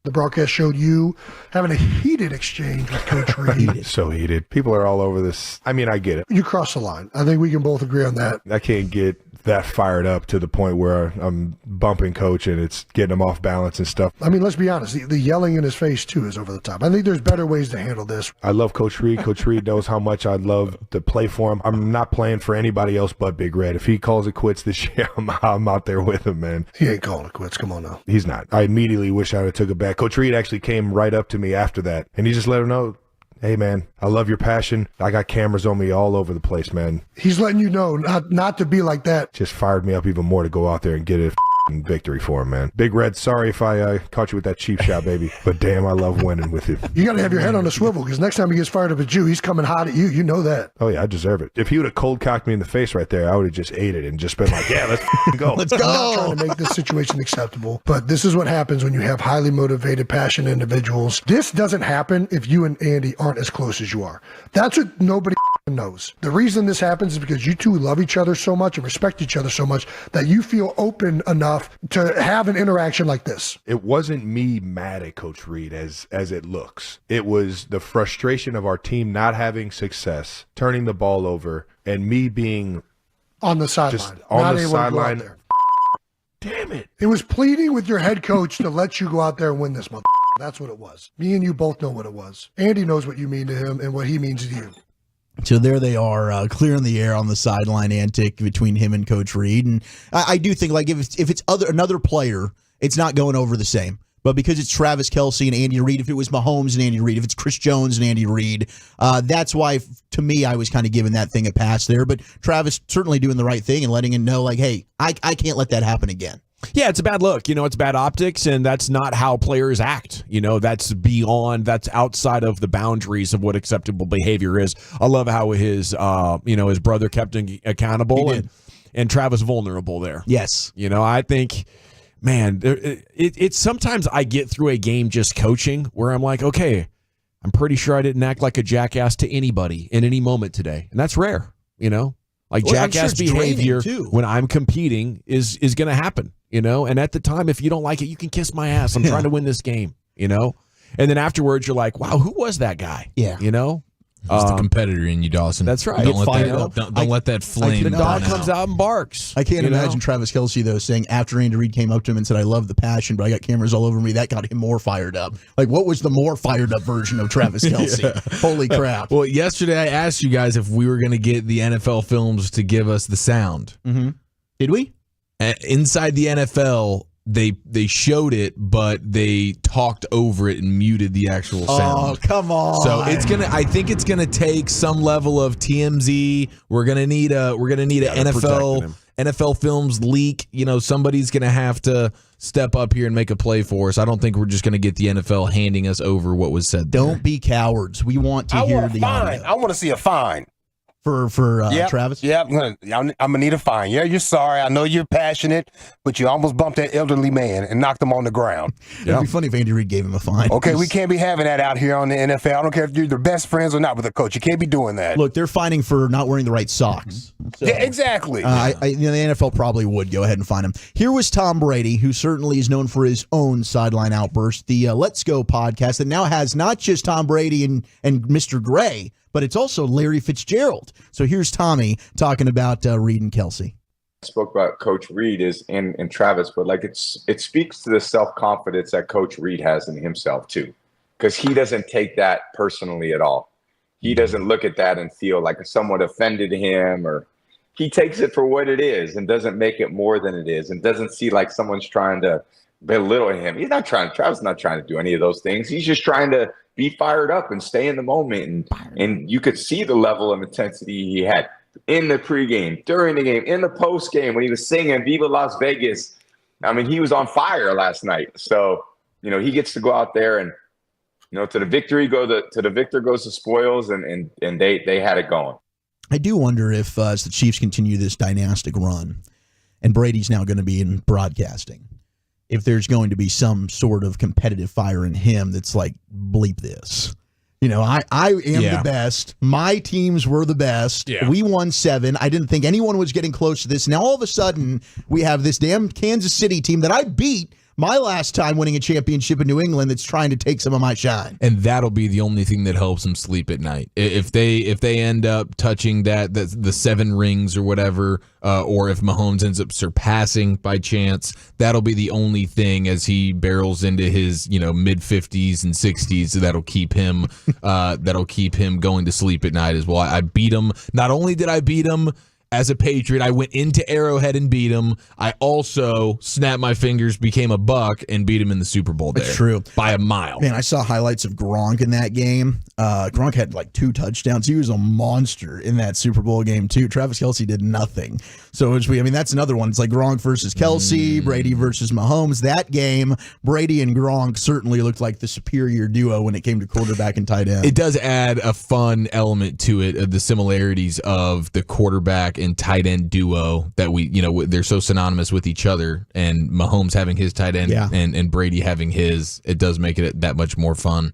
The broadcast showed you having a heated exchange with Coach Reid. So heated. People are all over this. I mean, I get it. You crossed the line. I think we can both agree on that. I can't get that fired up to the point where I'm bumping Coach and it's getting him off balance and stuff. I mean, let's be honest. The yelling in his face, too, is over the top. I think there's better ways to handle this. I love Coach Reid. Coach Reid knows how much I love to play for him. I'm not playing for anybody else but Big Red. If he calls it quits this year, I'm out there with him, man. He ain't calling it quits. Come on now. He's not. I immediately wish I would have took it back. Coach Reid actually came right up to me after that, and he just let him know, hey, man, I love your passion. I got cameras on me all over the place, man. He's letting you know not to be like that. Just fired me up even more to go out there and get a victory for him, man. Big Red, sorry if I caught you with that cheap shot, baby. But damn, I love winning with you. You got to have your head on a swivel because next time he gets fired up at you, he's coming hot at you. You know that. Oh, yeah, I deserve it. If he would have cold cocked me in the face right there, I would have just ate it and just been like, yeah, let's go. Let's go. I'm not trying to make this situation acceptable, but this is what happens when you have highly motivated, passionate individuals. This doesn't happen if you and Andy aren't as close as you are. That's what nobody knows. The reason this happens is because you two love each other so much and respect each other so much that you feel open enough to have an interaction like this. It wasn't me mad at Coach Reid as it looks. It was the frustration of our team not having success, turning the ball over, and me being on the sideline. Just on the sideline. Damn it. It was pleading with your head coach to let you go out there and win this month. That's what it was. Me and you both know what it was. Andy knows what you mean to him and what he means to you. So there they are, clearing the air on the sideline antic between him and Coach Reid. And I do think, like, if it's another player, it's not going over the same. But because it's Travis Kelce and Andy Reid, if it was Mahomes and Andy Reid, if it's Chris Jones and Andy Reid, that's why, to me, I was kind of giving that thing a pass there. But Travis certainly doing the right thing and letting him know, like, hey, I can't let that happen again. Yeah, it's a bad look. It's bad optics, and that's not how players act. That's outside of the boundaries of what acceptable behavior is. I love how his brother kept him accountable and Travis vulnerable there. Yes. I think, man, it's sometimes I get through a game just coaching where I'm like, okay, I'm pretty sure I didn't act like a jackass to anybody in any moment today. And that's rare, jackass behavior when I'm competing is going to happen. And at the time, if you don't like it, you can kiss my ass. I'm trying to win this game, And then afterwards, you're like, wow, who was that guy? Yeah. It's the competitor in you, Dawson. That's right. Don't let that flame. The dog comes out and barks. I can't imagine Travis Kelce, though, saying after Andy Reid came up to him and said, I love the passion, but I got cameras all over me. That got him more fired up. Like, what was the more fired up version of Travis Kelce? Holy crap. Well, yesterday I asked you guys if we were going to get the NFL Films to give us the sound. Mm-hmm. Did we? Inside the NFL, they showed it, but they talked over it and muted the actual sound. Oh, come on. So I think it's gonna take some level of TMZ. We're gonna need an NFL Films leak. Somebody's gonna have to step up here and make a play for us. I don't think we're just gonna get the NFL handing us over what was said. Don't be cowards. We want to hear the audio. I want to see a fine. For Travis? Yeah, I'm gonna need a fine. Yeah, you're sorry. I know you're passionate, but you almost bumped that elderly man and knocked him on the ground. It'd be funny if Andy Reid gave him a fine. Okay, we can't be having that out here on the NFL. I don't care if you're the best friends or not with a coach. You can't be doing that. Look, they're fining for not wearing the right socks. So, yeah, exactly. The NFL probably would go ahead and fine him. Here was Tom Brady, who certainly is known for his own sideline outburst. The Let's Go podcast that now has not just Tom Brady and Mr. Gray, but it's also Larry Fitzgerald. So here's Tommy talking about Reid and Kelce. I spoke about Coach Reid and Travis, but it speaks to the self-confidence that Coach Reid has in himself too, because he doesn't take that personally at all. He doesn't look at that and feel like someone offended him, or he takes it for what it is and doesn't make it more than it is, and doesn't see like someone's trying to belittle him. Travis is not trying to do any of those things. He's just trying to be fired up and stay in the moment. And you could see the level of intensity he had in the pregame, during the game, in the postgame when he was singing Viva Las Vegas. I mean, he was on fire last night. So, he gets to go out there and, to the victory to the victor goes the spoils, and they had it going. I do wonder if as the Chiefs continue this dynastic run, and Brady's now going to be in broadcasting, if there's going to be some sort of competitive fire in him that's like, bleep this. I am the best. My teams were the best. Yeah. We won 7. I didn't think anyone was getting close to this. Now, all of a sudden, we have this damn Kansas City team that I beat my last time winning a championship in New England that's trying to take some of my shine. And that'll be the only thing that helps them sleep at night. If they end up touching the 7 rings or whatever, or if Mahomes ends up surpassing by chance, that'll be the only thing as he barrels into his mid 50s and 60s that'll keep him going to sleep at night as well. I beat him. Not only did I beat him as a Patriot, I went into Arrowhead and beat him. I also snapped my fingers, became a Buck, and beat him in the Super Bowl there. That's true. By a mile. Man, I saw highlights of Gronk in that game. Gronk had like 2 touchdowns. He was a monster in that Super Bowl game, too. Travis Kelce did nothing. So, that's another one. It's like Gronk versus Kelce, Brady versus Mahomes. That game, Brady and Gronk certainly looked like the superior duo when it came to quarterback and tight end. It does add a fun element to it, of the similarities of the quarterback and tight end duo that they're so synonymous with each other, and Mahomes having his tight end and Brady having his, it does make it that much more fun.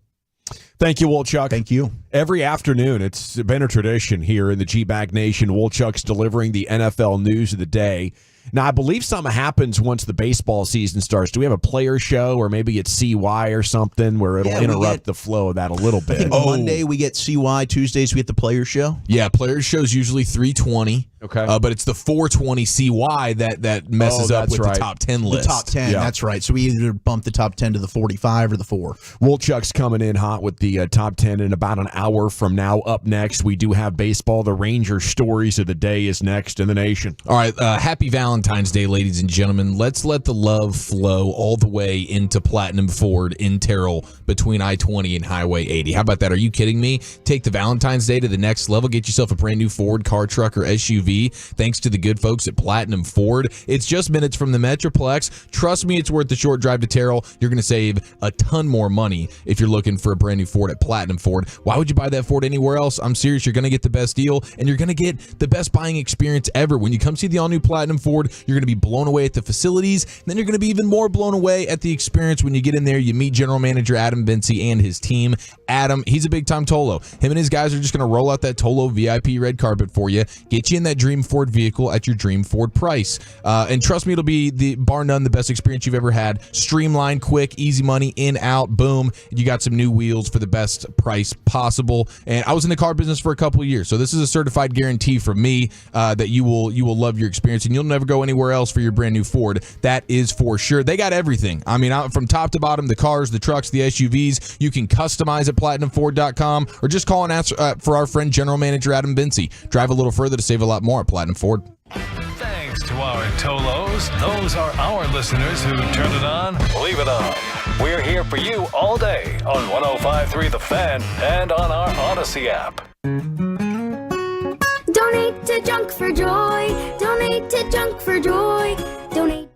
Thank you, Wolchuk. Thank you. Every afternoon, it's been a tradition here in the G-Bag Nation. Wolchuk's delivering the NFL news of the day. Now, I believe something happens once the baseball season starts. Do we have a player show, or maybe it's CY or something where it'll interrupt the flow of that a little bit? Monday we get CY, Tuesdays we get the player show. Yeah, player show's usually 3:20. Okay. But it's the 4:20 CY that messes up with the top 10 list. The top 10, that's right. So we either bump the top 10 to the 45 or the 4. Wolchuk's coming in hot with the top 10 in about an hour from now. Up next, we do have baseball. The Ranger stories of the day is next in the nation. All right, happy Valentine's Day, ladies and gentlemen. Let's let the love flow all the way into Platinum Ford in Terrell between I-20 and Highway 80. How about that? Are you kidding me? Take the Valentine's Day to the next level. Get yourself a brand new Ford car, truck, or SUV SUV, thanks to the good folks at Platinum Ford. It's just minutes from the Metroplex. Trust me, it's worth the short drive to Terrell. You're going to save a ton more money if you're looking for a brand new Ford at Platinum Ford. Why would you buy that Ford anywhere else? I'm serious. You're going to get the best deal, and you're going to get the best buying experience ever. When you come see the all-new Platinum Ford, you're going to be blown away at the facilities, and then you're going to be even more blown away at the experience when you get in there. You meet General Manager Adam Vinci and his team. Adam, he's a big-time Tolo. Him and his guys are just going to roll out that Tolo VIP red carpet for you, get you in that dream Ford vehicle at your dream Ford price. And trust me, it'll be, bar none, the best experience you've ever had. Streamlined, quick, easy money, in, out, boom. You got some new wheels for the best price possible. And I was in the car business for a couple of years, so this is a certified guarantee from me that you will love your experience, and you'll never go anywhere else for your brand new Ford. That is for sure. They got everything. I mean, from top to bottom, the cars, the trucks, the SUVs. You can customize at PlatinumFord.com, or just call and ask for our friend General Manager Adam Vinci. Drive a little further to save a lot more at Platinum Ford. Thanks to our Tolos. Those are our listeners who turn it on, leave it on. We're here for you all day on 105.3 The Fan and on our Odyssey app. Donate to Junk for Joy. Donate to Junk for Joy. Donate.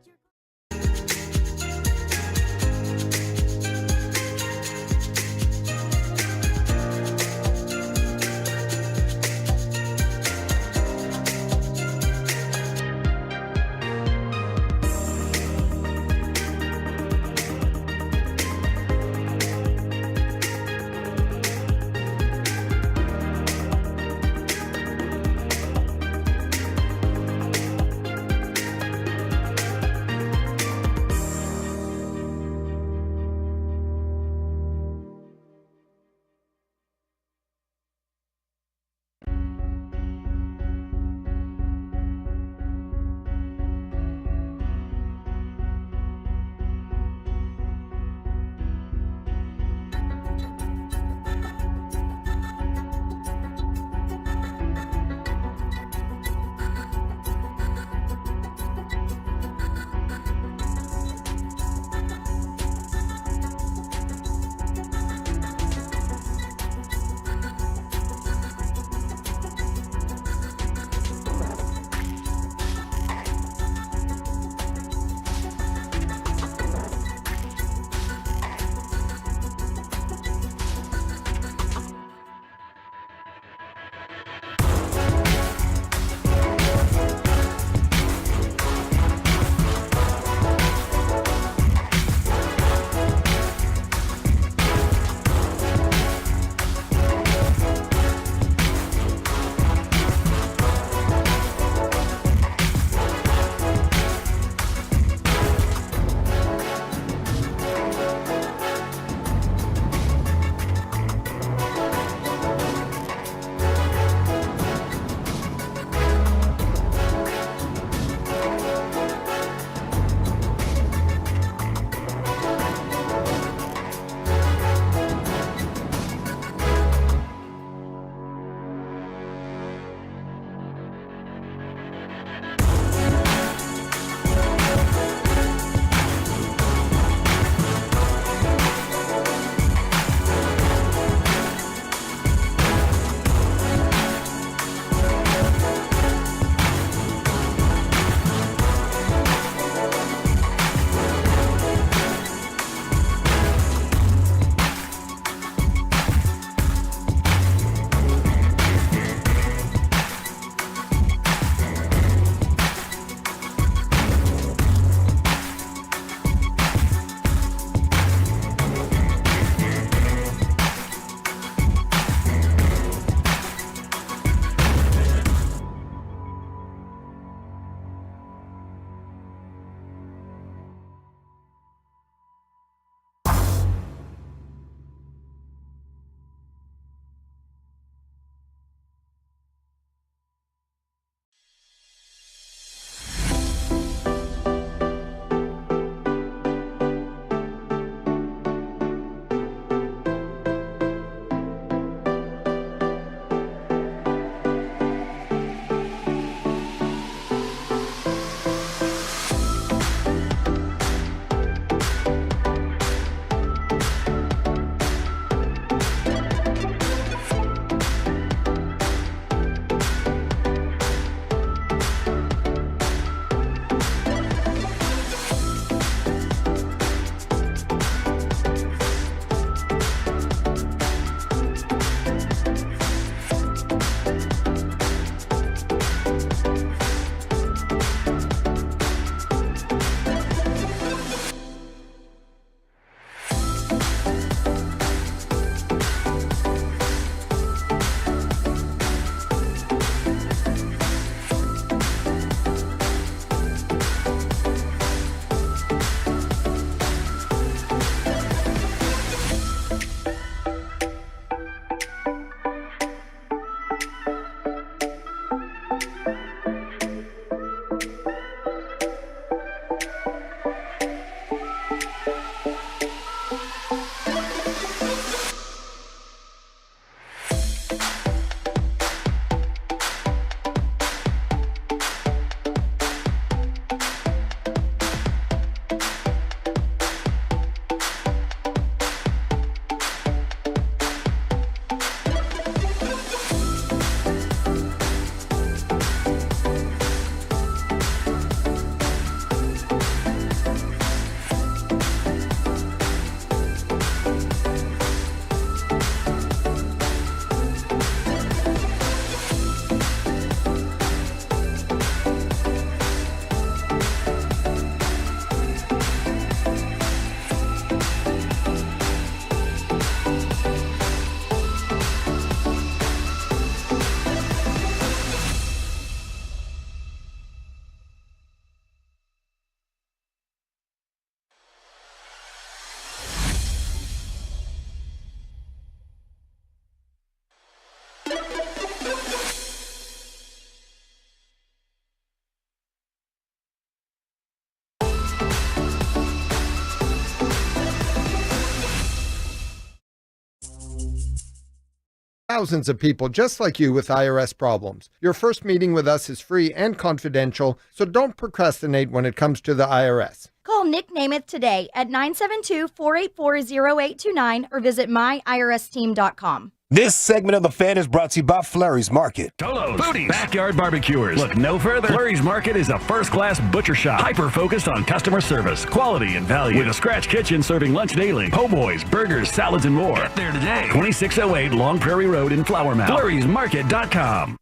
thousands of people just like you with IRS problems. Your first meeting with us is free and confidential, so don't procrastinate when it comes to the IRS. Call Nick Namath today at 972-484-0829 or visit myiRSteam.com. This segment of The Fan is brought to you by Flurry's Market. Tolos, Foodies, Backyard Barbecuers. Look no further. Flurry's Market is a first-class butcher shop, hyper-focused on customer service, quality, and value. With a scratch kitchen serving lunch daily, po' boys, burgers, salads, and more. Get there today. 2608 Long Prairie Road in Flower Mound. Flurry'sMarket.com.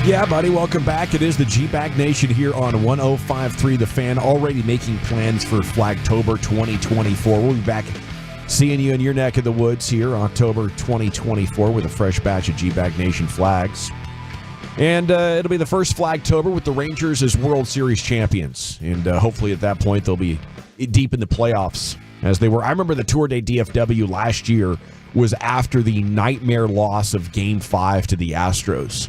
Yeah, buddy, welcome back. It is the G-Bag Nation here on 105.3 The Fan, already making plans for Flagtober 2024. We'll be back seeing you in your neck of the woods here October 2024 with a fresh batch of G-Bag Nation flags. And it'll be the first Flagtober with the Rangers as World Series champions. And hopefully at that point they'll be deep in the playoffs as they were. I remember the Tour de DFW last year was after the nightmare loss of Game 5 to the Astros.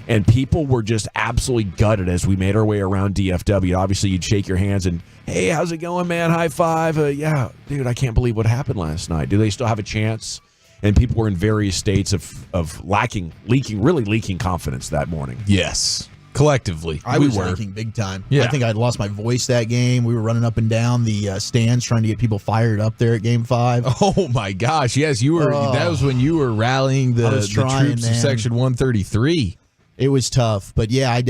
And people were just absolutely gutted as we made our way around DFW. Obviously, you'd shake your hands and, hey, how's it going, man? High five. Yeah, dude, I can't believe what happened last night. Do they still have a chance? And people were in various states of really leaking confidence that morning. Yes. Collectively. I was leaking big time. Yeah. I think I'd lost my voice that game. We were running up and down the stands trying to get people fired up there at Game 5. Oh, my gosh. Yes, you were. That was when you were rallying the troops of Section 133. It was tough, but yeah, I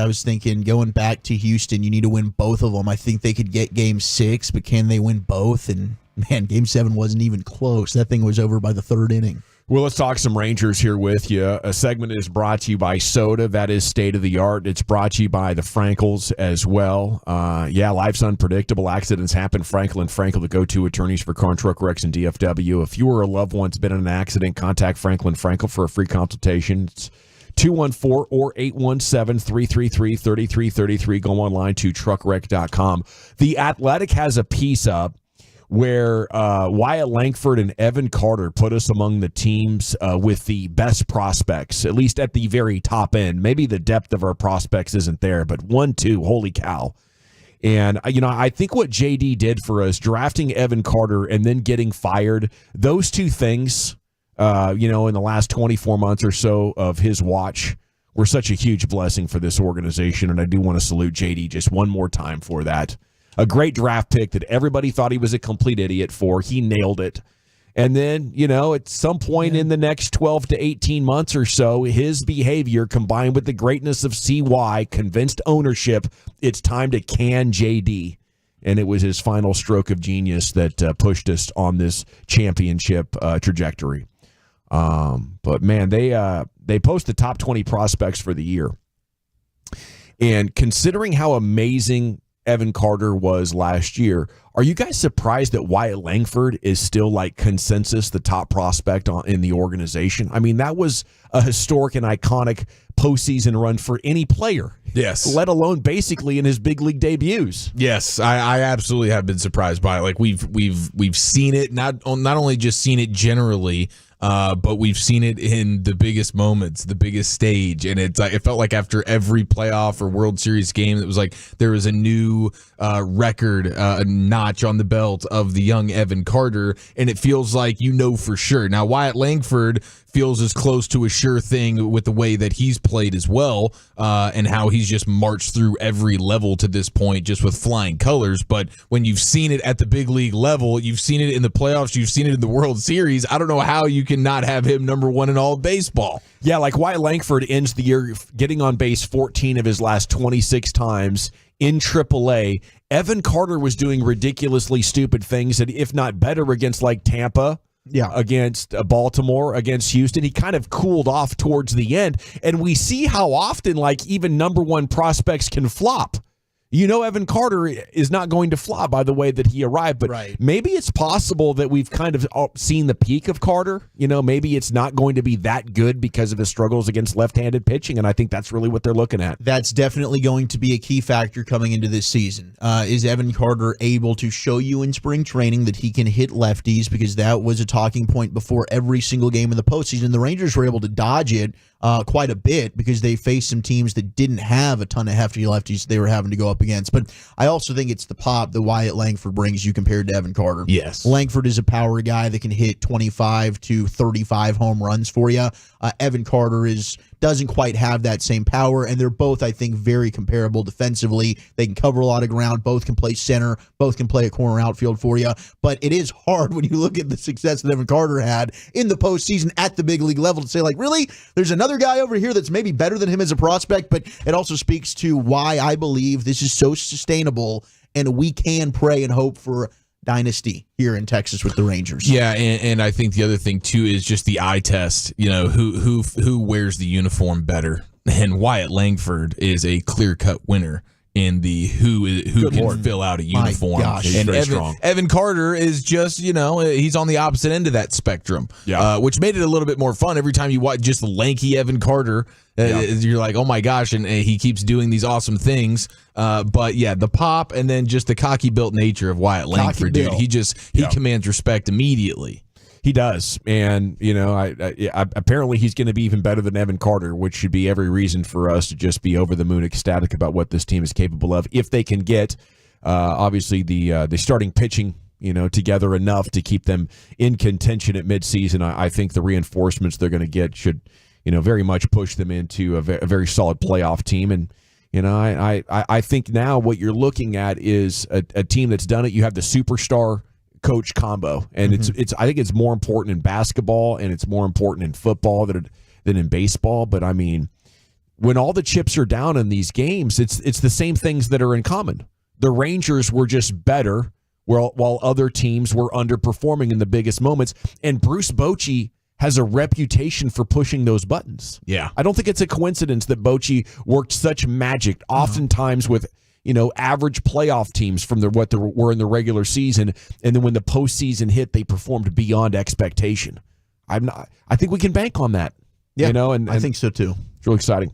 was thinking going back to Houston, you need to win both of them. I think they could get Game 6, but can they win both? And man, Game 7 wasn't even close. That thing was over by the third inning. Well, let's talk some Rangers here with you. A segment is brought to you by Soda. That is state of the art. It's brought to you by the Frankels as well. Life's unpredictable. Accidents happen. Frankel and Frankel, the go-to attorneys for car and truck wrecks in DFW. If you or a loved one's been in an accident, contact Frankel and Frankel for a free consultation. It's 214 or 817-333-3333. Go online to truckwreck.com. The Athletic has a piece up where Wyatt Langford and Evan Carter put us among the teams with the best prospects, at least at the very top end. Maybe the depth of our prospects isn't there, but 1-2, holy cow. And, I think what JD did for us, drafting Evan Carter and then getting fired, those two things, in the last 24 months or so of his watch were such a huge blessing for this organization. And I do want to salute JD just one more time for that. A great draft pick that everybody thought he was a complete idiot for. He nailed it. And then, at some point in the next 12 to 18 months or so, his behavior combined with the greatness of CY convinced ownership it's time to can JD. And it was his final stroke of genius that pushed us on this championship trajectory. But man, they post the top 20 prospects for the year. And considering how amazing Evan Carter was last year, are you guys surprised that Wyatt Langford is still like consensus the top prospect in the organization? I mean, that was a historic and iconic postseason run for any player. Yes. Let alone basically in his big league debuts. Yes, I absolutely have been surprised by it. Like we've seen it, not only just seen it generally, but we've seen it in the biggest moments, the biggest stage, and it felt like after every playoff or World Series game, it was like there was a new record, a notch on the belt of the young Evan Carter, and it feels like for sure. Now, Wyatt Langford feels as close to a sure thing with the way that he's played as well, and how he's just marched through every level to this point just with flying colors. But when you've seen it at the big league level, you've seen it in the playoffs, you've seen it in the World Series, I don't know how you can not have him number one in all of baseball. Yeah, like Wyatt Langford ends the year getting on base 14 of his last 26 times in AAA. Evan Carter was doing ridiculously stupid things, and if not better, against like Tampa, against Baltimore, against Houston. He kind of cooled off towards the end, and we see how often like even number one prospects can flop. Evan Carter is not going to flop by the way that he arrived, but maybe it's possible that we've kind of seen the peak of Carter. Maybe it's not going to be that good because of his struggles against left-handed pitching, and I think that's really what they're looking at. That's definitely going to be a key factor coming into this season. Is Evan Carter able to show you in spring training that he can hit lefties? Because that was a talking point before every single game in the postseason. The Rangers were able to dodge it quite a bit because they faced some teams that didn't have a ton of hefty lefties they were having to go up against. But I also think it's the pop that Wyatt Langford brings you compared to Evan Carter. Yes. Langford is a power guy that can hit 25 to 35 home runs for you. Evan Carter doesn't quite have that same power, and they're both, I think, very comparable defensively. They can cover a lot of ground. Both can play center. Both can play a corner outfield for you. But it is hard when you look at the success that Evan Carter had in the postseason at the big league level to say, like, really? There's another guy over here that's maybe better than him as a prospect, but it also speaks to why I believe this is so sustainable, and we can pray and hope for dynasty here in Texas with the Rangers. Yeah, and I think the other thing too is just the eye test. You know, who wears the uniform better? And Wyatt Langford is a clear-cut winner in the who can fill out a uniform. And Evan Carter is just, he's on the opposite end of that spectrum, which made it a little bit more fun. Every time you watch just lanky Evan Carter, you're like, oh my gosh, and he keeps doing these awesome things. But yeah, the pop and then just the cocky built nature of Wyatt Langford, dude. He commands respect immediately. He does, and apparently he's going to be even better than Evan Carter, which should be every reason for us to just be over the moon ecstatic about what this team is capable of if they can get, obviously the starting pitching, together enough to keep them in contention at midseason. I think the reinforcements they're going to get should, very much push them into a very solid playoff team. And I think now what you're looking at is a team that's done it. You have the superstar coach combo, and I think it's more important in basketball and it's more important in football than in baseball. But I mean, when all the chips are down in these games, it's the same things that are in common. The Rangers were just better while other teams were underperforming in the biggest moments, and Bruce Bochy has a reputation for pushing those buttons. Yeah, I don't think it's a coincidence that Bochy worked such magic oftentimes with average playoff teams from what they were in the regular season, and then when the postseason hit, they performed beyond expectation. I think we can bank on that. Yeah, and I think so too. It's really exciting.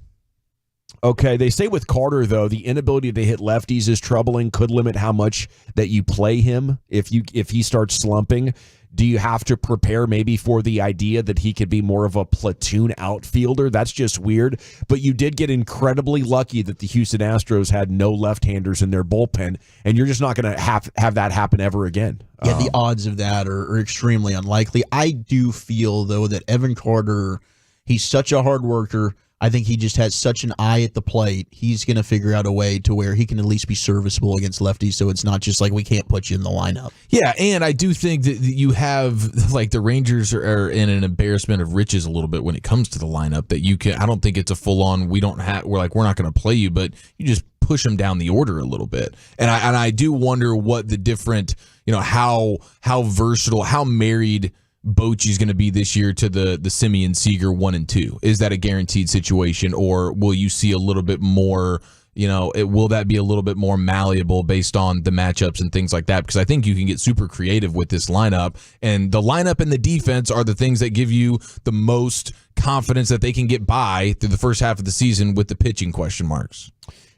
Okay, they say with Carter though, the inability to hit lefties is troubling. Could limit how much that you play him if he starts slumping. Do you have to prepare maybe for the idea that he could be more of a platoon outfielder? That's just weird. But you did get incredibly lucky that the Houston Astros had no left-handers in their bullpen, and you're just not going to have that happen ever again. Yeah, the odds of that are extremely unlikely. I do feel, though, that Evan Carter, he's such a hard worker. I think he just has such an eye at the plate. He's going to figure out a way to where he can at least be serviceable against lefties, so it's not just like we can't put you in the lineup. Yeah, and I do think that you have, like, the Rangers are in an embarrassment of riches a little bit when it comes to the lineup that you can. I don't think it's a full-on, we're not going to play you, but you just push them down the order a little bit. And I do wonder what the different, how versatile, how married Bochy's going to be this year to the Simeon Seager 1 and 2. Is that a guaranteed situation, or will you see a little bit more, will that be a little bit more malleable based on the matchups and things like that? Because I think you can get super creative with this lineup, and the lineup and the defense are the things that give you the most confidence that they can get by through the first half of the season with the pitching question marks.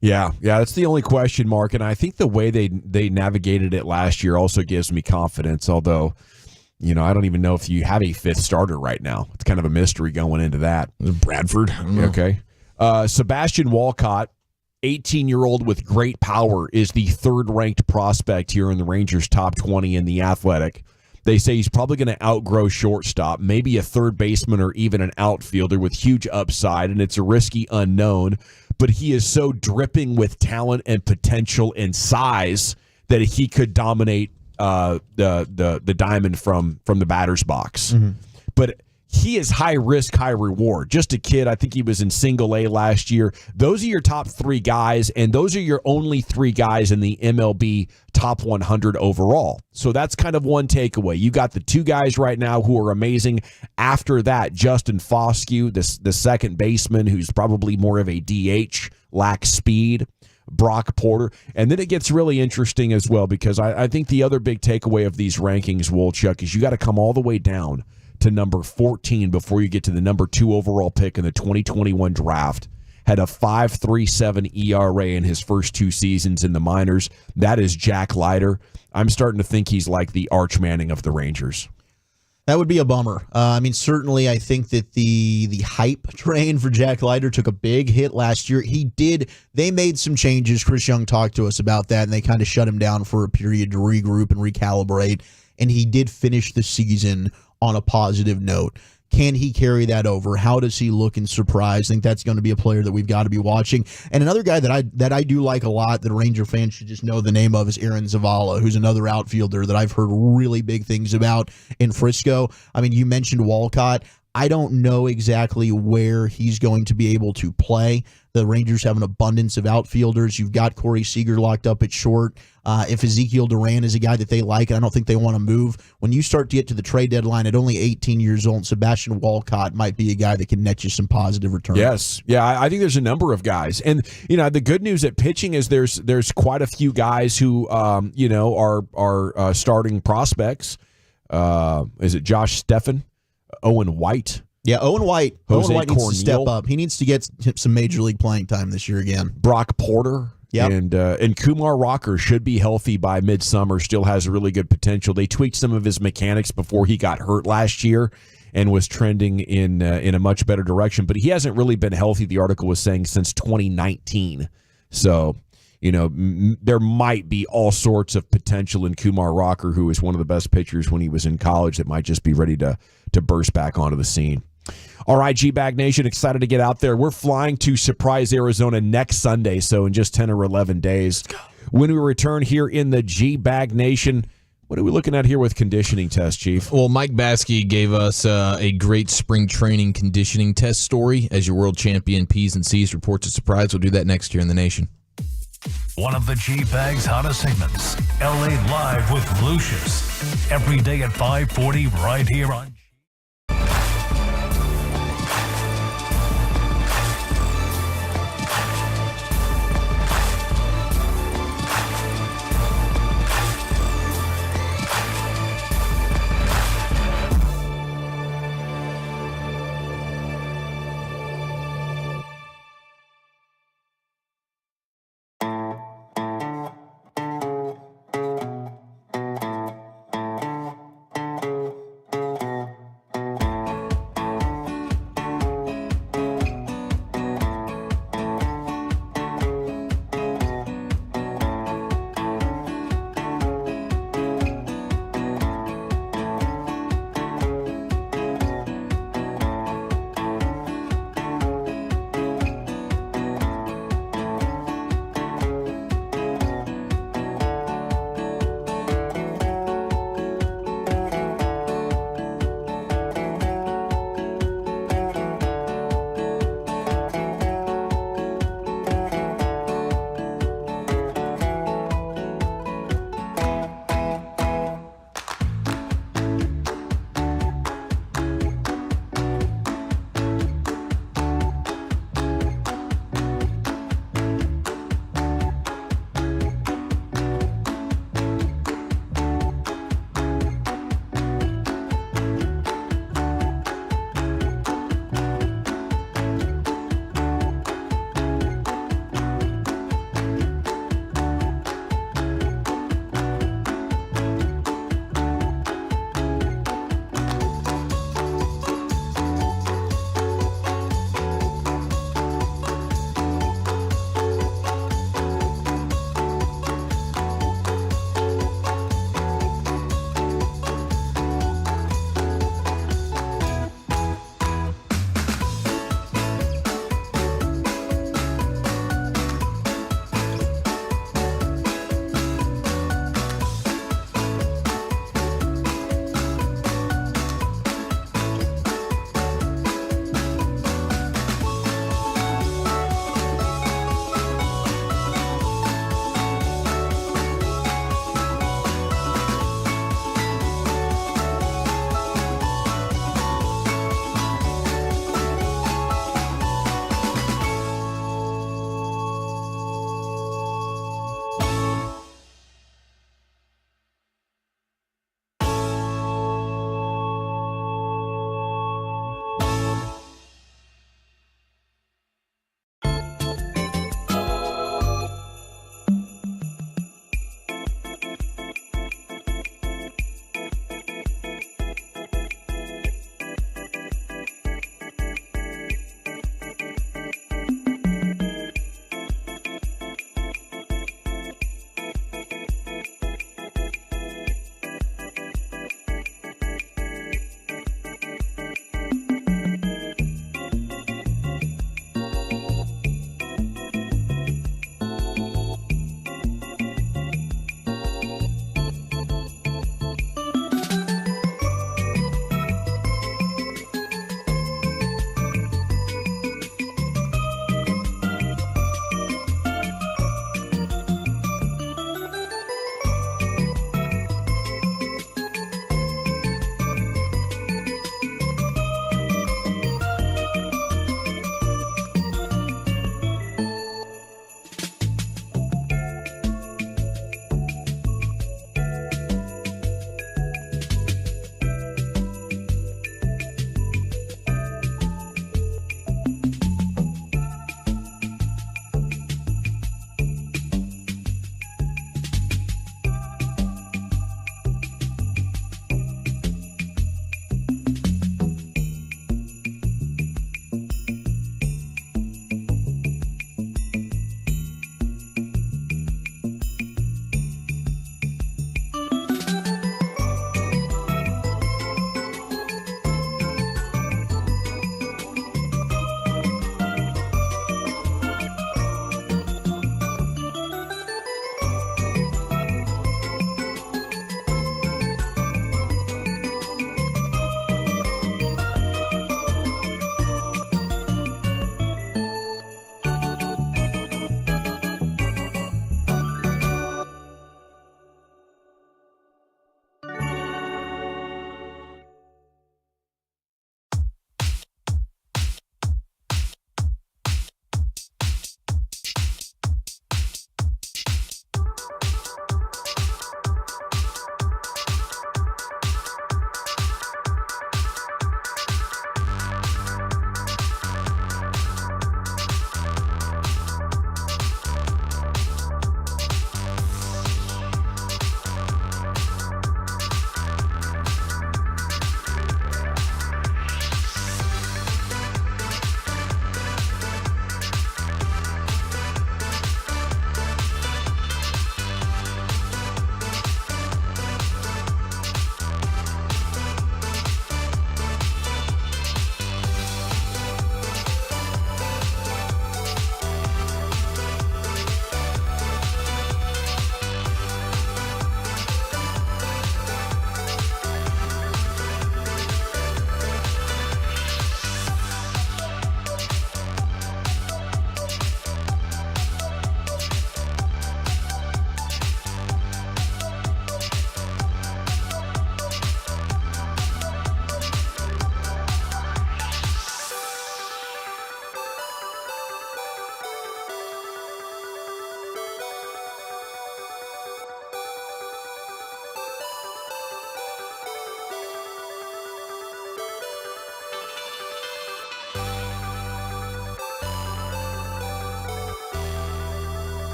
Yeah, that's the only question mark, and I think the way they navigated it last year also gives me confidence, although I don't even know if you have a fifth starter right now. It's kind of a mystery going into that. Bradford. I don't know. Okay. Sebastian Walcott, 18-year-old with great power, is the third-ranked prospect here in the Rangers' top 20 in The Athletic. They say he's probably going to outgrow shortstop, maybe a third baseman or even an outfielder with huge upside, and it's a risky unknown. But he is so dripping with talent and potential and size that he could dominate the diamond from the batter's box. But he is high risk, high reward. Just a kid. I think he was in single A last year. Those are your top three guys, and those are your only three guys in the MLB top 100 overall. So that's kind of one takeaway. You got the two guys right now who are amazing. After that, Justin Foscue, the second baseman, who's probably more of a DH, lacks speed. Brock Porter. And then it gets really interesting as well, because I think the other big takeaway of these rankings, Wolchuk, is you got to come all the way down to number 14 before you get to the number 2 overall pick in the 2021 draft. Had a 5.37 ERA in his first 2 seasons in the minors. That is Jack Leiter. I'm starting to think he's like the Arch Manning of the Rangers. That would be a bummer. I mean, certainly I think that the hype train for Jack Leiter took a big hit last year. They made some changes. Chris Young talked to us about that, and they kind of shut him down for a period to regroup and recalibrate, and he did finish the season on a positive note. Can he carry that over? How does he look in surprise? I think that's going to be a player that we've got to be watching. And another guy that I do like a lot that Ranger fans should just know the name of is Aaron Zavala, who's another outfielder that I've heard really big things about in Frisco. I mean, you mentioned Walcott. I don't know exactly where he's going to be able to play. The Rangers have an abundance of outfielders. You've got Corey Seager locked up at short. If Ezekiel Duran is a guy that they like, and I don't think they want to move, when you start to get to the trade deadline at only 18 years old, Sebastian Walcott might be a guy that can net you some positive returns. Yes. Yeah, I think there's a number of guys. And, the good news at pitching is there's quite a few guys who, are starting prospects. Is it Josh Steffen? Owen White. Yeah, Owen White. Jose Owen White needs to step Cornel. up. He needs to get some major league playing time this year again. Brock Porter. Yep. And Kumar Rocker should be healthy by midsummer, still has really good potential. They tweaked some of his mechanics before he got hurt last year and was trending in a much better direction. But he hasn't really been healthy, the article was saying, since 2019. So, there might be all sorts of potential in Kumar Rocker, who was one of the best pitchers when he was in college, that might just be ready to burst back onto the scene. All right, G-Bag Nation, excited to get out there. We're flying to Surprise, Arizona next Sunday, so in just 10 or 11 days. When we return here in the G-Bag Nation, what are we looking at here with conditioning test, Chief? Well, Mike Baskey gave us a great spring training conditioning test story as your world champion P's and C's reports at Surprise. We'll do that next year in the Nation. One of the G-Bag's hottest segments, LA Live with Lucius. Every day at 5:40 right here on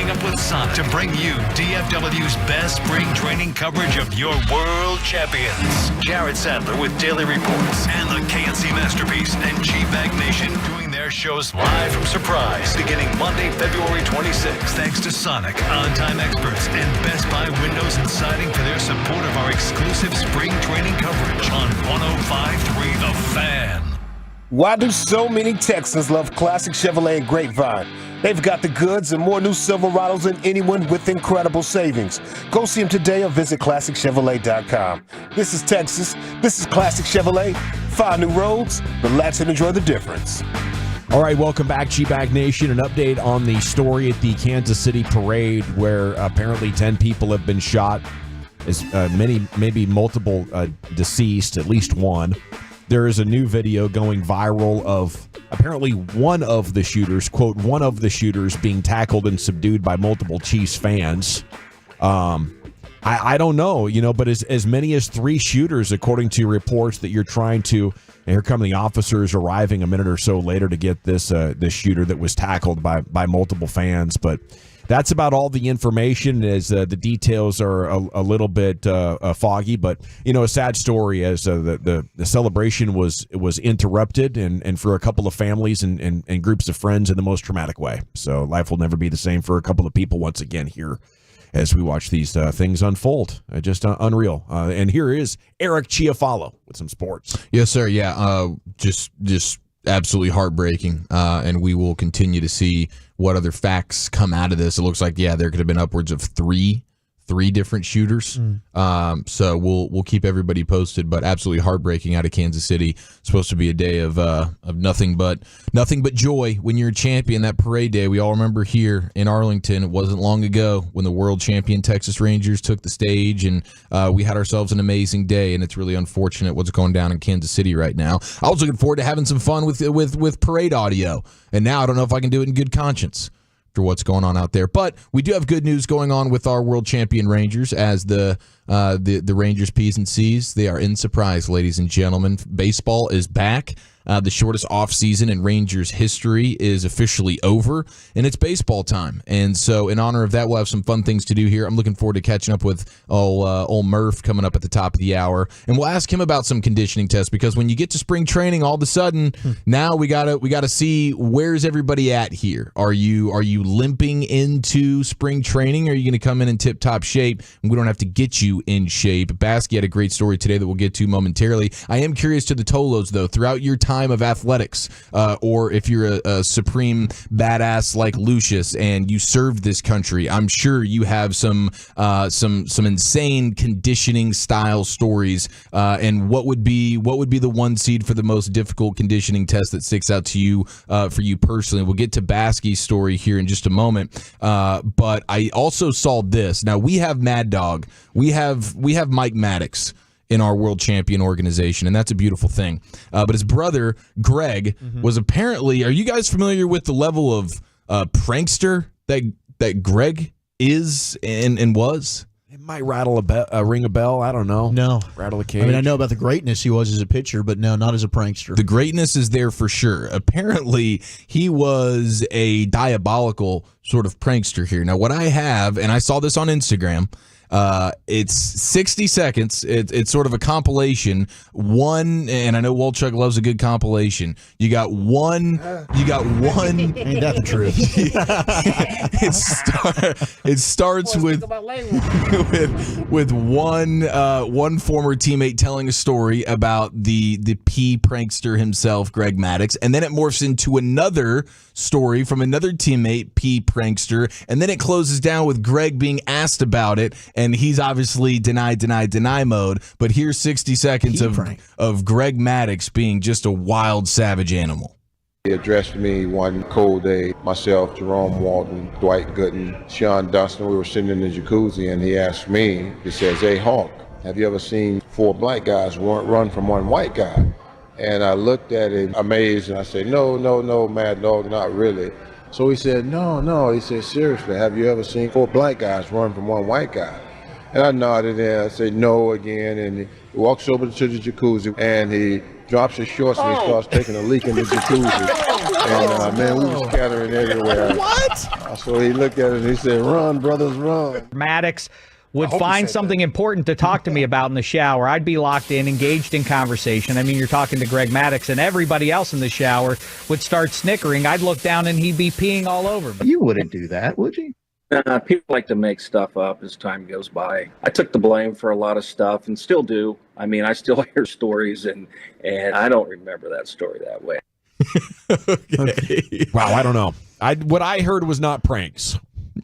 teaming up with Sonic to bring you DFW's best spring training coverage of your world champions. Jared Sadler with daily reports and the KNC Masterpiece and G-Bag Nation doing their shows live from Surprise beginning Monday, February 26th. Thanks to Sonic, On-Time Experts, and Best Buy Windows and Siding for their support of our exclusive spring training coverage on 105.3 The Fan. Why do so many Texans love classic Chevrolet and Grapevine? They've got the goods and more new Silverados than anyone with incredible savings. Go see them today or visit ClassicChevrolet.com. This is Texas. This is Classic Chevrolet. 5 new roads. Relax and enjoy the difference. All right, welcome back, G-Bag Nation. An update on the story at the Kansas City parade where apparently 10 people have been shot, as many, maybe multiple deceased, at least one. There is a new video going viral of apparently one of the shooters, quote, one of the shooters being tackled and subdued by multiple Chiefs fans. I don't know, but as many as 3 shooters, according to reports that you're trying to, and here come the officers arriving a minute or so later to get this shooter that was tackled by multiple fans. But that's about all the information, as the details are a little bit foggy. But, a sad story as the celebration was interrupted and for a couple of families and groups of friends in the most traumatic way. So life will never be the same for a couple of people once again here as we watch these things unfold. Just unreal. And here is Eric Chiafalo with some sports. Yes, sir. Yeah, just absolutely heartbreaking. And we will continue to see what other facts come out of this. It looks like, there could have been upwards of three different shooters. So we'll keep everybody posted, but absolutely heartbreaking out of Kansas City. It's supposed to be a day of nothing but joy when you're a champion. That parade day, we all remember here in Arlington, it wasn't long ago when the world champion Texas Rangers took the stage, and we had ourselves an amazing day, and it's really unfortunate what's going down in Kansas City right now. I was looking forward to having some fun with parade audio, and now I don't know if I can do it in good conscience for what's going on out there. But we do have good news going on with our world champion Rangers, as the Rangers P's and C's, they are in surprise, ladies and gentlemen. Baseball is back. The shortest offseason in Rangers history is officially over, and it's baseball time. And so in honor of that, we'll have some fun things to do here. I'm looking forward to catching up with old Murph coming up at the top of the hour, and we'll ask him about some conditioning tests, because when you get to spring training, all of a sudden, now we gotta see, where's everybody at here. Are you limping into spring training, or are you going to come in tip-top shape, and we don't have to get you in shape? Baskey had a great story today that we'll get to momentarily. I am curious to the Tolos, though, throughout your time of athletics, or if you're a supreme badass like Lucius and you served this country, I'm sure you have some insane conditioning style stories. And what would be the one seed for the most difficult conditioning test that sticks out to you for you personally? We'll get to Baskey's story here in just a moment. But I also saw this. Now we have Mad Dog, we have Mike Maddox in our world champion organization, and that's a beautiful thing. But his brother, Greg, was apparently, are you guys familiar with the level of prankster that Greg is and was? It might ring a bell. I don't know. No. Rattle a cage. I mean, I know about the greatness he was as a pitcher, but no, not as a prankster. The greatness is there for sure. Apparently, he was a diabolical sort of prankster here. Now, what I have, and I saw this on Instagram, it's 60 seconds. It's sort of a compilation. And I know Wolchuk loves a good compilation. You got one. Ain't that the truth? It starts with one former teammate telling a story about the P prankster himself, Greg Maddox, and then it morphs into another story from another teammate, P prankster, and then it closes down with Greg being asked about it, and he's obviously deny mode. But here's 60 seconds of Greg Maddox being just a wild, savage animal. He addressed me one cold day, myself, Jerome Walton, Dwight Gooden, Sean Dustin. We were sitting in the jacuzzi, and he asked me, he says, "Hey, Hawk, have you ever seen 4 black guys run from one white guy?" And I looked at him amazed, and I said, no, Mad Dog, not really. So he said, no. He said, seriously, have you ever seen 4 black guys run from one white guy? And I nodded, and I said no again, and he walks over to the jacuzzi, and he drops his shorts and he starts taking a leak in the jacuzzi. And man, we were scattering everywhere. What? So he looked at it and he said, "Run, brothers, run." Maddox would find something important to talk to me about in the shower. I'd be locked in, engaged in conversation. I mean, you're talking to Greg Maddux, and everybody else in the shower would start snickering. I'd look down, and he'd be peeing all over me. You wouldn't do that, would you? People like to make stuff up as time goes by. I took the blame for a lot of stuff and still do. I mean, I still hear stories, and I don't remember that story that way. Okay. Wow, I don't know. What I heard was not pranks.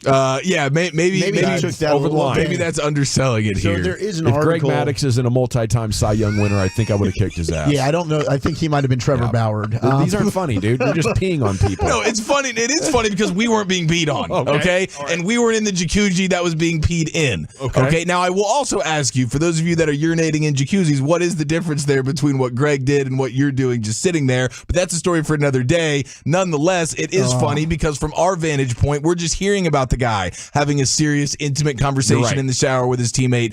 Yeah, maybe they took that over the line. Maybe that's underselling it So here. there is an If article. Greg Maddux isn't a multi-time Cy Young winner, I think I would have kicked his ass. Yeah, I don't know. I think he might have been Trevor Bauer. These aren't funny, dude. You're just peeing on people. No, it's funny. It is funny because we weren't being peed on, okay? And we were in the jacuzzi that was being peed in, okay? Now, I will also ask you, for those of you that are urinating in jacuzzis, what is the difference there between what Greg did and what you're doing just sitting there? But that's a story for another day. Nonetheless, it is funny because from our vantage point, we're just hearing about the guy having a serious, intimate conversation in the shower with his teammate,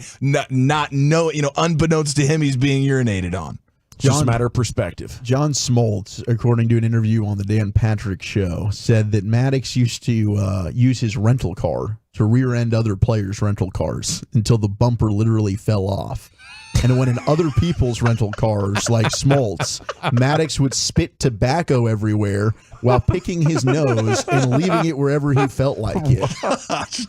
unbeknownst to him, he's being urinated on. Just a matter of perspective. John Smoltz, according to an interview on the Dan Patrick Show, said that Maddux used to use his rental car to rear-end other players' rental cars until the bumper literally fell off. And when in other people's rental cars, like Smoltz, Maddux would spit tobacco everywhere while picking his nose and leaving it wherever he felt like it.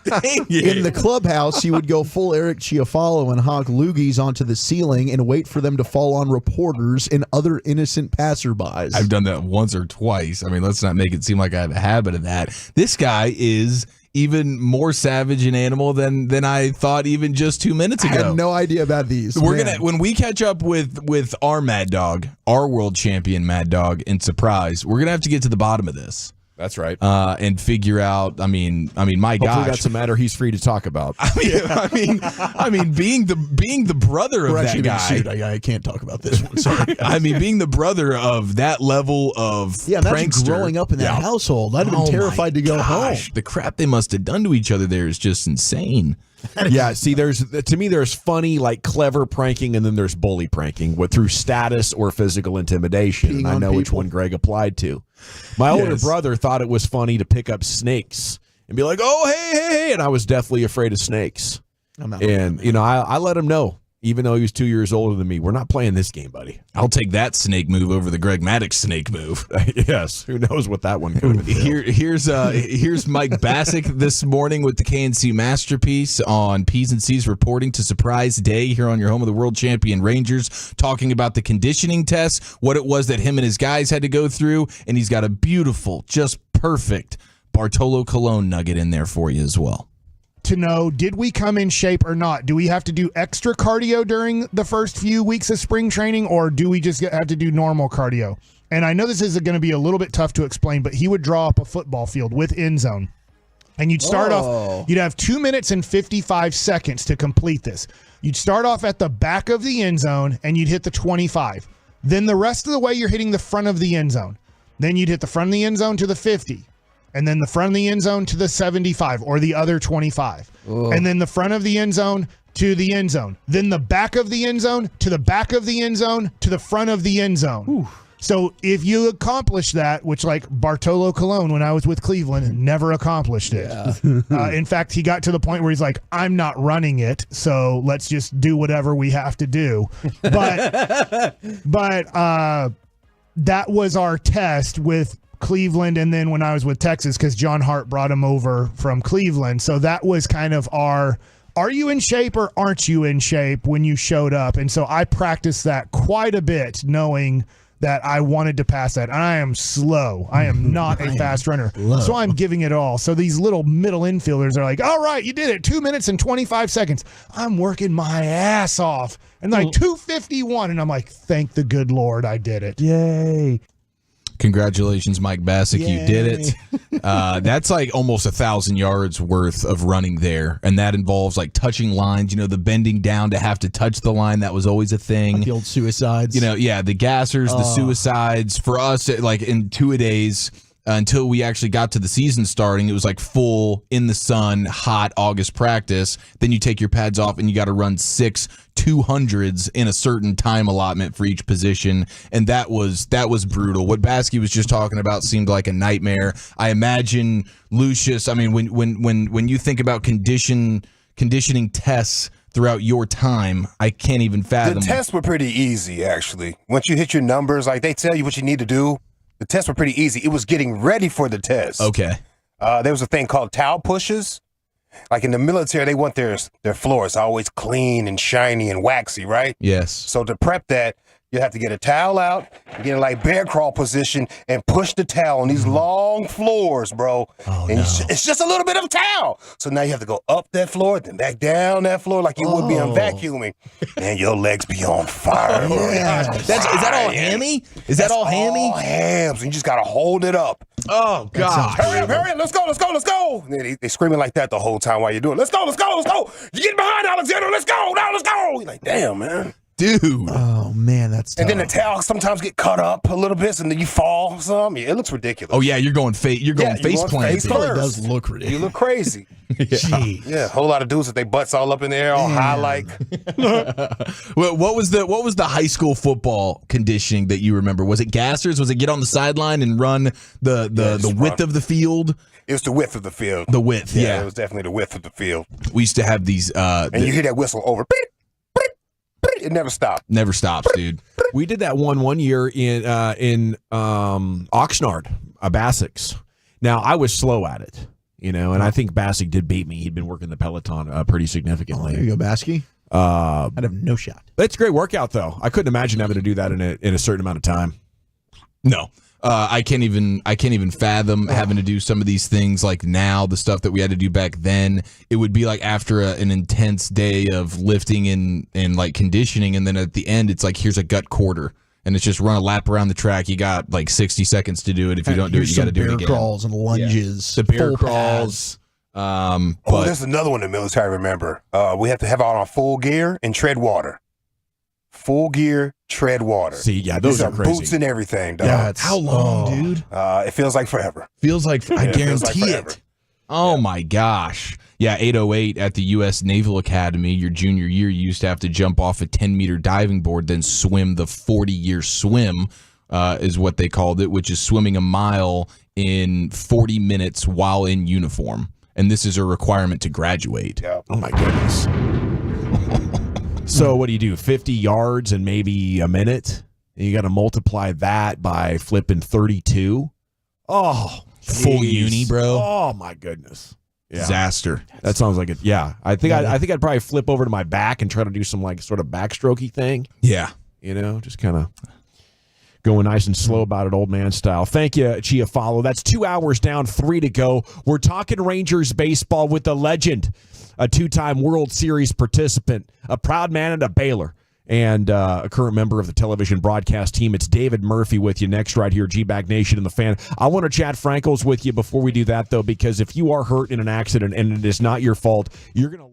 Dang it. In the clubhouse, he would go full Eric Chiafalo and honk loogies onto the ceiling and wait for them to fall on reporters and other innocent passerbys. I've done that once or twice. I mean, let's not make it seem like I have a habit of that. This guy is even more savage an animal than I thought even just 2 minutes ago. I had no idea about these. When we catch up with our Mad Dog, our world champion Mad Dog in Surprise, we're gonna have to get to the bottom of this. That's right. And figure out. I mean, my Hopefully gosh, that's a matter he's free to talk about. I mean, being the brother of We're that actually being guy. sued. I can't talk about this one. Sorry. I mean, being the brother of that level of imagine prankster. growing up in that household. I'd have been terrified to go home. The crap they must have done to each other there is just insane. Yeah, see, to me there's funny, like clever pranking, and then there's bully pranking through status or physical intimidation. Peeing And I on know which people. one Greg applied to. My older brother thought it was funny to pick up snakes and be like, "Oh, hey," and I was deathly afraid of snakes. And I let him know, even though he was 2 years older than me, we're not playing this game, buddy. I'll take that snake move over the Greg Maddux snake move. Yes, who knows what that one could be. Here's Mike Bassick this morning with the KNC Masterpiece on P's and C's reporting to Surprise Day here on your home of the world champion Rangers, talking about the conditioning test, what it was that him and his guys had to go through, and he's got a beautiful, just perfect Bartolo Colon nugget in there for you as well. To know, did we come in shape or not? Do we have to do extra cardio during the first few weeks of spring training, or do we just have to do normal cardio? And I know this is going to be a little bit tough to explain, but he would draw up a football field with end zone. And you'd start off, you'd have 2 minutes and 55 seconds to complete this. You'd start off at the back of the end zone and you'd hit the 25. Then the rest of the way, you're hitting the front of the end zone. Then you'd hit the front of the end zone to the 50. And then the front of the end zone to the 75 or the other 25. And then the front of the end zone to the end zone. Then the back of the end zone to the back of the end zone to the front of the end zone. So if you accomplish that, which like Bartolo Colon when I was with Cleveland never accomplished it. In fact, he got to the point where he's like, I'm not running it, so let's just do whatever we have to do. But that was our test with Cleveland, and then when I was with Texas, because John Hart brought him over from Cleveland. So that was kind of our, are you in shape or aren't you in shape when you showed up? And so I practiced that quite a bit, knowing that I wanted to pass that. And I am slow. I am not a fast runner. So I'm giving it all. So these little middle infielders are like, all right, you did it. 2 minutes and 25 seconds. I'm working my ass off. And like 2:51. And I'm like, thank the good Lord I did it. Yay. Congratulations, Mike Bassick. Yay. You did it. That's like almost 1,000 yards worth of running there. And that involves like touching lines, the bending down to have to touch the line. That was always a thing. Like the old suicides. The gassers, the suicides. For us, like in 2-a-days, until we actually got to the season starting. It was like full in the sun, hot August practice. Then you take your pads off and you got to run 6 200s in a certain time allotment for each position, and that was brutal. What Baskey was just talking about seemed like a nightmare. I imagine Lucius. I mean, when you think about conditioning tests throughout your time, I can't even fathom. The tests were pretty easy, actually. Once you hit your numbers, like they tell you what you need to do. The tests were pretty easy. It was getting ready for the test. Okay. There was a thing called towel pushes. Like in the military, they want their floors always clean and shiny and waxy, right? Yes. So to prep that, you have to get a towel out, get in like bear crawl position, and push the towel on these long floors, bro. Oh, and it's just a little bit of a towel. So now you have to go up that floor, then back down that floor like you would be on vacuuming. And your legs be on fire, bro. Yeah. Is that all hammy? Is that all hammy? All hams, and you just gotta hold it up. Oh God! Hurry up! Let's go! And they screaming like that the whole time while you're doing it. Let's go! You get behind Alexander, let's go! You're like, damn, man. Dude. Oh man, that's tough. And then the towel sometimes get cut up a little bit, and then you fall some. Yeah, it looks ridiculous. Oh yeah, you're going face plant. It probably does look ridiculous. You look crazy. Jeez. Yeah, a whole lot of dudes with their butts all up in the air, all high like. Well, what was the high school football conditioning that you remember? Was it gassers? Was it get on the sideline and run the width of the field? It was the width of the field. The width, yeah. It was definitely the width of the field. We used to have these. And you hear that whistle over. It never stopped. Never stops, dude. We did that one year in Oxnard, Bassick's. Now I was slow at it, and I think Bassick did beat me. He'd been working the Peloton pretty significantly. There you go, Baskey. I'd have no shot. It's a great workout, though. I couldn't imagine having to do that in a certain amount of time. No. I can't even fathom having to do some of these things like now, the stuff that we had to do back then. It would be like after an intense day of lifting and like conditioning, and then at the end it's like, here's a gut quarter, and it's just run a lap around the track. You got like 60 seconds to do it. If you don't do it, you got to do it again. Bear crawls and lunges. The bear crawls. But there's another one in the military. Remember, we have to have on our full gear and tread water. Full gear, tread water. See, yeah, those are crazy. Boots and everything, dog. Yeah, how long, dude? It feels like forever. I guarantee it. Oh my gosh. Yeah, 808 at the U.S. Naval Academy. Your junior year, you used to have to jump off a 10-meter diving board, then swim the 40-year swim, is what they called it, which is swimming a mile in 40 minutes while in uniform. And this is a requirement to graduate. Yep. Oh my goodness. So what do you do? 50 yards and maybe a minute? And you got to multiply that by flipping 32. Oh, full uni, bro. Oh my goodness. Yeah. Disaster. That sounds like it. Yeah. I think I'd probably flip over to my back and try to do some like sort of backstrokey thing. Yeah. Just kind of going nice and slow about it, old man style. Thank you, Chia Follow. That's 2 hours down, 3 to go. We're talking Rangers baseball with the legend, a 2-time World Series participant, a proud man at a Baylor, and a current member of the television broadcast team. It's David Murphy with you next right here, G-Bag Nation and the Fan. I want to chat Frankels with you before we do that, though, because if you are hurt in an accident and it is not your fault, you're going to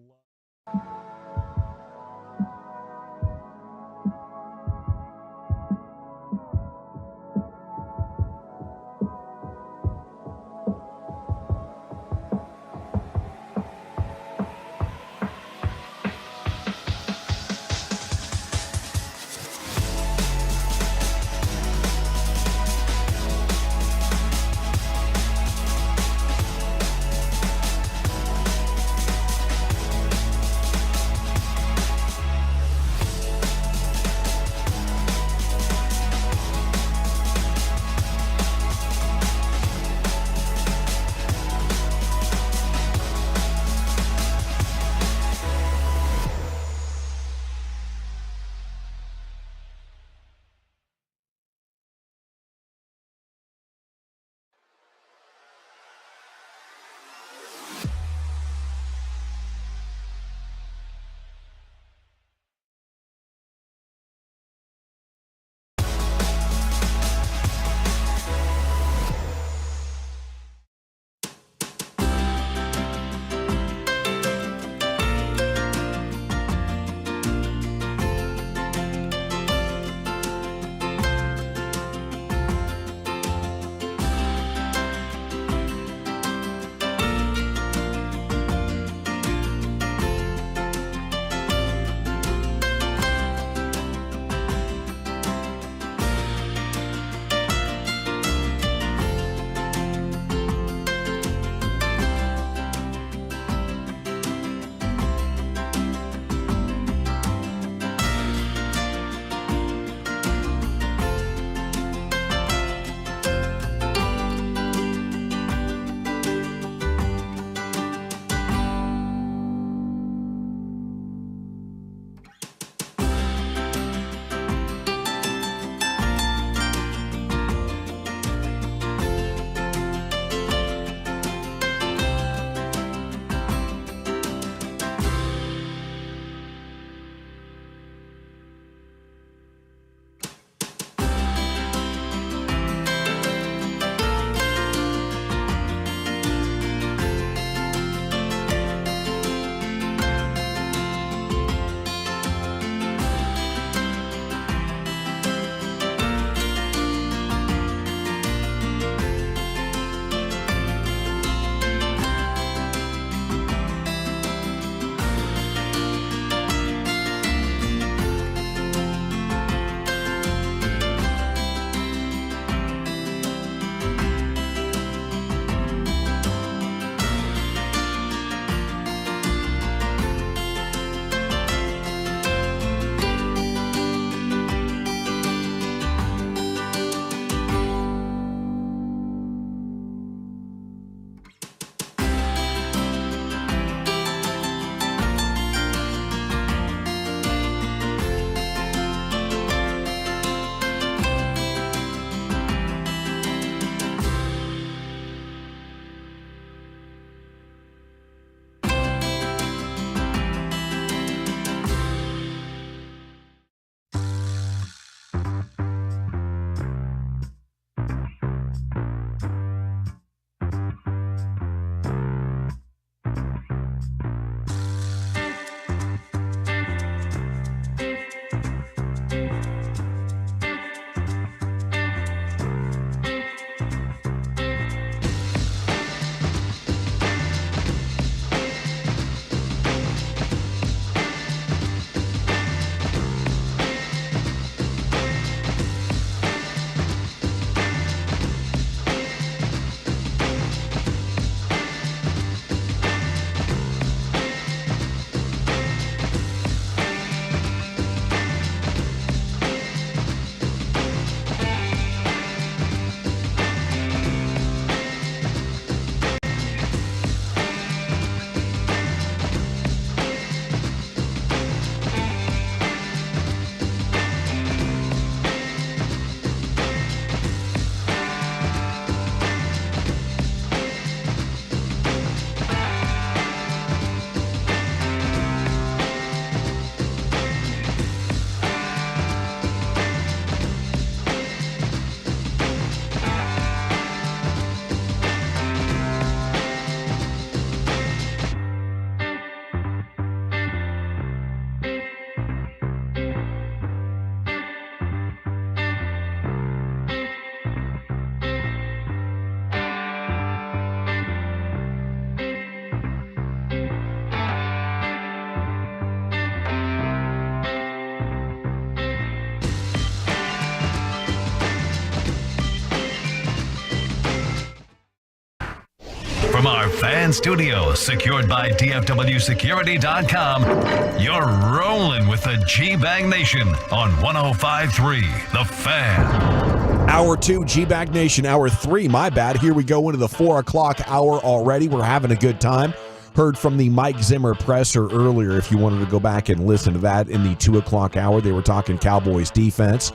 our fan studios, secured by DFWsecurity.com, you're rolling with the G-Bag Nation on 105.3 The Fan. Hour 2, G-Bag Nation. Hour 3, my bad. Here we go into the 4 o'clock hour already. We're having a good time. Heard from the Mike Zimmer presser earlier. If you wanted to go back and listen to that in the 2 o'clock hour, they were talking Cowboys defense.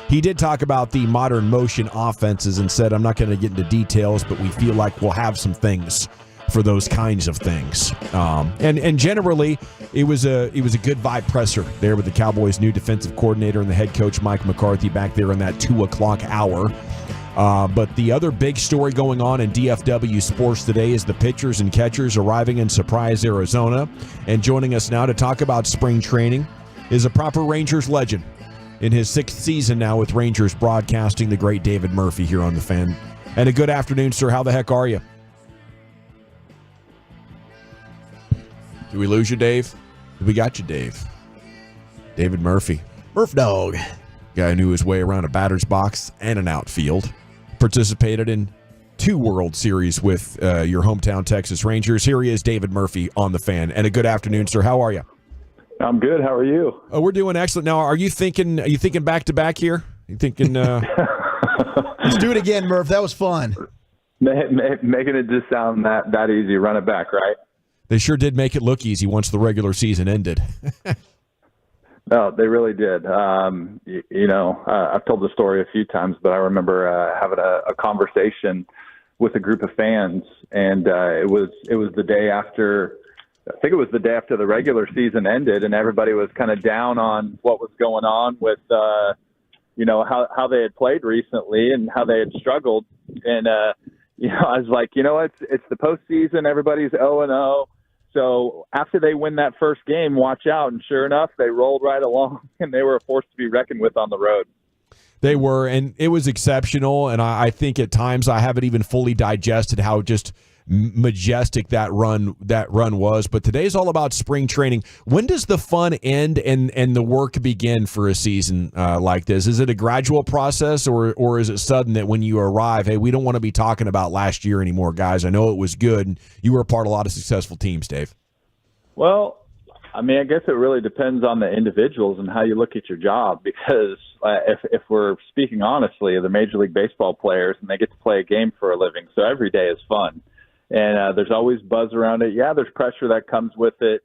He did talk about the modern motion offenses and said, I'm not going to get into details, but we feel like we'll have some things for those kinds of things. And generally, it was a good vibe presser there with the Cowboys' new defensive coordinator and the head coach, Mike McCarthy, back there in that 2 o'clock hour. But the other big story going on in DFW sports today is the pitchers and catchers arriving in Surprise, Arizona. And joining us now to talk about spring training is a proper Rangers legend. In his 6th season now with Rangers broadcasting, the great David Murphy here on The Fan. And a good afternoon, sir. How the heck are you? Did we lose you, Dave? We got you, Dave. David Murphy. Murph Dog. Guy who knew his way around a batter's box and an outfield. Participated in 2 World Series with your hometown Texas Rangers. Here he is, David Murphy on The Fan. And a good afternoon, sir. How are you? I'm good. How are you? Oh, we're doing excellent. Now, are you thinking back to back here? You thinking? Let's do it again, Murph. That was fun. Making it just sound that easy. Run it back, right? They sure did make it look easy once the regular season ended. No, they really did. I've told the story a few times, but I remember having a conversation with a group of fans, and it was the day after. I think it was the day after the regular season ended, and everybody was kind of down on what was going on with, how they had played recently and how they had struggled. And, I was like, it's the postseason. Everybody's 0-0. So after they win that first game, watch out. And sure enough, they rolled right along, and they were a force to be reckoned with on the road. They were, and it was exceptional. And I think at times I haven't even fully digested how just majestic that run was. But today's all about spring training. When does the fun end and the work begin for a season like this? Is it a gradual process, or is it sudden that when you arrive, hey, we don't want to be talking about last year anymore, guys? I know it was good, and you were a part of a lot of successful teams, Dave. Well, I mean, I guess it really depends on the individuals and how you look at your job, because if we're speaking honestly, the Major League Baseball players, and they get to play a game for a living, so every day is fun. And there's always buzz around it. Yeah, there's pressure that comes with it.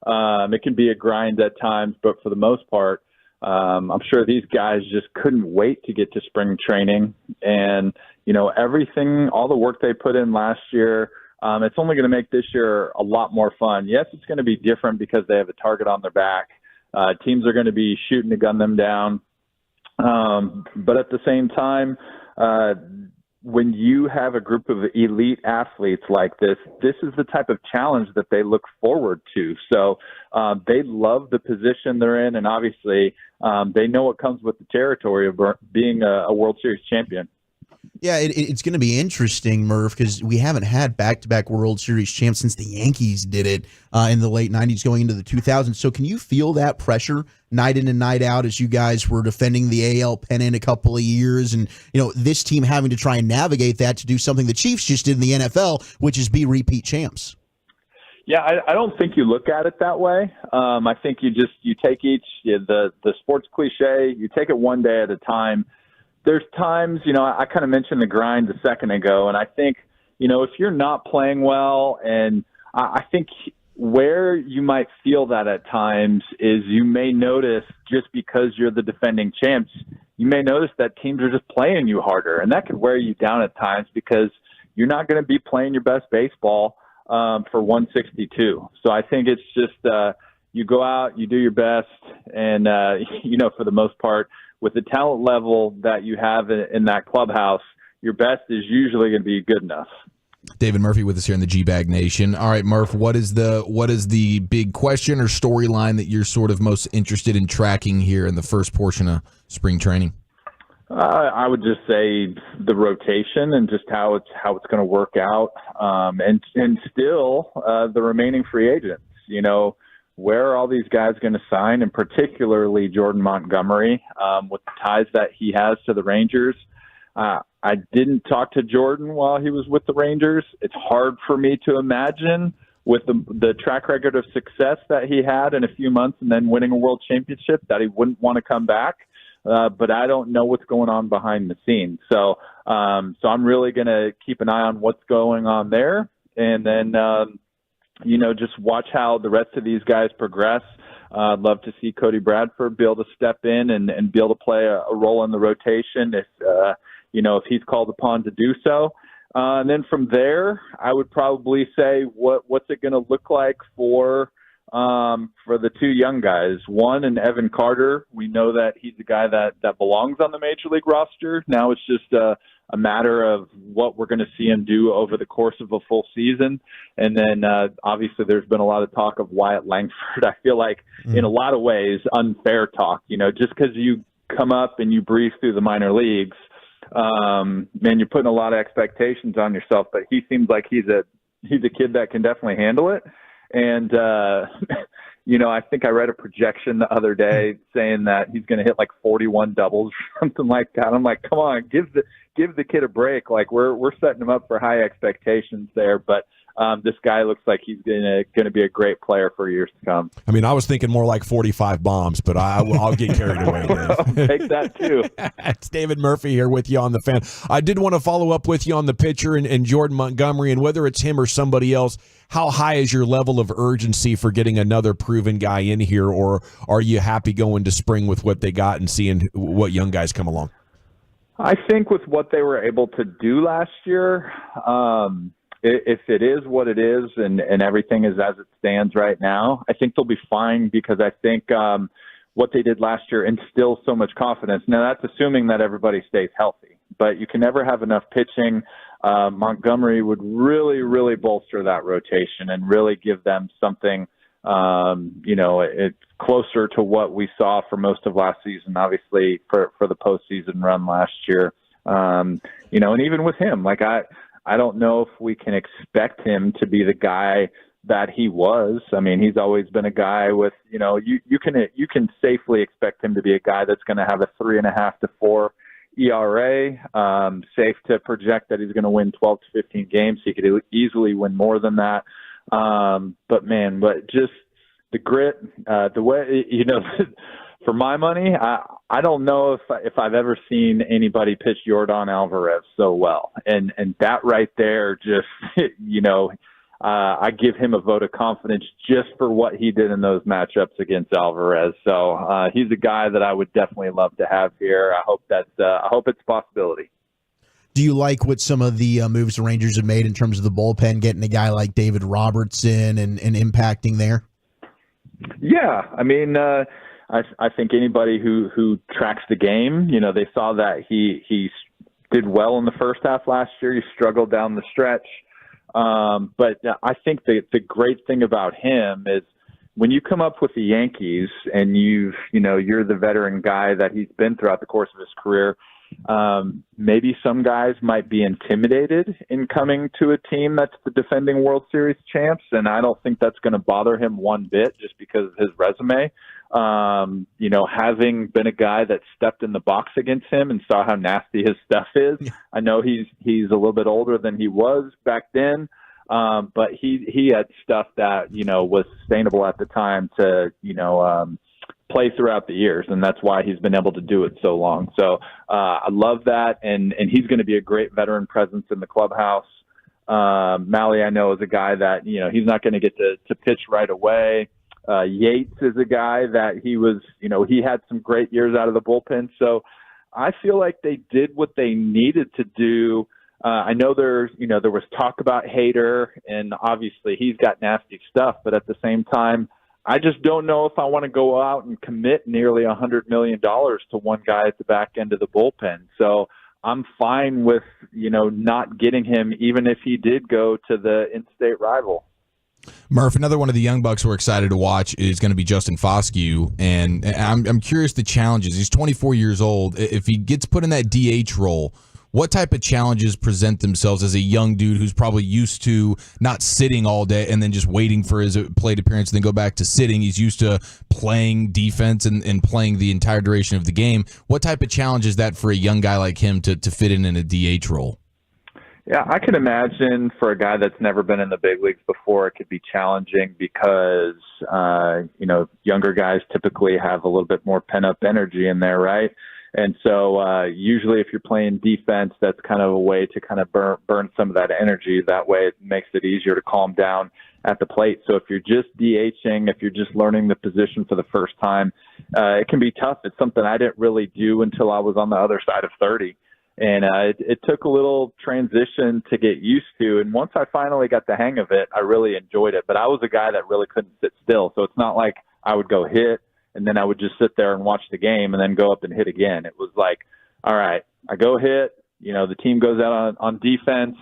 It can be a grind at times, but for the most part, I'm sure these guys just couldn't wait to get to spring training. And, everything, all the work they put in last year, it's only going to make this year a lot more fun. Yes, it's going to be different because they have a target on their back. Teams are going to be shooting to gun them down. But at the same time, when you have a group of elite athletes like this is the type of challenge that they look forward to. So they love the position they're in, and obviously they know what comes with the territory of being a World Series champion. Yeah, it's going to be interesting, Murph, because we haven't had back-to-back World Series champs since the Yankees did it in the late 90s going into the 2000s. So can you feel that pressure night in and night out as you guys were defending the AL pennant a couple of years, and this team having to try and navigate that to do something the Chiefs just did in the NFL, which is be repeat champs? Yeah, I don't think you look at it that way. I think you take the sports cliche, you take it one day at a time. There's times, I kind of mentioned the grind a second ago, and I think, if you're not playing well, and I think where you might feel that at times is you may notice, just because you're the defending champs, you may notice that teams are just playing you harder, and that could wear you down at times because you're not going to be playing your best baseball for 162. So I think it's just you go out, you do your best, and, for the most part, with the talent level that you have in that clubhouse, your best is usually going to be good enough. David Murphy with us here in the G-Bag Nation. All right, Murph, what is the big question or storyline that you're sort of most interested in tracking here in the first portion of spring training? I would just say the rotation and just how it's going to work out, and still the remaining free agents. Where are all these guys going to sign, and particularly Jordan Montgomery, with the ties that he has to the Rangers? I didn't talk to Jordan while he was with the Rangers. It's hard for me to imagine with the track record of success that he had in a few months and then winning a world championship that he wouldn't want to come back. But I don't know what's going on behind the scenes. So I'm really going to keep an eye on what's going on there. And then, just watch how the rest of these guys progress. I'd love to see Cody Bradford be able to step in and be able to play a role in the rotation if he's called upon to do so. And then from there, I would probably say what's it going to look like for the two young guys. One, and Evan Carter, we know that he's a guy that belongs on the Major League roster. Now it's just a matter of what we're going to see him do over the course of a full season. And then obviously there's been a lot of talk of Wyatt Langford. I feel like in a lot of ways unfair talk, just because you come up and you breeze through the minor leagues, man, you're putting a lot of expectations on yourself, but he seems like he's a kid that can definitely handle it. And, I think I read a projection the other day saying that he's going to hit like 41 doubles or something like that. I'm like, come on, give the kid a break. Like we're setting him up for high expectations there, but this guy looks like he's going to be a great player for years to come. I mean, I was thinking more like 45 bombs, but I'll get carried away. I'll take that too. It's David Murphy here with you on the Fan. I did want to follow up with you on the pitcher and Jordan Montgomery, and whether it's him or somebody else, how high is your level of urgency for getting another proven guy in here, or are you happy going to spring with what they got and seeing what young guys come along? I think with what they were able to do last year, if it is what it is and everything is as it stands right now, I think they'll be fine, because I think what they did last year instills so much confidence. Now, that's assuming that everybody stays healthy, but you can never have enough pitching. Montgomery would really, really bolster that rotation and really give them something, it's closer to what we saw for most of last season, obviously for the postseason run last year. And even with him, like I don't know if we can expect him to be the guy that he was. I mean, he's always been a guy with, you can safely expect him to be a guy that's going to have a 3.5 to 4 ERA. Safe to project that he's going to win 12 to 15 games. He could easily win more than that. But just the grit, the way, for my money, I don't know if I've ever seen anybody pitch Yordan Alvarez so well. And that right there, just, I give him a vote of confidence just for what he did in those matchups against Alvarez. So he's a guy that I would definitely love to have here. I hope it's a possibility. Do you like what some of the moves the Rangers have made in terms of the bullpen, getting a guy like David Robertson and impacting there? Yeah, I mean, I think anybody who tracks the game, they saw that he did well in the first half last year. He struggled down the stretch. But I think the great thing about him is when you come up with the Yankees and you're the veteran guy that he's been throughout the course of his career, maybe some guys might be intimidated in coming to a team that's the defending World Series champs. And I don't think that's going to bother him one bit just because of his resume. Having been a guy that stepped in the box against him and saw how nasty his stuff is. I know he's a little bit older than he was back then. But he had stuff that, was sustainable at the time to, play throughout the years. And that's why he's been able to do it so long. So, I love that. And he's going to be a great veteran presence in the clubhouse. Malley, I know, is a guy that, he's not going to get to pitch right away. Yates is a guy that he had some great years out of the bullpen. So I feel like they did what they needed to do. I know there was talk about Hader, and obviously he's got nasty stuff, but at the same time, I just don't know if I want to go out and commit nearly $100 million to one guy at the back end of the bullpen. So I'm fine with, not getting him, even if he did go to the in-state rival. Murph, another one of the young bucks we're excited to watch is going to be Justin Foscue, and I'm curious the challenges. He's 24 years old. If he gets put in that DH role, What type of challenges present themselves as a young dude who's probably used to not sitting all day and then just waiting for his plate appearance and then go back to sitting? He's used to playing defense and playing the entire duration of the game. What type of challenge is that for a young guy like him to fit in a DH role? Yeah, I can imagine for a guy that's never been in the big leagues before, it could be challenging because, younger guys typically have a little bit more pent-up energy in there, right? And so usually if you're playing defense, that's kind of a way to kind of burn some of that energy. That way it makes it easier to calm down at the plate. So if you're just DHing, if you're just learning the position for the first time, it can be tough. It's something I didn't really do until I was on the other side of 30. And it took a little transition to get used to. And once I finally got the hang of it, I really enjoyed it. But I was a guy that really couldn't sit still. So it's not like I would go hit and then I would just sit there and watch the game and then go up and hit again. It was like, all right, I go hit, the team goes out on defense.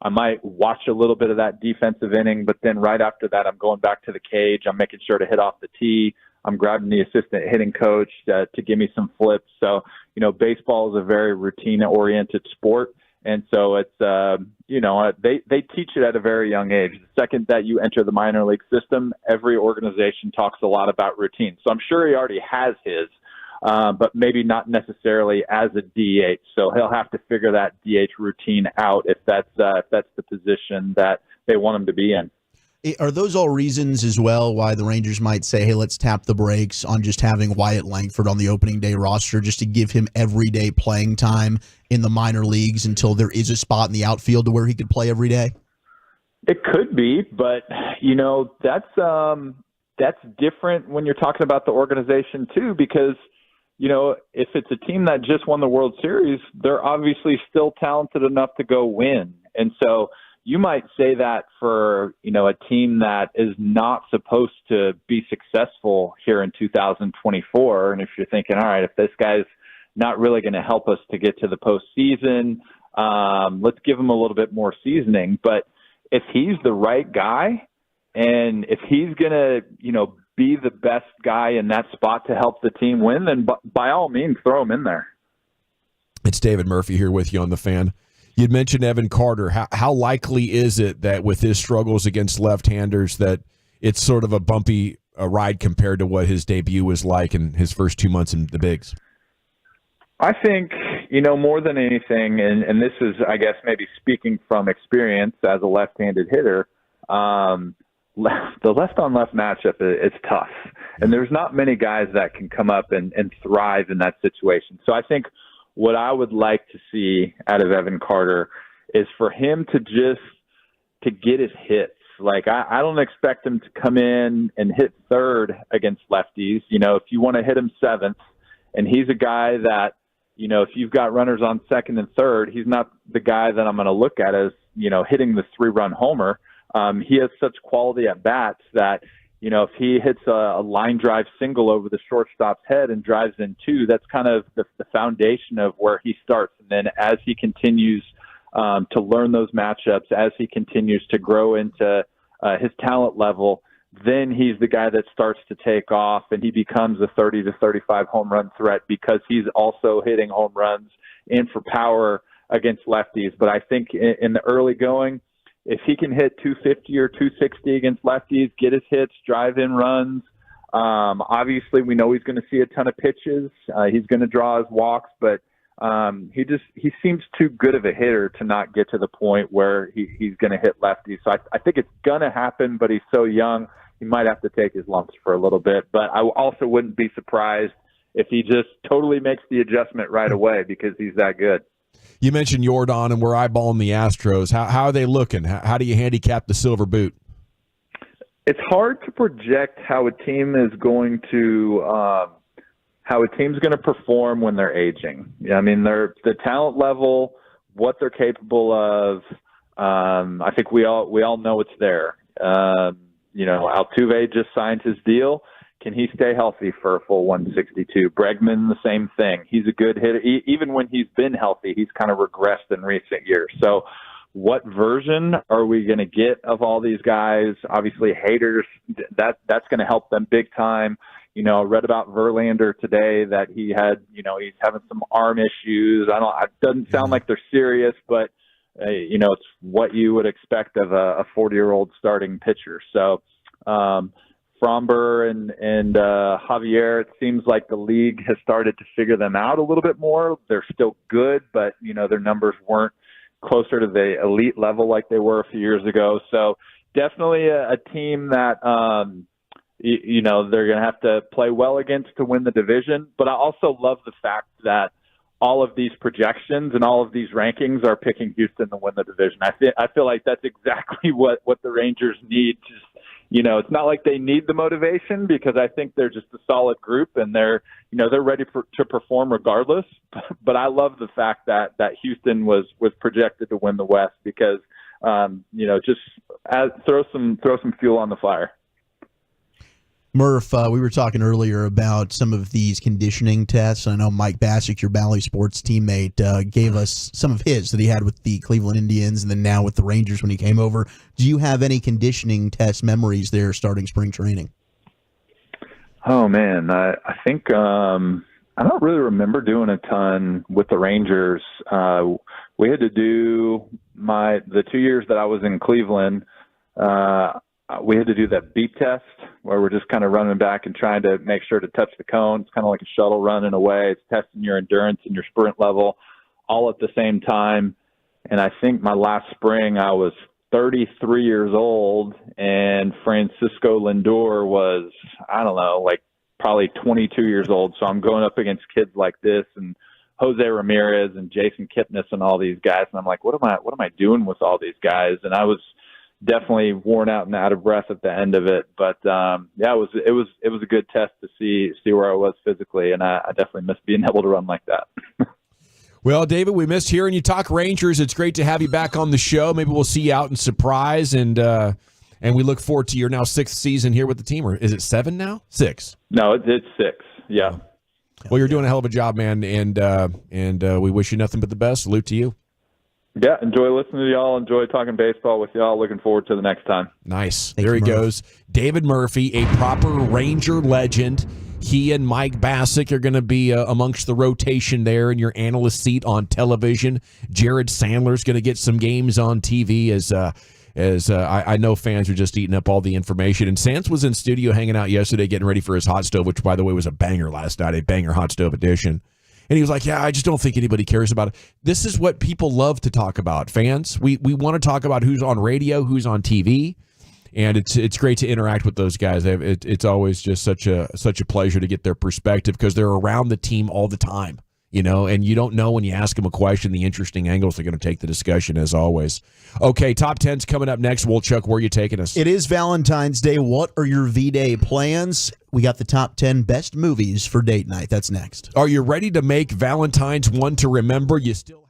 I might watch a little bit of that defensive inning, but then right after that, I'm going back to the cage. I'm making sure to hit off the tee. I'm grabbing the assistant hitting coach to give me some flips. So, baseball is a very routine-oriented sport. And so it's, they teach it at a very young age. The second that you enter the minor league system, every organization talks a lot about routine. So I'm sure he already has his, but maybe not necessarily as a DH. So he'll have to figure that DH routine out if that's the position that they want him to be in. Are those all reasons as well why the Rangers might say, hey, let's tap the brakes on just having Wyatt Langford on the opening day roster just to give him everyday playing time in the minor leagues until there is a spot in the outfield to where he could play every day? It could be, but, that's different when you're talking about the organization too, because, if it's a team that just won the World Series, they're obviously still talented enough to go win. And so you might say that for, a team that is not supposed to be successful here in 2024. And if you're thinking, all right, if this guy's not really going to help us to get to the postseason, let's give him a little bit more seasoning. But if he's the right guy and if he's going to, be the best guy in that spot to help the team win, then by all means, throw him in there. It's David Murphy here with you on The Fan. You'd mentioned Evan Carter. How likely is it that with his struggles against left-handers that it's sort of a bumpy ride compared to what his debut was like in his first 2 months in the bigs? I think, more than anything, and this is, I guess, maybe speaking from experience as a left-handed hitter, the left-on-left matchup is tough. And there's not many guys that can come up and thrive in that situation. So I think what I would like to see out of Evan Carter is for him to get his hits. Like, I don't expect him to come in and hit third against lefties. If you want to hit him seventh, and he's a guy that, if you've got runners on second and third, he's not the guy that I'm going to look at as, hitting the 3-run homer. He has such quality at bats that, if he hits a line drive single over the shortstop's head and drives in two, that's kind of the foundation of where he starts. And then as he continues to learn those matchups, as he continues to grow into his talent level, then he's the guy that starts to take off and he becomes a 30 to 35 home run threat because he's also hitting home runs and for power against lefties. But I think in the early going, if he can hit 250 or 260 against lefties, get his hits, drive in runs, obviously we know he's going to see a ton of pitches. He's going to draw his walks, but he seems too good of a hitter to not get to the point where he's going to hit lefties. So I think it's going to happen, but he's so young, he might have to take his lumps for a little bit. But I also wouldn't be surprised if he just totally makes the adjustment right away because he's that good. You mentioned Yordan, and we're eyeballing the Astros. How are they looking? How do you handicap the Silver Boot? It's hard to project how a team is going to perform when they're aging. I mean, the talent level, what they're capable of. I think we all know it's there. Altuve just signed his deal. Can he stay healthy for a full 162? Bregman, the same thing. He's a good hitter. Even when he's been healthy, he's kind of regressed in recent years. So what version are we going to get of all these guys? Obviously, haters, that's going to help them big time. I read about Verlander today that he had, he's having some arm issues. It doesn't sound like they're serious, but it's what you would expect of a 40-year-old starting pitcher. So, Fromber and Javier, it seems like the league has started to figure them out a little bit more. They're still good, but, their numbers weren't closer to the elite level like they were a few years ago. So definitely a team that, they're going to have to play well against to win the division. But I also love the fact that all of these projections and all of these rankings are picking Houston to win the division. I feel like that's exactly what the Rangers need. Just, it's not like they need the motivation, because I think they're just a solid group and they're ready to perform regardless. But I love the fact that Houston was projected to win the West, because just throw some fuel on the fire. Murph, we were talking earlier about some of these conditioning tests. I know Mike Bassick, your Valley Sports teammate, gave us some of his that he had with the Cleveland Indians and then now with the Rangers when he came over. Do you have any conditioning test memories there starting spring training? Oh, man, I think I don't really remember doing a ton with the Rangers. We had to do the 2 years that I was in Cleveland. We had to do that beep test where we're just kind of running back and trying to make sure to touch the cone. It's kind of like a shuttle run in a way. It's testing your endurance and your sprint level all at the same time. And I think my last spring I was 33 years old, and Francisco Lindor was, probably 22 years old. So I'm going up against kids like this and Jose Ramirez and Jason Kipnis and all these guys. And I'm like, what am I doing with all these guys? And I was definitely worn out and out of breath at the end of it. But it was a good test to see where I was physically. And I definitely missed being able to run like that. Well, David, we missed hearing you talk Rangers. It's great to have you back on the show. Maybe we'll see you out in Surprise, and we look forward to your now 6th season here with the team. Or is it 7 now? 6? No, it's 6. Yeah. Well, you're doing a hell of a job, man, and we wish you nothing but the best. Salute to you. Yeah, enjoy listening to y'all. Enjoy talking baseball with y'all. Looking forward to the next time. Nice. There he goes. David Murphy, a proper Ranger legend. He and Mike Bassick are going to be amongst the rotation there in your analyst seat on television. Jared Sandler's going to get some games on TV as I know fans are just eating up all the information. And Sands was in studio hanging out yesterday getting ready for his hot stove, which, by the way, was a banger last night, a banger hot stove edition. And he was like, yeah, I just don't think anybody cares about it. This is what people love to talk about, fans. We want to talk about who's on radio, who's on TV. And it's great to interact with those guys. It's always just such a pleasure to get their perspective, because they're around the team all the time, and you don't know when you ask them a question the interesting angles they're going to take the discussion, as always. Okay, top 10's coming up next. Woolchuck, where are you taking us? It is Valentine's Day. What are your V-Day plans? We got the top 10 best movies for date night. That's next. Are you ready to make Valentine's one to remember? You still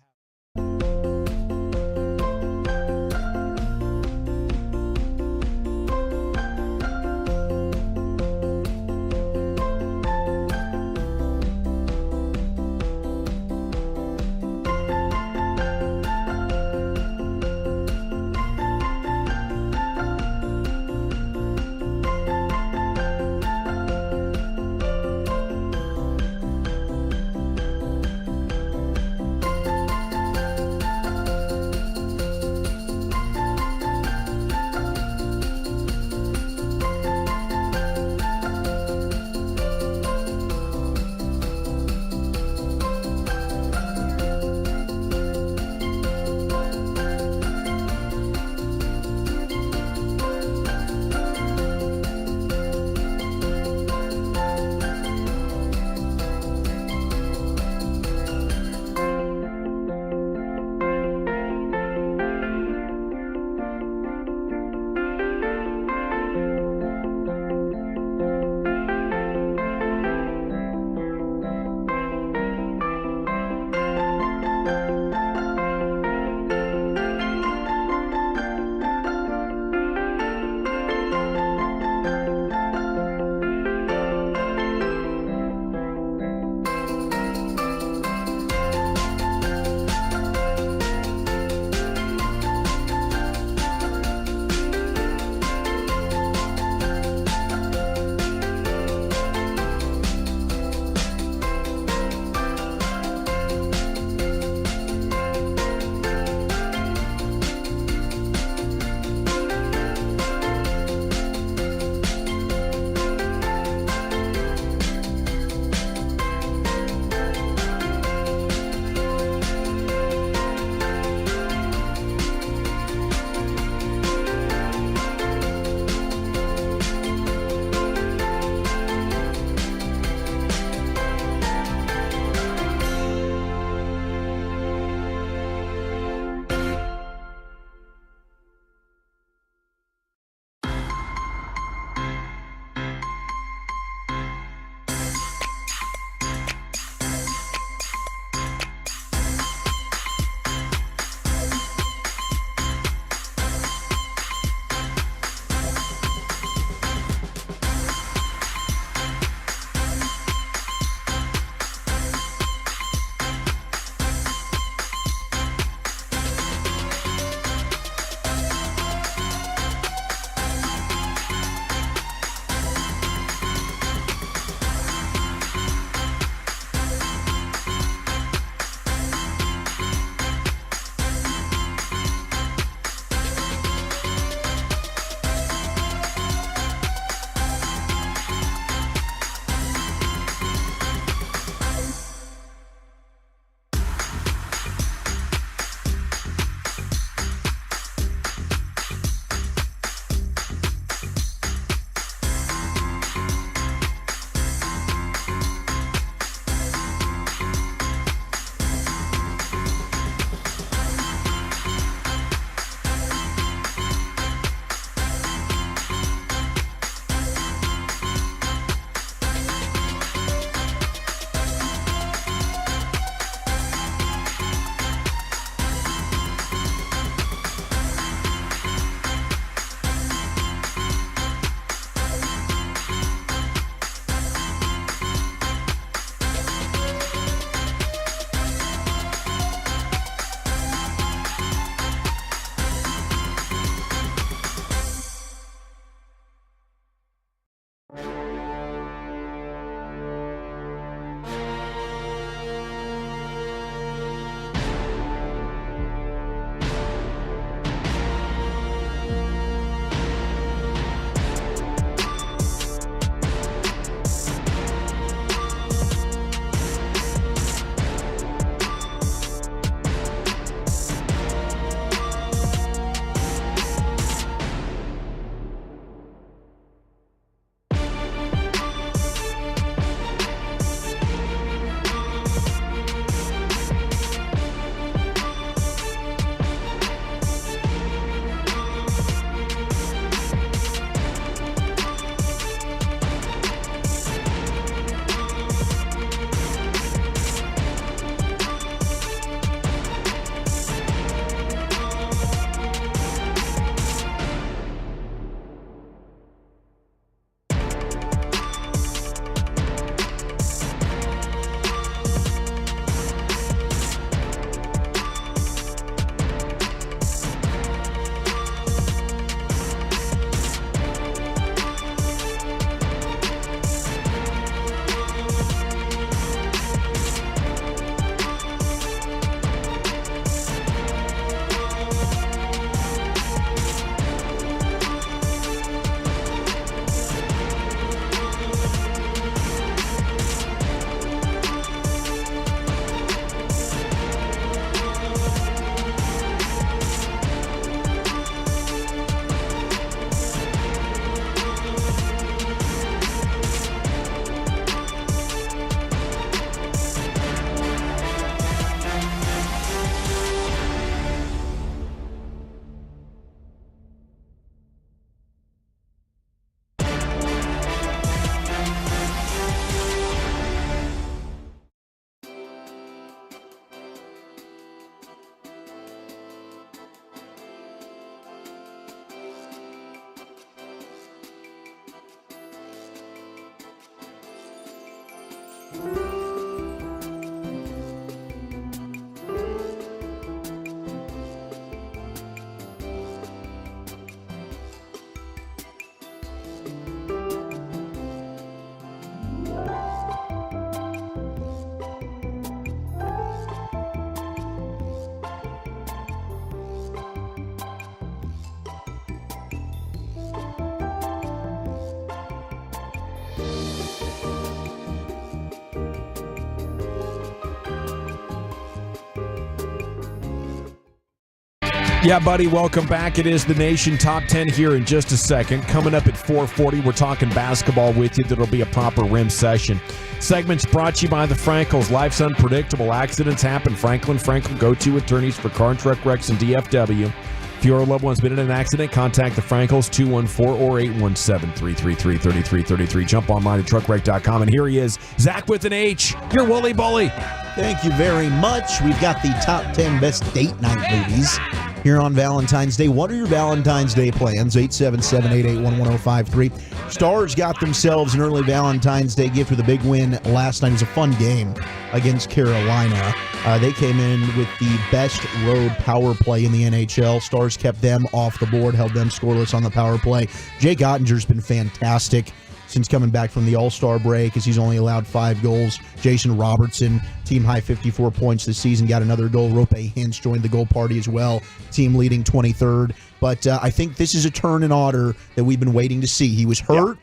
Yeah, buddy, welcome back. It is the Nation Top 10 here in just a second. Coming up at 4:40, we're talking basketball with you. That'll be a proper rim session. Segments brought to you by the Frankels. Life's unpredictable. Accidents happen. Frankel, go-to attorneys for car and truck wrecks and DFW. If your loved one's been in an accident, contact the Frankels, 214 or 817-333-3333. Jump online at truckwreck.com. And here he is, Zach with an H, your Wooly Bully. Thank you very much. We've got the top 10 best date night movies here on Valentine's Day. What are your Valentine's Day plans? 877-881-1053. Stars got themselves an early Valentine's Day gift with a big win last night. It was a fun game against Carolina. They came in with the best road power play in the NHL. Stars kept them off the board, held them scoreless on the power play. Jake Ottinger's been fantastic since coming back from the All-Star break, as he's only allowed 5 goals. Jason Robertson, team high 54 points this season, got another goal. Rope Hintz joined the goal party as well, team leading 23rd. But I think this is a turn in Otter that we've been waiting to see. He was hurt,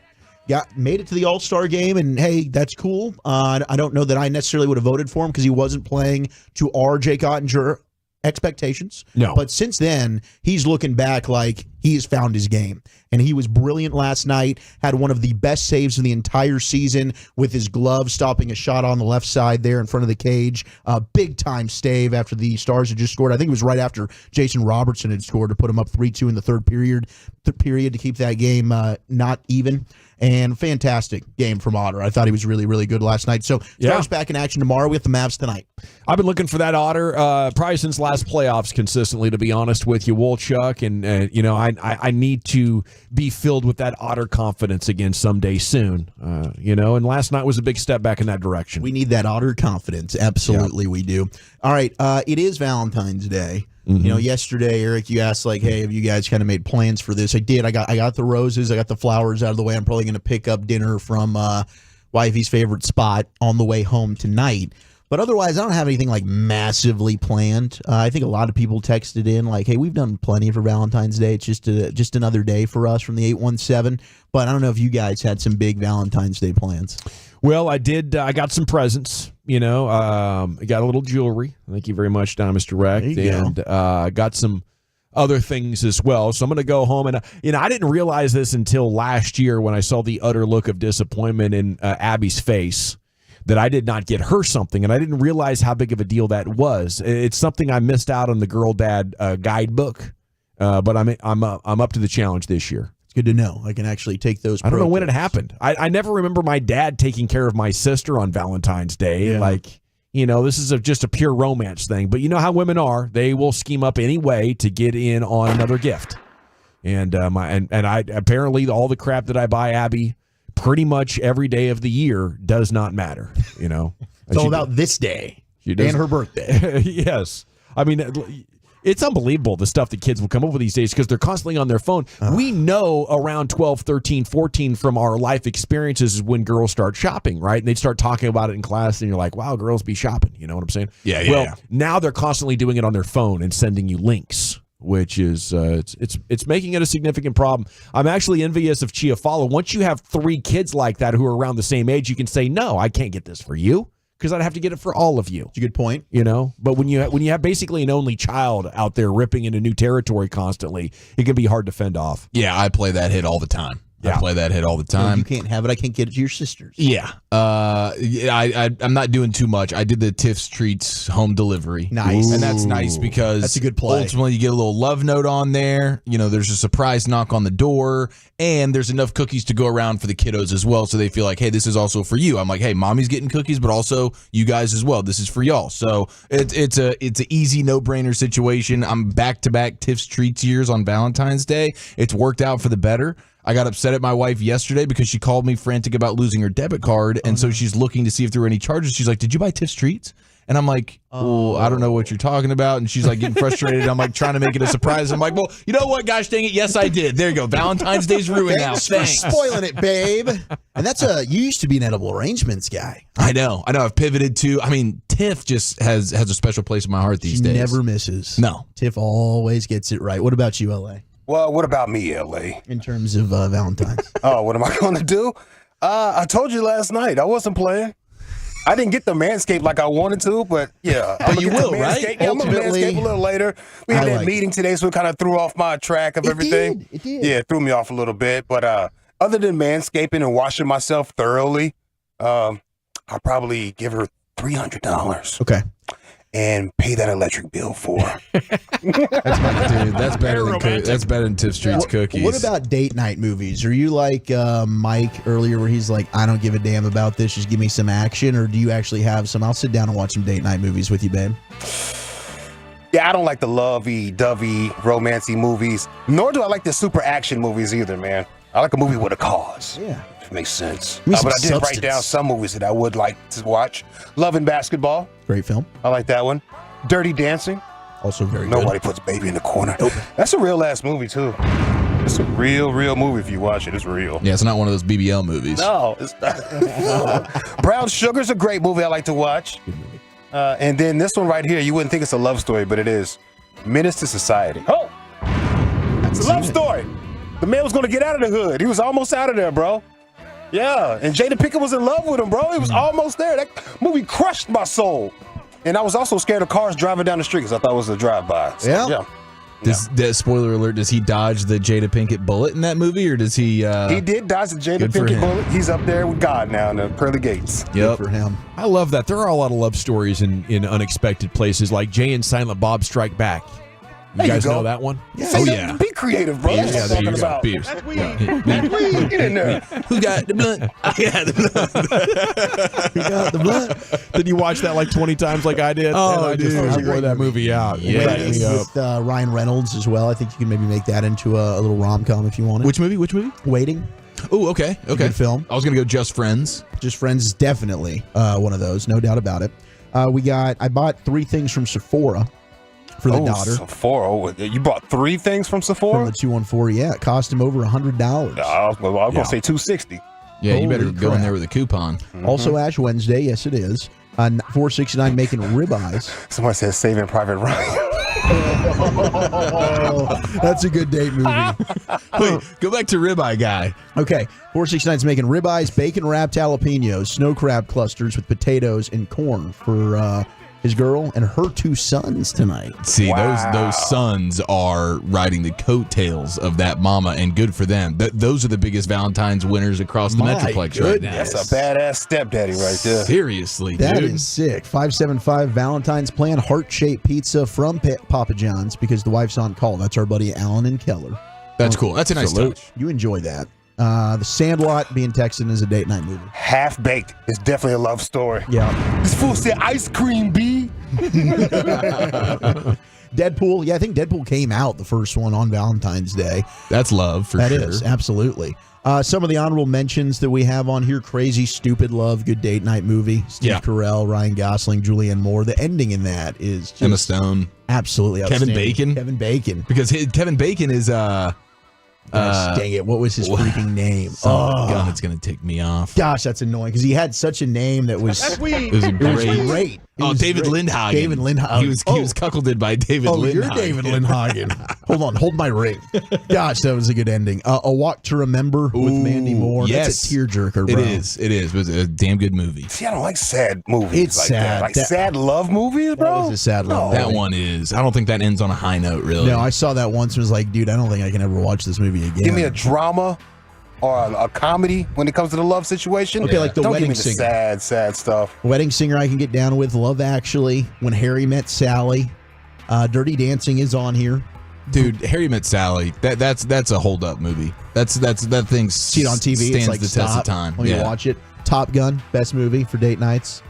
made it to the All-Star game, and hey, that's cool. I don't know that I necessarily would have voted for him because he wasn't playing to our Jake Ottinger expectations. No. But since then, he's looking back like he has found his game. And he was brilliant last night, had one of the best saves of the entire season with his glove stopping a shot on the left side there in front of the cage. Big-time stave after the Stars had just scored. I think it was right after Jason Robertson had scored to put him up 3-2 in the third period to keep that game not even. And fantastic game from Otter. I thought he was really, really good last night. So Stars back in action tomorrow. We have the Mavs tonight. I've been looking for that Otter probably since last playoffs consistently, to be honest with you, Wolchuk. And, I need to be filled with that Otter confidence again someday soon. And last night was a big step back in that direction. We need that Otter confidence. Absolutely, we do. All right, it is Valentine's Day. Mm-hmm. Yesterday, Eric, you asked hey, have you guys kind of made plans for this? I did. I got the roses. I got the flowers out of the way. I'm probably going to pick up dinner from wifey's favorite spot on the way home tonight. But otherwise, I don't have anything massively planned. I think a lot of people texted in hey, we've done plenty for Valentine's Day. It's just another day for us from the 817. But I don't know if you guys had some big Valentine's Day plans. Well, I did. I got some presents. I got a little jewelry. Thank you very much, Diamonds Direct. And got some other things as well. So I'm going to go home. And, I didn't realize this until last year when I saw the utter look of disappointment in Abby's face, that I did not get her something. And I didn't realize how big of a deal that was. It's something I missed out on the Girl Dad guidebook. But I'm up to the challenge this year. It's good to know. I can actually take those. I don't know when it happened. I never remember my dad taking care of my sister on Valentine's Day. Yeah. This is just a pure romance thing. But you know how women are. They will scheme up any way to get in on another gift. And I apparently all the crap that I buy Abby pretty much every day of the year does not matter. It's all about this day and her birthday. Yes. I mean, it's unbelievable the stuff that kids will come up with these days because they're constantly on their phone. We know around 12, 13, 14 from our life experiences is when girls start shopping, right? And they start talking about it in class, and you're like, wow, girls be shopping. You know what I'm saying? Yeah. Now they're constantly doing it on their phone and sending you links, which is it's making it a significant problem. I'm actually envious of Chiafalo. Once you have 3 kids like that who are around the same age, you can say, no, I can't get this for you, because I'd have to get it for all of you. It's a good point. But when you have basically an only child out there ripping into new territory constantly, it can be hard to fend off. Yeah, I play that hit all the time. I play that hit all the time. You can't have it. I can't get it to your sisters. Yeah. I'm not doing too much. I did the Tiff's Treats home delivery. Nice. And that's nice because that's a good play. Ultimately, you get a little love note on there. There's a surprise knock on the door, and there's enough cookies to go around for the kiddos as well, so they feel like, hey, this is also for you. I'm like, hey, mommy's getting cookies, but also you guys as well. This is for y'all. So it's an easy no-brainer situation. I'm back-to-back Tiff's Treats years on Valentine's Day. It's worked out for the better. I got upset at my wife yesterday because she called me frantic about losing her debit card, and so she's looking to see if there were any charges. She's like, did you buy Tiff's Treats? And I'm like, well, I don't know what you're talking about. And she's like getting frustrated. I'm like trying to make it a surprise. I'm like, well, you know what? Gosh dang it. Yes, I did. There you go. Valentine's Day's ruined now. Thanks for spoiling it, babe. And you used to be an edible arrangements guy. I know. I've pivoted to, Tiff just has a special place in my heart these days. Never misses. No. Tiff always gets it right. What about you, LA? Well, what about me, LA? In terms of Valentine's. Oh, what am I going to do? I told you last night. I wasn't playing. I didn't get the Manscaped like I wanted to, but yeah. But you will, right? Yeah, I'm going to Manscaped a little later. We had that meeting today, so it kind of threw off my track of everything. It did. Yeah, it threw me off a little bit. But other than Manscaping and washing myself thoroughly, I'll probably give her $300. Okay. And pay that electric bill for. That's better than Tiff Street's cookies. What about date night movies? Are you like Mike earlier, where he's like, I don't give a damn about this, just give me some action, or do you actually have some? I'll sit down and watch some date night movies with you, babe. Yeah, I don't like the lovey-dovey, romancy movies, nor do I like the super action movies either, man. I like a movie with a cause. Yeah. If it makes sense. Give me But I some did substance. write down some movies that I would like to watch. Love and Basketball. Great film. I like that one. Dirty Dancing. Also very good. Nobody puts baby in the corner. Nope. That's a real-ass movie, too. It's a real movie if you watch it. It's real. Yeah, it's not one of those BBL movies. No, it's not. Brown Sugar's a great movie I like to watch. Good movie. And then this one right here, you wouldn't think it's a love story, but it is. Menace to Society. Oh! It's a love story. The man was going to get out of the hood. He was almost out of there, bro. Yeah, and Jada Pinkett was in love with him, bro. He was almost there. That movie crushed my soul. And I was also scared of cars driving down the street because I thought it was a drive-by. So, yeah. Spoiler alert, does he dodge the Jada Pinkett bullet in that movie, or does he... he did dodge the Jada Pinkett bullet. He's up there with God now in the pearly gates. Yep. Good for him. I love that. There are a lot of love stories in unexpected places, like Jay and Silent Bob Strike Back. You guys know that one? Yeah. Oh, yeah. Be creative, bro. That's what I'm talking about. That's weed. Get in there. Who got the blunt? Who got the blunt? Did you watch that like 20 times like I did? Oh, I just wore that movie out. Yes. With Ryan Reynolds as well. I think you can maybe make that into a little rom-com if you want it. Which movie? Waiting. Oh, okay. Good film. I was going to go Just Friends. Just Friends is definitely one of those, no doubt about it. I bought 3 things from Sephora for the daughter. Sephora. You bought 3 things from Sephora? From the 214, yeah. It cost him over $100. I was going to say $260. Yeah, you better go in there with a coupon. Also Ash Wednesday, yes it is. $4.69 making ribeyes. Somebody says Saving Private Ryan. That's a good date movie. Wait, go back to ribeye guy. Okay, $4.69 is making ribeyes, bacon wrapped jalapenos, snow crab clusters with potatoes and corn for his girl and her 2 sons tonight. See, those sons are riding the coattails of that mama, and good for them. Those are the biggest Valentine's winners across the Metroplex right now. That's a badass stepdaddy right there. Seriously, That dude. is sick. 575 Valentine's plan, heart-shaped pizza from Papa John's because the wife's on call. That's our buddy Alan and Keller. That's cool. That's a nice touch. You enjoy that. The Sandlot being Texan is a date night movie. Half Baked is definitely a love story. Yeah. This fool said ice cream, B. Deadpool. Yeah, I think Deadpool came out the first one on Valentine's Day. That's love for sure. That is, absolutely. Some of the honorable mentions that we have on here: Crazy Stupid Love, good date night movie. Steve Carell, Ryan Gosling, Julianne Moore. The ending in that is just Emma Stone. Absolutely outstanding. Kevin Bacon. Because Kevin Bacon is Gosh, dang it. What was his freaking name? God, it's going to tick me off. Gosh, that's annoying because he had such a name that was, it was great. David Lindhagen. David Lindhagen. He was cuckolded by David Lindhagen. You're David Lindhagen. Hold on. Hold my ring. Gosh, that was a good ending. A Walk to Remember with Mandy Moore. Yes. That's a tearjerker, bro. It is. It was a damn good movie. See, I don't like sad movies. It's like sad. That. Like sad love movies, bro? That was a sad love That movie. one is. I don't think that ends on a high note, really. No, I saw that once and was like, dude, I don't think I can ever watch this movie again. Give me a drama or a comedy when it comes to the love situation. Okay, like The Don't Wedding give me the Singer. sad stuff. Wedding Singer I can get down with. Love Actually. When Harry Met Sally. Dirty Dancing is on here. Dude, Harry Met Sally. That's a hold up movie. That thing See it on TV. stands It's like the test of time. Let me watch it. Top Gun, best movie for date nights.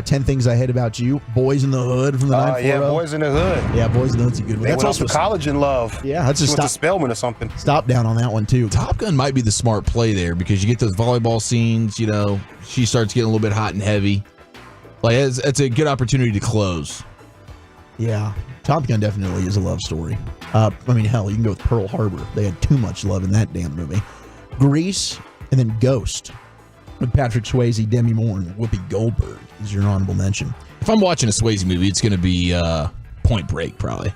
10 Things I Hate About You. Boys in the Hood from the 940. Yeah, Boys in the Hood. Yeah, Boys in the Hood's a good one. They went off to college in love. Yeah, that's She just went to Spelman or something. Stop down on that one too. Top Gun might be the smart play there because you get those volleyball scenes. You know, she starts getting a little bit hot and heavy. Like it's a good opportunity to close. Yeah, Top Gun definitely is a love story. I mean, hell, you can go with Pearl Harbor. They had too much love in that damn movie. Grease, and then Ghost with Patrick Swayze, Demi Moore, and Whoopi Goldberg is your honorable mention. If I'm watching a Swayze movie, it's going to be Point Break, probably.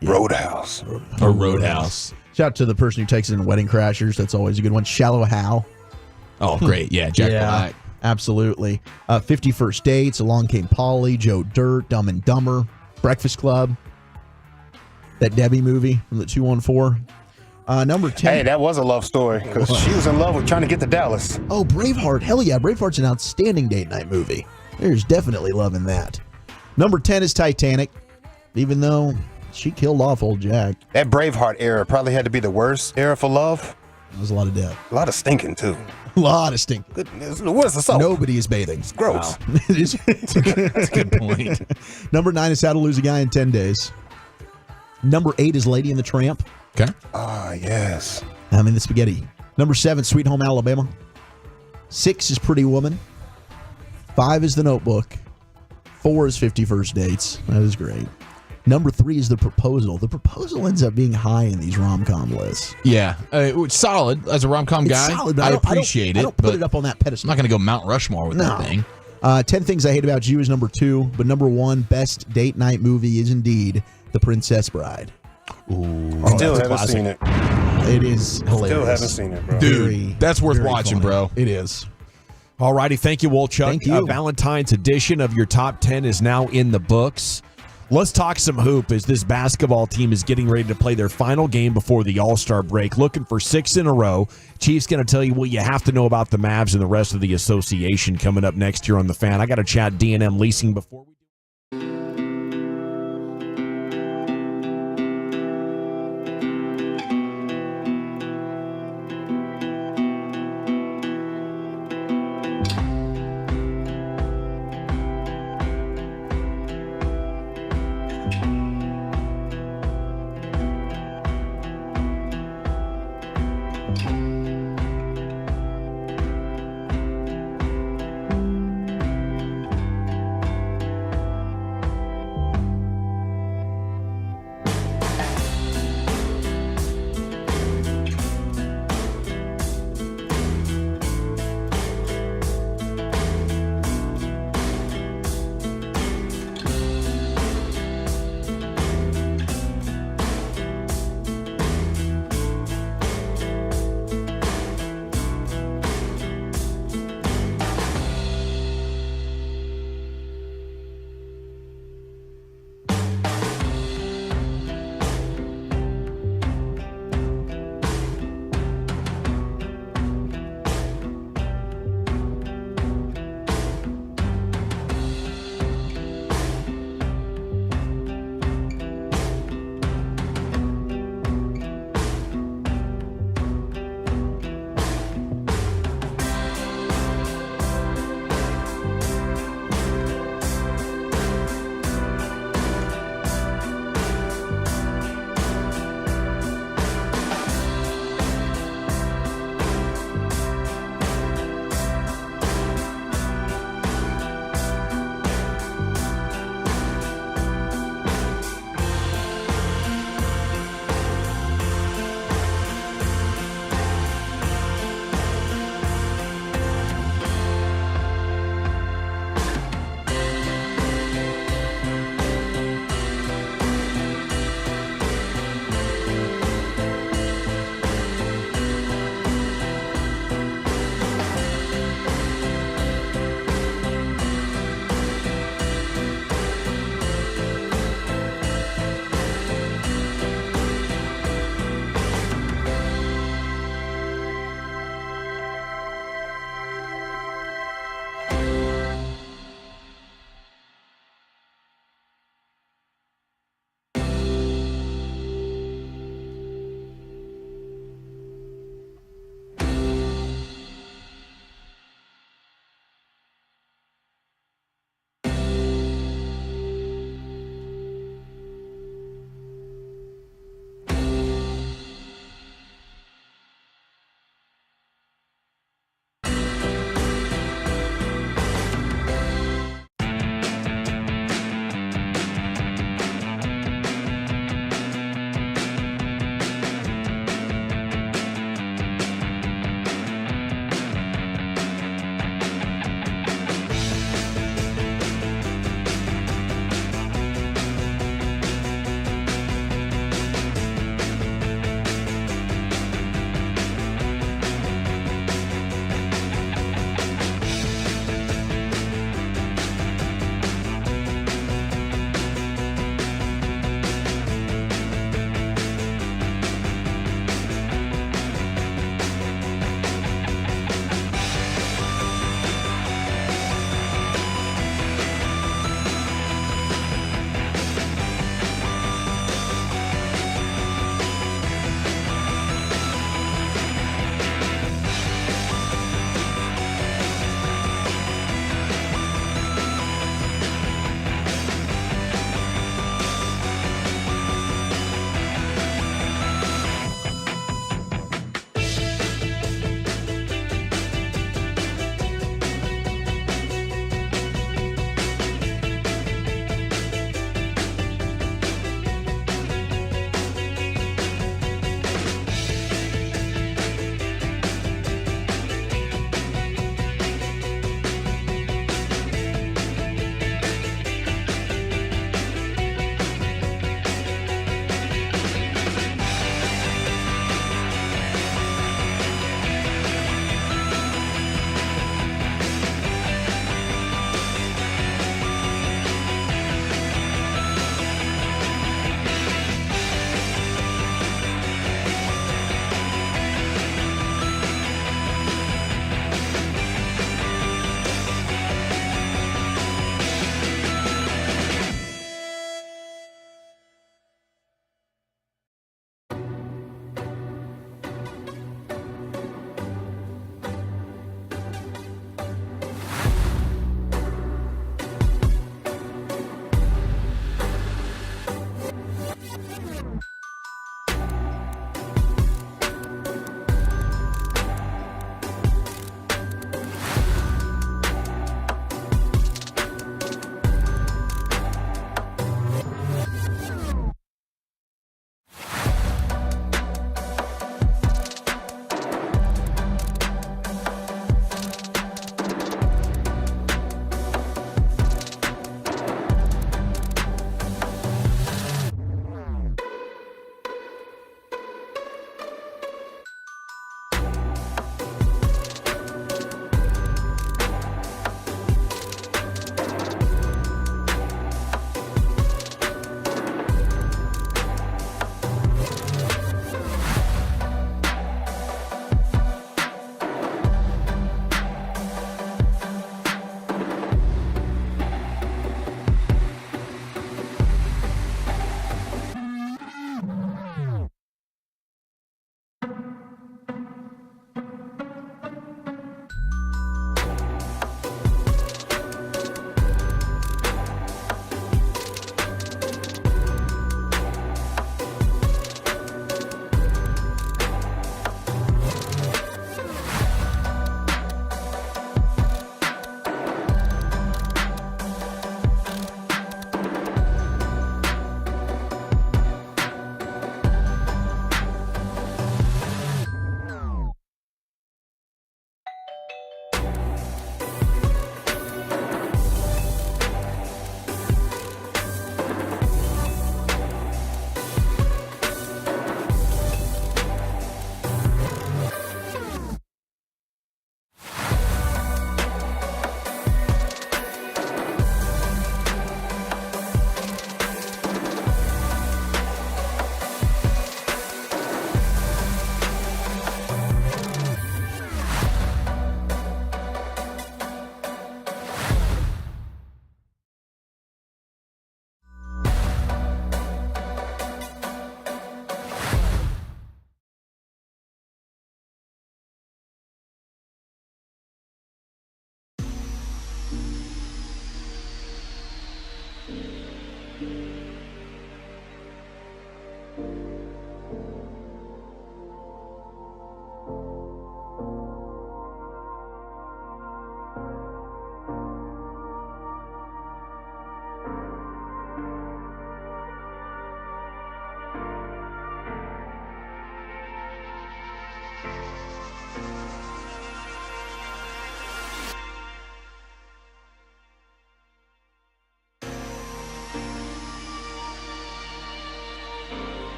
Yeah. Roadhouse. Or Roadhouse. Shout out to the person who takes it in Wedding Crashers. That's always a good one. Shallow Hal. Oh, great. Yeah, Jack Black. Absolutely. 50 First Dates, Along Came Polly, Joe Dirt, Dumb and Dumber, Breakfast Club, that Debbie movie from the 214. Number 10. Hey, that was a love story because she was in love with trying to get to Dallas. Oh, Braveheart. Hell yeah. Braveheart's an outstanding date night movie. There's definitely love in that. Number 10 is Titanic, even though she killed off old Jack. That Braveheart era probably had to be the worst era for love. There was a lot of death. A lot of stinking, too. A lot of stinking. Goodness, where's the soap? Nobody is bathing. It's gross. Wow. That's a good point. Number 9 is How to Lose a Guy in 10 Days. Number 8 is Lady and the Tramp. Okay. Ah, yes. I'm in the spaghetti. Number 7, Sweet Home Alabama. 6 is Pretty Woman. 5 is The Notebook. 4 is 50 First Dates. That is great. Number 3 is The Proposal. The Proposal ends up being high in these rom-com lists. Yeah, it's solid as a rom-com It's guy. solid, but I appreciate it. I don't put but it up on that pedestal. I'm not going to go Mount Rushmore with that thing. 10 Things I Hate About You is number 2, but number 1 best date night movie is indeed The Princess Bride. Ooh, Still haven't seen it. It is hilarious. Still haven't seen it, bro. Dude, that's worth very watching, funny. bro. It is. All righty. Thank you, Wolchuk. Thank you. Valentine's edition of your top 10 is now in the books. Let's talk some hoop as this basketball team is getting ready to play their final game before the All-Star break, looking for 6 in a row. Chief's going to tell you what you have to know about the Mavs and the rest of the association coming up next year on The Fan. I got to chat D&M leasing before we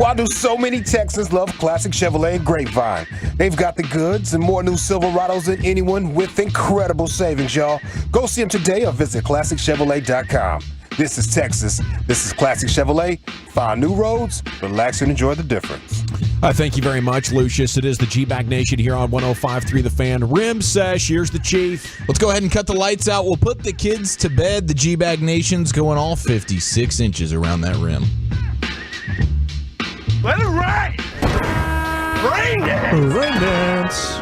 Why do so many Texans love classic Chevrolet and Grapevine? They've got the goods and more new Silverados than anyone with incredible savings, y'all. Go see them today or visit ClassicChevrolet.com. This is Texas. This is Classic Chevrolet. Find new roads, relax, and enjoy the difference. Thank you very much, Lucius. It is the G-Bag Nation here on 105.3 The Fan. Rim Sesh, here's the Chief. Let's go ahead and cut the lights out. We'll put the kids to bed. The G-Bag Nation's going all 56 inches around that rim. Let it ride! Rain dance! Rain dance.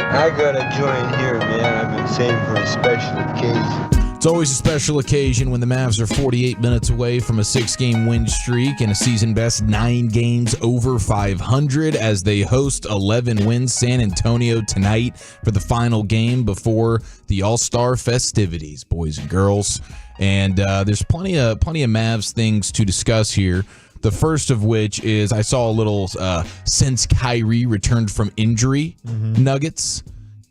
I gotta join here, man. I've been saving for a special occasion. It's always a special occasion when the Mavs are 48 minutes away from a 6-game win streak and a season-best 9 games over 500 as they host 11 wins San Antonio tonight for the final game before the All-Star festivities, boys and girls. And there's plenty of Mavs things to discuss here. The first of which is I saw a little since Kyrie returned from injury nuggets.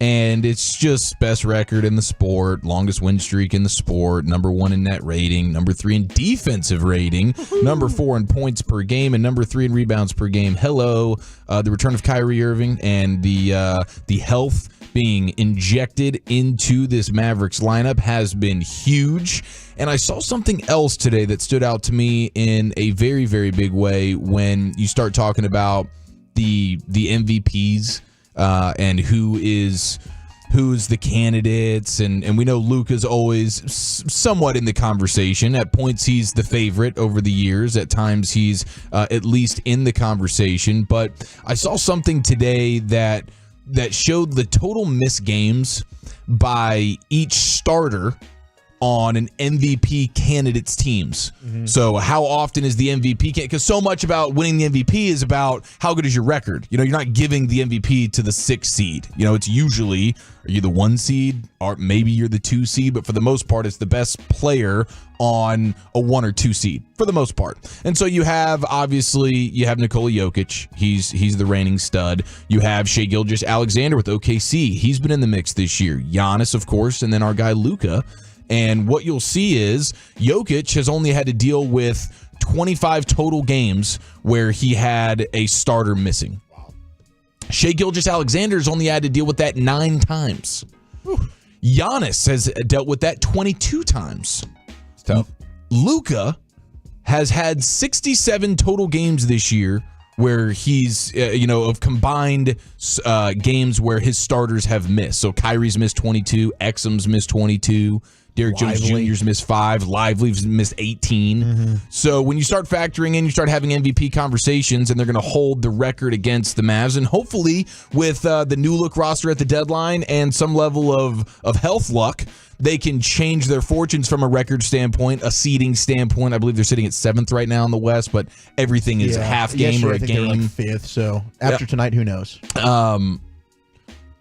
And it's just best record in the sport, longest win streak in the sport, number 1 in net rating, number 3 in defensive rating, number 4 in points per game, and number 3 in rebounds per game. Hello, the return of Kyrie Irving and the health being injected into this Mavericks lineup has been huge. And I saw something else today that stood out to me in a very, very big way when you start talking about the MVPs. And who's the candidates, and we know Luka's always somewhat in the conversation. At points, he's the favorite over the years. At times, he's at least in the conversation. But I saw something today that showed the total missed games by each starter on an MVP candidate's teams. So how often is the MVP because so much about winning the MVP is about how good is your record. You know, you're not giving the MVP to the 6th seed. You know, it's usually, are you the 1 seed or maybe you're the 2 seed, but for the most part it's the best player on a 1 or 2 seed for the most part. And so you have Nikola Jokic. He's the reigning stud. You have Shai Gilgeous-Alexander with OKC. He's been in the mix this year. Giannis, of course, and then our guy Luka. And what you'll see is Jokic has only had to deal with 25 total games where he had a starter missing. Shai Gilgeous-Alexander's only had to deal with that 9 times. Giannis has dealt with that 22 times. It's tough. Luka has had 67 total games this year where he's, of combined games where his starters have missed. So Kyrie's missed 22, Exum's missed 22, Derrick Jones Jr.'s missed 5, Lively's missed 18. So when you start factoring in, you start having MVP conversations, and they're going to hold the record against the Mavs. And hopefully with the new look roster at the deadline and some level of health luck, they can change their fortunes from a record standpoint, a seeding standpoint. I believe they're sitting at 7th right now in the West, but everything is a half game or a game. They're like 5th, so after tonight, who knows?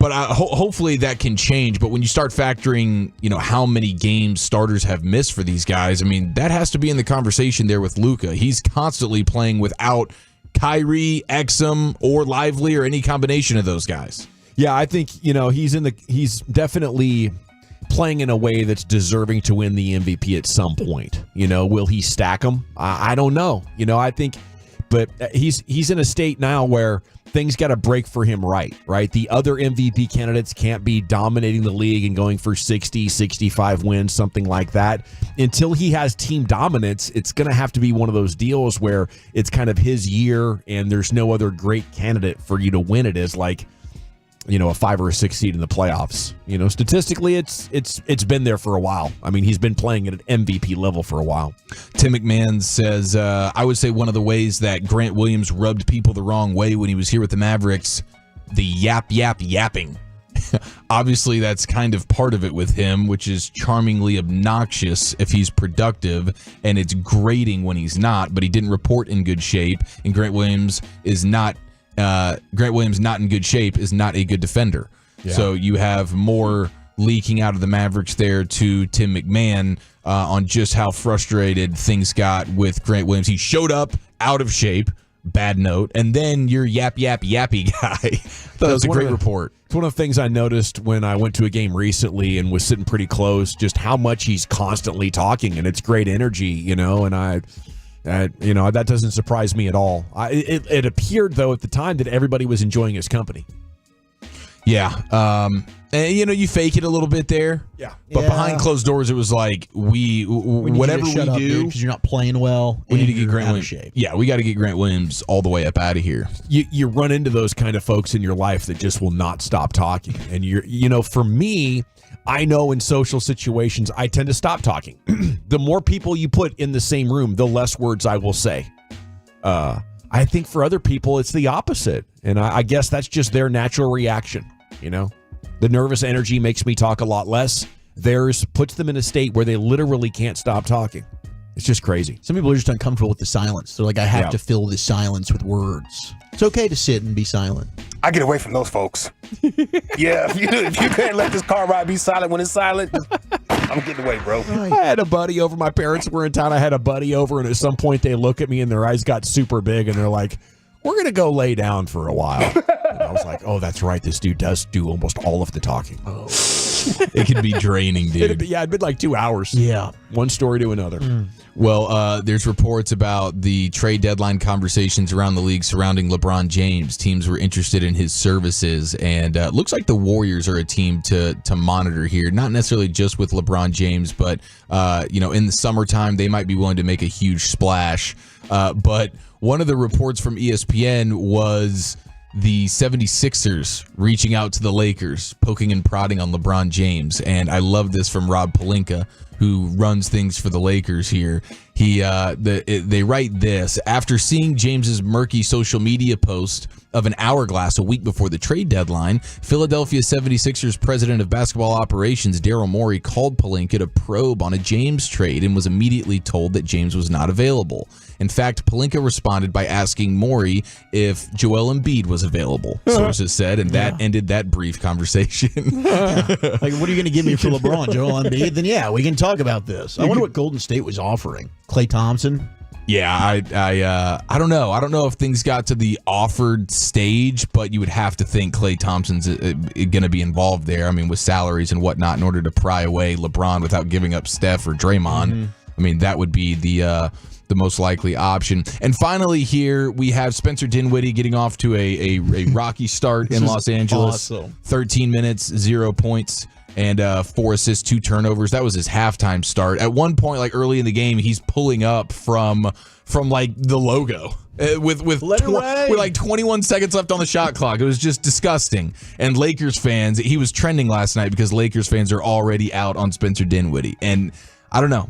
But hopefully that can change. But when you start factoring, how many games starters have missed for these guys, I mean, that has to be in the conversation there with Luka. He's constantly playing without Kyrie, Exum, or Lively, or any combination of those guys. Yeah, I think he's definitely playing in a way that's deserving to win the MVP at some point. Will he stack them? I don't know. I think, but he's in a state now where things got to break for him right? The other MVP candidates can't be dominating the league and going for 60, 65 wins, something like that. Until he has team dominance, it's going to have to be one of those deals where it's kind of his year and there's no other great candidate for you to win it as like, a 5 or a 6 seed in the playoffs. Statistically, it's been there for a while. I mean, he's been playing at an MVP level for a while. Tim McMahon says, I would say one of the ways that Grant Williams rubbed people the wrong way when he was here with the Mavericks, the yapping. Obviously, that's kind of part of it with him, which is charmingly obnoxious if he's productive, and it's grating when he's not, but he didn't report in good shape, and Grant Williams not in good shape is not a good defender. Yeah. So you have more leaking out of the Mavericks there to Tim McMahon on just how frustrated things got with Grant Williams. He showed up out of shape, bad note, and then your yappy guy. That was a great report. It's one of the things I noticed when I went to a game recently and was sitting pretty close, just how much he's constantly talking, and it's great energy, and That doesn't surprise me at all. It appeared, though, at the time that everybody was enjoying his company. Yeah. And, you fake it a little bit there. Yeah. But behind closed doors, it was like, whatever we do. Because you're not playing well. We need to get Grant out of Williams. shape. Yeah, we got to get Grant Williams all the way up out of here. You run into those kind of folks in your life that just will not stop talking. And for me, I know in social situations, I tend to stop talking. The more people you put in the same room, the less words I will say. I think for other people, it's the opposite. And I guess that's just their natural reaction. The nervous energy makes me talk a lot less. Theirs puts them in a state where they literally can't stop talking. It's just crazy. Some people are just uncomfortable with the silence. They're like, I have to fill this silence with words. It's okay to sit and be silent. I get away from those folks. Yeah, if you can't let this car ride be silent when it's silent, I'm getting away, bro. I had a buddy over. My parents were in town. I had a buddy over, and at some point they look at me and their eyes got super big, and they're like, we're going to go lay down for a while. And I was like, oh, that's right. This dude does do almost all of the talking. Oh. It could be draining, dude. It'd been like 2 hours. Yeah. One story to another. Well, there's reports about the trade deadline conversations around the league surrounding LeBron James. Teams were interested in his services, and looks like the Warriors are a team to monitor here. Not necessarily just with LeBron James, but in the summertime they might be willing to make a huge splash. But one of the reports from ESPN was the 76ers reaching out to the Lakers, poking and prodding on LeBron James. And I love this from Rob Pelinka, who runs things for the Lakers here. They write this: after seeing James's murky social media post of an hourglass a week before the trade deadline, Philadelphia 76ers president of basketball operations Daryl Morey called Pelinka to probe on a James trade and was immediately told that James was not available. In fact, Pelinka responded by asking Morey if Joel Embiid was available, sources said, and that ended that brief conversation. Like, what are you going to give me for LeBron, Joel Embiid? Then yeah, we can talk about this. I wonder what Golden State was offering. Klay Thompson? Yeah, I don't know. I don't know if things got to the offered stage, but you would have to think Klay Thompson's going to be involved there. I mean, with salaries and whatnot, in order to pry away LeBron without giving up Steph or Draymond. I mean, that would be the most likely option. And finally here, we have Spencer Dinwiddie getting off to a rocky start in Los Angeles. Awesome. 13 minutes, 0 points. And 4 assists, 2 turnovers. That was his halftime start. At one point, like early in the game, he's pulling up from like the logo with like 21 seconds left on the shot clock. It was just disgusting. And Lakers fans, he was trending last night because Lakers fans are already out on Spencer Dinwiddie. And I don't know.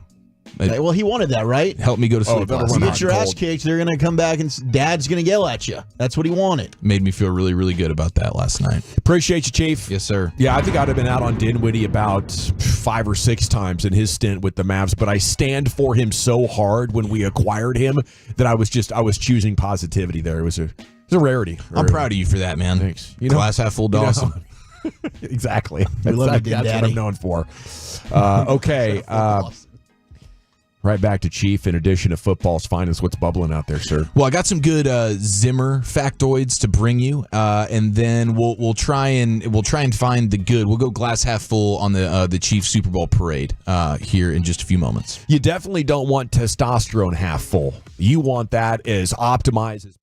Well, he wanted that, right? Help me go to sleep. You get your ass kicked, they're going to come back and Dad's going to yell at you. That's what he wanted. Made me feel really, really good about that last night. Appreciate you, Chief. Yes, sir. Yeah, I think I'd have been out on Dinwiddie about 5 or 6 times in his stint with the Mavs, but I stand for him so hard when we acquired him that I was choosing positivity there. It was a rarity. I'm proud of you for that, man. Thanks. Glass half full, Dawson. Exactly. We love you, that's Daddy. what I'm known for. Okay. Right back to Chief. In addition to football's finest, what's bubbling out there, sir? Well, I got some good Zimmer factoids to bring you, and then we'll try and find the good. We'll go glass half full on the Chiefs Super Bowl parade here in just a few moments. You definitely don't want testosterone half full. You want that as optimized as possible.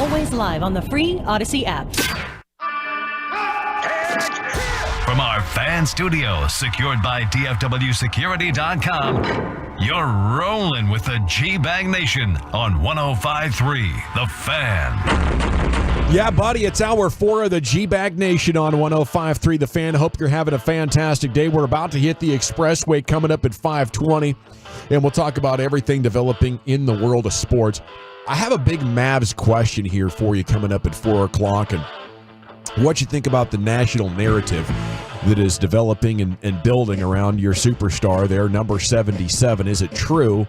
Always live on the free Odyssey app. From our fan studio, secured by DFWsecurity.com, you're rolling with the G-Bag Nation on 105.3 The Fan. Yeah, buddy, it's hour 4 of the G-Bag Nation on 105.3 The Fan. Hope you're having a fantastic day. We're about to hit the expressway coming up at 5:20, and we'll talk about everything developing in the world of sports. I have a big Mavs question here for you coming up at 4 o'clock, and what you think about the national narrative that is developing and building around your superstar there, number 77. Is it true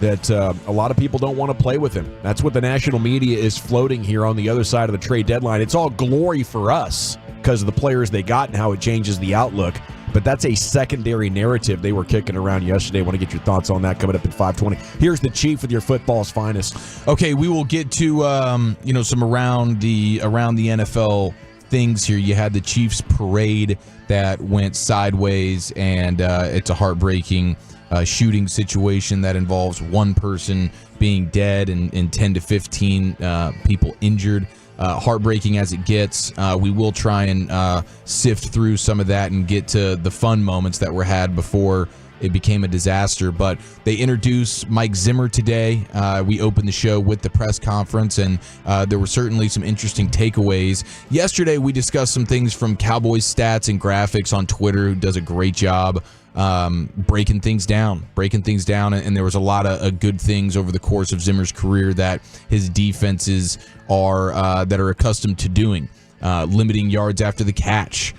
that a lot of people don't want to play with him? That's what the national media is floating here on the other side of the trade deadline. It's all glory for us because of the players they got and how it changes the outlook. But that's a secondary narrative they were kicking around yesterday. I want to get your thoughts on that coming up at 5:20. Here's the Chief with your football's finest. Okay, we will get to some around the NFL things here. You had the Chiefs parade that went sideways, and it's a heartbreaking shooting situation that involves one person being dead and 10 to 15 people injured. heartbreaking as it gets. We will try and sift through some of that and get to the fun moments that were had before it became a disaster. But they introduced Mike Zimmer today. We opened the show with the press conference, and there were certainly some interesting takeaways. Yesterday, we discussed some things from Cowboys Stats and Graphics on Twitter, who does a great job breaking things down. And there was a lot of good things over the course of Zimmer's career that his defenses are accustomed to doing. Limiting yards after the catch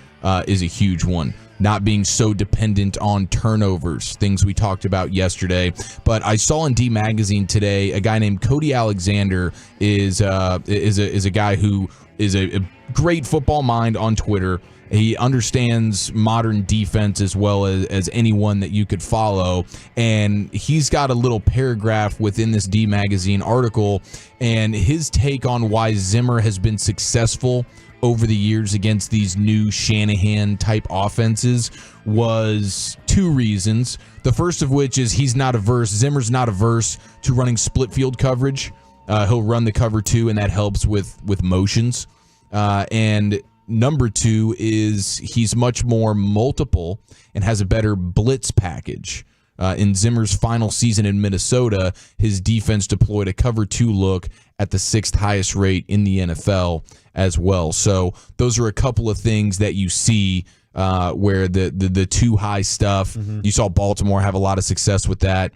is a huge one. Not being so dependent on turnovers, things we talked about yesterday. But I saw in D Magazine today a guy named Cody Alexander is a guy who is a great football mind on Twitter. He understands modern defense as well as anyone that you could follow. And he's got a little paragraph within this D Magazine article, and his take on why Zimmer has been successful over the years against these new Shanahan-type offenses was two reasons. The first of which is Zimmer's not averse to running split field coverage. He'll run the cover two, and that helps with motions. And number two is he's much more multiple and has a better blitz package. In Zimmer's final season in Minnesota, his defense deployed a cover two look at the 6th highest rate in the NFL as well. So those are a couple of things that you see where the too high stuff. You saw Baltimore have a lot of success with that.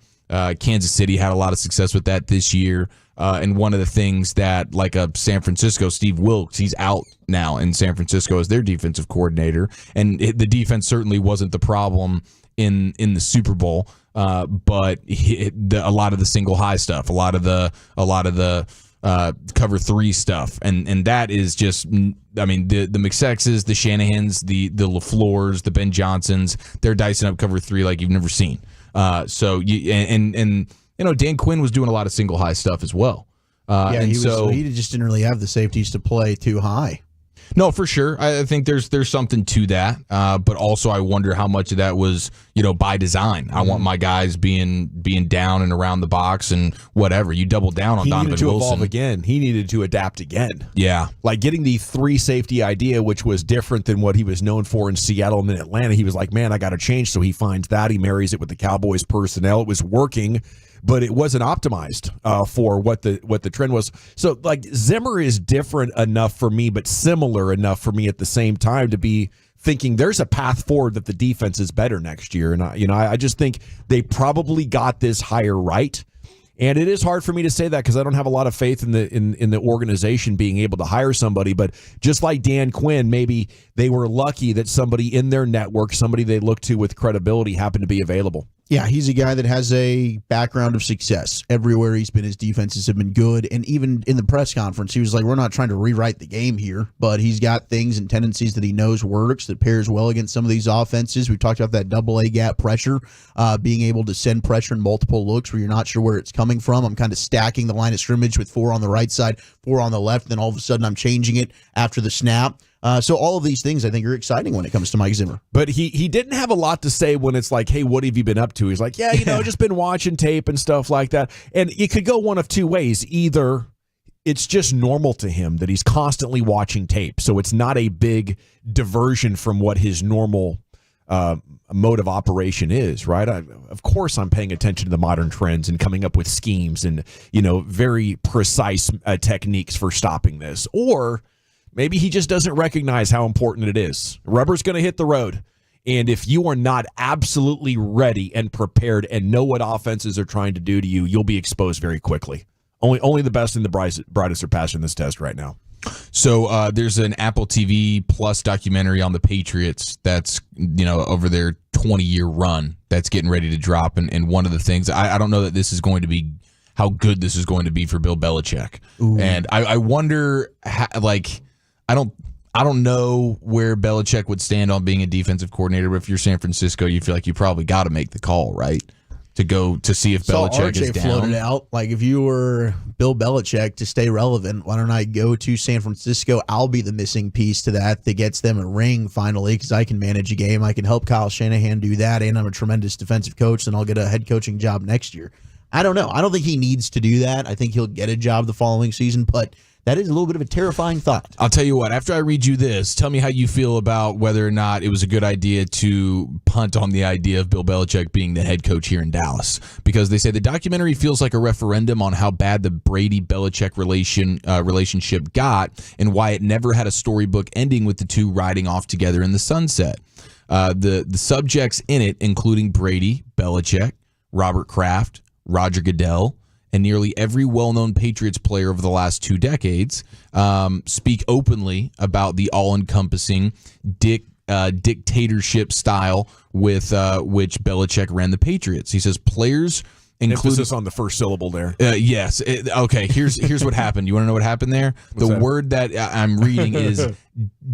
Kansas City had a lot of success with that this year. And one of the things that, like a San Francisco, Steve Wilkes, he's out now in San Francisco as their defensive coordinator. And the defense certainly wasn't the problem in the Super Bowl, but a lot of the single high stuff, a lot of the cover three stuff, and that is just, I mean, the McSexes, the Shanahans, the LaFleurs, the Ben Johnsons, they're dicing up cover three like you've never seen. So Dan Quinn was doing a lot of single high stuff as well. He just didn't really have the safeties to play too high. No, for sure. I think there's something to that, but also I wonder how much of that was by design. I want my guys being down and around the box and whatever. You double down on Donovan Wilson. He needed to evolve again. He needed to adapt again. Yeah, like getting the 3 safety idea, which was different than what he was known for in Seattle and in Atlanta. He was like, man, I got to change. So he finds that, he marries it with the Cowboys personnel. It was working, but it wasn't optimized for what the trend was. So, like, Zimmer is different enough for me, but similar enough for me at the same time to be thinking there's a path forward that the defense is better next year. And I just think they probably got this hire right. And it is hard for me to say that because I don't have a lot of faith in the organization being able to hire somebody. But just like Dan Quinn, maybe they were lucky that somebody in their network, somebody they look to with credibility, happened to be available. Yeah, he's a guy that has a background of success. Everywhere he's been, his defenses have been good. And even in the press conference, he was like, we're not trying to rewrite the game here, but he's got things and tendencies that he knows works, that pairs well against some of these offenses. We talked about that double A gap pressure, being able to send pressure in multiple looks where you're not sure where it's coming from. I'm kind of stacking the line of scrimmage with 4 on the right side, 4 on the left, then all of a sudden I'm changing it after the snap. So all of these things I think are exciting when it comes to Mike Zimmer. But he didn't have a lot to say when it's like, hey, what have you been up to? He's like, just been watching tape and stuff like that. And it could go one of two ways. Either it's just normal to him that he's constantly watching tape, so it's not a big diversion from what his normal mode of operation is, right? Of course I'm paying attention to the modern trends and coming up with schemes and, very precise techniques for stopping this. Or maybe he just doesn't recognize how important it is. Rubber's going to hit the road. And if you are not absolutely ready and prepared and know what offenses are trying to do to you, you'll be exposed very quickly. Only the best and the brightest are passing this test right now. So there's an Apple TV Plus documentary on the Patriots that's, over their 20-year run that's getting ready to drop. And one of the things, I don't know that this is going to be how good this is going to be for Bill Belichick. Ooh. And I wonder, I don't know where Belichick would stand on being a defensive coordinator, but if you're San Francisco, you feel like you probably got to make the call, right? To go to see if Belichick is down. Floated out, like, if you were Bill Belichick, to stay relevant, why don't I go to San Francisco? I'll be the missing piece to that gets them a ring finally, because I can manage a game. I can help Kyle Shanahan do that, and I'm a tremendous defensive coach, and I'll get a head coaching job next year. I don't know. I don't think he needs to do that. I think he'll get a job the following season, but that is a little bit of a terrifying thought. I'll tell you what, after I read you this, tell me how you feel about whether or not it was a good idea to punt on the idea of Bill Belichick being the head coach here in Dallas. Because they say the documentary feels like a referendum on how bad the Brady-Belichick relationship got and why it never had a storybook ending with the two riding off together in the sunset. The subjects in it, including Brady, Belichick, Robert Kraft, Roger Goodell, and nearly every well-known Patriots player over the last 2 decades, speak openly about the all-encompassing dictatorship style with which Belichick ran the Patriots. He says players, emphasis on the first syllable there. Yes. Okay. Here's what happened. You want to know what happened there? The word that I'm reading is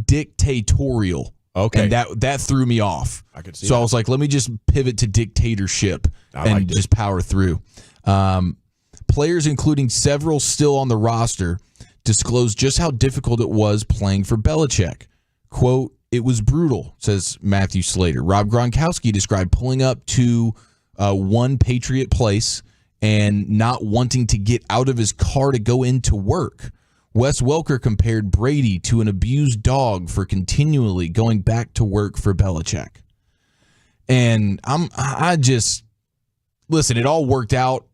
dictatorial. Okay. And that threw me off. I could see so that. I was like, let me just pivot to dictatorship and just power through. Players, including several still on the roster, disclosed just how difficult it was playing for Belichick. Quote, "It was brutal," says Matthew Slater. Rob Gronkowski described pulling up to one Patriot place and not wanting to get out of his car to go into work. Wes Welker compared Brady to an abused dog for continually going back to work for Belichick. And listen, it all worked out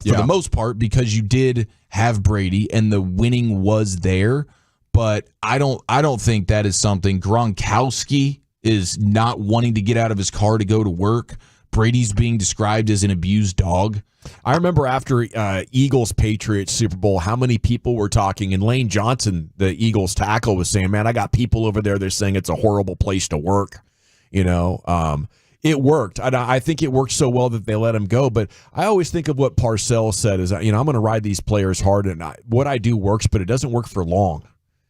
for the most part because you did have Brady and the winning was there, but I don't think that is something. Gronkowski is not wanting to get out of his car to go to work. Brady's being described as an abused dog. I remember after Eagles Patriots Super Bowl, how many people were talking, and Lane Johnson, the Eagles tackle, was saying, "Man, I got people over there. They're saying it's a horrible place to work." It worked. I think it worked so well that they let him go. But I always think of what Parcells said is, I'm going to ride these players hard, and what I do works, but it doesn't work for long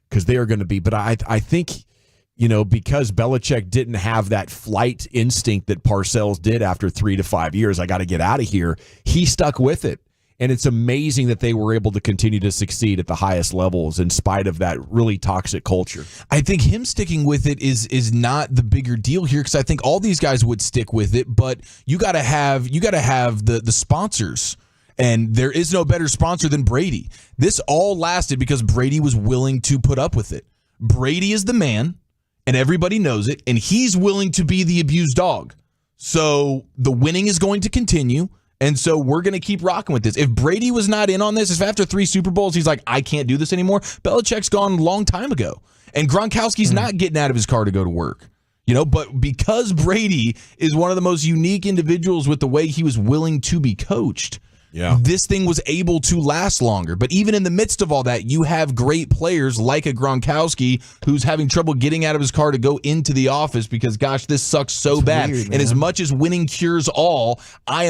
because they are going to be. But I think, because Belichick didn't have that flight instinct that Parcells did after 3 to 5 years, I got to get out of here. He stuck with it. And it's amazing that they were able to continue to succeed at the highest levels in spite of that really toxic culture. I think him sticking with it is not the bigger deal here because I think all these guys would stick with it, but you got to have the sponsors. And there is no better sponsor than Brady. This all lasted because Brady was willing to put up with it. Brady is the man, and everybody knows it, and he's willing to be the abused dog. So the winning is going to continue. And so we're going to keep rocking with this. If Brady was not in on this, if after 3 Super Bowls he's like, I can't do this anymore, Belichick's gone a long time ago. And Gronkowski's not getting out of his car to go to work. But because Brady is one of the most unique individuals with the way he was willing to be coached, this thing was able to last longer. But even in the midst of all that, you have great players like a Gronkowski who's having trouble getting out of his car to go into the office because, gosh, this sucks so bad. Weird, and as much as winning cures all, I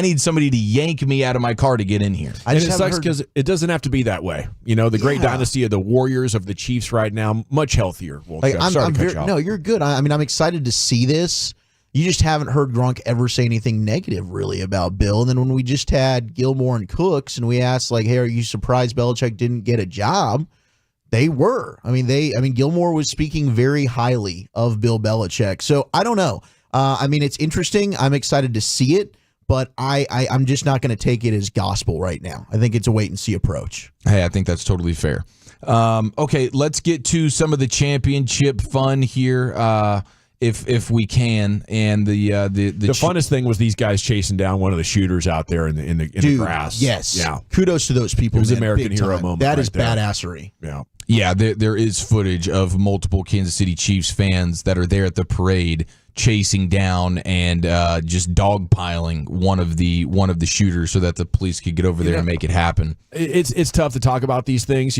need somebody to yank me out of my car to get in here. And it sucks because it doesn't have to be that way. The great dynasty of the Warriors, of the Chiefs right now, much healthier. No, you're good. I'm excited to see this. You just haven't heard Gronk ever say anything negative really about Bill. And then when we just had Gilmore and Cooks and we asked hey, are you surprised Belichick didn't get a job? They were. Gilmore was speaking very highly of Bill Belichick. So I don't know. It's interesting. I'm excited to see it, but I'm just not going to take it as gospel right now. I think it's a wait and see approach. Hey, I think that's totally fair. Okay, let's get to some of the championship fun here. If we can, and the funnest thing was these guys chasing down one of the shooters out there in the grass. Yes, yeah. Kudos to those people. It was an American hero moment. That is there. Badassery. Yeah. There is footage of multiple Kansas City Chiefs fans that are there at the parade chasing down and just dogpiling one of the shooters so that the police could get over there and make it happen. It's tough to talk about these things,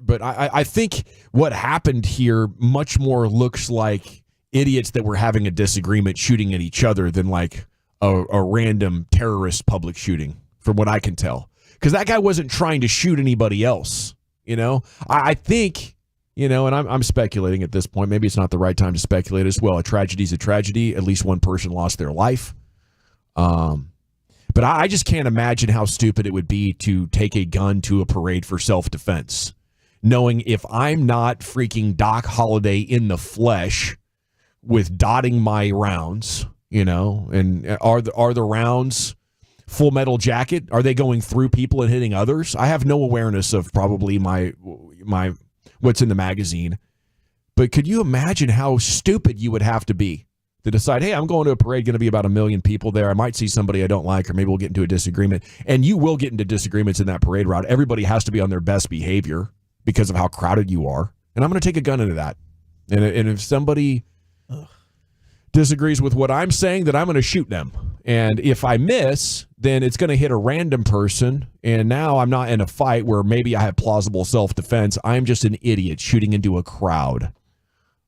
but I think what happened here much more looks like idiots that were having a disagreement shooting at each other than like a random terrorist public shooting, from what I can tell. Because that guy wasn't trying to shoot anybody else, I think, and I'm speculating at this point. Maybe it's not the right time to speculate as well. A tragedy is a tragedy. At least one person lost their life. But I just can't imagine how stupid it would be to take a gun to a parade for self-defense, knowing if I'm not freaking Doc Holliday in the flesh with dotting my rounds, and are the rounds Full Metal Jacket? Are they going through people and hitting others? I have no awareness of probably my what's in the magazine. But could you imagine how stupid you would have to be to decide, hey, I'm going to a parade, going to be about 1 million people there. I might see somebody I don't like, or maybe we'll get into a disagreement. And you will get into disagreements in that parade route. Everybody has to be on their best behavior because of how crowded you are. And I'm going to take a gun into that. And if somebody disagrees with what I'm saying, then I'm going to shoot them. And if I miss, then it's going to hit a random person. And now I'm not in a fight where maybe I have plausible self-defense. I'm just an idiot shooting into a crowd.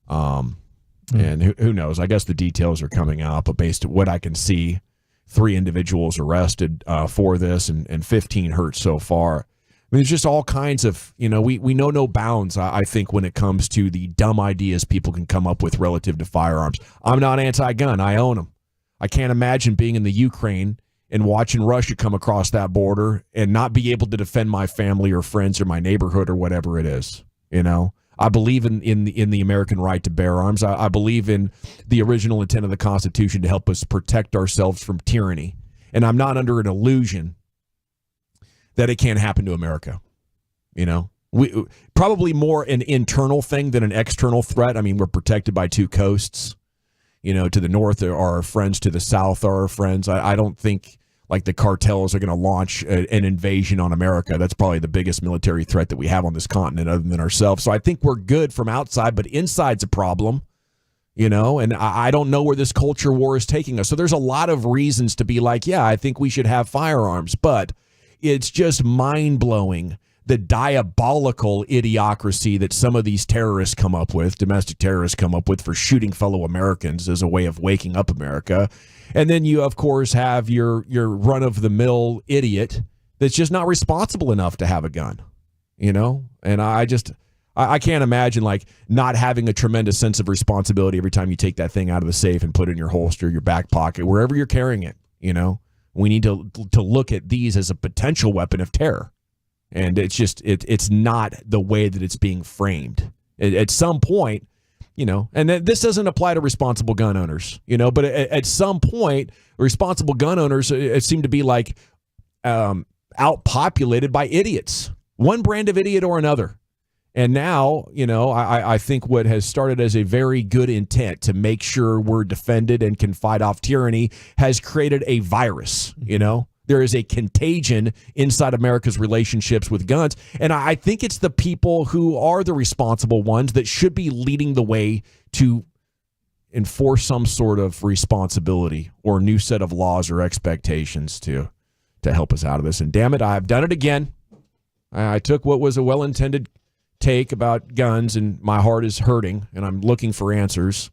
And who knows? I guess the details are coming out, but based on what I can see, 3 individuals arrested for this and 15 hurt so far. I mean, there's just all kinds of, we know no bounds, I think, when it comes to the dumb ideas people can come up with relative to firearms. I'm not anti-gun. I own them. I can't imagine being in the Ukraine and watching Russia come across that border and not be able to defend my family or friends or my neighborhood or whatever it is. I believe in the American right to bear arms. I believe in the original intent of the Constitution to help us protect ourselves from tyranny. And I'm not under an illusion that it can't happen to America. We probably more an internal thing than an external threat. I mean, we're protected by 2 coasts. To the north are our friends, to the south are our friends. I don't think like the cartels are going to launch an invasion on America. That's probably the biggest military threat that we have on this continent other than ourselves. So I think we're good from outside, but inside's a problem, and I don't know where this culture war is taking us. So there's a lot of reasons to be like, yeah, I think we should have firearms, but it's just mind-blowing the diabolical idiocracy that some of these terrorists come up with, domestic terrorists come up with for shooting fellow Americans as a way of waking up America. And then you, of course, have your run-of-the-mill idiot that's just not responsible enough to have a gun, And I can't imagine, like, not having a tremendous sense of responsibility every time you take that thing out of the safe and put it in your holster, your back pocket, wherever you're carrying it, We need to look at these as a potential weapon of terror. And it's just, it's not the way that it's being framed. At some point, and this doesn't apply to responsible gun owners, but at some point, responsible gun owners seem to be like outpopulated by idiots, one brand of idiot or another. And now, I think what has started as a very good intent to make sure we're defended and can fight off tyranny has created a virus, There is a contagion inside America's relationships with guns. And I think it's the people who are the responsible ones that should be leading the way to enforce some sort of responsibility or new set of laws or expectations to help us out of this. And damn it, I've done it again. I took what was a well-intended take about guns, and my heart is hurting, and I'm looking for answers.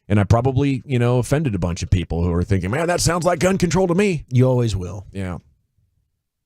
And I probably, offended a bunch of people who are thinking, man, that sounds like gun control to me. You always will. Yeah.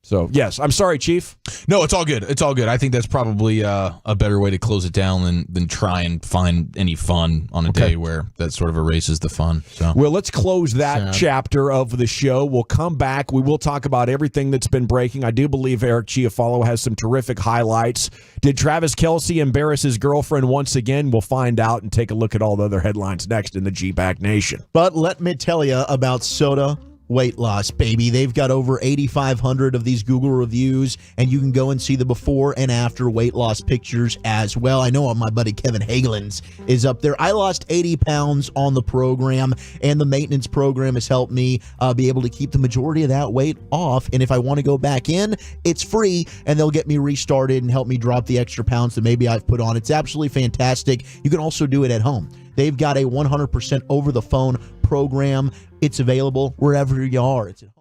So, yes, I'm sorry, Chief. No, it's all good. It's all good. I think that's probably a better way to close it down than try and find any fun on a day where that sort of erases the fun. So, well, let's close that chapter of the show. We'll come back. We will talk about everything that's been breaking. I do believe Eric Chiafalo has some terrific highlights. Did Travis Kelce embarrass his girlfriend once again? We'll find out and take a look at all the other headlines next in the G-Bag Nation. But let me tell you about soda weight loss, baby. They've got over 8,500 of these Google reviews, and you can go and see the before and after weight loss pictures as well. I know my buddy Kevin Hagelin's is up there. I lost 80 pounds on the program, and the maintenance program has helped me be able to keep the majority of that weight off. And if I want to go back in, it's free, and they'll get me restarted and help me drop the extra pounds that maybe I've put on. It's absolutely fantastic. You can also do it at home. They've got a 100% over-the-phone program. It's available wherever you are. It's at home.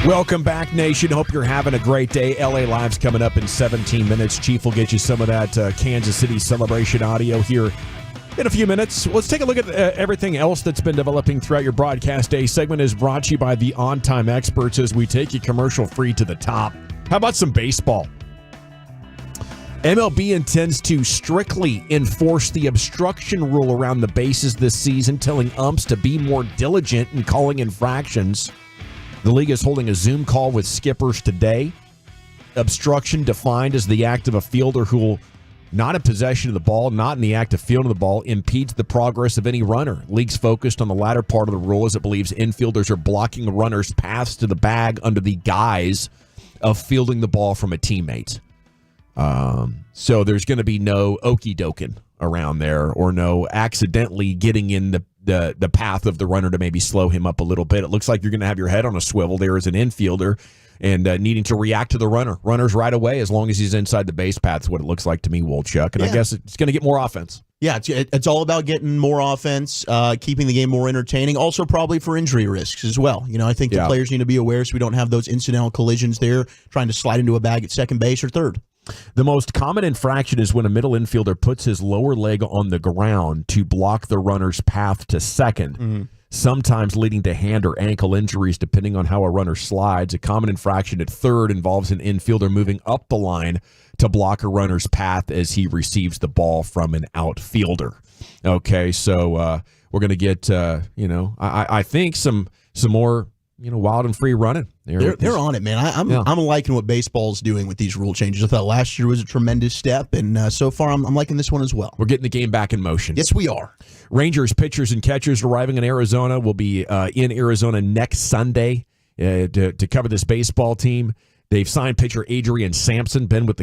Welcome back, Nation. Hope you're having a great day. LA Live's coming up in 17 minutes. Chief will get you some of that Kansas City celebration audio here in a few minutes. Let's take a look at everything else that's been developing throughout your broadcast day. Segment is brought to you by the On Time Experts as we take you commercial-free to the top. How about some baseball? MLB intends to strictly enforce the obstruction rule around the bases this season, telling umps to be more diligent in calling infractions. The league is holding a Zoom call with skippers today. Obstruction defined as the act of a fielder who will not in possession of the ball, not in the act of fielding the ball, impedes the progress of any runner. League's focused on the latter part of the rule as it believes infielders are blocking runners' paths to the bag under the guise of fielding the ball from a teammate. So there's going to be no okey doking around there or no accidentally getting in the path of the runner to maybe slow him up a little bit. It looks like you're going to have your head on a swivel there as an infielder and needing to react to the runners right away as long as he's inside the base path is what it looks like to me, Wolchuk. And I guess it's going to get more offense. Yeah, it's all about getting more offense, keeping the game more entertaining, also probably for injury risks as well. You know, I think the players need to be aware so we don't have those incidental collisions there trying to slide into a bag at second base or third. The most common infraction is when a middle infielder puts his lower leg on the ground to block the runner's path to second, sometimes leading to hand or ankle injuries depending on how a runner slides. A common infraction at third involves an infielder moving up the line to block a runner's path as he receives the ball from an outfielder. Okay, so we're going to get, I think some more, wild and free running. They're on it, man. I'm liking what baseball's doing with these rule changes. I thought last year was a tremendous step, and so far I'm liking this one as well. We're getting the game back in motion. Yes, we are. Rangers pitchers and catchers arriving in Arizona will be in Arizona next Sunday to cover this baseball team. They've signed pitcher Adrian Sampson, been with the